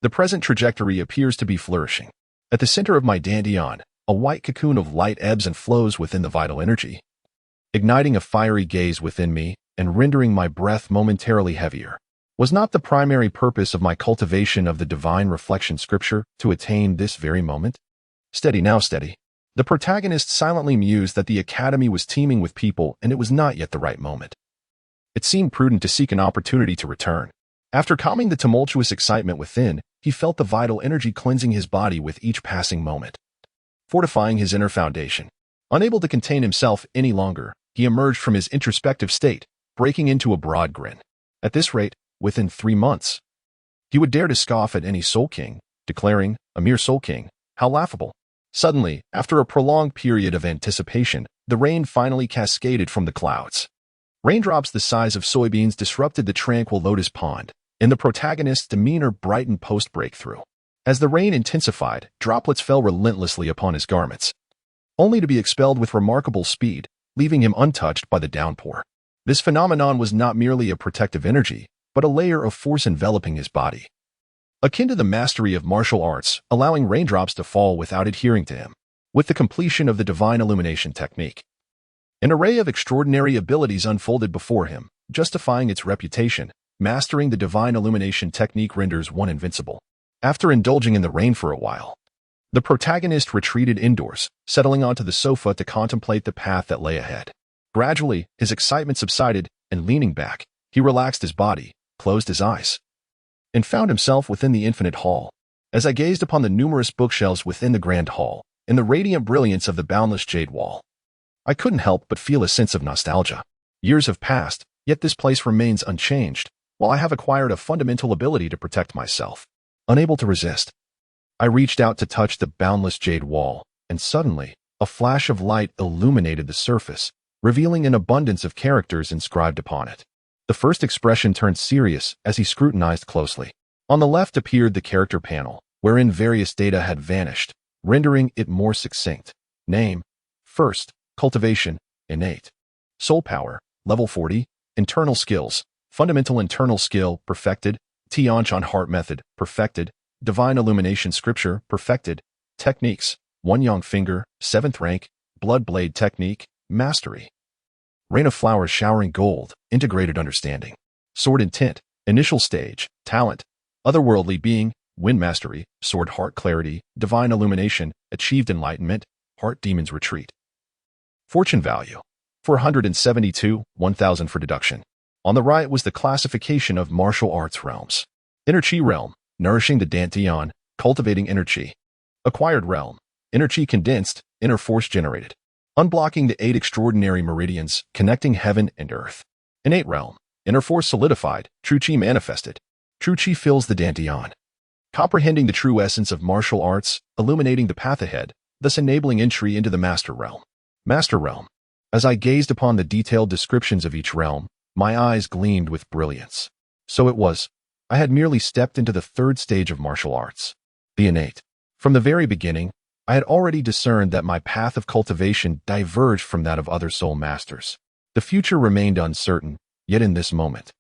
the present trajectory appears to be flourishing. At the center of my dantian, a white cocoon of light ebbs and flows within the vital energy, igniting a fiery gaze within me and rendering my breath momentarily heavier. Was not the primary purpose of my cultivation of the divine reflection scripture to attain this very moment? Steady now, steady. The protagonist silently mused that the academy was teeming with people and it was not yet the right moment. It seemed prudent to seek an opportunity to return. After calming the tumultuous excitement within, he felt the vital energy cleansing his body with each passing moment, fortifying his inner foundation. Unable to contain himself any longer, he emerged from his introspective state, breaking into a broad grin. At this rate, within 3 months, he would dare to scoff at any soul king, declaring, a mere soul king, how laughable. Suddenly, after a prolonged period of anticipation, the rain finally cascaded from the clouds. Raindrops the size of soybeans disrupted the tranquil lotus pond, and the protagonist's demeanor brightened post-breakthrough. As the rain intensified, droplets fell relentlessly upon his garments, only to be expelled with remarkable speed, leaving him untouched by the downpour. This phenomenon was not merely a protective energy, but a layer of force enveloping his body, akin to the mastery of martial arts, allowing raindrops to fall without adhering to him. With the completion of the divine illumination technique, an array of extraordinary abilities unfolded before him, justifying its reputation. Mastering the divine illumination technique renders one invincible. After indulging in the rain for a while, the protagonist retreated indoors, settling onto the sofa to contemplate the path that lay ahead. Gradually, his excitement subsided, and leaning back, he relaxed his body, closed his eyes, and found himself within the infinite hall. As I gazed upon the numerous bookshelves within the grand hall, and the radiant brilliance of the boundless jade wall, I couldn't help but feel a sense of nostalgia. Years have passed, yet this place remains unchanged, while I have acquired a fundamental ability to protect myself. Unable to resist, I reached out to touch the boundless jade wall, and suddenly, a flash of light illuminated the surface, revealing an abundance of characters inscribed upon it. The first expression turned serious as he scrutinized closely. On the left appeared the character panel, wherein various data had vanished, rendering it more succinct. Name: first, cultivation, innate. Soul power, level 40. Internal skills: fundamental internal skill, perfected. Tianshan heart method, perfected. Divine illumination scripture, perfected. Techniques: one yang finger, 7th rank. Blood blade technique, mastery. Rain of flowers showering gold, integrated understanding. Sword intent, initial stage, talent. Otherworldly being, wind mastery. Sword heart clarity, divine illumination, achieved enlightenment. Heart demon's retreat. Fortune value: 472, 1000 for deduction. On the right was the classification of martial arts realms. Inner Chi realm, nourishing the Dantian, cultivating inner Chi. Acquired realm, inner Chi condensed, inner force generated. Unblocking the 8 extraordinary meridians, connecting heaven and earth. Innate realm, inner force solidified, true Chi manifested. True Chi fills the Dantian. Comprehending the true essence of martial arts, illuminating the path ahead, thus enabling entry into the master realm. Master realm. As I gazed upon the detailed descriptions of each realm, my eyes gleamed with brilliance. So it was, I had merely stepped into the 3rd stage of martial arts, the innate. From the very beginning, I had already discerned that my path of cultivation diverged from that of other soul masters. The future remained uncertain, yet in this moment,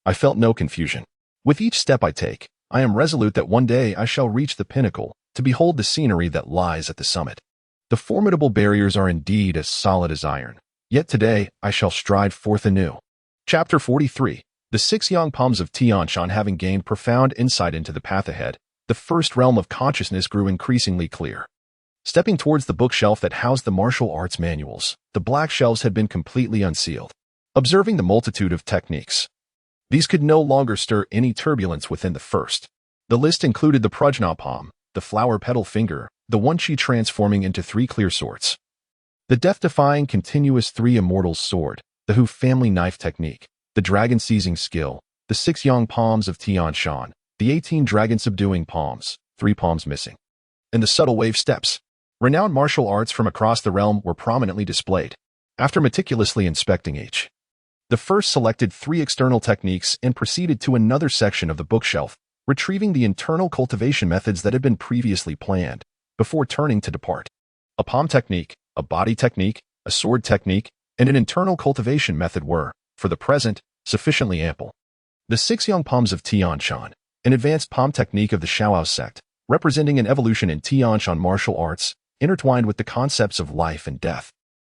I felt no confusion. With each step I take, I am resolute that one day I shall reach the pinnacle, to behold the scenery that lies at the summit. The formidable barriers are indeed as solid as iron, yet today I shall stride forth anew. Chapter 43. The 6 young palms of Tianshan. Having gained profound insight into the path ahead, the first realm of consciousness grew increasingly clear. Stepping towards the bookshelf that housed the martial arts manuals, the black shelves had been completely unsealed. Observing the multitude of techniques, these could no longer stir any turbulence within the first. The list included the prajna palm, the flower petal finger, the one chi transforming into 3 clear swords, the death-defying continuous 3 immortals sword, the Hu family knife technique, the dragon seizing skill, the 6 young palms of Tianshan, the 18 dragon subduing palms, 3 palms missing, and the subtle wave steps. Renowned martial arts from across the realm were prominently displayed. After meticulously inspecting each, the first selected 3 external techniques and proceeded to another section of the bookshelf, retrieving the internal cultivation methods that had been previously planned, before turning to depart. A palm technique, a body technique, a sword technique, and an internal cultivation method were, for the present, sufficiently ample. The 6 young palms of Tianshan, an advanced palm technique of the Shaoao sect, representing an evolution in Tianshan martial arts, intertwined with the concepts of life and death.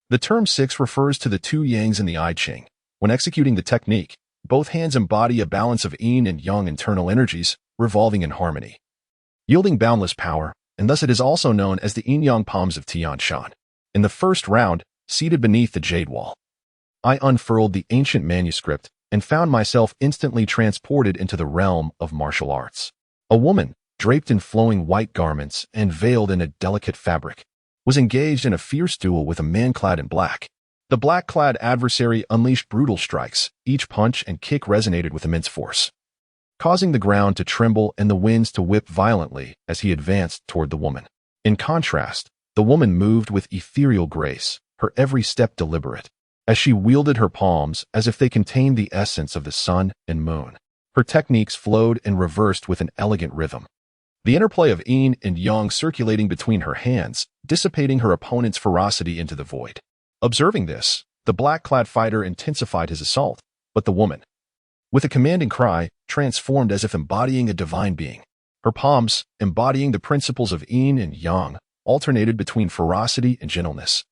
The term six refers to the two yangs in the I Ching. When executing the technique, both hands embody a balance of yin and yang internal energies, revolving in harmony, yielding boundless power, and thus it is also known as the yin-yang palms of Tian Shan. In the first round, seated beneath the jade wall, I unfurled the ancient manuscript and found myself instantly transported into the realm of martial arts. A woman, draped in flowing white garments and veiled in a delicate fabric, was engaged in a fierce duel with a man clad in black. The black-clad adversary unleashed brutal strikes. Each punch and kick resonated with immense force, causing the ground to tremble and the winds to whip violently as he advanced toward the woman. In contrast, the woman moved with ethereal grace, her every step deliberate, as she wielded her palms as if they contained the essence of the sun and moon. Her techniques flowed and reversed with an elegant rhythm, the interplay of yin and yang circulating between her hands, dissipating her opponent's ferocity into the void. Observing this, the black-clad fighter intensified his assault, but the woman, with a commanding cry, transformed as if embodying a divine being. Her palms, embodying the principles of yin and yang, alternated between ferocity and gentleness,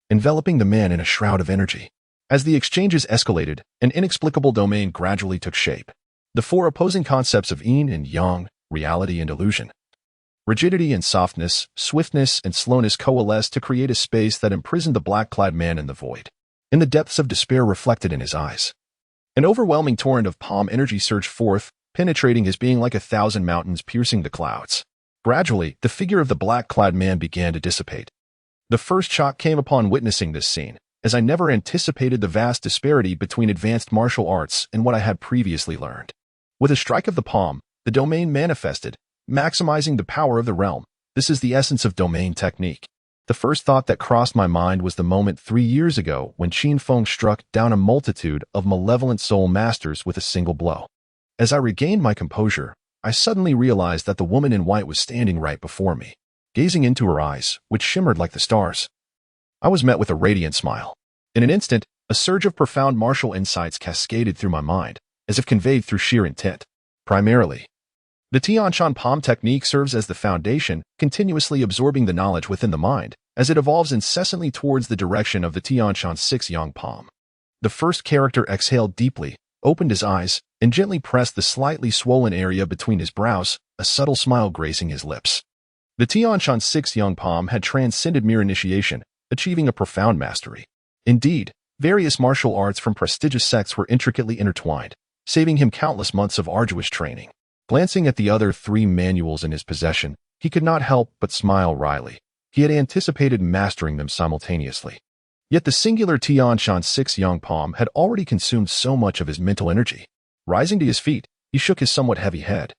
enveloping the man in a shroud of energy. As the exchanges escalated, an inexplicable domain gradually took shape. The four opposing concepts of yin and yang, reality and illusion, rigidity and softness, swiftness and slowness coalesced to create a space that imprisoned the black-clad man in the void. In the depths of despair reflected in his eyes, an overwhelming torrent of palm energy surged forth, penetrating his being like 1,000 mountains piercing the clouds. Gradually, the figure of the black-clad man began to dissipate. The first shock came upon witnessing this scene, as I never anticipated the vast disparity between advanced martial arts and what I had previously learned. With a strike of the palm, the domain manifested, maximizing the power of the realm. This is the essence of domain technique. The first thought that crossed my mind was the moment 3 years ago when Qin Feng struck down a multitude of malevolent soul masters with a single blow. As I regained my composure, I suddenly realized that the woman in white was standing right before me, gazing into her eyes, which shimmered like the stars. I was met with a radiant smile. In an instant, a surge of profound martial insights cascaded through my mind, as if conveyed through sheer intent. Primarily, the Tian Shan palm technique serves as the foundation, continuously absorbing the knowledge within the mind, as it evolves incessantly towards the direction of the Tian Shan 6 yang palm. The first character exhaled deeply, opened his eyes, and gently pressed the slightly swollen area between his brows, a subtle smile gracing his lips. The Tian Shan 6 yang palm had transcended mere initiation, achieving a profound mastery. Indeed, various martial arts from prestigious sects were intricately intertwined, saving him countless months of arduous training. Glancing at the other 3 manuals in his possession, he could not help but smile wryly. He had anticipated mastering them simultaneously. Yet the singular Tian Shan 6 yang palm had already consumed so much of his mental energy. Rising to his feet, he shook his somewhat heavy head.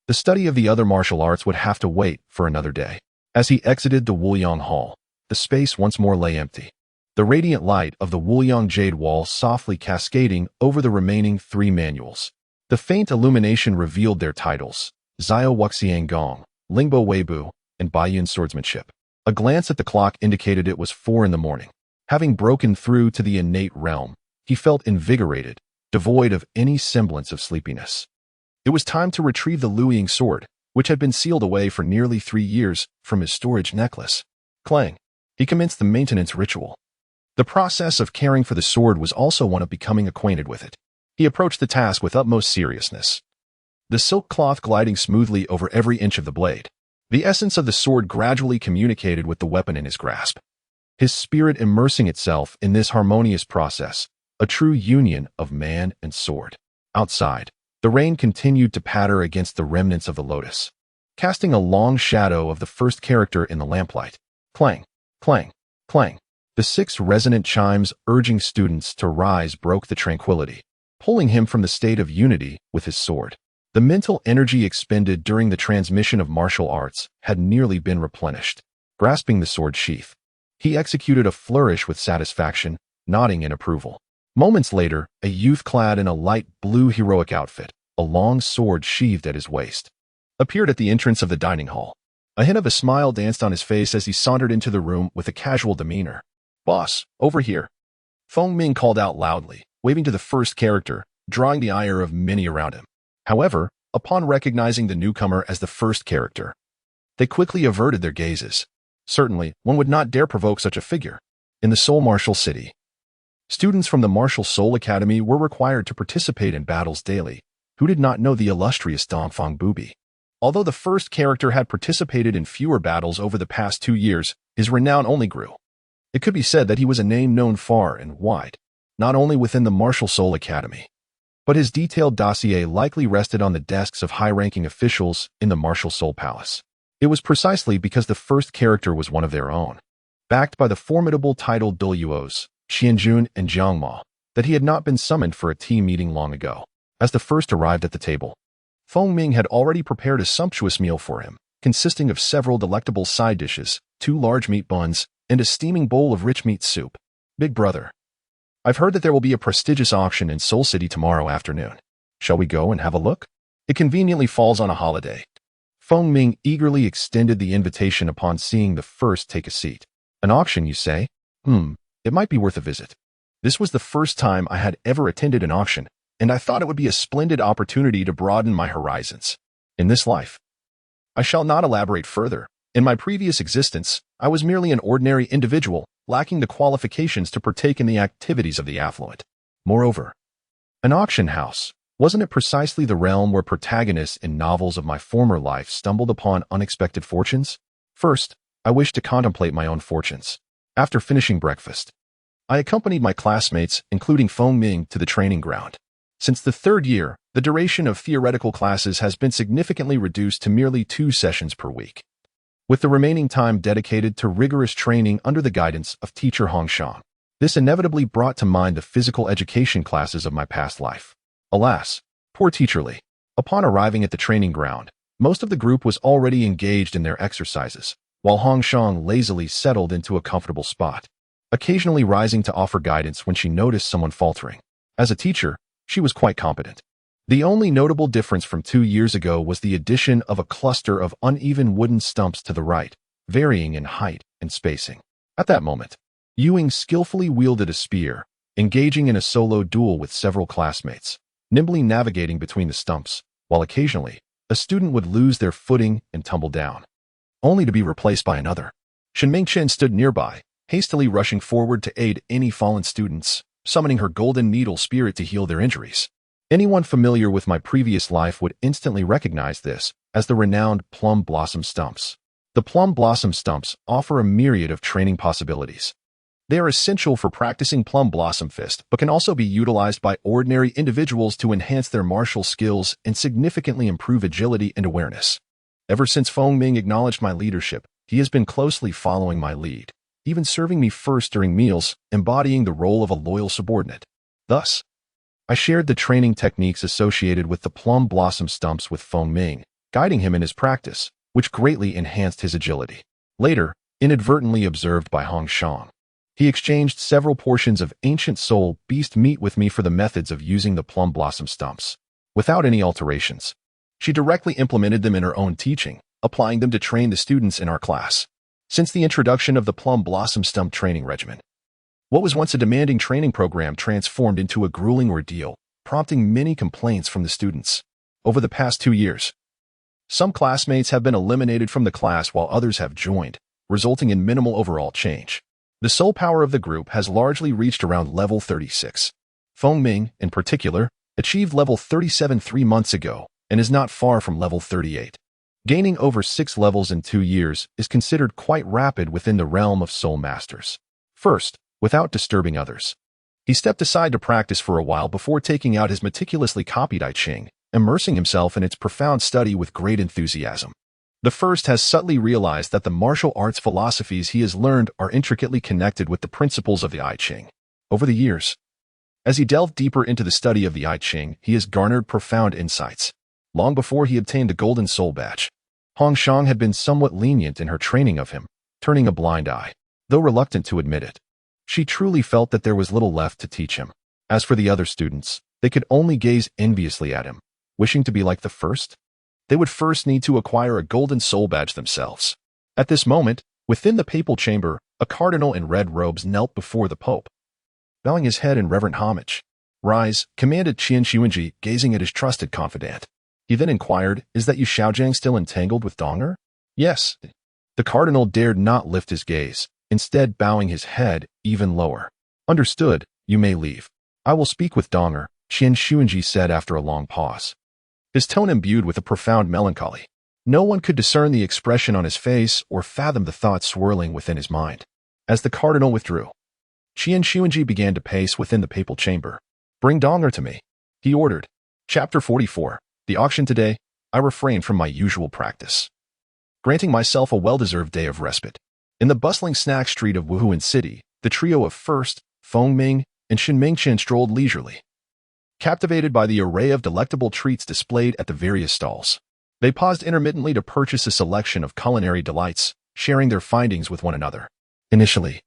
The study of the other martial arts would have to wait for another day. As he exited the Wuliang Hall, the space once more lay empty, the radiant light of the Wuliang jade wall softly cascading over the remaining 3 manuals. The faint illumination revealed their titles: Zio Wuxiang Gong, Lingbo Weibu, and Baiyun Swordsmanship. A glance at the clock indicated it was 4 in the morning. Having broken through to the innate realm, he felt invigorated, devoid of any semblance of sleepiness. It was time to retrieve the Luiying sword, which had been sealed away for nearly 3 years, from his storage necklace. Clang. He commenced the maintenance ritual. The process of caring for the sword was also one of becoming acquainted with it. He approached the task with utmost seriousness, the silk cloth gliding smoothly over every inch of the blade. The essence of the sword gradually communicated with the weapon in his grasp, his spirit immersing itself in this harmonious process, a true union of man and sword. Outside, the rain continued to patter against the remnants of the lotus, casting a long shadow of the first character in the lamplight. Clang, clang, clang. The 6 resonant chimes urging students to rise broke the tranquility, pulling him from the state of unity with his sword. The mental energy expended during the transmission of martial arts had nearly been replenished. Grasping the sword sheath, he executed a flourish with satisfaction, nodding in approval. Moments later, a youth clad in a light blue heroic outfit, a long sword sheathed at his waist, appeared at the entrance of the dining hall. A hint of a smile danced on his face as he sauntered into the room with a casual demeanor. "Boss, over here," Feng Ming called out loudly, waving to the first character, drawing the ire of many around him. However, upon recognizing the newcomer as the first character, they quickly averted their gazes. Certainly, one would not dare provoke such a figure. In the Soul Martial City, students from the Martial Soul Academy were required to participate in battles daily. Who did not know the illustrious Dongfang Bubi? Although the first character had participated in fewer battles over the past 2 years, his renown only grew. It could be said that he was a name known far and wide, not only within the Martial Soul Academy, but his detailed dossier likely rested on the desks of high-ranking officials in the Martial Soul Palace. It was precisely because the first character was one of their own, backed by the formidable titled Douluos, Xianjun and Jiangma, that he had not been summoned for a tea meeting long ago. As the first arrived at the table, Feng Ming had already prepared a sumptuous meal for him, consisting of several delectable side dishes, 2 large meat buns, and a steaming bowl of rich meat soup. Big brother, I've heard that there will be a prestigious auction in Soul City tomorrow afternoon. Shall we go and have a look? It conveniently falls on a holiday. Feng Ming eagerly extended the invitation upon seeing the first take a seat. An auction, you say? It might be worth a visit. This was the first time I had ever attended an auction, and I thought it would be a splendid opportunity to broaden my horizons. In this life, I shall not elaborate further. In my previous existence, I was merely an ordinary individual, lacking the qualifications to partake in the activities of the affluent. Moreover, an auction house, wasn't it precisely the realm where protagonists in novels of my former life stumbled upon unexpected fortunes? First, I wished to contemplate my own fortunes. After finishing breakfast, I accompanied my classmates, including Feng Ming, to the training ground. Since the 3rd year, the duration of theoretical classes has been significantly reduced to merely 2 sessions per week, with the remaining time dedicated to rigorous training under the guidance of teacher Hong Shang. This inevitably brought to mind the physical education classes of my past life. Alas, poor teacher Li. Upon arriving at the training ground, most of the group was already engaged in their exercises, while Hong Shang lazily settled into a comfortable spot, occasionally rising to offer guidance when she noticed someone faltering. As a teacher, she was quite competent. The only notable difference from 2 years ago was the addition of a cluster of uneven wooden stumps to the right, varying in height and spacing. At that moment, Ewing skillfully wielded a spear, engaging in a solo duel with several classmates, nimbly navigating between the stumps, while occasionally, a student would lose their footing and tumble down, only to be replaced by another. Shen Mingchen stood nearby, hastily rushing forward to aid any fallen students, summoning her golden needle spirit to heal their injuries. Anyone familiar with my previous life would instantly recognize this as the renowned plum blossom stumps. The plum blossom stumps offer a myriad of training possibilities. They are essential for practicing plum blossom fist, but can also be utilized by ordinary individuals to enhance their martial skills and significantly improve agility and awareness. Ever since Feng Ming acknowledged my leadership, he has been closely following my lead, even serving me first during meals, embodying the role of a loyal subordinate. Thus, I shared the training techniques associated with the plum blossom stumps with Feng Ming, guiding him in his practice, which greatly enhanced his agility. Later, inadvertently observed by Hong Shang, he exchanged several portions of ancient soul beast meat with me for the methods of using the plum blossom stumps. Without any alterations, she directly implemented them in her own teaching, applying them to train the students in our class. Since the introduction of the plum blossom stump training regimen, what was once a demanding training program transformed into a grueling ordeal, prompting many complaints from the students. Over the past 2 years, some classmates have been eliminated from the class while others have joined, resulting in minimal overall change. The soul power of the group has largely reached around level 36. Feng Ming, in particular, achieved level 37 3 months ago and is not far from level 38. Gaining over 6 levels in 2 years is considered quite rapid within the realm of soul masters. First, without disturbing others, he stepped aside to practice for a while before taking out his meticulously copied I Ching, immersing himself in its profound study with great enthusiasm. The first has subtly realized that the martial arts philosophies he has learned are intricately connected with the principles of the I Ching. Over the years, as he delved deeper into the study of the I Ching, he has garnered profound insights. Long before he obtained the Golden Soul Badge, Hong Shang had been somewhat lenient in her training of him, turning a blind eye, though reluctant to admit it. She truly felt that there was little left to teach him. As for the other students, they could only gaze enviously at him, wishing to be like the first. They would first need to acquire a Golden Soul Badge themselves. At this moment, within the papal chamber, a cardinal in red robes knelt before the Pope, bowing his head in reverent homage. "Rise," commanded Qian Xuanji, gazing at his trusted confidant. He then inquired, "Is that Yu Xiaojiang still entangled with Donger?" "Yes. The cardinal dared not lift his gaze, instead bowing his head even lower. Understood, you may leave. I will speak with Donger, Qian Xuanji said after a long pause. His tone imbued with a profound melancholy. No one could discern the expression on his face or fathom the thoughts swirling within his mind. As the cardinal withdrew, Qian Xuanji began to pace within the papal chamber. Bring Donger to me, he ordered. Chapter 44. The auction today, I refrained from my usual practice, granting myself a well-deserved day of respite. In the bustling snack street of Wuhuan City, the trio of First, Feng Ming, and Shen Mingqian strolled leisurely, captivated by the array of delectable treats displayed at the various stalls. They paused intermittently to purchase a selection of culinary delights, sharing their findings with one another. Initially,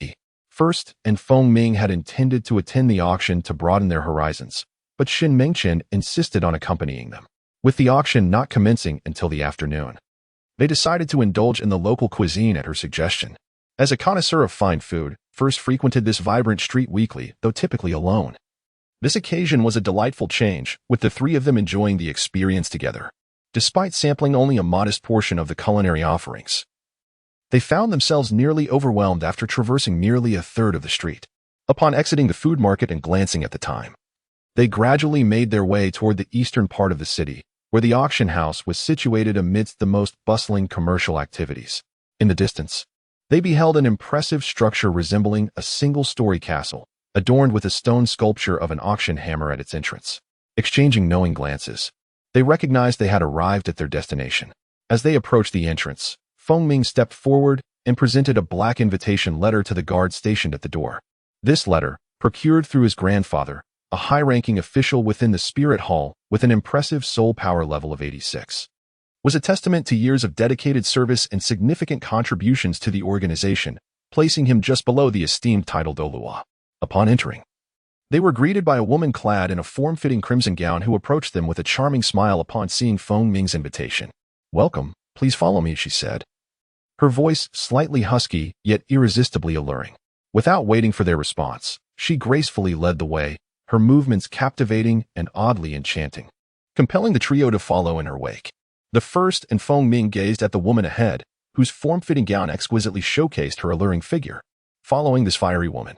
First and Feng Ming had intended to attend the auction to broaden their horizons, but Shen Mingqian insisted on accompanying them. With the auction not commencing until the afternoon, they decided to indulge in the local cuisine at her suggestion. As a connoisseur of fine food, First frequented this vibrant street weekly, though typically alone. This occasion was a delightful change, with the three of them enjoying the experience together. Despite sampling only a modest portion of the culinary offerings, they found themselves nearly overwhelmed after traversing nearly a third of the street. Upon exiting the food market and glancing at the time, they gradually made their way toward the eastern part of the city, where the auction house was situated amidst the most bustling commercial activities. In the distance, they beheld an impressive structure resembling a single-story castle, adorned with a stone sculpture of an auction hammer at its entrance. Exchanging knowing glances, they recognized they had arrived at their destination. As they approached the entrance, Feng Ming stepped forward and presented a black invitation letter to the guard stationed at the door. This letter, procured through his grandfather, a high-ranking official within the Spirit Hall with an impressive soul power level of 86, was a testament to years of dedicated service and significant contributions to the organization, placing him just below the esteemed title Douluo. Upon entering, they were greeted by a woman clad in a form-fitting crimson gown who approached them with a charming smile upon seeing Feng Ming's invitation. Welcome, please follow me, she said, her voice slightly husky yet irresistibly alluring. Without waiting for their response, she gracefully led the way, her movements captivating and oddly enchanting, compelling the trio to follow in her wake. The First and Feng Ming gazed at the woman ahead, whose form-fitting gown exquisitely showcased her alluring figure. Following this fiery woman,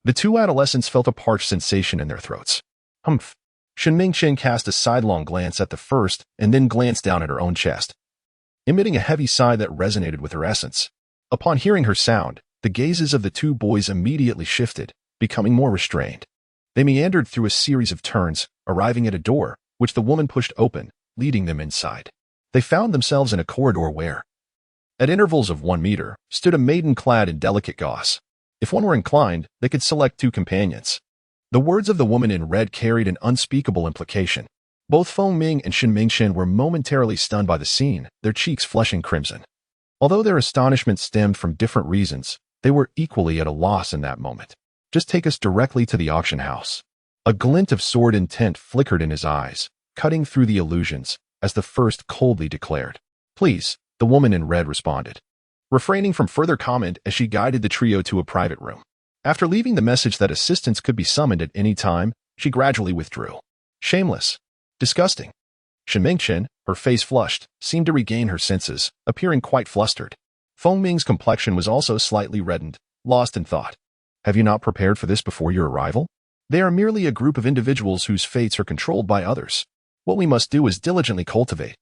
the two adolescents felt a parched sensation in their throats. Humph. Shen Mingqian cast a sidelong glance at the First and then glanced down at her own chest, emitting a heavy sigh that resonated with her essence. Upon hearing her sound, the gazes of the two boys immediately shifted, becoming more restrained. They meandered through a series of turns, arriving at a door, which the woman pushed open, leading them inside. They found themselves in a corridor where, at intervals of 1 meter, stood a maiden clad in delicate gauze. If one were inclined, they could select 2 companions. The words of the woman in red carried an unspeakable implication. Both Feng Ming and Shen Mingqian were momentarily stunned by the scene, their cheeks flushing crimson. Although their astonishment stemmed from different reasons, they were equally at a loss in that moment. Just take us directly to the auction house. A glint of sordid intent flickered in his eyes, cutting through the illusions, as the First coldly declared. Please, the woman in red responded, refraining from further comment as she guided the trio to a private room. After leaving the message that assistance could be summoned at any time, she gradually withdrew. Shameless. Disgusting. Shen Mingqian, her face flushed, seemed to regain her senses, appearing quite flustered. Feng Ming's complexion was also slightly reddened, lost in thought. Have you not prepared for this before your arrival? They are merely a group of individuals whose fates are controlled by others. What we must do is diligently cultivate.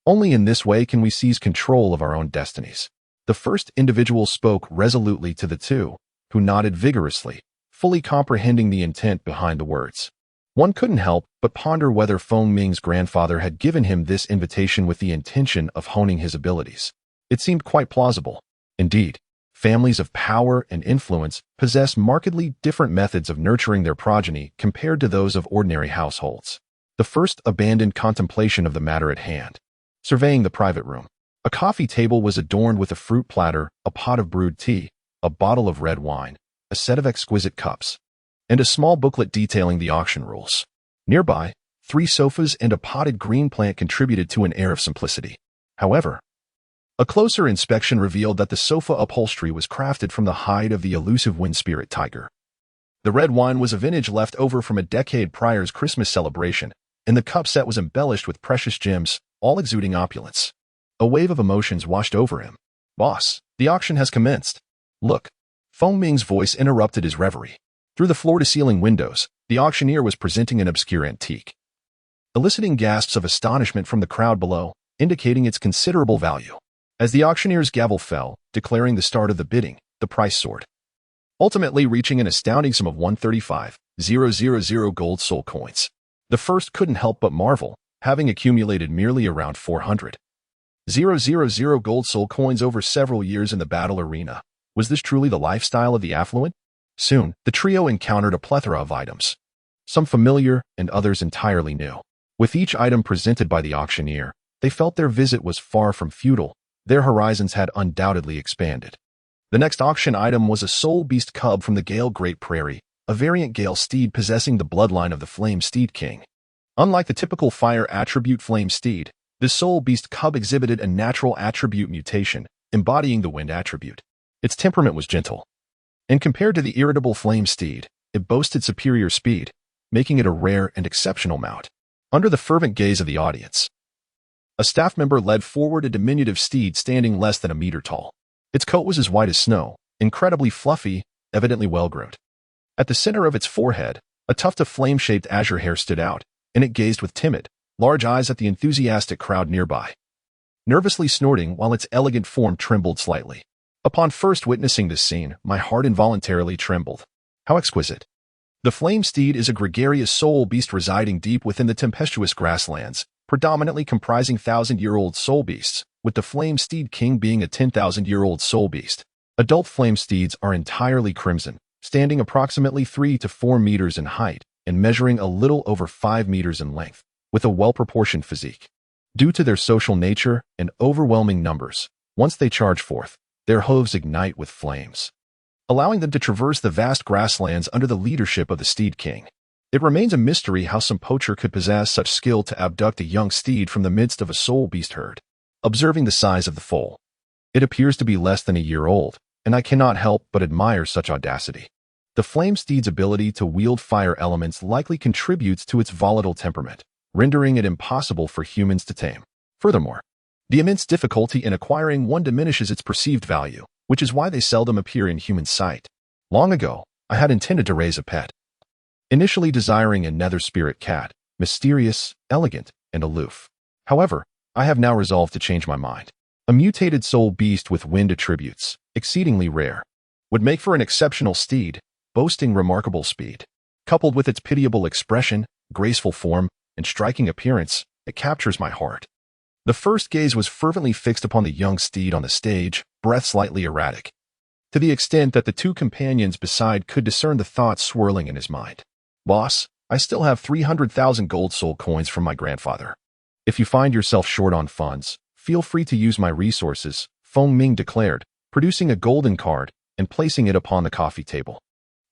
Only in this way can we seize control of our own destinies. The first individual spoke resolutely to the two, who nodded vigorously, fully comprehending the intent behind the words. One couldn't help but ponder whether Feng Ming's grandfather had given him this invitation with the intention of honing his abilities. It seemed quite plausible. Indeed, families of power and influence possess markedly different methods of nurturing their progeny compared to those of ordinary households. The First abandoned contemplation of the matter at hand, surveying the private room. A coffee table was adorned with a fruit platter, a pot of brewed tea, a bottle of red wine, a set of exquisite cups, and a small booklet detailing the auction rules. Nearby, 3 sofas and a potted green plant contributed to an air of simplicity. However, a closer inspection revealed that the sofa upholstery was crafted from the hide of the elusive wind spirit tiger. The red wine was a vintage left over from a decade prior's Christmas celebration, and the cup set was embellished with precious gems, all exuding opulence. A wave of emotions washed over him. Boss, the auction has commenced. Look. Feng Ming's voice interrupted his reverie. Through the floor-to-ceiling windows, the auctioneer was presenting an obscure antique, eliciting gasps of astonishment from the crowd below, indicating its considerable value. As the auctioneer's gavel fell, declaring the start of the bidding, the price soared, ultimately reaching an astounding sum of 135,000 gold soul coins. The first couldn't help but marvel, having accumulated merely around 400,000 gold soul coins over several years in the battle arena. Was this truly the lifestyle of the affluent? Soon, the trio encountered a plethora of items, some familiar and others entirely new. With each item presented by the auctioneer, they felt their visit was far from futile. Their horizons had undoubtedly expanded. The next auction item was a soul beast cub from the Gale Great Prairie, a variant Gale steed possessing the bloodline of the Flame Steed King. Unlike the typical fire attribute Flame Steed, the soul beast cub exhibited a natural attribute mutation, embodying the wind attribute. Its temperament was gentle, and compared to the irritable Flame Steed, it boasted superior speed, making it a rare and exceptional mount. Under the fervent gaze of the audience, a staff member led forward a diminutive steed standing less than a meter tall. Its coat was as white as snow, incredibly fluffy, evidently well-groomed. At the center of its forehead, a tuft of flame-shaped azure hair stood out, and it gazed with timid, large eyes at the enthusiastic crowd nearby, nervously snorting while its elegant form trembled slightly. Upon first witnessing this scene, my heart involuntarily trembled. How exquisite! The Flame Steed is a gregarious soul beast residing deep within the tempestuous grasslands, predominantly comprising 1,000-year-old soul beasts, with the Flame Steed King being a 10,000-year-old soul beast. Adult flame steeds are entirely crimson, standing approximately 3 to 4 meters in height and measuring a little over 5 meters in length, with a well-proportioned physique. Due to their social nature and overwhelming numbers, once they charge forth, their hooves ignite with flames, allowing them to traverse the vast grasslands under the leadership of the Steed King. It remains a mystery how some poacher could possess such skill to abduct a young steed from the midst of a soul beast herd. Observing the size of the foal, it appears to be less than a year old, and I cannot help but admire such audacity. The Flame Steed's ability to wield fire elements likely contributes to its volatile temperament, rendering it impossible for humans to tame. Furthermore, the immense difficulty in acquiring one diminishes its perceived value, which is why they seldom appear in human sight. Long ago, I had intended to raise a pet, initially desiring a nether spirit cat, mysterious, elegant, and aloof. However, I have now resolved to change my mind. A mutated soul beast with wind attributes, exceedingly rare, would make for an exceptional steed, boasting remarkable speed. Coupled with its pitiable expression, graceful form, and striking appearance, it captures my heart. The first gaze was fervently fixed upon the young steed on the stage, breath slightly erratic, to the extent that the two companions beside could discern the thoughts swirling in his mind. Boss, I still have 300,000 gold soul coins from my grandfather. If you find yourself short on funds, feel free to use my resources, Feng Ming declared, producing a golden card and placing it upon the coffee table.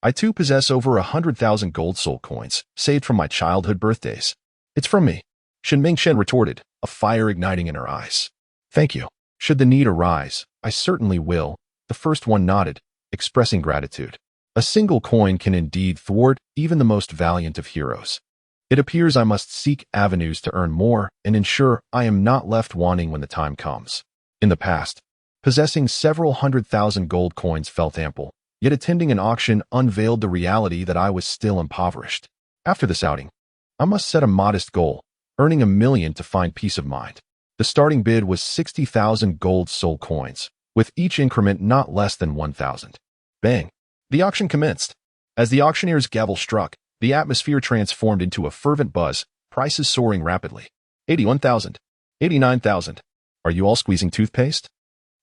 I too possess over 100,000 gold soul coins, saved from my childhood birthdays. It's from me, Shen Mingshen retorted, a fire igniting in her eyes. Thank you. Should the need arise, I certainly will, the first one nodded, expressing gratitude. A single coin can indeed thwart even the most valiant of heroes. It appears I must seek avenues to earn more and ensure I am not left wanting when the time comes. In the past, possessing several 100,000 gold coins felt ample, yet attending an auction unveiled the reality that I was still impoverished. After this outing, I must set a modest goal, earning 1 million to find peace of mind. The starting bid was 60,000 gold soul coins, with each increment not less than 1,000. Bang! The auction commenced. As the auctioneer's gavel struck, the atmosphere transformed into a fervent buzz, prices soaring rapidly. 81,000. 89,000. Are you all squeezing toothpaste?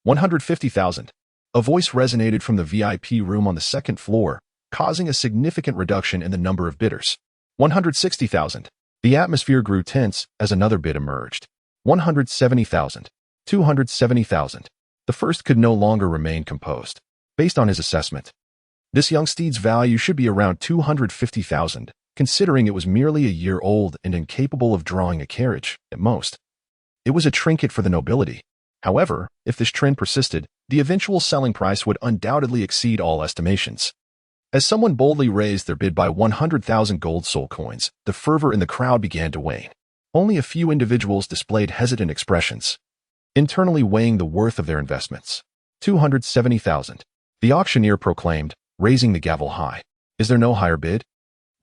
150,000. A voice resonated from the VIP room on the second floor, causing a significant reduction in the number of bidders. 160,000. The atmosphere grew tense as another bid emerged. 170,000. 270,000. The first could no longer remain composed. Based on his assessment, this young steed's value should be around 250,000, considering it was merely a year old and incapable of drawing a carriage, at most. It was a trinket for the nobility. However, if this trend persisted, the eventual selling price would undoubtedly exceed all estimations. As someone boldly raised their bid by 100,000 gold soul coins, the fervor in the crowd began to wane. Only a few individuals displayed hesitant expressions, internally weighing the worth of their investments. 270,000. The auctioneer proclaimed, raising the gavel high. Is there no higher bid?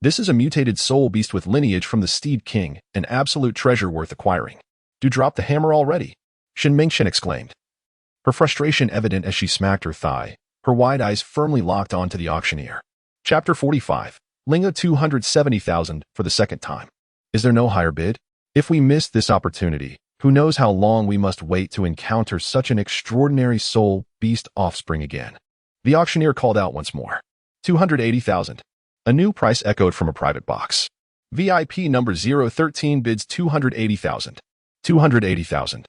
This is a mutated soul beast with lineage from the Steed King, an absolute treasure worth acquiring. Do drop the hammer already, Shen Mingchen exclaimed. Her frustration evident as she smacked her thigh, her wide eyes firmly locked onto the auctioneer. Chapter 45. Linga 270,000 for the second time. Is there no higher bid? If we miss this opportunity, who knows how long we must wait to encounter such an extraordinary soul beast offspring again. The auctioneer called out once more. 280,000. A new price echoed from a private box. VIP number 013 bids 280,000. 280,000.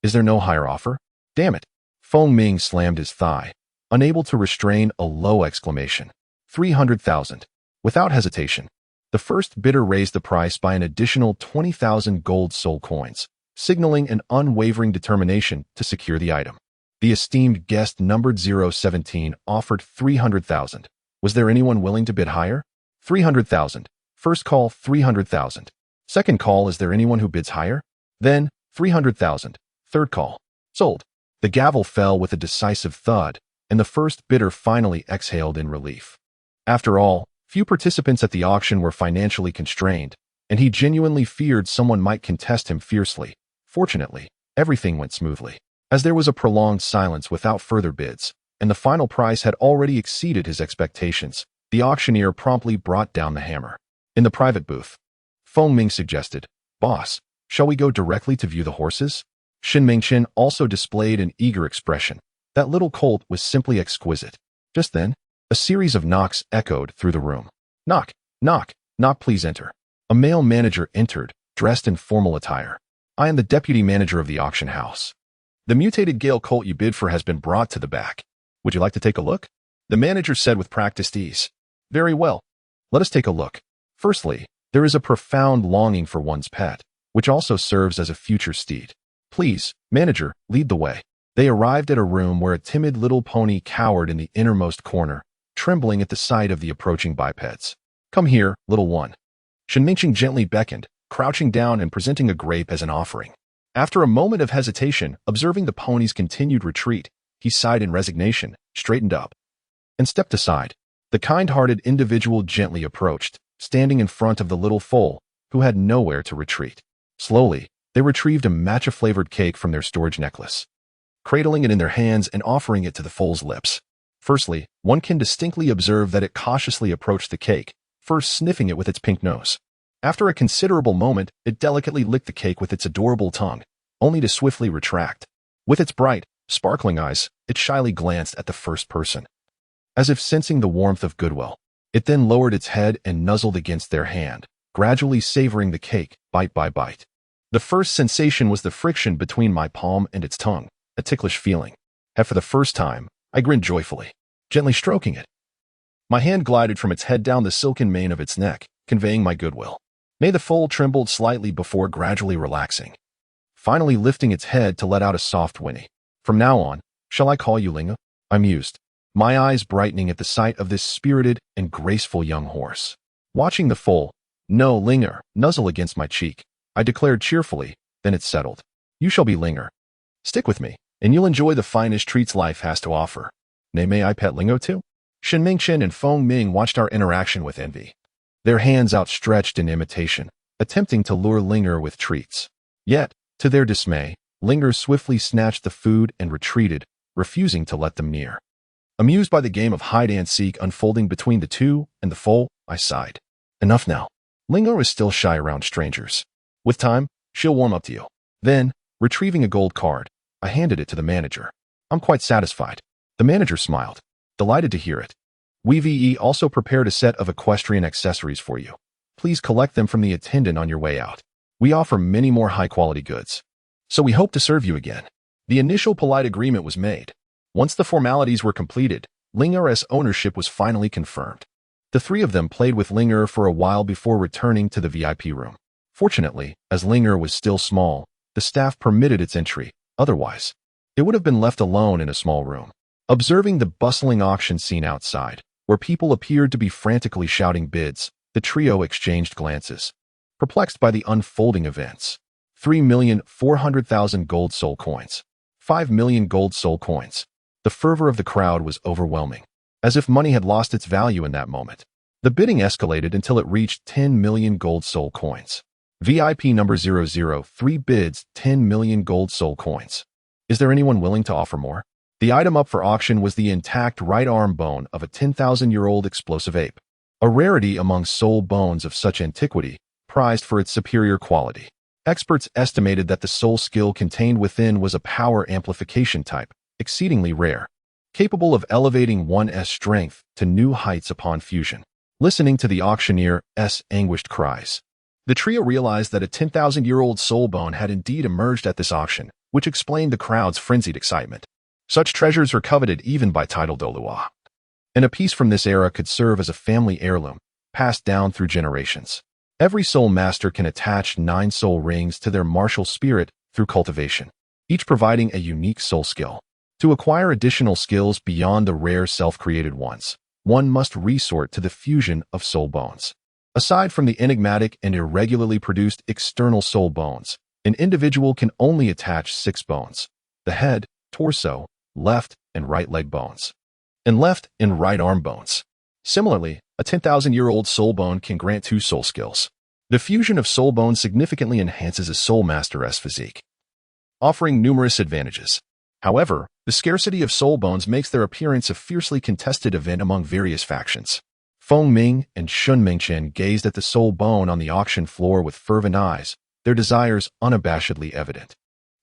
Is there no higher offer? Damn it. Feng Ming slammed his thigh, unable to restrain a low exclamation. 300,000. Without hesitation, the first bidder raised the price by an additional 20,000 gold soul coins, signaling an unwavering determination to secure the item. The esteemed guest numbered 017 offered 300,000. Was there anyone willing to bid higher? 300,000. First call, 300,000. Second call, is there anyone who bids higher? Then, 300,000. Third call. Sold. The gavel fell with a decisive thud, and the first bidder finally exhaled in relief. After all, few participants at the auction were financially constrained, and he genuinely feared someone might contest him fiercely. Fortunately, everything went smoothly, as there was a prolonged silence without further bids, and the final price had already exceeded his expectations. The auctioneer promptly brought down the hammer. In the private booth, Feng Ming suggested, Boss, shall we go directly to view the horses? Shen Mingchen also displayed an eager expression. That little colt was simply exquisite. Just then, a series of knocks echoed through the room. Knock, knock, knock, please enter. A male manager entered, dressed in formal attire. I am the deputy manager of the auction house. The mutated Gale colt you bid for has been brought to the back. Would you like to take a look? The manager said with practiced ease. Very well. Let us take a look. Firstly, there is a profound longing for one's pet, which also serves as a future steed. Please, manager, lead the way. They arrived at a room where a timid little pony cowered in the innermost corner, trembling at the sight of the approaching bipeds. Come here, little one. Shen Mingchen gently beckoned, crouching down and presenting a grape as an offering. After a moment of hesitation, observing the pony's continued retreat, he sighed in resignation, straightened up, and stepped aside. The kind-hearted individual gently approached, standing in front of the little foal, who had nowhere to retreat. Slowly, they retrieved a matcha-flavored cake from their storage necklace, cradling it in their hands and offering it to the foal's lips. Firstly, one can distinctly observe that it cautiously approached the cake, first sniffing it with its pink nose. After a considerable moment, it delicately licked the cake with its adorable tongue, only to swiftly retract. With its bright, sparkling eyes, it shyly glanced at the first person. As if sensing the warmth of goodwill, it then lowered its head and nuzzled against their hand, gradually savoring the cake, bite by bite. The first sensation was the friction between my palm and its tongue, a ticklish feeling. And for the first time, I grinned joyfully, gently stroking it. My hand glided from its head down the silken mane of its neck, conveying my goodwill. Nay, the foal trembled slightly before gradually relaxing, finally lifting its head to let out a soft whinny. From now on, shall I call you Linga? I mused, my eyes brightening at the sight of this spirited and graceful young horse. Watching the foal, no, Linger, nuzzle against my cheek, I declared cheerfully, then it settled. You shall be Linger. Stick with me, and you'll enjoy the finest treats life has to offer. Nay, may I pet Lingo too? Shen Mingchen and Feng Ming watched our interaction with envy, their hands outstretched in imitation, attempting to lure Linger with treats. Yet, to their dismay, Linger swiftly snatched the food and retreated, refusing to let them near. Amused by the game of hide-and-seek unfolding between the two and the foal, I sighed. Enough now. Linger is still shy around strangers. With time, she'll warm up to you. Then, retrieving a gold card, I handed it to the manager. I'm quite satisfied. The manager smiled, delighted to hear it. We also prepared a set of equestrian accessories for you. Please collect them from the attendant on your way out. We offer many more high-quality goods, so we hope to serve you again. The initial polite agreement was made. Once the formalities were completed, Linger's ownership was finally confirmed. The three of them played with Linger for a while before returning to the VIP room. Fortunately, as Linger was still small, the staff permitted its entry. Otherwise, it would have been left alone in a small room. Observing the bustling auction scene outside, where people appeared to be frantically shouting bids, the trio exchanged glances, perplexed by the unfolding events. 3,400,000 gold soul coins. 5 million gold soul coins. The fervor of the crowd was overwhelming, as if money had lost its value in that moment. The bidding escalated until it reached 10 million gold soul coins. VIP number 003 bids 10 million gold soul coins. Is there anyone willing to offer more? The item up for auction was the intact right arm bone of a 10,000-year-old explosive ape, a rarity among soul bones of such antiquity, prized for its superior quality. Experts estimated that the soul skill contained within was a power amplification type, exceedingly rare, capable of elevating one's strength to new heights upon fusion. Listening to the auctioneer's anguished cries, the trio realized that a 10,000-year-old soul bone had indeed emerged at this auction, which explained the crowd's frenzied excitement. Such treasures are coveted even by titled Douluo, and a piece from this era could serve as a family heirloom, passed down through generations. Every soul master can attach 9 soul rings to their martial spirit through cultivation, each providing a unique soul skill. To acquire additional skills beyond the rare self-created ones, one must resort to the fusion of soul bones. Aside from the enigmatic and irregularly produced external soul bones, an individual can only attach 6 bones: the head, torso, left and right leg bones, and left and right arm bones. Similarly, a 10,000-year-old soul bone can grant 2 soul skills. The fusion of soul bones significantly enhances a soul master's physique, offering numerous advantages. However, the scarcity of soul bones makes their appearance a fiercely contested event among various factions. Feng Ming and Shun Mingchen gazed at the soul bone on the auction floor with fervent eyes, their desires unabashedly evident.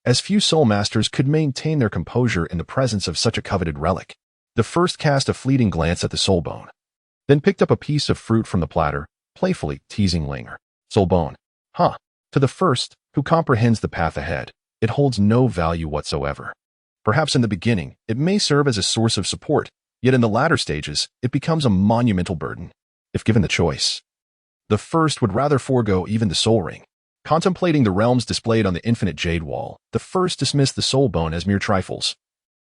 As few soul masters could maintain their composure in the presence of such a coveted relic. The first cast a fleeting glance at the soul bone, then picked up a piece of fruit from the platter, playfully teasing Linger. Soul bone. Huh. To the first, who comprehends the path ahead, it holds no value whatsoever. Perhaps in the beginning, it may serve as a source of support, yet in the latter stages, it becomes a monumental burden. If given the choice, the first would rather forego even the soul ring. Contemplating the realms displayed on the infinite jade wall, the first dismissed the soul bone as mere trifles,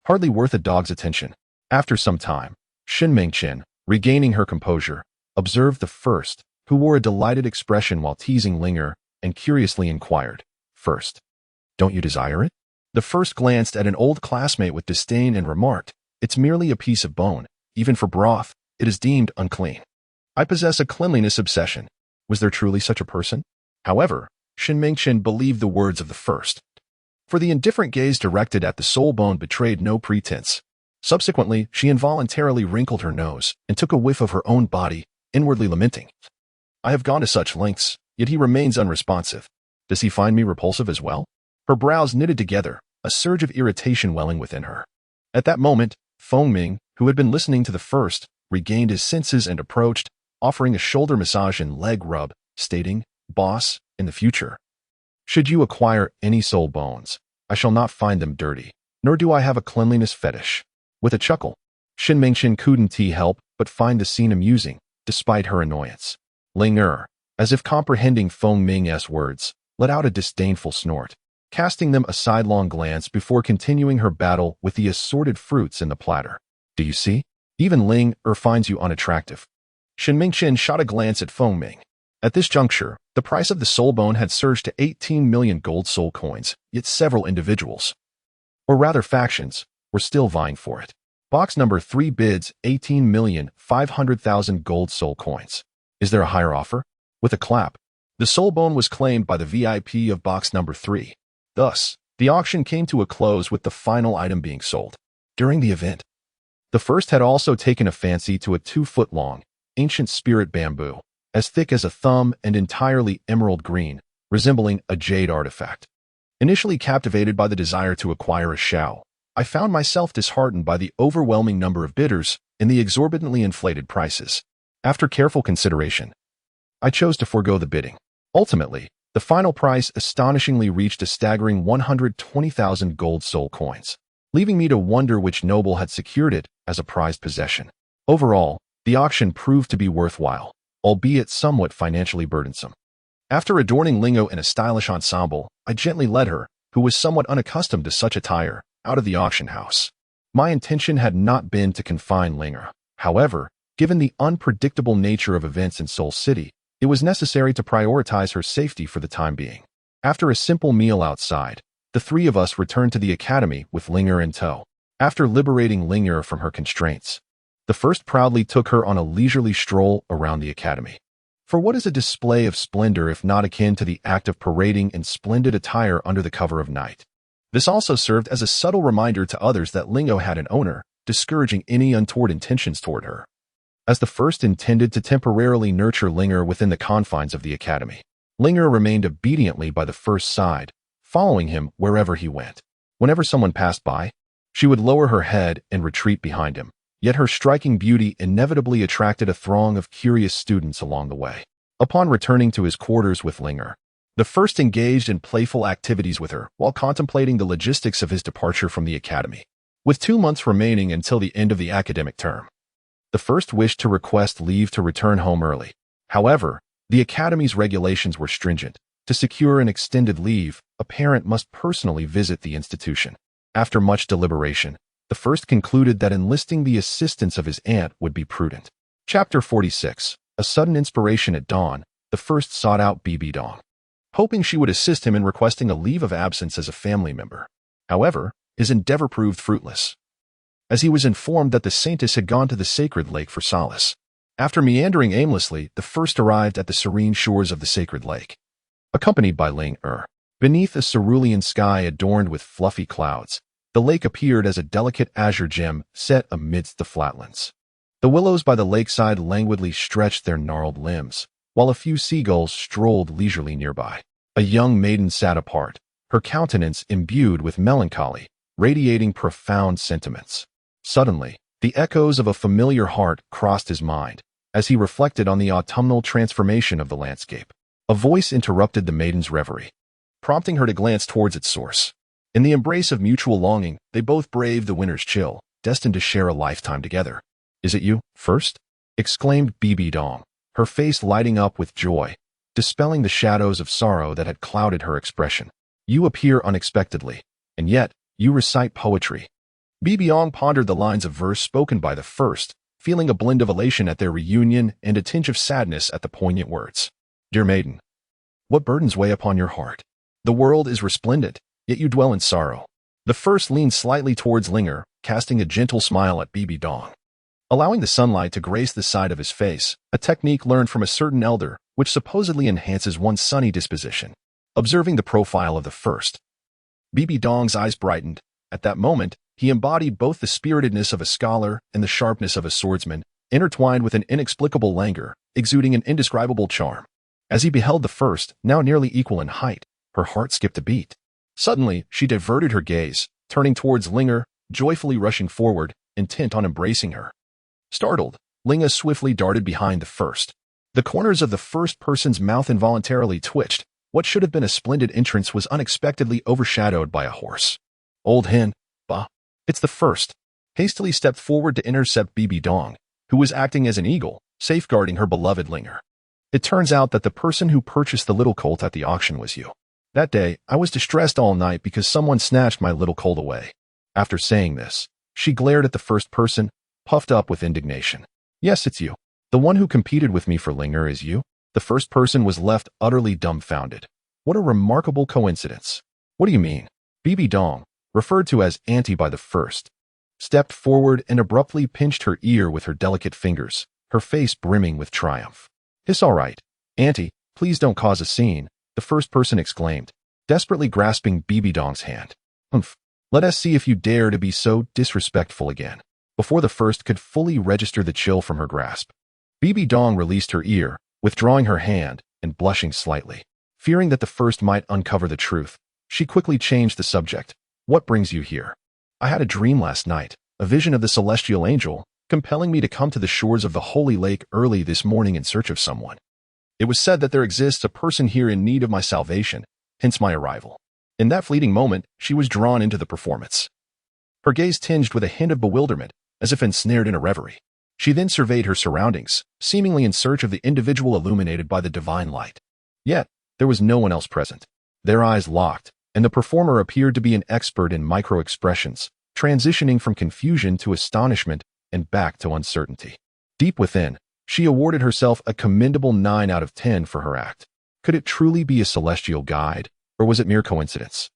hardly worth a dog's attention. After some time, Shin Mingchen, regaining her composure, observed the first, who wore a delighted expression while teasing Linger, and curiously inquired, "First, don't you desire it?" The first glanced at an old classmate with disdain and remarked, "It's merely a piece of bone. Even for broth, it is deemed unclean. I possess a cleanliness obsession." Was there truly such a person? However, Shin Mingchen believed the words of the first, for the indifferent gaze directed at the soul bone betrayed no pretense. Subsequently, she involuntarily wrinkled her nose and took a whiff of her own body, inwardly lamenting, "I have gone to such lengths, yet he remains unresponsive. Does he find me repulsive as well?" Her brows knitted together, a surge of irritation welling within her. At that moment, Feng Ming, who had been listening to the first, regained his senses and approached, offering a shoulder massage and leg rub, stating, "Boss, in the future, should you acquire any soul bones, I shall not find them dirty, nor do I have a cleanliness fetish." With a chuckle, Shin Mingchen couldn't help but find the scene amusing, despite her annoyance. Linger, as if comprehending Feng Ming's words, let out a disdainful snort, casting them a sidelong glance before continuing her battle with the assorted fruits in the platter. "Do you see? Even Ling finds you unattractive." Shin Mingchen shot a glance at Feng Ming. At this juncture, the price of the soul bone had surged to 18 million gold soul coins, yet several individuals, or rather factions, were still vying for it. Box number 3 bids 18,500,000 gold soul coins. Is there a higher offer? With a clap, the soul bone was claimed by the VIP of box number 3. Thus, the auction came to a close with the final item being sold. During the event, the first had also taken a fancy to a 2-foot-long, ancient spirit bamboo, as thick as a thumb and entirely emerald green, resembling a jade artifact. Initially captivated by the desire to acquire a shao, I found myself disheartened by the overwhelming number of bidders and the exorbitantly inflated prices. After careful consideration, I chose to forego the bidding. Ultimately, the final price astonishingly reached a staggering 120,000 gold soul coins, leaving me to wonder which noble had secured it as a prized possession. Overall, the auction proved to be worthwhile, albeit somewhat financially burdensome. After adorning Lingo in a stylish ensemble, I gently led her, who was somewhat unaccustomed to such attire, out of the auction house. My intention had not been to confine Linger. However, given the unpredictable nature of events in Seoul City, it was necessary to prioritize her safety for the time being. After a simple meal outside, the 3 of us returned to the academy with Linger in tow. After liberating Linger from her constraints, the first proudly took her on a leisurely stroll around the academy. For what is a display of splendor if not akin to the act of parading in splendid attire under the cover of night? This also served as a subtle reminder to others that Lingo had an owner, discouraging any untoward intentions toward her. As the first intended to temporarily nurture Linger within the confines of the academy, Linger remained obediently by the first's side, following him wherever he went. Whenever someone passed by, she would lower her head and retreat behind him, yet her striking beauty inevitably attracted a throng of curious students along the way. Upon returning to his quarters with Linger, the first engaged in playful activities with her while contemplating the logistics of his departure from the academy. With 2 months remaining until the end of the academic term, the first wished to request leave to return home early. However, the academy's regulations were stringent. To secure an extended leave, a parent must personally visit the institution. After much deliberation, the first concluded that enlisting the assistance of his aunt would be prudent. Chapter 46. A sudden inspiration at dawn, the first sought out Bibi Dong, hoping she would assist him in requesting a leave of absence as a family member. However, his endeavor proved fruitless, as he was informed that the saintess had gone to the sacred lake for solace. After meandering aimlessly, the first arrived at the serene shores of the sacred lake, accompanied by Ling Er. Beneath a cerulean sky adorned with fluffy clouds, the lake appeared as a delicate azure gem set amidst the flatlands. The willows by the lakeside languidly stretched their gnarled limbs, while a few seagulls strolled leisurely nearby. A young maiden sat apart, her countenance imbued with melancholy, radiating profound sentiments. Suddenly, the echoes of a familiar heart crossed his mind, as he reflected on the autumnal transformation of the landscape. A voice interrupted the maiden's reverie, prompting her to glance towards its source. In the embrace of mutual longing, they both braved the winter's chill, destined to share a lifetime together. "Is it you, first?" exclaimed Bibi Dong, her face lighting up with joy, dispelling the shadows of sorrow that had clouded her expression. "You appear unexpectedly, and yet you recite poetry." Bibi Dong pondered the lines of verse spoken by the first, feeling a blend of elation at their reunion and a tinge of sadness at the poignant words. "Dear maiden, what burdens weigh upon your heart? The world is resplendent, yet you dwell in sorrow." The first leaned slightly towards Linger, casting a gentle smile at Bibi Dong, allowing the sunlight to grace the side of his face, a technique learned from a certain elder which supposedly enhances one's sunny disposition. Observing the profile of the first, Bibi Dong's eyes brightened. At that moment, he embodied both the spiritedness of a scholar and the sharpness of a swordsman, intertwined with an inexplicable languor, exuding an indescribable charm. As he beheld the first, now nearly equal in height, her heart skipped a beat. Suddenly, she diverted her gaze, turning towards Linger, joyfully rushing forward, intent on embracing her. Startled, Linger swiftly darted behind the first. The corners of the first person's mouth involuntarily twitched. What should have been a splendid entrance was unexpectedly overshadowed by a horse. "Old hen, bah." It's the first. Hastily stepped forward to intercept Bibi Dong, who was acting as an eagle, safeguarding her beloved Linger. "It turns out that the person who purchased the little colt at the auction was you. That day, I was distressed all night because someone snatched my little colt away." After saying this, she glared at the first person, puffed up with indignation. "Yes, it's you. The one who competed with me for Linger is you." The first person was left utterly dumbfounded. What a remarkable coincidence. "What do you mean?" Bibi Dong, referred to as Auntie by the first, stepped forward and abruptly pinched her ear with her delicate fingers, her face brimming with triumph. "It's all right, Auntie, please don't cause a scene," the first person exclaimed, desperately grasping Bibi Dong's hand. "Humph, let us see if you dare to be so disrespectful again." Before the first could fully register the chill from her grasp, Bibi Dong released her ear, withdrawing her hand and blushing slightly. Fearing that the first might uncover the truth, she quickly changed the subject. "What brings you here?" "I had a dream last night, a vision of the celestial angel, compelling me to come to the shores of the holy lake early this morning in search of someone. It was said that there exists a person here in need of my salvation, hence my arrival." In that fleeting moment, she was drawn into the performance, her gaze tinged with a hint of bewilderment, as if ensnared in a reverie. She then surveyed her surroundings, seemingly in search of the individual illuminated by the divine light. Yet, there was no one else present. Their eyes locked, and the performer appeared to be an expert in micro-expressions, transitioning from confusion to astonishment and back to uncertainty. Deep within, she awarded herself a commendable 9 out of 10 for her act. Could it truly be a celestial guide, or was it mere coincidence?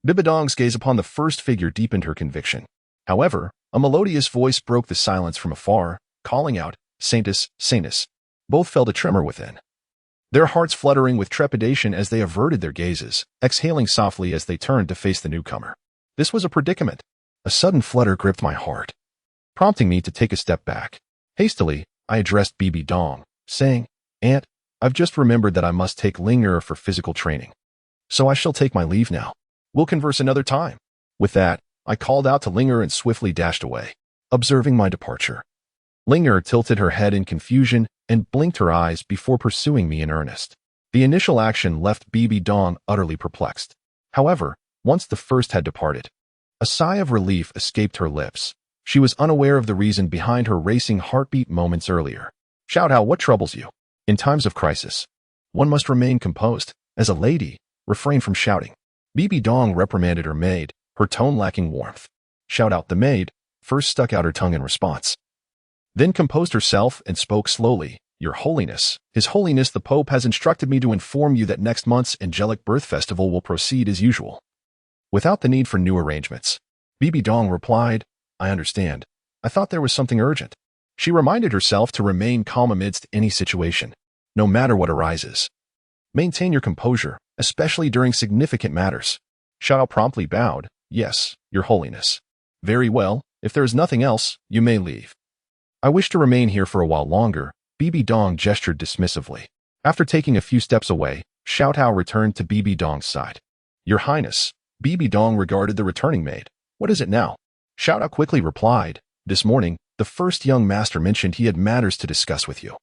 Bibi Dong's gaze upon the first figure deepened her conviction. However, a melodious voice broke the silence from afar, calling out, "Saintus, Saintus." Both felt a tremor within, their hearts fluttering with trepidation as they averted their gazes, exhaling softly as they turned to face the newcomer. This was a predicament. A sudden flutter gripped my heart, prompting me to take a step back. Hastily, I addressed Bibi Dong, saying, "Aunt, I've just remembered that I must take Linger for physical training. So I shall take my leave now. We'll converse another time." With that, I called out to Linger and swiftly dashed away, observing my departure. Linger tilted her head in confusion and blinked her eyes before pursuing me in earnest. The initial action left Bibi Dong utterly perplexed. However, once the first had departed, a sigh of relief escaped her lips. She was unaware of the reason behind her racing heartbeat moments earlier. "Shout out, what troubles you? In times of crisis, one must remain composed. As a lady, refrain from shouting." Bibi Dong reprimanded her maid, her tone lacking warmth. Shout out. The maid first stuck out her tongue in response, then composed herself and spoke slowly. "Your Holiness, His Holiness the Pope has instructed me to inform you that next month's angelic birth festival will proceed as usual, without the need for new arrangements." Bibi Dong replied, "I understand. I thought there was something urgent." She reminded herself to remain calm amidst any situation, no matter what arises. "Maintain your composure, especially during significant matters." Shao promptly bowed, "Yes, Your Holiness." "Very well, if there is nothing else, you may leave." "I wish to remain here for a while longer," Bibi Dong gestured dismissively. After taking a few steps away, Xiao Tao returned to Bibi Dong's side. "Your Highness," Bibi Dong regarded the returning maid. "What is it now?" Xiao Tao quickly replied, "This morning, the first young master mentioned he had matters to discuss with you.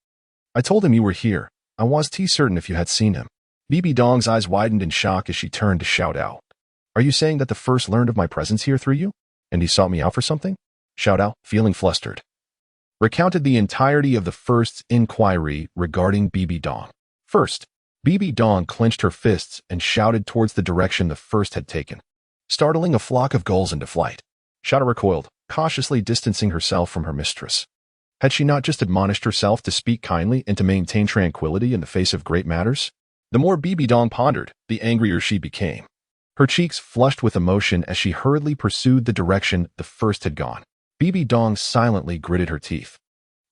I told him you were here. I was certain if you had seen him." Bibi Dong's eyes widened in shock as she turned to Xiao Tao. "Are you saying that the first learned of my presence here through you? And he sought me out for something?" Xiao Tao, feeling flustered, recounted the entirety of the first's inquiry regarding Bibi Dong. First, Bibi Dong clenched her fists and shouted towards the direction the first had taken, startling a flock of gulls into flight. Xiao Tao recoiled, cautiously distancing herself from her mistress. Had she not just admonished herself to speak kindly and to maintain tranquility in the face of great matters? The more Bibi Dong pondered, the angrier she became. Her cheeks flushed with emotion as she hurriedly pursued the direction the first had gone. Bibi Dong silently gritted her teeth,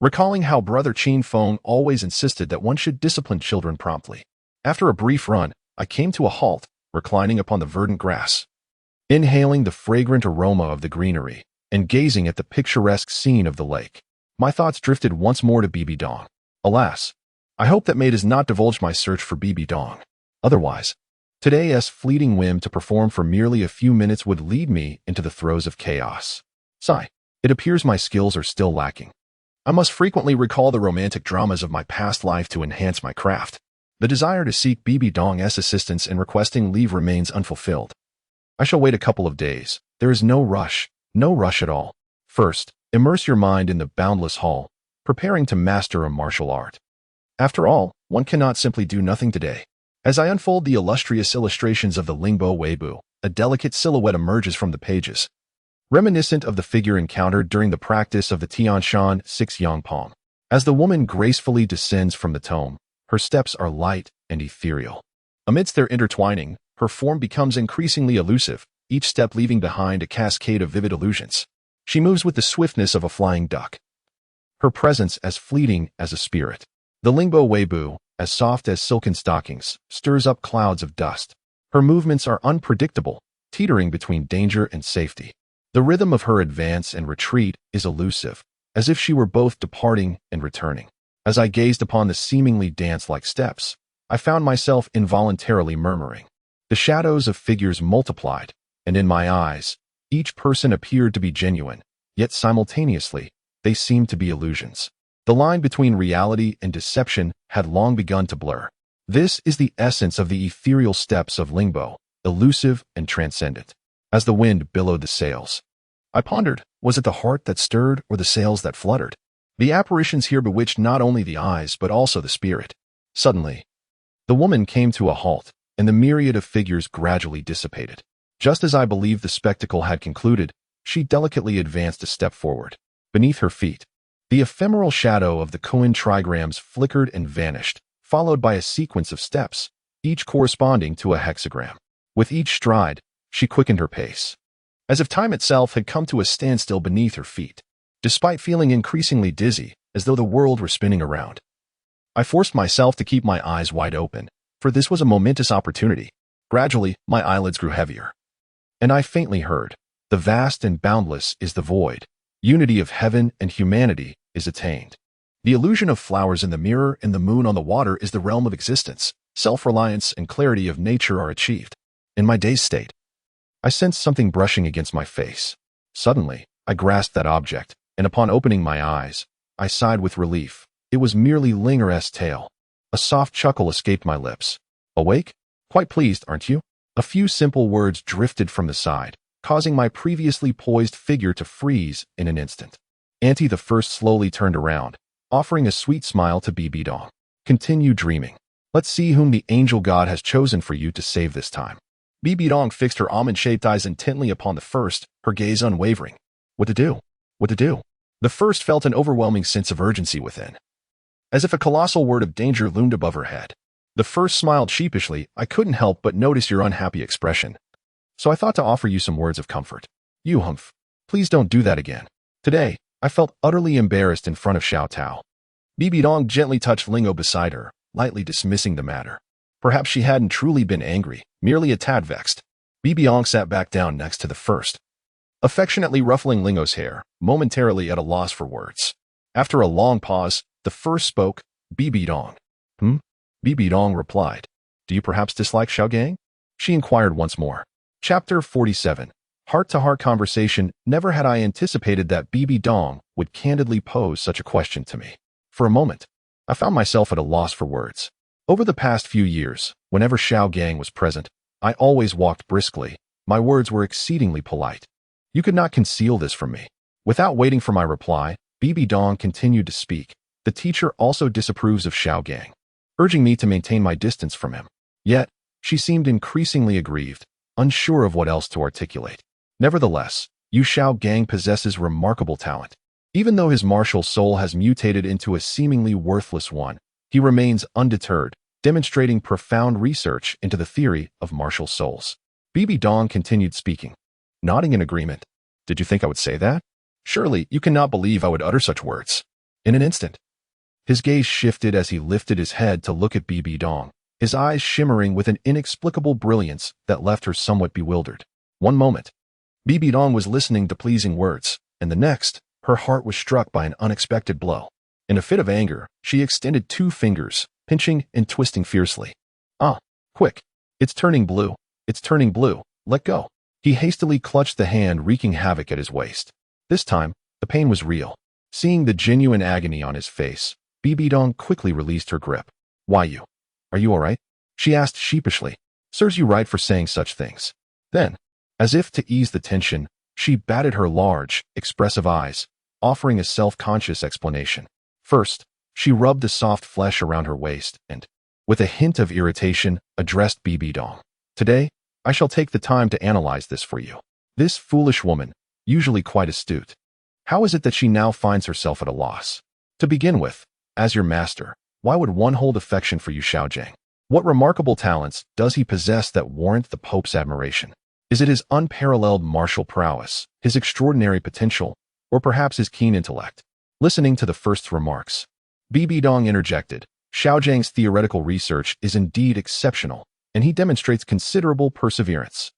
recalling how Brother Qin Feng always insisted that one should discipline children promptly. After a brief run, I came to a halt, reclining upon the verdant grass, inhaling the fragrant aroma of the greenery and gazing at the picturesque scene of the lake. My thoughts drifted once more to Bibi Dong. Alas, I hope that maid has not divulged my search for Bibi Dong. Otherwise, today's fleeting whim to perform for merely a few minutes would lead me into the throes of chaos. Sigh. It appears my skills are still lacking. I must frequently recall the romantic dramas of my past life to enhance my craft. The desire to seek Bibi Dong's assistance and requesting leave remains unfulfilled. I shall wait a couple of days. There is no rush at all. First, immerse your mind in the boundless hall, preparing to master a martial art. After all, one cannot simply do nothing today. As I unfold the illustrious illustrations of the Lingbo Weibo, a delicate silhouette emerges from the pages, reminiscent of the figure encountered during the practice of the Tianshan 6 Yang Palm. As the woman gracefully descends from the tome, her steps are light and ethereal. Amidst their intertwining, her form becomes increasingly elusive, each step leaving behind a cascade of vivid illusions. She moves with the swiftness of a flying duck, her presence as fleeting as a spirit. The Lingbo Weibo, as soft as silken stockings, stirs up clouds of dust. Her movements are unpredictable, teetering between danger and safety. The rhythm of her advance and retreat is elusive, as if she were both departing and returning. As I gazed upon the seemingly dance-like steps, I found myself involuntarily murmuring. The shadows of figures multiplied, and in my eyes, each person appeared to be genuine, yet simultaneously, they seemed to be illusions. The line between reality and deception had long begun to blur. This is the essence of the ethereal steps of Lingbo, elusive and transcendent. As the wind billowed the sails, I pondered, was it the heart that stirred or the sails that fluttered? The apparitions here bewitched not only the eyes but also the spirit. Suddenly, the woman came to a halt, and the myriad of figures gradually dissipated. Just as I believed the spectacle had concluded, she delicately advanced a step forward. Beneath her feet, the ephemeral shadow of the koan trigrams flickered and vanished, followed by a sequence of steps, each corresponding to a hexagram. With each stride, she quickened her pace, as if time itself had come to a standstill beneath her feet. Despite feeling increasingly dizzy, as though the world were spinning around, I forced myself to keep my eyes wide open, for this was a momentous opportunity. Gradually, my eyelids grew heavier, and I faintly heard, "The vast and boundless is the void. Unity of heaven and humanity is attained. The illusion of flowers in the mirror and the moon on the water is the realm of existence. Self-reliance and clarity of nature are achieved." In my dazed state, I sensed something brushing against my face. Suddenly, I grasped that object, and upon opening my eyes, I sighed with relief. It was merely Linger's tail. A soft chuckle escaped my lips. "Awake? Quite pleased, aren't you?" A few simple words drifted from the side, causing my previously poised figure to freeze in an instant. Auntie the First slowly turned around, offering a sweet smile to Bibi Dong. "Continue dreaming. Let's see whom the angel god has chosen for you to save this time." Bibi Dong fixed her almond-shaped eyes intently upon the First, her gaze unwavering. What to do? What to do? The First felt an overwhelming sense of urgency within, as if a colossal word of danger loomed above her head. The First smiled sheepishly. "I couldn't help but notice your unhappy expression, so I thought to offer you some words of comfort." "You humph. Please don't do that again." Today, I felt utterly embarrassed in front of Xiao Tao. Bibi Dong gently touched Lingo beside her, lightly dismissing the matter. Perhaps she hadn't truly been angry, merely a tad vexed. Bibi Dong sat back down next to the First, affectionately ruffling Lingo's hair, momentarily at a loss for words. After a long pause, the First spoke. "Bibi Dong." Bibi Dong replied. "Do you perhaps dislike Xiaogang?" She inquired once more. Chapter 47. Heart-to-heart conversation. Never had I anticipated that Bibi Dong would candidly pose such a question to me. For a moment, I found myself at a loss for words. Over the past few years, whenever Xiaogang was present, I always walked briskly. My words were exceedingly polite. You could not conceal this from me. Without waiting for my reply, Bibi Dong continued to speak. "The teacher also disapproves of Xiaogang, urging me to maintain my distance from him." Yet, she seemed increasingly aggrieved, unsure of what else to articulate. "Nevertheless, Yu Xiaogang possesses remarkable talent. Even though his martial soul has mutated into a seemingly worthless one, he remains undeterred, demonstrating profound research into the theory of martial souls." Bibi Dong continued speaking, nodding in agreement. "Did you think I would say that? Surely you cannot believe I would utter such words." In an instant, his gaze shifted as he lifted his head to look at Bibi Dong, his eyes shimmering with an inexplicable brilliance that left her somewhat bewildered. One moment, Bibi Dong was listening to pleasing words, and the next, her heart was struck by an unexpected blow. In a fit of anger, she extended 2 fingers, pinching and twisting fiercely. "Ah, quick. It's turning blue. It's turning blue. Let go." He hastily clutched the hand, wreaking havoc at his waist. This time, the pain was real. Seeing the genuine agony on his face, Bibi Dong quickly released her grip. "Why you? Are you all right?" she asked sheepishly. "Serves you right for saying such things." Then, as if to ease the tension, she batted her large, expressive eyes, offering a self-conscious explanation. First, she rubbed the soft flesh around her waist and, with a hint of irritation, addressed Bibi Dong. "Today, I shall take the time to analyze this for you. This foolish woman, usually quite astute, how is it that she now finds herself at a loss? To begin with, as your master, why would one hold affection for Yu Xiaogang? What remarkable talents does he possess that warrant the Pope's admiration? Is it his unparalleled martial prowess, his extraordinary potential, or perhaps his keen intellect?" Listening to the First's remarks, Bibi Dong interjected. "Xiaojiang's theoretical research is indeed exceptional, and he demonstrates considerable perseverance.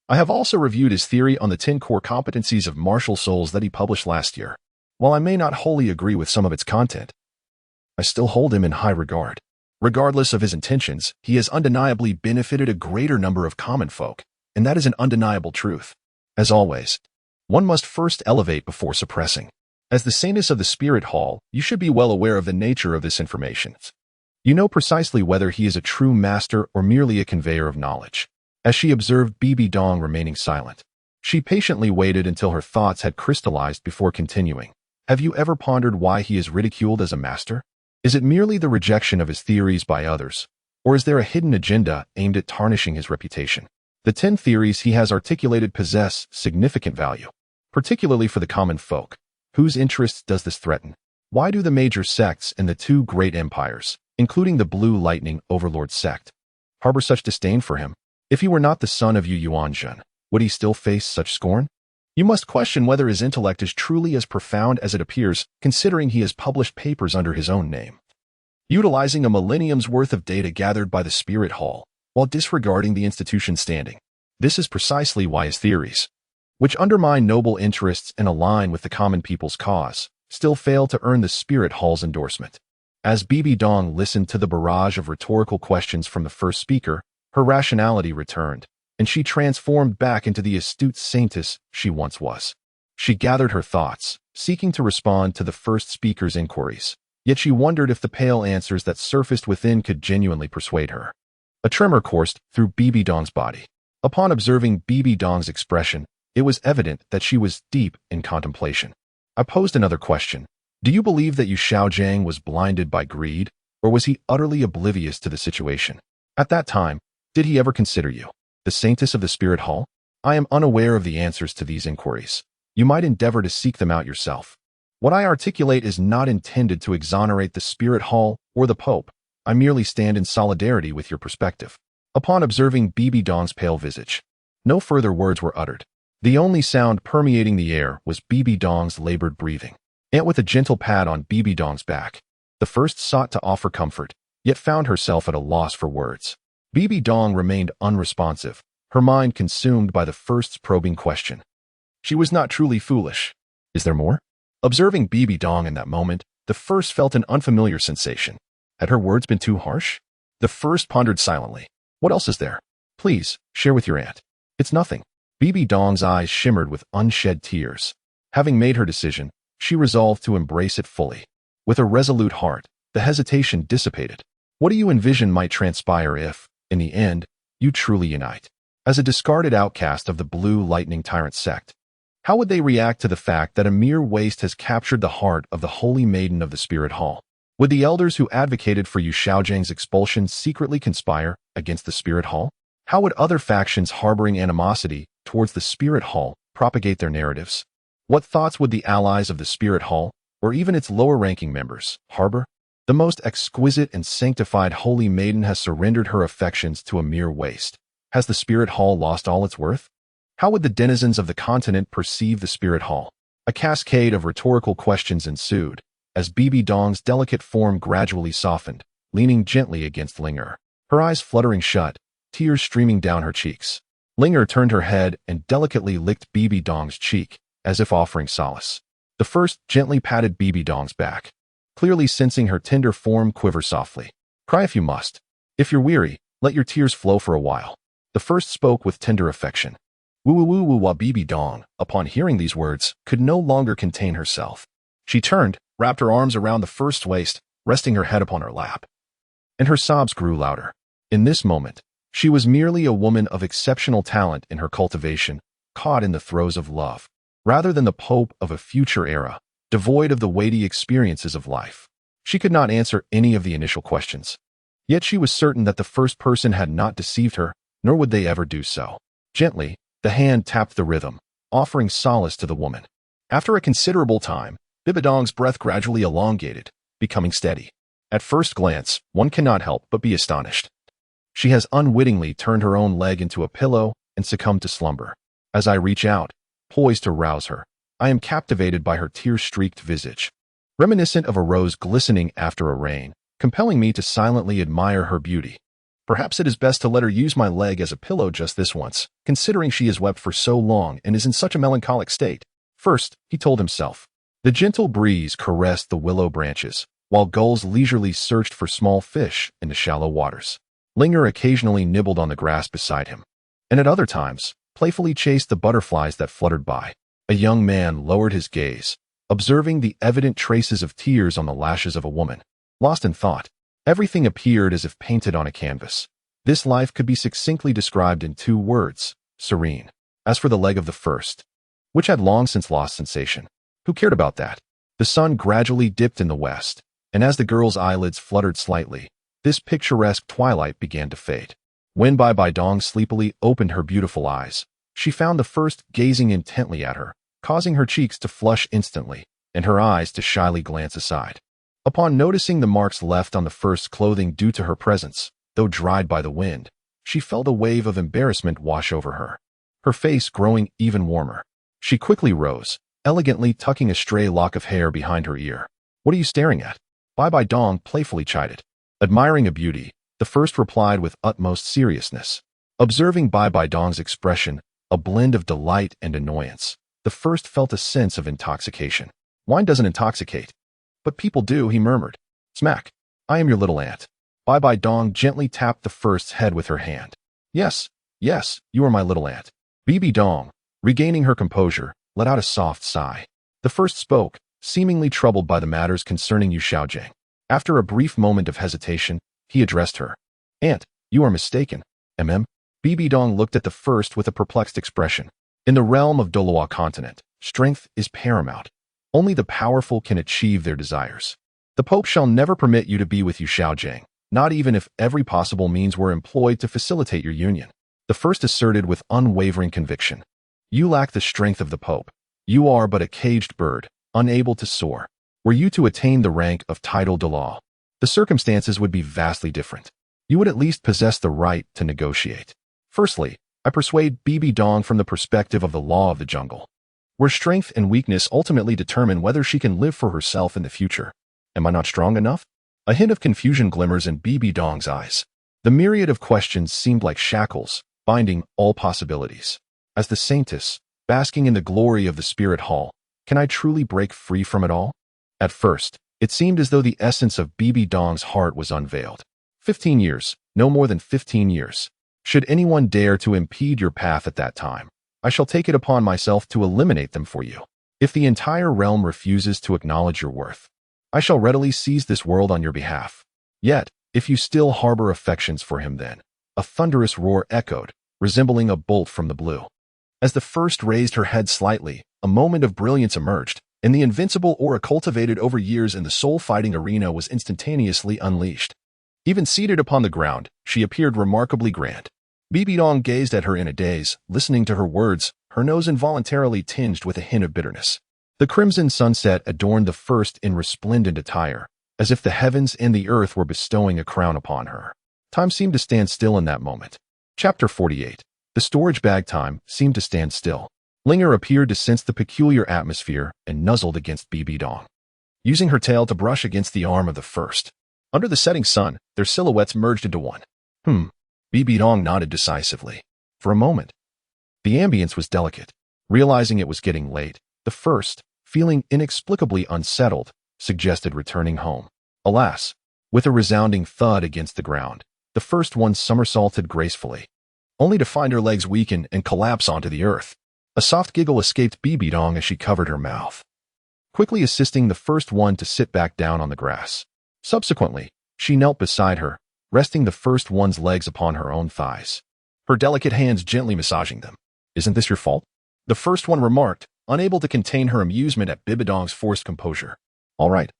I have also reviewed his theory on the 10 core competencies of martial souls that he published last year. While I may not wholly agree with some of its content, I still hold him in high regard. Regardless of his intentions, he has undeniably benefited a greater number of common folk, and that is an undeniable truth. As always, one must first elevate before suppressing. As the saintess of the Spirit Hall, you should be well aware of the nature of this information. You know precisely whether he is a true master or merely a conveyor of knowledge." As she observed Bibi Dong remaining silent, she patiently waited until her thoughts had crystallized before continuing. "Have you ever pondered why he is ridiculed as a master? Is it merely the rejection of his theories by others, or is there a hidden agenda aimed at tarnishing his reputation? The 10 theories he has articulated possess significant value, particularly for the common folk. Whose interests does this threaten? Why do the major sects and the 2 great empires, including the Blue Lightning Overlord sect, harbor such disdain for him? If he were not the son of Yu Yuanzhen, would he still face such scorn? You must question whether his intellect is truly as profound as it appears, considering he has published papers under his own name, utilizing a millennium's worth of data gathered by the Spirit Hall, while disregarding the institution's standing. This is precisely why his theories, which undermine noble interests and align with the common people's cause, still fail to earn the Spirit Hall's endorsement. As Bibi Dong listened to the barrage of rhetorical questions from the first speaker, her rationality returned, and she transformed back into the astute saintess she once was. She gathered her thoughts, seeking to respond to the first speaker's inquiries, yet she wondered if the pale answers that surfaced within could genuinely persuade her. A tremor coursed through Bibi Dong's body. Upon observing Bibi Dong's expression, it was evident that she was deep in contemplation. I posed another question. Do you believe that Yu Xiaojiang was blinded by greed, or was he utterly oblivious to the situation? At that time, did he ever consider you the saintess of the Spirit Hall? I am unaware of the answers to these inquiries. You might endeavor to seek them out yourself. What I articulate is not intended to exonerate the Spirit Hall or the Pope. I merely stand in solidarity with your perspective. Upon observing Bibi Dong's pale visage, no further words were uttered. The only sound permeating the air was Bibi Dong's labored breathing. And with a gentle pat on Bibi Dong's back, the first sought to offer comfort, yet found herself at a loss for words. Bibi Dong remained unresponsive, her mind consumed by the first's probing question. She was not truly foolish. Is there more? Observing Bibi Dong in that moment, the first felt an unfamiliar sensation. Had her words been too harsh? The first pondered silently. What else is there? Please, share with your aunt. It's nothing. Bibi Dong's eyes shimmered with unshed tears. Having made her decision, she resolved to embrace it fully. With a resolute heart, the hesitation dissipated. What do you envision might transpire if, in the end, you truly unite? As a discarded outcast of the Blue Lightning Tyrant sect, how would they react to the fact that a mere waste has captured the heart of the Holy Maiden of the Spirit Hall? Would the elders who advocated for Yu Xiaojiang's expulsion secretly conspire against the Spirit Hall? How would other factions harboring animosity towards the Spirit Hall propagate their narratives? What thoughts would the allies of the Spirit Hall, or even its lower-ranking members, harbor? The most exquisite and sanctified Holy Maiden has surrendered her affections to a mere waste. Has the Spirit Hall lost all its worth? How would the denizens of the continent perceive the Spirit Hall? A cascade of rhetorical questions ensued, as Bibi Dong's delicate form gradually softened, leaning gently against Linger. Her eyes fluttering shut, tears streaming down her cheeks. Linger turned her head and delicately licked Bibi Dong's cheek, as if offering solace. The first gently patted Bibi Dong's back, clearly sensing her tender form quiver softly. Cry if you must. If you're weary, let your tears flow for a while. The first spoke with tender affection. Woo-woo-woo-woo-wah. Bibi Dong, upon hearing these words, could no longer contain herself. She turned, wrapped her arms around the first's waist, resting her head upon her lap. And her sobs grew louder. In this moment, she was merely a woman of exceptional talent in her cultivation, caught in the throes of love, rather than the Pope of a future era, devoid of the weighty experiences of life. She could not answer any of the initial questions. Yet she was certain that the first person had not deceived her, nor would they ever do so. Gently, the hand tapped the rhythm, offering solace to the woman. After a considerable time, Bibi Dong's breath gradually elongated, becoming steady. At first glance, one cannot help but be astonished. She has unwittingly turned her own leg into a pillow and succumbed to slumber. As I reach out, poised to rouse her, I am captivated by her tear-streaked visage, reminiscent of a rose glistening after a rain, compelling me to silently admire her beauty. Perhaps it is best to let her use my leg as a pillow just this once, considering she has wept for so long and is in such a melancholic state. First, he told himself. The gentle breeze caressed the willow branches, while gulls leisurely searched for small fish in the shallow waters. Linger occasionally nibbled on the grass beside him, and at other times, playfully chased the butterflies that fluttered by. A young man lowered his gaze, observing the evident traces of tears on the lashes of a woman. Lost in thought, everything appeared as if painted on a canvas. This life could be succinctly described in 2 words, serene. As for the leg of the first, which had long since lost sensation, who cared about that? The sun gradually dipped in the west, and as the girl's eyelids fluttered slightly, this picturesque twilight began to fade. When Bibi Dong sleepily opened her beautiful eyes, she found the first gazing intently at her, causing her cheeks to flush instantly, and her eyes to shyly glance aside. Upon noticing the marks left on the first's clothing due to her presence, though dried by the wind, she felt a wave of embarrassment wash over her, her face growing even warmer. She quickly rose, elegantly tucking a stray lock of hair behind her ear. What are you staring at? Bai Dong playfully chided. Admiring a beauty, the first replied with utmost seriousness. Observing Bai Dong's expression, a blend of delight and annoyance, the first felt a sense of intoxication. Wine doesn't intoxicate. But people do, he murmured. Smack. I am your little aunt. Bai Dong gently tapped the first's head with her hand. Yes, you are my little aunt. Bibi Dong, regaining her composure, let out a soft sigh. The first spoke, seemingly troubled by the matters concerning Yu Xiaojing. After a brief moment of hesitation, he addressed her. Aunt, you are mistaken. Bibi Dong looked at the first with a perplexed expression. In the realm of Douluo continent, strength is paramount. Only the powerful can achieve their desires. The Pope shall never permit you to be with Yu Xiaojing, not even if every possible means were employed to facilitate your union. The first asserted with unwavering conviction. You lack the strength of the Pope. You are but a caged bird, unable to soar. Were you to attain the rank of title de law, the circumstances would be vastly different. You would at least possess the right to negotiate. Firstly, I persuade Bibi Dong from the perspective of the law of the jungle, where strength and weakness ultimately determine whether she can live for herself in the future. Am I not strong enough? A hint of confusion glimmers in Bibi Dong's eyes. The myriad of questions seemed like shackles, binding all possibilities. As the saintess, basking in the glory of the spirit hall, can I truly break free from it all? At first, it seemed as though the essence of Bibi Dong's heart was unveiled. 15 years, no more than 15 years. Should anyone dare to impede your path at that time, I shall take it upon myself to eliminate them for you. If the entire realm refuses to acknowledge your worth, I shall readily seize this world on your behalf. Yet, if you still harbor affections for him then, a thunderous roar echoed, resembling a bolt from the blue. As the first raised her head slightly, a moment of brilliance emerged, and the invincible aura cultivated over years in the soul-fighting arena was instantaneously unleashed. Even seated upon the ground, she appeared remarkably grand. Bibi Dong gazed at her in a daze, listening to her words, her nose involuntarily tinged with a hint of bitterness. The crimson sunset adorned the first in resplendent attire, as if the heavens and the earth were bestowing a crown upon her. Time seemed to stand still in that moment. Chapter 48. The storage bag time seemed to stand still. Linger appeared to sense the peculiar atmosphere and nuzzled against Bibi Dong, using her tail to brush against the arm of the first. Under the setting sun, their silhouettes merged into one. Bibi Dong nodded decisively. For a moment, the ambience was delicate. Realizing it was getting late, the first, feeling inexplicably unsettled, suggested returning home. Alas, with a resounding thud against the ground, the first one somersaulted gracefully, only to find her legs weaken and collapse onto the earth. A soft giggle escaped Bibi Dong as she covered her mouth, quickly assisting the first one to sit back down on the grass. Subsequently, she knelt beside her, resting the first one's legs upon her own thighs, her delicate hands gently massaging them. Isn't this your fault? The first one remarked, unable to contain her amusement at Bibi Dong's forced composure. All right.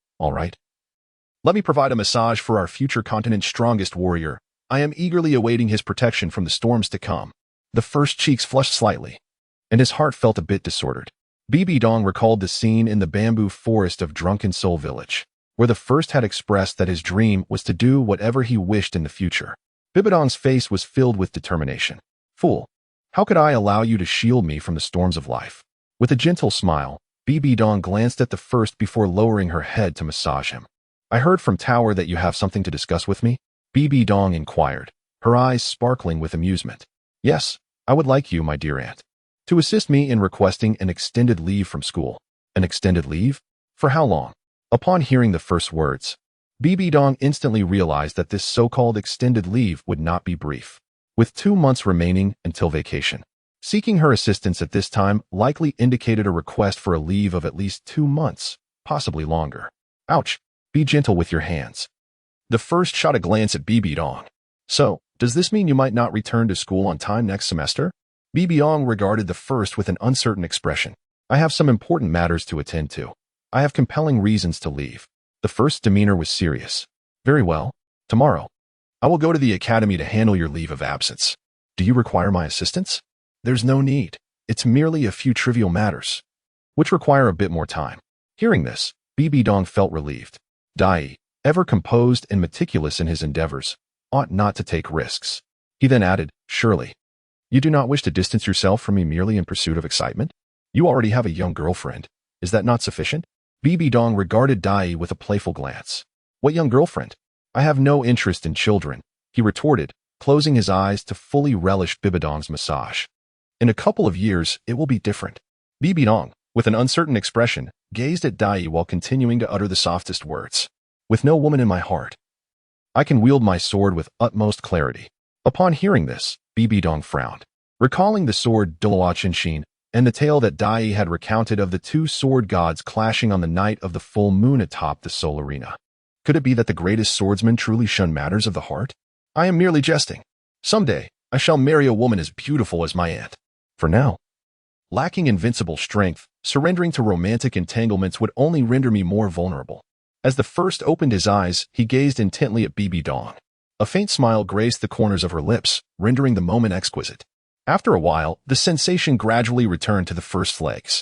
Let me provide a massage for our future continent's strongest warrior. I am eagerly awaiting his protection from the storms to come. The first cheeks flushed slightly, and his heart felt a bit disordered. Bibi Dong recalled the scene in the bamboo forest of Drunken Soul Village, where the first had expressed that his dream was to do whatever he wished in the future. Bibi Dong's face was filled with determination. Fool, how could I allow you to shield me from the storms of life? With a gentle smile, Bibi Dong glanced at the first before lowering her head to massage him. I heard from Tower that you have something to discuss with me? Bibi Dong inquired, her eyes sparkling with amusement. Yes, I would like you, my dear aunt, to assist me in requesting an extended leave from school. An extended leave? For how long? Upon hearing the first words, Bibi Dong instantly realized that this so-called extended leave would not be brief. With 2 months remaining until vacation, seeking her assistance at this time likely indicated a request for a leave of at least 2 months, possibly longer. Ouch! Be gentle with your hands. The first shot a glance at Bibi Dong. So, does this mean you might not return to school on time next semester? Bibi Dong regarded the first with an uncertain expression. I have some important matters to attend to. I have compelling reasons to leave. The first's demeanor was serious. Very well. Tomorrow, I will go to the academy to handle your leave of absence. Do you require my assistance? There's no need. It's merely a few trivial matters, which require a bit more time. Hearing this, Bibi Dong felt relieved. Dai, ever composed and meticulous in his endeavors, ought not to take risks. He then added, surely, you do not wish to distance yourself from me merely in pursuit of excitement? You already have a young girlfriend. Is that not sufficient? Bibi Dong regarded Dai with a playful glance. What young girlfriend? I have no interest in children, he retorted, closing his eyes to fully relish Bibi Dong's massage. In a couple of years, it will be different. Bibi Dong, with an uncertain expression, gazed at Dai while continuing to utter the softest words. With no woman in my heart, I can wield my sword with utmost clarity. Upon hearing this, Bibi Dong frowned. Recalling the sword Douluo Qinshin and the tale that Dai had recounted of the two sword gods clashing on the night of the full moon atop the Soul Arena. Could it be that the greatest swordsmen truly shun matters of the heart? I am merely jesting. Someday, I shall marry a woman as beautiful as my aunt. For now, lacking invincible strength, surrendering to romantic entanglements would only render me more vulnerable. As the first opened his eyes, he gazed intently at Bibi Dong. A faint smile graced the corners of her lips, rendering the moment exquisite. After a while, the sensation gradually returned to the first legs.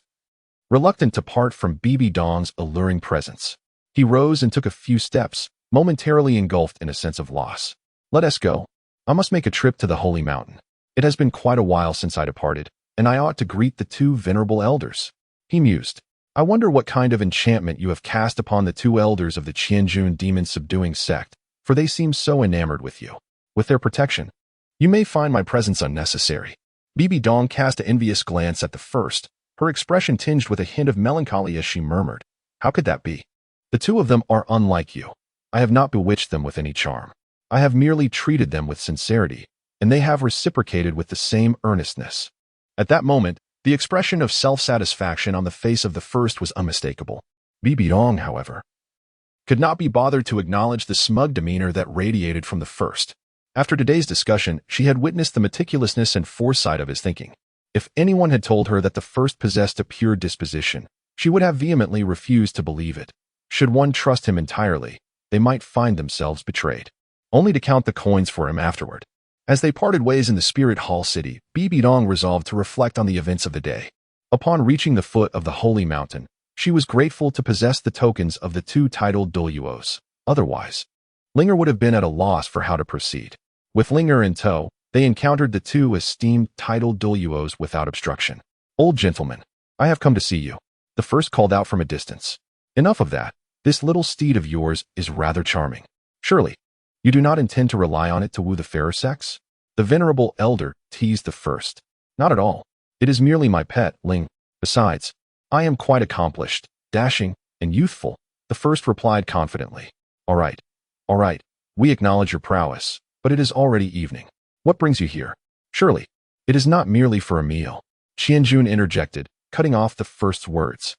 Reluctant to part from Bibi Dong's alluring presence, he rose and took a few steps, momentarily engulfed in a sense of loss. Let us go. I must make a trip to the holy mountain. It has been quite a while since I departed, and I ought to greet the two venerable elders. He mused. I wonder what kind of enchantment you have cast upon the two elders of the Qianjun demon-subduing sect, for they seem so enamored with you. With their protection, you may find my presence unnecessary. Bibi Dong cast an envious glance at the first, her expression tinged with a hint of melancholy as she murmured, How could that be? The two of them are unlike you. I have not bewitched them with any charm. I have merely treated them with sincerity, and they have reciprocated with the same earnestness. At that moment, the expression of self-satisfaction on the face of the first was unmistakable. Bibi Dong, however, could not be bothered to acknowledge the smug demeanor that radiated from the first. After today's discussion, she had witnessed the meticulousness and foresight of his thinking. If anyone had told her that the first possessed a pure disposition, she would have vehemently refused to believe it. Should one trust him entirely, they might find themselves betrayed, only to count the coins for him afterward. As they parted ways in the Spirit Hall city, Bibi Dong resolved to reflect on the events of the day. Upon reaching the foot of the holy mountain, she was grateful to possess the tokens of the two titled Douluos. Otherwise, Linger would have been at a loss for how to proceed. With Linger in tow, they encountered the two esteemed titled Douluos without obstruction. Old gentleman, I have come to see you. The first called out from a distance. Enough of that. This little steed of yours is rather charming. Surely, you do not intend to rely on it to woo the fairer sex? The venerable elder teased the first. Not at all. It is merely my pet, Ling. Besides, I am quite accomplished, dashing, and youthful, the first replied confidently. All right. We acknowledge your prowess, but it is already evening. What brings you here? Surely, it is not merely for a meal. Qianjun interjected, cutting off the first's words.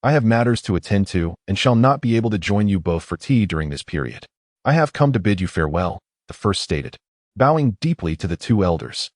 I have matters to attend to and shall not be able to join you both for tea during this period. I have come to bid you farewell, the first stated, bowing deeply to the two elders.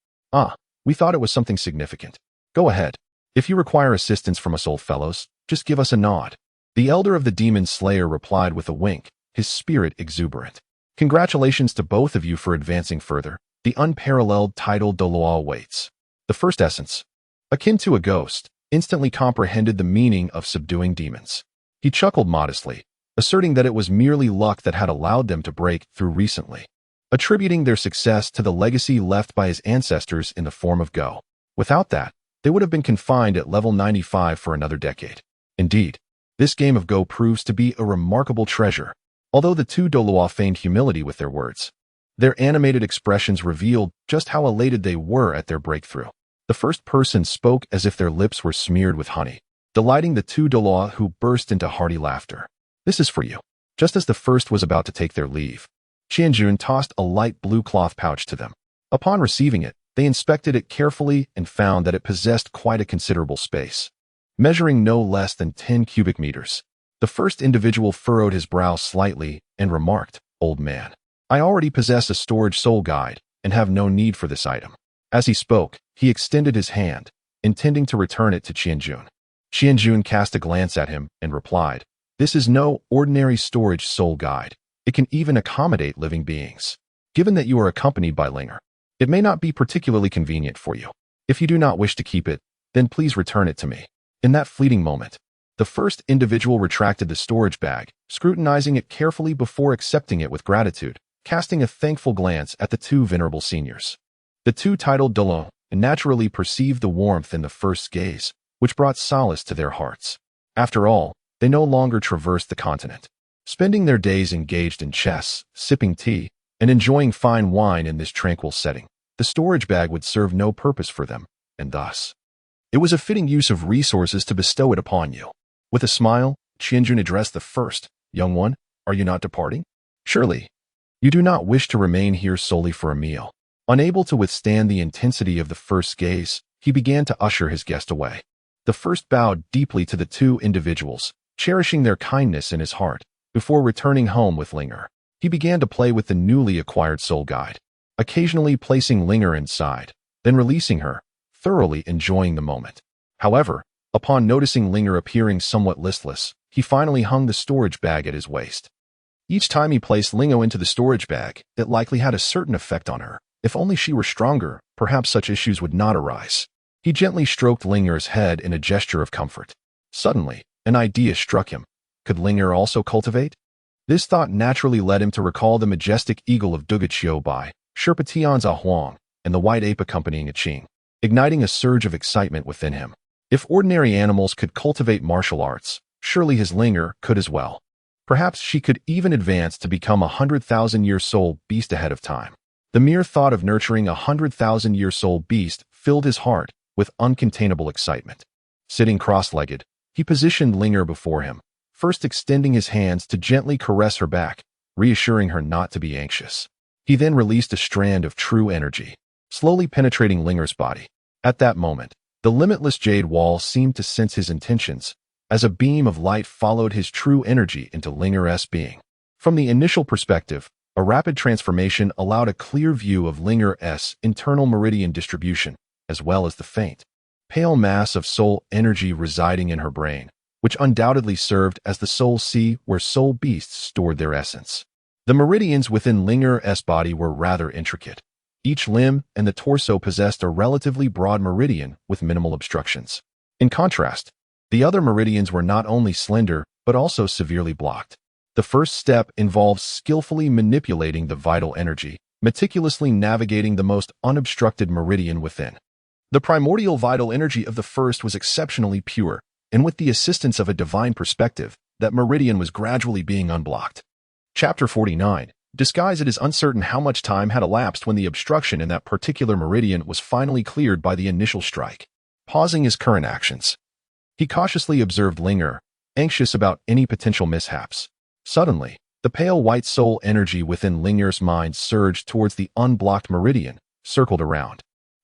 We thought it was something significant. Go ahead. If you require assistance from us old fellows, just give us a nod. The elder of the demon slayer replied with a wink, his spirit exuberant. Congratulations to both of you for advancing further. The unparalleled title Douluo awaits. The first essence, akin to a ghost, instantly comprehended the meaning of subduing demons. He chuckled modestly, asserting that it was merely luck that had allowed them to break through recently, attributing their success to the legacy left by his ancestors in the form of Go. Without that, they would have been confined at level 95 for another decade. Indeed, this game of Go proves to be a remarkable treasure. Although the two Douluo feigned humility with their words, their animated expressions revealed just how elated they were at their breakthrough. The first person spoke as if their lips were smeared with honey, delighting the two Douluo who burst into hearty laughter. This is for you. Just as the first was about to take their leave, Qianjun tossed a light blue cloth pouch to them. Upon receiving it, they inspected it carefully and found that it possessed quite a considerable space, measuring no less than 10 cubic meters. The first individual furrowed his brow slightly and remarked, Old man, I already possess a storage soul guide and have no need for this item. As he spoke, he extended his hand, intending to return it to Qianjun. Qianjun cast a glance at him and replied, This is no ordinary storage soul guide. It can even accommodate living beings. Given that you are accompanied by Linger, it may not be particularly convenient for you. If you do not wish to keep it, then please return it to me. In that fleeting moment, the first individual retracted the storage bag, scrutinizing it carefully before accepting it with gratitude, casting a thankful glance at the two venerable seniors. The two titled Douluo naturally perceived the warmth in the first's gaze, which brought solace to their hearts. After all, they no longer traversed the continent, spending their days engaged in chess, sipping tea, and enjoying fine wine in this tranquil setting. The storage bag would serve no purpose for them, and thus, it was a fitting use of resources to bestow it upon you. With a smile, Qianjun addressed the first. Young one, are you not departing? Surely, you do not wish to remain here solely for a meal. Unable to withstand the intensity of the first's gaze, he began to usher his guest away. The first bowed deeply to the two individuals, cherishing their kindness in his heart. Before returning home with Linger, he began to play with the newly acquired soul guide, occasionally placing Linger inside, then releasing her, thoroughly enjoying the moment. However, upon noticing Linger appearing somewhat listless, he finally hung the storage bag at his waist. Each time he placed Lingo into the storage bag, it likely had a certain effect on her. If only she were stronger, perhaps such issues would not arise. He gently stroked Linger's head in a gesture of comfort. Suddenly, an idea struck him. Could Linger also cultivate? This thought naturally led him to recall the majestic eagle of Dugaqiu by Sherpa Tianza Huang and the white ape accompanying a Qing, igniting a surge of excitement within him. If ordinary animals could cultivate martial arts, surely his Linger could as well. Perhaps she could even advance to become 100,000-year soul beast ahead of time. The mere thought of nurturing 100,000-year soul beast filled his heart with uncontainable excitement. Sitting cross-legged, he positioned Linger before him, first extending his hands to gently caress her back, reassuring her not to be anxious. He then released a strand of true energy, slowly penetrating Linger's body. At that moment, the limitless jade wall seemed to sense his intentions, as a beam of light followed his true energy into Linger's being. From the initial perspective, a rapid transformation allowed a clear view of Linger's internal meridian distribution, as well as the faint, pale mass of soul energy residing in her brain, which undoubtedly served as the soul sea where soul beasts stored their essence. The meridians within Linger's body were rather intricate. Each limb and the torso possessed a relatively broad meridian with minimal obstructions. In contrast, the other meridians were not only slender, but also severely blocked. The first step involves skillfully manipulating the vital energy, meticulously navigating the most unobstructed meridian within. The primordial vital energy of the first was exceptionally pure, and with the assistance of a divine perspective, that meridian was gradually being unblocked. Chapter 49. Disguise. It is uncertain how much time had elapsed when the obstruction in that particular meridian was finally cleared by the initial strike. Pausing his current actions, he cautiously observed Linger, anxious about any potential mishaps. Suddenly, the pale white soul energy within Linger's mind surged towards the unblocked meridian, circled around,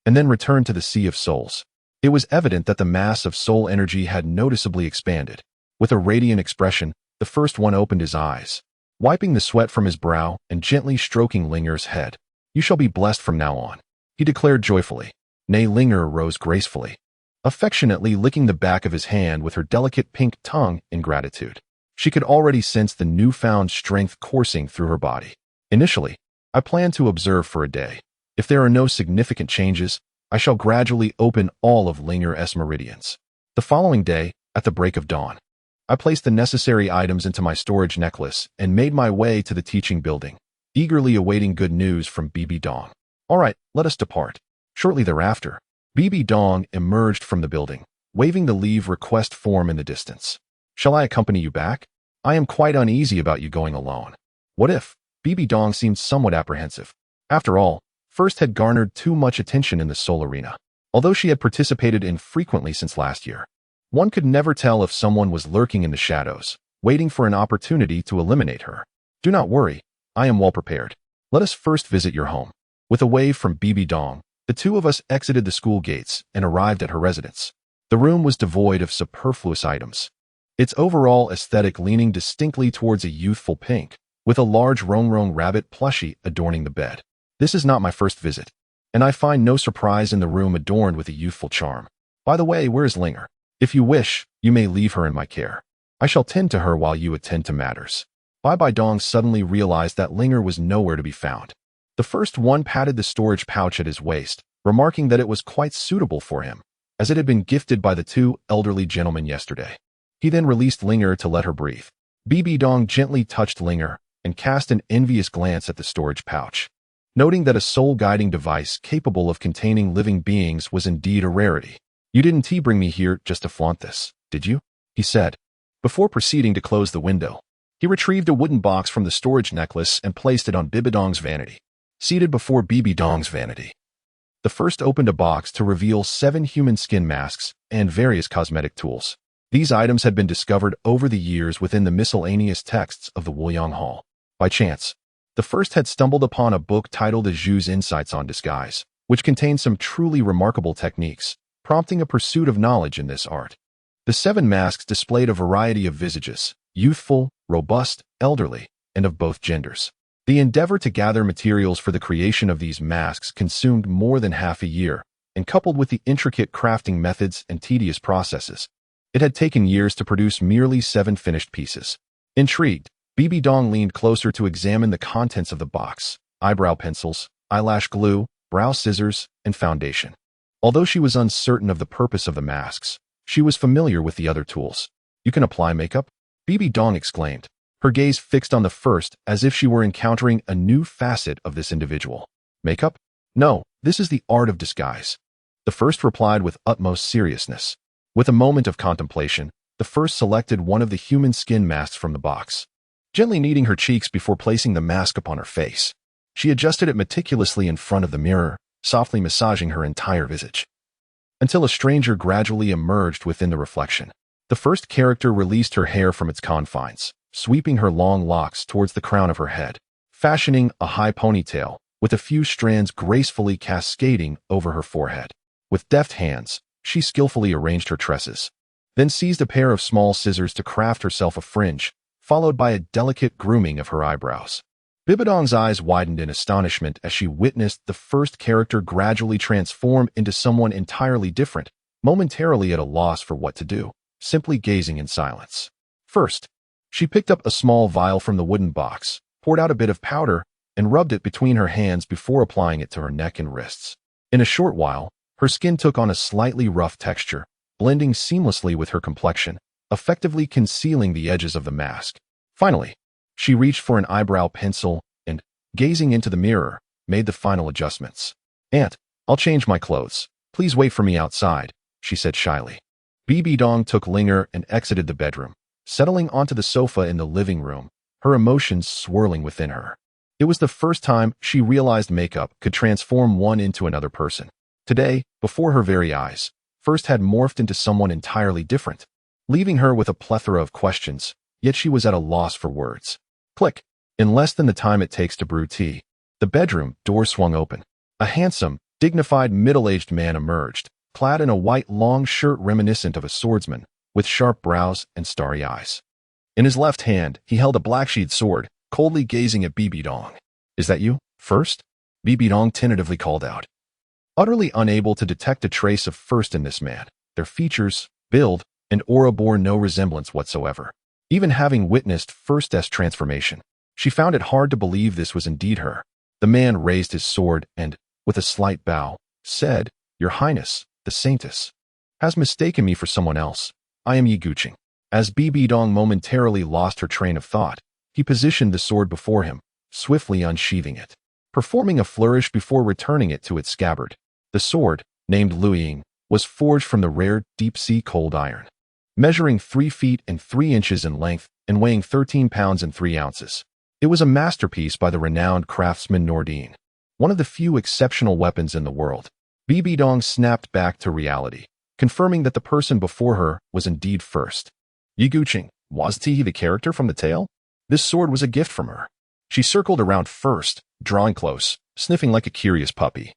and then returned to the sea of souls. It was evident that the mass of soul energy had noticeably expanded. With a radiant expression, the first one opened his eyes, wiping the sweat from his brow and gently stroking Linger's head. You shall be blessed from now on, he declared joyfully. Nay, Linger rose gracefully, affectionately licking the back of his hand with her delicate pink tongue in gratitude. She could already sense the newfound strength coursing through her body. Initially, I plan to observe for a day. If there are no significant changes, I shall gradually open all of Linger's meridians. The following day, at the break of dawn, I placed the necessary items into my storage necklace and made my way to the teaching building, eagerly awaiting good news from Bibi Dong. All right, let us depart. Shortly thereafter, Bibi Dong emerged from the building, waving the leave request form in the distance. Shall I accompany you back? I am quite uneasy about you going alone. What if? Bibi Dong seemed somewhat apprehensive. After all, First had garnered too much attention in the soul arena. Although she had participated infrequently since last year, one could never tell if someone was lurking in the shadows, waiting for an opportunity to eliminate her. Do not worry, I am well prepared. Let us first visit your home. With a wave from Bibi Dong, the two of us exited the school gates and arrived at her residence. The room was devoid of superfluous items, its overall aesthetic leaning distinctly towards a youthful pink, with a large Rongrong rabbit plushie adorning the bed. This is not my first visit, and I find no surprise in the room adorned with a youthful charm. By the way, where is Linger? If you wish, you may leave her in my care. I shall tend to her while you attend to matters. Bai Dong suddenly realized that Linger was nowhere to be found. The first one patted the storage pouch at his waist, remarking that it was quite suitable for him, as it had been gifted by the two elderly gentlemen yesterday. He then released Linger to let her breathe. Bibi Dong gently touched Linger and cast an envious glance at the storage pouch, noting that a soul-guiding device capable of containing living beings was indeed a rarity. You didn't bring me here just to flaunt this, did you? He said. Before proceeding to close the window, he retrieved a wooden box from the storage necklace and placed it on Bibidong's vanity. Seated before Bibidong's vanity, the first opened a box to reveal 7 human skin masks and various cosmetic tools. These items had been discovered over the years within the miscellaneous texts of the Wuliang Hall. By chance, the first had stumbled upon a book titled Zhu's Insights on Disguise, which contained some truly remarkable techniques, prompting a pursuit of knowledge in this art. The 7 masks displayed a variety of visages, youthful, robust, elderly, and of both genders. The endeavor to gather materials for the creation of these masks consumed more than half a year, and coupled with the intricate crafting methods and tedious processes, it had taken years to produce merely 7 finished pieces. Intrigued, Bibidong leaned closer to examine the contents of the box: eyebrow pencils, eyelash glue, brow scissors, and foundation. Although she was uncertain of the purpose of the masks, she was familiar with the other tools. You can apply makeup? Bibidong exclaimed, her gaze fixed on the first as if she were encountering a new facet of this individual. Makeup? No, this is the art of disguise. The first replied with utmost seriousness. With a moment of contemplation, the first selected one of the human skin masks from the box. Gently kneading her cheeks before placing the mask upon her face, she adjusted it meticulously in front of the mirror, softly massaging her entire visage, until a stranger gradually emerged within the reflection. The first character released her hair from its confines, sweeping her long locks towards the crown of her head, fashioning a high ponytail, with a few strands gracefully cascading over her forehead. With deft hands, she skillfully arranged her tresses, then seized a pair of small scissors to craft herself a fringe, followed by a delicate grooming of her eyebrows. Bibidong's eyes widened in astonishment as she witnessed the first character gradually transform into someone entirely different, momentarily at a loss for what to do, simply gazing in silence. First, she picked up a small vial from the wooden box, poured out a bit of powder, and rubbed it between her hands before applying it to her neck and wrists. In a short while, her skin took on a slightly rough texture, blending seamlessly with her complexion, effectively concealing the edges of the mask. Finally, she reached for an eyebrow pencil and, gazing into the mirror, made the final adjustments. "Aunt, I'll change my clothes. Please wait for me outside," she said shyly. Bibidong took Linger and exited the bedroom, settling onto the sofa in the living room, her emotions swirling within her. It was the first time she realized makeup could transform one into another person. Today, before her very eyes, First had morphed into someone entirely different, leaving her with a plethora of questions, yet she was at a loss for words. Click. In less than the time it takes to brew tea, the bedroom door swung open. A handsome, dignified middle-aged man emerged, clad in a white long shirt reminiscent of a swordsman, with sharp brows and starry eyes. In his left hand, he held a black-sheathed sword, coldly gazing at Bibidong. "Is that you, First?" Bibidong tentatively called out. Utterly unable to detect a trace of First in this man, their features, build, and aura bore no resemblance whatsoever. Even having witnessed First's transformation, she found it hard to believe this was indeed her. The man raised his sword and, with a slight bow, said, "Your Highness, the Saintess, has mistaken me for someone else. I am Yi Guqing." As Bibidong momentarily lost her train of thought, he positioned the sword before him, swiftly unsheathing it, performing a flourish before returning it to its scabbard. The sword, named Luiying, was forged from the rare deep-sea cold iron, measuring 3 feet and 3 inches in length and weighing 13 pounds and 3 ounces. It was a masterpiece by the renowned craftsman Nordine, one of the few exceptional weapons in the world. Bibidong snapped back to reality, confirming that the person before her was indeed First. Yi Guqing, was he the character from the tale? This sword was a gift from her. She circled around First, drawing close, sniffing like a curious puppy,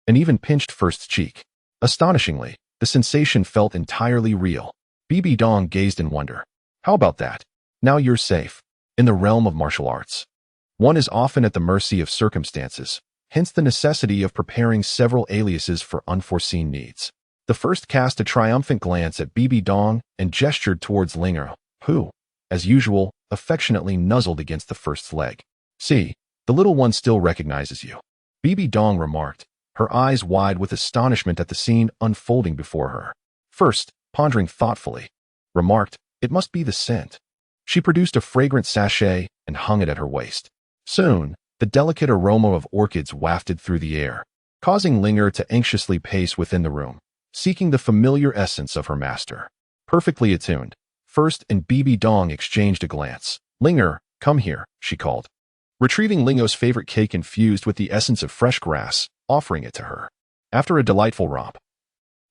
and even pinched First's cheek. Astonishingly, the sensation felt entirely real. Bibidong gazed in wonder. "How about that? Now you're safe." In the realm of martial arts, one is often at the mercy of circumstances, hence the necessity of preparing several aliases for unforeseen needs. The First cast a triumphant glance at Bibidong and gestured towards Linger, who, as usual, affectionately nuzzled against the First's leg. "See, the little one still recognizes you," Bibidong remarked, her eyes wide with astonishment at the scene unfolding before her. First, pondering thoughtfully, remarked, "It must be the scent." She produced a fragrant sachet and hung it at her waist. Soon, the delicate aroma of orchids wafted through the air, causing Linger to anxiously pace within the room, seeking the familiar essence of her master. Perfectly attuned, First and Bibi Dong exchanged a glance. "Linger, come here," she called, retrieving Lingo's favorite cake infused with the essence of fresh grass, offering it to her. After a delightful romp,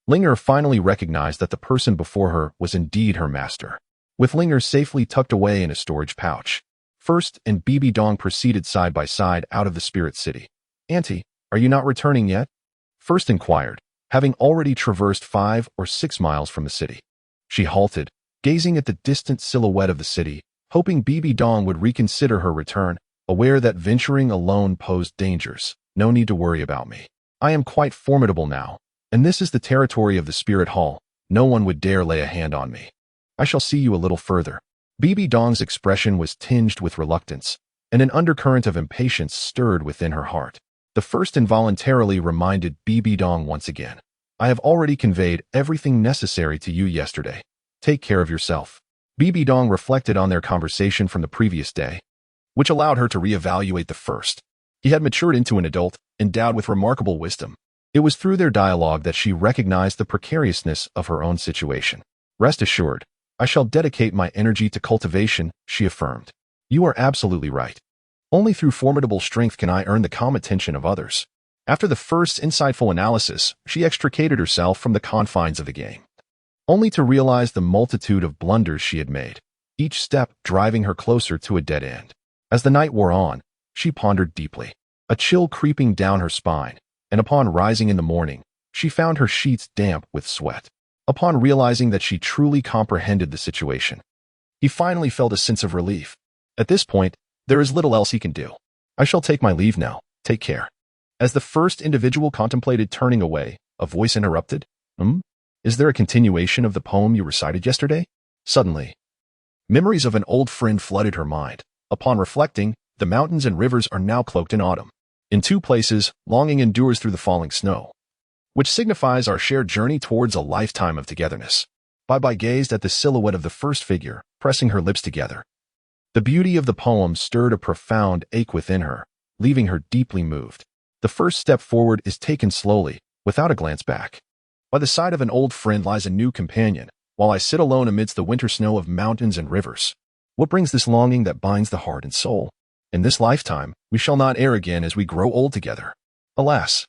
Linger finally recognized that the person before her was indeed her master. With Linger safely tucked away in a storage pouch, First and Bibi Dong proceeded side by side out of the spirit city. "Auntie, are you not returning yet?" First inquired, having already traversed 5 or 6 miles from the city. She halted, gazing at the distant silhouette of the city, hoping Bibi Dong would reconsider her return, aware that venturing alone posed dangers. "No need to worry about me. I am quite formidable now, and this is the territory of the Spirit Hall. No one would dare lay a hand on me. I shall see you a little further." Bibi Dong's expression was tinged with reluctance, and an undercurrent of impatience stirred within her heart. The first involuntarily reminded Bibi Dong once again, "I have already conveyed everything necessary to you yesterday. Take care of yourself." Bibi Dong reflected on their conversation from the previous day, which allowed her to reevaluate the first. He had matured into an adult, endowed with remarkable wisdom. It was through their dialogue that she recognized the precariousness of her own situation. "Rest assured, I shall dedicate my energy to cultivation," she affirmed. "You are absolutely right. Only through formidable strength can I earn the calm attention of others." After the first insightful analysis, she extricated herself from the confines of the game, only to realize the multitude of blunders she had made, each step driving her closer to a dead end. As the night wore on, she pondered deeply, a chill creeping down her spine, and upon rising in the morning, she found her sheets damp with sweat. Upon realizing that she truly comprehended the situation, he finally felt a sense of relief. At this point, there is little else he can do. "I shall take my leave now. Take care." As the first individual contemplated turning away, a voice interrupted. Is there a continuation of the poem you recited yesterday?" Suddenly, memories of an old friend flooded her mind. Upon reflecting, the mountains and rivers are now cloaked in autumn. In 2 places, longing endures through the falling snow, which signifies our shared journey towards a lifetime of togetherness. Bibi gazed at the silhouette of the first figure, pressing her lips together. The beauty of the poem stirred a profound ache within her, leaving her deeply moved. The first step forward is taken slowly, without a glance back. By the side of an old friend lies a new companion, while I sit alone amidst the winter snow of mountains and rivers. What brings this longing that binds the heart and soul? In this lifetime, we shall not err again as we grow old together. Alas!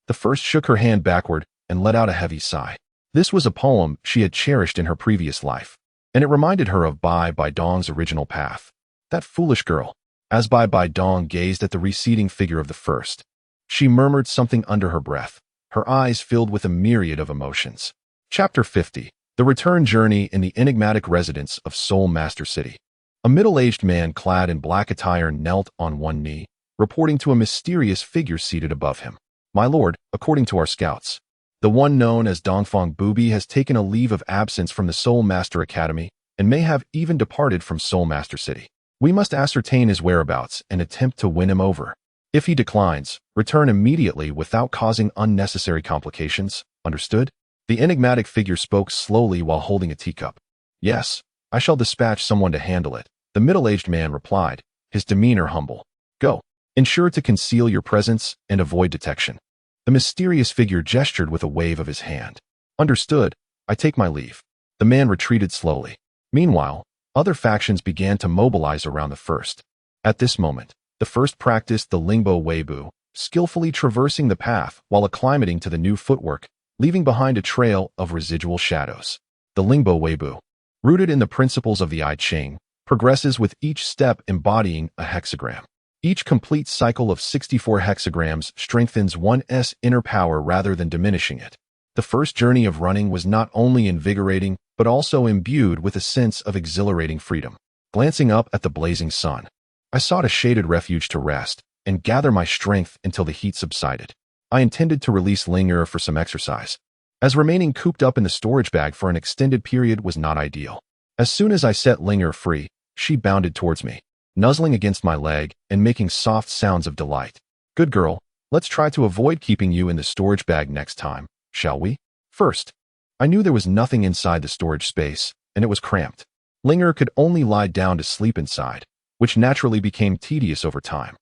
The first shook her hand backward and let out a heavy sigh. This was a poem she had cherished in her previous life, and it reminded her of Bibi Dong's original path. That foolish girl. As Bibi Dong gazed at the receding figure of the first, she murmured something under her breath, her eyes filled with a myriad of emotions. Chapter 50. The Return Journey in the Enigmatic Residence of Soul Master City. A middle-aged man clad in black attire knelt on one knee, reporting to a mysterious figure seated above him. "My lord, according to our scouts, the one known as Dongfang Bubi has taken a leave of absence from the Soul Master Academy and may have even departed from Soul Master City. We must ascertain his whereabouts and attempt to win him over. If he declines, return immediately without causing unnecessary complications. Understood?" The enigmatic figure spoke slowly while holding a teacup. "Yes, I shall dispatch someone to handle it," the middle-aged man replied, his demeanor humble. "Go. Ensure to conceal your presence and avoid detection." The mysterious figure gestured with a wave of his hand. "Understood. I take my leave." The man retreated slowly. Meanwhile, other factions began to mobilize around the first. At this moment, the first practiced the Lingbo Weibo, skillfully traversing the path while acclimating to the new footwork, leaving behind a trail of residual shadows. The Lingbo Weibo, rooted in the principles of the I Ching, progresses with each step embodying a hexagram. Each complete cycle of 64 hexagrams strengthens one's inner power rather than diminishing it. The first journey of running was not only invigorating, but also imbued with a sense of exhilarating freedom. Glancing up at the blazing sun, I sought a shaded refuge to rest and gather my strength until the heat subsided. I intended to release Linger for some exercise, as remaining cooped up in the storage bag for an extended period was not ideal. As soon as I set Linger free, she bounded towards me, nuzzling against my leg and making soft sounds of delight. "Good girl, let's try to avoid keeping you in the storage bag next time, shall we?" First, I knew there was nothing inside the storage space, and it was cramped. Linger could only lie down to sleep inside, which naturally became tedious over time.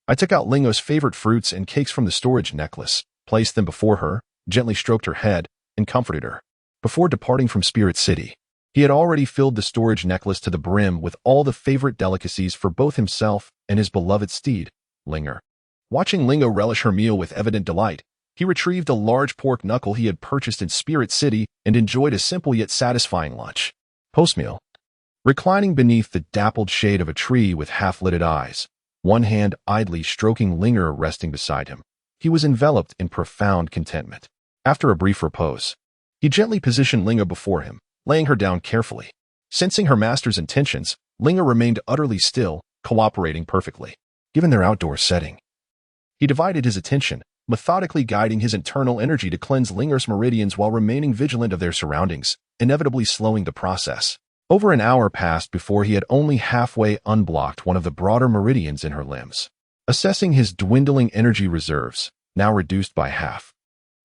I took out Lingo's favorite fruits and cakes from the storage necklace, placed them before her, gently stroked her head, and comforted her. Before departing from Spirit City, he had already filled the storage necklace to the brim with all the favorite delicacies for both himself and his beloved steed, Linger. Watching Lingo relish her meal with evident delight, he retrieved a large pork knuckle he had purchased in Spirit City and enjoyed a simple yet satisfying lunch. Post-meal, reclining beneath the dappled shade of a tree with half-lidded eyes, one hand idly stroking Linger resting beside him, he was enveloped in profound contentment. After a brief repose, he gently positioned Linger before him, laying her down carefully. Sensing her master's intentions, Linger remained utterly still, cooperating perfectly. Given their outdoor setting, he divided his attention, methodically guiding his internal energy to cleanse Linger's meridians while remaining vigilant of their surroundings, inevitably slowing the process. Over an hour passed before he had only halfway unblocked one of the broader meridians in her limbs. Assessing his dwindling energy reserves, now reduced by half,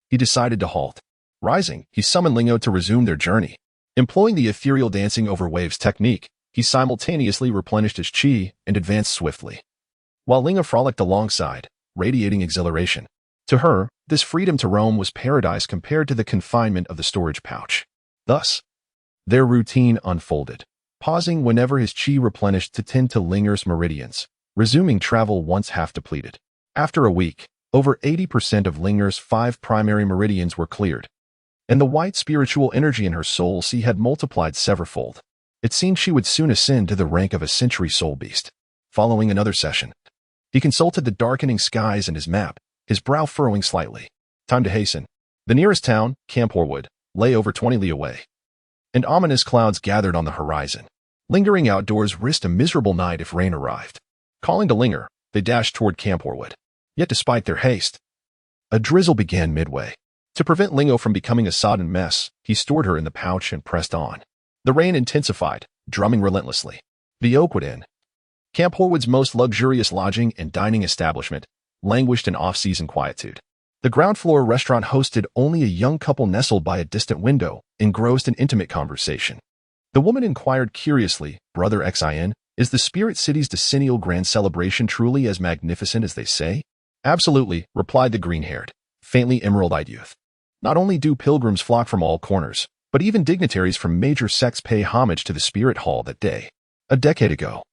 he decided to halt. Rising, he summoned Lingo to resume their journey. Employing the ethereal dancing over waves technique, he simultaneously replenished his chi and advanced swiftly, while Lingo frolicked alongside, radiating exhilaration. To her, this freedom to roam was paradise compared to the confinement of the storage pouch. Thus, their routine unfolded, pausing whenever his chi replenished to tend to Linger's meridians, resuming travel once half depleted. After a week, over 80% of Linger's 5 primary meridians were cleared, and the white spiritual energy in her soul sea had multiplied severalfold. It seemed she would soon ascend to the rank of a century soul beast. Following another session, he consulted the darkening skies and his map, his brow furrowing slightly. Time to hasten. The nearest town, Camp Horwood, lay over 20 li away, and ominous clouds gathered on the horizon. Lingering outdoors risked a miserable night if rain arrived. Calling to Linger, they dashed toward Camp Horwood. Yet despite their haste, a drizzle began midway. To prevent Lingo from becoming a sodden mess, he stored her in the pouch and pressed on. The rain intensified, drumming relentlessly. The Oakwood Inn, Camp Horwood's most luxurious lodging and dining establishment, languished in off-season quietude. The ground-floor restaurant hosted only a young couple nestled by a distant window, engrossed in intimate conversation. The woman inquired curiously, "Brother Xin, is the Spirit City's decennial grand celebration truly as magnificent as they say?" "Absolutely," replied the green-haired, faintly emerald-eyed youth. "Not only do pilgrims flock from all corners, but even dignitaries from major sects pay homage to the Spirit Hall that day. A decade ago,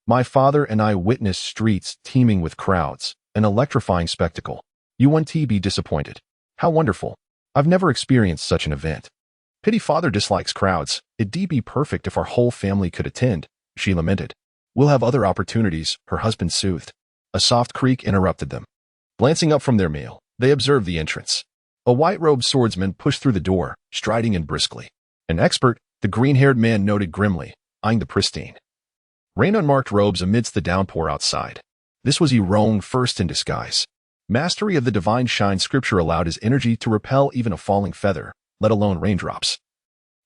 my father and I witnessed streets teeming with crowds, an electrifying spectacle. You won't be disappointed. How wonderful. I've never experienced such an event. Pity father dislikes crowds. It'd be perfect if our whole family could attend," she lamented. "We'll have other opportunities," her husband soothed. A soft creak interrupted them. Glancing up from their meal, they observed the entrance. A white-robed swordsman pushed through the door, striding in briskly. An expert, the green-haired man noted grimly, eyeing the pristine, rain-unmarked robes amidst the downpour outside. This was Erong first in disguise. Mastery of the divine shine scripture allowed his energy to repel even a falling feather, let alone raindrops,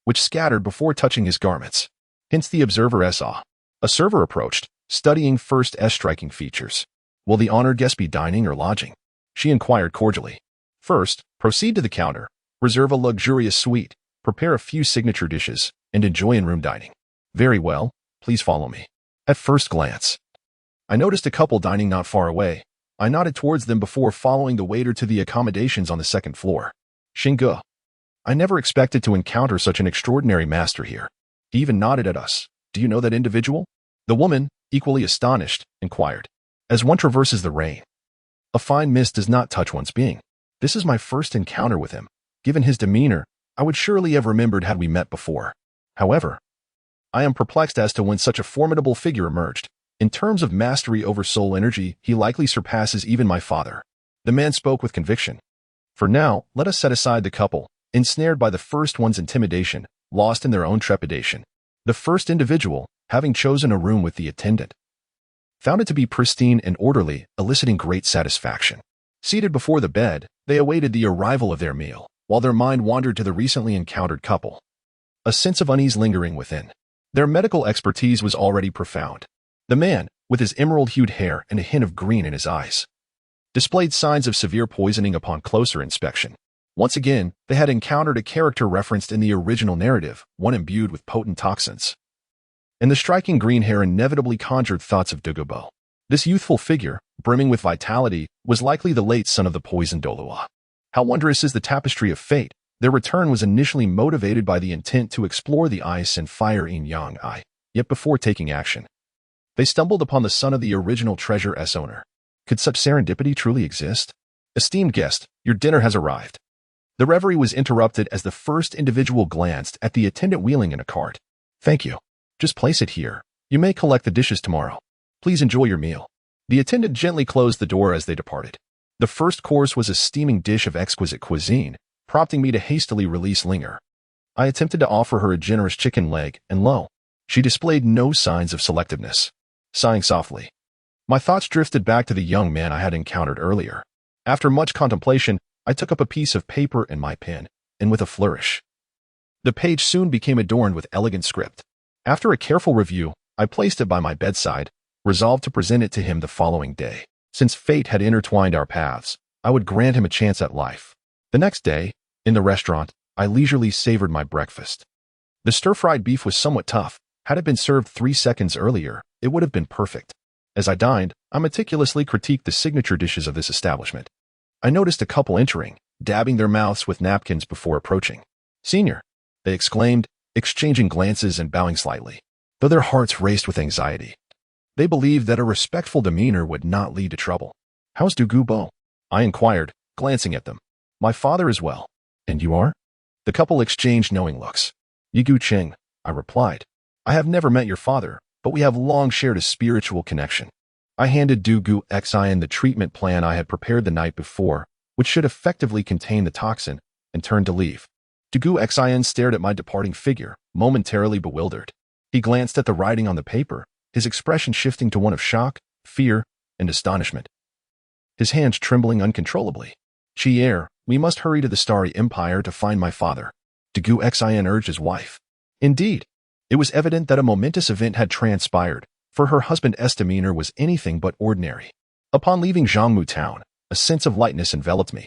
which scattered before touching his garments. Hence the observer's awe. A server approached, studying first striking features. "Will the honored guest be dining or lodging?" she inquired cordially. "First, proceed to the counter, reserve a luxurious suite, prepare a few signature dishes, and enjoy in-room dining." "Very well, please follow me." At first glance, I noticed a couple dining not far away. I nodded towards them before following the waiter to the accommodations on the second floor. "Xinge. I never expected to encounter such an extraordinary master here." He even nodded at us. "Do you know that individual?" The woman, equally astonished, inquired. "As one traverses the rain, a fine mist does not touch one's being. This is my first encounter with him. Given his demeanor, I would surely have remembered had we met before. However, I am perplexed as to when such a formidable figure emerged. In terms of mastery over soul energy, he likely surpasses even my father." The man spoke with conviction. "For now, let us set aside the couple, ensnared by the first one's intimidation, lost in their own trepidation. The first individual, having chosen a room with the attendant, found it to be pristine and orderly, eliciting great satisfaction. Seated before the bed, they awaited the arrival of their meal, while their mind wandered to the recently encountered couple. A sense of unease lingering within. Their medical expertise was already profound. The man, with his emerald-hued hair and a hint of green in his eyes, displayed signs of severe poisoning upon closer inspection. Once again, they had encountered a character referenced in the original narrative, one imbued with potent toxins. And the striking green hair inevitably conjured thoughts of Douluo. This youthful figure, brimming with vitality, was likely the late son of the poisoned Douluo. How wondrous is the tapestry of fate, Their return was initially motivated by the intent to explore the ice and fire in Yang, yet before taking action, they stumbled upon the son of the original treasure's owner. Could such serendipity truly exist? Esteemed guest, your dinner has arrived. The reverie was interrupted as the first individual glanced at the attendant wheeling in a cart. Thank you. Just place it here. You may collect the dishes tomorrow. Please enjoy your meal. The attendant gently closed the door as they departed. The first course was a steaming dish of exquisite cuisine, prompting me to hastily release Linger. I attempted to offer her a generous chicken leg, and lo, she displayed no signs of selectiveness. Sighing softly, my thoughts drifted back to the young man I had encountered earlier. After much contemplation, I took up a piece of paper and my pen, and with a flourish, the page soon became adorned with elegant script. After a careful review, I placed it by my bedside, resolved to present it to him the following day. Since fate had intertwined our paths, I would grant him a chance at life. The next day, in the restaurant, I leisurely savored my breakfast. The stir-fried beef was somewhat tough. Had it been served 3 seconds earlier, it would have been perfect. As I dined, I meticulously critiqued the signature dishes of this establishment. I noticed a couple entering, dabbing their mouths with napkins before approaching. "Senior," they exclaimed, exchanging glances and bowing slightly, though their hearts raced with anxiety. They believed that a respectful demeanor would not lead to trouble. "How's Douluo?" I inquired, glancing at them. "My father is well. And you are?" The couple exchanged knowing looks. "Yigu Cheng," I replied. "I have never met your father, but we have long shared a spiritual connection." I handed Douluo Xian the treatment plan I had prepared the night before, which should effectively contain the toxin, and turned to leave. Douluo Xian stared at my departing figure, momentarily bewildered. He glanced at the writing on the paper, his expression shifting to one of shock, fear, and astonishment. His hands trembling uncontrollably. "Chier, we must hurry to the Starry Empire to find my father," Douluo Xian urged his wife. Indeed, it was evident that a momentous event had transpired, for her husband's demeanor was anything but ordinary. Upon leaving Zhangmu town, a sense of lightness enveloped me.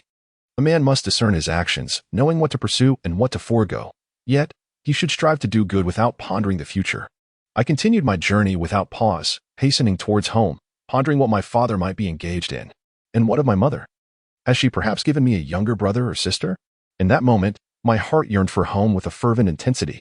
A man must discern his actions, knowing what to pursue and what to forego. Yet, he should strive to do good without pondering the future. I continued my journey without pause, hastening towards home, pondering what my father might be engaged in. And what of my mother? Has she perhaps given me a younger brother or sister? In that moment, my heart yearned for home with a fervent intensity.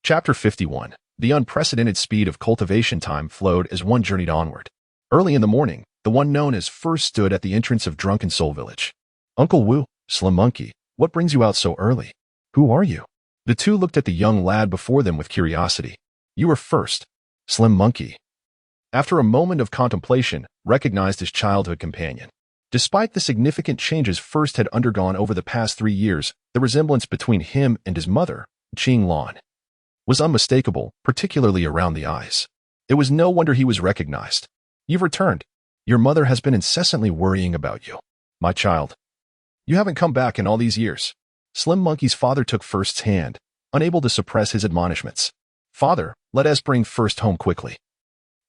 Chapter 51. The unprecedented speed of cultivation time flowed as one journeyed onward. Early in the morning, the one known as First stood at the entrance of Drunken Soul Village. "Uncle Wu, Slim Monkey, what brings you out so early? Who are you?" The two looked at the young lad before them with curiosity. "You are First." Slim Monkey, after a moment of contemplation, recognized his childhood companion. Despite the significant changes First had undergone over the past 3 years, the resemblance between him and his mother, Qing Lan, was unmistakable, particularly around the eyes. It was no wonder he was recognized. "You've returned. Your mother has been incessantly worrying about you. My child, you haven't come back in all these years." Slim Monkey's father took First's hand, unable to suppress his admonishments. "Father, let us bring First home quickly.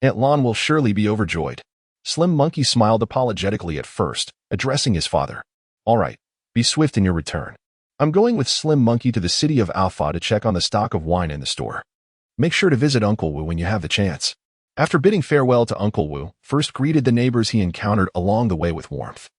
Aunt Lan will surely be overjoyed." Slim Monkey smiled apologetically at First, addressing his father. "All right, be swift in your return. I'm going with Slim Monkey to the city of Alpha to check on the stock of wine in the store. Make sure to visit Uncle Wu when you have the chance." After bidding farewell to Uncle Wu, First greeted the neighbors he encountered along the way with warmth.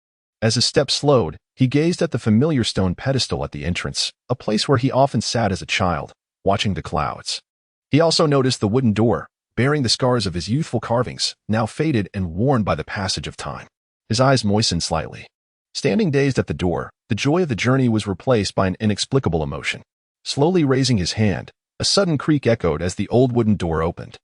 As his steps slowed, he gazed at the familiar stone pedestal at the entrance, a place where he often sat as a child, watching the clouds. He also noticed the wooden door, bearing the scars of his youthful carvings, now faded and worn by the passage of time. His eyes moistened slightly. Standing dazed at the door, the joy of the journey was replaced by an inexplicable emotion. Slowly raising his hand, a sudden creak echoed as the old wooden door opened.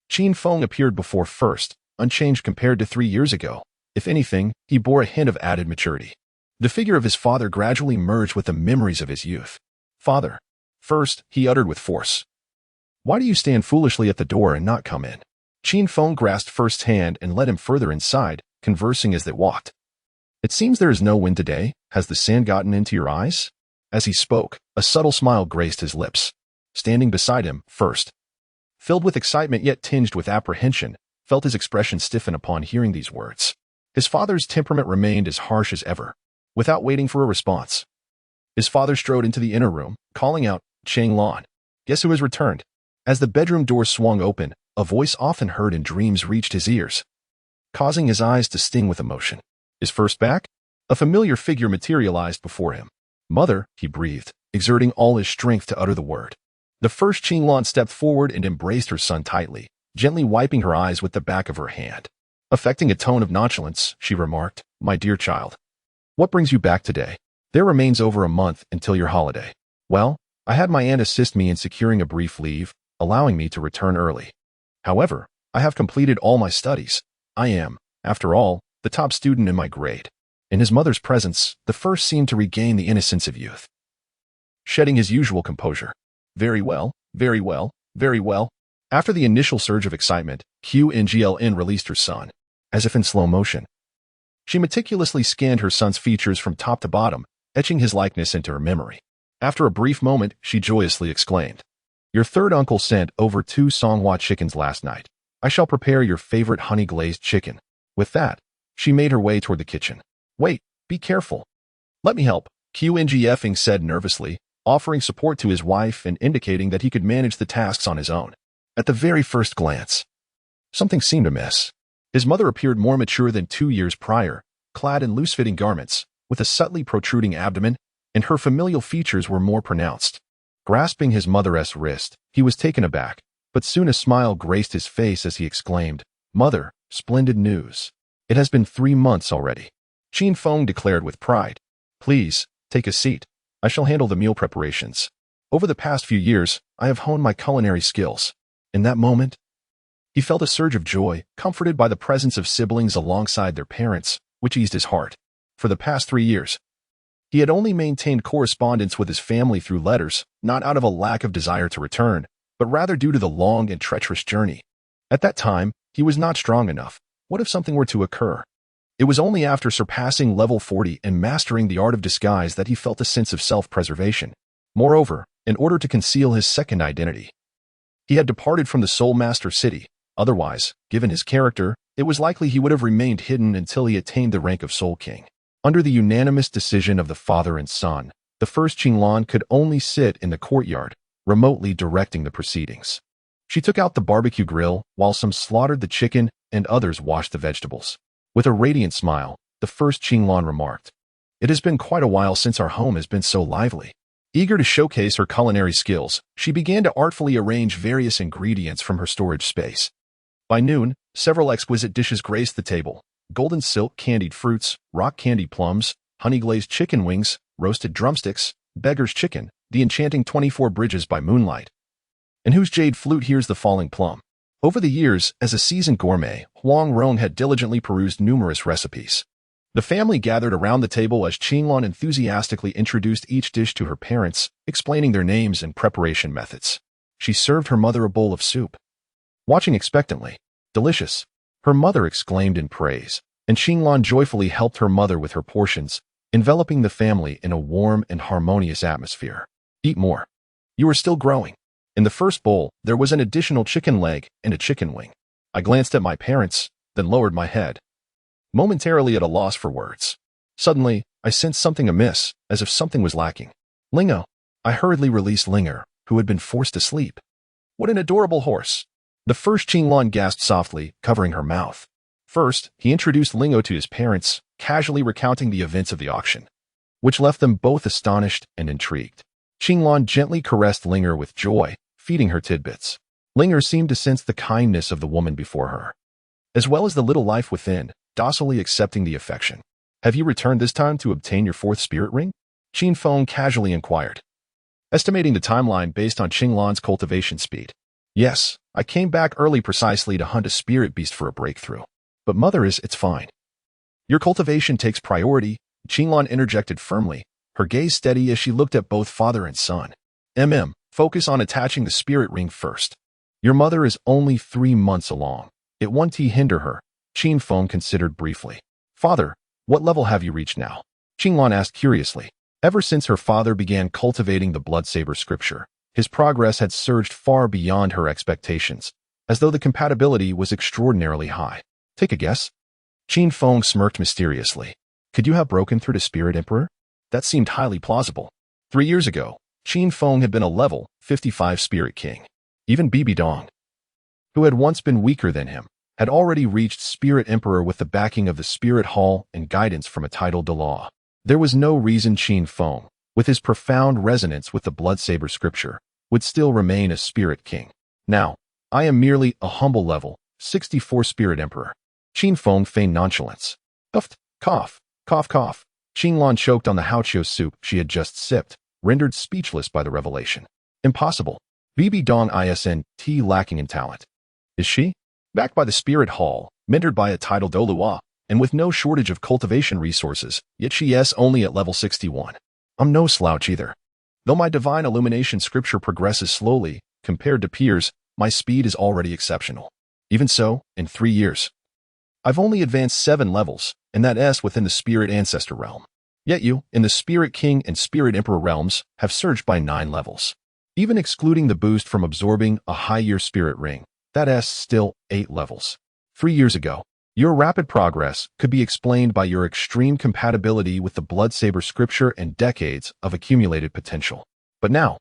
Qin Feng appeared before First, unchanged compared to 3 years ago. If anything, he bore a hint of added maturity. The figure of his father gradually merged with the memories of his youth. "Father." First, he uttered with force. "Why do you stand foolishly at the door and not come in?" Qin Feng grasped First's hand and led him further inside, conversing as they walked. "It seems there is no wind today. Has the sand gotten into your eyes?" As he spoke, a subtle smile graced his lips. Standing beside him, First, filled with excitement yet tinged with apprehension, felt his expression stiffen upon hearing these words. His father's temperament remained as harsh as ever. Without waiting for a response, his father strode into the inner room, calling out, "Cheng Lan, guess who has returned?" As the bedroom door swung open, a voice often heard in dreams reached his ears, causing his eyes to sting with emotion. "Is First back?" A familiar figure materialized before him. "Mother," he breathed, exerting all his strength to utter the word. The first Qinglan stepped forward and embraced her son tightly, gently wiping her eyes with the back of her hand. Affecting a tone of nonchalance, she remarked, "My dear child, what brings you back today? There remains over a month until your holiday." "Well, I had my aunt assist me in securing a brief leave, allowing me to return early. However, I have completed all my studies. I am, after all, the top student in my grade." In his mother's presence, the first seemed to regain the innocence of youth, shedding his usual composure. "Very well, very well, very well." After the initial surge of excitement, Qngln released her son, as if in slow motion. She meticulously scanned her son's features from top to bottom, etching his likeness into her memory. After a brief moment, she joyously exclaimed, "Your third uncle sent over 2 Songhua chickens last night. I shall prepare your favorite honey-glazed chicken." With that, she made her way toward the kitchen. "Wait, be careful. Let me help," Qngln said nervously, offering support to his wife and indicating that he could manage the tasks on his own. At the very first glance, something seemed amiss. His mother appeared more mature than 2 years prior, clad in loose-fitting garments, with a subtly protruding abdomen, and her familial features were more pronounced. Grasping his mother's wrist, he was taken aback, but soon a smile graced his face as he exclaimed, "Mother, splendid news. It has been 3 months already," Qin Feng declared with pride. "Please, take a seat. I shall handle the meal preparations. Over the past few years, I have honed my culinary skills." In that moment, he felt a surge of joy, comforted by the presence of siblings alongside their parents, which eased his heart. For the past 3 years, he had only maintained correspondence with his family through letters, not out of a lack of desire to return, but rather due to the long and treacherous journey. At that time, he was not strong enough. What if something were to occur? It was only after surpassing level 40 and mastering the art of disguise that he felt a sense of self-preservation. Moreover, in order to conceal his second identity, he had departed from the Soul Master City. Otherwise, given his character, it was likely he would have remained hidden until he attained the rank of Soul King. Under the unanimous decision of the father and son, the first Qinglan could only sit in the courtyard, remotely directing the proceedings. She took out the barbecue grill, while some slaughtered the chicken and others washed the vegetables. With a radiant smile, the first Qinglan remarked, "It has been quite a while since our home has been so lively." Eager to showcase her culinary skills, she began to artfully arrange various ingredients from her storage space. By noon, several exquisite dishes graced the table: golden silk candied fruits, rock candy plums, honey-glazed chicken wings, roasted drumsticks, beggar's chicken, the enchanting 24 bridges by moonlight, and whose jade flute hears the falling plum. Over the years, as a seasoned gourmet, Huang Rong had diligently perused numerous recipes. The family gathered around the table as Qinglan enthusiastically introduced each dish to her parents, explaining their names and preparation methods. She served her mother a bowl of soup. Watching expectantly, "Delicious," her mother exclaimed in praise, and Qinglan joyfully helped her mother with her portions, enveloping the family in a warm and harmonious atmosphere. "Eat more. You are still growing." In the first bowl, there was an additional chicken leg and a chicken wing. I glanced at my parents, then lowered my head, momentarily at a loss for words. Suddenly, I sensed something amiss, as if something was lacking. "Lingo." I hurriedly released Linger, who had been forced to sleep. "What an adorable horse." The first Qinglan gasped softly, covering her mouth. First, he introduced Lingo to his parents, casually recounting the events of the auction, which left them both astonished and intrigued. Qinglan gently caressed Linger with joy, feeding her tidbits. Linger seemed to sense the kindness of the woman before her, as well as the little life within, docilely accepting the affection. "Have you returned this time to obtain your 4th spirit ring?" Qin Feng casually inquired, estimating the timeline based on Qinglan's cultivation speed. "Yes, I came back early precisely to hunt a spirit beast for a breakthrough. But mother it's fine. Your cultivation takes priority," Qinglan interjected firmly, her gaze steady as she looked at both father and son. Focus on attaching the spirit ring first. Your mother is only 3 months along. It won't hinder her." Qin Feng considered briefly. "Father, what level have you reached now?" Qinglan asked curiously. Ever since her father began cultivating the blood-saber scripture, his progress had surged far beyond her expectations, as though the compatibility was extraordinarily high. "Take a guess." Qin Feng smirked mysteriously. "Could you have broken through to Spirit Emperor?" That seemed highly plausible. 3 years ago, Qin Feng had been a level 55 Spirit King. Even Bibi Dong, who had once been weaker than him, had already reached Spirit Emperor with the backing of the Spirit Hall and guidance from a titled Douluo. There was no reason Qin Feng, with his profound resonance with the blood-saber scripture, would still remain a spirit king. Now, I am merely a humble level 64 spirit emperor. Qin Feng feigned nonchalance. Cough, cough, cough. Qinlan choked on the hauqiu soup she had just sipped, rendered speechless by the revelation. Impossible. Bibi Dong Isn T lacking in talent. Is she? Backed by the spirit hall, mentored by a title Douluo, and with no shortage of cultivation resources, yet she is only at level 61. I'm no slouch either. Though my divine illumination scripture progresses slowly, compared to peers, my speed is already exceptional. Even so, in 3 years, I've only advanced 7 levels, and that is within the spirit ancestor realm. Yet you, in the spirit king and spirit emperor realms, have surged by 9 levels. Even excluding the boost from absorbing a high-year spirit ring, that is still 8 levels. 3 years ago, your rapid progress could be explained by your extreme compatibility with the blood-saber scripture and decades of accumulated potential. But now,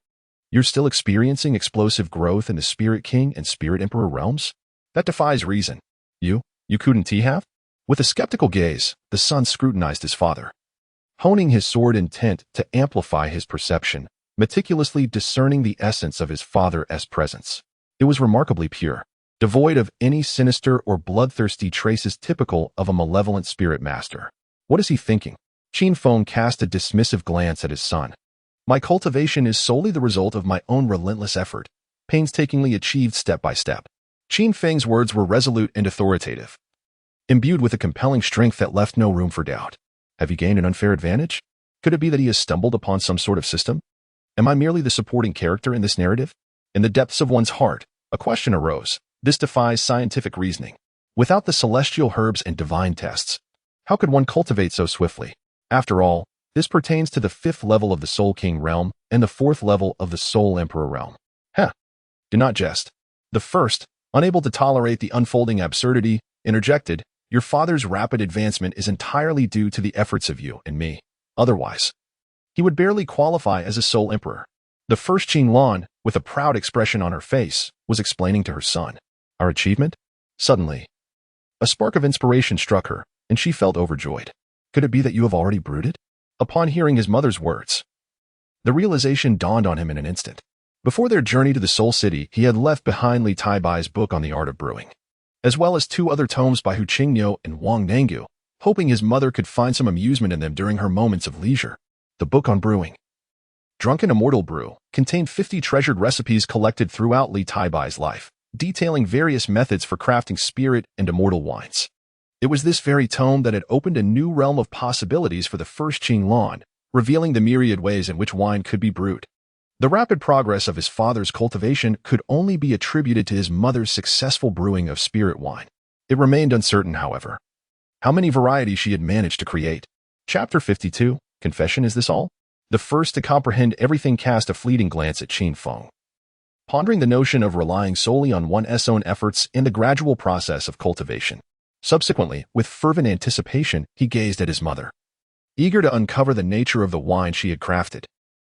you're still experiencing explosive growth in the spirit king and spirit emperor realms? That defies reason. You couldn't have? With a skeptical gaze, the son scrutinized his father, honing his sword intent to amplify his perception, meticulously discerning the essence of his father's presence. It was remarkably pure, devoid of any sinister or bloodthirsty traces typical of a malevolent spirit master. What is he thinking? Qin Feng cast a dismissive glance at his son. My cultivation is solely the result of my own relentless effort, painstakingly achieved step by step. Qin Feng's words were resolute and authoritative, imbued with a compelling strength that left no room for doubt. Have you gained an unfair advantage? Could it be that he has stumbled upon some sort of system? Am I merely the supporting character in this narrative? In the depths of one's heart, a question arose. This defies scientific reasoning. Without the celestial herbs and divine tests, how could one cultivate so swiftly? After all, this pertains to the 5th level of the Soul King realm and the 4th level of the Soul Emperor realm. Do not jest. The first, unable to tolerate the unfolding absurdity, interjected, your father's rapid advancement is entirely due to the efforts of you and me. Otherwise, he would barely qualify as a Soul Emperor. The first Qinlan, with a proud expression on her face, was explaining to her son. Our achievement? Suddenly, a spark of inspiration struck her, and she felt overjoyed. Could it be that you have already brewed it? Upon hearing his mother's words, the realization dawned on him in an instant. Before their journey to the Soul City, he had left behind Li Taibai's book on the art of brewing, as well as 2 other tomes by Hu Qingniu and Wang Nangyu, hoping his mother could find some amusement in them during her moments of leisure. The book on brewing, Drunken Immortal Brew, contained 50 treasured recipes collected throughout Li Taibai's life, detailing various methods for crafting spirit and immortal wines. It was this very tome that had opened a new realm of possibilities for the first Qinlan, revealing the myriad ways in which wine could be brewed. The rapid progress of his father's cultivation could only be attributed to his mother's successful brewing of spirit wine. It remained uncertain, however, how many varieties she had managed to create. Chapter 52, Confession. Is this all? The first to comprehend everything cast a fleeting glance at Qin Feng, pondering the notion of relying solely on one's own efforts in the gradual process of cultivation. Subsequently, with fervent anticipation, he gazed at his mother, eager to uncover the nature of the wine she had crafted.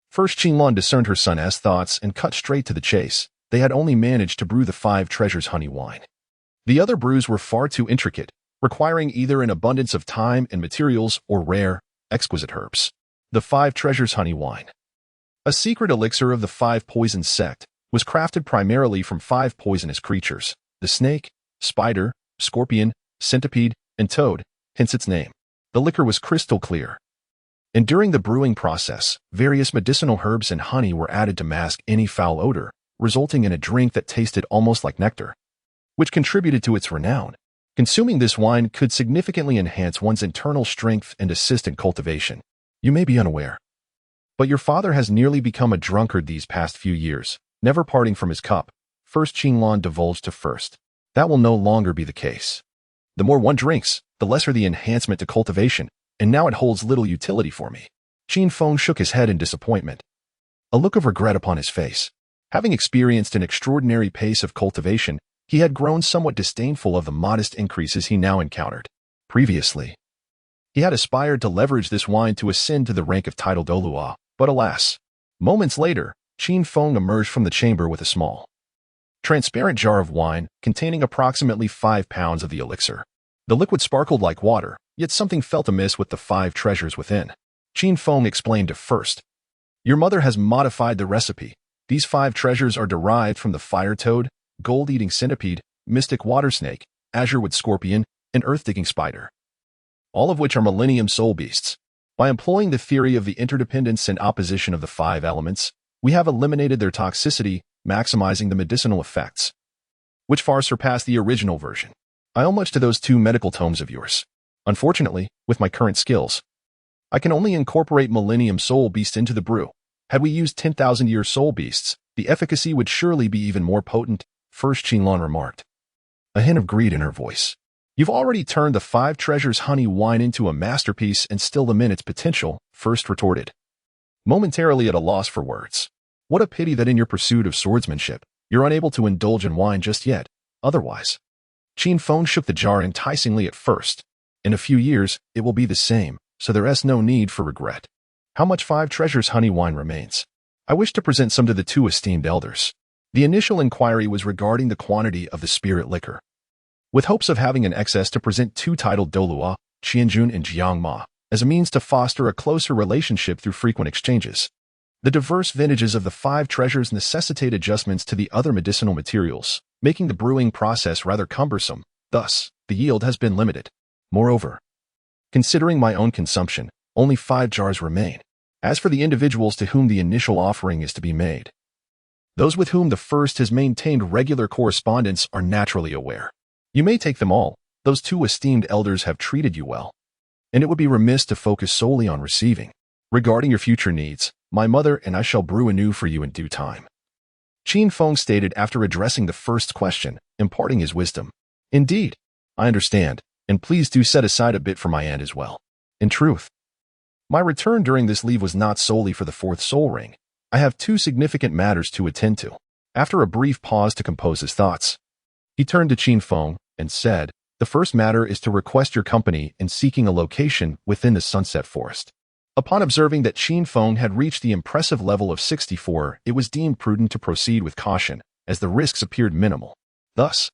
First, Qinlan discerned her son's thoughts and cut straight to the chase. They had only managed to brew the 5 treasures honey wine. The other brews were far too intricate, requiring either an abundance of time and materials or rare, exquisite herbs. The 5 treasures honey wine, a secret elixir of the 5 poison sect, was crafted primarily from 5 poisonous creatures: the snake, spider, scorpion, centipede, and toad, hence its name. The liquor was crystal clear, and during the brewing process, various medicinal herbs and honey were added to mask any foul odor, resulting in a drink that tasted almost like nectar, which contributed to its renown. Consuming this wine could significantly enhance one's internal strength and assist in cultivation. You may be unaware, but your father has nearly become a drunkard these past few years, never parting from his cup. First Qinlan divulged to first. That will no longer be the case. The more one drinks, the lesser the enhancement to cultivation, and now it holds little utility for me. Qin Feng shook his head in disappointment, a look of regret upon his face. Having experienced an extraordinary pace of cultivation, he had grown somewhat disdainful of the modest increases he now encountered. Previously, he had aspired to leverage this wine to ascend to the rank of title Douluo, but alas. Moments later, Qin Feng emerged from the chamber with a small, transparent jar of wine containing approximately 5 pounds of the elixir. The liquid sparkled like water, yet something felt amiss with the 5 treasures within. Qin Feng explained to first. Your mother has modified the recipe. These 5 treasures are derived from the fire toad, gold-eating centipede, mystic water snake, azure-wood scorpion, and earth-digging spider, all of which are millennium soul beasts. By employing the theory of the interdependence and opposition of the 5 elements, we have eliminated their toxicity, maximizing the medicinal effects, which far surpass the original version. I owe much to those 2 medical tomes of yours. Unfortunately, with my current skills, I can only incorporate millennium soul beasts into the brew. Had we used 10,000-year soul beasts, the efficacy would surely be even more potent, First Qinlan remarked, a hint of greed in her voice. You've already turned the 5 treasures honey wine into a masterpiece and still limit its potential, First retorted, momentarily at a loss for words. What a pity that in your pursuit of swordsmanship, you're unable to indulge in wine just yet. Otherwise, Qin Feng shook the jar enticingly at first. In a few years, it will be the same, so there is no need for regret. How much 5 treasures honey wine remains? I wish to present some to the 2 esteemed elders. The initial inquiry was regarding the quantity of the spirit liquor, with hopes of having an excess to present 2 titled Douluo, Qianjun and Jiangma, as a means to foster a closer relationship through frequent exchanges. The diverse vintages of the 5 treasures necessitate adjustments to the other medicinal materials, making the brewing process rather cumbersome. Thus, the yield has been limited. Moreover, considering my own consumption, only 5 jars remain. As for the individuals to whom the initial offering is to be made, those with whom the first has maintained regular correspondence are naturally aware. You may take them all. Those 2 esteemed elders have treated you well, and it would be remiss to focus solely on receiving. Regarding your future needs, my mother and I shall brew anew for you in due time, Qin Feng stated after addressing the first question, imparting his wisdom. Indeed, I understand, and please do set aside a bit for my end as well. In truth, my return during this leave was not solely for the 4th soul ring. I have 2 significant matters to attend to. After a brief pause to compose his thoughts, he turned to Qin Feng and said, the first matter is to request your company in seeking a location within the Sunset Forest. Upon observing that Qin Feng had reached the impressive level of 64, it was deemed prudent to proceed with caution, as the risks appeared minimal. Thus,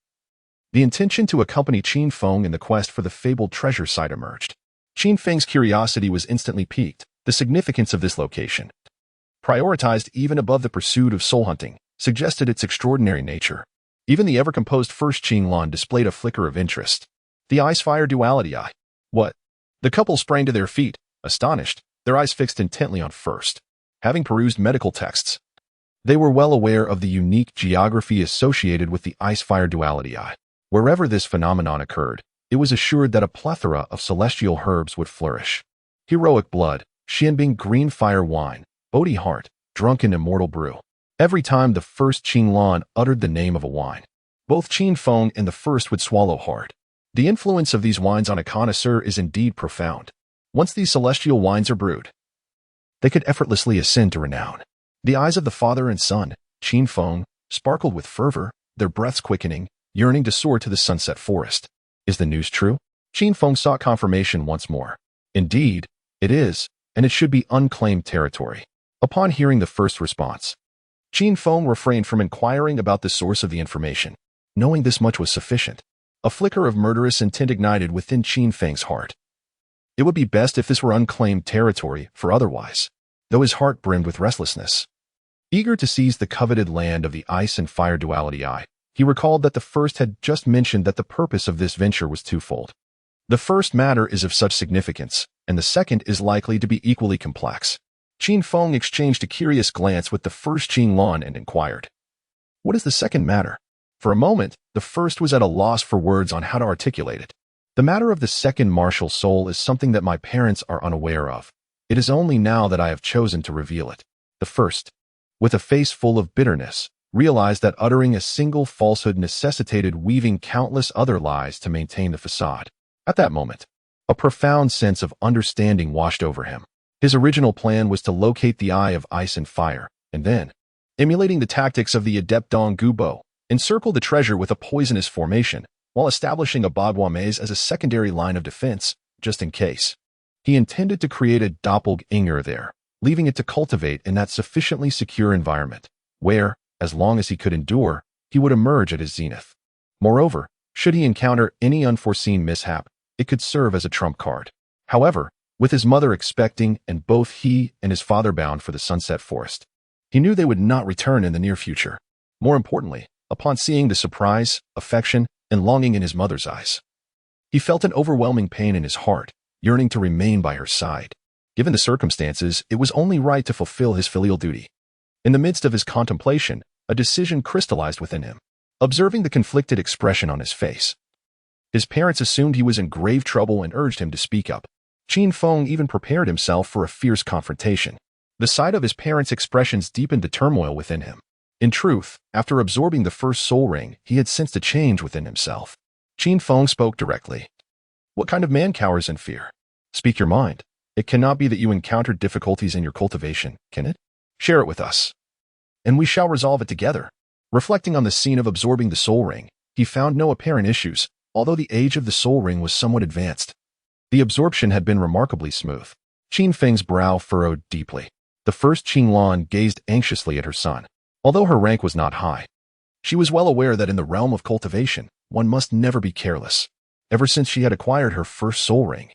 the intention to accompany Qin Feng in the quest for the fabled treasure site emerged. Qin Feng's curiosity was instantly piqued. The significance of this location, prioritized even above the pursuit of soul hunting, suggested its extraordinary nature. Even the ever-composed First Qinlan displayed a flicker of interest. The ice-fire duality eye. What? The couple sprang to their feet, astonished, their eyes fixed intently on First. Having perused medical texts, they were well aware of the unique geography associated with the ice-fire duality eye. Wherever this phenomenon occurred, it was assured that a plethora of celestial herbs would flourish. Heroic blood, Xianbing green fire wine, Bodhi heart, drunken immortal brew. Every time the First Qinlan uttered the name of a wine, both Qin Feng and the First would swallow hard. The influence of these wines on a connoisseur is indeed profound. Once these celestial wines are brewed, they could effortlessly ascend to renown. The eyes of the father and son, Qin Feng, sparkled with fervor, their breaths quickening, yearning to soar to the Sunset Forest. Is the news true? Qin Feng sought confirmation once more. Indeed, it is, and it should be unclaimed territory. Upon hearing the first response, Qin Feng refrained from inquiring about the source of the information. Knowing this much was sufficient. A flicker of murderous intent ignited within Qin Feng's heart. It would be best if this were unclaimed territory, for otherwise, though his heart brimmed with restlessness, eager to seize the coveted land of the ice and fire duality eye, he recalled that the first had just mentioned that the purpose of this venture was twofold. The first matter is of such significance, and the second is likely to be equally complex. Qin Feng exchanged a curious glance with the First Qinlan and inquired, "What is the second matter?" For a moment, the first was at a loss for words on how to articulate it. The matter of the second martial soul is something that my parents are unaware of. It is only now that I have chosen to reveal it. The first, with a face full of bitterness, realized that uttering a single falsehood necessitated weaving countless other lies to maintain the facade. At that moment, a profound sense of understanding washed over him. His original plan was to locate the Eye of Ice and Fire, and then, emulating the tactics of the adept Dong Gubo, encircle the treasure with a poisonous formation, while establishing a Bagua maze as a secondary line of defense, just in case. He intended to create a doppelganger there, leaving it to cultivate in that sufficiently secure environment, where, as long as he could endure, he would emerge at his zenith. Moreover, should he encounter any unforeseen mishap, it could serve as a trump card. However, With his mother expecting and both he and his father bound for the sunset forest, he knew they would not return in the near future. More importantly, upon seeing the surprise, affection, and longing in his mother's eyes, he felt an overwhelming pain in his heart, yearning to remain by her side. Given the circumstances, it was only right to fulfill his filial duty. In the midst of his contemplation, a decision crystallized within him. Observing the conflicted expression on his face, his parents assumed he was in grave trouble and urged him to speak up. Qin Feng even prepared himself for a fierce confrontation. The sight of his parents' expressions deepened the turmoil within him. In truth, after absorbing the first soul ring, he had sensed a change within himself. Qin Feng spoke directly. What kind of man cowers in fear? Speak your mind. It cannot be that you encountered difficulties in your cultivation, can it? Share it with us, and we shall resolve it together. Reflecting on the scene of absorbing the soul ring, he found no apparent issues, although the age of the soul ring was somewhat advanced. The absorption had been remarkably smooth. Qin Feng's brow furrowed deeply. The first Qinglan gazed anxiously at her son. Although her rank was not high, she was well aware that in the realm of cultivation, one must never be careless. Ever since she had acquired her first soul ring,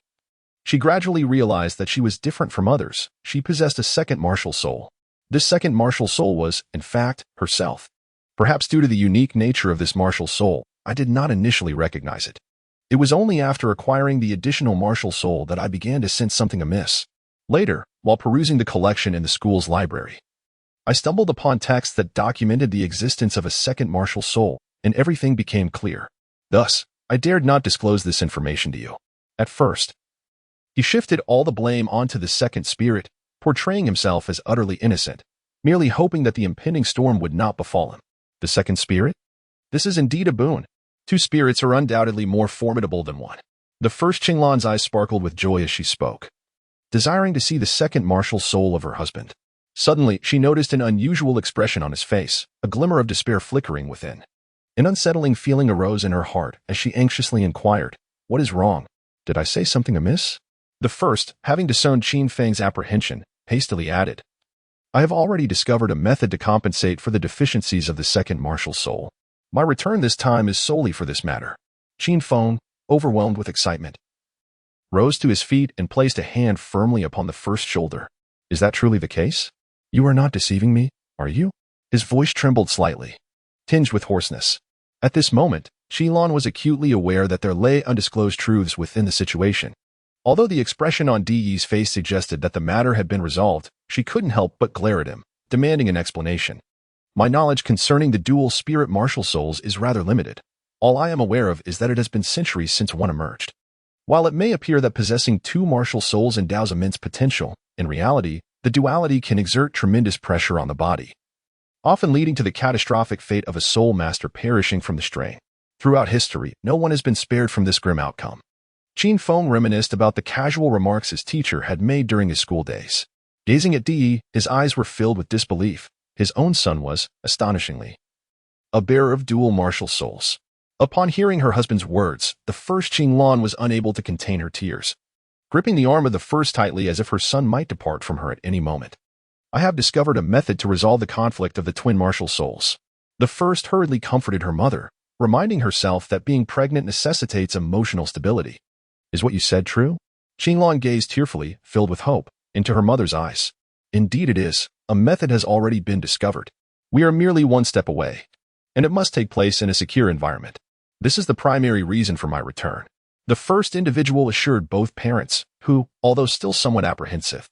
she gradually realized that she was different from others. She possessed a second martial soul. This second martial soul was, in fact, herself. Perhaps due to the unique nature of this martial soul, I did not initially recognize it. It was only after acquiring the additional martial soul that I began to sense something amiss. Later, while perusing the collection in the school's library, I stumbled upon texts that documented the existence of a second martial soul, and everything became clear. Thus, I dared not disclose this information to you. At first, he shifted all the blame onto the second spirit, portraying himself as utterly innocent, merely hoping that the impending storm would not befall him. The second spirit? This is indeed a boon. Two spirits are undoubtedly more formidable than one. The first Qinglan's eyes sparkled with joy as she spoke, desiring to see the second martial soul of her husband. Suddenly, she noticed an unusual expression on his face, a glimmer of despair flickering within. An unsettling feeling arose in her heart as she anxiously inquired, "What is wrong? Did I say something amiss?" The first, having discerned Qin Feng's apprehension, hastily added, "I have already discovered a method to compensate for the deficiencies of the second martial soul. My return this time is solely for this matter." Qin Feng, overwhelmed with excitement, rose to his feet and placed a hand firmly upon the first shoulder. "Is that truly the case? You are not deceiving me, are you?" His voice trembled slightly, tinged with hoarseness. At this moment, Qilin was acutely aware that there lay undisclosed truths within the situation. Although the expression on Di's face suggested that the matter had been resolved, she couldn't help but glare at him, demanding an explanation. "My knowledge concerning the dual spirit martial souls is rather limited. All I am aware of is that it has been centuries since one emerged. While it may appear that possessing two martial souls endows immense potential, in reality, the duality can exert tremendous pressure on the body, often leading to the catastrophic fate of a soul master perishing from the strain. Throughout history, no one has been spared from this grim outcome." Qin Feng reminisced about the casual remarks his teacher had made during his school days. Gazing at Di, his eyes were filled with disbelief. His own son was, astonishingly, a bearer of dual martial souls. Upon hearing her husband's words, the first Qinglan was unable to contain her tears, gripping the arm of the first tightly as if her son might depart from her at any moment. "I have discovered a method to resolve the conflict of the twin martial souls." The first hurriedly comforted her mother, reminding herself that being pregnant necessitates emotional stability. "Is what you said true?" Qinglan gazed tearfully, filled with hope, into her mother's eyes. "Indeed it is. A method has already been discovered. We are merely one step away, and it must take place in a secure environment. This is the primary reason for my return." The first individual assured both parents, who, although still somewhat apprehensive,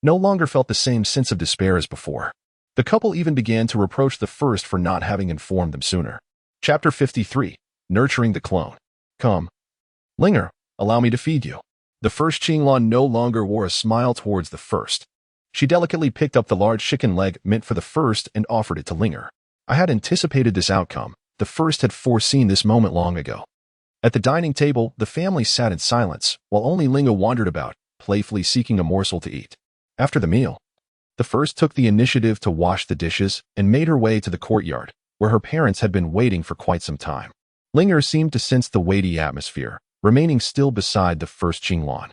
no longer felt the same sense of despair as before. The couple even began to reproach the first for not having informed them sooner. Chapter 53. Nurturing the Clone. "Come, Linger, allow me to feed you." The first Qinglan no longer wore a smile towards the first. She delicately picked up the large chicken leg meant for the first and offered it to Linger. I had anticipated this outcome. The first had foreseen this moment long ago. At the dining table, the family sat in silence, while only Linga wandered about, playfully seeking a morsel to eat. After the meal, the first took the initiative to wash the dishes and made her way to the courtyard, where her parents had been waiting for quite some time. Linger seemed to sense the weighty atmosphere, remaining still beside the first Qinglan.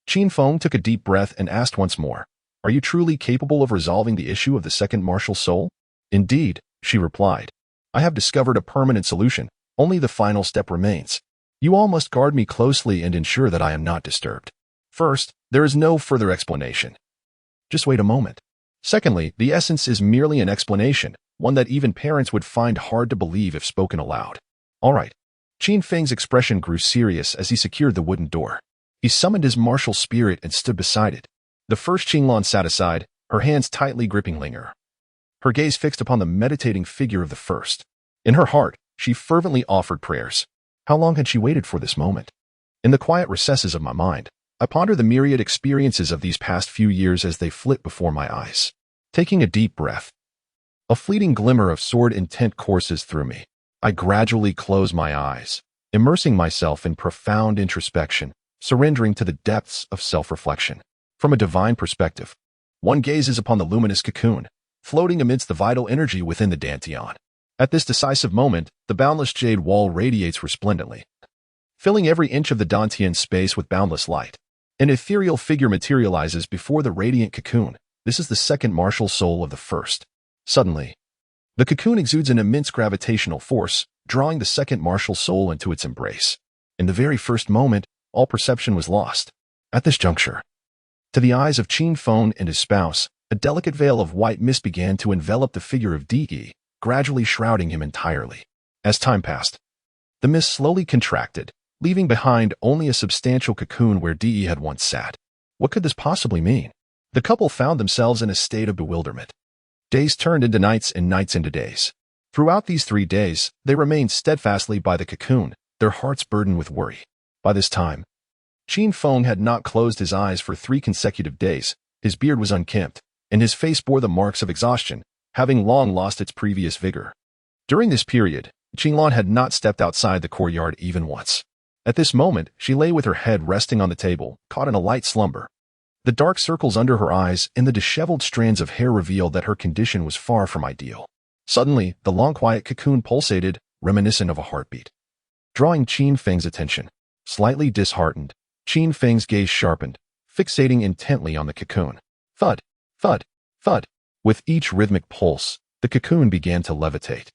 Qin Feng took a deep breath and asked once more, "Are you truly capable of resolving the issue of the second martial soul?" "Indeed," she replied. "I have discovered a permanent solution. Only the final step remains. You all must guard me closely and ensure that I am not disturbed." First, there is no further explanation. Just wait a moment. Secondly, the essence is merely an explanation, one that even parents would find hard to believe if spoken aloud. All right. Qin Feng's expression grew serious as he secured the wooden door. He summoned his martial spirit and stood beside it. The first Qinglan sat aside, her hands tightly gripping Linger. Her gaze fixed upon the meditating figure of the first. In her heart, she fervently offered prayers. How long had she waited for this moment? In the quiet recesses of my mind, I ponder the myriad experiences of these past few years as they flit before my eyes. Taking a deep breath, a fleeting glimmer of sword intent courses through me. I gradually close my eyes, immersing myself in profound introspection, surrendering to the depths of self-reflection. From a divine perspective, one gazes upon the luminous cocoon, floating amidst the vital energy within the Dantian. At this decisive moment, the boundless jade wall radiates resplendently, filling every inch of the Dantian space with boundless light. An ethereal figure materializes before the radiant cocoon. This is the second martial soul of the first. Suddenly, the cocoon exudes an immense gravitational force, drawing the second martial soul into its embrace. In the very first moment, all perception was lost. At this juncture, to the eyes of Qin Feng and his spouse, a delicate veil of white mist began to envelop the figure of Di, gradually shrouding him entirely. As time passed, the mist slowly contracted, leaving behind only a substantial cocoon where Di had once sat. What could this possibly mean? The couple found themselves in a state of bewilderment. Days turned into nights and nights into days. Throughout these 3 days, they remained steadfastly by the cocoon, their hearts burdened with worry. By this time, Qin Feng had not closed his eyes for 3 consecutive days. His beard was unkempt, and his face bore the marks of exhaustion, having long lost its previous vigor. During this period, Qinglan had not stepped outside the courtyard even once. At this moment, she lay with her head resting on the table, caught in a light slumber. The dark circles under her eyes and the disheveled strands of hair revealed that her condition was far from ideal. Suddenly, the long quiet cocoon pulsated, reminiscent of a heartbeat. Drawing Qin Feng's attention. Slightly disheartened, Qin Feng's gaze sharpened, fixating intently on the cocoon. Thud, thud, thud. With each rhythmic pulse, the cocoon began to levitate.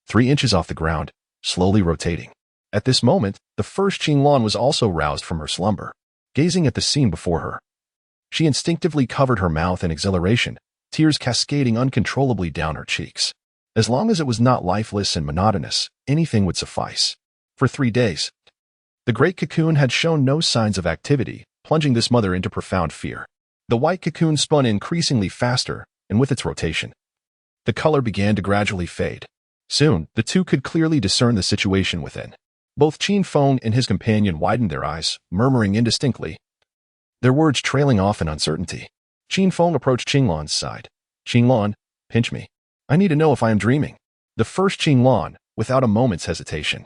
3 inches off the ground, slowly rotating. At this moment, the first Qinglan was also roused from her slumber. Gazing at the scene before her, she instinctively covered her mouth in exhilaration, tears cascading uncontrollably down her cheeks. As long as it was not lifeless and monotonous, anything would suffice. For 3 days, the great cocoon had shown no signs of activity, plunging this mother into profound fear. The white cocoon spun increasingly faster, and with its rotation, the color began to gradually fade. Soon, the two could clearly discern the situation within. Both Qin Feng and his companion widened their eyes, murmuring indistinctly, their words trailing off in uncertainty. Qin Feng approached Qinglan's side. Qinglan, pinch me. I need to know if I am dreaming. The first Qinglan, without a moment's hesitation,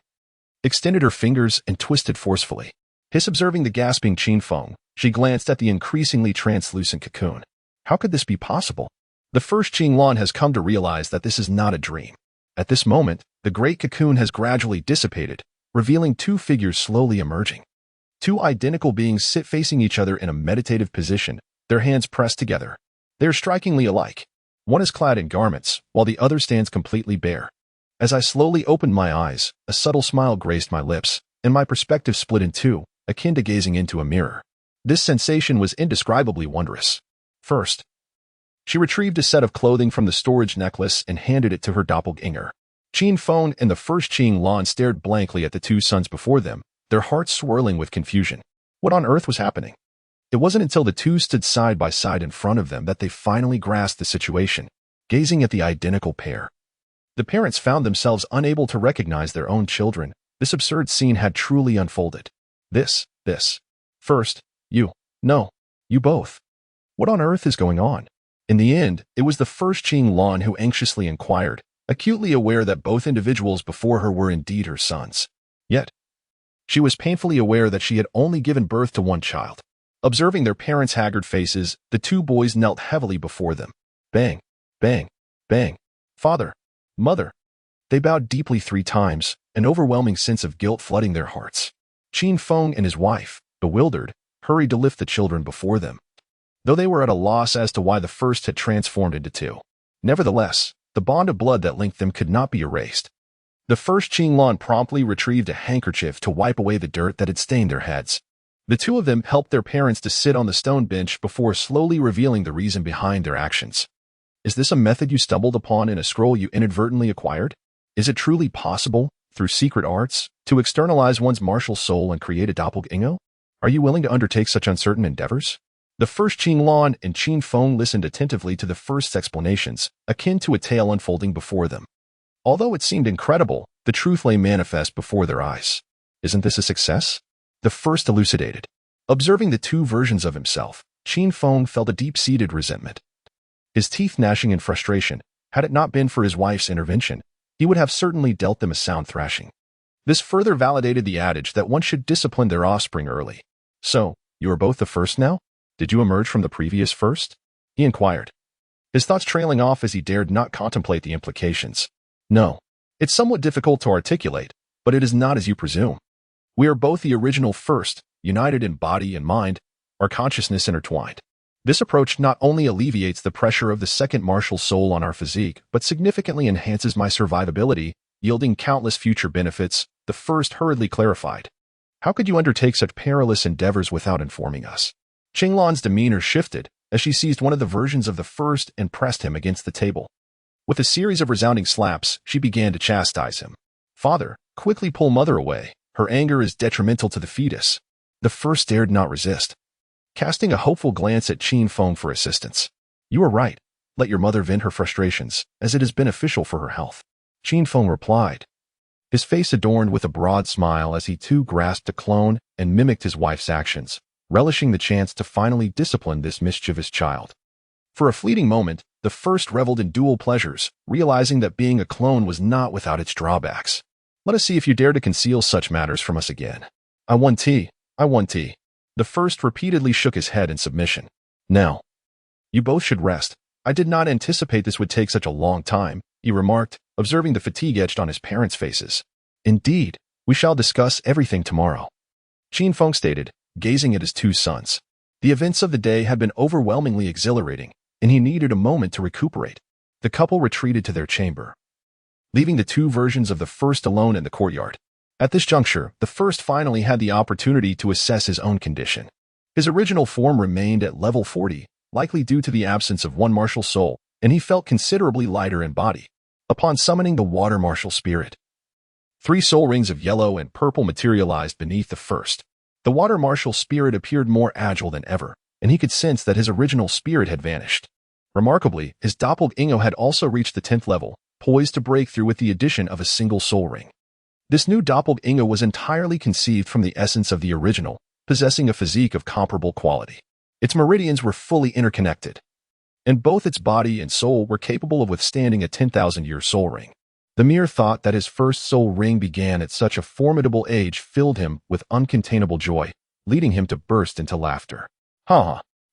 extended her fingers and twisted forcefully. Observing the gasping Qin Feng, she glanced at the increasingly translucent cocoon. How could this be possible? The first Qinglan has come to realize that this is not a dream. At this moment, the great cocoon has gradually dissipated, revealing 2 figures slowly emerging. 2 identical beings sit facing each other in a meditative position, their hands pressed together. They are strikingly alike. One is clad in garments, while the other stands completely bare. As I slowly opened my eyes, a subtle smile graced my lips, and my perspective split in 2, akin to gazing into a mirror. This sensation was indescribably wondrous. First, she retrieved a set of clothing from the storage necklace and handed it to her doppelganger. Qin Feng and the first Qinglan stared blankly at the 2 sons before them, their hearts swirling with confusion. What on earth was happening? It wasn't until the 2 stood side by side in front of them that they finally grasped the situation, gazing at the identical pair. The parents found themselves unable to recognize their own children. This absurd scene had truly unfolded. This. First, you. No, you both. What on earth is going on? In the end, it was the first Qinglan who anxiously inquired, acutely aware that both individuals before her were indeed her sons. Yet, she was painfully aware that she had only given birth to 1 child. Observing their parents' haggard faces, the 2 boys knelt heavily before them. Bang, bang, bang. Father, mother. They bowed deeply 3 times, an overwhelming sense of guilt flooding their hearts. Qin Feng and his wife, bewildered, hurried to lift the children before them, though they were at a loss as to why the first had transformed into 2. Nevertheless, the bond of blood that linked them could not be erased. The first Qinglan promptly retrieved a handkerchief to wipe away the dirt that had stained their heads. The two of them helped their parents to sit on the stone bench before slowly revealing the reason behind their actions. Is this a method you stumbled upon in a scroll you inadvertently acquired? Is it truly possible, through secret arts, to externalize one's martial soul and create a doppelganger? Are you willing to undertake such uncertain endeavors? The first Qinglong and Qinfeng listened attentively to the first's explanations, akin to a tale unfolding before them. Although it seemed incredible, the truth lay manifest before their eyes. Isn't this a success? The first elucidated. Observing the two versions of himself, Qinfeng felt a deep-seated resentment. His teeth gnashing in frustration, had it not been for his wife's intervention, he would have certainly dealt them a sound thrashing. This further validated the adage that one should discipline their offspring early. So, you are both the first now? Did you emerge from the previous first? He inquired, his thoughts trailing off as he dared not contemplate the implications. No. It's somewhat difficult to articulate, but it is not as you presume. We are both the original first, united in body and mind, our consciousness intertwined. This approach not only alleviates the pressure of the second martial soul on our physique, but significantly enhances my survivability, yielding countless future benefits, the first hurriedly clarified. How could you undertake such perilous endeavors without informing us? Qinglong's demeanor shifted as she seized one of the versions of the first and pressed him against the table. With a series of resounding slaps, she began to chastise him. Father, quickly pull mother away. Her anger is detrimental to the fetus. The first dared not resist, casting a hopeful glance at Qinfeng for assistance. You are right. Let your mother vent her frustrations, as it is beneficial for her health. Qinfeng replied, his face adorned with a broad smile as he too grasped a clone and mimicked his wife's actions, relishing the chance to finally discipline this mischievous child. For a fleeting moment, the first reveled in dual pleasures, realizing that being a clone was not without its drawbacks. Let us see if you dare to conceal such matters from us again. I want tea. I want tea. The first repeatedly shook his head in submission. Now, you both should rest. I did not anticipate this would take such a long time, he remarked, observing the fatigue etched on his parents' faces. Indeed, we shall discuss everything tomorrow, Qinfeng stated, gazing at his two sons. The events of the day had been overwhelmingly exhilarating, and he needed a moment to recuperate. The couple retreated to their chamber, leaving the two versions of the first alone in the courtyard. At this juncture, the first finally had the opportunity to assess his own condition. His original form remained at level 40, likely due to the absence of one martial soul, and he felt considerably lighter in body. Upon summoning the water martial spirit, 3 soul rings of yellow and purple materialized beneath the first. The water martial spirit appeared more agile than ever, and he could sense that his original spirit had vanished. Remarkably, his doppelganger had also reached the 10th level, poised to break through with the addition of a single soul ring. This new doppelganger was entirely conceived from the essence of the original, possessing a physique of comparable quality. Its meridians were fully interconnected, and both its body and soul were capable of withstanding a 10,000-year soul ring. The mere thought that his first soul ring began at such a formidable age filled him with uncontainable joy, leading him to burst into laughter.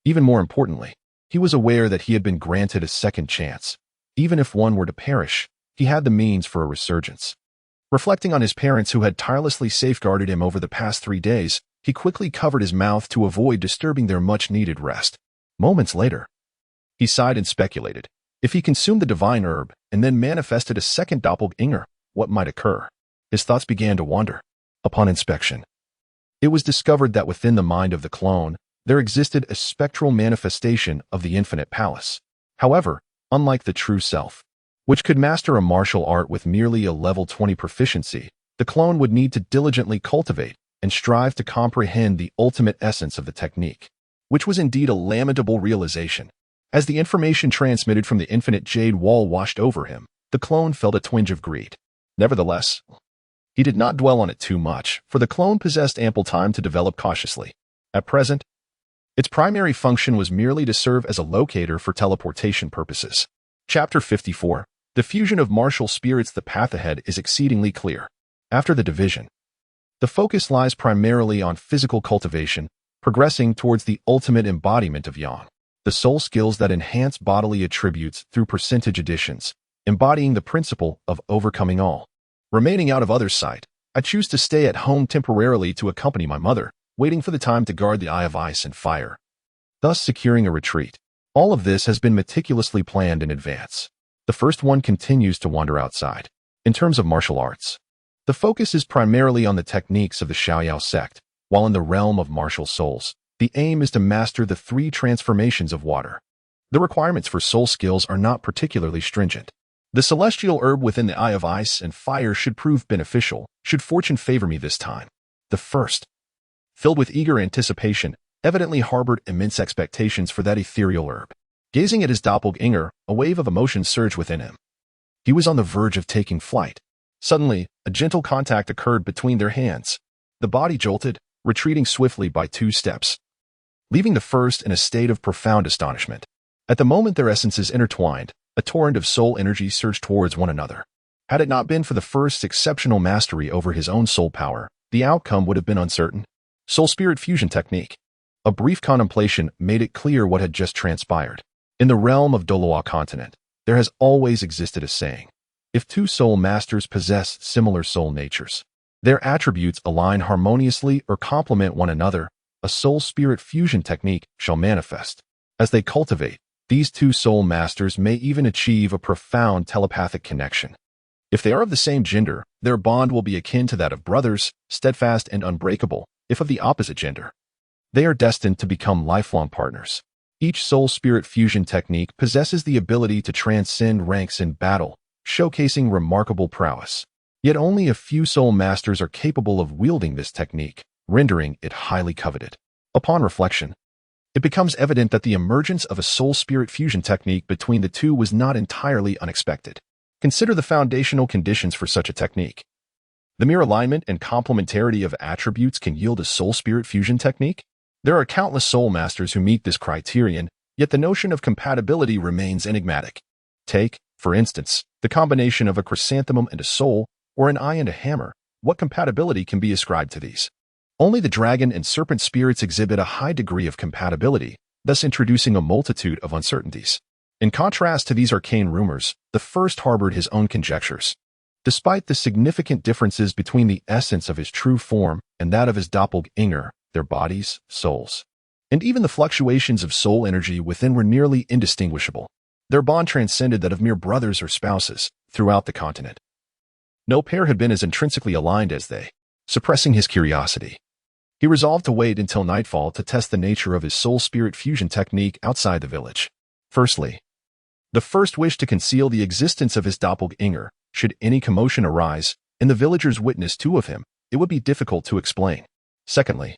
Even more importantly, he was aware that he had been granted a second chance. Even if one were to perish, he had the means for a resurgence. Reflecting on his parents who had tirelessly safeguarded him over the past 3 days, he quickly covered his mouth to avoid disturbing their much-needed rest. Moments later, he sighed and speculated. If he consumed the divine herb and then manifested a second doppelganger, what might occur? His thoughts began to wander. Upon inspection, it was discovered that within the mind of the clone, there existed a spectral manifestation of the infinite palace. However, unlike the true self, which could master a martial art with merely a level 20 proficiency, the clone would need to diligently cultivate and strive to comprehend the ultimate essence of the technique, which was indeed a lamentable realization. As the information transmitted from the infinite jade wall washed over him, the clone felt a twinge of greed. Nevertheless, he did not dwell on it too much, for the clone possessed ample time to develop cautiously. At present, its primary function was merely to serve as a locator for teleportation purposes. Chapter 54. The fusion of martial spirits. The path ahead is exceedingly clear. After the division, the focus lies primarily on physical cultivation, progressing towards the ultimate embodiment of yang, the soul skills that enhance bodily attributes through percentage additions, embodying the principle of overcoming all. Remaining out of others' sight, I choose to stay at home temporarily to accompany my mother, waiting for the time to guard the Eye of Ice and Fire, thus securing a retreat. All of this has been meticulously planned in advance. The first one continues to wander outside. In terms of martial arts, the focus is primarily on the techniques of the Xiaoyao sect, while in the realm of martial souls, the aim is to master the 3 transformations of water. The requirements for soul skills are not particularly stringent. The celestial herb within the eye of ice and fire should prove beneficial, should fortune favor me this time. The first, filled with eager anticipation, evidently harbored immense expectations for that ethereal herb. Gazing at his doppelganger, a wave of emotion surged within him. He was on the verge of taking flight. Suddenly, a gentle contact occurred between their hands. The body jolted, retreating swiftly by 2 steps, leaving the first in a state of profound astonishment. At the moment their essences intertwined, a torrent of soul energy surged towards one another. Had it not been for the first's exceptional mastery over his own soul power, the outcome would have been uncertain. Soul-spirit fusion technique. A brief contemplation made it clear what had just transpired. In the realm of Douluo continent, there has always existed a saying: if 2 soul masters possess similar soul natures, their attributes align harmoniously or complement one another, a soul-spirit fusion technique shall manifest. As they cultivate, these 2 soul masters may even achieve a profound telepathic connection. If they are of the same gender, their bond will be akin to that of brothers, steadfast and unbreakable. If of the opposite gender, they are destined to become lifelong partners. Each soul-spirit fusion technique possesses the ability to transcend ranks in battle, showcasing remarkable prowess. Yet only a few soul masters are capable of wielding this technique, rendering it highly coveted. Upon reflection, it becomes evident that the emergence of a soul-spirit fusion technique between the 2 was not entirely unexpected. Consider the foundational conditions for such a technique. The mere alignment and complementarity of attributes can yield a soul-spirit fusion technique. There are countless soul masters who meet this criterion, yet the notion of compatibility remains enigmatic. Take, for instance, the combination of a chrysanthemum and a soul, or an eye and a hammer. What compatibility can be ascribed to these? Only the dragon and serpent spirits exhibit a high degree of compatibility, thus introducing a multitude of uncertainties. In contrast to these arcane rumors, the first harbored his own conjectures. Despite the significant differences between the essence of his true form and that of his doppelganger, their bodies, souls, and even the fluctuations of soul energy within were nearly indistinguishable. Their bond transcended that of mere brothers or spouses throughout the continent. No pair had been as intrinsically aligned as they. Suppressing his curiosity, he resolved to wait until nightfall to test the nature of his soul-spirit fusion technique outside the village. Firstly, the first wished to conceal the existence of his doppelganger. Should any commotion arise, and the villagers witness 2 of him, it would be difficult to explain. Secondly,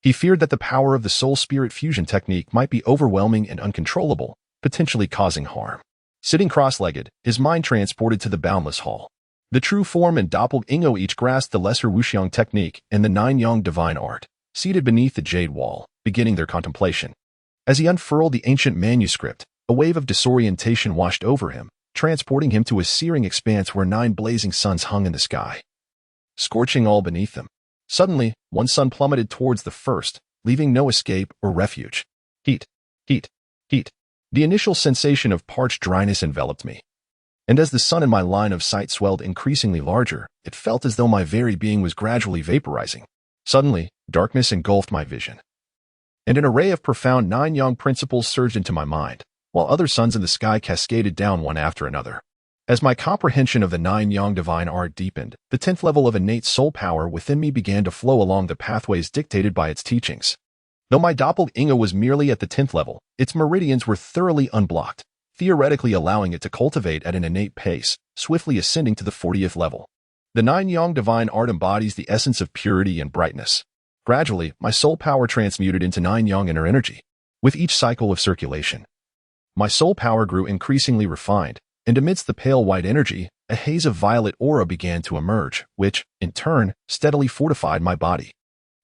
he feared that the power of the soul-spirit fusion technique might be overwhelming and uncontrollable, potentially causing harm. Sitting cross-legged, his mind transported to the boundless hall. The true form and doppelganger each grasped the lesser wuxiang technique and the 9-yang divine art, seated beneath the jade wall, beginning their contemplation. As he unfurled the ancient manuscript, a wave of disorientation washed over him, transporting him to a searing expanse where 9 blazing suns hung in the sky, scorching all beneath them. Suddenly, one sun plummeted towards the first, leaving no escape or refuge. Heat, heat, heat. The initial sensation of parched dryness enveloped me, and as the sun in my line of sight swelled increasingly larger, it felt as though my very being was gradually vaporizing. Suddenly, darkness engulfed my vision, and an array of profound 9-yang principles surged into my mind, while other suns in the sky cascaded down one after another. As my comprehension of the 9-yang divine art deepened, the 10th level of innate soul power within me began to flow along the pathways dictated by its teachings. Though my doppelganger was merely at the 10th level, its meridians were thoroughly unblocked, theoretically allowing it to cultivate at an innate pace, swiftly ascending to the 40th level. The 9-yang divine art embodies the essence of purity and brightness. Gradually, my soul power transmuted into 9-yang inner energy. With each cycle of circulation, my soul power grew increasingly refined, and amidst the pale white energy, a haze of violet aura began to emerge, which, in turn, steadily fortified my body.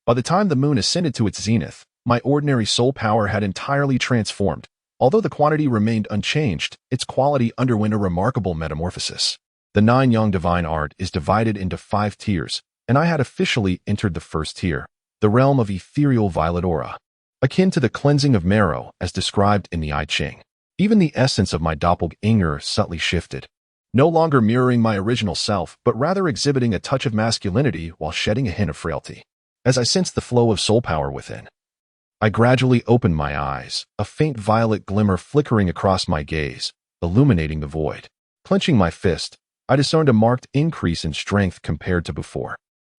By the time the moon ascended to its zenith, my ordinary soul power had entirely transformed. Although the quantity remained unchanged, its quality underwent a remarkable metamorphosis. The 9-yang divine art is divided into 5 tiers, and I had officially entered the first tier, the realm of ethereal violet aura, akin to the cleansing of marrow as described in the I Ching. Even the essence of my doppelganger subtly shifted, no longer mirroring my original self, but rather exhibiting a touch of masculinity while shedding a hint of frailty. As I sensed the flow of soul power within, I gradually opened my eyes, a faint violet glimmer flickering across my gaze, illuminating the void. Clenching my fist, I discerned a marked increase in strength compared to before.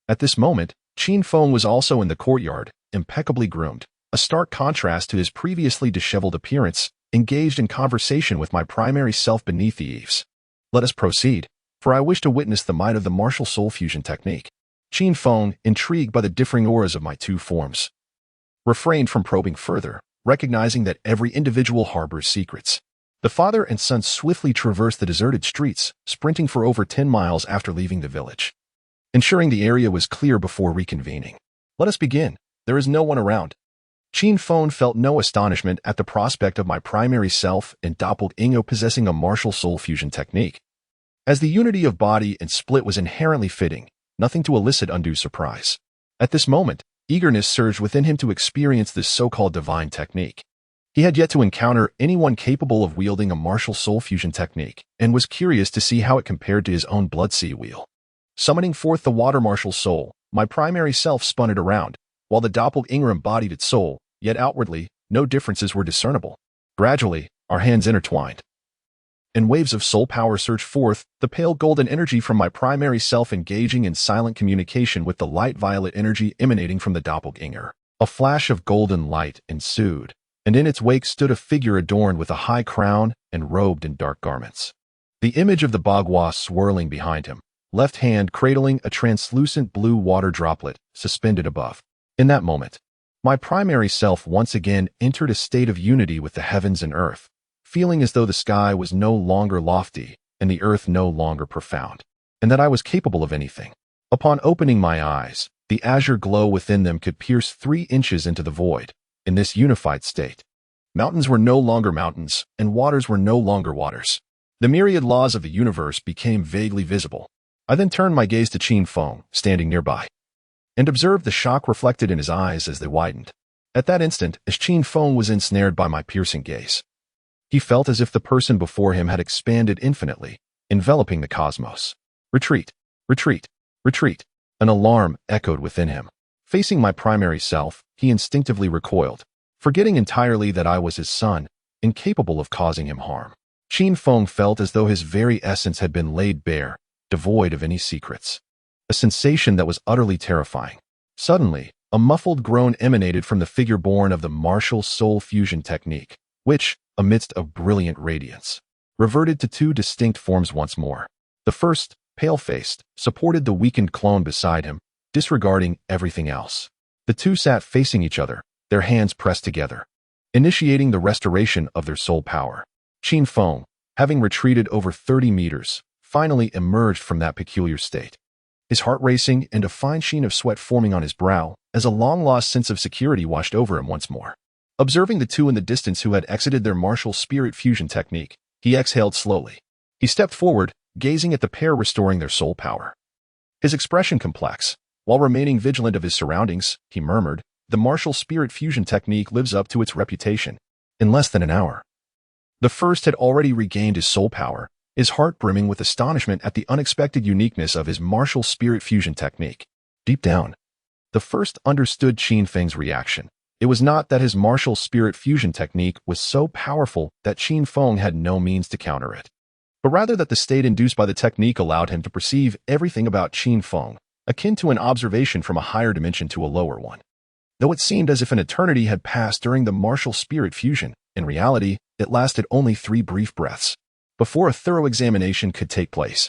At this moment, Qin Feng was also in the courtyard, impeccably groomed, a stark contrast to his previously disheveled appearance, engaged in conversation with my primary self beneath the eaves. Let us proceed, for I wish to witness the might of the martial soul fusion technique. Qin Feng, intrigued by the differing auras of my two forms, refrained from probing further, recognizing that every individual harbors secrets. The father and son swiftly traversed the deserted streets, sprinting for over 10 miles after leaving the village, ensuring the area was clear before reconvening. Let us begin. There is no one around. Qin Feng felt no astonishment at the prospect of my primary self and doppelganger possessing a martial soul fusion technique. As the unity of body and split was inherently fitting, nothing to elicit undue surprise. At this moment, eagerness surged within him to experience this so-called divine technique. He had yet to encounter anyone capable of wielding a martial soul fusion technique, and was curious to see how it compared to his own blood sea wheel. Summoning forth the water martial soul, my primary self spun it around, while the doppelganger embodied its soul, yet outwardly, no differences were discernible. Gradually, our hands intertwined, and waves of soul power surged forth, the pale golden energy from my primary self engaging in silent communication with the light violet energy emanating from the doppelganger. A flash of golden light ensued, and in its wake stood a figure adorned with a high crown and robed in dark garments. The image of the Bagua swirling behind him, left hand cradling a translucent blue water droplet suspended above. In that moment, my primary self once again entered a state of unity with the heavens and earth, feeling as though the sky was no longer lofty and the earth no longer profound, and that I was capable of anything. Upon opening my eyes, the azure glow within them could pierce 3 inches into the void. In this unified state, mountains were no longer mountains, and waters were no longer waters. The myriad laws of the universe became vaguely visible. I then turned my gaze to Qin Feng, standing nearby, and observed the shock reflected in his eyes as they widened. At that instant, as Qin Feng was ensnared by my piercing gaze, he felt as if the person before him had expanded infinitely, enveloping the cosmos. Retreat, retreat, retreat. An alarm echoed within him. Facing my primary self, he instinctively recoiled, forgetting entirely that I was his son, incapable of causing him harm. Qin Feng felt as though his very essence had been laid bare, devoid of any secrets. A sensation that was utterly terrifying. Suddenly, a muffled groan emanated from the figure born of the martial soul fusion technique, which, amidst a brilliant radiance, reverted to 2 distinct forms once more. The first, pale-faced, supported the weakened clone beside him, disregarding everything else. The two sat facing each other, their hands pressed together, initiating the restoration of their soul power. Qin Feng, having retreated over 30 meters, finally emerged from that peculiar state, his heart racing and a fine sheen of sweat forming on his brow as a long-lost sense of security washed over him once more. Observing the two in the distance who had exited their martial spirit fusion technique, he exhaled slowly. He stepped forward, gazing at the pair restoring their soul power. His expression complex. While remaining vigilant of his surroundings, he murmured, "The martial spirit fusion technique lives up to its reputation." In less than an hour, the first had already regained his soul power, his heart brimming with astonishment at the unexpected uniqueness of his martial spirit fusion technique. Deep down, the first understood Qin Feng's reaction. It was not that his martial spirit fusion technique was so powerful that Qin Feng had no means to counter it, but rather that the state induced by the technique allowed him to perceive everything about Qin Feng, akin to an observation from a higher dimension to a lower one. Though it seemed as if an eternity had passed during the martial spirit fusion, in reality, it lasted only 3 brief breaths before a thorough examination could take place.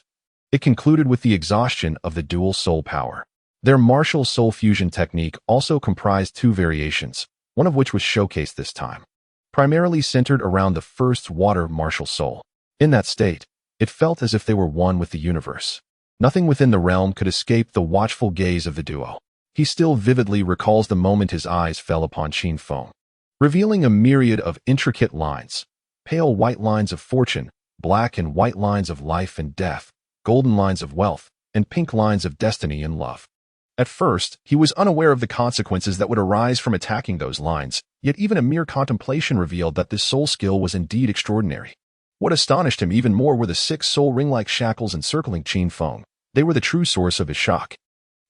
It concluded with the exhaustion of the dual soul power. Their martial soul fusion technique also comprised 2 variations, one of which was showcased this time, primarily centered around the first water martial soul. In that state, it felt as if they were one with the universe. Nothing within the realm could escape the watchful gaze of the duo. He still vividly recalls the moment his eyes fell upon Qin Feng, revealing a myriad of intricate lines, pale white lines of fortune, black and white lines of life and death, golden lines of wealth, and pink lines of destiny and love. At first, he was unaware of the consequences that would arise from attacking those lines, yet even a mere contemplation revealed that this soul skill was indeed extraordinary. What astonished him even more were the 6 soul ring-like shackles encircling Qin Feng. They were the true source of his shock.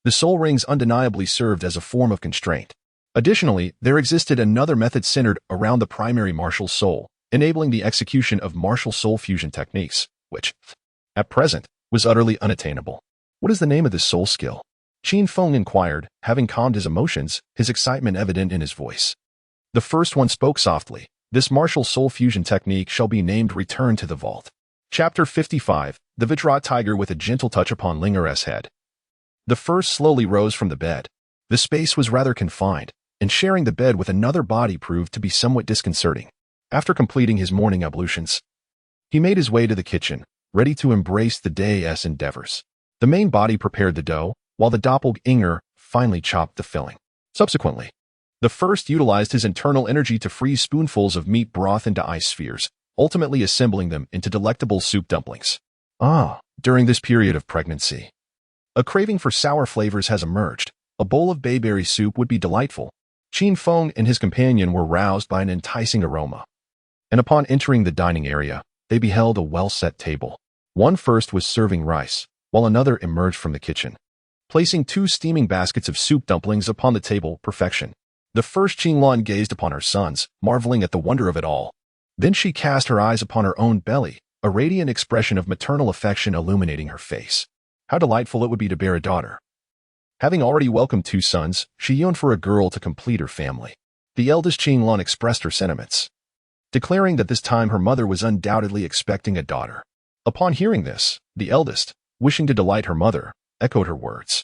The soul rings undeniably served as a form of constraint. Additionally, there existed another method centered around the primary martial soul, enabling the execution of martial soul fusion techniques, which, at present, was utterly unattainable. What is the name of this soul skill? Qin Feng inquired, having calmed his emotions, his excitement evident in his voice. The first one spoke softly. This martial soul fusion technique shall be named Return to the Vault. Chapter 55, the Vajra Tiger with a gentle touch upon Linger's head. The first slowly rose from the bed. The space was rather confined, and sharing the bed with another body proved to be somewhat disconcerting. After completing his morning ablutions, he made his way to the kitchen, ready to embrace the day's endeavors. The main body prepared the dough, while the doppelganger finally chopped the filling. Subsequently, the first utilized his internal energy to freeze spoonfuls of meat broth into ice spheres, ultimately assembling them into delectable soup dumplings. During this period of pregnancy, a craving for sour flavors has emerged. A bowl of bayberry soup would be delightful. Qin Feng and his companion were roused by an enticing aroma, and upon entering the dining area, they beheld a well-set table. One first was serving rice, while another emerged from the kitchen, placing 2 steaming baskets of soup dumplings upon the table. Perfection. The first Qinglan gazed upon her sons, marveling at the wonder of it all. Then she cast her eyes upon her own belly, a radiant expression of maternal affection illuminating her face. How delightful it would be to bear a daughter. Having already welcomed 2 sons, she yearned for a girl to complete her family. The eldest Qinglan expressed her sentiments, declaring that this time her mother was undoubtedly expecting a daughter. Upon hearing this, the eldest, wishing to delight her mother, echoed her words.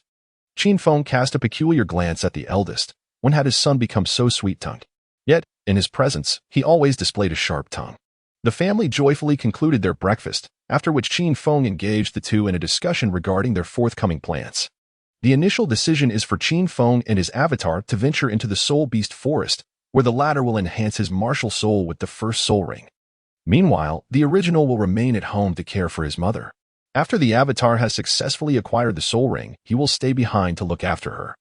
Qin Feng cast a peculiar glance at the eldest. When had his son become so sweet-tongued? Yet, in his presence, he always displayed a sharp tongue. The family joyfully concluded their breakfast, after which Qin Feng engaged the 2 in a discussion regarding their forthcoming plans. The initial decision is for Qin Feng and his avatar to venture into the Soul Beast Forest, where the latter will enhance his martial soul with the first soul ring. Meanwhile, the original will remain at home to care for his mother. After the avatar has successfully acquired the soul ring, he will stay behind to look after her,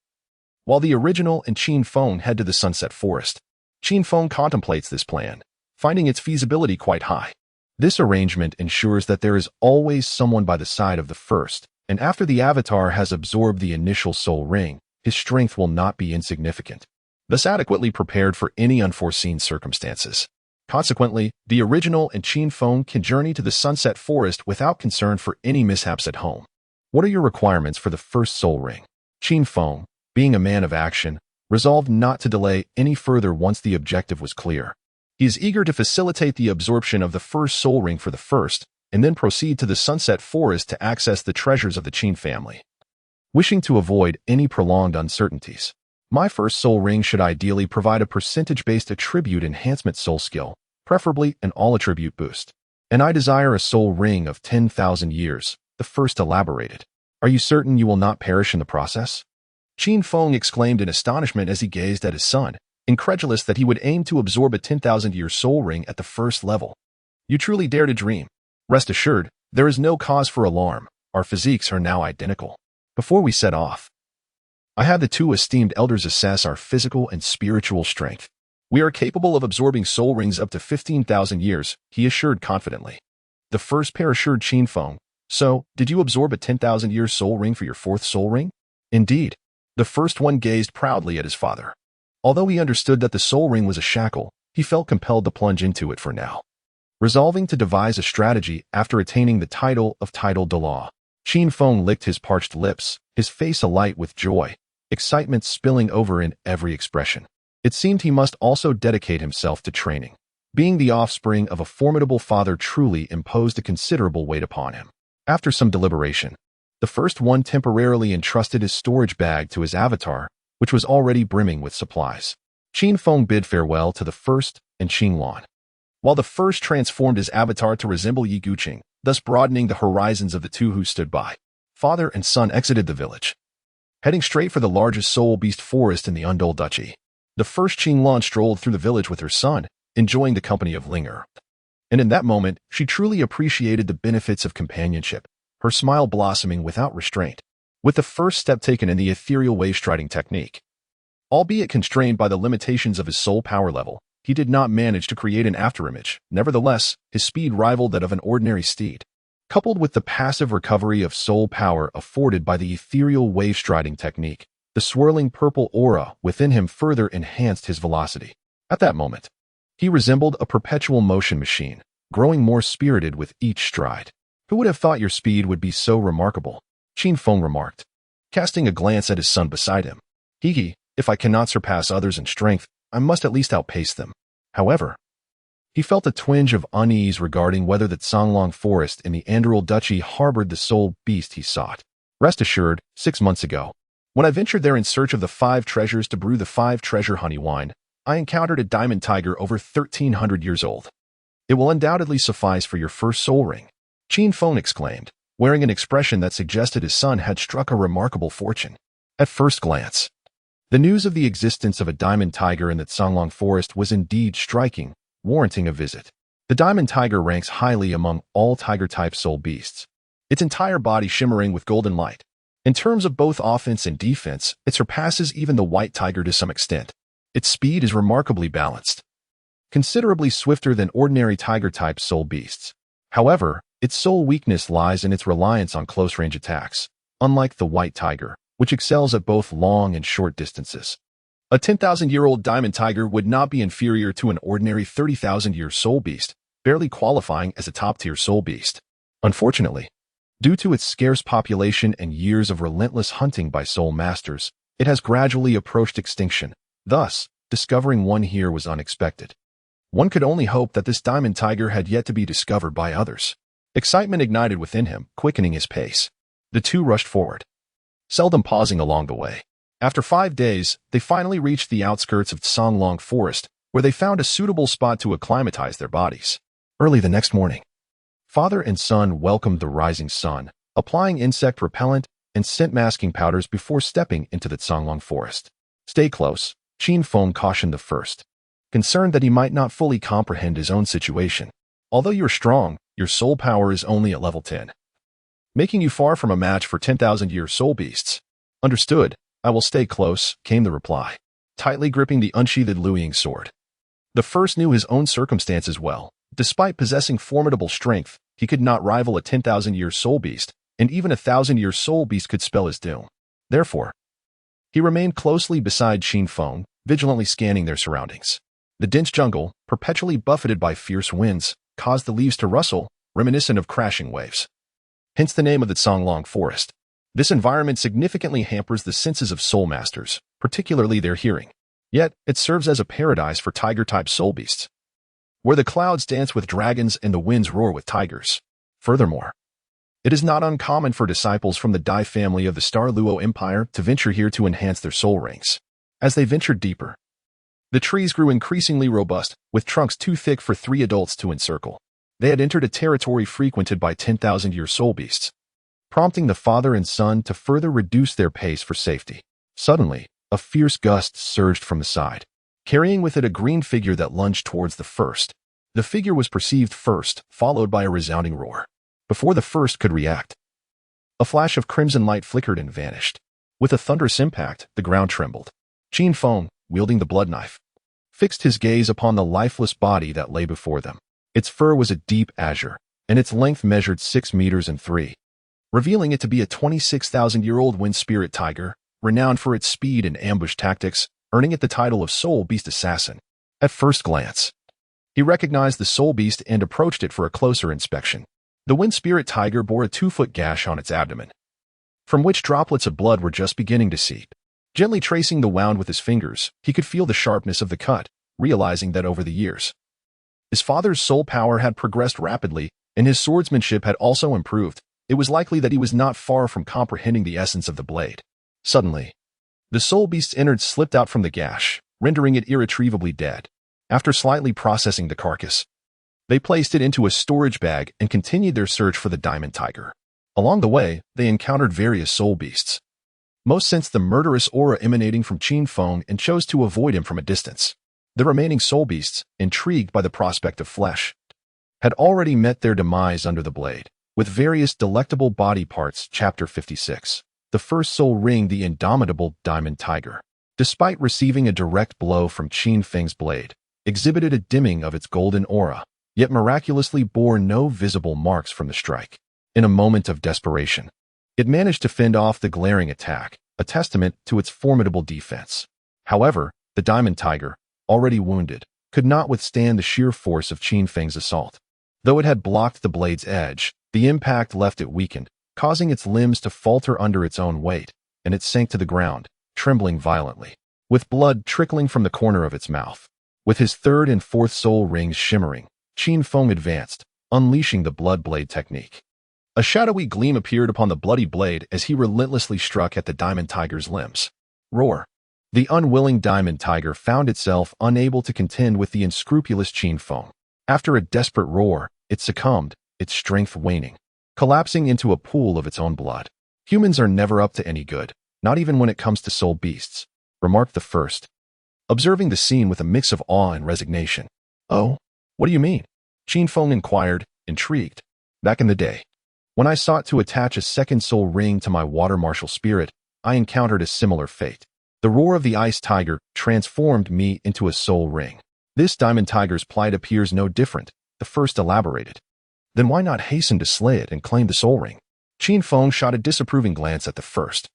while the original and Qin Feng head to the Sunset Forest. Qin Feng contemplates this plan, finding its feasibility quite high. This arrangement ensures that there is always someone by the side of the first, and after the avatar has absorbed the initial soul ring, his strength will not be insignificant, thus adequately prepared for any unforeseen circumstances. Consequently, the original and Qin Feng can journey to the Sunset Forest without concern for any mishaps at home. What are your requirements for the first soul ring? Qin Feng, being a man of action, resolved not to delay any further once the objective was clear. He is eager to facilitate the absorption of the first soul ring for the first, and then proceed to the Sunset Forest to access the treasures of the Qin family. Wishing to avoid any prolonged uncertainties, my first soul ring should ideally provide a percentage-based attribute enhancement soul skill, preferably an all-attribute boost. And I desire a soul ring of 10,000 years, the first elaborated. Are you certain you will not perish in the process? Qin Feng exclaimed in astonishment as he gazed at his son, incredulous that he would aim to absorb a 10,000-year soul ring at the first level. You truly dare to dream. Rest assured, there is no cause for alarm. Our physiques are now identical. Before we set off, I had the 2 esteemed elders assess our physical and spiritual strength. We are capable of absorbing soul rings up to 15,000 years, he assured confidently. The first pair assured Qin Feng, so, did you absorb a 10,000-year soul ring for your 4th soul ring? Indeed. The first one gazed proudly at his father. Although he understood that the soul ring was a shackle, he felt compelled to plunge into it for now. Resolving to devise a strategy after attaining the title of Douluo, Qin Feng licked his parched lips, his face alight with joy, excitement spilling over in every expression. It seemed he must also dedicate himself to training. Being the offspring of a formidable father truly imposed a considerable weight upon him. After some deliberation, the first one temporarily entrusted his storage bag to his avatar, which was already brimming with supplies. Qin Feng bid farewell to the first and Qinglan, while the first transformed his avatar to resemble Yi Guqing, thus broadening the horizons of the 2 who stood by. Father and son exited the village, heading straight for the largest soul beast forest in the Undefeated Duchy. The first Qinglan strolled through the village with her son, enjoying the company of Linger. And in that moment, she truly appreciated the benefits of companionship, her smile blossoming without restraint, with the first step taken in the ethereal wave-striding technique. Albeit constrained by the limitations of his soul power level, he did not manage to create an afterimage. Nevertheless, his speed rivaled that of an ordinary steed. Coupled with the passive recovery of soul power afforded by the ethereal wave-striding technique, the swirling purple aura within him further enhanced his velocity. At that moment, he resembled a perpetual motion machine, growing more spirited with each stride. Who would have thought your speed would be so remarkable? Qin Feng remarked. casting a glance at his son beside him. If I cannot surpass others in strength, I must at least outpace them. However, he felt a twinge of unease regarding whether the Songlong forest in the Enrolled Duchy harbored the soul beast he sought. Rest assured, 6 months ago, when I ventured there in search of the 5 treasures to brew the 5 treasure honey wine, I encountered a diamond tiger over 1,300 years old. It will undoubtedly suffice for your first soul ring, Qin Feng exclaimed, wearing an expression that suggested his son had struck a remarkable fortune. At first glance, the news of the existence of a diamond tiger in the Songlong forest was indeed striking, warranting a visit. The diamond tiger ranks highly among all tiger-type soul beasts, its entire body shimmering with golden light. In terms of both offense and defense, it surpasses even the white tiger to some extent. Its speed is remarkably balanced, considerably swifter than ordinary tiger-type soul beasts. However, its sole weakness lies in its reliance on close-range attacks, unlike the white tiger, which excels at both long and short distances. A 10,000-year-old diamond tiger would not be inferior to an ordinary 30,000-year soul beast, barely qualifying as a top-tier soul beast. Unfortunately, due to its scarce population and years of relentless hunting by soul masters, it has gradually approached extinction. Thus, discovering one here was unexpected. One could only hope that this diamond tiger had yet to be discovered by others. Excitement ignited within him, quickening his pace. The two rushed forward, seldom pausing along the way. After 5 days, they finally reached the outskirts of Songlong Forest, where they found a suitable spot to acclimatize their bodies. Early the next morning, father and son welcomed the rising sun, applying insect repellent and scent-masking powders before stepping into the Songlong Forest. Stay close, Qin Feng cautioned the first, concerned that he might not fully comprehend his own situation. Although you're strong, your soul power is only at level 10, making you far from a match for 10,000-year soul beasts. Understood, I will stay close, came the reply, tightly gripping the unsheathed Luiying sword. The first knew his own circumstances well. Despite possessing formidable strength, he could not rival a 10,000-year soul beast, and even a 1,000-year soul beast could spell his doom. Therefore, he remained closely beside Qin Feng, vigilantly scanning their surroundings. The dense jungle, perpetually buffeted by fierce winds, caused the leaves to rustle, reminiscent of crashing waves. Hence the name of the Songlong Forest. This environment significantly hampers the senses of soul masters, particularly their hearing. Yet, it serves as a paradise for tiger-type soul beasts, where the clouds dance with dragons and the winds roar with tigers. Furthermore, it is not uncommon for disciples from the Dai family of the Star Luo Empire to venture here to enhance their soul rings. As they ventured deeper, the trees grew increasingly robust, with trunks too thick for 3 adults to encircle. They had entered a territory frequented by 10,000-year soul beasts, prompting the father and son to further reduce their pace for safety. Suddenly, a fierce gust surged from the side, carrying with it a green figure that lunged towards the first. The figure was perceived first, followed by a resounding roar. Before the first could react, a flash of crimson light flickered and vanished. With a thunderous impact, the ground trembled. Qin Feng, wielding the blood knife, fixed his gaze upon the lifeless body that lay before them. Its fur was a deep azure, and its length measured 6 meters and 3, revealing it to be a 26,000-year-old wind spirit tiger, renowned for its speed and ambush tactics, earning it the title of Soul Beast Assassin. At first glance, he recognized the soul beast and approached it for a closer inspection. The wind spirit tiger bore a 2-foot gash on its abdomen, from which droplets of blood were just beginning to seep. Gently tracing the wound with his fingers, he could feel the sharpness of the cut, realizing that over the years, his father's soul power had progressed rapidly, and his swordsmanship had also improved. It was likely that he was not far from comprehending the essence of the blade. Suddenly, the soul beast's innards slipped out from the gash, rendering it irretrievably dead. After slightly processing the carcass, they placed it into a storage bag and continued their search for the diamond tiger. Along the way, they encountered various soul beasts. Most sensed the murderous aura emanating from Qin Feng and chose to avoid him from a distance. The remaining soul beasts, intrigued by the prospect of flesh, had already met their demise under the blade. With various delectable body parts, Chapter 56. The first soul ring, the indomitable diamond tiger, despite receiving a direct blow from Qin Feng's blade, exhibited a dimming of its golden aura, yet miraculously bore no visible marks from the strike. In a moment of desperation, it managed to fend off the glaring attack, a testament to its formidable defense. However, the diamond tiger, already wounded, could not withstand the sheer force of Qin Feng's assault. Though it had blocked the blade's edge, the impact left it weakened, causing its limbs to falter under its own weight. and it sank to the ground, trembling violently, with blood trickling from the corner of its mouth. With his third and fourth soul rings shimmering, Qin Feng advanced, unleashing the blood blade technique. A shadowy gleam appeared upon the bloody blade as he relentlessly struck at the diamond tiger's limbs. Roar! The unwilling diamond tiger found itself unable to contend with the unscrupulous Qin Feng. After a desperate roar, it succumbed, its strength waning, collapsing into a pool of its own blood. Humans are never up to any good, not even when it comes to soul beasts, remarked the first, observing the scene with a mix of awe and resignation. Oh, what do you mean? Qin Feng inquired, intrigued. Back in the day, when I sought to attach a second soul ring to my water martial spirit, I encountered a similar fate. The roar of the ice tiger transformed me into a soul ring. This diamond tiger's plight appears no different, the first elaborated. Then why not hasten to slay it and claim the soul ring? Qin Feng shot a disapproving glance at the first,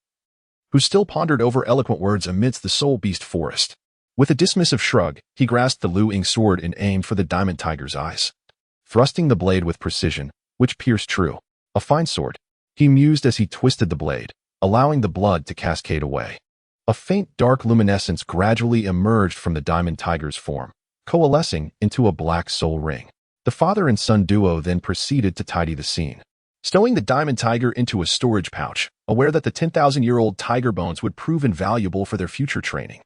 who still pondered over eloquent words amidst the soul beast forest. With a dismissive shrug, he grasped the Lu Ying sword and aimed for the diamond tiger's eyes, thrusting the blade with precision, which pierced true. A fine sword, he mused as he twisted the blade, allowing the blood to cascade away. A faint dark luminescence gradually emerged from the diamond tiger's form, coalescing into a black soul ring. The father and son duo then proceeded to tidy the scene, stowing the diamond tiger into a storage pouch, aware that the 10,000-year-old tiger bones would prove invaluable for their future training.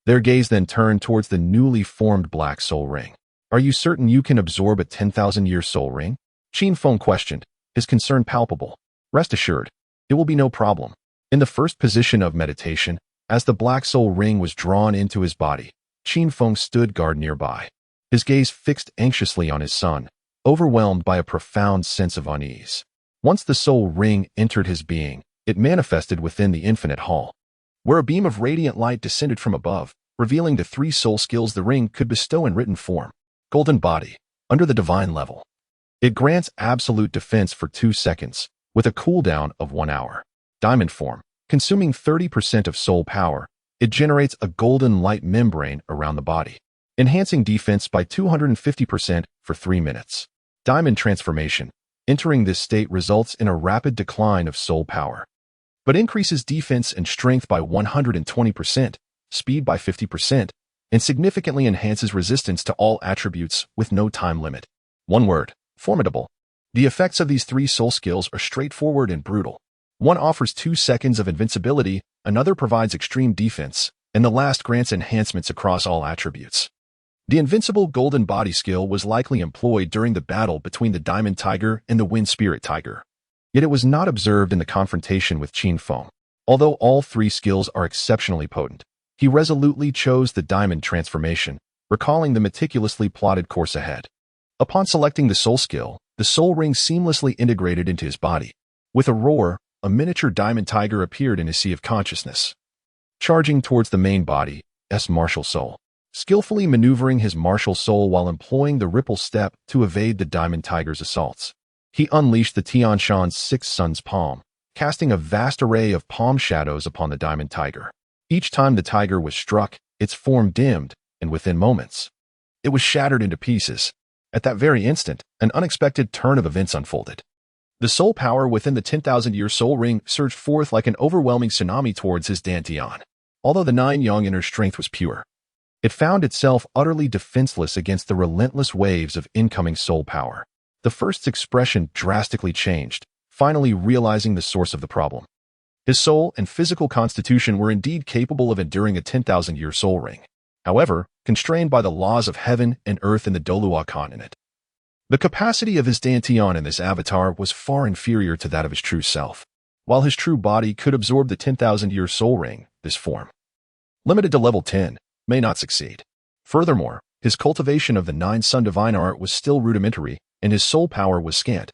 Their gaze then turned towards the newly formed black soul ring. Are you certain you can absorb a 10,000-year soul ring? Qin Feng questioned, his concern palpable. Rest assured, it will be no problem. In the first position of meditation, as the black soul ring was drawn into his body, Qin Feng stood guard nearby, his gaze fixed anxiously on his son, overwhelmed by a profound sense of unease. Once the soul ring entered his being, it manifested within the infinite hall, where a beam of radiant light descended from above, revealing the 3 soul skills the ring could bestow in written form. Golden body, under the divine level. It grants absolute defense for 2 seconds, with a cooldown of 1 hour. Diamond form, consuming 30% of soul power, it generates a golden light membrane around the body, enhancing defense by 250% for 3 minutes. Diamond transformation, entering this state results in a rapid decline of soul power, but increases defense and strength by 120%, speed by 50%, and significantly enhances resistance to all attributes with no time limit. One word, formidable. The effects of these 3 soul skills are straightforward and brutal. One offers 2 seconds of invincibility, another provides extreme defense, and the last grants enhancements across all attributes. The invincible golden body skill was likely employed during the battle between the diamond tiger and the wind spirit tiger. Yet it was not observed in the confrontation with Qin Feng. Although all 3 skills are exceptionally potent, he resolutely chose the diamond transformation, recalling the meticulously plotted course ahead. Upon selecting the soul skill, the soul ring seamlessly integrated into his body. With a roar, a miniature diamond tiger appeared in his sea of consciousness, charging towards the main body's martial soul, skillfully maneuvering his martial soul while employing the ripple step to evade the diamond tiger's assaults. He unleashed the Tianshan's 6 sun's palm, casting a vast array of palm shadows upon the diamond tiger. Each time the tiger was struck, its form dimmed, and within moments, it was shattered into pieces. At that very instant, an unexpected turn of events unfolded. The soul power within the 10,000-year soul ring surged forth like an overwhelming tsunami towards his dantian. Although the 9-yang inner strength was pure, it found itself utterly defenseless against the relentless waves of incoming soul power. The first's expression drastically changed, finally realizing the source of the problem. His soul and physical constitution were indeed capable of enduring a 10,000-year soul ring. However, constrained by the laws of heaven and earth in the Douluo continent, the capacity of his dantian in this avatar was far inferior to that of his true self. While his true body could absorb the 10,000-year soul ring, this form, limited to level 10, may not succeed. Furthermore, his cultivation of the 9 sun divine art was still rudimentary, and his soul power was scant,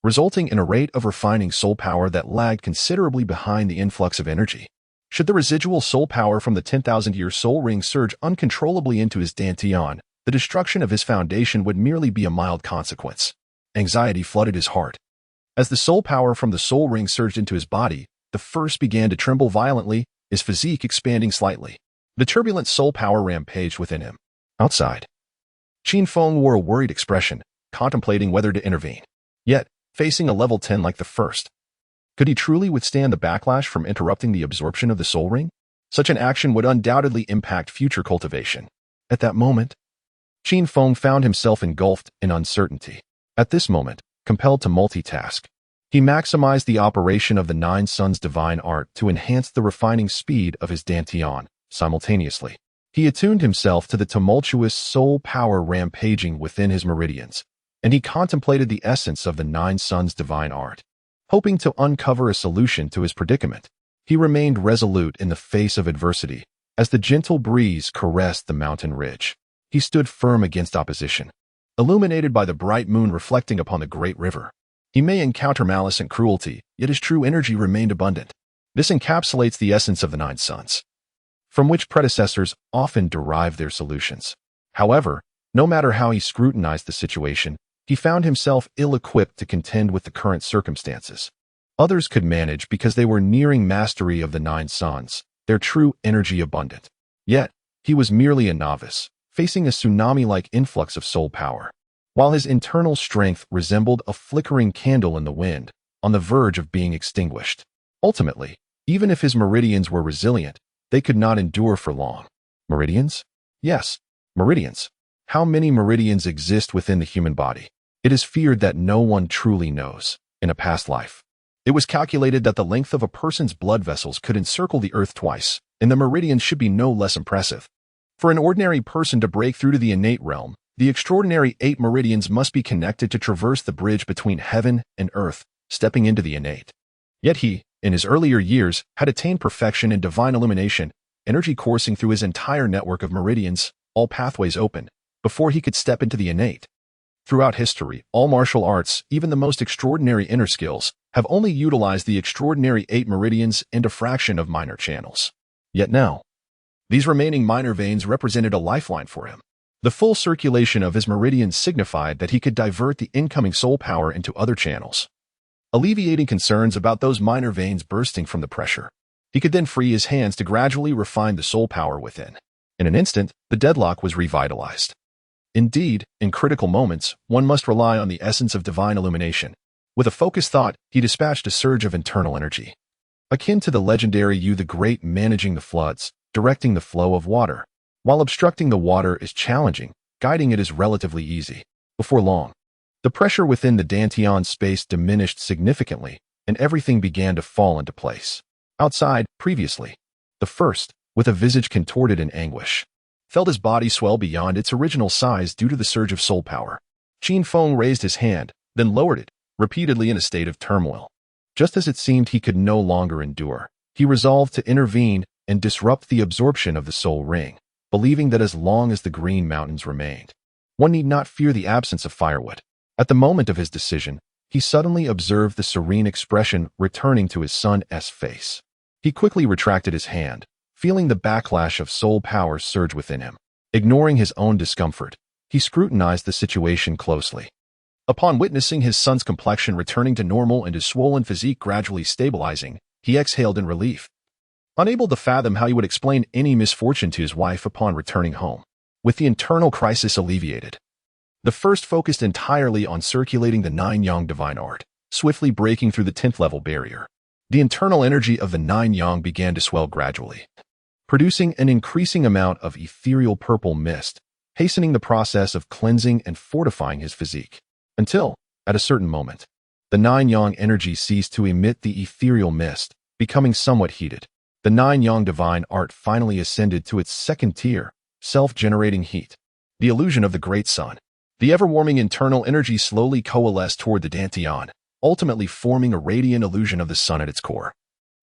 resulting in a rate of refining soul power that lagged considerably behind the influx of energy. Should the residual soul power from the 10,000-year soul ring surge uncontrollably into his dantian, the destruction of his foundation would merely be a mild consequence. Anxiety flooded his heart. As the soul power from the soul ring surged into his body, the first began to tremble violently, his physique expanding slightly. The turbulent soul power rampaged within him. Outside, Qin Feng wore a worried expression, contemplating whether to intervene. Yet, facing a level 10 like the first, Could he truly withstand the backlash from interrupting the absorption of the soul ring? Such an action would undoubtedly impact future cultivation. At that moment, Qin Feng found himself engulfed in uncertainty. At this moment, compelled to multitask, he maximized the operation of the Nine Suns' divine art to enhance the refining speed of his dantian. Simultaneously, he attuned himself to the tumultuous soul power rampaging within his meridians, and he contemplated the essence of the Nine Suns' divine art. Hoping to uncover a solution to his predicament, he remained resolute in the face of adversity. As the gentle breeze caressed the mountain ridge, he stood firm against opposition. Illuminated by the bright moon reflecting upon the great river, he may encounter malice and cruelty, yet his true energy remained abundant. This encapsulates the essence of the Nine Suns, from which predecessors often derive their solutions. However, no matter how he scrutinized the situation, he found himself ill-equipped to contend with the current circumstances. Others could manage because they were nearing mastery of the Nine Suns, their true energy abundant. Yet, he was merely a novice, facing a tsunami-like influx of soul power, while his internal strength resembled a flickering candle in the wind, on the verge of being extinguished. Ultimately, even if his meridians were resilient, they could not endure for long. Meridians? Yes, meridians. How many meridians exist within the human body? It is feared that no one truly knows. In a past life, it was calculated that the length of a person's blood vessels could encircle the earth twice, and the meridians should be no less impressive. For an ordinary person to break through to the innate realm, the extraordinary 8 meridians must be connected to traverse the bridge between heaven and earth, stepping into the innate. Yet he, in his earlier years, had attained perfection in divine illumination, energy coursing through his entire network of meridians, all pathways open, before he could step into the innate. Throughout history, all martial arts, even the most extraordinary inner skills, have only utilized the extraordinary 8 meridians and a fraction of minor channels. Yet now, these remaining minor veins represented a lifeline for him. The full circulation of his meridians signified that he could divert the incoming soul power into other channels, alleviating concerns about those minor veins bursting from the pressure. He could then free his hands to gradually refine the soul power within. In an instant, the deadlock was revitalized. Indeed, in critical moments, one must rely on the essence of divine illumination. With a focused thought, he dispatched a surge of internal energy, akin to the legendary Yu the Great managing the floods, directing the flow of water. While obstructing the water is challenging, guiding it is relatively easy. Before long, the pressure within the dantian space diminished significantly, and everything began to fall into place. Outside, previously, the first, with a visage contorted in anguish, felt his body swell beyond its original size due to the surge of soul power. Qin Feng raised his hand, then lowered it, repeatedly in a state of turmoil. Just as it seemed he could no longer endure, he resolved to intervene and disrupt the absorption of the soul ring, believing that as long as the green mountains remained, one need not fear the absence of firewood. At the moment of his decision, he suddenly observed the serene expression returning to his son's face. He quickly retracted his hand, feeling the backlash of soul power surge within him. Ignoring his own discomfort, he scrutinized the situation closely. Upon witnessing his son's complexion returning to normal and his swollen physique gradually stabilizing, he exhaled in relief. Unable to fathom how he would explain any misfortune to his wife upon returning home. With the internal crisis alleviated, the first focused entirely on circulating the 9 yang divine art, swiftly breaking through the 10th level barrier. The internal energy of the 9 yang began to swell gradually, producing an increasing amount of ethereal purple mist, hastening the process of cleansing and fortifying his physique. Until, at a certain moment, the 9 yang energy ceased to emit the ethereal mist, becoming somewhat heated. The 9 yang divine art finally ascended to its second tier, self-generating heat. The illusion of the great sun. The ever-warming internal energy slowly coalesced toward the dantian, ultimately forming a radiant illusion of the sun at its core,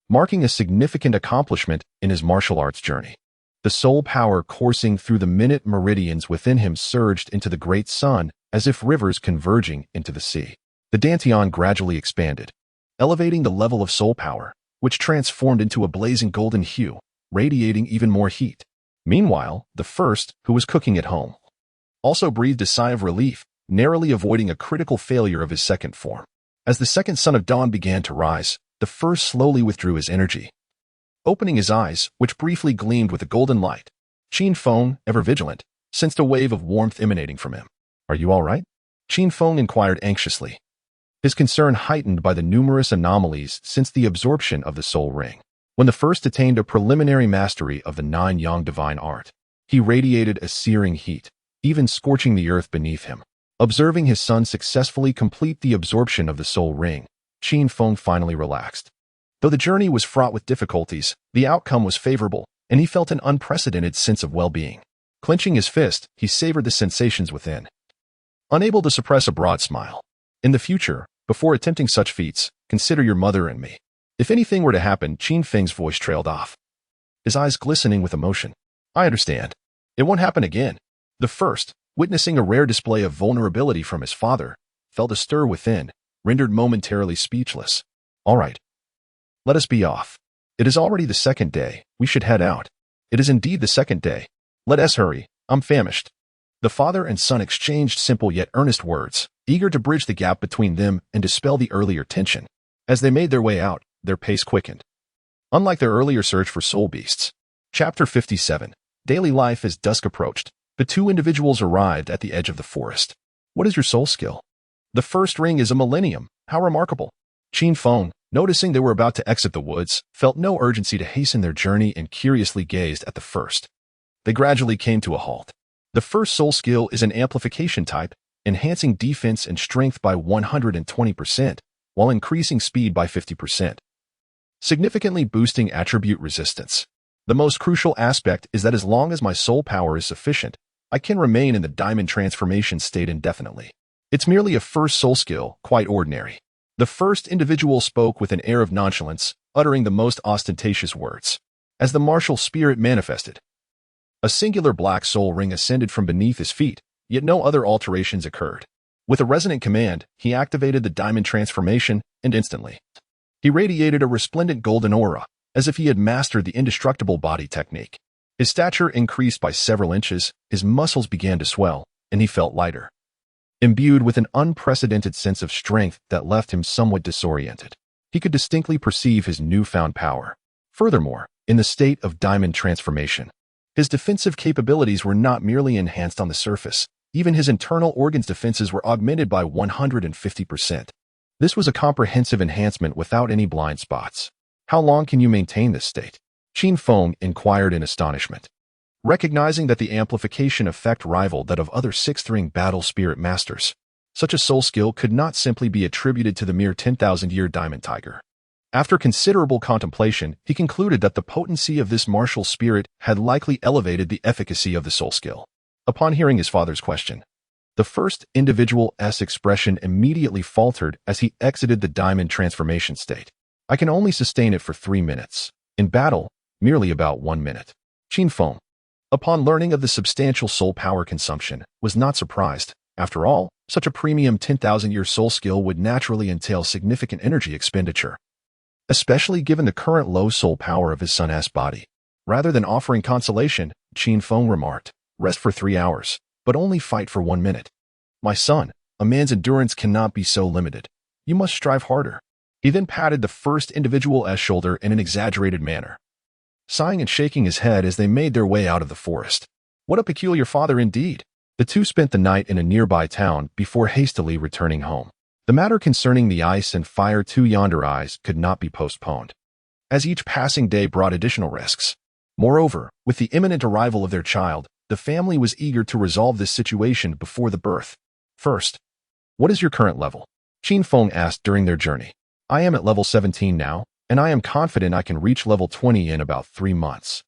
marking a significant accomplishment in his martial arts journey. The soul power coursing through the minute meridians within him surged into the great sun as if rivers converging into the sea. The dantian gradually expanded, elevating the level of soul power, which transformed into a blazing golden hue, radiating even more heat. Meanwhile, the first, who was cooking at home, also breathed a sigh of relief, narrowly avoiding a critical failure of his second form. As the second sun of dawn began to rise, the first slowly withdrew his energy. Opening his eyes, which briefly gleamed with a golden light, Qin Feng, ever vigilant, sensed a wave of warmth emanating from him. "Are you all right?" Qin Feng inquired anxiously. his concern heightened by the numerous anomalies since the absorption of the soul ring. When the first attained a preliminary mastery of the 9-yang divine art, he radiated a searing heat, even scorching the earth beneath him. Observing his son successfully complete the absorption of the soul ring, Qin Feng finally relaxed. Though the journey was fraught with difficulties, the outcome was favorable, and he felt an unprecedented sense of well-being. Clenching his fist, he savored the sensations within, unable to suppress a broad smile. In the future, before attempting such feats, consider your mother and me. If anything were to happen, Qin Feng's voice trailed off, his eyes glistening with emotion. I understand. It won't happen again. The first, witnessing a rare display of vulnerability from his father, felt a stir within, rendered momentarily speechless. All right. Let us be off. It is already the second day. We should head out. It is indeed the second day. Let us hurry. I'm famished. The father and son exchanged simple yet earnest words, eager to bridge the gap between them and dispel the earlier tension. As they made their way out, their pace quickened. Unlike their earlier search for soul beasts. Chapter 57. Daily life as dusk approached. The two individuals arrived at the edge of the forest. What is your soul skill? The first ring is a millennium. How remarkable. Qin Feng, noticing they were about to exit the woods, felt no urgency to hasten their journey and curiously gazed at the first. They gradually came to a halt. The first soul skill is an amplification type, enhancing defense and strength by 120%, while increasing speed by 50%, significantly boosting attribute resistance. The most crucial aspect is that as long as my soul power is sufficient, I can remain in the diamond transformation state indefinitely. It's merely a first soul skill, quite ordinary. The first individual spoke with an air of nonchalance, uttering the most ostentatious words. As the martial spirit manifested, a singular black soul ring ascended from beneath his feet, yet no other alterations occurred. With a resonant command, he activated the diamond transformation, and instantly, he radiated a resplendent golden aura, as if he had mastered the indestructible body technique. His stature increased by several inches, his muscles began to swell, and he felt lighter, imbued with an unprecedented sense of strength that left him somewhat disoriented. He could distinctly perceive his newfound power. Furthermore, in the state of diamond transformation, his defensive capabilities were not merely enhanced on the surface, even his internal organs' defenses were augmented by 150%. This was a comprehensive enhancement without any blind spots. How long can you maintain this state? Qin Feng inquired in astonishment. Recognizing that the amplification effect rivaled that of other sixth-ring battle spirit masters, such a soul skill could not simply be attributed to the mere 10,000-year diamond tiger. After considerable contemplation, he concluded that the potency of this martial spirit had likely elevated the efficacy of the soul skill. Upon hearing his father's question, the first individual's expression immediately faltered as he exited the diamond transformation state. I can only sustain it for 3 minutes. In battle, merely about 1 minute. Qin Feng, upon learning of the substantial soul power consumption, was not surprised. After all, such a premium 10,000-year soul skill would naturally entail significant energy expenditure, especially given the current low soul power of his son's body. Rather than offering consolation, Qin Feng remarked, rest for 3 hours, but only fight for 1 minute. My son, a man's endurance cannot be so limited. You must strive harder. He then patted the first individual's shoulder in an exaggerated manner, sighing and shaking his head as they made their way out of the forest. What a peculiar father indeed. The two spent the night in a nearby town before hastily returning home. The matter concerning the ice and fire to yonder eyes could not be postponed, as each passing day brought additional risks. Moreover, with the imminent arrival of their child, the family was eager to resolve this situation before the birth. First, what is your current level? Qin Feng asked during their journey. I am at level 17 now, and I am confident I can reach level 20 in about 3 months.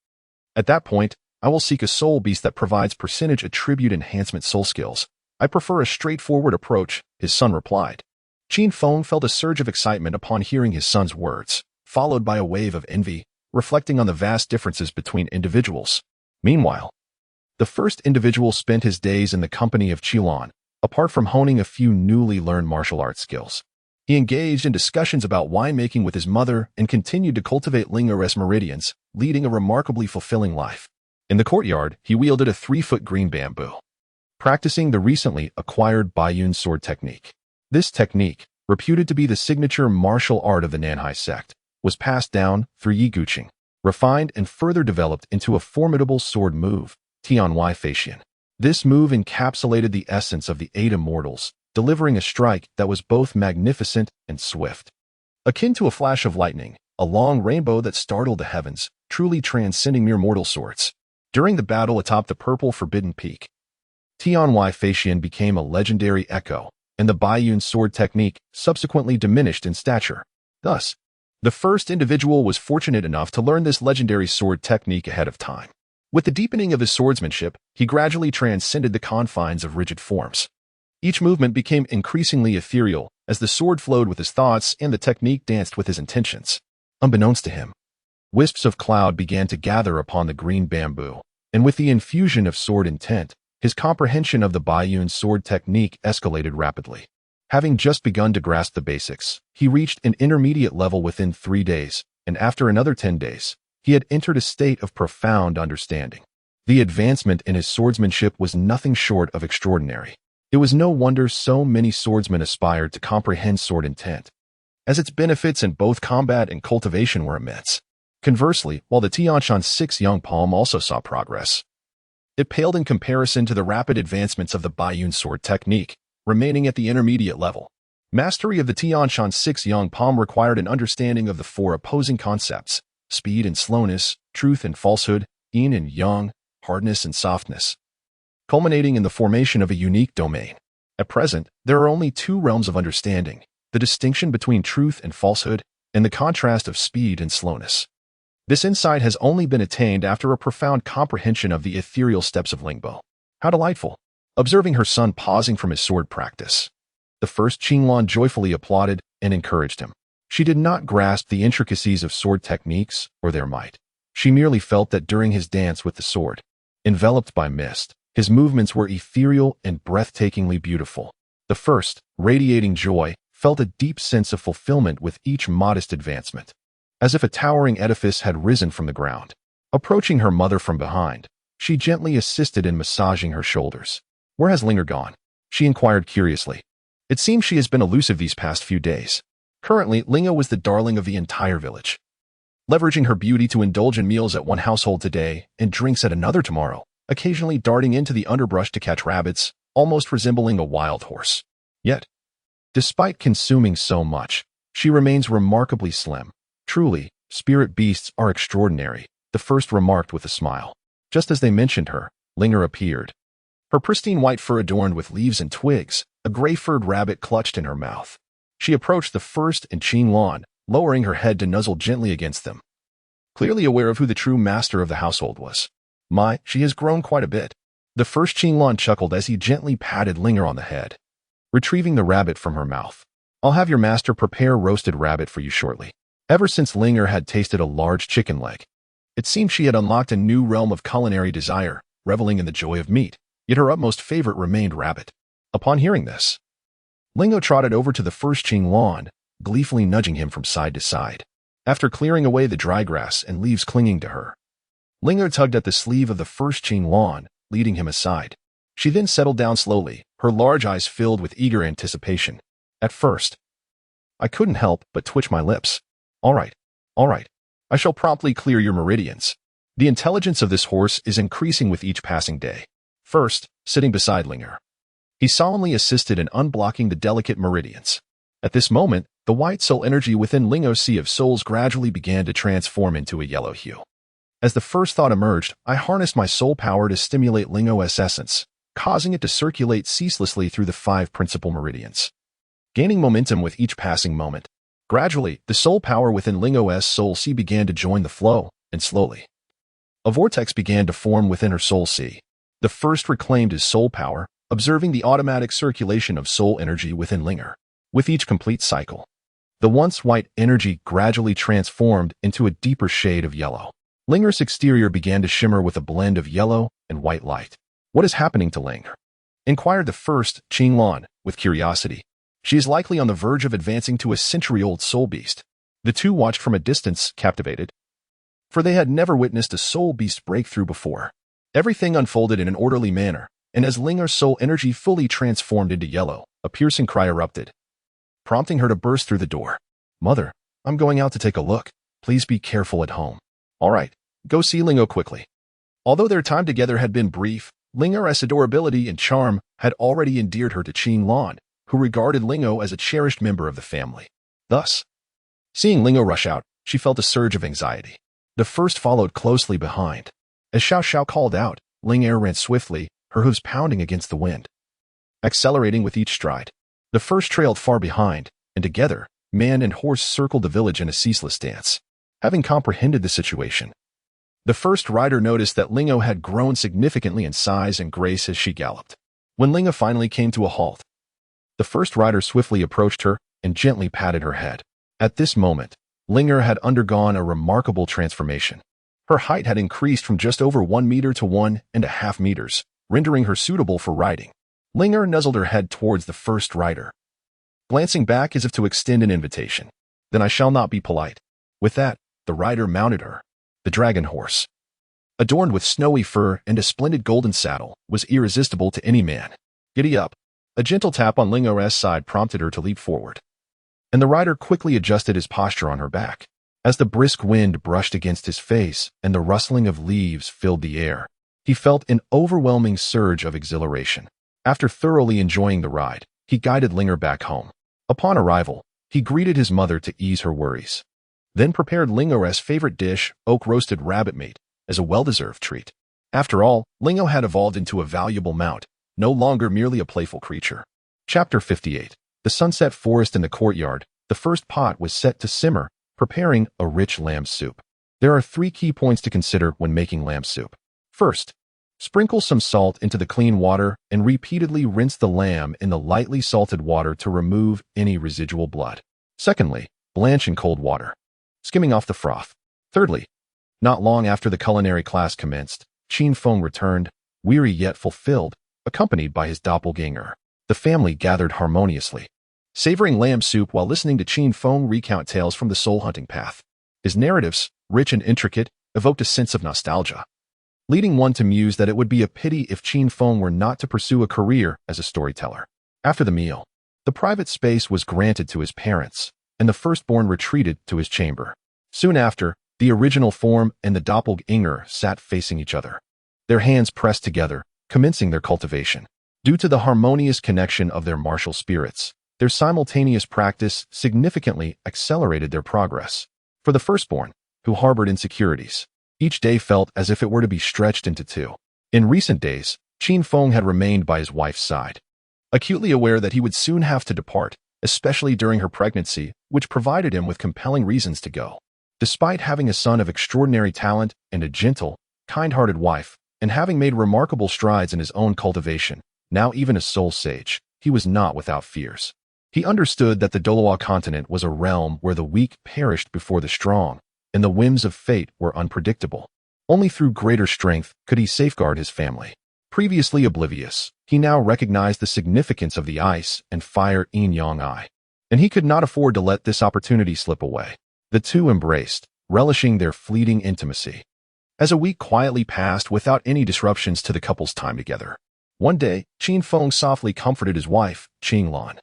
At that point, I will seek a soul beast that provides percentage attribute enhancement soul skills. I prefer a straightforward approach, his son replied. Qin Feng felt a surge of excitement upon hearing his son's words, followed by a wave of envy, reflecting on the vast differences between individuals. Meanwhile, the first individual spent his days in the company of Qilon, apart from honing a few newly learned martial arts skills. He engaged in discussions about winemaking with his mother and continued to cultivate Lingares meridians, leading a remarkably fulfilling life. In the courtyard, he wielded a 3-foot green bamboo, practicing the recently acquired Baiyun sword technique. This technique, reputed to be the signature martial art of the Nanhai sect, was passed down through Yi Guqing, refined and further developed into a formidable sword move, Tianwai Feign. This move encapsulated the essence of the 8 immortals, delivering a strike that was both magnificent and swift. Akin to a flash of lightning, a long rainbow that startled the heavens, truly transcending mere mortal swords. During the battle atop the purple Forbidden Peak, Tianhui Feishian became a legendary echo, and the Baiyun sword technique subsequently diminished in stature. Thus, the first individual was fortunate enough to learn this legendary sword technique ahead of time. With the deepening of his swordsmanship, he gradually transcended the confines of rigid forms. Each movement became increasingly ethereal as the sword flowed with his thoughts and the technique danced with his intentions. Unbeknownst to him, wisps of cloud began to gather upon the green bamboo, and with the infusion of sword intent, his comprehension of the Baiyun sword technique escalated rapidly. Having just begun to grasp the basics, he reached an intermediate level within 3 days, and after another 10 days, he had entered a state of profound understanding. The advancement in his swordsmanship was nothing short of extraordinary. It was no wonder so many swordsmen aspired to comprehend sword intent, as its benefits in both combat and cultivation were immense. Conversely, while the Tianshan 6 Young Palm also saw progress, it paled in comparison to the rapid advancements of the Baiyun sword technique, remaining at the intermediate level. Mastery of the Tianshan 6 Young Palm required an understanding of the 4 opposing concepts: speed and slowness, truth and falsehood, yin and yang, hardness and softness, culminating in the formation of a unique domain. At present, there are only 2 realms of understanding: the distinction between truth and falsehood, and the contrast of speed and slowness. This insight has only been attained after a profound comprehension of the ethereal steps of Lingbo. How delightful! Observing her son pausing from his sword practice, the first Qinglan joyfully applauded and encouraged him. She did not grasp the intricacies of sword techniques or their might. She merely felt that during his dance with the sword, enveloped by mist, his movements were ethereal and breathtakingly beautiful. The first, radiating joy, felt a deep sense of fulfillment with each modest advancement, as if a towering edifice had risen from the ground. Approaching her mother from behind, she gently assisted in massaging her shoulders. "Where has Linger gone?" she inquired curiously. It seems she has been elusive these past few days. Currently, Lingo was the darling of the entire village, leveraging her beauty to indulge in meals at one household today and drinks at another tomorrow, occasionally darting into the underbrush to catch rabbits, almost resembling a wild horse. Yet, despite consuming so much, she remains remarkably slim. "Truly, spirit beasts are extraordinary," the first remarked with a smile. Just as they mentioned her, Linger appeared, her pristine white fur adorned with leaves and twigs, a gray-furred rabbit clutched in her mouth. She approached the first and Qinglan, lowering her head to nuzzle gently against them, clearly aware of who the true master of the household was. "My, she has grown quite a bit." The first Qinglan chuckled as he gently patted Linger on the head, retrieving the rabbit from her mouth. "I'll have your master prepare roasted rabbit for you shortly." Ever since Linger had tasted a large chicken leg, it seemed she had unlocked a new realm of culinary desire, reveling in the joy of meat. Yet her utmost favorite remained rabbit. Upon hearing this, Lingo trotted over to the first Qinglan, gleefully nudging him from side to side. After clearing away the dry grass and leaves clinging to her, Lingo tugged at the sleeve of the first Qinglan, leading him aside. She then settled down slowly, her large eyes filled with eager anticipation. At first, I couldn't help but twitch my lips. All right. I shall promptly clear your meridians." The intelligence of this horse is increasing with each passing day. First, sitting beside Linger, he solemnly assisted in unblocking the delicate meridians. At this moment, the white soul energy within Lingo's sea of souls gradually began to transform into a yellow hue. As the first thought emerged, I harnessed my soul power to stimulate Lingo's essence, causing it to circulate ceaselessly through the 5 principal meridians. Gaining momentum with each passing moment, gradually, the soul power within Lingo's soul sea began to join the flow, and slowly, a vortex began to form within her soul sea. The first reclaimed his soul power, observing the automatic circulation of soul energy within Linger. With each complete cycle, the once white energy gradually transformed into a deeper shade of yellow. Linger's exterior began to shimmer with a blend of yellow and white light. "What is happening to Linger?" inquired the first Qinglan with curiosity. "She is likely on the verge of advancing to a century-old soul beast." The two watched from a distance, captivated, for they had never witnessed a soul beast breakthrough before. Everything unfolded in an orderly manner, and as Linger's soul energy fully transformed into yellow, a piercing cry erupted, prompting her to burst through the door. "Mother, I'm going out to take a look. Please be careful at home." "All right, go see Lingo quickly." Although their time together had been brief, Linger's adorability and charm had already endeared her to Qinglan, who regarded Lingo as a cherished member of the family. Thus, seeing Lingo rush out, she felt a surge of anxiety. The first followed closely behind. As Xiao Xiao called out, Ling ran swiftly, her hooves pounding against the wind, accelerating with each stride. The first trailed far behind, and together, man and horse circled the village in a ceaseless dance. Having comprehended the situation, the first rider noticed that Lingo had grown significantly in size and grace as she galloped. When Lingo finally came to a halt, the first rider swiftly approached her and gently patted her head. At this moment, Linger had undergone a remarkable transformation. Her height had increased from just over 1 meter to 1.5 meters, rendering her suitable for riding. Linger nuzzled her head towards the first rider, glancing back as if to extend an invitation. Then I shall not be polite. With that, the rider mounted her. The dragon horse, adorned with snowy fur and a splendid golden saddle, was irresistible to any man. Giddy up. A gentle tap on Lingo's side prompted her to leap forward, and the rider quickly adjusted his posture on her back. As the brisk wind brushed against his face and the rustling of leaves filled the air, he felt an overwhelming surge of exhilaration. After thoroughly enjoying the ride, he guided Linger back home. Upon arrival, he greeted his mother to ease her worries, then prepared Lingo's favorite dish, oak-roasted rabbit meat, as a well-deserved treat. After all, Lingo had evolved into a valuable mount, no longer merely a playful creature. Chapter 58. The sunset forest in the courtyard. The first pot was set to simmer, preparing a rich lamb soup. There are 3 key points to consider when making lamb soup. First, sprinkle some salt into the clean water and repeatedly rinse the lamb in the lightly salted water to remove any residual blood. Secondly, blanch in cold water, skimming off the froth. Thirdly, not long after the culinary class commenced, Qin Feng returned, weary yet fulfilled, accompanied by his doppelganger. The family gathered harmoniously, savoring lamb soup while listening to Qin Feng recount tales from the soul-hunting path. His narratives, rich and intricate, evoked a sense of nostalgia, leading one to muse that it would be a pity if Qin Feng were not to pursue a career as a storyteller. After the meal, the private space was granted to his parents, and the firstborn retreated to his chamber. Soon after, the original form and the doppelganger sat facing each other, their hands pressed together, commencing their cultivation. Due to the harmonious connection of their martial spirits, their simultaneous practice significantly accelerated their progress. For the firstborn, who harbored insecurities, each day felt as if it were to be stretched into 2. In recent days, Qin Feng had remained by his wife's side, acutely aware that he would soon have to depart, especially during her pregnancy, which provided him with compelling reasons to go. Despite having a son of extraordinary talent and a gentle, kind-hearted wife, and having made remarkable strides in his own cultivation, now even a soul sage, he was not without fears. He understood that the Douluo continent was a realm where the weak perished before the strong, and the whims of fate were unpredictable. Only through greater strength could he safeguard his family. Previously oblivious, he now recognized the significance of the ice and fire yin-yang eye, and he could not afford to let this opportunity slip away. The two embraced, relishing their fleeting intimacy. As a week quietly passed without any disruptions to the couple's time together, one day, Qin Feng softly comforted his wife, Qing Lan,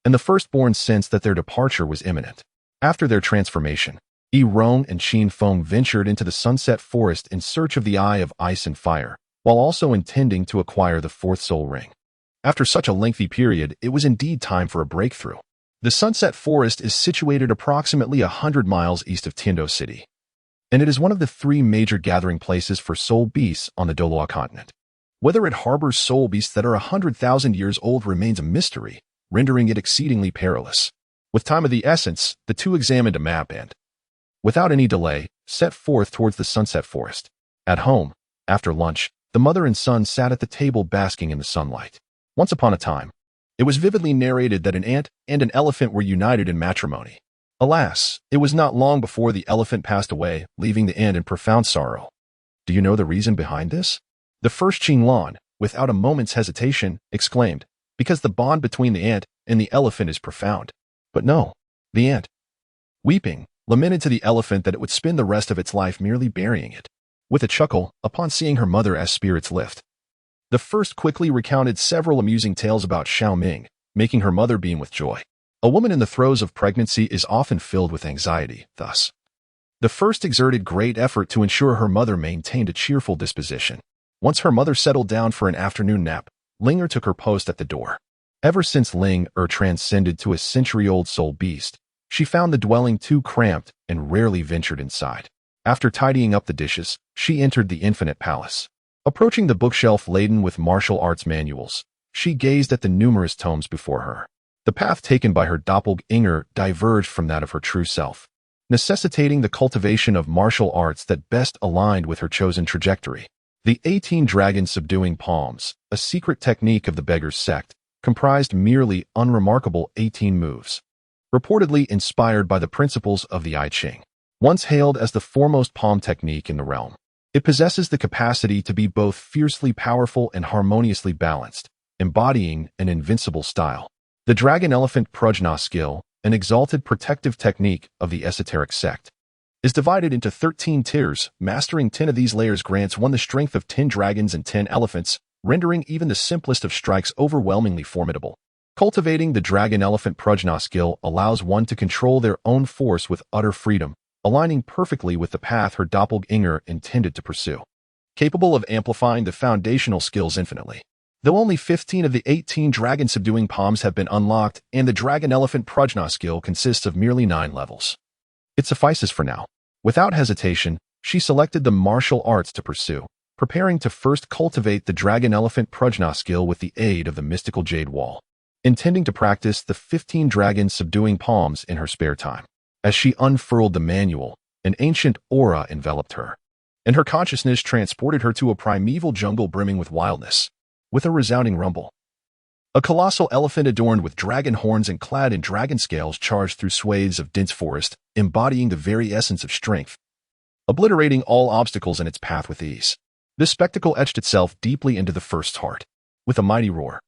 and the firstborn sensed that their departure was imminent. After their transformation, Yi Rong and Qin Feng ventured into the sunset forest in search of the Eye of Ice and Fire, while also intending to acquire the 4th soul ring. After such a lengthy period, it was indeed time for a breakthrough. The Sunset Forest is situated approximately 100 miles east of Tiando City, and it is one of the 3 major gathering places for soul beasts on the Douluo continent. Whether it harbors soul beasts that are 100,000 years old remains a mystery, rendering it exceedingly perilous. With time of the essence, the two examined a map and, without any delay, set forth towards the Sunset Forest. At home, after lunch, the mother and son sat at the table basking in the sunlight. Once upon a time, it was vividly narrated that an ant and an elephant were united in matrimony. Alas, it was not long before the elephant passed away, leaving the ant in profound sorrow. Do you know the reason behind this? The first Qin Lan, without a moment's hesitation, exclaimed, because the bond between the ant and the elephant is profound. But no, the ant, weeping, lamented to the elephant that it would spend the rest of its life merely burying it. With a chuckle, upon seeing her mother as spirits lift, the first quickly recounted several amusing tales about Xiaoming, making her mother beam with joy. A woman in the throes of pregnancy is often filled with anxiety, thus, the first exerted great effort to ensure her mother maintained a cheerful disposition. Once her mother settled down for an afternoon nap, Linger took her post at the door. Ever since Ling transcended to a century-old soul beast, she found the dwelling too cramped and rarely ventured inside. After tidying up the dishes, she entered the infinite palace. Approaching the bookshelf laden with martial arts manuals, she gazed at the numerous tomes before her. The path taken by her doppelganger diverged from that of her true self, necessitating the cultivation of martial arts that best aligned with her chosen trajectory. The 18 dragon subduing palms, a secret technique of the beggar's sect, comprised merely unremarkable 18 moves, reportedly inspired by the principles of the I Ching. Once hailed as the foremost palm technique in the realm, it possesses the capacity to be both fiercely powerful and harmoniously balanced, embodying an invincible style. The dragon-elephant prajna skill, an exalted protective technique of the esoteric sect, is divided into 13 tiers. Mastering 10 of these layers grants one the strength of 10 dragons and 10 elephants, rendering even the simplest of strikes overwhelmingly formidable. Cultivating the dragon-elephant prajna skill allows one to control their own force with utter freedom, aligning perfectly with the path her doppelganger intended to pursue. Capable of amplifying the foundational skills infinitely. Though only 15 of the 18 dragon-subduing palms have been unlocked, and the dragon-elephant prajna skill consists of merely 9 levels. It suffices for now. Without hesitation, she selected the martial arts to pursue, preparing to first cultivate the dragon-elephant prajna skill with the aid of the mystical jade wall, intending to practice the 15 dragon-subduing palms in her spare time. As she unfurled the manual, an ancient aura enveloped her, and her consciousness transported her to a primeval jungle brimming with wildness. With a resounding rumble, a colossal elephant adorned with dragon horns and clad in dragon scales charged through swathes of dense forest, embodying the very essence of strength, obliterating all obstacles in its path with ease. This spectacle etched itself deeply into the first's heart. With a mighty roar,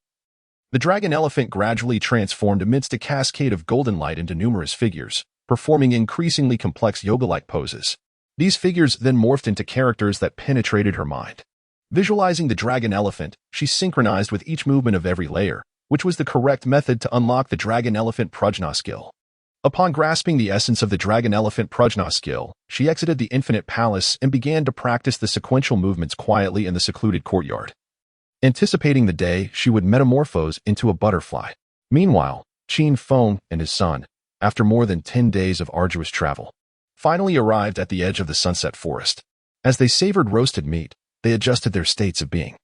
the dragon elephant gradually transformed amidst a cascade of golden light into numerous figures, performing increasingly complex yoga-like poses. These figures then morphed into characters that penetrated her mind. Visualizing the dragon elephant, she synchronized with each movement of every layer, which was the correct method to unlock the dragon elephant prajna skill. Upon grasping the essence of the dragon elephant prajna skill, she exited the infinite palace and began to practice the sequential movements quietly in the secluded courtyard, anticipating the day she would metamorphose into a butterfly. Meanwhile, Qin Feng and his son, after more than 10 days of arduous travel, finally arrived at the edge of the sunset forest. As they savored roasted meat, they adjusted their states of being.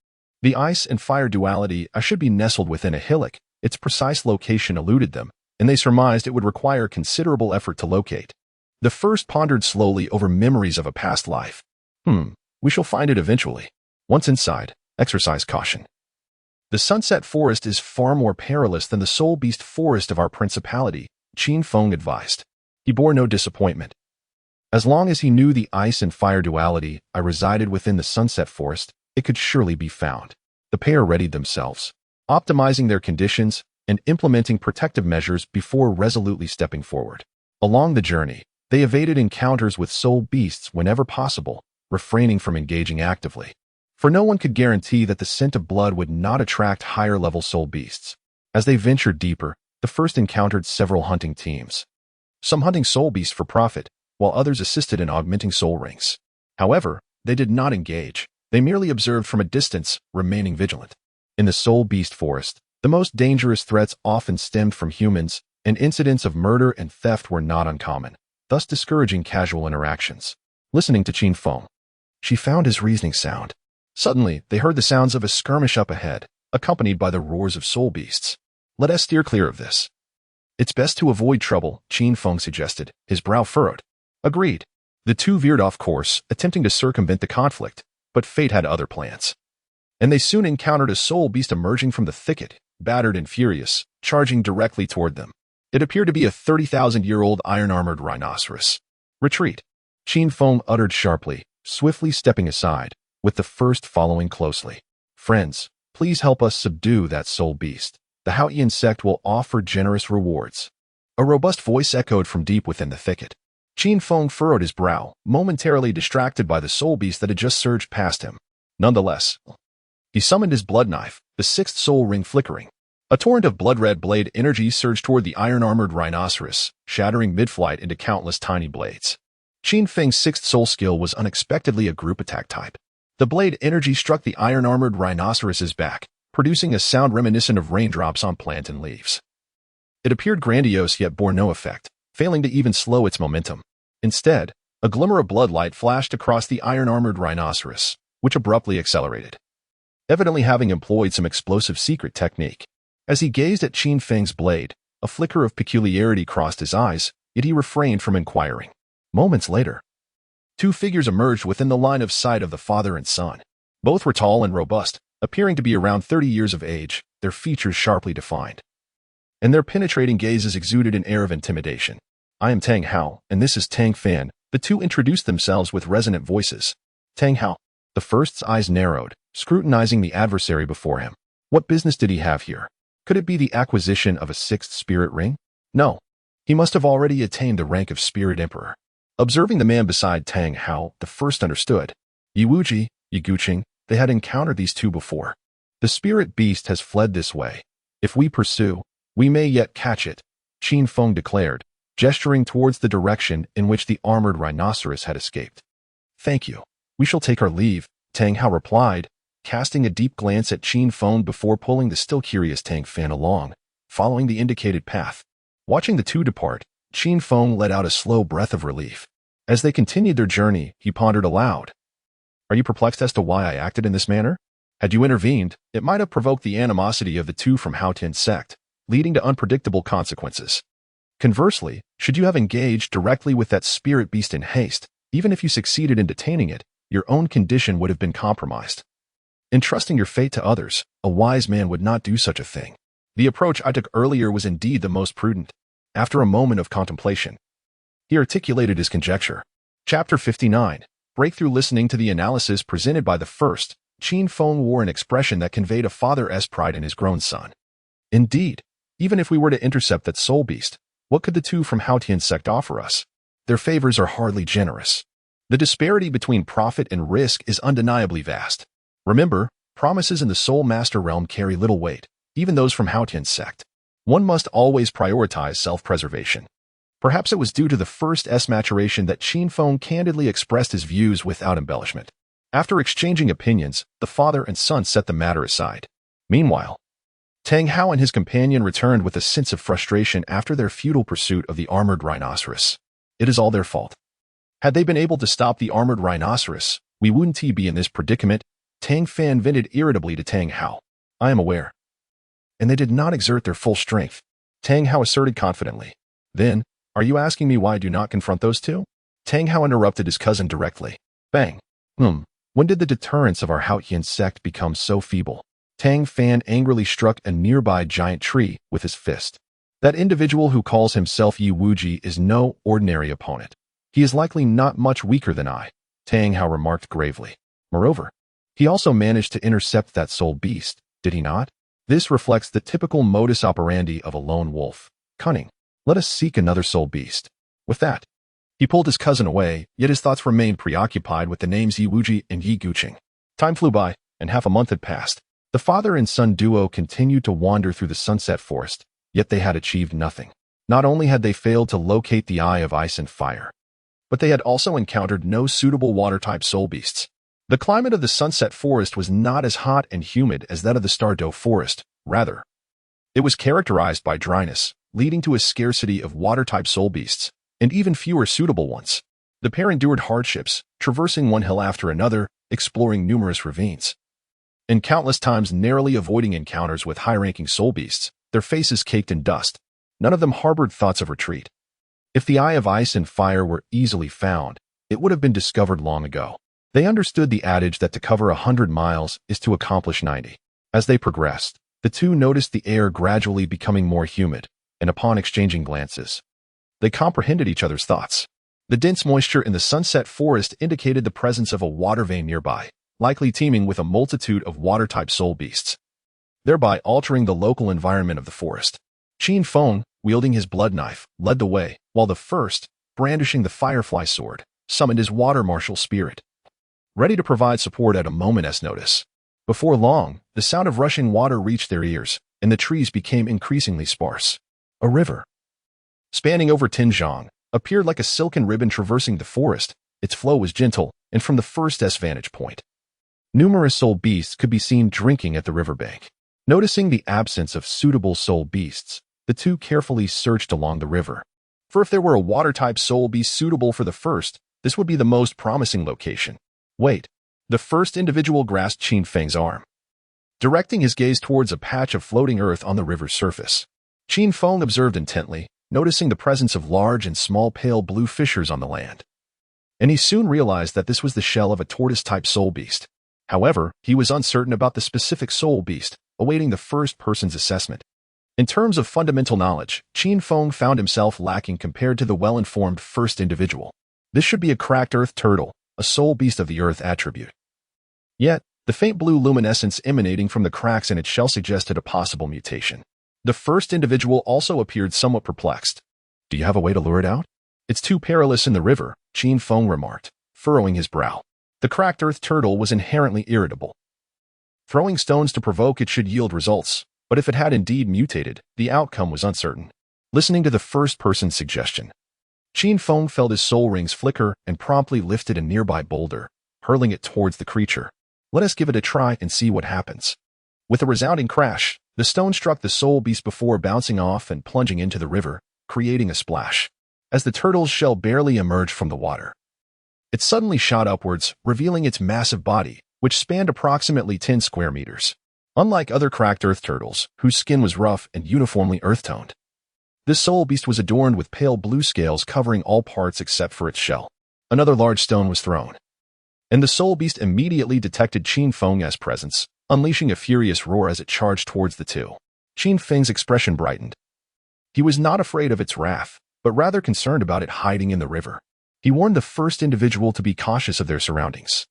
The ice and fire duality should be nestled within a hillock. Its precise location eluded them, and they surmised it would require considerable effort to locate. The first pondered slowly over memories of a past life. We shall find it eventually. Once inside, exercise caution. The sunset forest is far more perilous than the soul beast forest of our principality, Qin Feng advised. He bore no disappointment. As long as he knew the ice and fire duality resided within the sunset forest, it could surely be found. The pair readied themselves, optimizing their conditions and implementing protective measures before resolutely stepping forward. Along the journey, they evaded encounters with soul beasts whenever possible, refraining from engaging actively. For no one could guarantee that the scent of blood would not attract higher-level soul beasts. As they ventured deeper, the first encountered several hunting teams, some hunting soul beasts for profit, while others assisted in augmenting soul rings. However, they did not engage. They merely observed from a distance, remaining vigilant. In the soul beast forest, the most dangerous threats often stemmed from humans, and incidents of murder and theft were not uncommon, thus discouraging casual interactions. Listening to Qin Feng, she found his reasoning sound. Suddenly, they heard the sounds of a skirmish up ahead, accompanied by the roars of soul beasts. Let us steer clear of this. It's best to avoid trouble, Qin Feng suggested, his brow furrowed. Agreed. The two veered off course, attempting to circumvent the conflict, but fate had other plans. And they soon encountered a soul beast emerging from the thicket, battered and furious, charging directly toward them. It appeared to be a 30,000-year-old iron-armored rhinoceros. Retreat. Qin Feng uttered sharply, swiftly stepping aside, with the first following closely. Friends, please help us subdue that soul beast. The Haotian sect will offer generous rewards. A robust voice echoed from deep within the thicket. Qin Feng furrowed his brow, momentarily distracted by the soul beast that had just surged past him. Nonetheless, he summoned his blood knife, the sixth soul ring flickering. A torrent of blood-red blade energy surged toward the iron-armored rhinoceros, shattering mid-flight into countless tiny blades. Qin Feng's sixth soul skill was unexpectedly a group attack type. The blade energy struck the iron-armored rhinoceros's back, producing a sound reminiscent of raindrops on plant and leaves. It appeared grandiose yet bore no effect, failing to even slow its momentum. Instead, a glimmer of bloodlight flashed across the iron-armored rhinoceros, which abruptly accelerated, evidently having employed some explosive secret technique. As he gazed at Qin Feng's blade, a flicker of peculiarity crossed his eyes, yet he refrained from inquiring. Moments later, two figures emerged within the line of sight of the father and son. Both were tall and robust, appearing to be around 30 years of age, their features sharply defined, and their penetrating gazes exuded an air of intimidation. "I am Tang Hao, and this is Tang Fan." The two introduced themselves with resonant voices. Tang Hao. The first's eyes narrowed, scrutinizing the adversary before him. What business did he have here? Could it be the acquisition of a sixth spirit ring? No. He must have already attained the rank of Spirit Emperor. Observing the man beside Tang Hao, the first understood. Yi Wuji, Yi Guqing, they had encountered these two before. The spirit beast has fled this way. If we pursue, we may yet catch it, Qin Feng declared, gesturing towards the direction in which the armored rhinoceros had escaped. Thank you. We shall take our leave, Tang Hao replied, casting a deep glance at Qin Feng before pulling the still curious Tang Fan along, following the indicated path. Watching the two depart, Qin Feng let out a slow breath of relief. As they continued their journey, he pondered aloud. Are you perplexed as to why I acted in this manner? Had you intervened, it might have provoked the animosity of the two from Haotian sect, leading to unpredictable consequences. Conversely, should you have engaged directly with that spirit beast in haste, even if you succeeded in detaining it, your own condition would have been compromised. Entrusting your fate to others, a wise man would not do such a thing. The approach I took earlier was indeed the most prudent. After a moment of contemplation, he articulated his conjecture. Chapter 59. Breakthrough. Listening to the analysis presented by the first, Qin Feng wore an expression that conveyed a father's pride in his grown son. Indeed, even if we were to intercept that soul beast, what could the two from Haotian sect offer us? Their favors are hardly generous. The disparity between profit and risk is undeniably vast. Remember, promises in the Soul Master realm carry little weight, even those from Haotian sect. One must always prioritize self-preservation. Perhaps it was due to the first's maturation that Qin Feng candidly expressed his views without embellishment. After exchanging opinions, the father and son set the matter aside. Meanwhile, Tang Hao and his companion returned with a sense of frustration after their futile pursuit of the armored rhinoceros. It is all their fault. Had they been able to stop the armored rhinoceros, we wouldn't be in this predicament, Tang Fan vented irritably to Tang Hao. I am aware. And they did not exert their full strength, Tang Hao asserted confidently. Then, are you asking me why I do not confront those two? Tang Hao interrupted his cousin directly. Bang. When did the deterrence of our Haotian sect become so feeble? Tang Fan angrily struck a nearby giant tree with his fist. That individual who calls himself Yi Wuji is no ordinary opponent. He is likely not much weaker than I, Tang Hao remarked gravely. Moreover, he also managed to intercept that soul beast, did he not? This reflects the typical modus operandi of a lone wolf. Cunning. Let us seek another soul beast. With that, he pulled his cousin away, yet his thoughts remained preoccupied with the names Yi Wuji and Yi Guqing. Time flew by, and half a month had passed. The father and son duo continued to wander through the sunset forest, yet they had achieved nothing. Not only had they failed to locate the Eye of Ice and Fire, but they had also encountered no suitable water-type soul beasts. The climate of the sunset forest was not as hot and humid as that of the Stardow forest. Rather, it was characterized by dryness, leading to a scarcity of water-type soul beasts, and even fewer suitable ones. The pair endured hardships, traversing one hill after another, exploring numerous ravines, and countless times narrowly avoiding encounters with high-ranking soul beasts, their faces caked in dust. None of them harbored thoughts of retreat. If the Eye of Ice and Fire were easily found, it would have been discovered long ago. They understood the adage that to cover 100 miles is to accomplish 90. As they progressed, the two noticed the air gradually becoming more humid, and upon exchanging glances, they comprehended each other's thoughts. The dense moisture in the sunset forest indicated the presence of a water vein nearby, likely teeming with a multitude of water-type soul beasts, thereby altering the local environment of the forest. Qin Feng, wielding his blood knife, led the way, while the first, brandishing the firefly sword, summoned his water martial spirit, ready to provide support at a moment's notice. Before long, the sound of rushing water reached their ears, and the trees became increasingly sparse. A river, spanning over Tinjiang, appeared like a silken ribbon traversing the forest. Its flow was gentle, and from the first's vantage point, numerous soul beasts could be seen drinking at the riverbank. Noticing the absence of suitable soul beasts, the two carefully searched along the river. For if there were a water-type soul beast suitable for the first, this would be the most promising location. Wait. The first individual grasped Qin Feng's arm, directing his gaze towards a patch of floating earth on the river's surface. Qin Feng observed intently, noticing the presence of large and small pale blue fissures on the land. And he soon realized that this was the shell of a tortoise-type soul beast. However, he was uncertain about the specific soul beast, awaiting the first person's assessment. In terms of fundamental knowledge, Qin Feng found himself lacking compared to the well-informed first individual. This should be a cracked earth turtle, a soul beast of the earth attribute. Yet, the faint blue luminescence emanating from the cracks in its shell suggested a possible mutation. The first individual also appeared somewhat perplexed. Do you have a way to lure it out? It's too perilous in the river, Qin Feng remarked, furrowing his brow. The cracked earth turtle was inherently irritable. Throwing stones to provoke it should yield results, but if it had indeed mutated, the outcome was uncertain. Listening to the first person's suggestion, Qin Feng felt his soul rings flicker and promptly lifted a nearby boulder, hurling it towards the creature. Let us give it a try and see what happens. With a resounding crash, the stone struck the soul beast before bouncing off and plunging into the river, creating a splash. As the turtle's shell barely emerged from the water, it suddenly shot upwards, revealing its massive body, which spanned approximately 10 square meters. Unlike other cracked earth turtles, whose skin was rough and uniformly earth-toned, this soul beast was adorned with pale blue scales covering all parts except for its shell. Another large stone was thrown, and the soul beast immediately detected Qin Feng's presence, unleashing a furious roar as it charged towards the two. Qin Feng's expression brightened. He was not afraid of its wrath, but rather concerned about it hiding in the river. He warned the first individual to be cautious of their surroundings,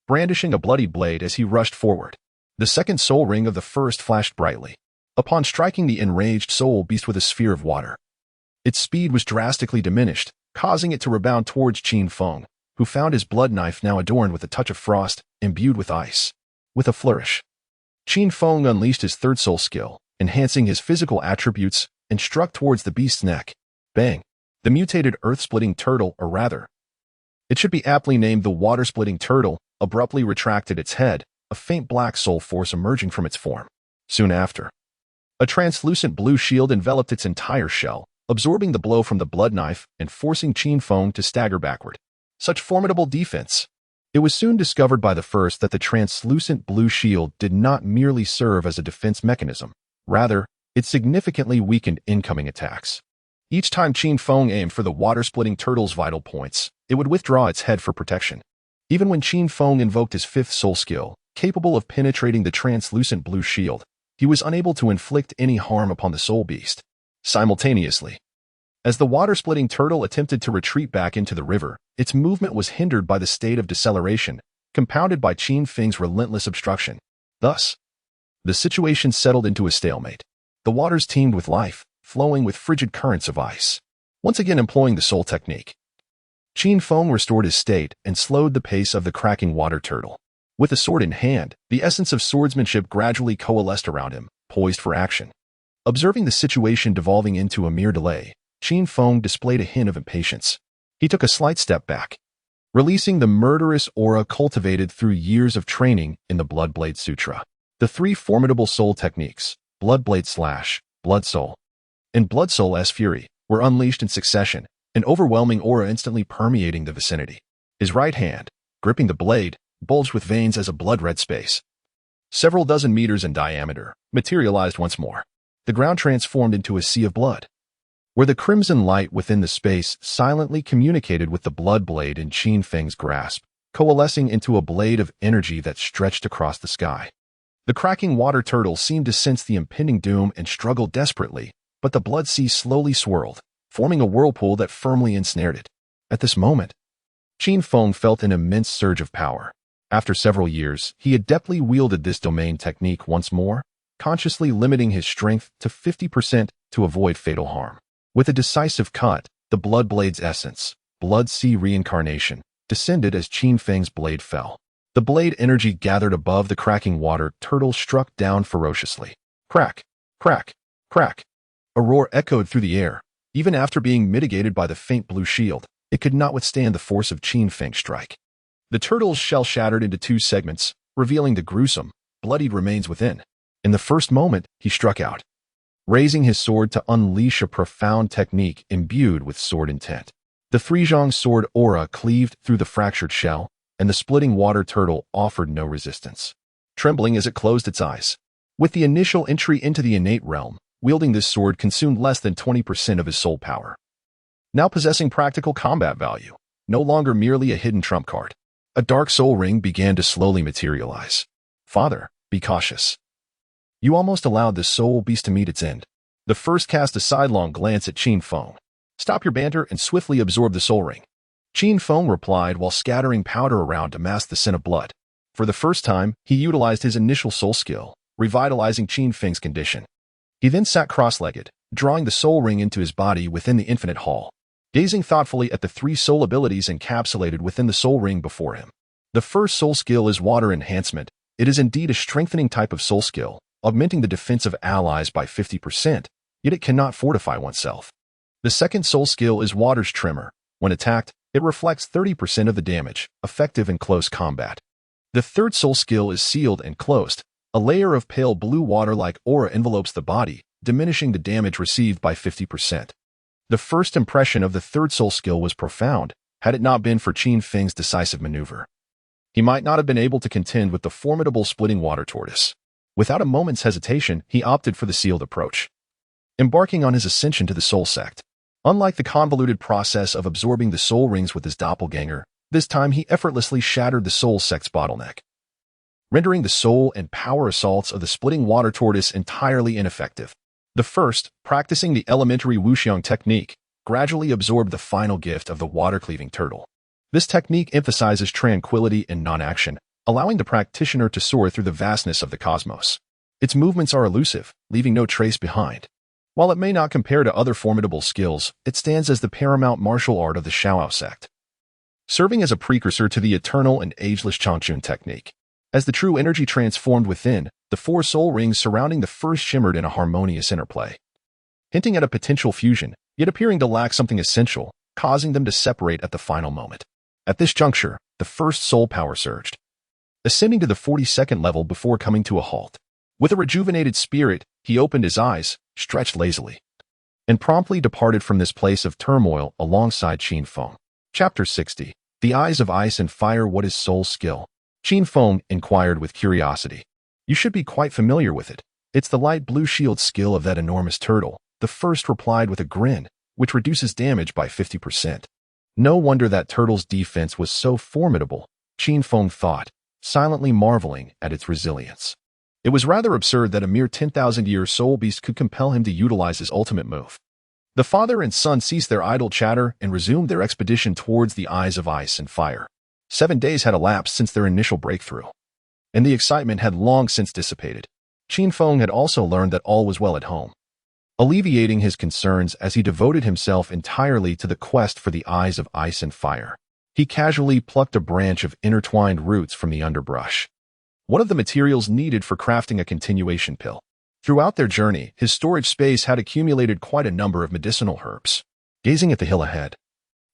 brandishing a bloody blade as he rushed forward. The second soul ring of the first flashed brightly. Upon striking the enraged soul beast with a sphere of water, its speed was drastically diminished, causing it to rebound towards Qin Feng, who found his blood knife now adorned with a touch of frost, imbued with ice. With a flourish, Qin Feng unleashed his third soul skill, enhancing his physical attributes, and struck towards the beast's neck. Bang! The mutated earth-splitting turtle, or rather, it should be aptly named the water-splitting turtle, abruptly retracted its head, a faint black soul force emerging from its form. Soon after, a translucent blue shield enveloped its entire shell, absorbing the blow from the blood knife and forcing Qin Feng to stagger backward. Such formidable defense! It was soon discovered by the first that the translucent blue shield did not merely serve as a defense mechanism. Rather, it significantly weakened incoming attacks. Each time Qin Feng aimed for the water-splitting turtle's vital points, it would withdraw its head for protection. Even when Qin Feng invoked his fifth soul skill, capable of penetrating the translucent blue shield, he was unable to inflict any harm upon the soul beast. Simultaneously, as the water-splitting turtle attempted to retreat back into the river, its movement was hindered by the state of deceleration, compounded by Qin Feng's relentless obstruction. Thus, the situation settled into a stalemate. The waters teemed with life, flowing with frigid currents of ice. Once again employing the soul technique, Qin Feng restored his state and slowed the pace of the cracking water turtle. With a sword in hand, the essence of swordsmanship gradually coalesced around him, poised for action. Observing the situation devolving into a mere delay, Qin Feng displayed a hint of impatience. He took a slight step back, releasing the murderous aura cultivated through years of training in the Bloodblade Sutra. The three formidable soul techniques, Bloodblade Slash, Blood Soul, and Blood Soul S Fury, were unleashed in succession, an overwhelming aura instantly permeating the vicinity. His right hand, gripping the blade, bulged with veins as a blood-red space, several dozen meters in diameter, materialized once more. The ground transformed into a sea of blood, where the crimson light within the space silently communicated with the blood blade in Qin Feng's grasp, coalescing into a blade of energy that stretched across the sky. The cracking water turtle seemed to sense the impending doom and struggled desperately, but the blood sea slowly swirled, forming a whirlpool that firmly ensnared it. At this moment, Qin Feng felt an immense surge of power. After several years, he adeptly wielded this domain technique once more, consciously limiting his strength to 50% to avoid fatal harm. With a decisive cut, the blood blade's essence, blood sea reincarnation, descended as Qin Feng's blade fell. The blade energy gathered above the cracking water turtle struck down ferociously. Crack, crack, crack. A roar echoed through the air. Even after being mitigated by the faint blue shield, it could not withstand the force of Qin Feng's strike. The turtle's shell shattered into two segments, revealing the gruesome, bloodied remains within. In the first moment, he struck out, raising his sword to unleash a profound technique imbued with sword intent. The three-zhong sword aura cleaved through the fractured shell, and the splitting water turtle offered no resistance, trembling as it closed its eyes. With the initial entry into the innate realm, wielding this sword consumed less than 20% of his soul power. Now possessing practical combat value, no longer merely a hidden trump card, a dark soul ring began to slowly materialize. Father, be cautious. You almost allowed the soul beast to meet its end. The first cast a sidelong glance at Qin Feng. Stop your banter and swiftly absorb the soul ring. Qin Feng replied while scattering powder around to mask the scent of blood. For the first time, he utilized his initial soul skill, revitalizing Qin Feng's condition. He then sat cross-legged, drawing the soul ring into his body within the infinite hall, gazing thoughtfully at the three soul abilities encapsulated within the soul ring before him. The first soul skill is water enhancement. It is indeed a strengthening type of soul skill, augmenting the defense of allies by 50%, yet it cannot fortify oneself. The second soul skill is water's tremor. When attacked, it reflects 30% of the damage, effective in close combat. The third soul skill is sealed and closed. A layer of pale blue water-like aura envelopes the body, diminishing the damage received by 50%. The first impression of the third soul skill was profound, had it not been for Qin Feng's decisive maneuver. He might not have been able to contend with the formidable splitting water tortoise. Without a moment's hesitation, he opted for the sealed approach, embarking on his ascension to the soul sect. Unlike the convoluted process of absorbing the soul rings with his doppelganger, this time he effortlessly shattered the soul sect's bottleneck, rendering the soul and power assaults of the splitting water tortoise entirely ineffective. The first, practicing the elementary wuxiang technique, gradually absorbed the final gift of the water-cleaving turtle. This technique emphasizes tranquility and non-action, allowing the practitioner to soar through the vastness of the cosmos. Its movements are elusive, leaving no trace behind. While it may not compare to other formidable skills, it stands as the paramount martial art of the Shaoao sect, serving as a precursor to the eternal and ageless Changchun technique. As the true energy transformed within, the four soul rings surrounding the first shimmered in a harmonious interplay, hinting at a potential fusion, yet appearing to lack something essential, causing them to separate at the final moment. At this juncture, the first soul power surged, ascending to the 42nd level before coming to a halt. With a rejuvenated spirit, he opened his eyes, stretched lazily, and promptly departed from this place of turmoil alongside Qin Feng. Chapter 60. The Eyes of Ice and Fire. What is soul skill? Qin Feng inquired with curiosity. You should be quite familiar with it. It's the light blue shield skill of that enormous turtle. The first replied with a grin, which reduces damage by 50%. No wonder that turtle's defense was so formidable, Qin Feng thought, silently marveling at its resilience. It was rather absurd that a mere 10,000-year soul beast could compel him to utilize his ultimate move. The father and son ceased their idle chatter and resumed their expedition towards the Eyes of Ice and Fire. 7 days had elapsed since their initial breakthrough, and the excitement had long since dissipated. Qin Feng had also learned that all was well at home, alleviating his concerns as he devoted himself entirely to the quest for the Eyes of Ice and Fire. He casually plucked a branch of intertwined roots from the underbrush, one of the materials needed for crafting a continuation pill. Throughout their journey, his storage space had accumulated quite a number of medicinal herbs. Gazing at the hill ahead,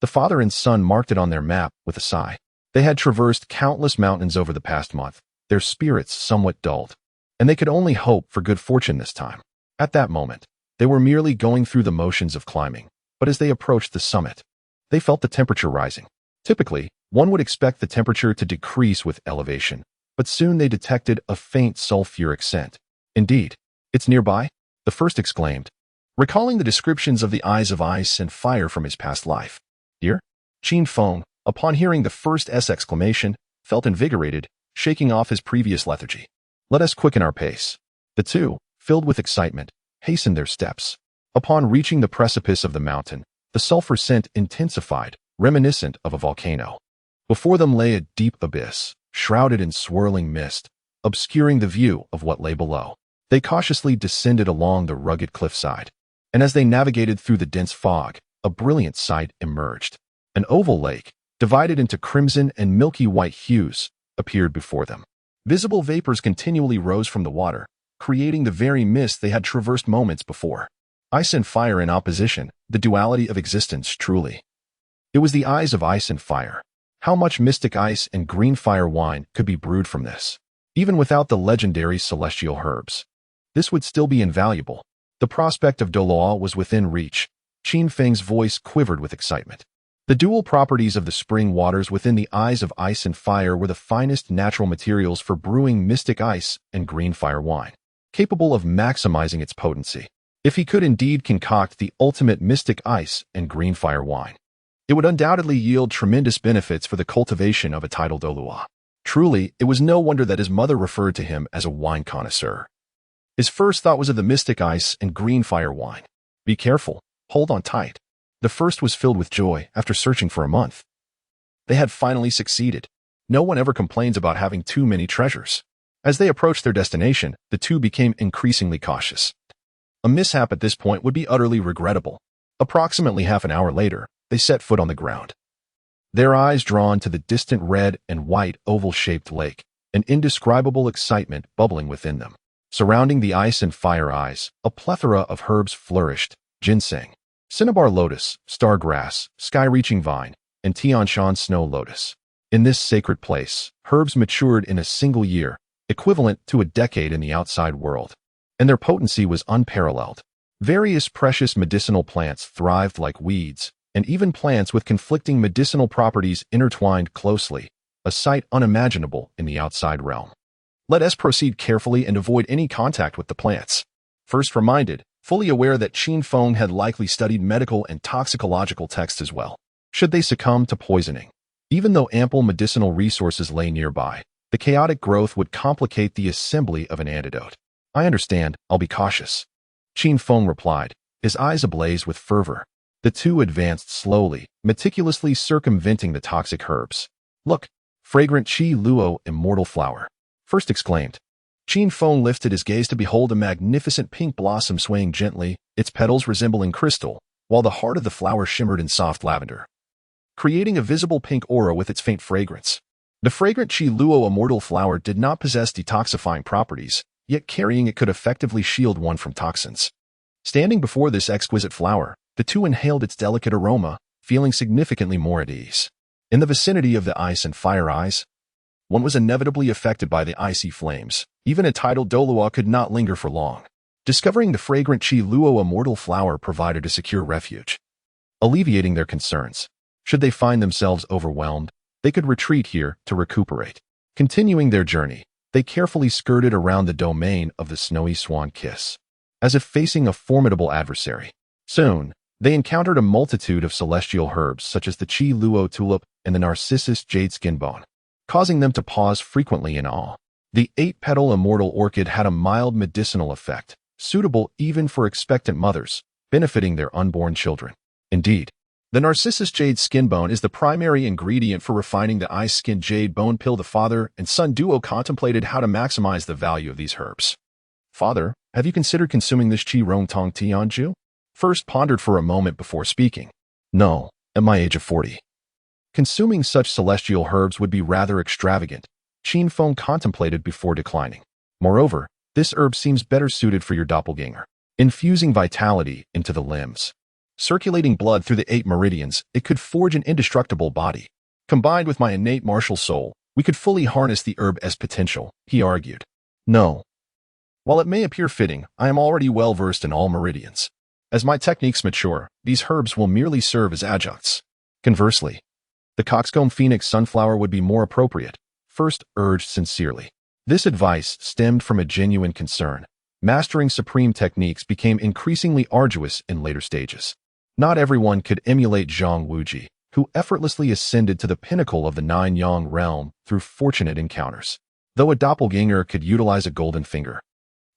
the father and son marked it on their map with a sigh. They had traversed countless mountains over the past month, their spirits somewhat dulled, and they could only hope for good fortune this time. At that moment, they were merely going through the motions of climbing, but as they approached the summit, they felt the temperature rising. Typically, one would expect the temperature to decrease with elevation, but soon they detected a faint sulfuric scent. Indeed, it's nearby, the first exclaimed, recalling the descriptions of the Eyes of Ice and Fire from his past life. Here, Qin Feng, upon hearing the first exclamation, felt invigorated, shaking off his previous lethargy. Let us quicken our pace. The two, filled with excitement, hastened their steps. Upon reaching the precipice of the mountain, the sulfur scent intensified, reminiscent of a volcano. Before them lay a deep abyss, shrouded in swirling mist, obscuring the view of what lay below. They cautiously descended along the rugged cliffside, and as they navigated through the dense fog, a brilliant sight emerged. An oval lake, divided into crimson and milky white hues, appeared before them. Visible vapors continually rose from the water, creating the very mist they had traversed moments before. Ice and fire in opposition, the duality of existence truly. It was the Eyes of Ice and Fire. How much mystic ice and green fire wine could be brewed from this? Even without the legendary celestial herbs, this would still be invaluable. The prospect of Douluo was within reach. Qin Feng's voice quivered with excitement. The dual properties of the spring waters within the eyes of ice and fire were the finest natural materials for brewing mystic ice and green fire wine, capable of maximizing its potency. If he could indeed concoct the ultimate mystic ice and green fire wine, it would undoubtedly yield tremendous benefits for the cultivation of a titled Douluo. Truly, it was no wonder that his mother referred to him as a wine connoisseur. His first thought was of the mystic ice and green fire wine. Be careful, hold on tight. The first was filled with joy after searching for a month. They had finally succeeded. No one ever complains about having too many treasures. As they approached their destination, the two became increasingly cautious. A mishap at this point would be utterly regrettable. Approximately half an hour later, they set foot on the ground. Their eyes drawn to the distant red and white oval-shaped lake, an indescribable excitement bubbling within them. Surrounding the ice and fire eyes, a plethora of herbs flourished: ginseng, cinnabar lotus, stargrass, sky-reaching vine, and Tianshan snow lotus. In this sacred place, herbs matured in a single year, equivalent to a decade in the outside world, and their potency was unparalleled. Various precious medicinal plants thrived like weeds, and even plants with conflicting medicinal properties intertwined closely, a sight unimaginable in the outside realm. Let us proceed carefully and avoid any contact with the plants. First reminded, fully aware that Qin Feng had likely studied medical and toxicological texts as well. Should they succumb to poisoning? Even though ample medicinal resources lay nearby, the chaotic growth would complicate the assembly of an antidote. I understand, I'll be cautious. Qin Feng replied, his eyes ablaze with fervor. The two advanced slowly, meticulously circumventing the toxic herbs. Look, fragrant Qi Luo immortal flower. First exclaimed. Qin Feng lifted his gaze to behold a magnificent pink blossom swaying gently, its petals resembling crystal, while the heart of the flower shimmered in soft lavender, creating a visible pink aura with its faint fragrance. The fragrant Qi Luo immortal flower did not possess detoxifying properties, yet carrying it could effectively shield one from toxins. Standing before this exquisite flower, the two inhaled its delicate aroma, feeling significantly more at ease. In the vicinity of the ice and fire eyes, one was inevitably affected by the icy flames. Even a titled Douluo could not linger for long. Discovering the fragrant Qi Luo immortal flower provided a secure refuge, alleviating their concerns. Should they find themselves overwhelmed, they could retreat here to recuperate. Continuing their journey, they carefully skirted around the domain of the snowy swan kiss, as if facing a formidable adversary. Soon, they encountered a multitude of celestial herbs such as the Qi Luo tulip and the narcissus jade skinbone, causing them to pause frequently in awe. The 8-petal immortal orchid had a mild medicinal effect, suitable even for expectant mothers, benefiting their unborn children. Indeed, the narcissus jade skinbone is the primary ingredient for refining the ice skin jade bone pill. The father and son duo contemplated how to maximize the value of these herbs. Father, have you considered consuming this Qi Rong Tong Tianju? First pondered for a moment before speaking. No, at my age of 40. Consuming such celestial herbs would be rather extravagant, Qin Feng contemplated before declining. Moreover, this herb seems better suited for your doppelganger, infusing vitality into the limbs. Circulating blood through the 8 meridians, it could forge an indestructible body. Combined with my innate martial soul, we could fully harness the herb's potential, he argued. No. While it may appear fitting, I am already well versed in all meridians. As my techniques mature, these herbs will merely serve as adjuncts. Conversely, the coxcomb phoenix sunflower would be more appropriate, first urged sincerely. This advice stemmed from a genuine concern. Mastering supreme techniques became increasingly arduous in later stages. Not everyone could emulate Zhang Wuji, who effortlessly ascended to the pinnacle of the 9-yang realm through fortunate encounters. Though a doppelganger could utilize a golden finger,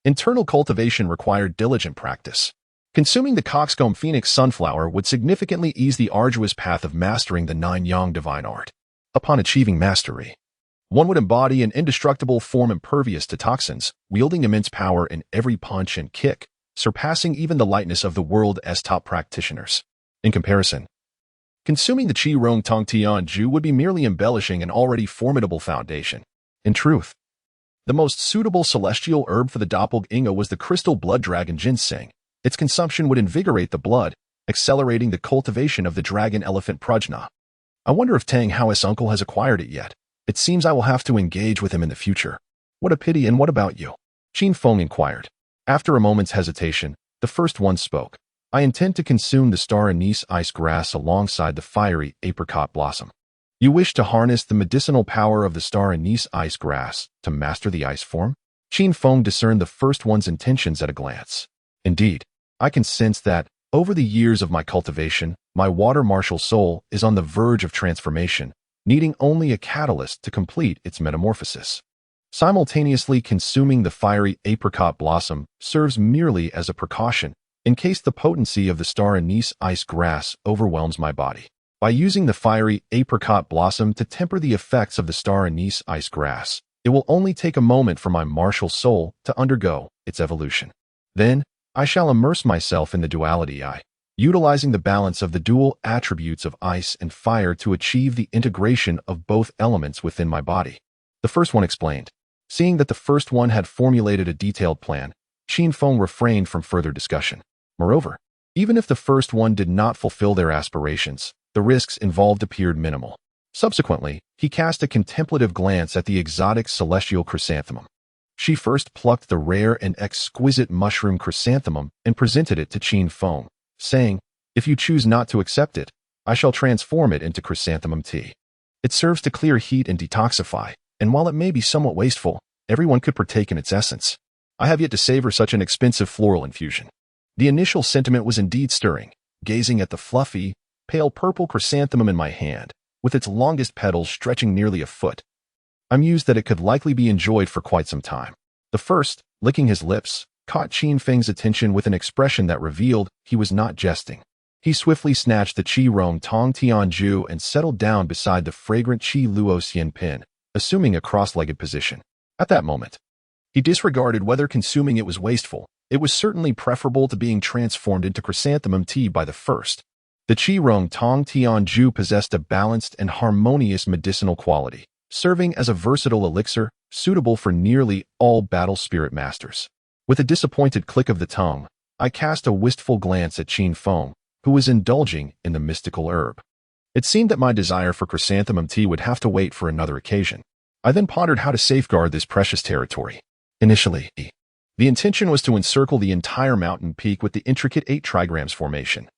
internal cultivation required diligent practice. Consuming the coxcomb phoenix sunflower would significantly ease the arduous path of mastering the 9-yang divine art. Upon achieving mastery, one would embody an indestructible form impervious to toxins, wielding immense power in every punch and kick, surpassing even the lightness of the world's top practitioners. In comparison, consuming the Qi Rong Tong Tianju would be merely embellishing an already formidable foundation. In truth, the most suitable celestial herb for the doppelganger was the crystal blood dragon ginseng. Its consumption would invigorate the blood, accelerating the cultivation of the dragon elephant prajna. I wonder if Tang Hao's uncle has acquired it yet. It seems I will have to engage with him in the future. What a pity, and what about you? Qin Feng inquired. After a moment's hesitation, the first one spoke. I intend to consume the star anise ice grass alongside the fiery apricot blossom. You wish to harness the medicinal power of the star anise ice grass to master the ice form? Qin Feng discerned the first one's intentions at a glance. Indeed, I can sense that, over the years of my cultivation, my water-martial soul is on the verge of transformation, needing only a catalyst to complete its metamorphosis. Simultaneously consuming the fiery apricot blossom serves merely as a precaution in case the potency of the star anise ice grass overwhelms my body. By using the fiery apricot blossom to temper the effects of the star anise ice grass, it will only take a moment for my martial soul to undergo its evolution. Then, I shall immerse myself in the duality utilizing the balance of the dual attributes of ice and fire to achieve the integration of both elements within my body. The first one explained. Seeing that the first one had formulated a detailed plan, Qin Feng refrained from further discussion. Moreover, even if the first one did not fulfill their aspirations, the risks involved appeared minimal. Subsequently, he cast a contemplative glance at the exotic celestial chrysanthemum. She first plucked the rare and exquisite mushroom chrysanthemum and presented it to Qin Feng, saying, "If you choose not to accept it, I shall transform it into chrysanthemum tea. It serves to clear heat and detoxify, and while it may be somewhat wasteful, everyone could partake in its essence. I have yet to savor such an expensive floral infusion." The initial sentiment was indeed stirring, gazing at the fluffy, pale purple chrysanthemum in my hand, with its longest petals stretching nearly a foot. I mused that it could likely be enjoyed for quite some time. The first, licking his lips, caught Qin Feng's attention with an expression that revealed he was not jesting. He swiftly snatched the Qi Rong Tong Tianju and settled down beside the fragrant Qi Luo Xian Pin, assuming a cross-legged position. At that moment, he disregarded whether consuming it was wasteful. It was certainly preferable to being transformed into chrysanthemum tea by the first. The Qi Rong Tong Tianju possessed a balanced and harmonious medicinal quality, serving as a versatile elixir suitable for nearly all battle spirit masters. With a disappointed click of the tongue, I cast a wistful glance at Qin Feng, who was indulging in the mystical herb. It seemed that my desire for chrysanthemum tea would have to wait for another occasion. I then pondered how to safeguard this precious territory. Initially, the intention was to encircle the entire mountain peak with the intricate 8 trigrams formation.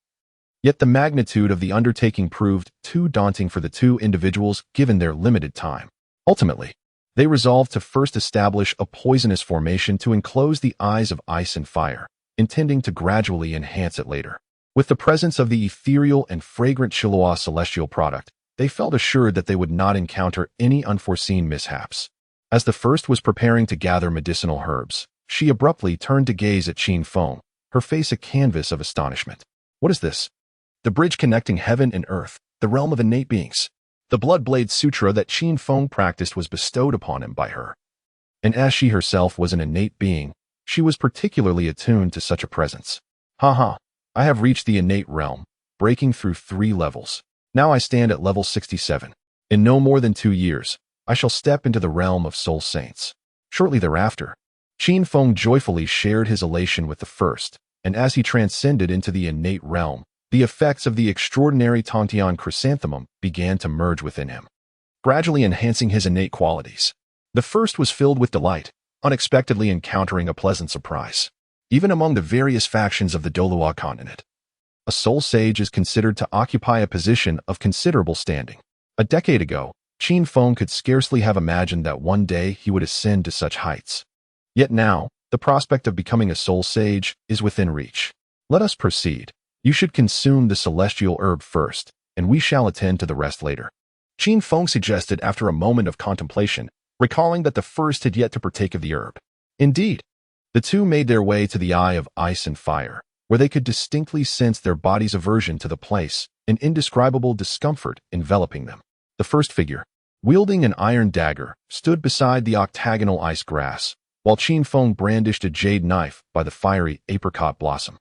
Yet the magnitude of the undertaking proved too daunting for the two individuals given their limited time. Ultimately, they resolved to first establish a poisonous formation to enclose the eyes of ice and fire, intending to gradually enhance it later. With the presence of the ethereal and fragrant Chihuahua celestial product, they felt assured that they would not encounter any unforeseen mishaps. As the first was preparing to gather medicinal herbs, she abruptly turned to gaze at Qin Feng, her face a canvas of astonishment. "What is this?" "The bridge connecting heaven and earth, the realm of innate beings." The Bloodblade Sutra that Qin Feng practiced was bestowed upon him by her. And as she herself was an innate being, she was particularly attuned to such a presence. "Ha! I have reached the innate realm, breaking through 3 levels. Now I stand at level 67. In no more than 2 years, I shall step into the realm of soul saints." Shortly thereafter, Qin Feng joyfully shared his elation with the first, and as he transcended into the innate realm, the effects of the extraordinary Tongtian chrysanthemum began to merge within him, gradually enhancing his innate qualities. The first was filled with delight, unexpectedly encountering a pleasant surprise. Even among the various factions of the Douluo continent, a soul sage is considered to occupy a position of considerable standing. A decade ago, Qin Feng could scarcely have imagined that one day he would ascend to such heights. Yet now, the prospect of becoming a soul sage is within reach. Let us proceed. You should consume the celestial herb first, and we shall attend to the rest later. Qin Feng suggested after a moment of contemplation, recalling that the first had yet to partake of the herb. Indeed, the two made their way to the eye of ice and fire, where they could distinctly sense their body's aversion to the place, an indescribable discomfort enveloping them. The first figure, wielding an iron dagger, stood beside the octagonal ice grass, while Qin Feng brandished a jade knife by the fiery apricot blossom.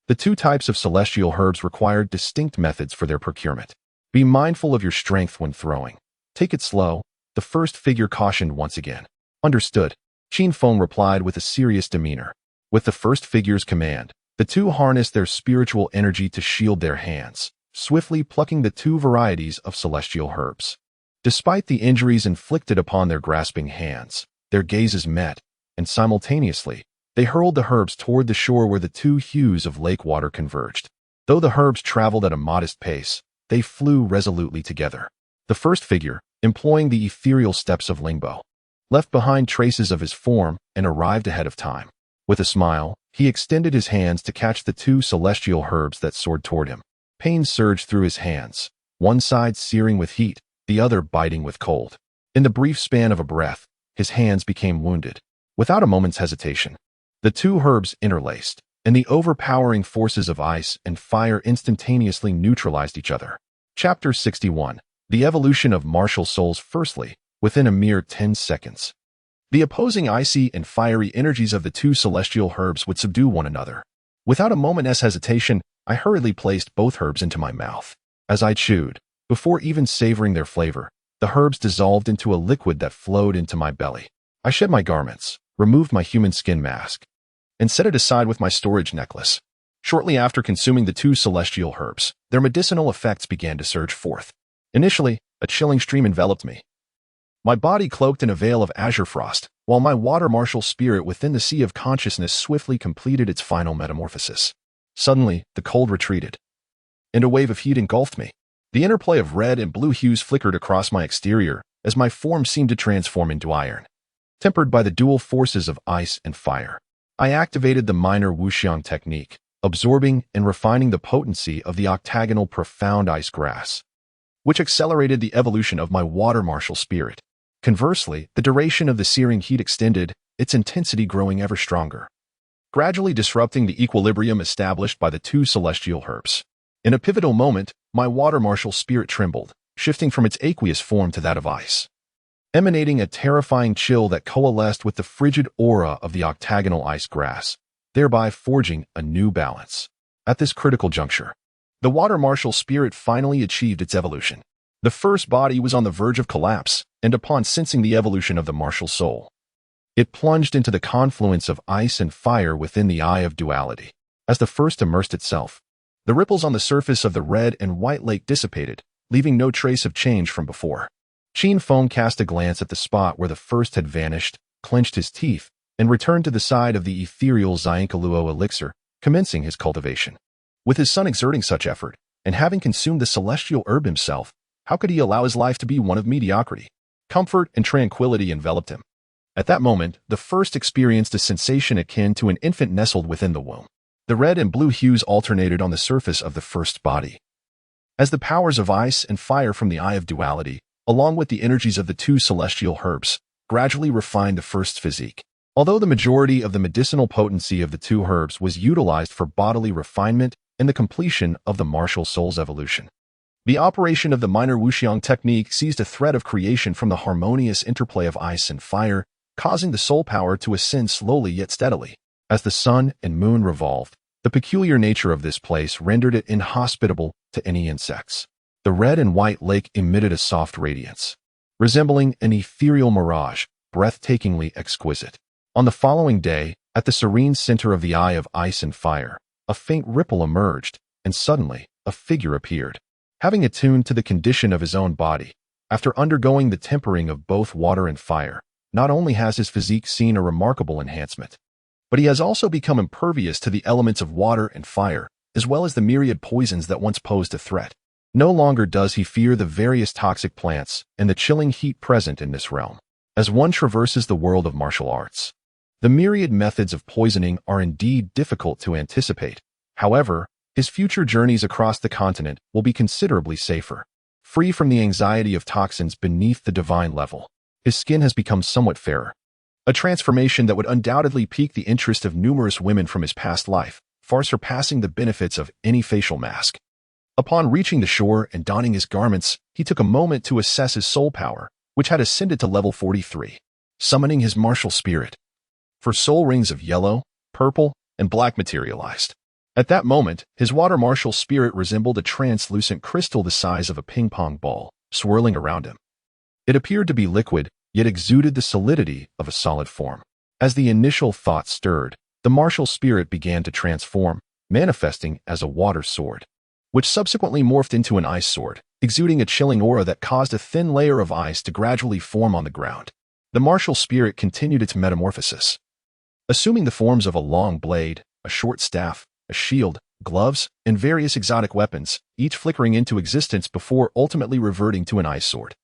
The two types of celestial herbs required distinct methods for their procurement. Be mindful of your strength when throwing. Take it slow, the first figure cautioned once again. Understood, Qin Feng replied with a serious demeanor. With the first figure's command, the two harnessed their spiritual energy to shield their hands, swiftly plucking the 2 varieties of celestial herbs. Despite the injuries inflicted upon their grasping hands, their gazes met, and simultaneously, They hurled the herbs toward the shore where the two hues of lake water converged. Though the herbs traveled at a modest pace, they flew resolutely together. The first figure, employing the ethereal steps of Lingbo, left behind traces of his form and arrived ahead of time. With a smile, he extended his hands to catch the two celestial herbs that soared toward him. Pain surged through his hands, one side searing with heat, the other biting with cold. In the brief span of a breath, his hands became wounded. Without a moment's hesitation, the two herbs interlaced, and the overpowering forces of ice and fire instantaneously neutralized each other. Chapter 61. The Evolution of Martial Souls. Firstly, within a mere 10 seconds, the opposing icy and fiery energies of the two celestial herbs would subdue one another. Without a moment's hesitation, I hurriedly placed both herbs into my mouth. As I chewed, before even savoring their flavor, the herbs dissolved into a liquid that flowed into my belly. I shed my garments, removed my human skin mask, and set it aside with my storage necklace. Shortly after consuming the two celestial herbs, their medicinal effects began to surge forth. Initially, a chilling stream enveloped me, my body cloaked in a veil of azure frost, while my water-martial spirit within the sea of consciousness swiftly completed its final metamorphosis. Suddenly, the cold retreated, and a wave of heat engulfed me. The interplay of red and blue hues flickered across my exterior as my form seemed to transform into iron. Tempered by the dual forces of ice and fire, I activated the minor wuxiang technique, absorbing and refining the potency of the octagonal profound ice grass, which accelerated the evolution of my water-martial spirit. Conversely, the duration of the searing heat extended, its intensity growing ever stronger, gradually disrupting the equilibrium established by the two celestial herbs. In a pivotal moment, my water-martial spirit trembled, shifting from its aqueous form to that of ice, emanating a terrifying chill that coalesced with the frigid aura of the octagonal ice grass, thereby forging a new balance. At this critical juncture, the water-martial spirit finally achieved its evolution. The first body was on the verge of collapse, and upon sensing the evolution of the martial soul, it plunged into the confluence of ice and fire within the eye of duality. As the first immersed itself, the ripples on the surface of the red and white lake dissipated, leaving no trace of change from before. Qin Feng cast a glance at the spot where the first had vanished, clenched his teeth, and returned to the side of the ethereal Luo elixir, commencing his cultivation. With his son exerting such effort, and having consumed the celestial herb himself, how could he allow his life to be one of mediocrity? Comfort and tranquility enveloped him. At that moment, the first experienced a sensation akin to an infant nestled within the womb. The red and blue hues alternated on the surface of the first body, as the powers of ice and fire from the eye of duality, along with the energies of the two celestial herbs, gradually refined the first physique. Although the majority of the medicinal potency of the two herbs was utilized for bodily refinement and the completion of the martial soul's evolution, the operation of the minor wuxiang technique seized a thread of creation from the harmonious interplay of ice and fire, causing the soul power to ascend slowly yet steadily. As the sun and moon revolved, the peculiar nature of this place rendered it inhospitable to any insects. The red and white lake emitted a soft radiance, resembling an ethereal mirage, breathtakingly exquisite. On the following day, at the serene center of the eye of ice and fire, a faint ripple emerged, and suddenly, a figure appeared. Having attuned to the condition of his own body, after undergoing the tempering of both water and fire, not only has his physique seen a remarkable enhancement, but he has also become impervious to the elements of water and fire, as well as the myriad poisons that once posed a threat. No longer does he fear the various toxic plants and the chilling heat present in this realm. As one traverses the world of martial arts, the myriad methods of poisoning are indeed difficult to anticipate. However, his future journeys across the continent will be considerably safer, free from the anxiety of toxins beneath the divine level. His skin has become somewhat fairer, a transformation that would undoubtedly pique the interest of numerous women from his past life, far surpassing the benefits of any facial mask. Upon reaching the shore and donning his garments, he took a moment to assess his soul power, which had ascended to level 43, summoning his martial spirit. For soul rings of yellow, purple, and black materialized. At that moment, his water martial spirit resembled a translucent crystal the size of a ping-pong ball, swirling around him. It appeared to be liquid, yet exuded the solidity of a solid form. As the initial thought stirred, the martial spirit began to transform, manifesting as a water sword, which subsequently morphed into an ice sword, exuding a chilling aura that caused a thin layer of ice to gradually form on the ground. The martial spirit continued its metamorphosis, assuming the forms of a long blade, a short staff, a shield, gloves, and various exotic weapons, each flickering into existence before ultimately reverting to an ice sword.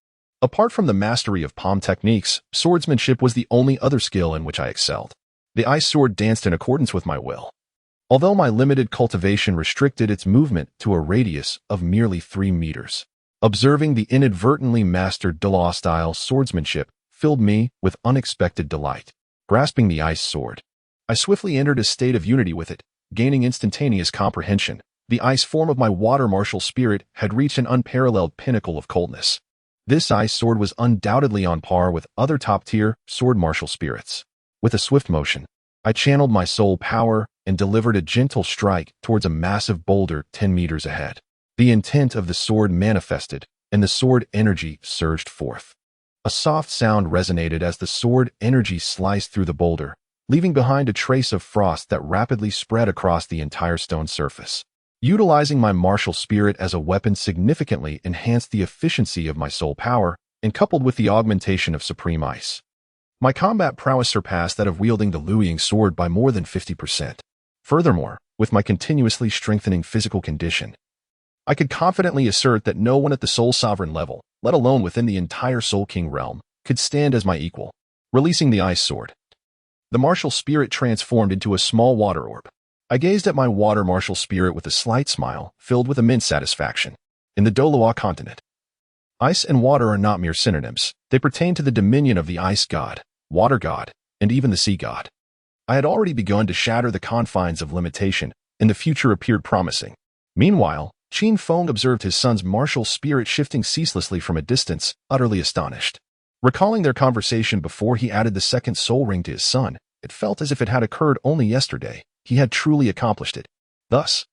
Apart from the mastery of palm techniques, swordsmanship was the only other skill in which I excelled. The ice sword danced in accordance with my will. Although my limited cultivation restricted its movement to a radius of merely 3 meters. Observing the inadvertently mastered Douluo-style swordsmanship filled me with unexpected delight. Grasping the ice sword, I swiftly entered a state of unity with it, gaining instantaneous comprehension. The ice form of my water martial spirit had reached an unparalleled pinnacle of coldness. This ice sword was undoubtedly on par with other top-tier sword martial spirits. With a swift motion, I channeled my soul power and delivered a gentle strike towards a massive boulder 10 meters ahead. The intent of the sword manifested, and the sword energy surged forth. A soft sound resonated as the sword energy sliced through the boulder, leaving behind a trace of frost that rapidly spread across the entire stone surface. Utilizing my martial spirit as a weapon significantly enhanced the efficiency of my soul power, and coupled with the augmentation of supreme ice. My combat prowess surpassed that of wielding the Luoying sword by more than 50%. Furthermore, with my continuously strengthening physical condition, I could confidently assert that no one at the Soul Sovereign level, let alone within the entire Soul King realm, could stand as my equal. Releasing the ice sword, the martial spirit transformed into a small water orb. I gazed at my water martial spirit with a slight smile, filled with immense satisfaction. In the Douluo continent, ice and water are not mere synonyms. They pertain to the dominion of the ice god, water god, and even the sea god. I had already begun to shatter the confines of limitation, and the future appeared promising. Meanwhile, Qin Feng observed his son's martial spirit shifting ceaselessly from a distance, utterly astonished. Recalling their conversation before he added the second soul ring to his son, it felt as if it had occurred only yesterday. He had truly accomplished it. Thus,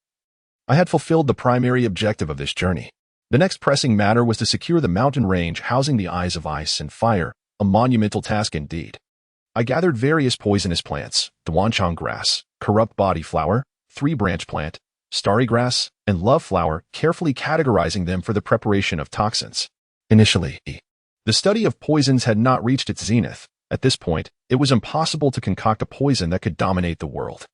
I had fulfilled the primary objective of this journey. The next pressing matter was to secure the mountain range housing the eyes of ice and fire, a monumental task indeed. I gathered various poisonous plants, Duanchang grass, corrupt body flower, 3-branch plant, starry grass, and love flower, carefully categorizing them for the preparation of toxins. Initially, the study of poisons had not reached its zenith. At this point, it was impossible to concoct a poison that could dominate the world.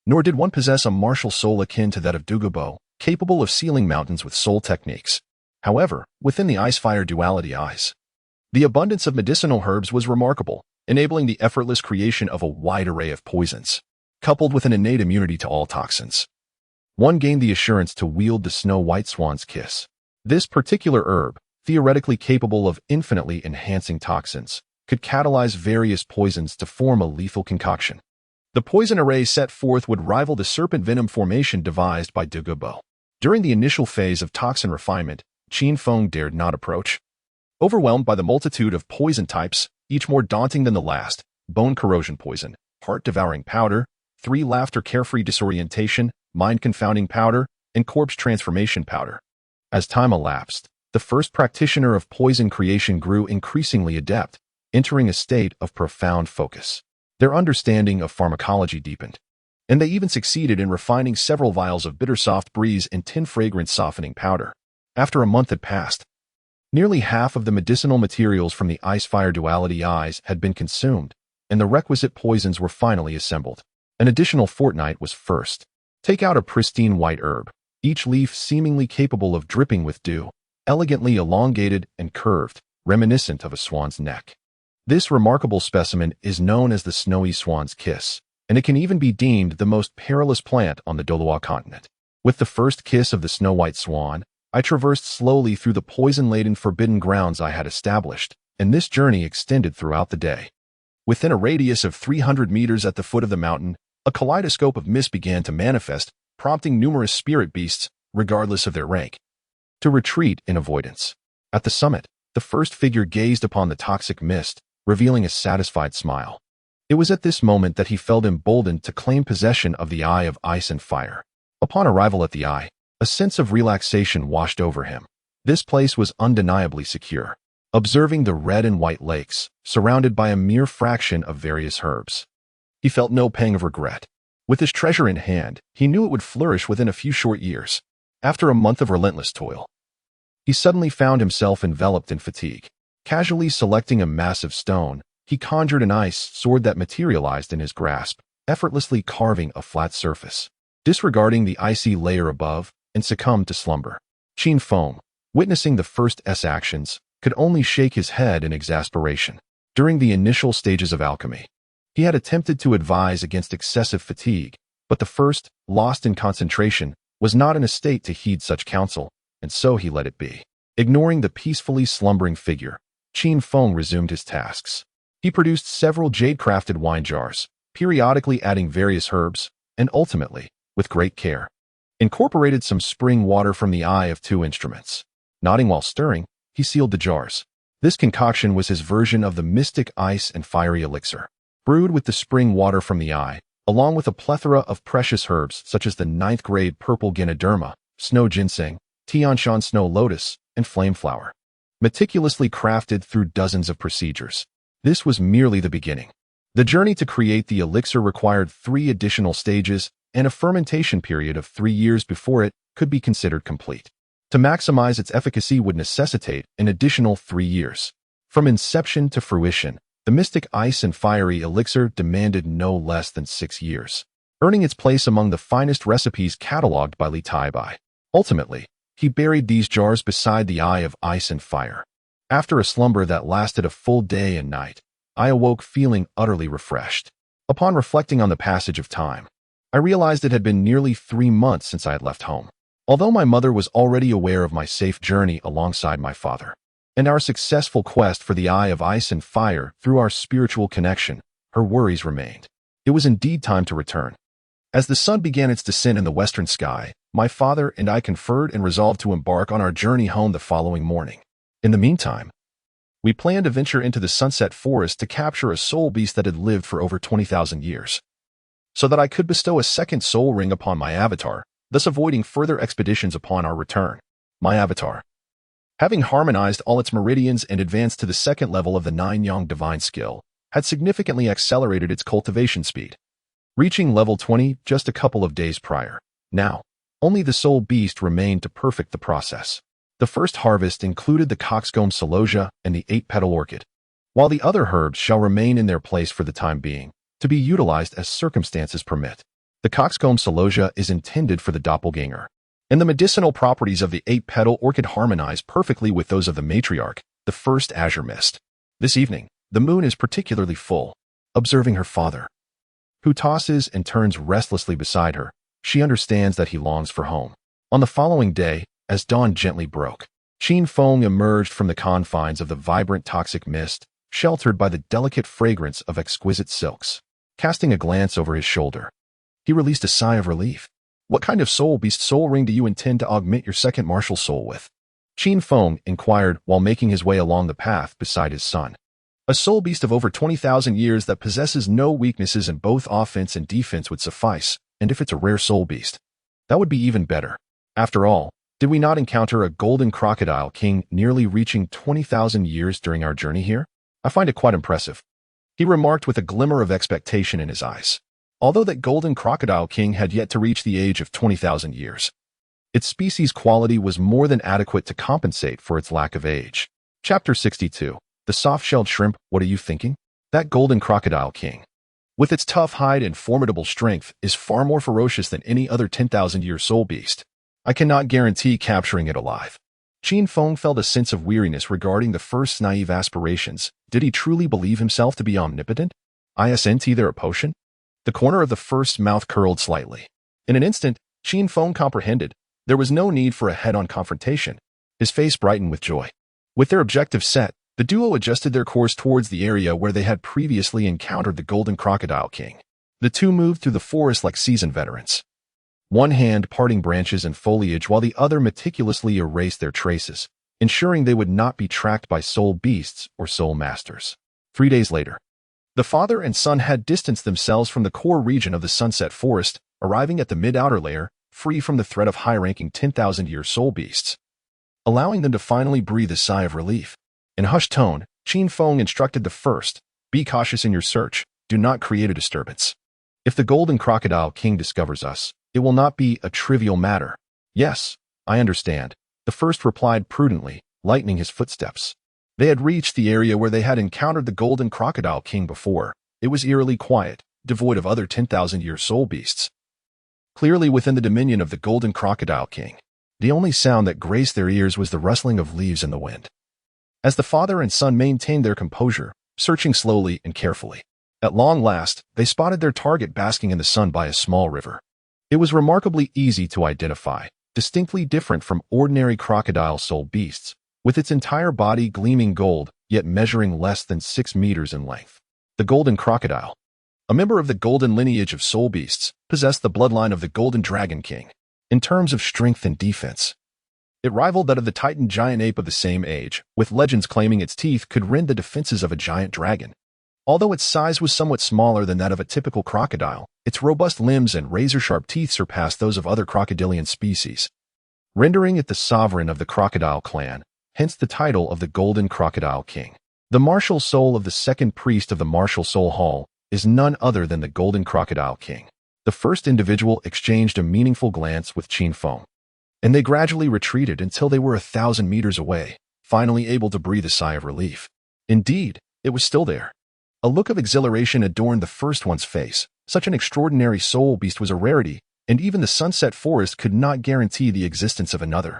Nor did one possess a martial soul akin to that of Douluo, capable of sealing mountains with soul techniques. However, within the ice-fire duality eyes, the abundance of medicinal herbs was remarkable, enabling the effortless creation of a wide array of poisons. Coupled with an innate immunity to all toxins, one gained the assurance to wield the snow-white swan's kiss. This particular herb, theoretically capable of infinitely enhancing toxins, could catalyze various poisons to form a lethal concoction. The poison array set forth would rival the serpent venom formation devised by Douluo. During the initial phase of toxin refinement, Qin Feng dared not approach. Overwhelmed by the multitude of poison types, each more daunting than the last: bone corrosion poison, heart-devouring powder, 3-laughter carefree disorientation, mind-confounding powder, and corpse transformation powder. As time elapsed, the first practitioner of poison creation grew increasingly adept, entering a state of profound focus. Their understanding of pharmacology deepened, and they even succeeded in refining several vials of bitter soft breeze and 10 fragrance softening powder. After a month had passed, nearly half of the medicinal materials from the ice-fire duality eyes had been consumed, and the requisite poisons were finally assembled. An additional fortnight was first. Take out a pristine white herb, each leaf seemingly capable of dripping with dew, elegantly elongated and curved, reminiscent of a swan's neck. This remarkable specimen is known as the snowy swan's kiss, and it can even be deemed the most perilous plant on the Douluo continent. With the first kiss of the snow-white swan, I traversed slowly through the poison-laden forbidden grounds I had established, and this journey extended throughout the day. Within a radius of 300 meters at the foot of the mountain, a kaleidoscope of mist began to manifest, prompting numerous spirit beasts, regardless of their rank, to retreat in avoidance. At the summit, the first figure gazed upon the toxic mist, revealing a satisfied smile. It was at this moment that he felt emboldened to claim possession of the Eye of Ice and Fire. Upon arrival at the Eye, a sense of relaxation washed over him. This place was undeniably secure. Observing the red and white lakes, surrounded by a mere fraction of various herbs, he felt no pang of regret. With his treasure in hand, he knew it would flourish within a few short years. After a month of relentless toil, he suddenly found himself enveloped in fatigue. Casually selecting a massive stone, He conjured an ice sword that materialized in his grasp, effortlessly carving a flat surface. Disregarding the icy layer above, and succumbed to slumber. Qin Feng, witnessing the first S actions, could only shake his head in exasperation. During the initial stages of alchemy, he had attempted to advise against excessive fatigue, but the first, lost in concentration, was not in a state to heed such counsel, and so he let it be. Ignoring the peacefully slumbering figure, Qin Feng resumed his tasks. He produced several jade-crafted wine jars, periodically adding various herbs, and ultimately, with great care, incorporated some spring water from the eye of 2 instruments. Nodding while stirring, he sealed the jars. This concoction was his version of the mystic ice and fiery elixir, brewed with the spring water from the eye, along with a plethora of precious herbs such as the 9th-grade purple ganoderma, snow ginseng, tianshan snow lotus, and flame flower. Meticulously crafted through dozens of procedures. This was merely the beginning. The journey to create the elixir required 3 additional stages and a fermentation period of 3 years before it could be considered complete. To maximize its efficacy would necessitate an additional 3 years. From inception to fruition, the mystic ice and fiery elixir demanded no less than 6 years, earning its place among the finest recipes cataloged by Li Taibai. Ultimately, he buried these jars beside the eye of ice and fire. After a slumber that lasted a full day and night, I awoke feeling utterly refreshed. Upon reflecting on the passage of time, I realized it had been nearly 3 months since I had left home. Although my mother was already aware of my safe journey alongside my father, and our successful quest for the Eye of Ice and Fire through our spiritual connection, her worries remained. It was indeed time to return. As the sun began its descent in the western sky, my father and I conferred and resolved to embark on our journey home the following morning. In the meantime, we planned to venture into the sunset forest to capture a soul beast that had lived for over 20,000 years, so that I could bestow a second soul ring upon my avatar, thus avoiding further expeditions upon our return. My avatar, having harmonized all its meridians and advanced to the 2nd level of the 9-yang divine skill, had significantly accelerated its cultivation speed, reaching level 20 just a couple of days prior. Now, only the soul beast remained to perfect the process. The first harvest included the coxcomb celosia and the 8-petal orchid, while the other herbs shall remain in their place for the time being, to be utilized as circumstances permit. The coxcomb celosia is intended for the doppelganger, and the medicinal properties of the 8-petal orchid harmonize perfectly with those of the matriarch, the first azure mist. This evening, the moon is particularly full. Observing her father, who tosses and turns restlessly beside her, she understands that he longs for home. On the following day, as dawn gently broke, Qin Feng emerged from the confines of the vibrant toxic mist, sheltered by the delicate fragrance of exquisite silks. Casting a glance over his shoulder, he released a sigh of relief. What kind of soul beast soul ring do you intend to augment your second martial soul with? Qin Feng inquired while making his way along the path beside his son. A soul beast of over 20,000 years that possesses no weaknesses in both offense and defense would suffice, and if it's a rare soul beast, that would be even better. After all, did we not encounter a golden crocodile king nearly reaching 20,000 years during our journey here? I find it quite impressive, he remarked with a glimmer of expectation in his eyes. Although that golden crocodile king had yet to reach the age of 20,000 years, its species quality was more than adequate to compensate for its lack of age. Chapter 62. The soft-shelled shrimp, what are you thinking? That golden crocodile king, with its tough hide and formidable strength, is far more ferocious than any other 10,000-year soul beast. I cannot guarantee capturing it alive. Qin Feng felt a sense of weariness regarding the first's naive aspirations. Did he truly believe himself to be omnipotent? Isn't there a potion? The corner of the first's mouth curled slightly. In an instant, Qin Feng comprehended. There was no need for a head-on confrontation. His face brightened with joy. With their objective set, the duo adjusted their course towards the area where they had previously encountered the golden crocodile king. The two moved through the forest like seasoned veterans, one hand parting branches and foliage while the other meticulously erased their traces, ensuring they would not be tracked by soul beasts or soul masters. 3 days later, the father and son had distanced themselves from the core region of the sunset forest, arriving at the mid-outer layer, free from the threat of high-ranking 10,000-year soul beasts, allowing them to finally breathe a sigh of relief. In a hushed tone, Qin Feng instructed the first, be cautious in your search, do not create a disturbance. If the golden crocodile king discovers us, it will not be a trivial matter. Yes, I understand, the first replied prudently, lightening his footsteps. They had reached the area where they had encountered the golden crocodile king before. It was eerily quiet, devoid of other 10,000-year soul beasts. Clearly within the dominion of the golden crocodile king, the only sound that graced their ears was the rustling of leaves in the wind. As the father and son maintained their composure, searching slowly and carefully, at long last, they spotted their target basking in the sun by a small river. It was remarkably easy to identify, distinctly different from ordinary crocodile soul beasts, with its entire body gleaming gold, yet measuring less than 6 meters in length. The golden crocodile, a member of the golden lineage of soul beasts, possessed the bloodline of the golden dragon king. In terms of strength and defense, it rivaled that of the titan giant ape of the same age, with legends claiming its teeth could rend the defenses of a giant dragon. Although its size was somewhat smaller than that of a typical crocodile, its robust limbs and razor-sharp teeth surpassed those of other crocodilian species, rendering it the sovereign of the crocodile clan, hence the title of the golden crocodile king. The martial soul of the second priest of the martial soul hall is none other than the golden crocodile king. The first individual exchanged a meaningful glance with Qin Feng, and they gradually retreated until they were 1,000 meters away, finally able to breathe a sigh of relief. Indeed, it was still there. A look of exhilaration adorned the first one's face. Such an extraordinary soul beast was a rarity, and even the sunset forest could not guarantee the existence of another.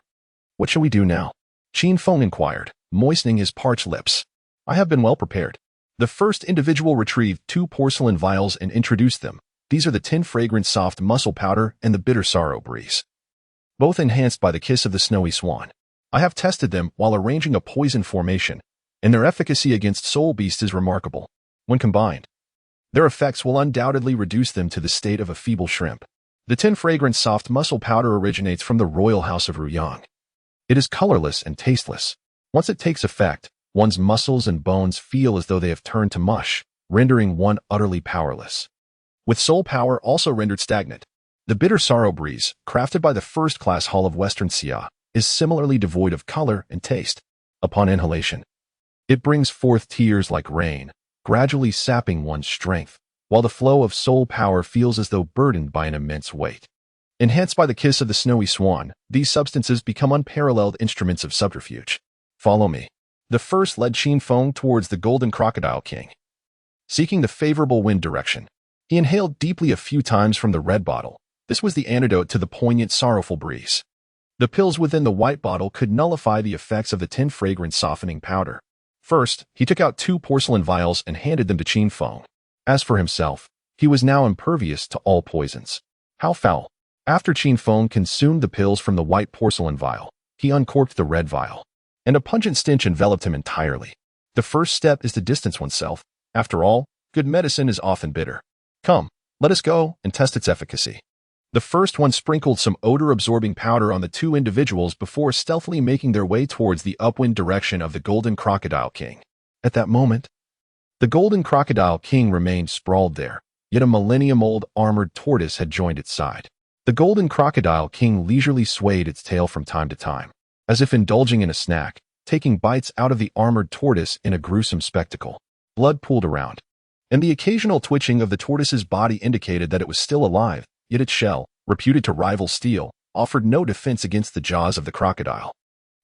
"What shall we do now?" Qin Feng inquired, moistening his parched lips. "I have been well prepared." The first individual retrieved 2 porcelain vials and introduced them. These are the 10 fragrant soft muscle powder and the bitter sorrow breeze, both enhanced by the kiss of the snowy swan. I have tested them while arranging a poison formation, and their efficacy against soul beasts is remarkable. When combined, their effects will undoubtedly reduce them to the state of a feeble shrimp. The 10 fragrant soft muscle powder originates from the royal house of Ruyang. It is colorless and tasteless. Once it takes effect, one's muscles and bones feel as though they have turned to mush, rendering one utterly powerless, with soul power also rendered stagnant. The bitter sorrow breeze, crafted by the first-class Hall of Western Xia, is similarly devoid of color and taste. Upon inhalation, it brings forth tears like rain, gradually sapping one's strength, while the flow of soul power feels as though burdened by an immense weight. Enhanced by the kiss of the snowy swan, these substances become unparalleled instruments of subterfuge. "Follow me." The first led Qin Feng towards the golden crocodile king. Seeking the favorable wind direction, he inhaled deeply a few times from the red bottle. This was the antidote to the poignant, sorrowful breeze. The pills within the white bottle could nullify the effects of the 10 fragrant softening powder. First, he took out 2 porcelain vials and handed them to Qin Feng. As for himself, he was now impervious to all poisons. How foul! After Qin Feng consumed the pills from the white porcelain vial, he uncorked the red vial, and a pungent stench enveloped him entirely. The first step is to distance oneself. After all, good medicine is often bitter. Come, let us go and test its efficacy. The first one sprinkled some odor-absorbing powder on the 2 individuals before stealthily making their way towards the upwind direction of the golden crocodile king. At that moment, the golden crocodile king remained sprawled there, yet a millennium-old armored tortoise had joined its side. The golden crocodile king leisurely swayed its tail from time to time, as if indulging in a snack, taking bites out of the armored tortoise in a gruesome spectacle. Blood pooled around, and the occasional twitching of the tortoise's body indicated that it was still alive, yet its shell, reputed to rival steel, offered no defense against the jaws of the crocodile.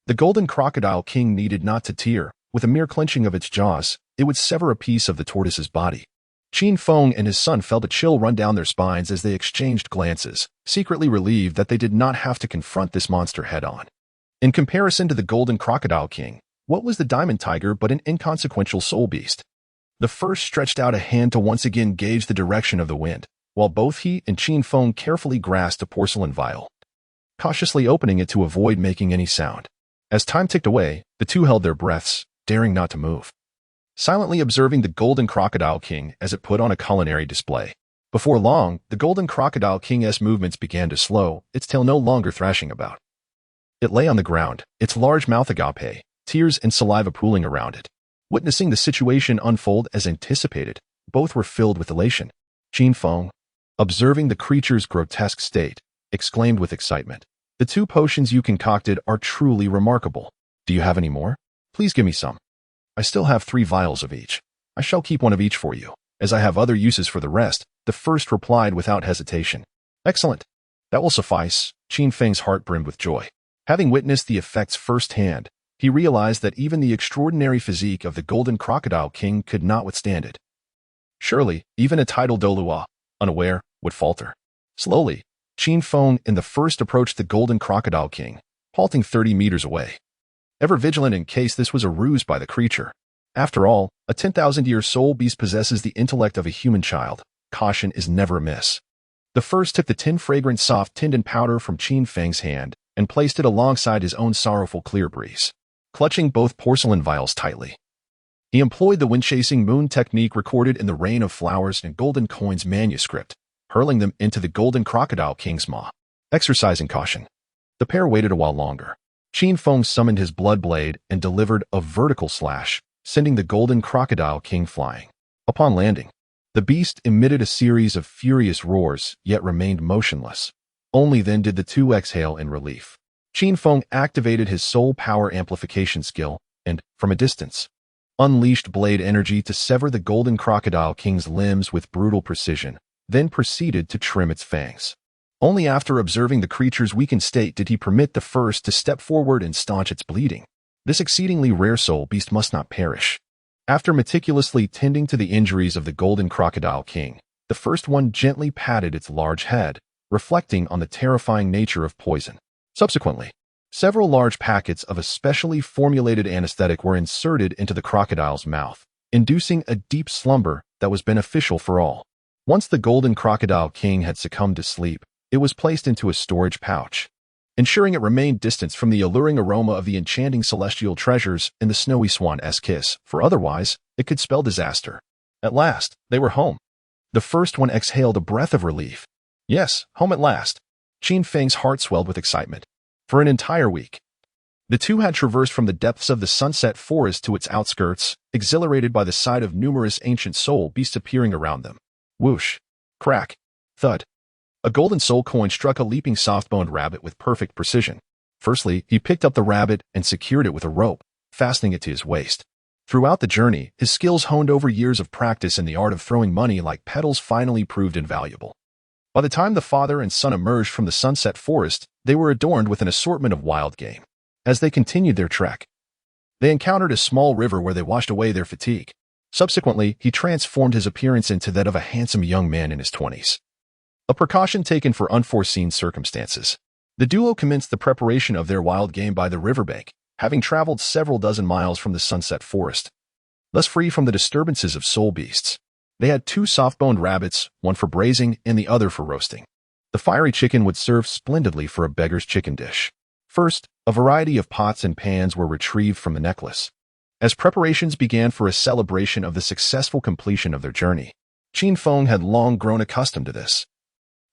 The golden crocodile king needed not to tear. With a mere clenching of its jaws, it would sever a piece of the tortoise's body. Qin Feng and his son felt a chill run down their spines as they exchanged glances, secretly relieved that they did not have to confront this monster head-on. In comparison to the golden crocodile king, what was the diamond tiger but an inconsequential soul beast? The first stretched out a hand to once again gauge the direction of the wind, while both he and Qin Feng carefully grasped a porcelain vial, cautiously opening it to avoid making any sound. As time ticked away, the 2 held their breaths, daring not to move, silently observing the golden crocodile king as it put on a culinary display. Before long, the golden crocodile king's movements began to slow, its tail no longer thrashing about. It lay on the ground, its large mouth agape, tears and saliva pooling around it. Witnessing the situation unfold as anticipated, both were filled with elation. Qin Feng, observing the creature's grotesque state, exclaimed with excitement, "The 2 potions you concocted are truly remarkable. Do you have any more? Please give me some. I still have 3 vials of each. I shall keep 1 of each for you, as I have other uses for the rest," the first replied without hesitation. "Excellent. That will suffice." Qin Feng's heart brimmed with joy. Having witnessed the effects firsthand, He realized that even the extraordinary physique of the golden crocodile king could not withstand it. Surely, even a titled Douluo, unaware, would falter. Slowly, Qin Feng in the first approached the golden crocodile king, halting 30 meters away, ever vigilant in case this was a ruse by the creature. After all, a 10,000-year soul beast possesses the intellect of a human child. Caution is never amiss. The first took the tin fragrant soft tinden powder from Qin Feng's hand and placed it alongside his own sorrowful clear breeze, clutching both porcelain vials tightly. He employed the wind-chasing moon technique recorded in the Rain of Flowers and Golden Coins manuscript, hurling them into the golden crocodile king's maw. Exercising caution, the pair waited a while longer. Qin Feng summoned his blood blade and delivered a vertical slash, sending the golden crocodile king flying. Upon landing, the beast emitted a series of furious roars, yet remained motionless. Only then did the two exhale in relief. Qin Feng activated his soul power amplification skill and, from a distance, unleashed blade energy to sever the golden crocodile king's limbs with brutal precision, then proceeded to trim its fangs. Only after observing the creature's weakened state did he permit the first to step forward and staunch its bleeding. This exceedingly rare soul beast must not perish. After meticulously tending to the injuries of the golden crocodile king, the first one gently patted its large head, reflecting on the terrifying nature of poison. Subsequently, several large packets of a specially formulated anesthetic were inserted into the crocodile's mouth, inducing a deep slumber that was beneficial for all. Once the golden crocodile king had succumbed to sleep, it was placed into a storage pouch, ensuring it remained distant from the alluring aroma of the enchanting celestial treasures in the snowy swan's kiss, for otherwise, it could spell disaster. At last, they were home. The first one exhaled a breath of relief. Yes, home at last. Qin Feng's heart swelled with excitement. For an entire week, the two had traversed from the depths of the sunset forest to its outskirts, exhilarated by the sight of numerous ancient soul beasts appearing around them. Whoosh, crack, thud. A golden soul coin struck a leaping soft-boned rabbit with perfect precision. Firstly, he picked up the rabbit and secured it with a rope, fastening it to his waist. Throughout the journey, his skills honed over years of practice in the art of throwing money like petals finally proved invaluable. By the time the father and son emerged from the sunset forest, they were adorned with an assortment of wild game. As they continued their trek, they encountered a small river where they washed away their fatigue. Subsequently, he transformed his appearance into that of a handsome young man in his 20s. A precaution taken for unforeseen circumstances. The duo commenced the preparation of their wild game by the riverbank, having traveled several dozen miles from the sunset forest, thus free from the disturbances of soul beasts. They had 2 soft-boned rabbits, one for braising and the other for roasting. The fiery chicken would serve splendidly for a beggar's chicken dish. First, a variety of pots and pans were retrieved from the necklace, as preparations began for a celebration of the successful completion of their journey. Qin Feng had long grown accustomed to this.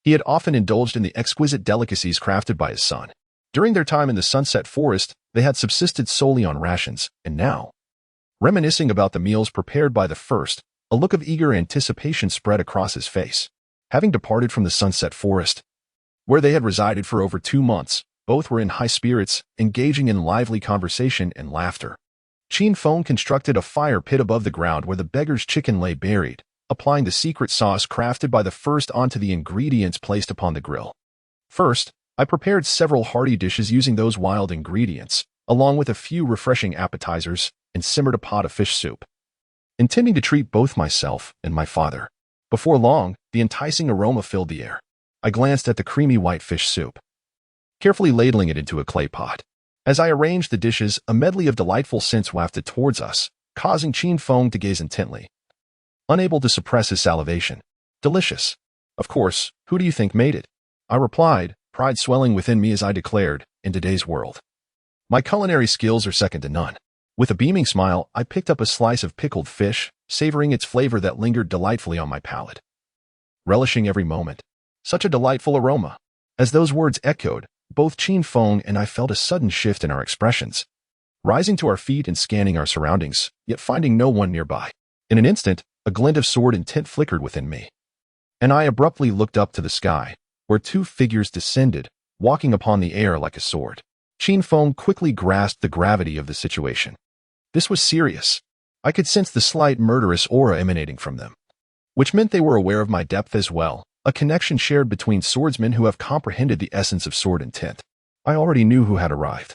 He had often indulged in the exquisite delicacies crafted by his son. During their time in the sunset forest, they had subsisted solely on rations, and now, reminiscing about the meals prepared by the first, a look of eager anticipation spread across his face. Having departed from the sunset forest, where they had resided for over 2 months, both were in high spirits, engaging in lively conversation and laughter. Qin Feng constructed a fire pit above the ground where the beggar's chicken lay buried, applying the secret sauce crafted by the first onto the ingredients placed upon the grill. First, I prepared several hearty dishes using those wild ingredients, along with a few refreshing appetizers, and simmered a pot of fish soup, intending to treat both myself and my father. Before long, the enticing aroma filled the air. I glanced at the creamy white fish soup, carefully ladling it into a clay pot. As I arranged the dishes, a medley of delightful scents wafted towards us, causing Qin Feng to gaze intently, unable to suppress his salivation. Delicious. Of course, who do you think made it? I replied, pride swelling within me as I declared, in today's world, my culinary skills are second to none. With a beaming smile, I picked up a slice of pickled fish, savoring its flavor that lingered delightfully on my palate, relishing every moment. Such a delightful aroma. As those words echoed, both Qin Feng and I felt a sudden shift in our expressions, rising to our feet and scanning our surroundings, yet finding no one nearby. In an instant, a glint of sword intent flickered within me, and I abruptly looked up to the sky, where 2 figures descended, walking upon the air like a sword. Qin Feng quickly grasped the gravity of the situation. This was serious. I could sense the slight murderous aura emanating from them, which meant they were aware of my depth as well, a connection shared between swordsmen who have comprehended the essence of sword intent. I already knew who had arrived.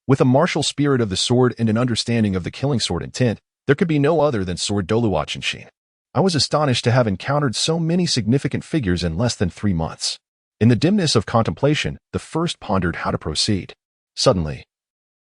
With a martial spirit of the sword and an understanding of the killing sword intent, there could be no other than sword Douluo Chenshin. I was astonished to have encountered so many significant figures in less than 3 months. In the dimness of contemplation, the first pondered how to proceed. Suddenly,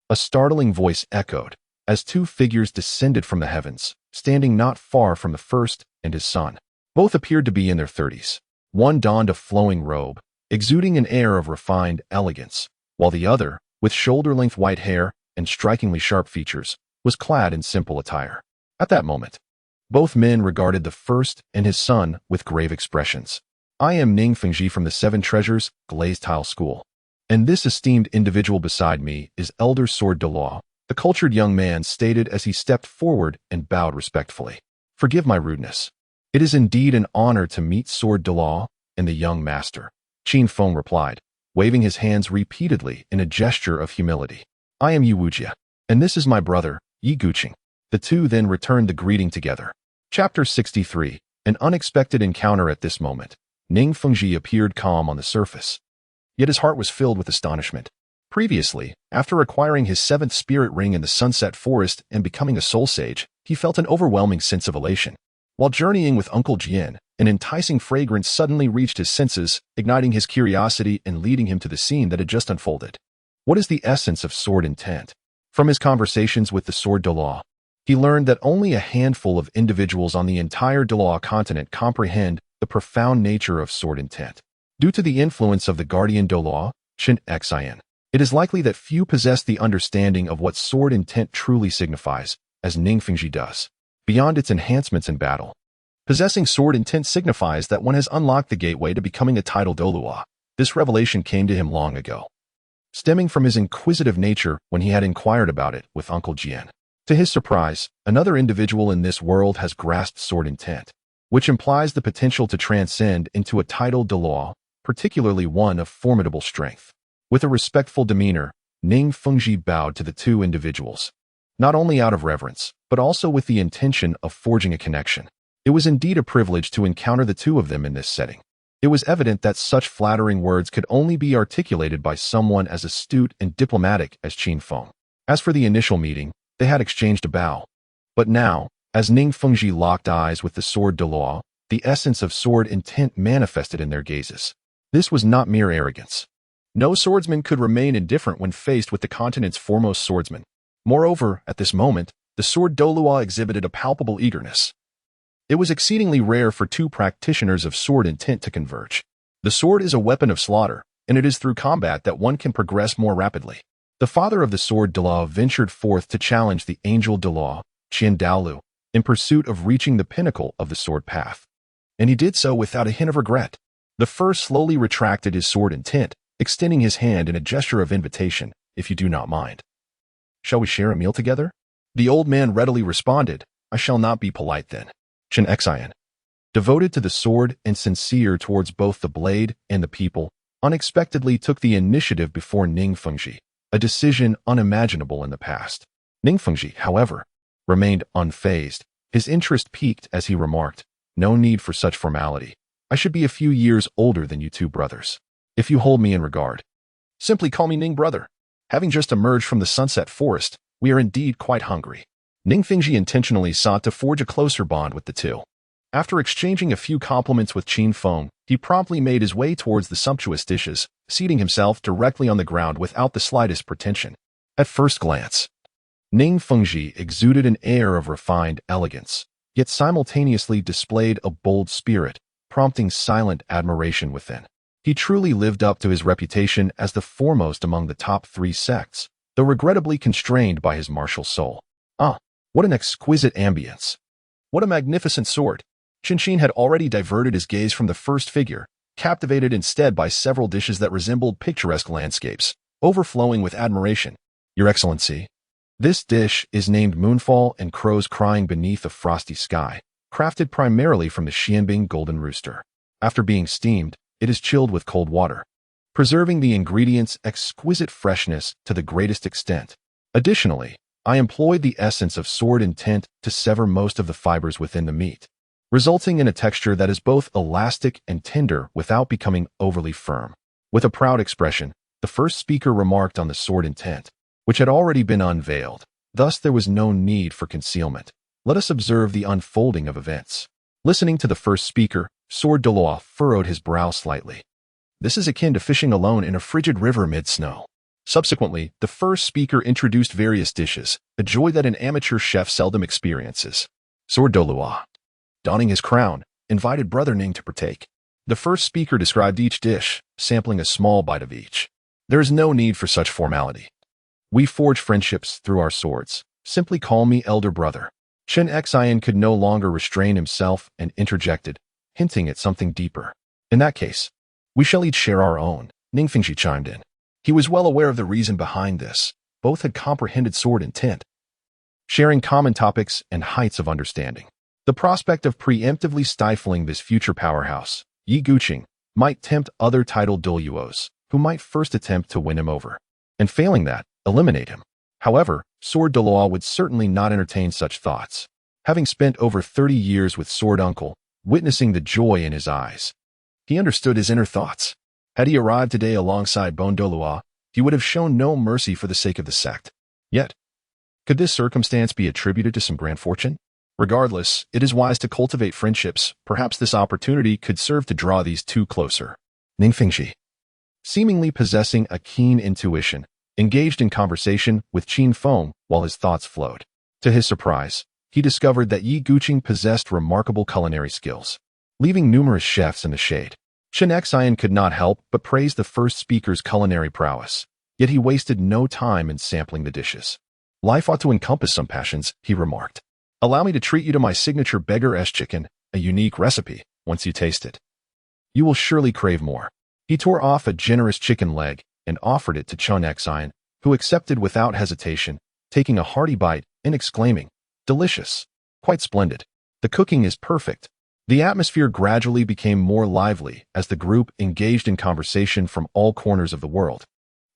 a startling voice echoed, as 2 figures descended from the heavens, standing not far from the first and his son. Both appeared to be in their 30s. One donned a flowing robe, exuding an air of refined elegance, while the other, with shoulder-length white hair and strikingly sharp features, was clad in simple attire. At that moment, both men regarded the first and his son with grave expressions. I am Ning Fengji from the 7 Treasures Glazed Tile School, and this esteemed individual beside me is Elder Sword Douluo, the cultured young man stated as he stepped forward and bowed respectfully. Forgive my rudeness. It is indeed an honor to meet Sword Douluo and the young master, Qin Feng replied, waving his hands repeatedly in a gesture of humility. I am Yu Wujia, and this is my brother, Yi Guqing. The two then returned the greeting together. Chapter 63. An unexpected encounter. At this moment, Ning Fengji appeared calm on the surface, yet his heart was filled with astonishment. Previously, after acquiring his 7th spirit ring in the Sunset Forest and becoming a soul sage, he felt an overwhelming sense of elation. While journeying with Uncle Jian, an enticing fragrance suddenly reached his senses, igniting his curiosity and leading him to the scene that had just unfolded. What is the essence of sword intent? From his conversations with the Sword Douluo, he learned that only a handful of individuals on the entire Douluo continent comprehend the profound nature of sword intent. Due to the influence of the guardian Douluo, Chen Xian, it is likely that few possess the understanding of what sword intent truly signifies, as Ning Fengji does. Beyond its enhancements in battle, possessing sword intent signifies that one has unlocked the gateway to becoming a titled Douluo. This revelation came to him long ago, stemming from his inquisitive nature when he had inquired about it with Uncle Jian. To his surprise, another individual in this world has grasped sword intent, which implies the potential to transcend into a titled Douluo, particularly one of formidable strength. With a respectful demeanor, Ning Fengji bowed to the 2 individuals, not only out of reverence, but also with the intention of forging a connection. It was indeed a privilege to encounter the 2 of them in this setting. It was evident that such flattering words could only be articulated by someone as astute and diplomatic as Qin Feng. As for the initial meeting, they had exchanged a bow. But now, as Ning Fengji locked eyes with the Sword Douluo, the essence of sword intent manifested in their gazes. This was not mere arrogance. No swordsman could remain indifferent when faced with the continent's foremost swordsman. Moreover, at this moment, the Sword Douluo exhibited a palpable eagerness. It was exceedingly rare for 2 practitioners of sword intent to converge. The sword is a weapon of slaughter, and it is through combat that one can progress more rapidly. The father of the Sword Douluo ventured forth to challenge the Angel Douluo, Qian Douluo, in pursuit of reaching the pinnacle of the sword path. And he did so without a hint of regret. The first slowly retracted his sword intent, extending his hand in a gesture of invitation, if you do not mind. Shall we share a meal together? The old man readily responded, I shall not be polite then. Chen Xian, devoted to the sword and sincere towards both the blade and the people, unexpectedly took the initiative before Ning Fengji, a decision unimaginable in the past. Ning Fengji, however, remained unfazed. His interest piqued as he remarked, no need for such formality. I should be a few years older than you 2 brothers. If you hold me in regard, simply call me Ning brother. Having just emerged from the Sunset Forest, we are indeed quite hungry. Ning Fengji intentionally sought to forge a closer bond with the 2. After exchanging a few compliments with Qin Feng, he promptly made his way towards the sumptuous dishes, seating himself directly on the ground without the slightest pretension. At first glance, Ning Fengji exuded an air of refined elegance, yet simultaneously displayed a bold spirit, prompting silent admiration within. He truly lived up to his reputation as the foremost among the top 3 sects, though regrettably constrained by his martial soul. Ah, what an exquisite ambience! What a magnificent sword! Qinshin had already diverted his gaze from the first figure, captivated instead by several dishes that resembled picturesque landscapes, overflowing with admiration. Your Excellency, this dish is named Moonfall and Crows Crying Beneath a Frosty Sky, crafted primarily from the Xianbing golden rooster. After being steamed, it is chilled with cold water, preserving the ingredients' exquisite freshness to the greatest extent. Additionally, I employed the essence of sword intent to sever most of the fibers within the meat, resulting in a texture that is both elastic and tender without becoming overly firm. With a proud expression, the first speaker remarked on the sword intent. which had already been unveiled. Thus, there was no need for concealment. Let us observe the unfolding of events. Listening to the first speaker, Sword Douluo furrowed his brow slightly. This is akin to fishing alone in a frigid river mid-snow. Subsequently, the first speaker introduced various dishes, a joy that an amateur chef seldom experiences. Sword Douluo, donning his crown, invited Brother Ning to partake. The first speaker described each dish, sampling a small bite of each. There is no need for such formality. We forge friendships through our swords. Simply call me elder brother. Chen Xian could no longer restrain himself and interjected, hinting at something deeper. In that case, we shall each share our own, Ning Fengji chimed in. He was well aware of the reason behind this. Both had comprehended sword intent, sharing common topics and heights of understanding. The prospect of preemptively stifling this future powerhouse, Yi Guqing, might tempt other titled Douluos, who might first attempt to win him over, and failing that, eliminate him. However, Sword Douluo would certainly not entertain such thoughts. Having spent over 30 years with Sword Uncle, witnessing the joy in his eyes, he understood his inner thoughts. Had he arrived today alongside Bone Douluo, he would have shown no mercy for the sake of the sect. Yet, could this circumstance be attributed to some grand fortune? Regardless, it is wise to cultivate friendships. Perhaps this opportunity could serve to draw these two closer. Ning Fengji, seemingly possessing a keen intuition, engaged in conversation with Qin Feng while his thoughts flowed. To his surprise, he discovered that Yi Guqing possessed remarkable culinary skills, leaving numerous chefs in the shade. Chen Xian could not help but praise the first speaker's culinary prowess, yet he wasted no time in sampling the dishes. Life ought to encompass some passions, he remarked. Allow me to treat you to my signature beggar-esque chicken, a unique recipe. Once you taste it, you will surely crave more. He tore off a generous chicken leg and offered it to Chen Xian, who accepted without hesitation, taking a hearty bite and exclaiming, "Delicious! Quite splendid. The cooking is perfect." The atmosphere gradually became more lively as the group engaged in conversation from all corners of the world,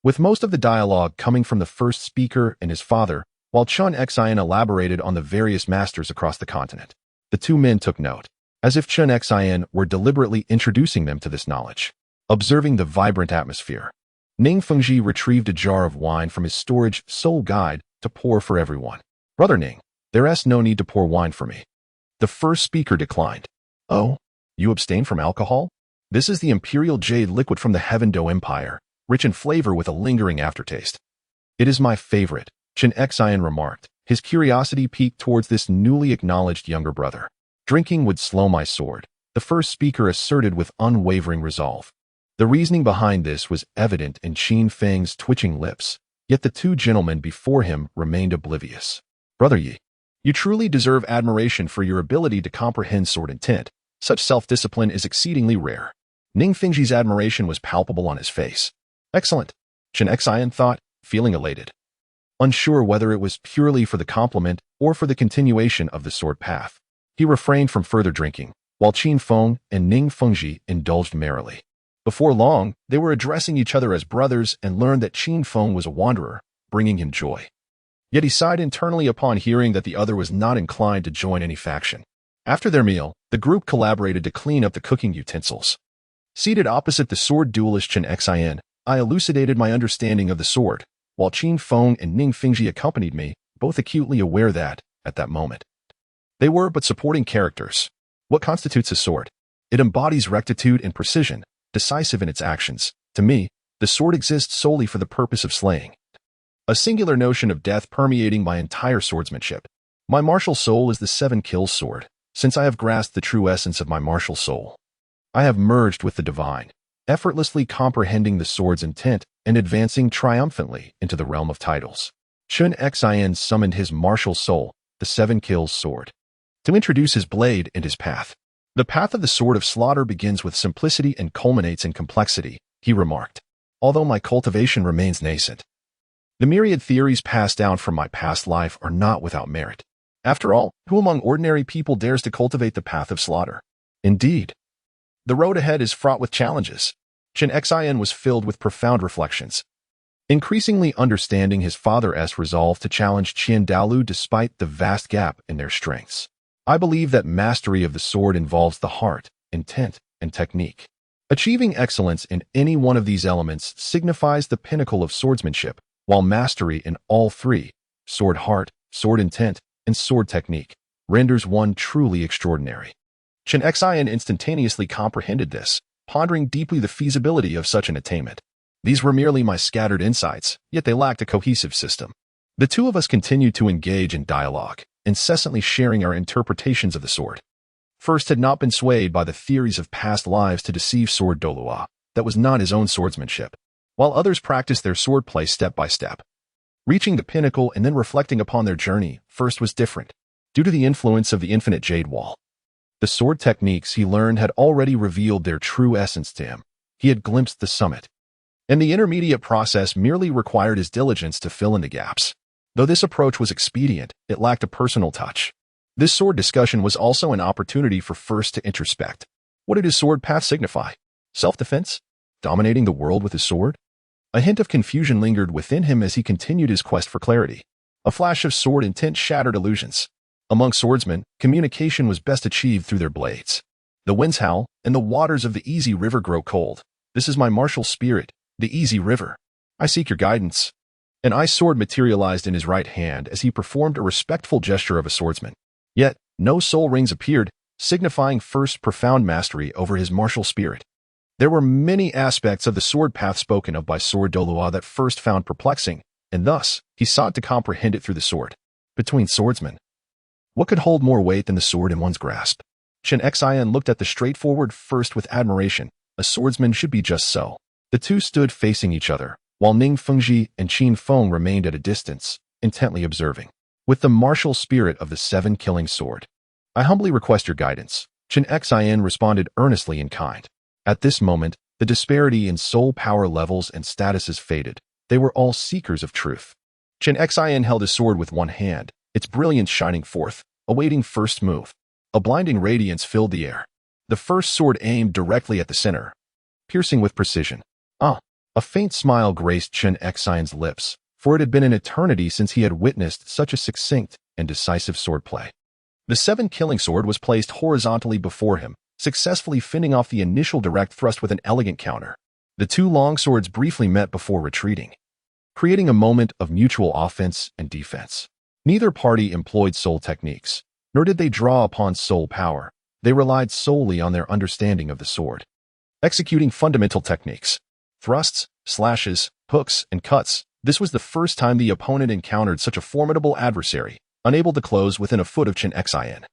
with most of the dialogue coming from the first speaker and his father, while Chen Xian elaborated on the various masters across the continent. The two men took note, as if Chen Xian were deliberately introducing them to this knowledge. Observing the vibrant atmosphere, Ning Fengji retrieved a jar of wine from his storage soul guide to pour for everyone. Brother Ning, there's no need to pour wine for me. The first speaker declined. Oh, you abstain from alcohol? This is the imperial jade liquid from the Heaven Do Empire, rich in flavor with a lingering aftertaste. It is my favorite, Chen Xian remarked, his curiosity piqued towards this newly acknowledged younger brother. Drinking would slow my sword, the first speaker asserted with unwavering resolve. The reasoning behind this was evident in Qin Feng's twitching lips, yet the two gentlemen before him remained oblivious. Brother Yi, you truly deserve admiration for your ability to comprehend sword intent. Such self-discipline is exceedingly rare. Ning Fengji's admiration was palpable on his face. Excellent, Chen Xian thought, feeling elated. Unsure whether it was purely for the compliment or for the continuation of the sword path, he refrained from further drinking, while Qin Feng and Ning Fengji indulged merrily. Before long, they were addressing each other as brothers and learned that Qin Feng was a wanderer, bringing him joy. Yet he sighed internally upon hearing that the other was not inclined to join any faction. After their meal, the group collaborated to clean up the cooking utensils. Seated opposite the sword duelist Chen Xian, I elucidated my understanding of the sword, while Qin Feng and Ning Fengji accompanied me, both acutely aware that, at that moment, they were but supporting characters. What constitutes a sword? It embodies rectitude and precision, decisive in its actions. To me, the sword exists solely for the purpose of slaying. A singular notion of death permeating my entire swordsmanship. My martial soul is the 7 kills sword. Since I have grasped the true essence of my martial soul, I have merged with the divine, effortlessly comprehending the sword's intent and advancing triumphantly into the realm of titles. Chen Xian summoned his martial soul, the 7 kills sword, to introduce his blade and his path. The path of the sword of slaughter begins with simplicity and culminates in complexity, he remarked, although my cultivation remains nascent. The myriad theories passed down from my past life are not without merit. After all, who among ordinary people dares to cultivate the path of slaughter? Indeed, the road ahead is fraught with challenges. Chen Xian was filled with profound reflections, increasingly understanding his father's resolve to challenge Qian Douluo despite the vast gap in their strengths. I believe that mastery of the sword involves the heart, intent, and technique. Achieving excellence in any one of these elements signifies the pinnacle of swordsmanship, while mastery in all three, sword heart, sword intent, and sword technique, renders one truly extraordinary. Chen Xian instantaneously comprehended this, pondering deeply the feasibility of such an attainment. These were merely my scattered insights, yet they lacked a cohesive system. The two of us continued to engage in dialogue, incessantly sharing our interpretations of the sword. First had not been swayed by the theories of past lives to deceive sword Douluo, that was not his own swordsmanship, while others practiced their swordplay step by step. Reaching the pinnacle and then reflecting upon their journey first was different, due to the influence of the infinite jade wall. The sword techniques he learned had already revealed their true essence to him. He had glimpsed the summit, and the intermediate process merely required his diligence to fill in the gaps. Though this approach was expedient, it lacked a personal touch. This sword discussion was also an opportunity for First to introspect. What did his sword path signify? Self-defense? Dominating the world with his sword? A hint of confusion lingered within him as he continued his quest for clarity. A flash of sword intent shattered illusions. Among swordsmen, communication was best achieved through their blades. The winds howl, and the waters of the easy river grow cold. This is my martial spirit, the easy river. I seek your guidance. An ice sword materialized in his right hand as he performed a respectful gesture of a swordsman. Yet, no soul rings appeared, signifying First's profound mastery over his martial spirit. There were many aspects of the sword path spoken of by sword Douluo that First found perplexing, and thus, he sought to comprehend it through the sword. Between swordsmen, what could hold more weight than the sword in one's grasp? Chen Xian looked at the straightforward First with admiration. A swordsman should be just so. The two stood facing each other, while Ning Fengji and Qin Feng remained at a distance, intently observing. With the martial spirit of the seven-killing sword, I humbly request your guidance. Chen Xian responded earnestly in kind. At this moment, the disparity in soul power levels and statuses faded. They were all seekers of truth. Chen Xian held his sword with one hand, its brilliance shining forth, awaiting First's move. A blinding radiance filled the air. The first sword aimed directly at the center, piercing with precision. A faint smile graced Chen Xian's lips, for it had been an eternity since he had witnessed such a succinct and decisive swordplay. The seven-killing sword was placed horizontally before him, successfully fending off the initial direct thrust with an elegant counter. The two long swords briefly met before retreating, creating a moment of mutual offense and defense. Neither party employed soul techniques, nor did they draw upon soul power. They relied solely on their understanding of the sword. Executing fundamental techniques, thrusts, slashes, hooks, and cuts, this was the first time the opponent encountered such a formidable adversary, unable to close within a foot of Chen Xian.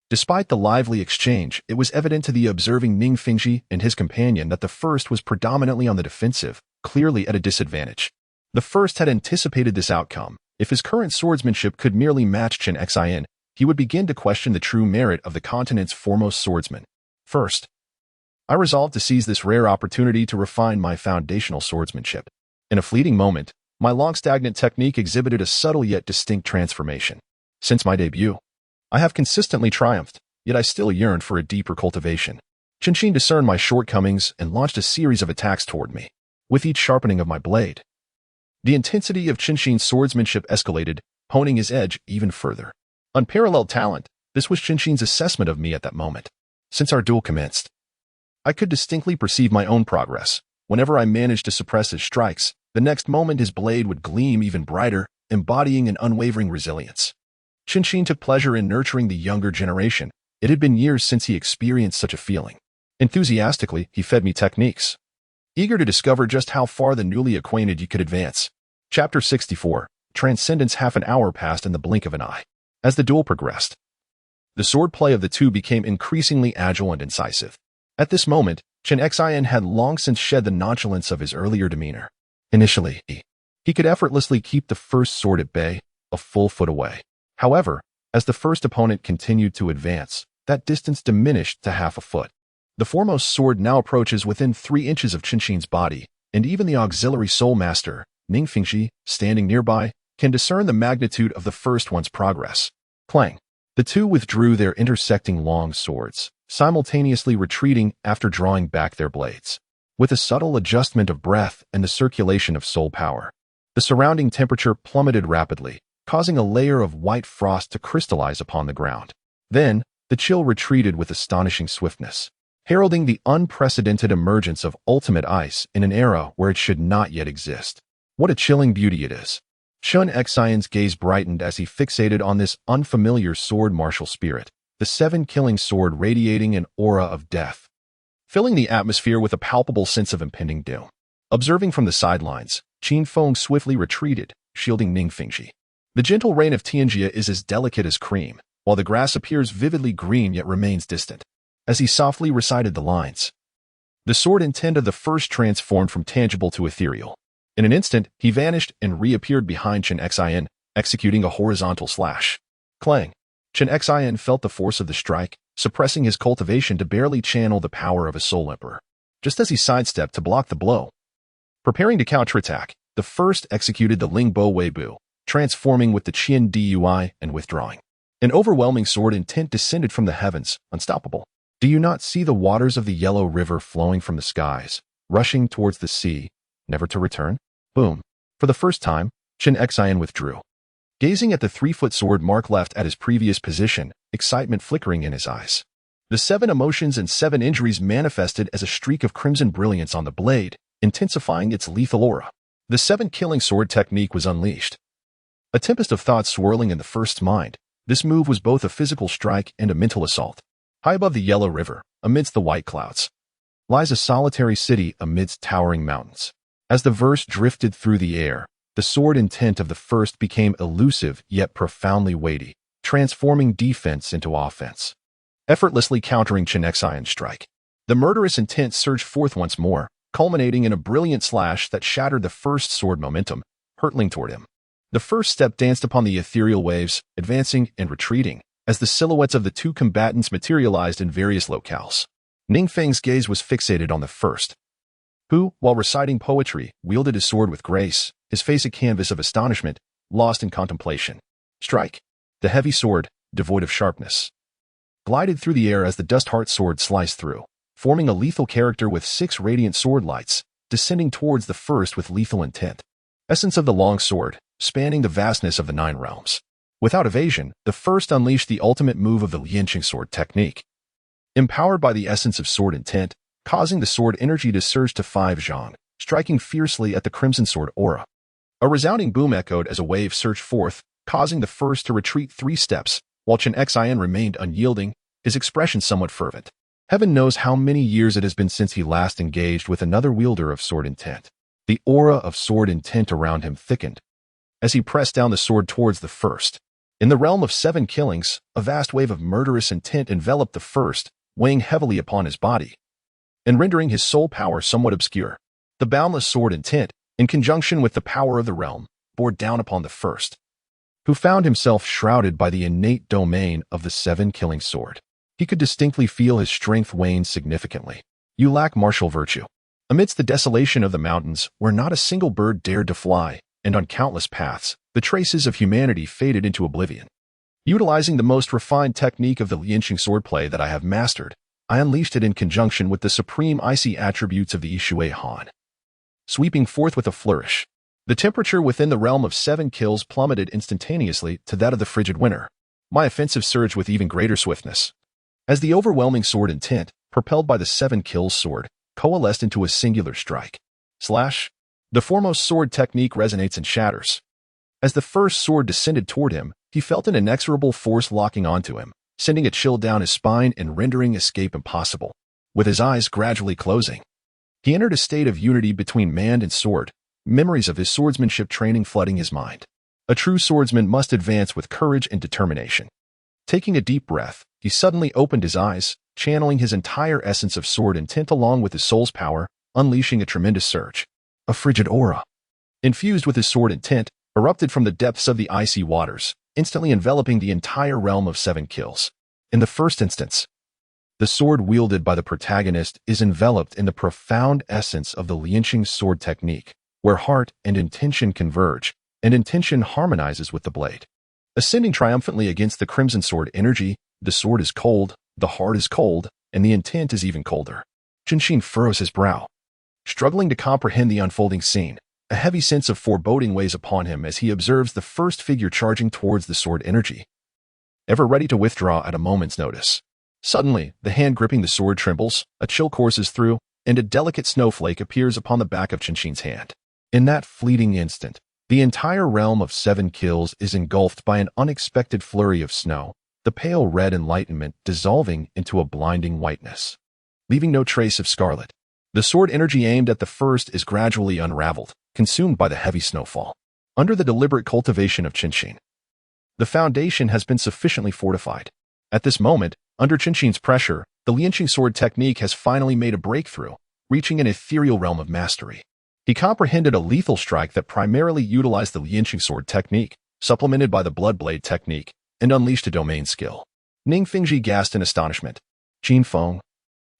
Despite the lively exchange, it was evident to the observing Ning Fengji and his companion that the first was predominantly on the defensive, clearly at a disadvantage. The first had anticipated this outcome. If his current swordsmanship could merely match Chen Xian, he would begin to question the true merit of the continent's foremost swordsman. First, I resolved to seize this rare opportunity to refine my foundational swordsmanship. In a fleeting moment, my long-stagnant technique exhibited a subtle yet distinct transformation. Since my debut, I have consistently triumphed, yet I still yearned for a deeper cultivation. Qinshin discerned my shortcomings and launched a series of attacks toward me. With each sharpening of my blade, the intensity of Qinshin's swordsmanship escalated, honing his edge even further. Unparalleled talent, this was Qinshin's assessment of me at that moment. Since our duel commenced, I could distinctly perceive my own progress. Whenever I managed to suppress his strikes, the next moment his blade would gleam even brighter, embodying an unwavering resilience. Qinshin took pleasure in nurturing the younger generation. It had been years since he experienced such a feeling. Enthusiastically, he fed me techniques, eager to discover just how far the newly acquainted you could advance. Chapter 64, Transcendence. Half an hour passed in the blink of an eye. As the duel progressed, the swordplay of the two became increasingly agile and incisive. At this moment, Chen Xian had long since shed the nonchalance of his earlier demeanor. Initially, he could effortlessly keep the first sword at bay, a full foot away. However, as the first opponent continued to advance, that distance diminished to half a foot. The foremost sword now approaches within 3 inches of Qinshin's body, and even the auxiliary soul master, Ning Fengji, standing nearby, can discern the magnitude of the first one's progress. Clang! The two withdrew their intersecting long swords, simultaneously retreating after drawing back their blades. With a subtle adjustment of breath and the circulation of soul power, the surrounding temperature plummeted rapidly, causing a layer of white frost to crystallize upon the ground. Then, the chill retreated with astonishing swiftness, heralding the unprecedented emergence of ultimate ice in an era where it should not yet exist. What a chilling beauty it is. Chun Xian's gaze brightened as he fixated on this unfamiliar sword martial spirit, the seven-killing sword radiating an aura of death, filling the atmosphere with a palpable sense of impending doom. Observing from the sidelines, Qin Feng swiftly retreated, shielding Ning Fengji. The gentle rain of Tianjia is as delicate as cream, while the grass appears vividly green yet remains distant. As he softly recited the lines, the sword intent of the first transformed from tangible to ethereal. In an instant, he vanished and reappeared behind Chen Xian, executing a horizontal slash. Clang! Chen Xian felt the force of the strike, suppressing his cultivation to barely channel the power of a soul emperor. Just as he sidestepped to block the blow, preparing to counterattack, the first executed the Lingbo Weibu, transforming with the Qian Dui and withdrawing. An overwhelming sword intent descended from the heavens, unstoppable. Do you not see the waters of the yellow river flowing from the skies, rushing towards the sea, never to return? Boom. For the first time, Chen Xian withdrew. Gazing at the 3-foot sword Mark left at his previous position, excitement flickering in his eyes. The 7 emotions and 7 injuries manifested as a streak of crimson brilliance on the blade, intensifying its lethal aura. The 7-killing sword technique was unleashed. A tempest of thoughts swirling in the first's mind, this move was both a physical strike and a mental assault. High above the yellow river, amidst the white clouds, lies a solitary city amidst towering mountains. As the verse drifted through the air, the sword intent of the first became elusive yet profoundly weighty, transforming defense into offense, effortlessly countering Chen Xian's strike. The murderous intent surged forth once more, culminating in a brilliant slash that shattered the first sword momentum, hurtling toward him. The first step danced upon the ethereal waves, advancing and retreating, as the silhouettes of the 2 combatants materialized in various locales. Ning Feng's gaze was fixated on the first, who, while reciting poetry, wielded his sword with grace, his face a canvas of astonishment, lost in contemplation. Strike! The heavy sword, devoid of sharpness, glided through the air as the dust-heart sword sliced through, forming a lethal character with 6 radiant sword lights, descending towards the first with lethal intent. Essence of the long sword, spanning the vastness of the 9 realms. Without evasion, the first unleashed the ultimate move of the Lianqing sword technique. Empowered by the essence of sword intent, causing the sword energy to surge to 5 zhang, striking fiercely at the crimson sword aura. A resounding boom echoed as a wave surged forth, causing the first to retreat 3 steps, while Chen Xian remained unyielding, his expression somewhat fervent. Heaven knows how many years it has been since he last engaged with another wielder of sword intent. The aura of sword intent around him thickened as he pressed down the sword towards the first. In the realm of 7 killings, a vast wave of murderous intent enveloped the first, weighing heavily upon his body and rendering his soul power somewhat obscure. The boundless sword intent, in conjunction with the power of the realm, bore down upon the first, who found himself shrouded by the innate domain of the 7-killing sword. He could distinctly feel his strength wane significantly. You lack martial virtue. Amidst the desolation of the mountains, where not a single bird dared to fly, and on countless paths, the traces of humanity faded into oblivion. Utilizing the most refined technique of the Lianqing swordplay that I have mastered, I unleashed it in conjunction with the supreme icy attributes of the Yishui Han. Sweeping forth with a flourish, the temperature within the realm of 7 kills plummeted instantaneously to that of the frigid winter. My offensive surged with even greater swiftness, as the overwhelming sword intent, propelled by the 7 kills sword, coalesced into a singular strike. Slash! The foremost sword technique resonates and shatters. As the first sword descended toward him, he felt an inexorable force locking onto him, sending a chill down his spine and rendering escape impossible. With his eyes gradually closing, he entered a state of unity between man and sword, memories of his swordsmanship training flooding his mind. A true swordsman must advance with courage and determination. Taking a deep breath, he suddenly opened his eyes, channeling his entire essence of sword intent along with his soul's power, unleashing a tremendous surge. A frigid aura, infused with his sword intent, erupted from the depths of the icy waters, instantly enveloping the entire realm of 7 kills. In the first instance, the sword wielded by the protagonist is enveloped in the profound essence of the Lianqing sword technique, where heart and intention converge, and intention harmonizes with the blade. Ascending triumphantly against the crimson sword energy, the sword is cold, the heart is cold, and the intent is even colder. Jinshin furrows his brow, struggling to comprehend the unfolding scene. A heavy sense of foreboding weighs upon him as he observes the first figure charging towards the sword energy, ever ready to withdraw at a moment's notice. Suddenly, the hand gripping the sword trembles, a chill courses through, and a delicate snowflake appears upon the back of Jinshin's hand. In that fleeting instant, the entire realm of 7 kills is engulfed by an unexpected flurry of snow, the pale red enlightenment dissolving into a blinding whiteness, leaving no trace of scarlet. The sword energy aimed at the first is gradually unraveled, consumed by the heavy snowfall. Under the deliberate cultivation of Qinshin, the foundation has been sufficiently fortified. At this moment, under Qinshin's pressure, the Lianqing sword technique has finally made a breakthrough, reaching an ethereal realm of mastery. He comprehended a lethal strike that primarily utilized the Lianqing sword technique, supplemented by the Bloodblade technique, and unleashed a domain skill. Ning Fengji gasped in astonishment. Qin Feng,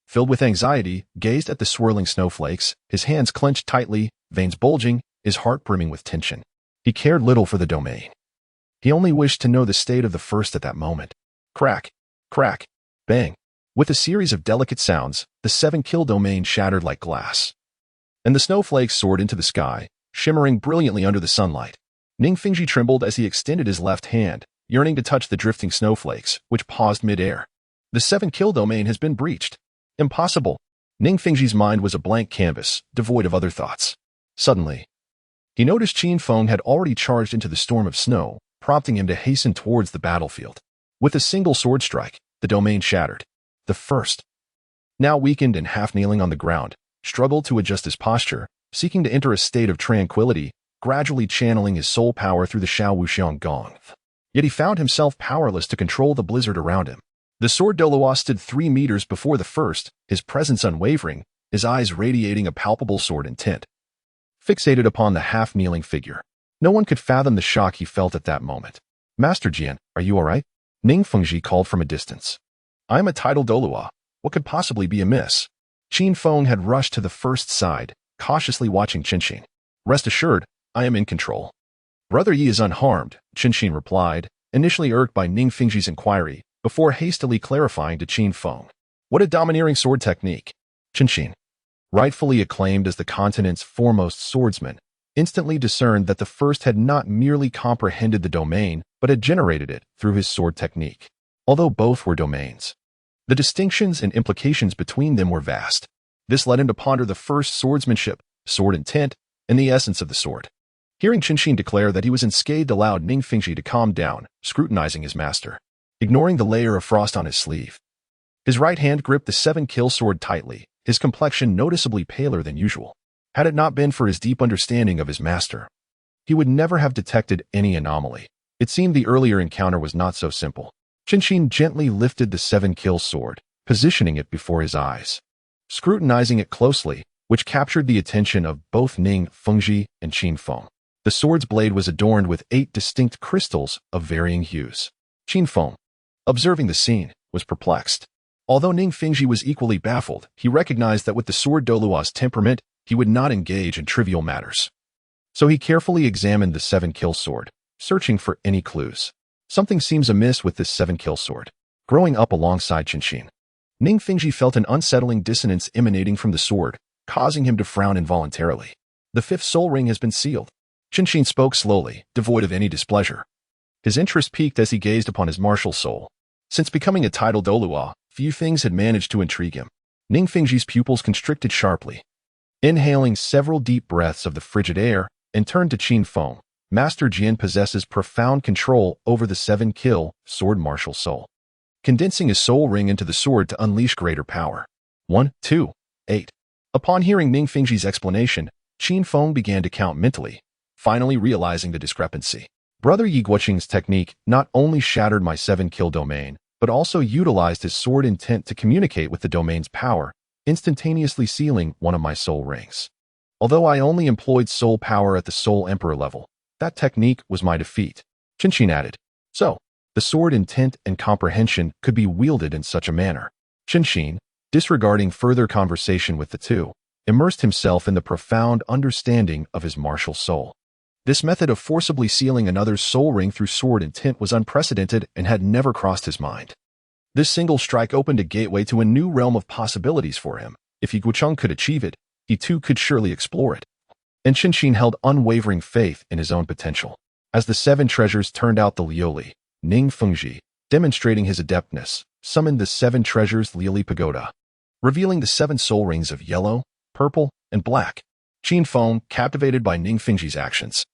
filled with anxiety, gazed at the swirling snowflakes, his hands clenched tightly, veins bulging, his heart brimming with tension. He cared little for the domain. He only wished to know the state of the first at that moment. Crack, crack, bang. With a series of delicate sounds, the 7-kill domain shattered like glass, and the snowflakes soared into the sky, shimmering brilliantly under the sunlight. Ning Fengji trembled as he extended his left hand, yearning to touch the drifting snowflakes, which paused mid-air. The 7-kill domain has been breached. Impossible. Ning Fengji's mind was a blank canvas, devoid of other thoughts. Suddenly, he noticed Qin Feng had already charged into the storm of snow, prompting him to hasten towards the battlefield. With a single sword strike, the domain shattered. The first, now weakened and half-kneeling on the ground, struggled to adjust his posture, seeking to enter a state of tranquility, gradually channeling his soul power through the Shao Wuxiang Gong. Yet he found himself powerless to control the blizzard around him. The sword Douluo stood 3 meters before the first, his presence unwavering, his eyes radiating a palpable sword intent. Fixated upon the half-kneeling figure, no one could fathom the shock he felt at that moment. Master Jian, are you all right? Ning Fengji called from a distance. I am a titled Douluo. What could possibly be amiss? Qin Feng had rushed to the first side, cautiously watching Qinshin. Rest assured, I am in control. Brother Yi is unharmed, Qinshin replied, initially irked by Ning Fengji's inquiry, before hastily clarifying to Qin Feng. What a domineering sword technique. Qinshin, rightfully acclaimed as the continent's foremost swordsman, instantly discerned that the first had not merely comprehended the domain, but had generated it through his sword technique. Although both were domains, the distinctions and implications between them were vast. This led him to ponder the first swordsmanship, sword intent, and the essence of the sword. Hearing Qinshin declare that he was unscathed allowed Ning Fengji to calm down, scrutinizing his master, ignoring the layer of frost on his sleeve. His right hand gripped the 7-kill sword tightly, his complexion noticeably paler than usual. Had it not been for his deep understanding of his master, he would never have detected any anomaly. It seemed the earlier encounter was not so simple. Qinshin gently lifted the 7-kill sword, positioning it before his eyes, scrutinizing it closely, which captured the attention of both Ning Fengji and Qin Feng. The sword's blade was adorned with 8 distinct crystals of varying hues. Qin Feng, observing the scene, was perplexed. Although Ning Fengji was equally baffled, he recognized that with the sword Douluo's temperament, he would not engage in trivial matters. So he carefully examined the 7-kill sword, searching for any clues. Something seems amiss with this 7-kill sword. Growing up alongside Qinshin, Ning Fengji felt an unsettling dissonance emanating from the sword, causing him to frown involuntarily. The 5th soul ring has been sealed. Qinshin spoke slowly, devoid of any displeasure. His interest piqued as he gazed upon his martial soul. Since becoming a titled Douluo, few things had managed to intrigue him. Ning Fengji's pupils constricted sharply, inhaling several deep breaths of the frigid air, and turned to Qin Feng. Master Jian possesses profound control over the 7-kill sword martial soul, condensing his soul ring into the sword to unleash greater power. 1, 2, 8. Upon hearing Ning Fengji's explanation, Qin Feng began to count mentally, finally realizing the discrepancy. Brother Yi Guoqing's technique not only shattered my 7-kill domain, but also utilized his sword intent to communicate with the domain's power, instantaneously sealing one of my soul rings. Although I only employed soul power at the Soul Emperor level, that technique was my defeat. Qinshin added. So, the sword intent and comprehension could be wielded in such a manner. Qinshin, disregarding further conversation with the two, immersed himself in the profound understanding of his martial soul. This method of forcibly sealing another's soul ring through sword intent was unprecedented and had never crossed his mind. This single strike opened a gateway to a new realm of possibilities for him. If Yi Guoqing could achieve it, he too could surely explore it. And Qinshin held unwavering faith in his own potential. As the 7 treasures turned out the Liuli, Ning Fengji, demonstrating his adeptness, summoned the 7 treasures Liuli Pagoda, revealing the 7 soul rings of yellow, purple, and black. Qin Feng, captivated by Ning Fengji's actions,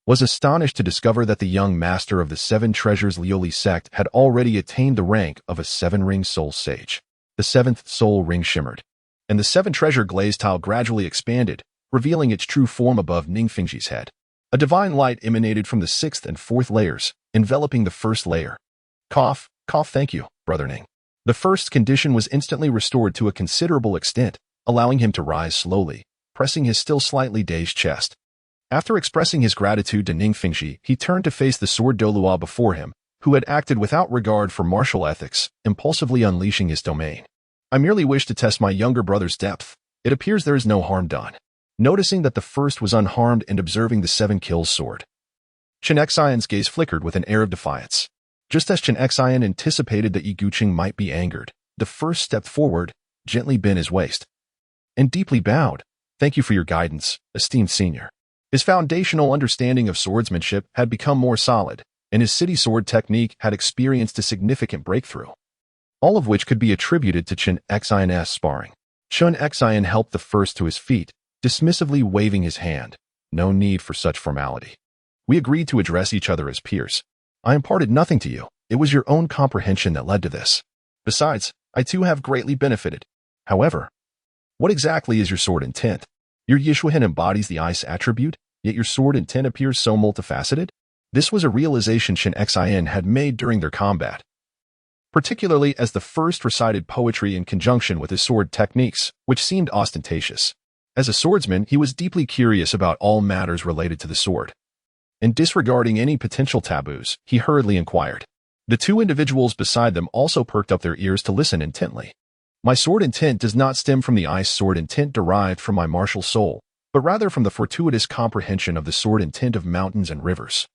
was astonished to discover that the young master of the Seven Treasures Liuli sect had already attained the rank of a seven-ring soul sage. The seventh soul ring shimmered, and the seven-treasure glaze tile gradually expanded, revealing its true form above Ning Fengji's head. A divine light emanated from the sixth and fourth layers, enveloping the first layer. Cough, thank you, Brother Ning. The first condition was instantly restored to a considerable extent, allowing him to rise slowly, pressing his still slightly dazed chest. After expressing his gratitude to Ning Fengji, he turned to face the sword Douluo before him, who had acted without regard for martial ethics, impulsively unleashing his domain. I merely wish to test my younger brother's depth. It appears there is no harm done. Noticing that the first was unharmed and observing the seven kills sword, Chen Xian's gaze flickered with an air of defiance. Just as Chen Xian anticipated that Yi Guqing might be angered, the first stepped forward, gently bent his waist, and deeply bowed. Thank you for your guidance, esteemed senior. His foundational understanding of swordsmanship had become more solid, and his city sword technique had experienced a significant breakthrough, all of which could be attributed to Chen Xian's sparring. Chen Xian helped the first to his feet, dismissively waving his hand. No need for such formality. We agreed to address each other as peers. I imparted nothing to you. It was your own comprehension that led to this. Besides, I too have greatly benefited. However, what exactly is your sword intent? Your Yishuhen embodies the ice attribute, yet your sword intent appears so multifaceted? This was a realization Chen Xian had made during their combat, particularly as the first recited poetry in conjunction with his sword techniques, which seemed ostentatious. As a swordsman, he was deeply curious about all matters related to the sword, and disregarding any potential taboos, he hurriedly inquired. The two individuals beside them also perked up their ears to listen intently. My sword intent does not stem from the ice sword intent derived from my martial soul, but rather from the fortuitous comprehension of the sword intent of mountains and rivers.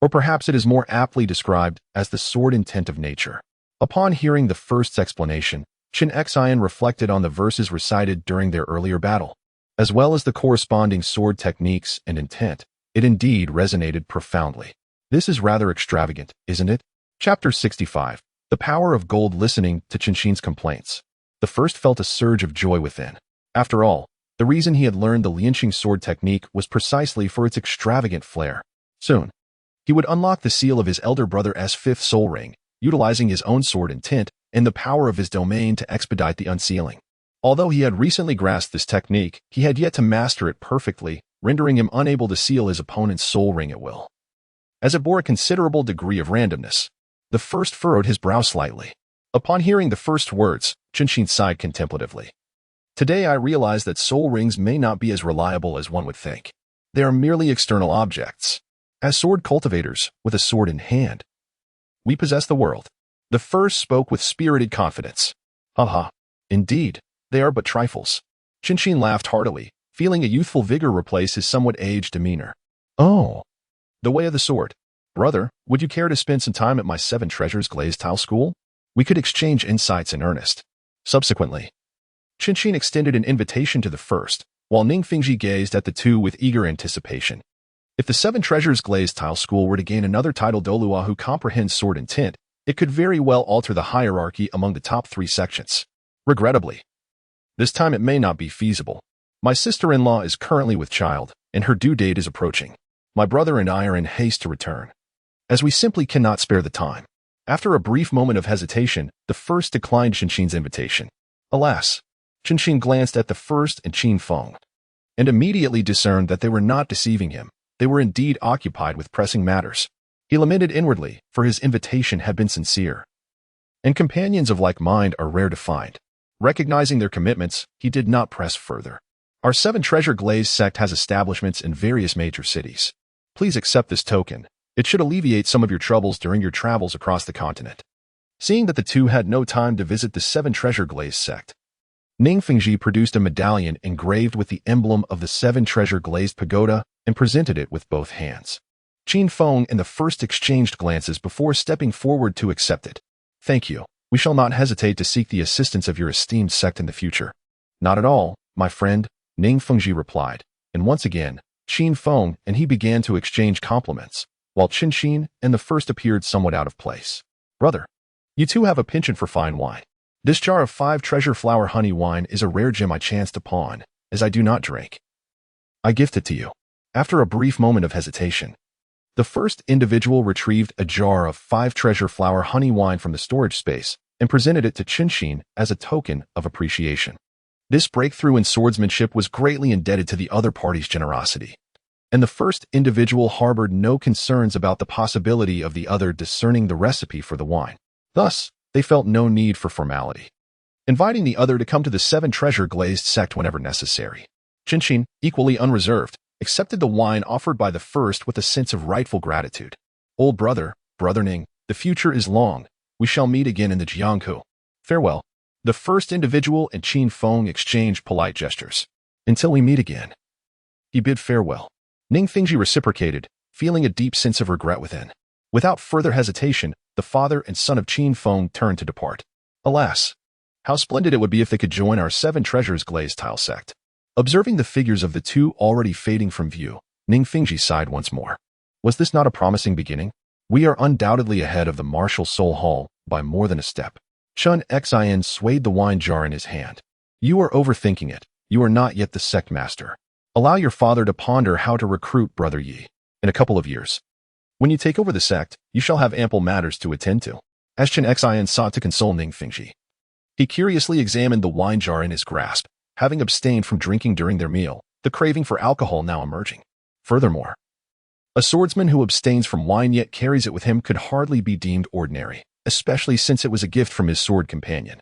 Or perhaps it is more aptly described as the sword intent of nature. Upon hearing the first's explanation, Chen Xian reflected on the verses recited during their earlier battle, as well as the corresponding sword techniques and intent. It indeed resonated profoundly. This is rather extravagant, isn't it? Chapter 65. The Power of Gold. Listening to Qinshin's complaints, the first felt a surge of joy within. After all, the reason he had learned the Lianqing sword technique was precisely for its extravagant flair. Soon, he would unlock the seal of his elder brother's fifth soul ring, utilizing his own sword intent and the power of his domain to expedite the unsealing. Although he had recently grasped this technique, he had yet to master it perfectly, rendering him unable to seal his opponent's soul ring at will. As it bore a considerable degree of randomness, the first furrowed his brow slightly. Upon hearing the first words, Qinshin sighed contemplatively. Today I realize that soul rings may not be as reliable as one would think. They are merely external objects. As sword cultivators, with a sword in hand, we possess the world. The first spoke with spirited confidence. Haha, indeed, they are but trifles. Qinshin laughed heartily, feeling a youthful vigor replace his somewhat aged demeanor. Oh, the way of the sword. Brother, would you care to spend some time at my Seven Treasures glazed tile school? We could exchange insights in earnest. Subsequently, Qinshin extended an invitation to the first, while Ning Fengji gazed at the two with eager anticipation. If the Seven Treasures glazed tile school were to gain another title Douluo who comprehends sword intent, it could very well alter the hierarchy among the top three sections. Regrettably, this time it may not be feasible. My sister-in-law is currently with child, and her due date is approaching. My brother and I are in haste to return, as we simply cannot spare the time. After a brief moment of hesitation, the first declined Qinshin's invitation. Alas, Qinshin glanced at the first and Qin Feng, and immediately discerned that they were not deceiving him. They were indeed occupied with pressing matters. He lamented inwardly, for his invitation had been sincere, and companions of like mind are rare to find. Recognizing their commitments, he did not press further. Our Seven Treasure Glaze sect has establishments in various major cities. Please accept this token. It should alleviate some of your troubles during your travels across the continent. Seeing that the two had no time to visit the Seven Treasure Glaze sect, Ning Fengji produced a medallion engraved with the emblem of the Seven Treasure Glazed Pagoda and presented it with both hands. Qin Feng and the first exchanged glances before stepping forward to accept it. Thank you. We shall not hesitate to seek the assistance of your esteemed sect in the future. Not at all, my friend, Ning Fengji replied, and once again, Qin Feng and he began to exchange compliments, while Qinshin and the first appeared somewhat out of place. Brother, you two have a penchant for fine wine. This jar of 5 treasure flower honey wine is a rare gem I chanced upon, as I do not drink. I gift it to you. After a brief moment of hesitation, the first individual retrieved a jar of 5 treasure flower honey wine from the storage space and presented it to Qinshin as a token of appreciation. This breakthrough in swordsmanship was greatly indebted to the other party's generosity, and the first individual harbored no concerns about the possibility of the other discerning the recipe for the wine. Thus, they felt no need for formality, inviting the other to come to the 7 treasure glazed sect whenever necessary. Qinshin, equally unreserved, accepted the wine offered by the first with a sense of rightful gratitude. Old brother, brother Ning, the future is long. We shall meet again in the Jiangku. Farewell. The first individual and Qin Feng exchanged polite gestures. Until we meet again. He bid farewell. Ning Fengji reciprocated, feeling a deep sense of regret within. Without further hesitation, the father and son of Qin Feng turned to depart. Alas! How splendid it would be if they could join our 7 treasures glazed tile sect. Observing the figures of the two already fading from view, Ning Fengji sighed once more. Was this not a promising beginning? We are undoubtedly ahead of the martial soul hall by more than a step. Chun Xin swayed the wine jar in his hand. You are overthinking it. You are not yet the sect master. Allow your father to ponder how to recruit Brother Yi. In a couple of years, when you take over the sect, you shall have ample matters to attend to. As Chun Xin sought to console Ning Fengji, he curiously examined the wine jar in his grasp. Having abstained from drinking during their meal, the craving for alcohol now emerging. Furthermore, a swordsman who abstains from wine yet carries it with him could hardly be deemed ordinary, especially since it was a gift from his sword companion,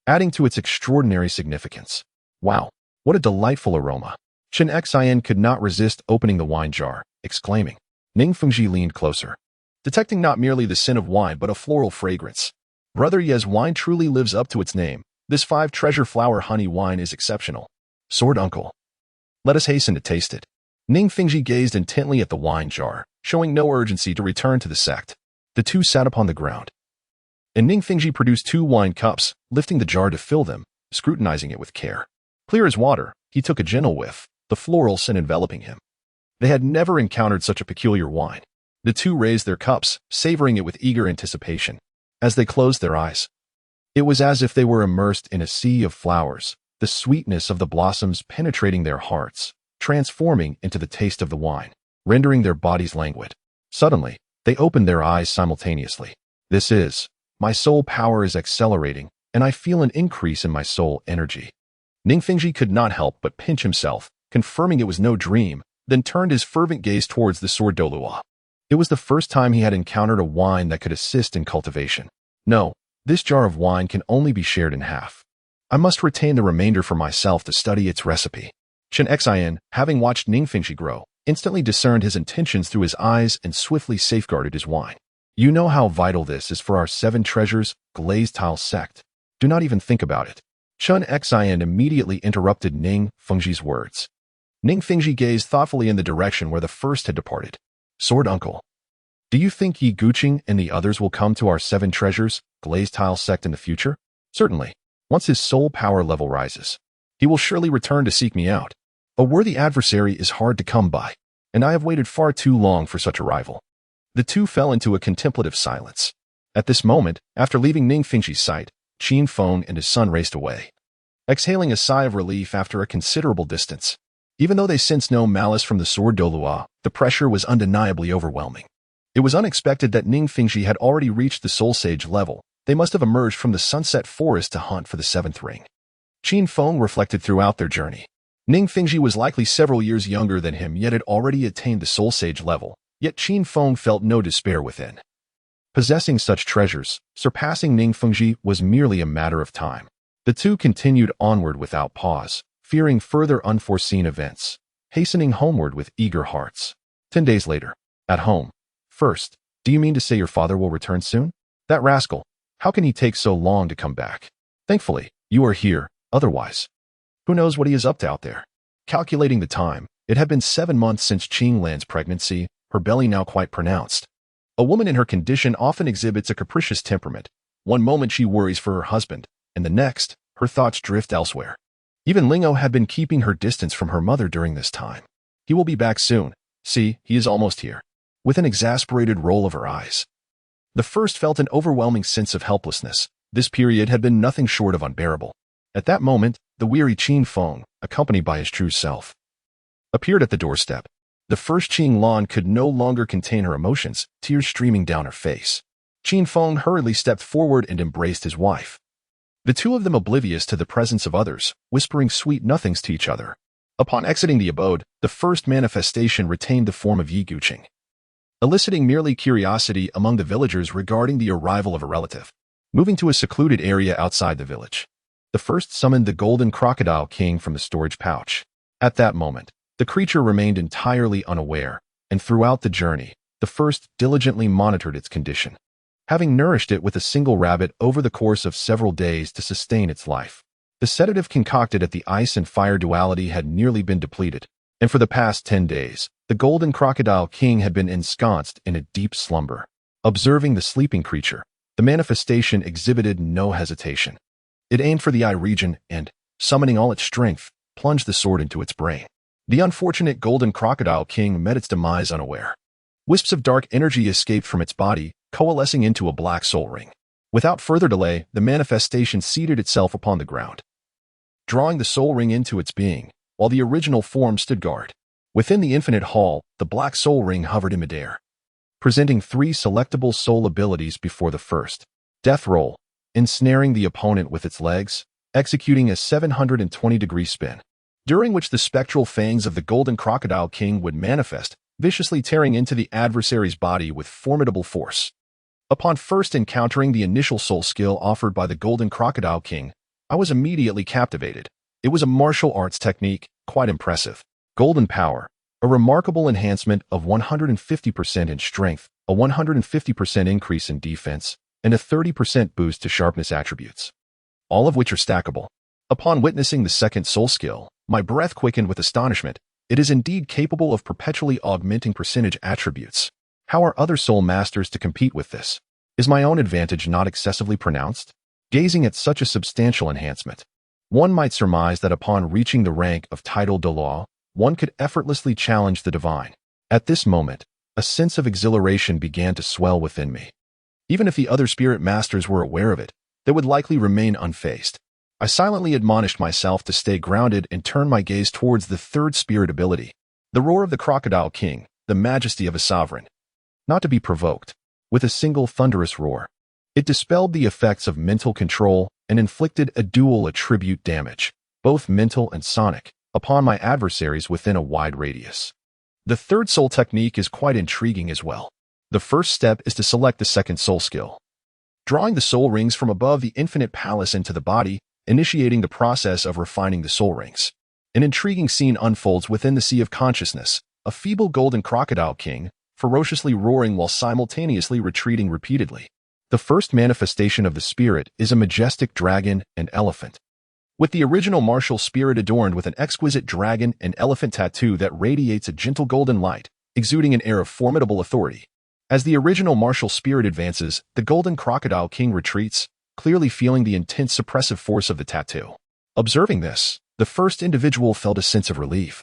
adding to its extraordinary significance. Wow, what a delightful aroma! Chun Xin could not resist opening the wine jar, exclaiming. Ning Fengji leaned closer, detecting not merely the scent of wine but a floral fragrance. Brother Ye's wine truly lives up to its name. This 5 treasure flower honey wine is exceptional. Sword uncle. Let us hasten to taste it. Ning Fengji gazed intently at the wine jar, showing no urgency to return to the sect. The two sat upon the ground, and Ning Fengji produced 2 wine cups, lifting the jar to fill them, scrutinizing it with care. Clear as water, he took a gentle whiff, the floral scent enveloping him. They had never encountered such a peculiar wine. The two raised their cups, savoring it with eager anticipation. As they closed their eyes, it was as if they were immersed in a sea of flowers, the sweetness of the blossoms penetrating their hearts, transforming into the taste of the wine, rendering their bodies languid. Suddenly, they opened their eyes simultaneously. My soul power is accelerating, and I feel an increase in my soul energy. Ning Fengji could not help but pinch himself, confirming it was no dream, then turned his fervent gaze towards the sword Douluo. It was the first time he had encountered a wine that could assist in cultivation. No. This jar of wine can only be shared in half. I must retain the remainder for myself to study its recipe. Chun Xin, having watched Ning Fengji grow, instantly discerned his intentions through his eyes and swiftly safeguarded his wine. You know how vital this is for our 7 treasures glazed tile sect. Do not even think about it. Chun Xin immediately interrupted Ning Fengji's words. Ning Fengji gazed thoughtfully in the direction where the first had departed. Sword uncle. Do you think Yi Guqing and the others will come to our 7 treasures glazed tile sect in the future? Certainly. Once his soul power level rises, he will surely return to seek me out. A worthy adversary is hard to come by, and I have waited far too long for such arrival. The two fell into a contemplative silence. At this moment, after leaving Ning Fengji's sight, Qin Feng and his son raced away, exhaling a sigh of relief after a considerable distance. Even though they sensed no malice from the sword Douluo, the pressure was undeniably overwhelming. It was unexpected that Ning Fengji had already reached the Soul Sage level. They must have emerged from the Sunset Forest to hunt for the 7th ring. Qin Feng reflected throughout their journey. Ning Fengji was likely several years younger than him, yet had already attained the Soul Sage level. Yet Qin Feng felt no despair within. Possessing such treasures, surpassing Ning Fengji was merely a matter of time. The two continued onward without pause, fearing further unforeseen events, hastening homeward with eager hearts. 10 days later, at home. First, do you mean to say your father will return soon? That rascal, how can he take so long to come back? Thankfully, you are here, otherwise, who knows what he is up to out there? Calculating the time, it had been 7 months since Qing Lan's pregnancy, her belly now quite pronounced. A woman in her condition often exhibits a capricious temperament. One moment she worries for her husband, and the next, her thoughts drift elsewhere. Even Lingo had been keeping her distance from her mother during this time. He will be back soon. See, he is almost here. With an exasperated roll of her eyes, the first felt an overwhelming sense of helplessness. This period had been nothing short of unbearable. At that moment, the weary Qin Feng, accompanied by his true self, appeared at the doorstep. The first Qing Lan could no longer contain her emotions, tears streaming down her face. Qin Feng hurriedly stepped forward and embraced his wife. The two of them oblivious to the presence of others, whispering sweet nothings to each other. Upon exiting the abode, the first manifestation retained the form of Yi Guqing, eliciting merely curiosity among the villagers regarding the arrival of a relative. Moving to a secluded area outside the village, the first summoned the golden crocodile king from the storage pouch. At that moment, the creature remained entirely unaware, and throughout the journey, the first diligently monitored its condition, having nourished it with a single rabbit over the course of several days to sustain its life. The sedative concocted at the ice and fire duality had nearly been depleted, and for the past 10 days, the golden crocodile king had been ensconced in a deep slumber. Observing the sleeping creature, the manifestation exhibited no hesitation. It aimed for the eye region and, summoning all its strength, plunged the sword into its brain. The unfortunate golden crocodile king met its demise unaware. Wisps of dark energy escaped from its body, coalescing into a black soul ring. Without further delay, the manifestation seated itself upon the ground, drawing the soul ring into its being, while the original form stood guard. Within the infinite hall, the black soul ring hovered in midair, presenting 3 selectable soul abilities before the first. Death roll, ensnaring the opponent with its legs, executing a 720-degree spin, during which the spectral fangs of the golden crocodile king would manifest, viciously tearing into the adversary's body with formidable force. Upon first encountering the initial soul skill offered by the golden crocodile king, I was immediately captivated. It was a martial arts technique, quite impressive. Golden power, a remarkable enhancement of 150% in strength, a 150% increase in defense, and a 30% boost to sharpness attributes, all of which are stackable. Upon witnessing the second soul skill, my breath quickened with astonishment. It is indeed capable of perpetually augmenting percentage attributes. How are other soul masters to compete with this? Is my own advantage not excessively pronounced? Gazing at such a substantial enhancement, one might surmise that upon reaching the rank of title Douluo, one could effortlessly challenge the divine. At this moment, a sense of exhilaration began to swell within me. Even if the other spirit masters were aware of it, they would likely remain unfazed. I silently admonished myself to stay grounded and turn my gaze towards the third spirit ability, the roar of the crocodile king, the majesty of a sovereign. Not to be provoked, with a single thunderous roar, it dispelled the effects of mental control and inflicted a dual attribute damage, both mental and sonic, upon my adversaries within a wide radius. The third soul technique is quite intriguing as well. The first step is to select the second soul skill, drawing the soul rings from above the infinite palace into the body, initiating the process of refining the soul rings. An intriguing scene unfolds within the sea of consciousness, a feeble golden crocodile king, ferociously roaring while simultaneously retreating repeatedly. The first manifestation of the spirit is a majestic dragon and elephant, with the original martial spirit adorned with an exquisite dragon and elephant tattoo that radiates a gentle golden light, exuding an air of formidable authority. As the original martial spirit advances, the golden crocodile king retreats, clearly feeling the intense suppressive force of the tattoo. Observing this, the first individual felt a sense of relief.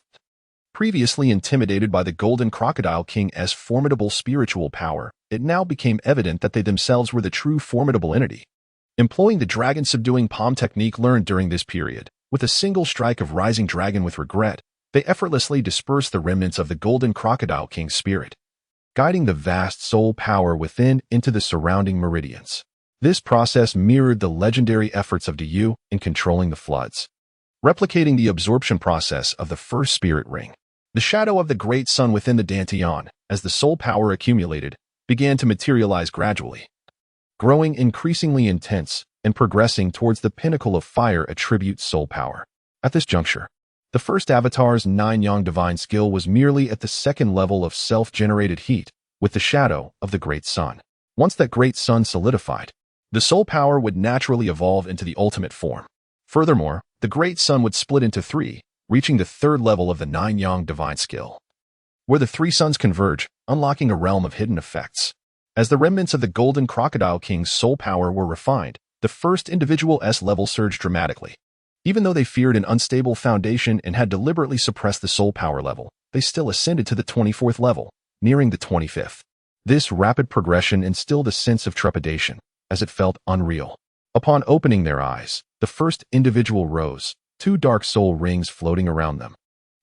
Previously intimidated by the golden crocodile king's formidable spiritual power, it now became evident that they themselves were the true formidable entity. Employing the dragon subduing palm technique learned during this period, with a single strike of rising dragon with regret, they effortlessly dispersed the remnants of the golden crocodile king's spirit, guiding the vast soul power within into the surrounding meridians. This process mirrored the legendary efforts of Douluo in controlling the floods, replicating the absorption process of the first spirit ring. The shadow of the great sun within the Dantian, as the soul power accumulated, began to materialize gradually, growing increasingly intense and progressing towards the pinnacle of fire attribute soul power. At this juncture, the first avatar's 9-yang divine skill was merely at the second level of self-generated heat, with the shadow of the great sun. Once that great sun solidified, the soul power would naturally evolve into the ultimate form. Furthermore, the great sun would split into 3, reaching the third level of the 9-yang divine skill, where the 3 suns converge, unlocking a realm of hidden effects. As the remnants of the golden crocodile king's soul power were refined, the first individual's level surged dramatically. Even though they feared an unstable foundation and had deliberately suppressed the soul power level, they still ascended to the 24th level, nearing the 25th. This rapid progression instilled a sense of trepidation, as it felt unreal. Upon opening their eyes, the first individual rose, 2 dark soul rings floating around them,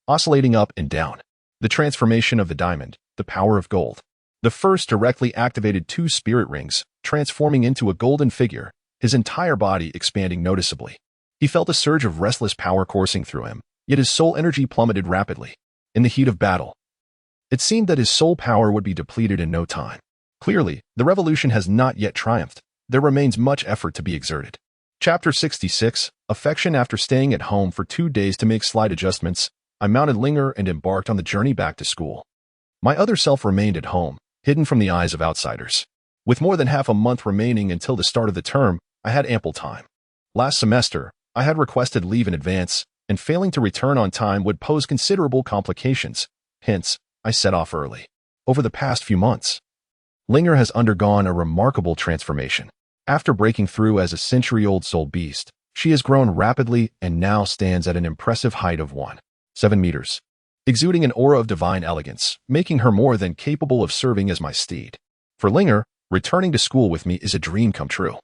oscillating up and down. The transformation of the diamond, the power of gold. The first directly activated 2 spirit rings, transforming into a golden figure, his entire body expanding noticeably. He felt a surge of restless power coursing through him, yet his soul energy plummeted rapidly. In the heat of battle, it seemed that his soul power would be depleted in no time. Clearly, the revolution has not yet triumphed. There remains much effort to be exerted. Chapter 66, Affection. After staying at home for 2 days to make slight adjustments, I mounted Linger and embarked on the journey back to school. My other self remained at home, hidden from the eyes of outsiders. With more than half a month remaining until the start of the term, I had ample time. Last semester, I had requested leave in advance, and failing to return on time would pose considerable complications. Hence, I set off early. Over the past few months, Linger has undergone a remarkable transformation. After breaking through as a century-old soul beast, she has grown rapidly and now stands at an impressive height of 1.7 meters, exuding an aura of divine elegance, making her more than capable of serving as my steed. For Linger, returning to school with me is a dream come true.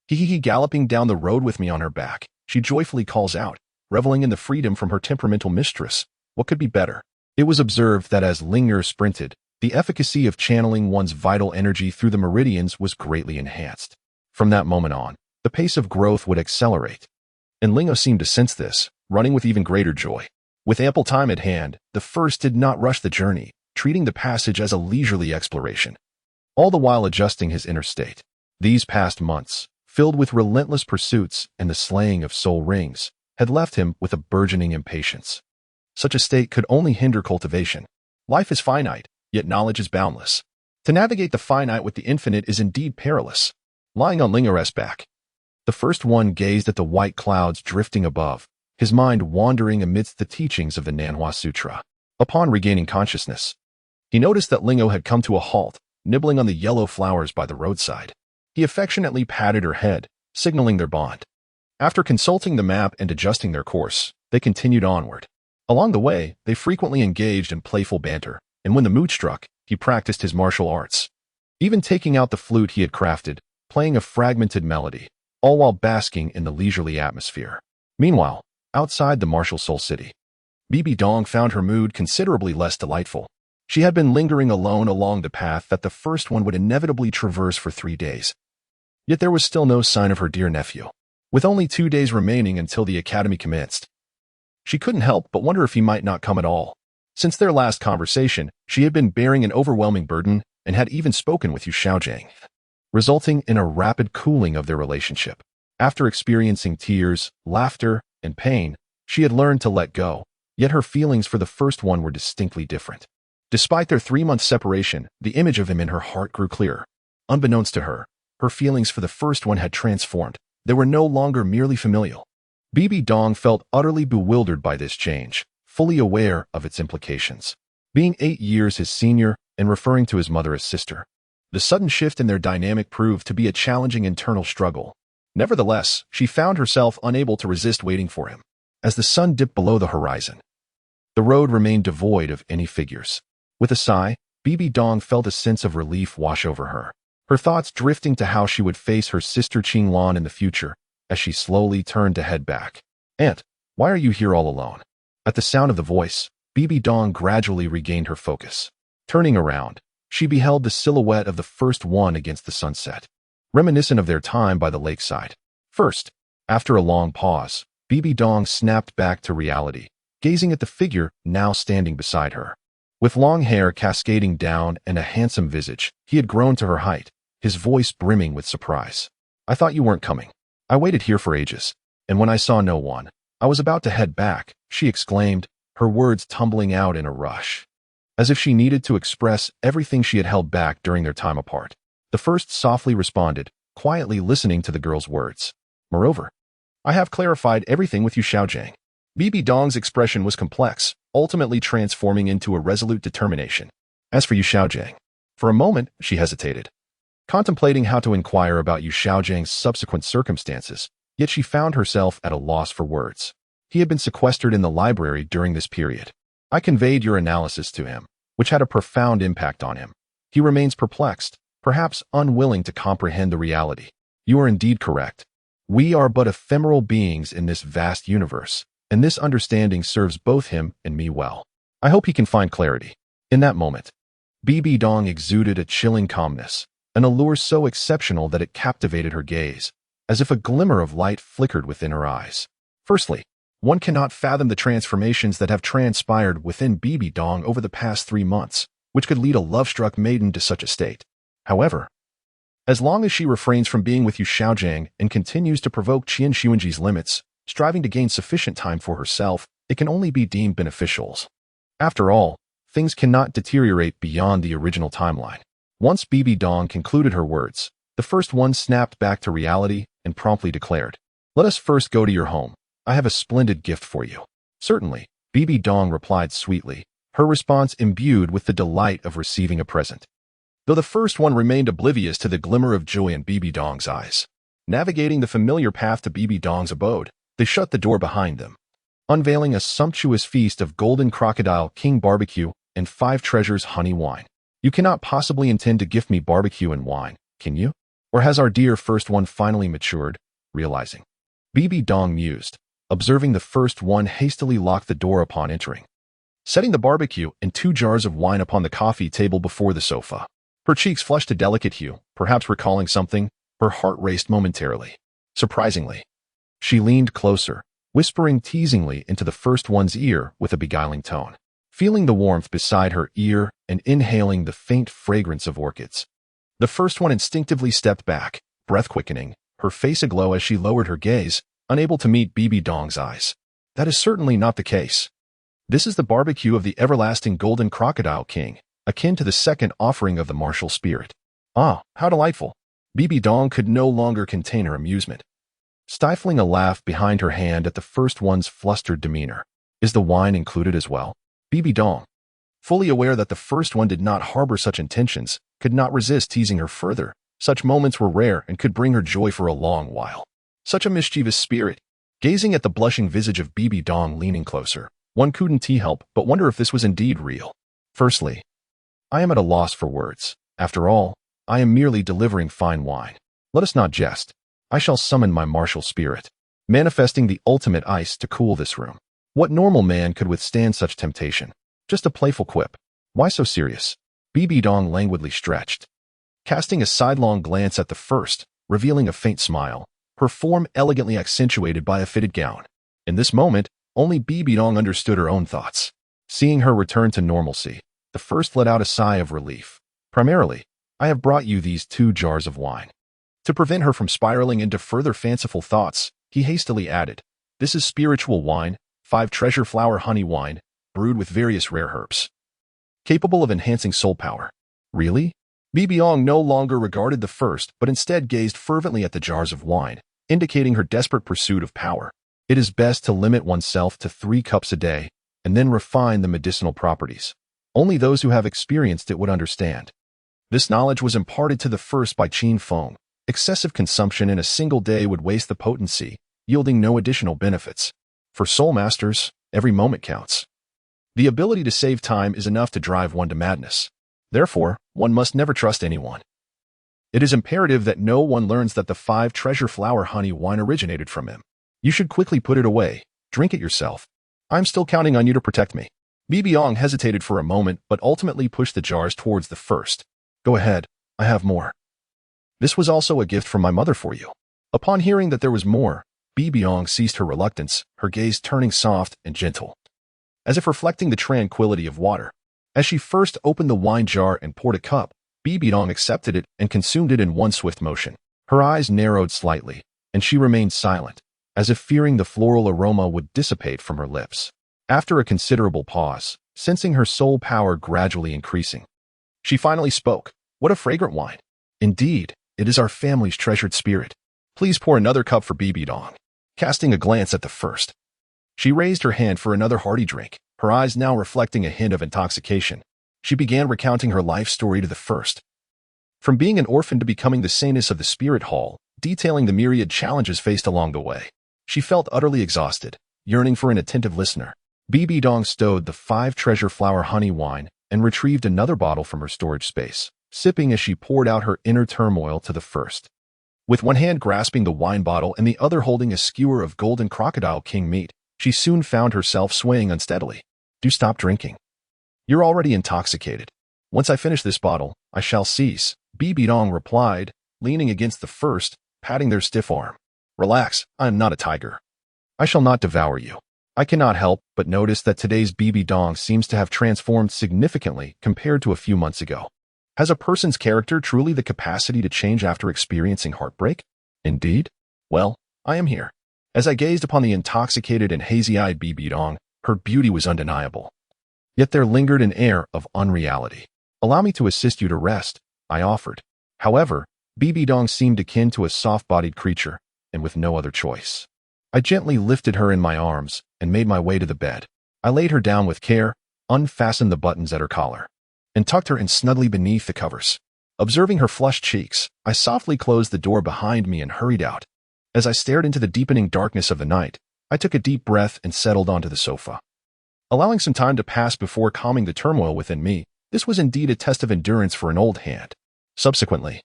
Galloping down the road with me on her back, she joyfully calls out, reveling in the freedom from her temperamental mistress. What could be better? It was observed that as Linger sprinted, the efficacy of channeling one's vital energy through the meridians was greatly enhanced. From that moment on, the pace of growth would accelerate. And Linger seemed to sense this, running with even greater joy. With ample time at hand, the first did not rush the journey, treating the passage as a leisurely exploration, all the while adjusting his inner state. These past months, filled with relentless pursuits and the slaying of soul rings, had left him with a burgeoning impatience. Such a state could only hinder cultivation. Life is finite, yet knowledge is boundless. To navigate the finite with the infinite is indeed perilous. Lying on Linger's back, the first one gazed at the white clouds drifting above, his mind wandering amidst the teachings of the Nanhua Sutra. Upon regaining consciousness, he noticed that Lingo had come to a halt, nibbling on the yellow flowers by the roadside. He affectionately patted her head, signaling their bond. After consulting the map and adjusting their course, they continued onward. Along the way, they frequently engaged in playful banter, and when the mood struck, he practiced his martial arts. Even taking out the flute he had crafted, playing a fragmented melody, all while basking in the leisurely atmosphere. Meanwhile, outside the martial soul city, Bibi Dong found her mood considerably less delightful. She had been lingering alone along the path that the first one would inevitably traverse for 3 days. Yet there was still no sign of her dear nephew. With only 2 days remaining until the academy commenced, she couldn't help but wonder if he might not come at all. Since their last conversation, she had been bearing an overwhelming burden and had even spoken with Yu Xiaojiang, resulting in a rapid cooling of their relationship. After experiencing tears, laughter, and pain, she had learned to let go, yet her feelings for the first one were distinctly different. Despite their 3-month separation, the image of him in her heart grew clearer. Unbeknownst to her, her feelings for the first one had transformed. They were no longer merely familial. Bibi Dong felt utterly bewildered by this change, fully aware of its implications. Being 8 years his senior and referring to his mother as sister, the sudden shift in their dynamic proved to be a challenging internal struggle. Nevertheless, she found herself unable to resist waiting for him. As the sun dipped below the horizon, the road remained devoid of any figures. With a sigh, Bibi Dong felt a sense of relief wash over her, her thoughts drifting to how she would face her sister Qinglan in the future as she slowly turned to head back. "Aunt, why are you here all alone?" At the sound of the voice, Bibi Dong gradually regained her focus. Turning around, she beheld the silhouette of the first one against the sunset, reminiscent of their time by the lakeside. First, after a long pause, Bibi Dong snapped back to reality, gazing at the figure now standing beside her. With long hair cascading down and a handsome visage, he had grown to her height, his voice brimming with surprise. "I thought you weren't coming. I waited here for ages, and when I saw no one, I was about to head back," she exclaimed, her words tumbling out in a rush, as if she needed to express everything she had held back during their time apart. The first softly responded, quietly listening to the girl's words. "Moreover, I have clarified everything with Yu Xiaojiang." Bibi Dong's expression was complex, ultimately transforming into a resolute determination. As for Yu Xiaojiang, for a moment she hesitated, contemplating how to inquire about Yu Xiaojiang's subsequent circumstances, yet she found herself at a loss for words. He had been sequestered in the library during this period. "I conveyed your analysis to him, which had a profound impact on him. He remains perplexed, perhaps unwilling to comprehend the reality. You are indeed correct. We are but ephemeral beings in this vast universe, and this understanding serves both him and me well. I hope he can find clarity. In that moment, Bibi Dong exuded a chilling calmness, an allure so exceptional that it captivated her gaze, as if a glimmer of light flickered within her eyes. Firstly, one cannot fathom the transformations that have transpired within Bibi Dong over the past 3 months, which could lead a love-struck maiden to such a state. However, as long as she refrains from being with Yu Xiaojiang and continues to provoke Qian Xuanji's limits, striving to gain sufficient time for herself, it can only be deemed beneficial. After all, things cannot deteriorate beyond the original timeline. Once Bibi Dong concluded her words, the first one snapped back to reality and promptly declared, "Let us first go to your home. I have a splendid gift for you." "Certainly," Bibi Dong replied sweetly, her response imbued with the delight of receiving a present. Though the first one remained oblivious to the glimmer of joy in Bibi Dong's eyes. Navigating the familiar path to Bibi Dong's abode, they shut the door behind them, unveiling a sumptuous feast of golden crocodile king barbecue and 5 treasures honey wine. "You cannot possibly intend to gift me barbecue and wine, can you? Or has our dear first one finally matured?" Realizing, Bibi Dong mused, observing the first one hastily lock the door upon entering, setting the barbecue and 2 jars of wine upon the coffee table before the sofa. Her cheeks flushed a delicate hue, perhaps recalling something. Her heart raced momentarily. Surprisingly, she leaned closer, whispering teasingly into the first one's ear with a beguiling tone. Feeling the warmth beside her ear and inhaling the faint fragrance of orchids, the first one instinctively stepped back, breath quickening, her face aglow as she lowered her gaze, unable to meet Bibi Dong's eyes. "That is certainly not the case. This is the barbecue of the everlasting golden crocodile king, akin to the second offering of the martial spirit." "Ah, how delightful." Bibi Dong could no longer contain her amusement, stifling a laugh behind her hand at the first one's flustered demeanor. "Is the wine included as well?" Bibi Dong, fully aware that the first one did not harbor such intentions, could not resist teasing her further. Such moments were rare and could bring her joy for a long while. Such a mischievous spirit. Gazing at the blushing visage of Bibi Dong leaning closer, one couldn't help but wonder if this was indeed real. "Firstly, I am at a loss for words. After all, I am merely delivering fine wine. Let us not jest. I shall summon my martial spirit, manifesting the ultimate ice to cool this room." What normal man could withstand such temptation? Just a playful quip. Why so serious? Bibi Dong languidly stretched, casting a sidelong glance at the first, revealing a faint smile, her form elegantly accentuated by a fitted gown. In this moment, only Bibi Dong understood her own thoughts. Seeing her return to normalcy, the first let out a sigh of relief. "Primarily, I have brought you these 2 jars of wine." To prevent her from spiraling into further fanciful thoughts, he hastily added, "This is spiritual wine, 5 treasure flower honey wine, brewed with various rare herbs, capable of enhancing soul power." "Really?" Bibi Dong no longer regarded the first, but instead gazed fervently at the jars of wine, indicating her desperate pursuit of power. It is best to limit oneself to 3 cups a day, and then refine the medicinal properties. Only those who have experienced it would understand. This knowledge was imparted to the first by Qin Feng. Excessive consumption in a single day would waste the potency, yielding no additional benefits. For soul masters, every moment counts. The ability to save time is enough to drive one to madness. Therefore, one must never trust anyone. It is imperative that no one learns that the 5 treasure flower honey wine originated from him. You should quickly put it away. Drink it yourself. I'm still counting on you to protect me." Bibi Dong hesitated for a moment, but ultimately pushed the jars towards the first. "Go ahead. I have more. This was also a gift from my mother for you." Upon hearing that there was more, Bibi Dong ceased her reluctance, her gaze turning soft and gentle, as if reflecting the tranquility of water. As she first opened the wine jar and poured a cup, Bibi Dong accepted it and consumed it in one swift motion. Her eyes narrowed slightly, and she remained silent, as if fearing the floral aroma would dissipate from her lips. After a considerable pause, sensing her soul power gradually increasing, she finally spoke. "What a fragrant wine. Indeed, it is our family's treasured spirit. Please pour another cup for Bibi Dong." Casting a glance at the first, she raised her hand for another hearty drink, her eyes now reflecting a hint of intoxication. She began recounting her life story to the first. From being an orphan to becoming the saintess of the spirit hall, detailing the myriad challenges faced along the way. She felt utterly exhausted, yearning for an attentive listener. Bibi Dong stowed the 5 treasure flower honey wine and retrieved another bottle from her storage space, sipping as she poured out her inner turmoil to the first. With one hand grasping the wine bottle and the other holding a skewer of golden crocodile king meat, she soon found herself swaying unsteadily. Do stop drinking. You're already intoxicated. Once I finish this bottle, I shall cease, Bibi Dong replied, leaning against the first, patting their stiff arm. Relax, I am not a tiger. I shall not devour you. I cannot help but notice that today's Bibi Dong seems to have transformed significantly compared to a few months ago. Has a person's character truly the capacity to change after experiencing heartbreak? Indeed? Well, I am here. As I gazed upon the intoxicated and hazy-eyed Bibi Dong, her beauty was undeniable. Yet there lingered an air of unreality. Allow me to assist you to rest, I offered. However, Bibi Dong seemed akin to a soft-bodied creature, and with no other choice. I gently lifted her in my arms and made my way to the bed. I laid her down with care, unfastened the buttons at her collar, and tucked her in snugly beneath the covers. Observing her flushed cheeks, I softly closed the door behind me and hurried out. As I stared into the deepening darkness of the night, I took a deep breath and settled onto the sofa. Allowing some time to pass before calming the turmoil within me, this was indeed a test of endurance for an old hand. Subsequently,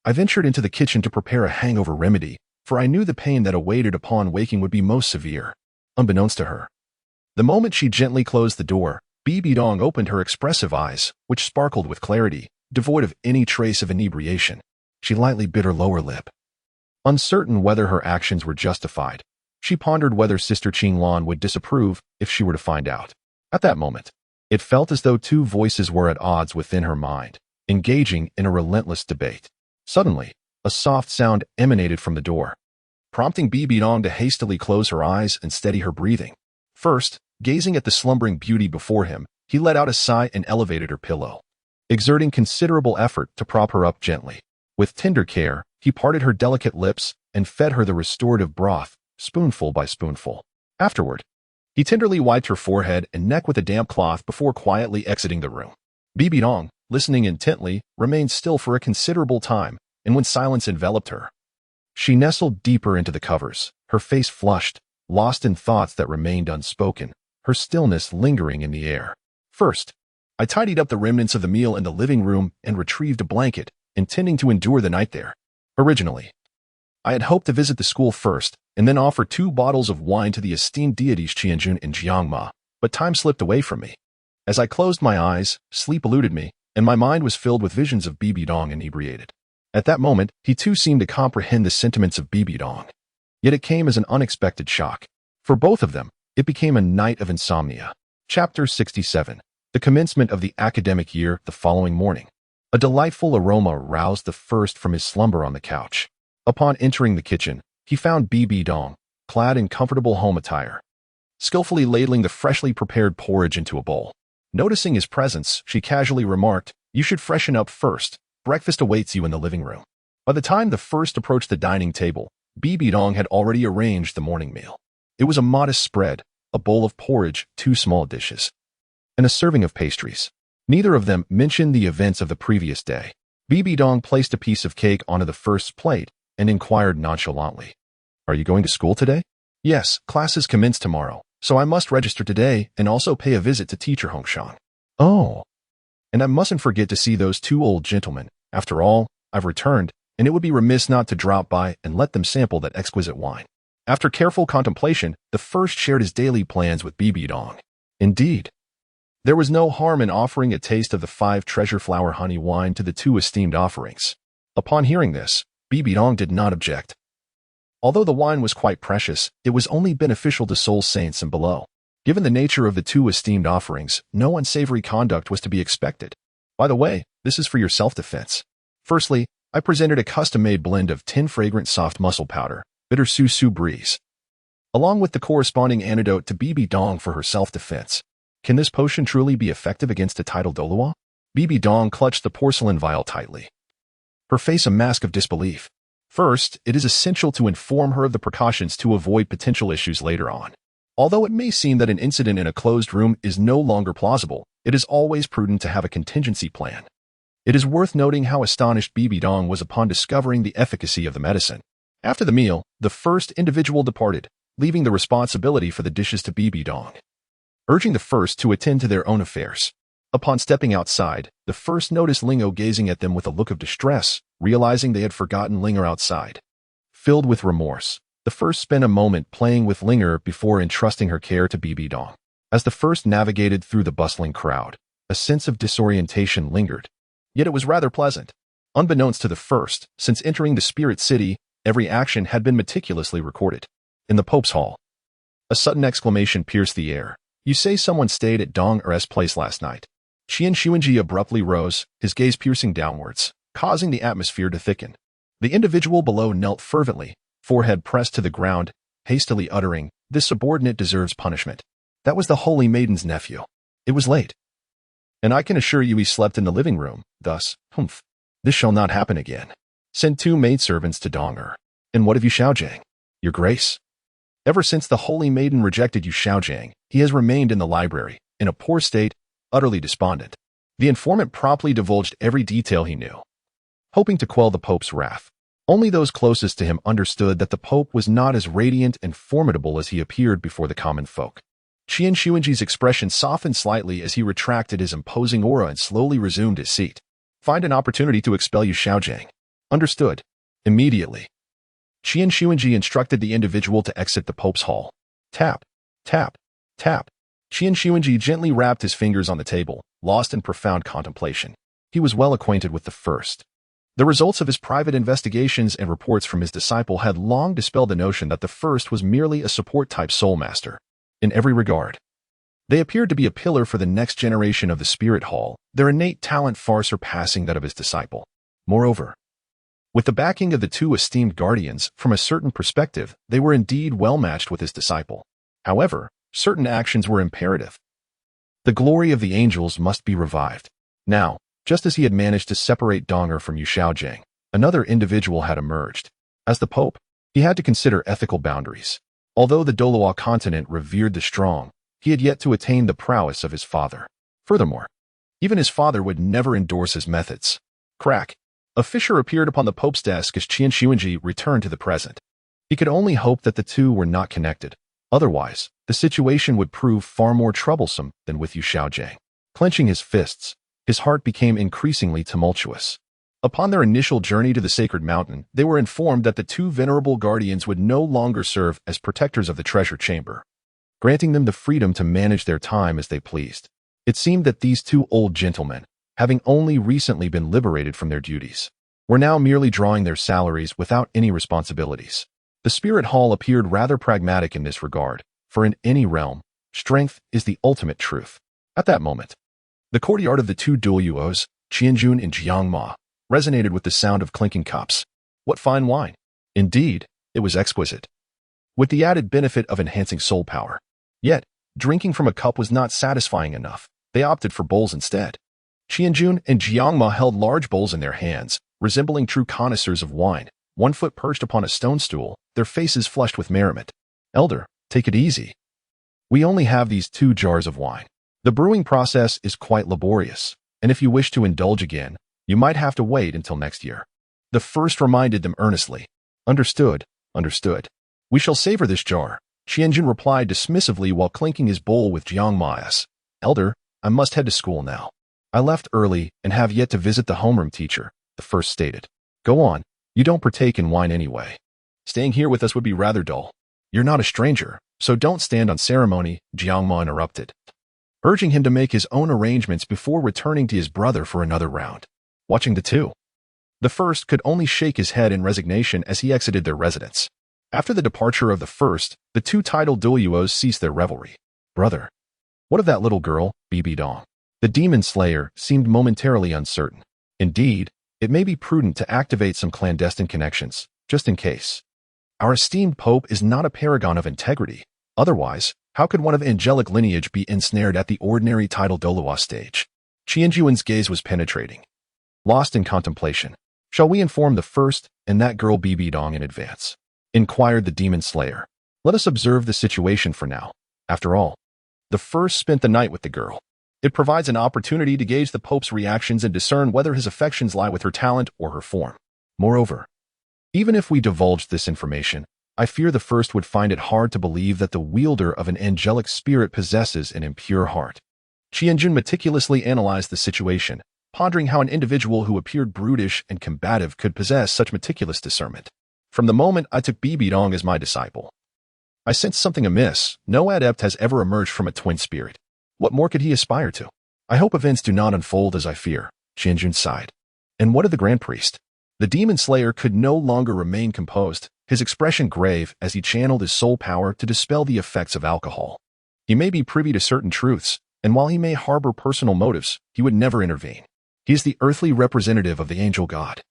I ventured into the kitchen to prepare a hangover remedy, for I knew the pain that awaited upon waking would be most severe, unbeknownst to her. The moment she gently closed the door, Bibi Dong opened her expressive eyes, which sparkled with clarity, devoid of any trace of inebriation. She lightly bit her lower lip. Uncertain whether her actions were justified, she pondered whether Sister Qinglan would disapprove if she were to find out. At that moment, it felt as though two voices were at odds within her mind, engaging in a relentless debate. Suddenly, a soft sound emanated from the door, prompting Bibi Dong to hastily close her eyes and steady her breathing. First, gazing at the slumbering beauty before him, he let out a sigh and elevated her pillow, exerting considerable effort to prop her up gently. With tender care, he parted her delicate lips and fed her the restorative broth, spoonful by spoonful. Afterward, he tenderly wiped her forehead and neck with a damp cloth before quietly exiting the room. Bibi Dong, listening intently, remained still for a considerable time, and when silence enveloped her, she nestled deeper into the covers, her face flushed, lost in thoughts that remained unspoken, her stillness lingering in the air. First, I tidied up the remnants of the meal in the living room and retrieved a blanket, intending to endure the night there. Originally, I had hoped to visit the school first and then offer 2 bottles of wine to the esteemed deities Qianjun and Jiangma, but time slipped away from me. As I closed my eyes, sleep eluded me, and my mind was filled with visions of Bibi Dong inebriated. At that moment, he too seemed to comprehend the sentiments of Bibi Dong. Yet it came as an unexpected shock. For both of them, it became a night of insomnia. Chapter 67. The commencement of the academic year the following morning. A delightful aroma roused the first from his slumber on the couch. Upon entering the kitchen, he found Bibi Dong, clad in comfortable home attire, skillfully ladling the freshly prepared porridge into a bowl. Noticing his presence, she casually remarked, "You should freshen up first. Breakfast awaits you in the living room." By the time the first approached the dining table, Bibi Dong had already arranged the morning meal. It was a modest spread, a bowl of porridge, 2 small dishes, and a serving of pastries. Neither of them mentioned the events of the previous day. Bibi Dong placed a piece of cake onto the first's plate and inquired nonchalantly, "Are you going to school today?" "Yes, classes commence tomorrow, so I must register today and also pay a visit to teacher Hongshan." "Oh, and I mustn't forget to see those 2 old gentlemen. After all, I've returned, and it would be remiss not to drop by and let them sample that exquisite wine." After careful contemplation, the first shared his daily plans with Bibi Dong. Indeed, there was no harm in offering a taste of the 5 treasure flower honey wine to the 2 esteemed offerings. Upon hearing this, Bibi Dong did not object. Although the wine was quite precious, it was only beneficial to soul saints and below. Given the nature of the 2 esteemed offerings, no unsavory conduct was to be expected. By the way, this is for your self-defense. Firstly, I presented a custom-made blend of 10 fragrant soft muscle powder, bitter su breeze, along with the corresponding antidote to Bibi Dong for her self-defense. Can this potion truly be effective against a tidal Douluo? Bibi Dong clutched the porcelain vial tightly, her face a mask of disbelief. First, it is essential to inform her of the precautions to avoid potential issues later on. Although it may seem that an incident in a closed room is no longer plausible, it is always prudent to have a contingency plan. It is worth noting how astonished Bibi Dong was upon discovering the efficacy of the medicine. After the meal, the first individual departed, leaving the responsibility for the dishes to Bibi Dong, urging the first to attend to their own affairs. Upon stepping outside, the first noticed Lingo gazing at them with a look of distress, realizing they had forgotten Linger outside. Filled with remorse, The first spent a moment playing with Linger before entrusting her care to BB Dong. As the first navigated through the bustling crowd, a sense of disorientation lingered. Yet it was rather pleasant. Unbeknownst to the first, since entering the spirit city, every action had been meticulously recorded. In the Pope's Hall, a sudden exclamation pierced the air. You say someone stayed at Dong Er's place last night. Qian Xuanji abruptly rose, his gaze piercing downwards, causing the atmosphere to thicken. The individual below knelt fervently, forehead pressed to the ground, hastily uttering, "This subordinate deserves punishment." That was the Holy Maiden's nephew. It was late. And I can assure you he slept in the living room, thus, humph. This shall not happen again. Send 2 maidservants to Dong Er. And what of Yu Xiaojiang? Your Grace? Ever since the Holy Maiden rejected Yu Xiaojiang, he has remained in the library, in a poor state, utterly despondent. The informant promptly divulged every detail he knew, hoping to quell the Pope's wrath. Only those closest to him understood that the Pope was not as radiant and formidable as he appeared before the common folk. Qian Xuanji's expression softened slightly as he retracted his imposing aura and slowly resumed his seat. Find an opportunity to expel Yu Xiaojiang. Understood. Immediately. Qian Xuanji instructed the individual to exit the Pope's hall. Tap, tap, tap. Qian Xuanji gently rapped his fingers on the table, lost in profound contemplation. He was well acquainted with the first. The results of his private investigations and reports from his disciple had long dispelled the notion that the first was merely a support-type soul master. In every regard, they appeared to be a pillar for the next generation of the Spirit Hall, their innate talent far surpassing that of his disciple. Moreover, with the backing of the 2 esteemed guardians, from a certain perspective, they were indeed well matched with his disciple. However, certain actions were imperative. The glory of the angels must be revived. Now, just as he had managed to separate Dong Er from Yu Xiaojiang, another individual had emerged. As the Pope, he had to consider ethical boundaries. Although the Douluo continent revered the strong, he had yet to attain the prowess of his father. Furthermore, even his father would never endorse his methods. Crack. A fissure appeared upon the Pope's desk as Qian Xuanji returned to the present. He could only hope that the 2 were not connected. Otherwise, the situation would prove far more troublesome than with Yu Xiaojiang. Clenching his fists, his heart became increasingly tumultuous. Upon their initial journey to the sacred mountain, they were informed that the 2 venerable guardians would no longer serve as protectors of the treasure chamber, granting them the freedom to manage their time as they pleased. It seemed that these 2 old gentlemen, having only recently been liberated from their duties, were now merely drawing their salaries without any responsibilities. The Spirit Hall appeared rather pragmatic in this regard, for in any realm, strength is the ultimate truth. At that moment, the courtyard of the 2 Douluos, Qianjun and Jiangma, resonated with the sound of clinking cups. What fine wine! Indeed, it was exquisite, with the added benefit of enhancing soul power. Yet, drinking from a cup was not satisfying enough. They opted for bowls instead. Qianjun and Jiangma held large bowls in their hands, resembling true connoisseurs of wine, 1 foot perched upon a stone stool, their faces flushed with merriment. Elder, take it easy. We only have these 2 jars of wine. The brewing process is quite laborious, and if you wish to indulge again, you might have to wait until next year. The first reminded them earnestly. Understood, understood. We shall savor this jar, Qianjun replied dismissively while clinking his bowl with Jiangma's. Elder, I must head to school now. I left early and have yet to visit the homeroom teacher, the first stated. Go on, you don't partake in wine anyway. Staying here with us would be rather dull. You're not a stranger, so don't stand on ceremony, Jiangma interrupted, urging him to make his own arrangements before returning to his brother for another round. Watching the 2, the first could only shake his head in resignation as he exited their residence. After the departure of the first, the 2 titled Douluos ceased their revelry. Brother, what of that little girl, BB Dong? The demon slayer seemed momentarily uncertain. Indeed, it may be prudent to activate some clandestine connections, just in case. Our esteemed Pope is not a paragon of integrity. Otherwise, how could one of angelic lineage be ensnared at the ordinary title Douluo stage? Qianjuan's gaze was penetrating. Lost in contemplation. Shall we inform the first and that girl BB Dong in advance? Inquired the demon slayer. Let us observe the situation for now. After all, the first spent the night with the girl. It provides an opportunity to gauge the Pope's reactions and discern whether his affections lie with her talent or her form. Moreover, even if we divulged this information, I fear the first would find it hard to believe that the wielder of an angelic spirit possesses an impure heart. Qianjun meticulously analyzed the situation, pondering how an individual who appeared brutish and combative could possess such meticulous discernment. From the moment I took Bibidong as my disciple, I sensed something amiss. No adept has ever emerged from a twin spirit. What more could he aspire to? I hope events do not unfold as I fear, Qianjun sighed. And what of the Grand Priest? The demon slayer could no longer remain composed, his expression grave as he channeled his soul power to dispel the effects of alcohol. He may be privy to certain truths, and while he may harbor personal motives, he would never intervene. He is the earthly representative of the angel god,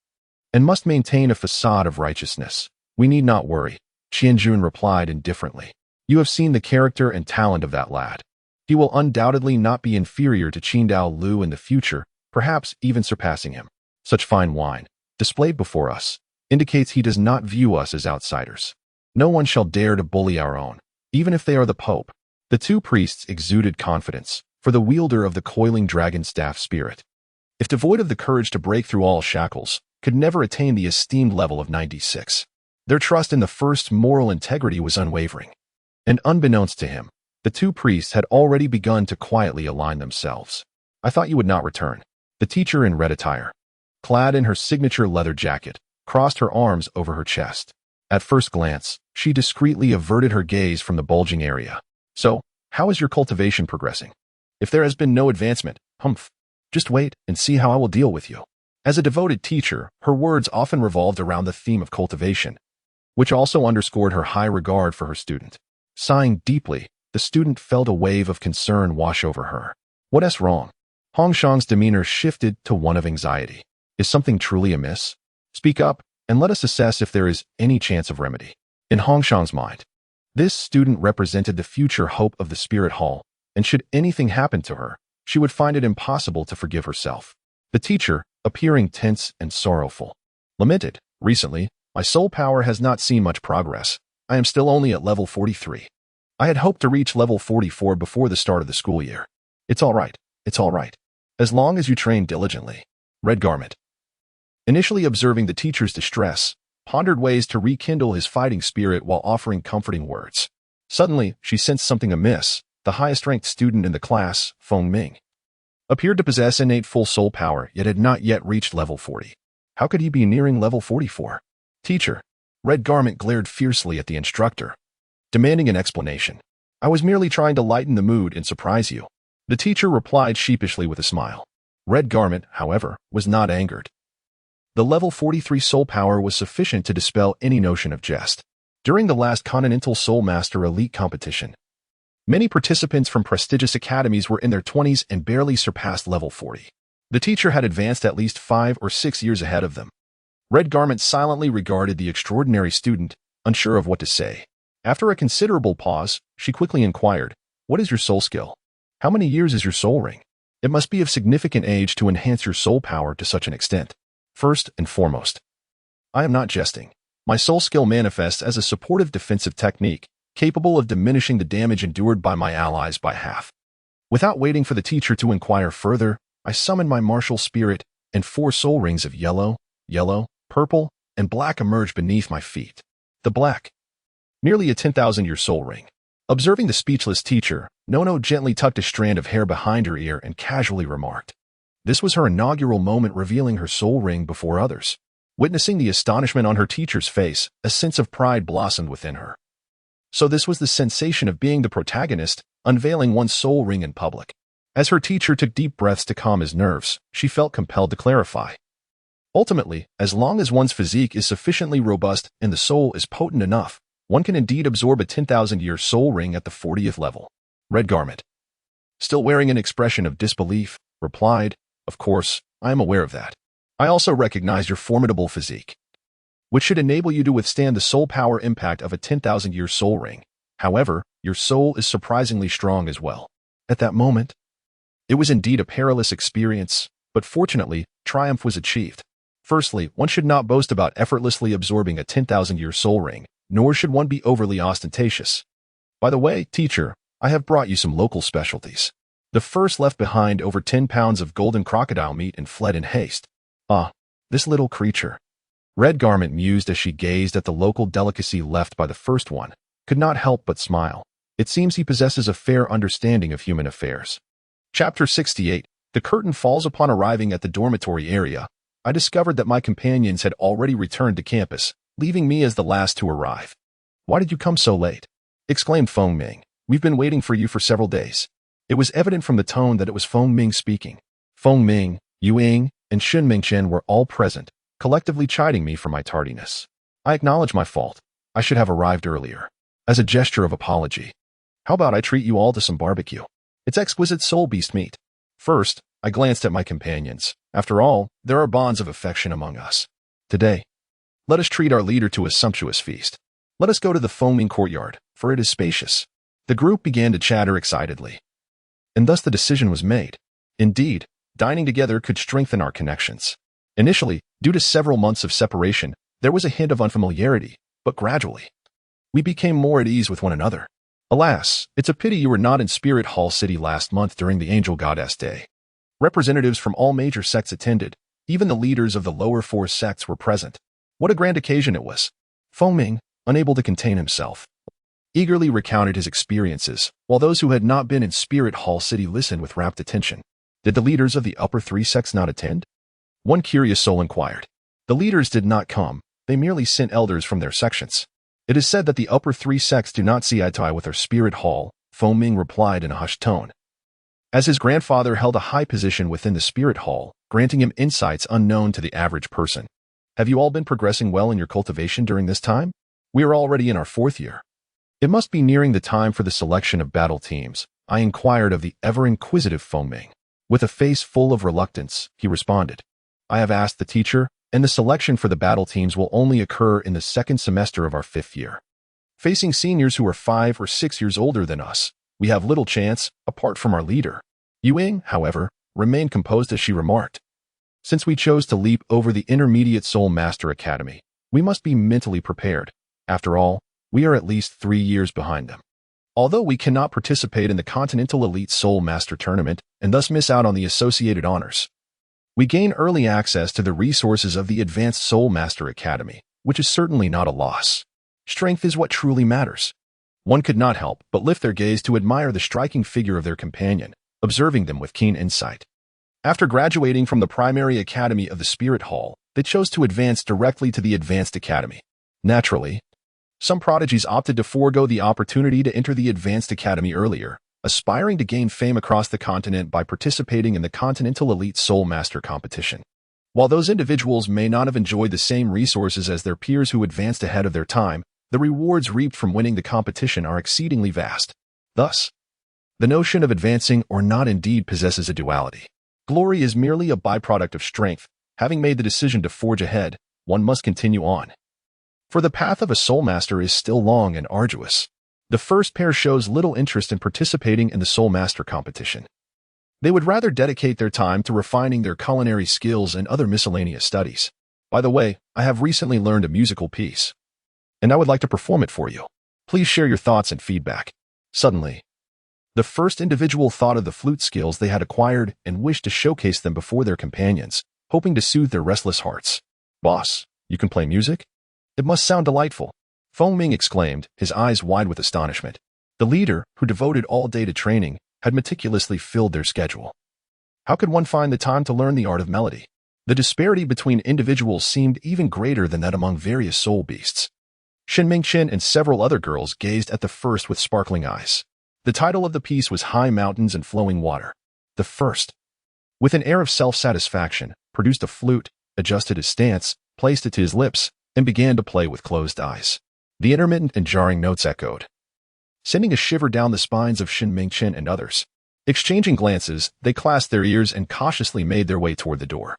and must maintain a facade of righteousness. We need not worry, Qianjun replied indifferently. You have seen the character and talent of that lad. He will undoubtedly not be inferior to Qingdao Lu in the future, perhaps even surpassing him. Such fine wine, displayed before us, indicates he does not view us as outsiders. No one shall dare to bully our own, even if they are the Pope. The two priests exuded confidence, for the wielder of the coiling dragon staff spirit, if devoid of the courage to break through all shackles, could never attain the esteemed level of 96. Their trust in the first moral integrity was unwavering. And unbeknownst to him, the two priests had already begun to quietly align themselves. I thought you would not return. The teacher in red attire, clad in her signature leather jacket, crossed her arms over her chest. At first glance, she discreetly averted her gaze from the bulging area. So, how is your cultivation progressing? If there has been no advancement, just wait and see how I will deal with you. As a devoted teacher, her words often revolved around the theme of cultivation, which also underscored her high regard for her student. Sighing deeply, the student felt a wave of concern wash over her. What's wrong? Hongshang's demeanor shifted to one of anxiety. Is something truly amiss? Speak up, and let us assess if there is any chance of remedy. In Hongshang's mind, this student represented the future hope of the spirit hall, and should anything happen to her, she would find it impossible to forgive herself. The teacher, appearing tense and sorrowful, lamented, recently, my soul power has not seen much progress. I am still only at level 43. I had hoped to reach level 44 before the start of the school year. It's all right. As long as you train diligently. Red Garment, initially observing the teacher's distress, pondered ways to rekindle his fighting spirit while offering comforting words. Suddenly, she sensed something amiss. The highest-ranked student in the class, Feng Ming, appeared to possess innate full soul power, yet had not yet reached level 40. How could he be nearing level 44? Teacher, Red Garment glared fiercely at the instructor, demanding an explanation. I was merely trying to lighten the mood and surprise you. The teacher replied sheepishly with a smile. Red Garment, however, was not angered. The level 43 soul power was sufficient to dispel any notion of jest. During the last Continental Soul Master Elite competition, many participants from prestigious academies were in their 20s and barely surpassed level 40. The teacher had advanced at least 5 or 6 years ahead of them. Red Garment silently regarded the extraordinary student, unsure of what to say. After a considerable pause, she quickly inquired, what is your soul skill? How many years is your soul ring? It must be of significant age to enhance your soul power to such an extent. First and foremost, I am not jesting. My soul skill manifests as a supportive defensive technique, capable of diminishing the damage endured by my allies by half. Without waiting for the teacher to inquire further, I summoned my martial spirit, and 4 soul rings of yellow, purple, and black emerged beneath my feet. The black, nearly a 10,000-year soul ring. Observing the speechless teacher, Nono gently tucked a strand of hair behind her ear and casually remarked. This was her inaugural moment revealing her soul ring before others. Witnessing the astonishment on her teacher's face, a sense of pride blossomed within her. So this was the sensation of being the protagonist, unveiling one's soul ring in public. As her teacher took deep breaths to calm his nerves, she felt compelled to clarify. Ultimately, as long as one's physique is sufficiently robust and the soul is potent enough, one can indeed absorb a 10,000-year soul ring at the 40th level. Red Garment, still wearing an expression of disbelief, replied, Of course, I am aware of that. I also recognize your formidable physique, which should enable you to withstand the soul power impact of a 10,000-year soul ring. However, your soul is surprisingly strong as well. At that moment, it was indeed a perilous experience, but fortunately, triumph was achieved. Firstly, one should not boast about effortlessly absorbing a 10,000-year soul ring, nor should one be overly ostentatious. By the way, teacher, I have brought you some local specialties. The first left behind over 10 pounds of golden crocodile meat and fled in haste. Ah, this little creature. Red Garment mused as she gazed at the local delicacy left by the first one, could not help but smile. It seems he possesses a fair understanding of human affairs. Chapter 68. The curtain falls upon arriving at the dormitory area. I discovered that my companions had already returned to campus, leaving me as the last to arrive. "Why did you come so late?" exclaimed Feng Ming. "We've been waiting for you for several days." It was evident from the tone that it was Feng Ming speaking. Feng Ming, Yu Ying, and Xin Mingchen were all present, collectively chiding me for my tardiness. I acknowledge my fault. I should have arrived earlier. As a gesture of apology. "How about I treat you all to some barbecue? It's exquisite soul beast meat." First, I glanced at my companions. After all, there are bonds of affection among us. "Today, let us treat our leader to a sumptuous feast. Let us go to the foaming courtyard, for it is spacious." The group began to chatter excitedly. And thus the decision was made. Indeed, dining together could strengthen our connections. Initially, due to several months of separation, there was a hint of unfamiliarity, but gradually, we became more at ease with one another. Alas, it's a pity you were not in Spirit Hall City last month during the Angel Goddess Day. Representatives from all major sects attended. Even the leaders of the lower four sects were present. What a grand occasion it was. Feng Ming, unable to contain himself, eagerly recounted his experiences, while those who had not been in Spirit Hall City listened with rapt attention. Did the leaders of the upper three sects not attend? One curious soul inquired. The leaders did not come. They merely sent elders from their sections. It is said that the upper three sects do not see eye to eye with our Spirit Hall, Feng Ming replied in a hushed tone. As his grandfather held a high position within the Spirit Hall, granting him insights unknown to the average person. Have you all been progressing well in your cultivation during this time? We are already in our 4th year. It must be nearing the time for the selection of battle teams. I inquired of the ever-inquisitive Feng Ming. With a face full of reluctance, he responded. I have asked the teacher, and the selection for the battle teams will only occur in the 2nd semester of our 5th year. Facing seniors who are 5 or 6 years older than us, we have little chance, apart from our leader. Yu Ying, however, remained composed as she remarked. Since we chose to leap over the Intermediate Soul Master Academy, we must be mentally prepared. After all, we are at least 3 years behind them. Although we cannot participate in the Continental Elite Soul Master Tournament and thus miss out on the associated honors, we gain early access to the resources of the Advanced Soul Master Academy, which is certainly not a loss. Strength is what truly matters. One could not help but lift their gaze to admire the striking figure of their companion, observing them with keen insight. After graduating from the primary academy of the Spirit Hall, they chose to advance directly to the Advanced Academy. Naturally, some prodigies opted to forego the opportunity to enter the Advanced Academy earlier, aspiring to gain fame across the continent by participating in the Continental Elite Soul Master competition. While those individuals may not have enjoyed the same resources as their peers who advanced ahead of their time, the rewards reaped from winning the competition are exceedingly vast. Thus, the notion of advancing or not indeed possesses a duality. Glory is merely a byproduct of strength. Having made the decision to forge ahead, one must continue on. For the path of a soul master is still long and arduous. The first pair shows little interest in participating in the soul master competition. They would rather dedicate their time to refining their culinary skills and other miscellaneous studies. By the way, I have recently learned a musical piece, and I would like to perform it for you. Please share your thoughts and feedback. Suddenly, the first individual thought of the flute skills they had acquired and wished to showcase them before their companions, hoping to soothe their restless hearts. Boss, you can play music? It must sound delightful. Feng Ming exclaimed, his eyes wide with astonishment. The leader, who devoted all day to training, had meticulously filled their schedule. How could one find the time to learn the art of melody? The disparity between individuals seemed even greater than that among various soul beasts. Xin Mingchen and several other girls gazed at the first with sparkling eyes. The title of the piece was High Mountains and Flowing Water. The first, with an air of self-satisfaction, produced a flute, adjusted his stance, placed it to his lips, and began to play with closed eyes. The intermittent and jarring notes echoed, sending a shiver down the spines of Xin Mingchen and others. Exchanging glances, they clasped their ears and cautiously made their way toward the door.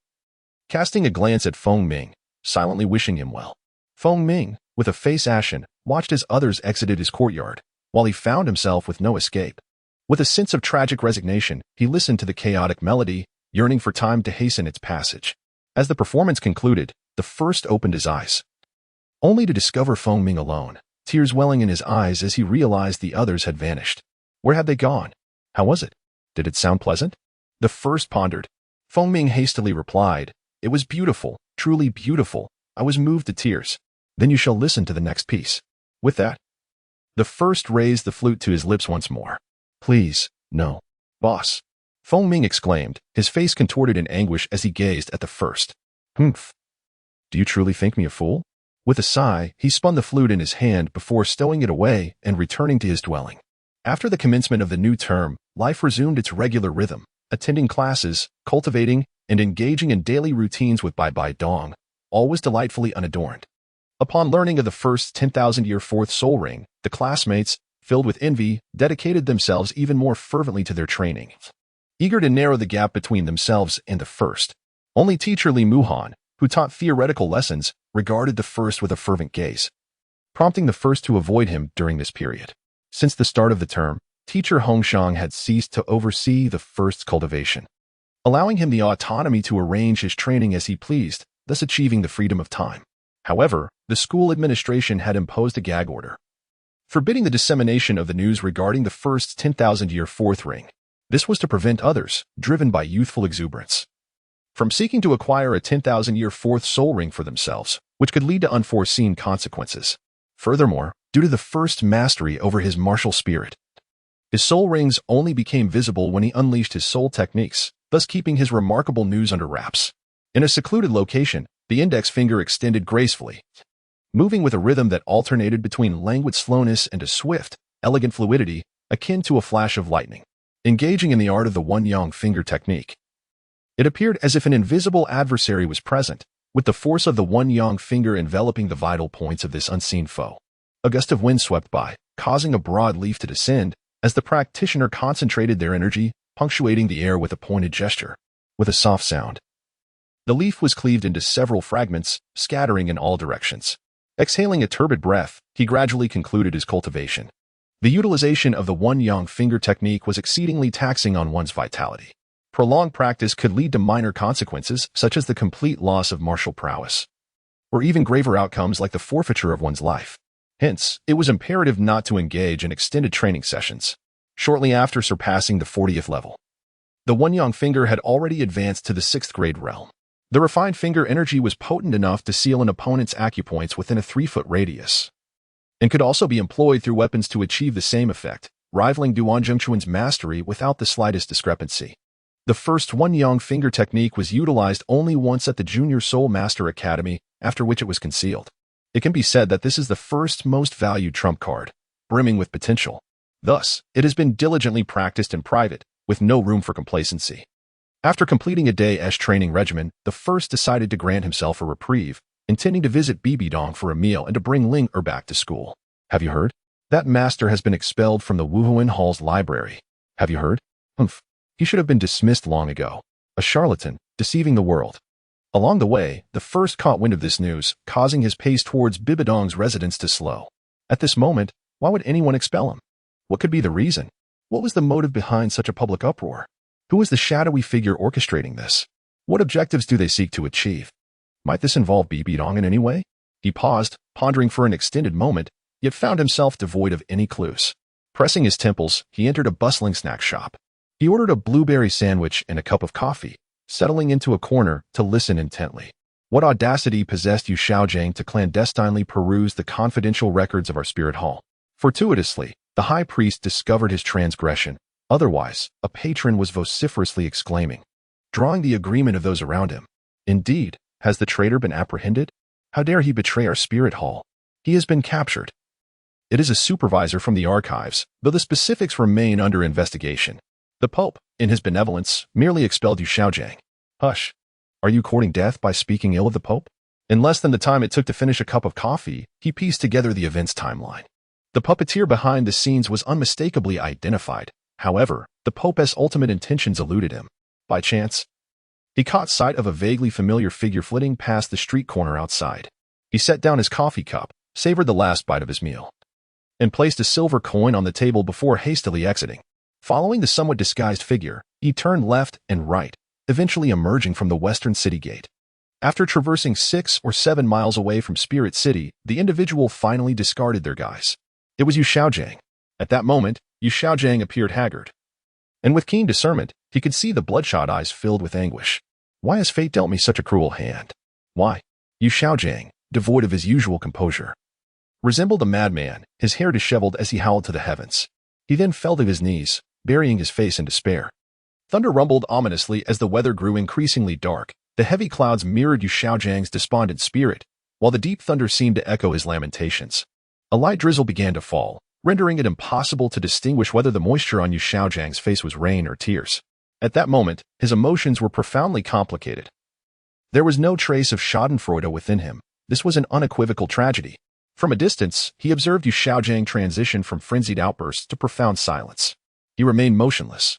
Casting a glance at Feng Ming, silently wishing him well. Feng Ming, with a face ashen, watched as others exited his courtyard, while he found himself with no escape. With a sense of tragic resignation, he listened to the chaotic melody, yearning for time to hasten its passage. As the performance concluded, the first opened his eyes, only to discover Feng Ming alone, tears welling in his eyes as he realized the others had vanished. Where had they gone? How was it? Did it sound pleasant? The first pondered. Feng Ming hastily replied, It was beautiful, truly beautiful. I was moved to tears. Then you shall listen to the next piece. With that, the first raised the flute to his lips once more. Please, no. Boss, Feng Ming exclaimed, his face contorted in anguish as he gazed at the first. Humph. Do you truly think me a fool? With a sigh, he spun the flute in his hand before stowing it away and returning to his dwelling. After the commencement of the new term, life resumed its regular rhythm, attending classes, cultivating, and engaging in daily routines with Bai Dong, always delightfully unadorned. Upon learning of the first 10,000-year fourth soul ring, the classmates, filled with envy, dedicated themselves even more fervently to their training. Eager to narrow the gap between themselves and the first, only teacher Li Muhan, who taught theoretical lessons, regarded the first with a fervent gaze, prompting the first to avoid him during this period. Since the start of the term, teacher Hongshang had ceased to oversee the first's cultivation, allowing him the autonomy to arrange his training as he pleased, thus achieving the freedom of time. However, the school administration had imposed a gag order, forbidding the dissemination of the news regarding the first's 10,000-year fourth ring. This was to prevent others, driven by youthful exuberance, from seeking to acquire a 10,000-year fourth soul ring for themselves, which could lead to unforeseen consequences. Furthermore, due to the first's mastery over his martial spirit, his soul rings only became visible when he unleashed his soul techniques, thus keeping his remarkable news under wraps. In a secluded location, the index finger extended gracefully, moving with a rhythm that alternated between languid slowness and a swift, elegant fluidity, akin to a flash of lightning. Engaging in the art of the one-yang finger technique, it appeared as if an invisible adversary was present, with the force of the one-yang finger enveloping the vital points of this unseen foe. A gust of wind swept by, causing a broad leaf to descend, as the practitioner concentrated their energy, punctuating the air with a pointed gesture. With a soft sound, the leaf was cleaved into several fragments, scattering in all directions. Exhaling a turbid breath, he gradually concluded his cultivation. The utilization of the one-yang finger technique was exceedingly taxing on one's vitality. Prolonged practice could lead to minor consequences, such as the complete loss of martial prowess, or even graver outcomes like the forfeiture of one's life. Hence, it was imperative not to engage in extended training sessions. Shortly after surpassing the 40th level, the one-yang finger had already advanced to the 6th grade realm. The refined finger energy was potent enough to seal an opponent's acupoints within a 3-foot radius, and could also be employed through weapons to achieve the same effect, rivaling Duan Zhengquan's mastery without the slightest discrepancy. The first one-yang finger technique was utilized only once at the Junior Soul Master Academy, after which it was concealed. It can be said that this is the first most valued trump card, brimming with potential. Thus, it has been diligently practiced in private, with no room for complacency. After completing a day-esh training regimen, the first decided to grant himself a reprieve, intending to visit Bibidong for a meal and to bring Ling back to school. Have you heard? That master has been expelled from the Wuhuan Hall's library. Have you heard? Humph. He should have been dismissed long ago. A charlatan, deceiving the world. Along the way, the first caught wind of this news, causing his pace towards Bibidong's residence to slow. At this moment, why would anyone expel him? What could be the reason? What was the motive behind such a public uproar? Who is the shadowy figure orchestrating this? What objectives do they seek to achieve? Might this involve Bibidong in any way? He paused, pondering for an extended moment, yet found himself devoid of any clues. Pressing his temples, he entered a bustling snack shop. He ordered a blueberry sandwich and a cup of coffee, settling into a corner to listen intently. What audacity possessed Yu Xiaojing to clandestinely peruse the confidential records of our spirit hall? Fortuitously, the high priest discovered his transgression. Otherwise, a patron was vociferously exclaiming, drawing the agreement of those around him. Indeed, has the traitor been apprehended? How dare he betray our spirit hall? He has been captured. It is a supervisor from the archives, though the specifics remain under investigation. The Pope, in his benevolence, merely expelled Yu Xiaojing. Hush. Are you courting death by speaking ill of the Pope? In less than the time it took to finish a cup of coffee, he pieced together the events timeline. The puppeteer behind the scenes was unmistakably identified. However, the Pope's ultimate intentions eluded him. By chance, he caught sight of a vaguely familiar figure flitting past the street corner outside. He set down his coffee cup, savored the last bite of his meal, and placed a silver coin on the table before hastily exiting. Following the somewhat disguised figure, he turned left and right, eventually emerging from the western city gate. After traversing 6 or 7 miles away from Spirit City, the individual finally discarded their guise. It was Yu Xiaojing. At that moment, Yu Xiaojing appeared haggard, and with keen discernment, he could see the bloodshot eyes filled with anguish. Why has fate dealt me such a cruel hand? Why? Yu Xiaojing, devoid of his usual composure, resembled a madman, his hair disheveled as he howled to the heavens. He then fell to his knees, burying his face in despair. Thunder rumbled ominously as the weather grew increasingly dark. The heavy clouds mirrored Yu Xiaojing's despondent spirit, while the deep thunder seemed to echo his lamentations. A light drizzle began to fall, rendering it impossible to distinguish whether the moisture on Yu Xiaojiang's face was rain or tears. At that moment, his emotions were profoundly complicated. There was no trace of schadenfreude within him. This was an unequivocal tragedy. From a distance, he observed Yu Xiaojiang transition from frenzied outbursts to profound silence. He remained motionless,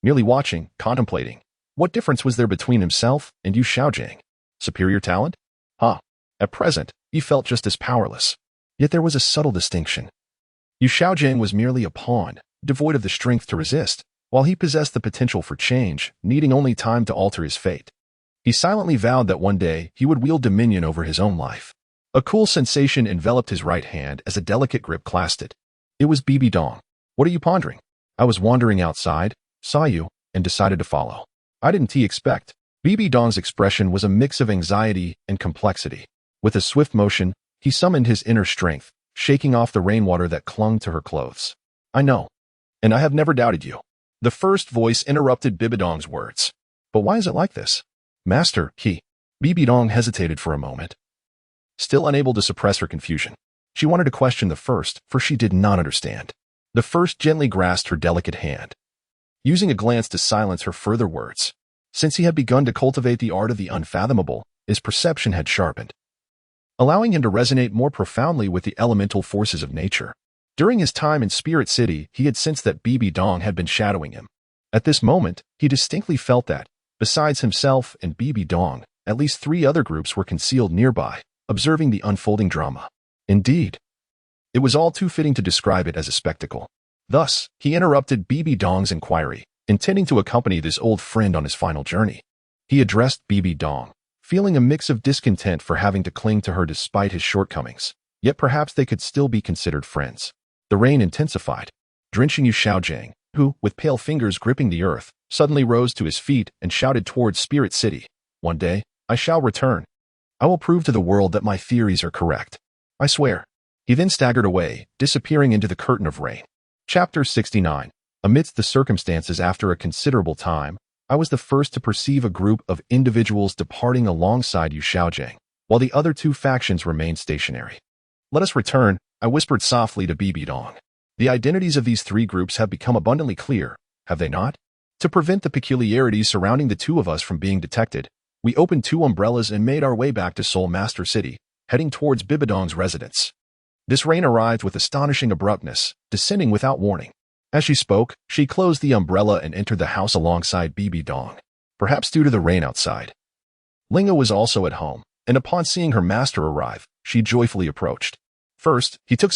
merely watching, contemplating. What difference was there between himself and Yu Xiaojiang? Superior talent? At present, he felt just as powerless. Yet there was a subtle distinction. Yu Xiaojiang was merely a pawn, devoid of the strength to resist, while he possessed the potential for change, needing only time to alter his fate. He silently vowed that one day he would wield dominion over his own life. A cool sensation enveloped his right hand as a delicate grip clasped it. It was Bibi Dong. What are you pondering? I was wandering outside, saw you, and decided to follow. I didn't expect. Bibi Dong's expression was a mix of anxiety and complexity. With a swift motion, he summoned his inner strength, shaking off the rainwater that clung to her clothes. I know. And I have never doubted you. The first voice interrupted Bibi Dong's words. But why is it like this? Master, Bibi Dong hesitated for a moment, still unable to suppress her confusion. She wanted to question the first, for she did not understand. The first gently grasped her delicate hand, using a glance to silence her further words. Since he had begun to cultivate the art of the unfathomable, his perception had sharpened, allowing him to resonate more profoundly with the elemental forces of nature. During his time in Spirit City, he had sensed that Bibi Dong had been shadowing him. At this moment, he distinctly felt that, besides himself and Bibi Dong, at least 3 other groups were concealed nearby, observing the unfolding drama. Indeed, it was all too fitting to describe it as a spectacle. Thus, he interrupted Bibi Dong's inquiry, intending to accompany this old friend on his final journey. He addressed Bibi Dong, feeling a mix of discontent for having to cling to her despite his shortcomings, yet perhaps they could still be considered friends. The rain intensified, drenching Yu Xiaojiang, who, with pale fingers gripping the earth, suddenly rose to his feet and shouted towards Spirit City. One day, I shall return. I will prove to the world that my theories are correct. I swear. He then staggered away, disappearing into the curtain of rain. Chapter 69. Amidst the circumstances after a considerable time, I was the first to perceive a group of individuals departing alongside Yu Xiaojiang, while the other 2 factions remained stationary. Let us return, I whispered softly to Bibi Dong. The identities of these 3 groups have become abundantly clear, have they not? To prevent the peculiarities surrounding the 2 of us from being detected, we opened 2 umbrellas and made our way back to Seoul Master City, heading towards Bibi Dong's residence. This rain arrived with astonishing abruptness, descending without warning. As she spoke, she closed the umbrella and entered the house alongside Bibi Dong, perhaps due to the rain outside. Linga was also at home, and upon seeing her master arrive, she joyfully approached. First, he took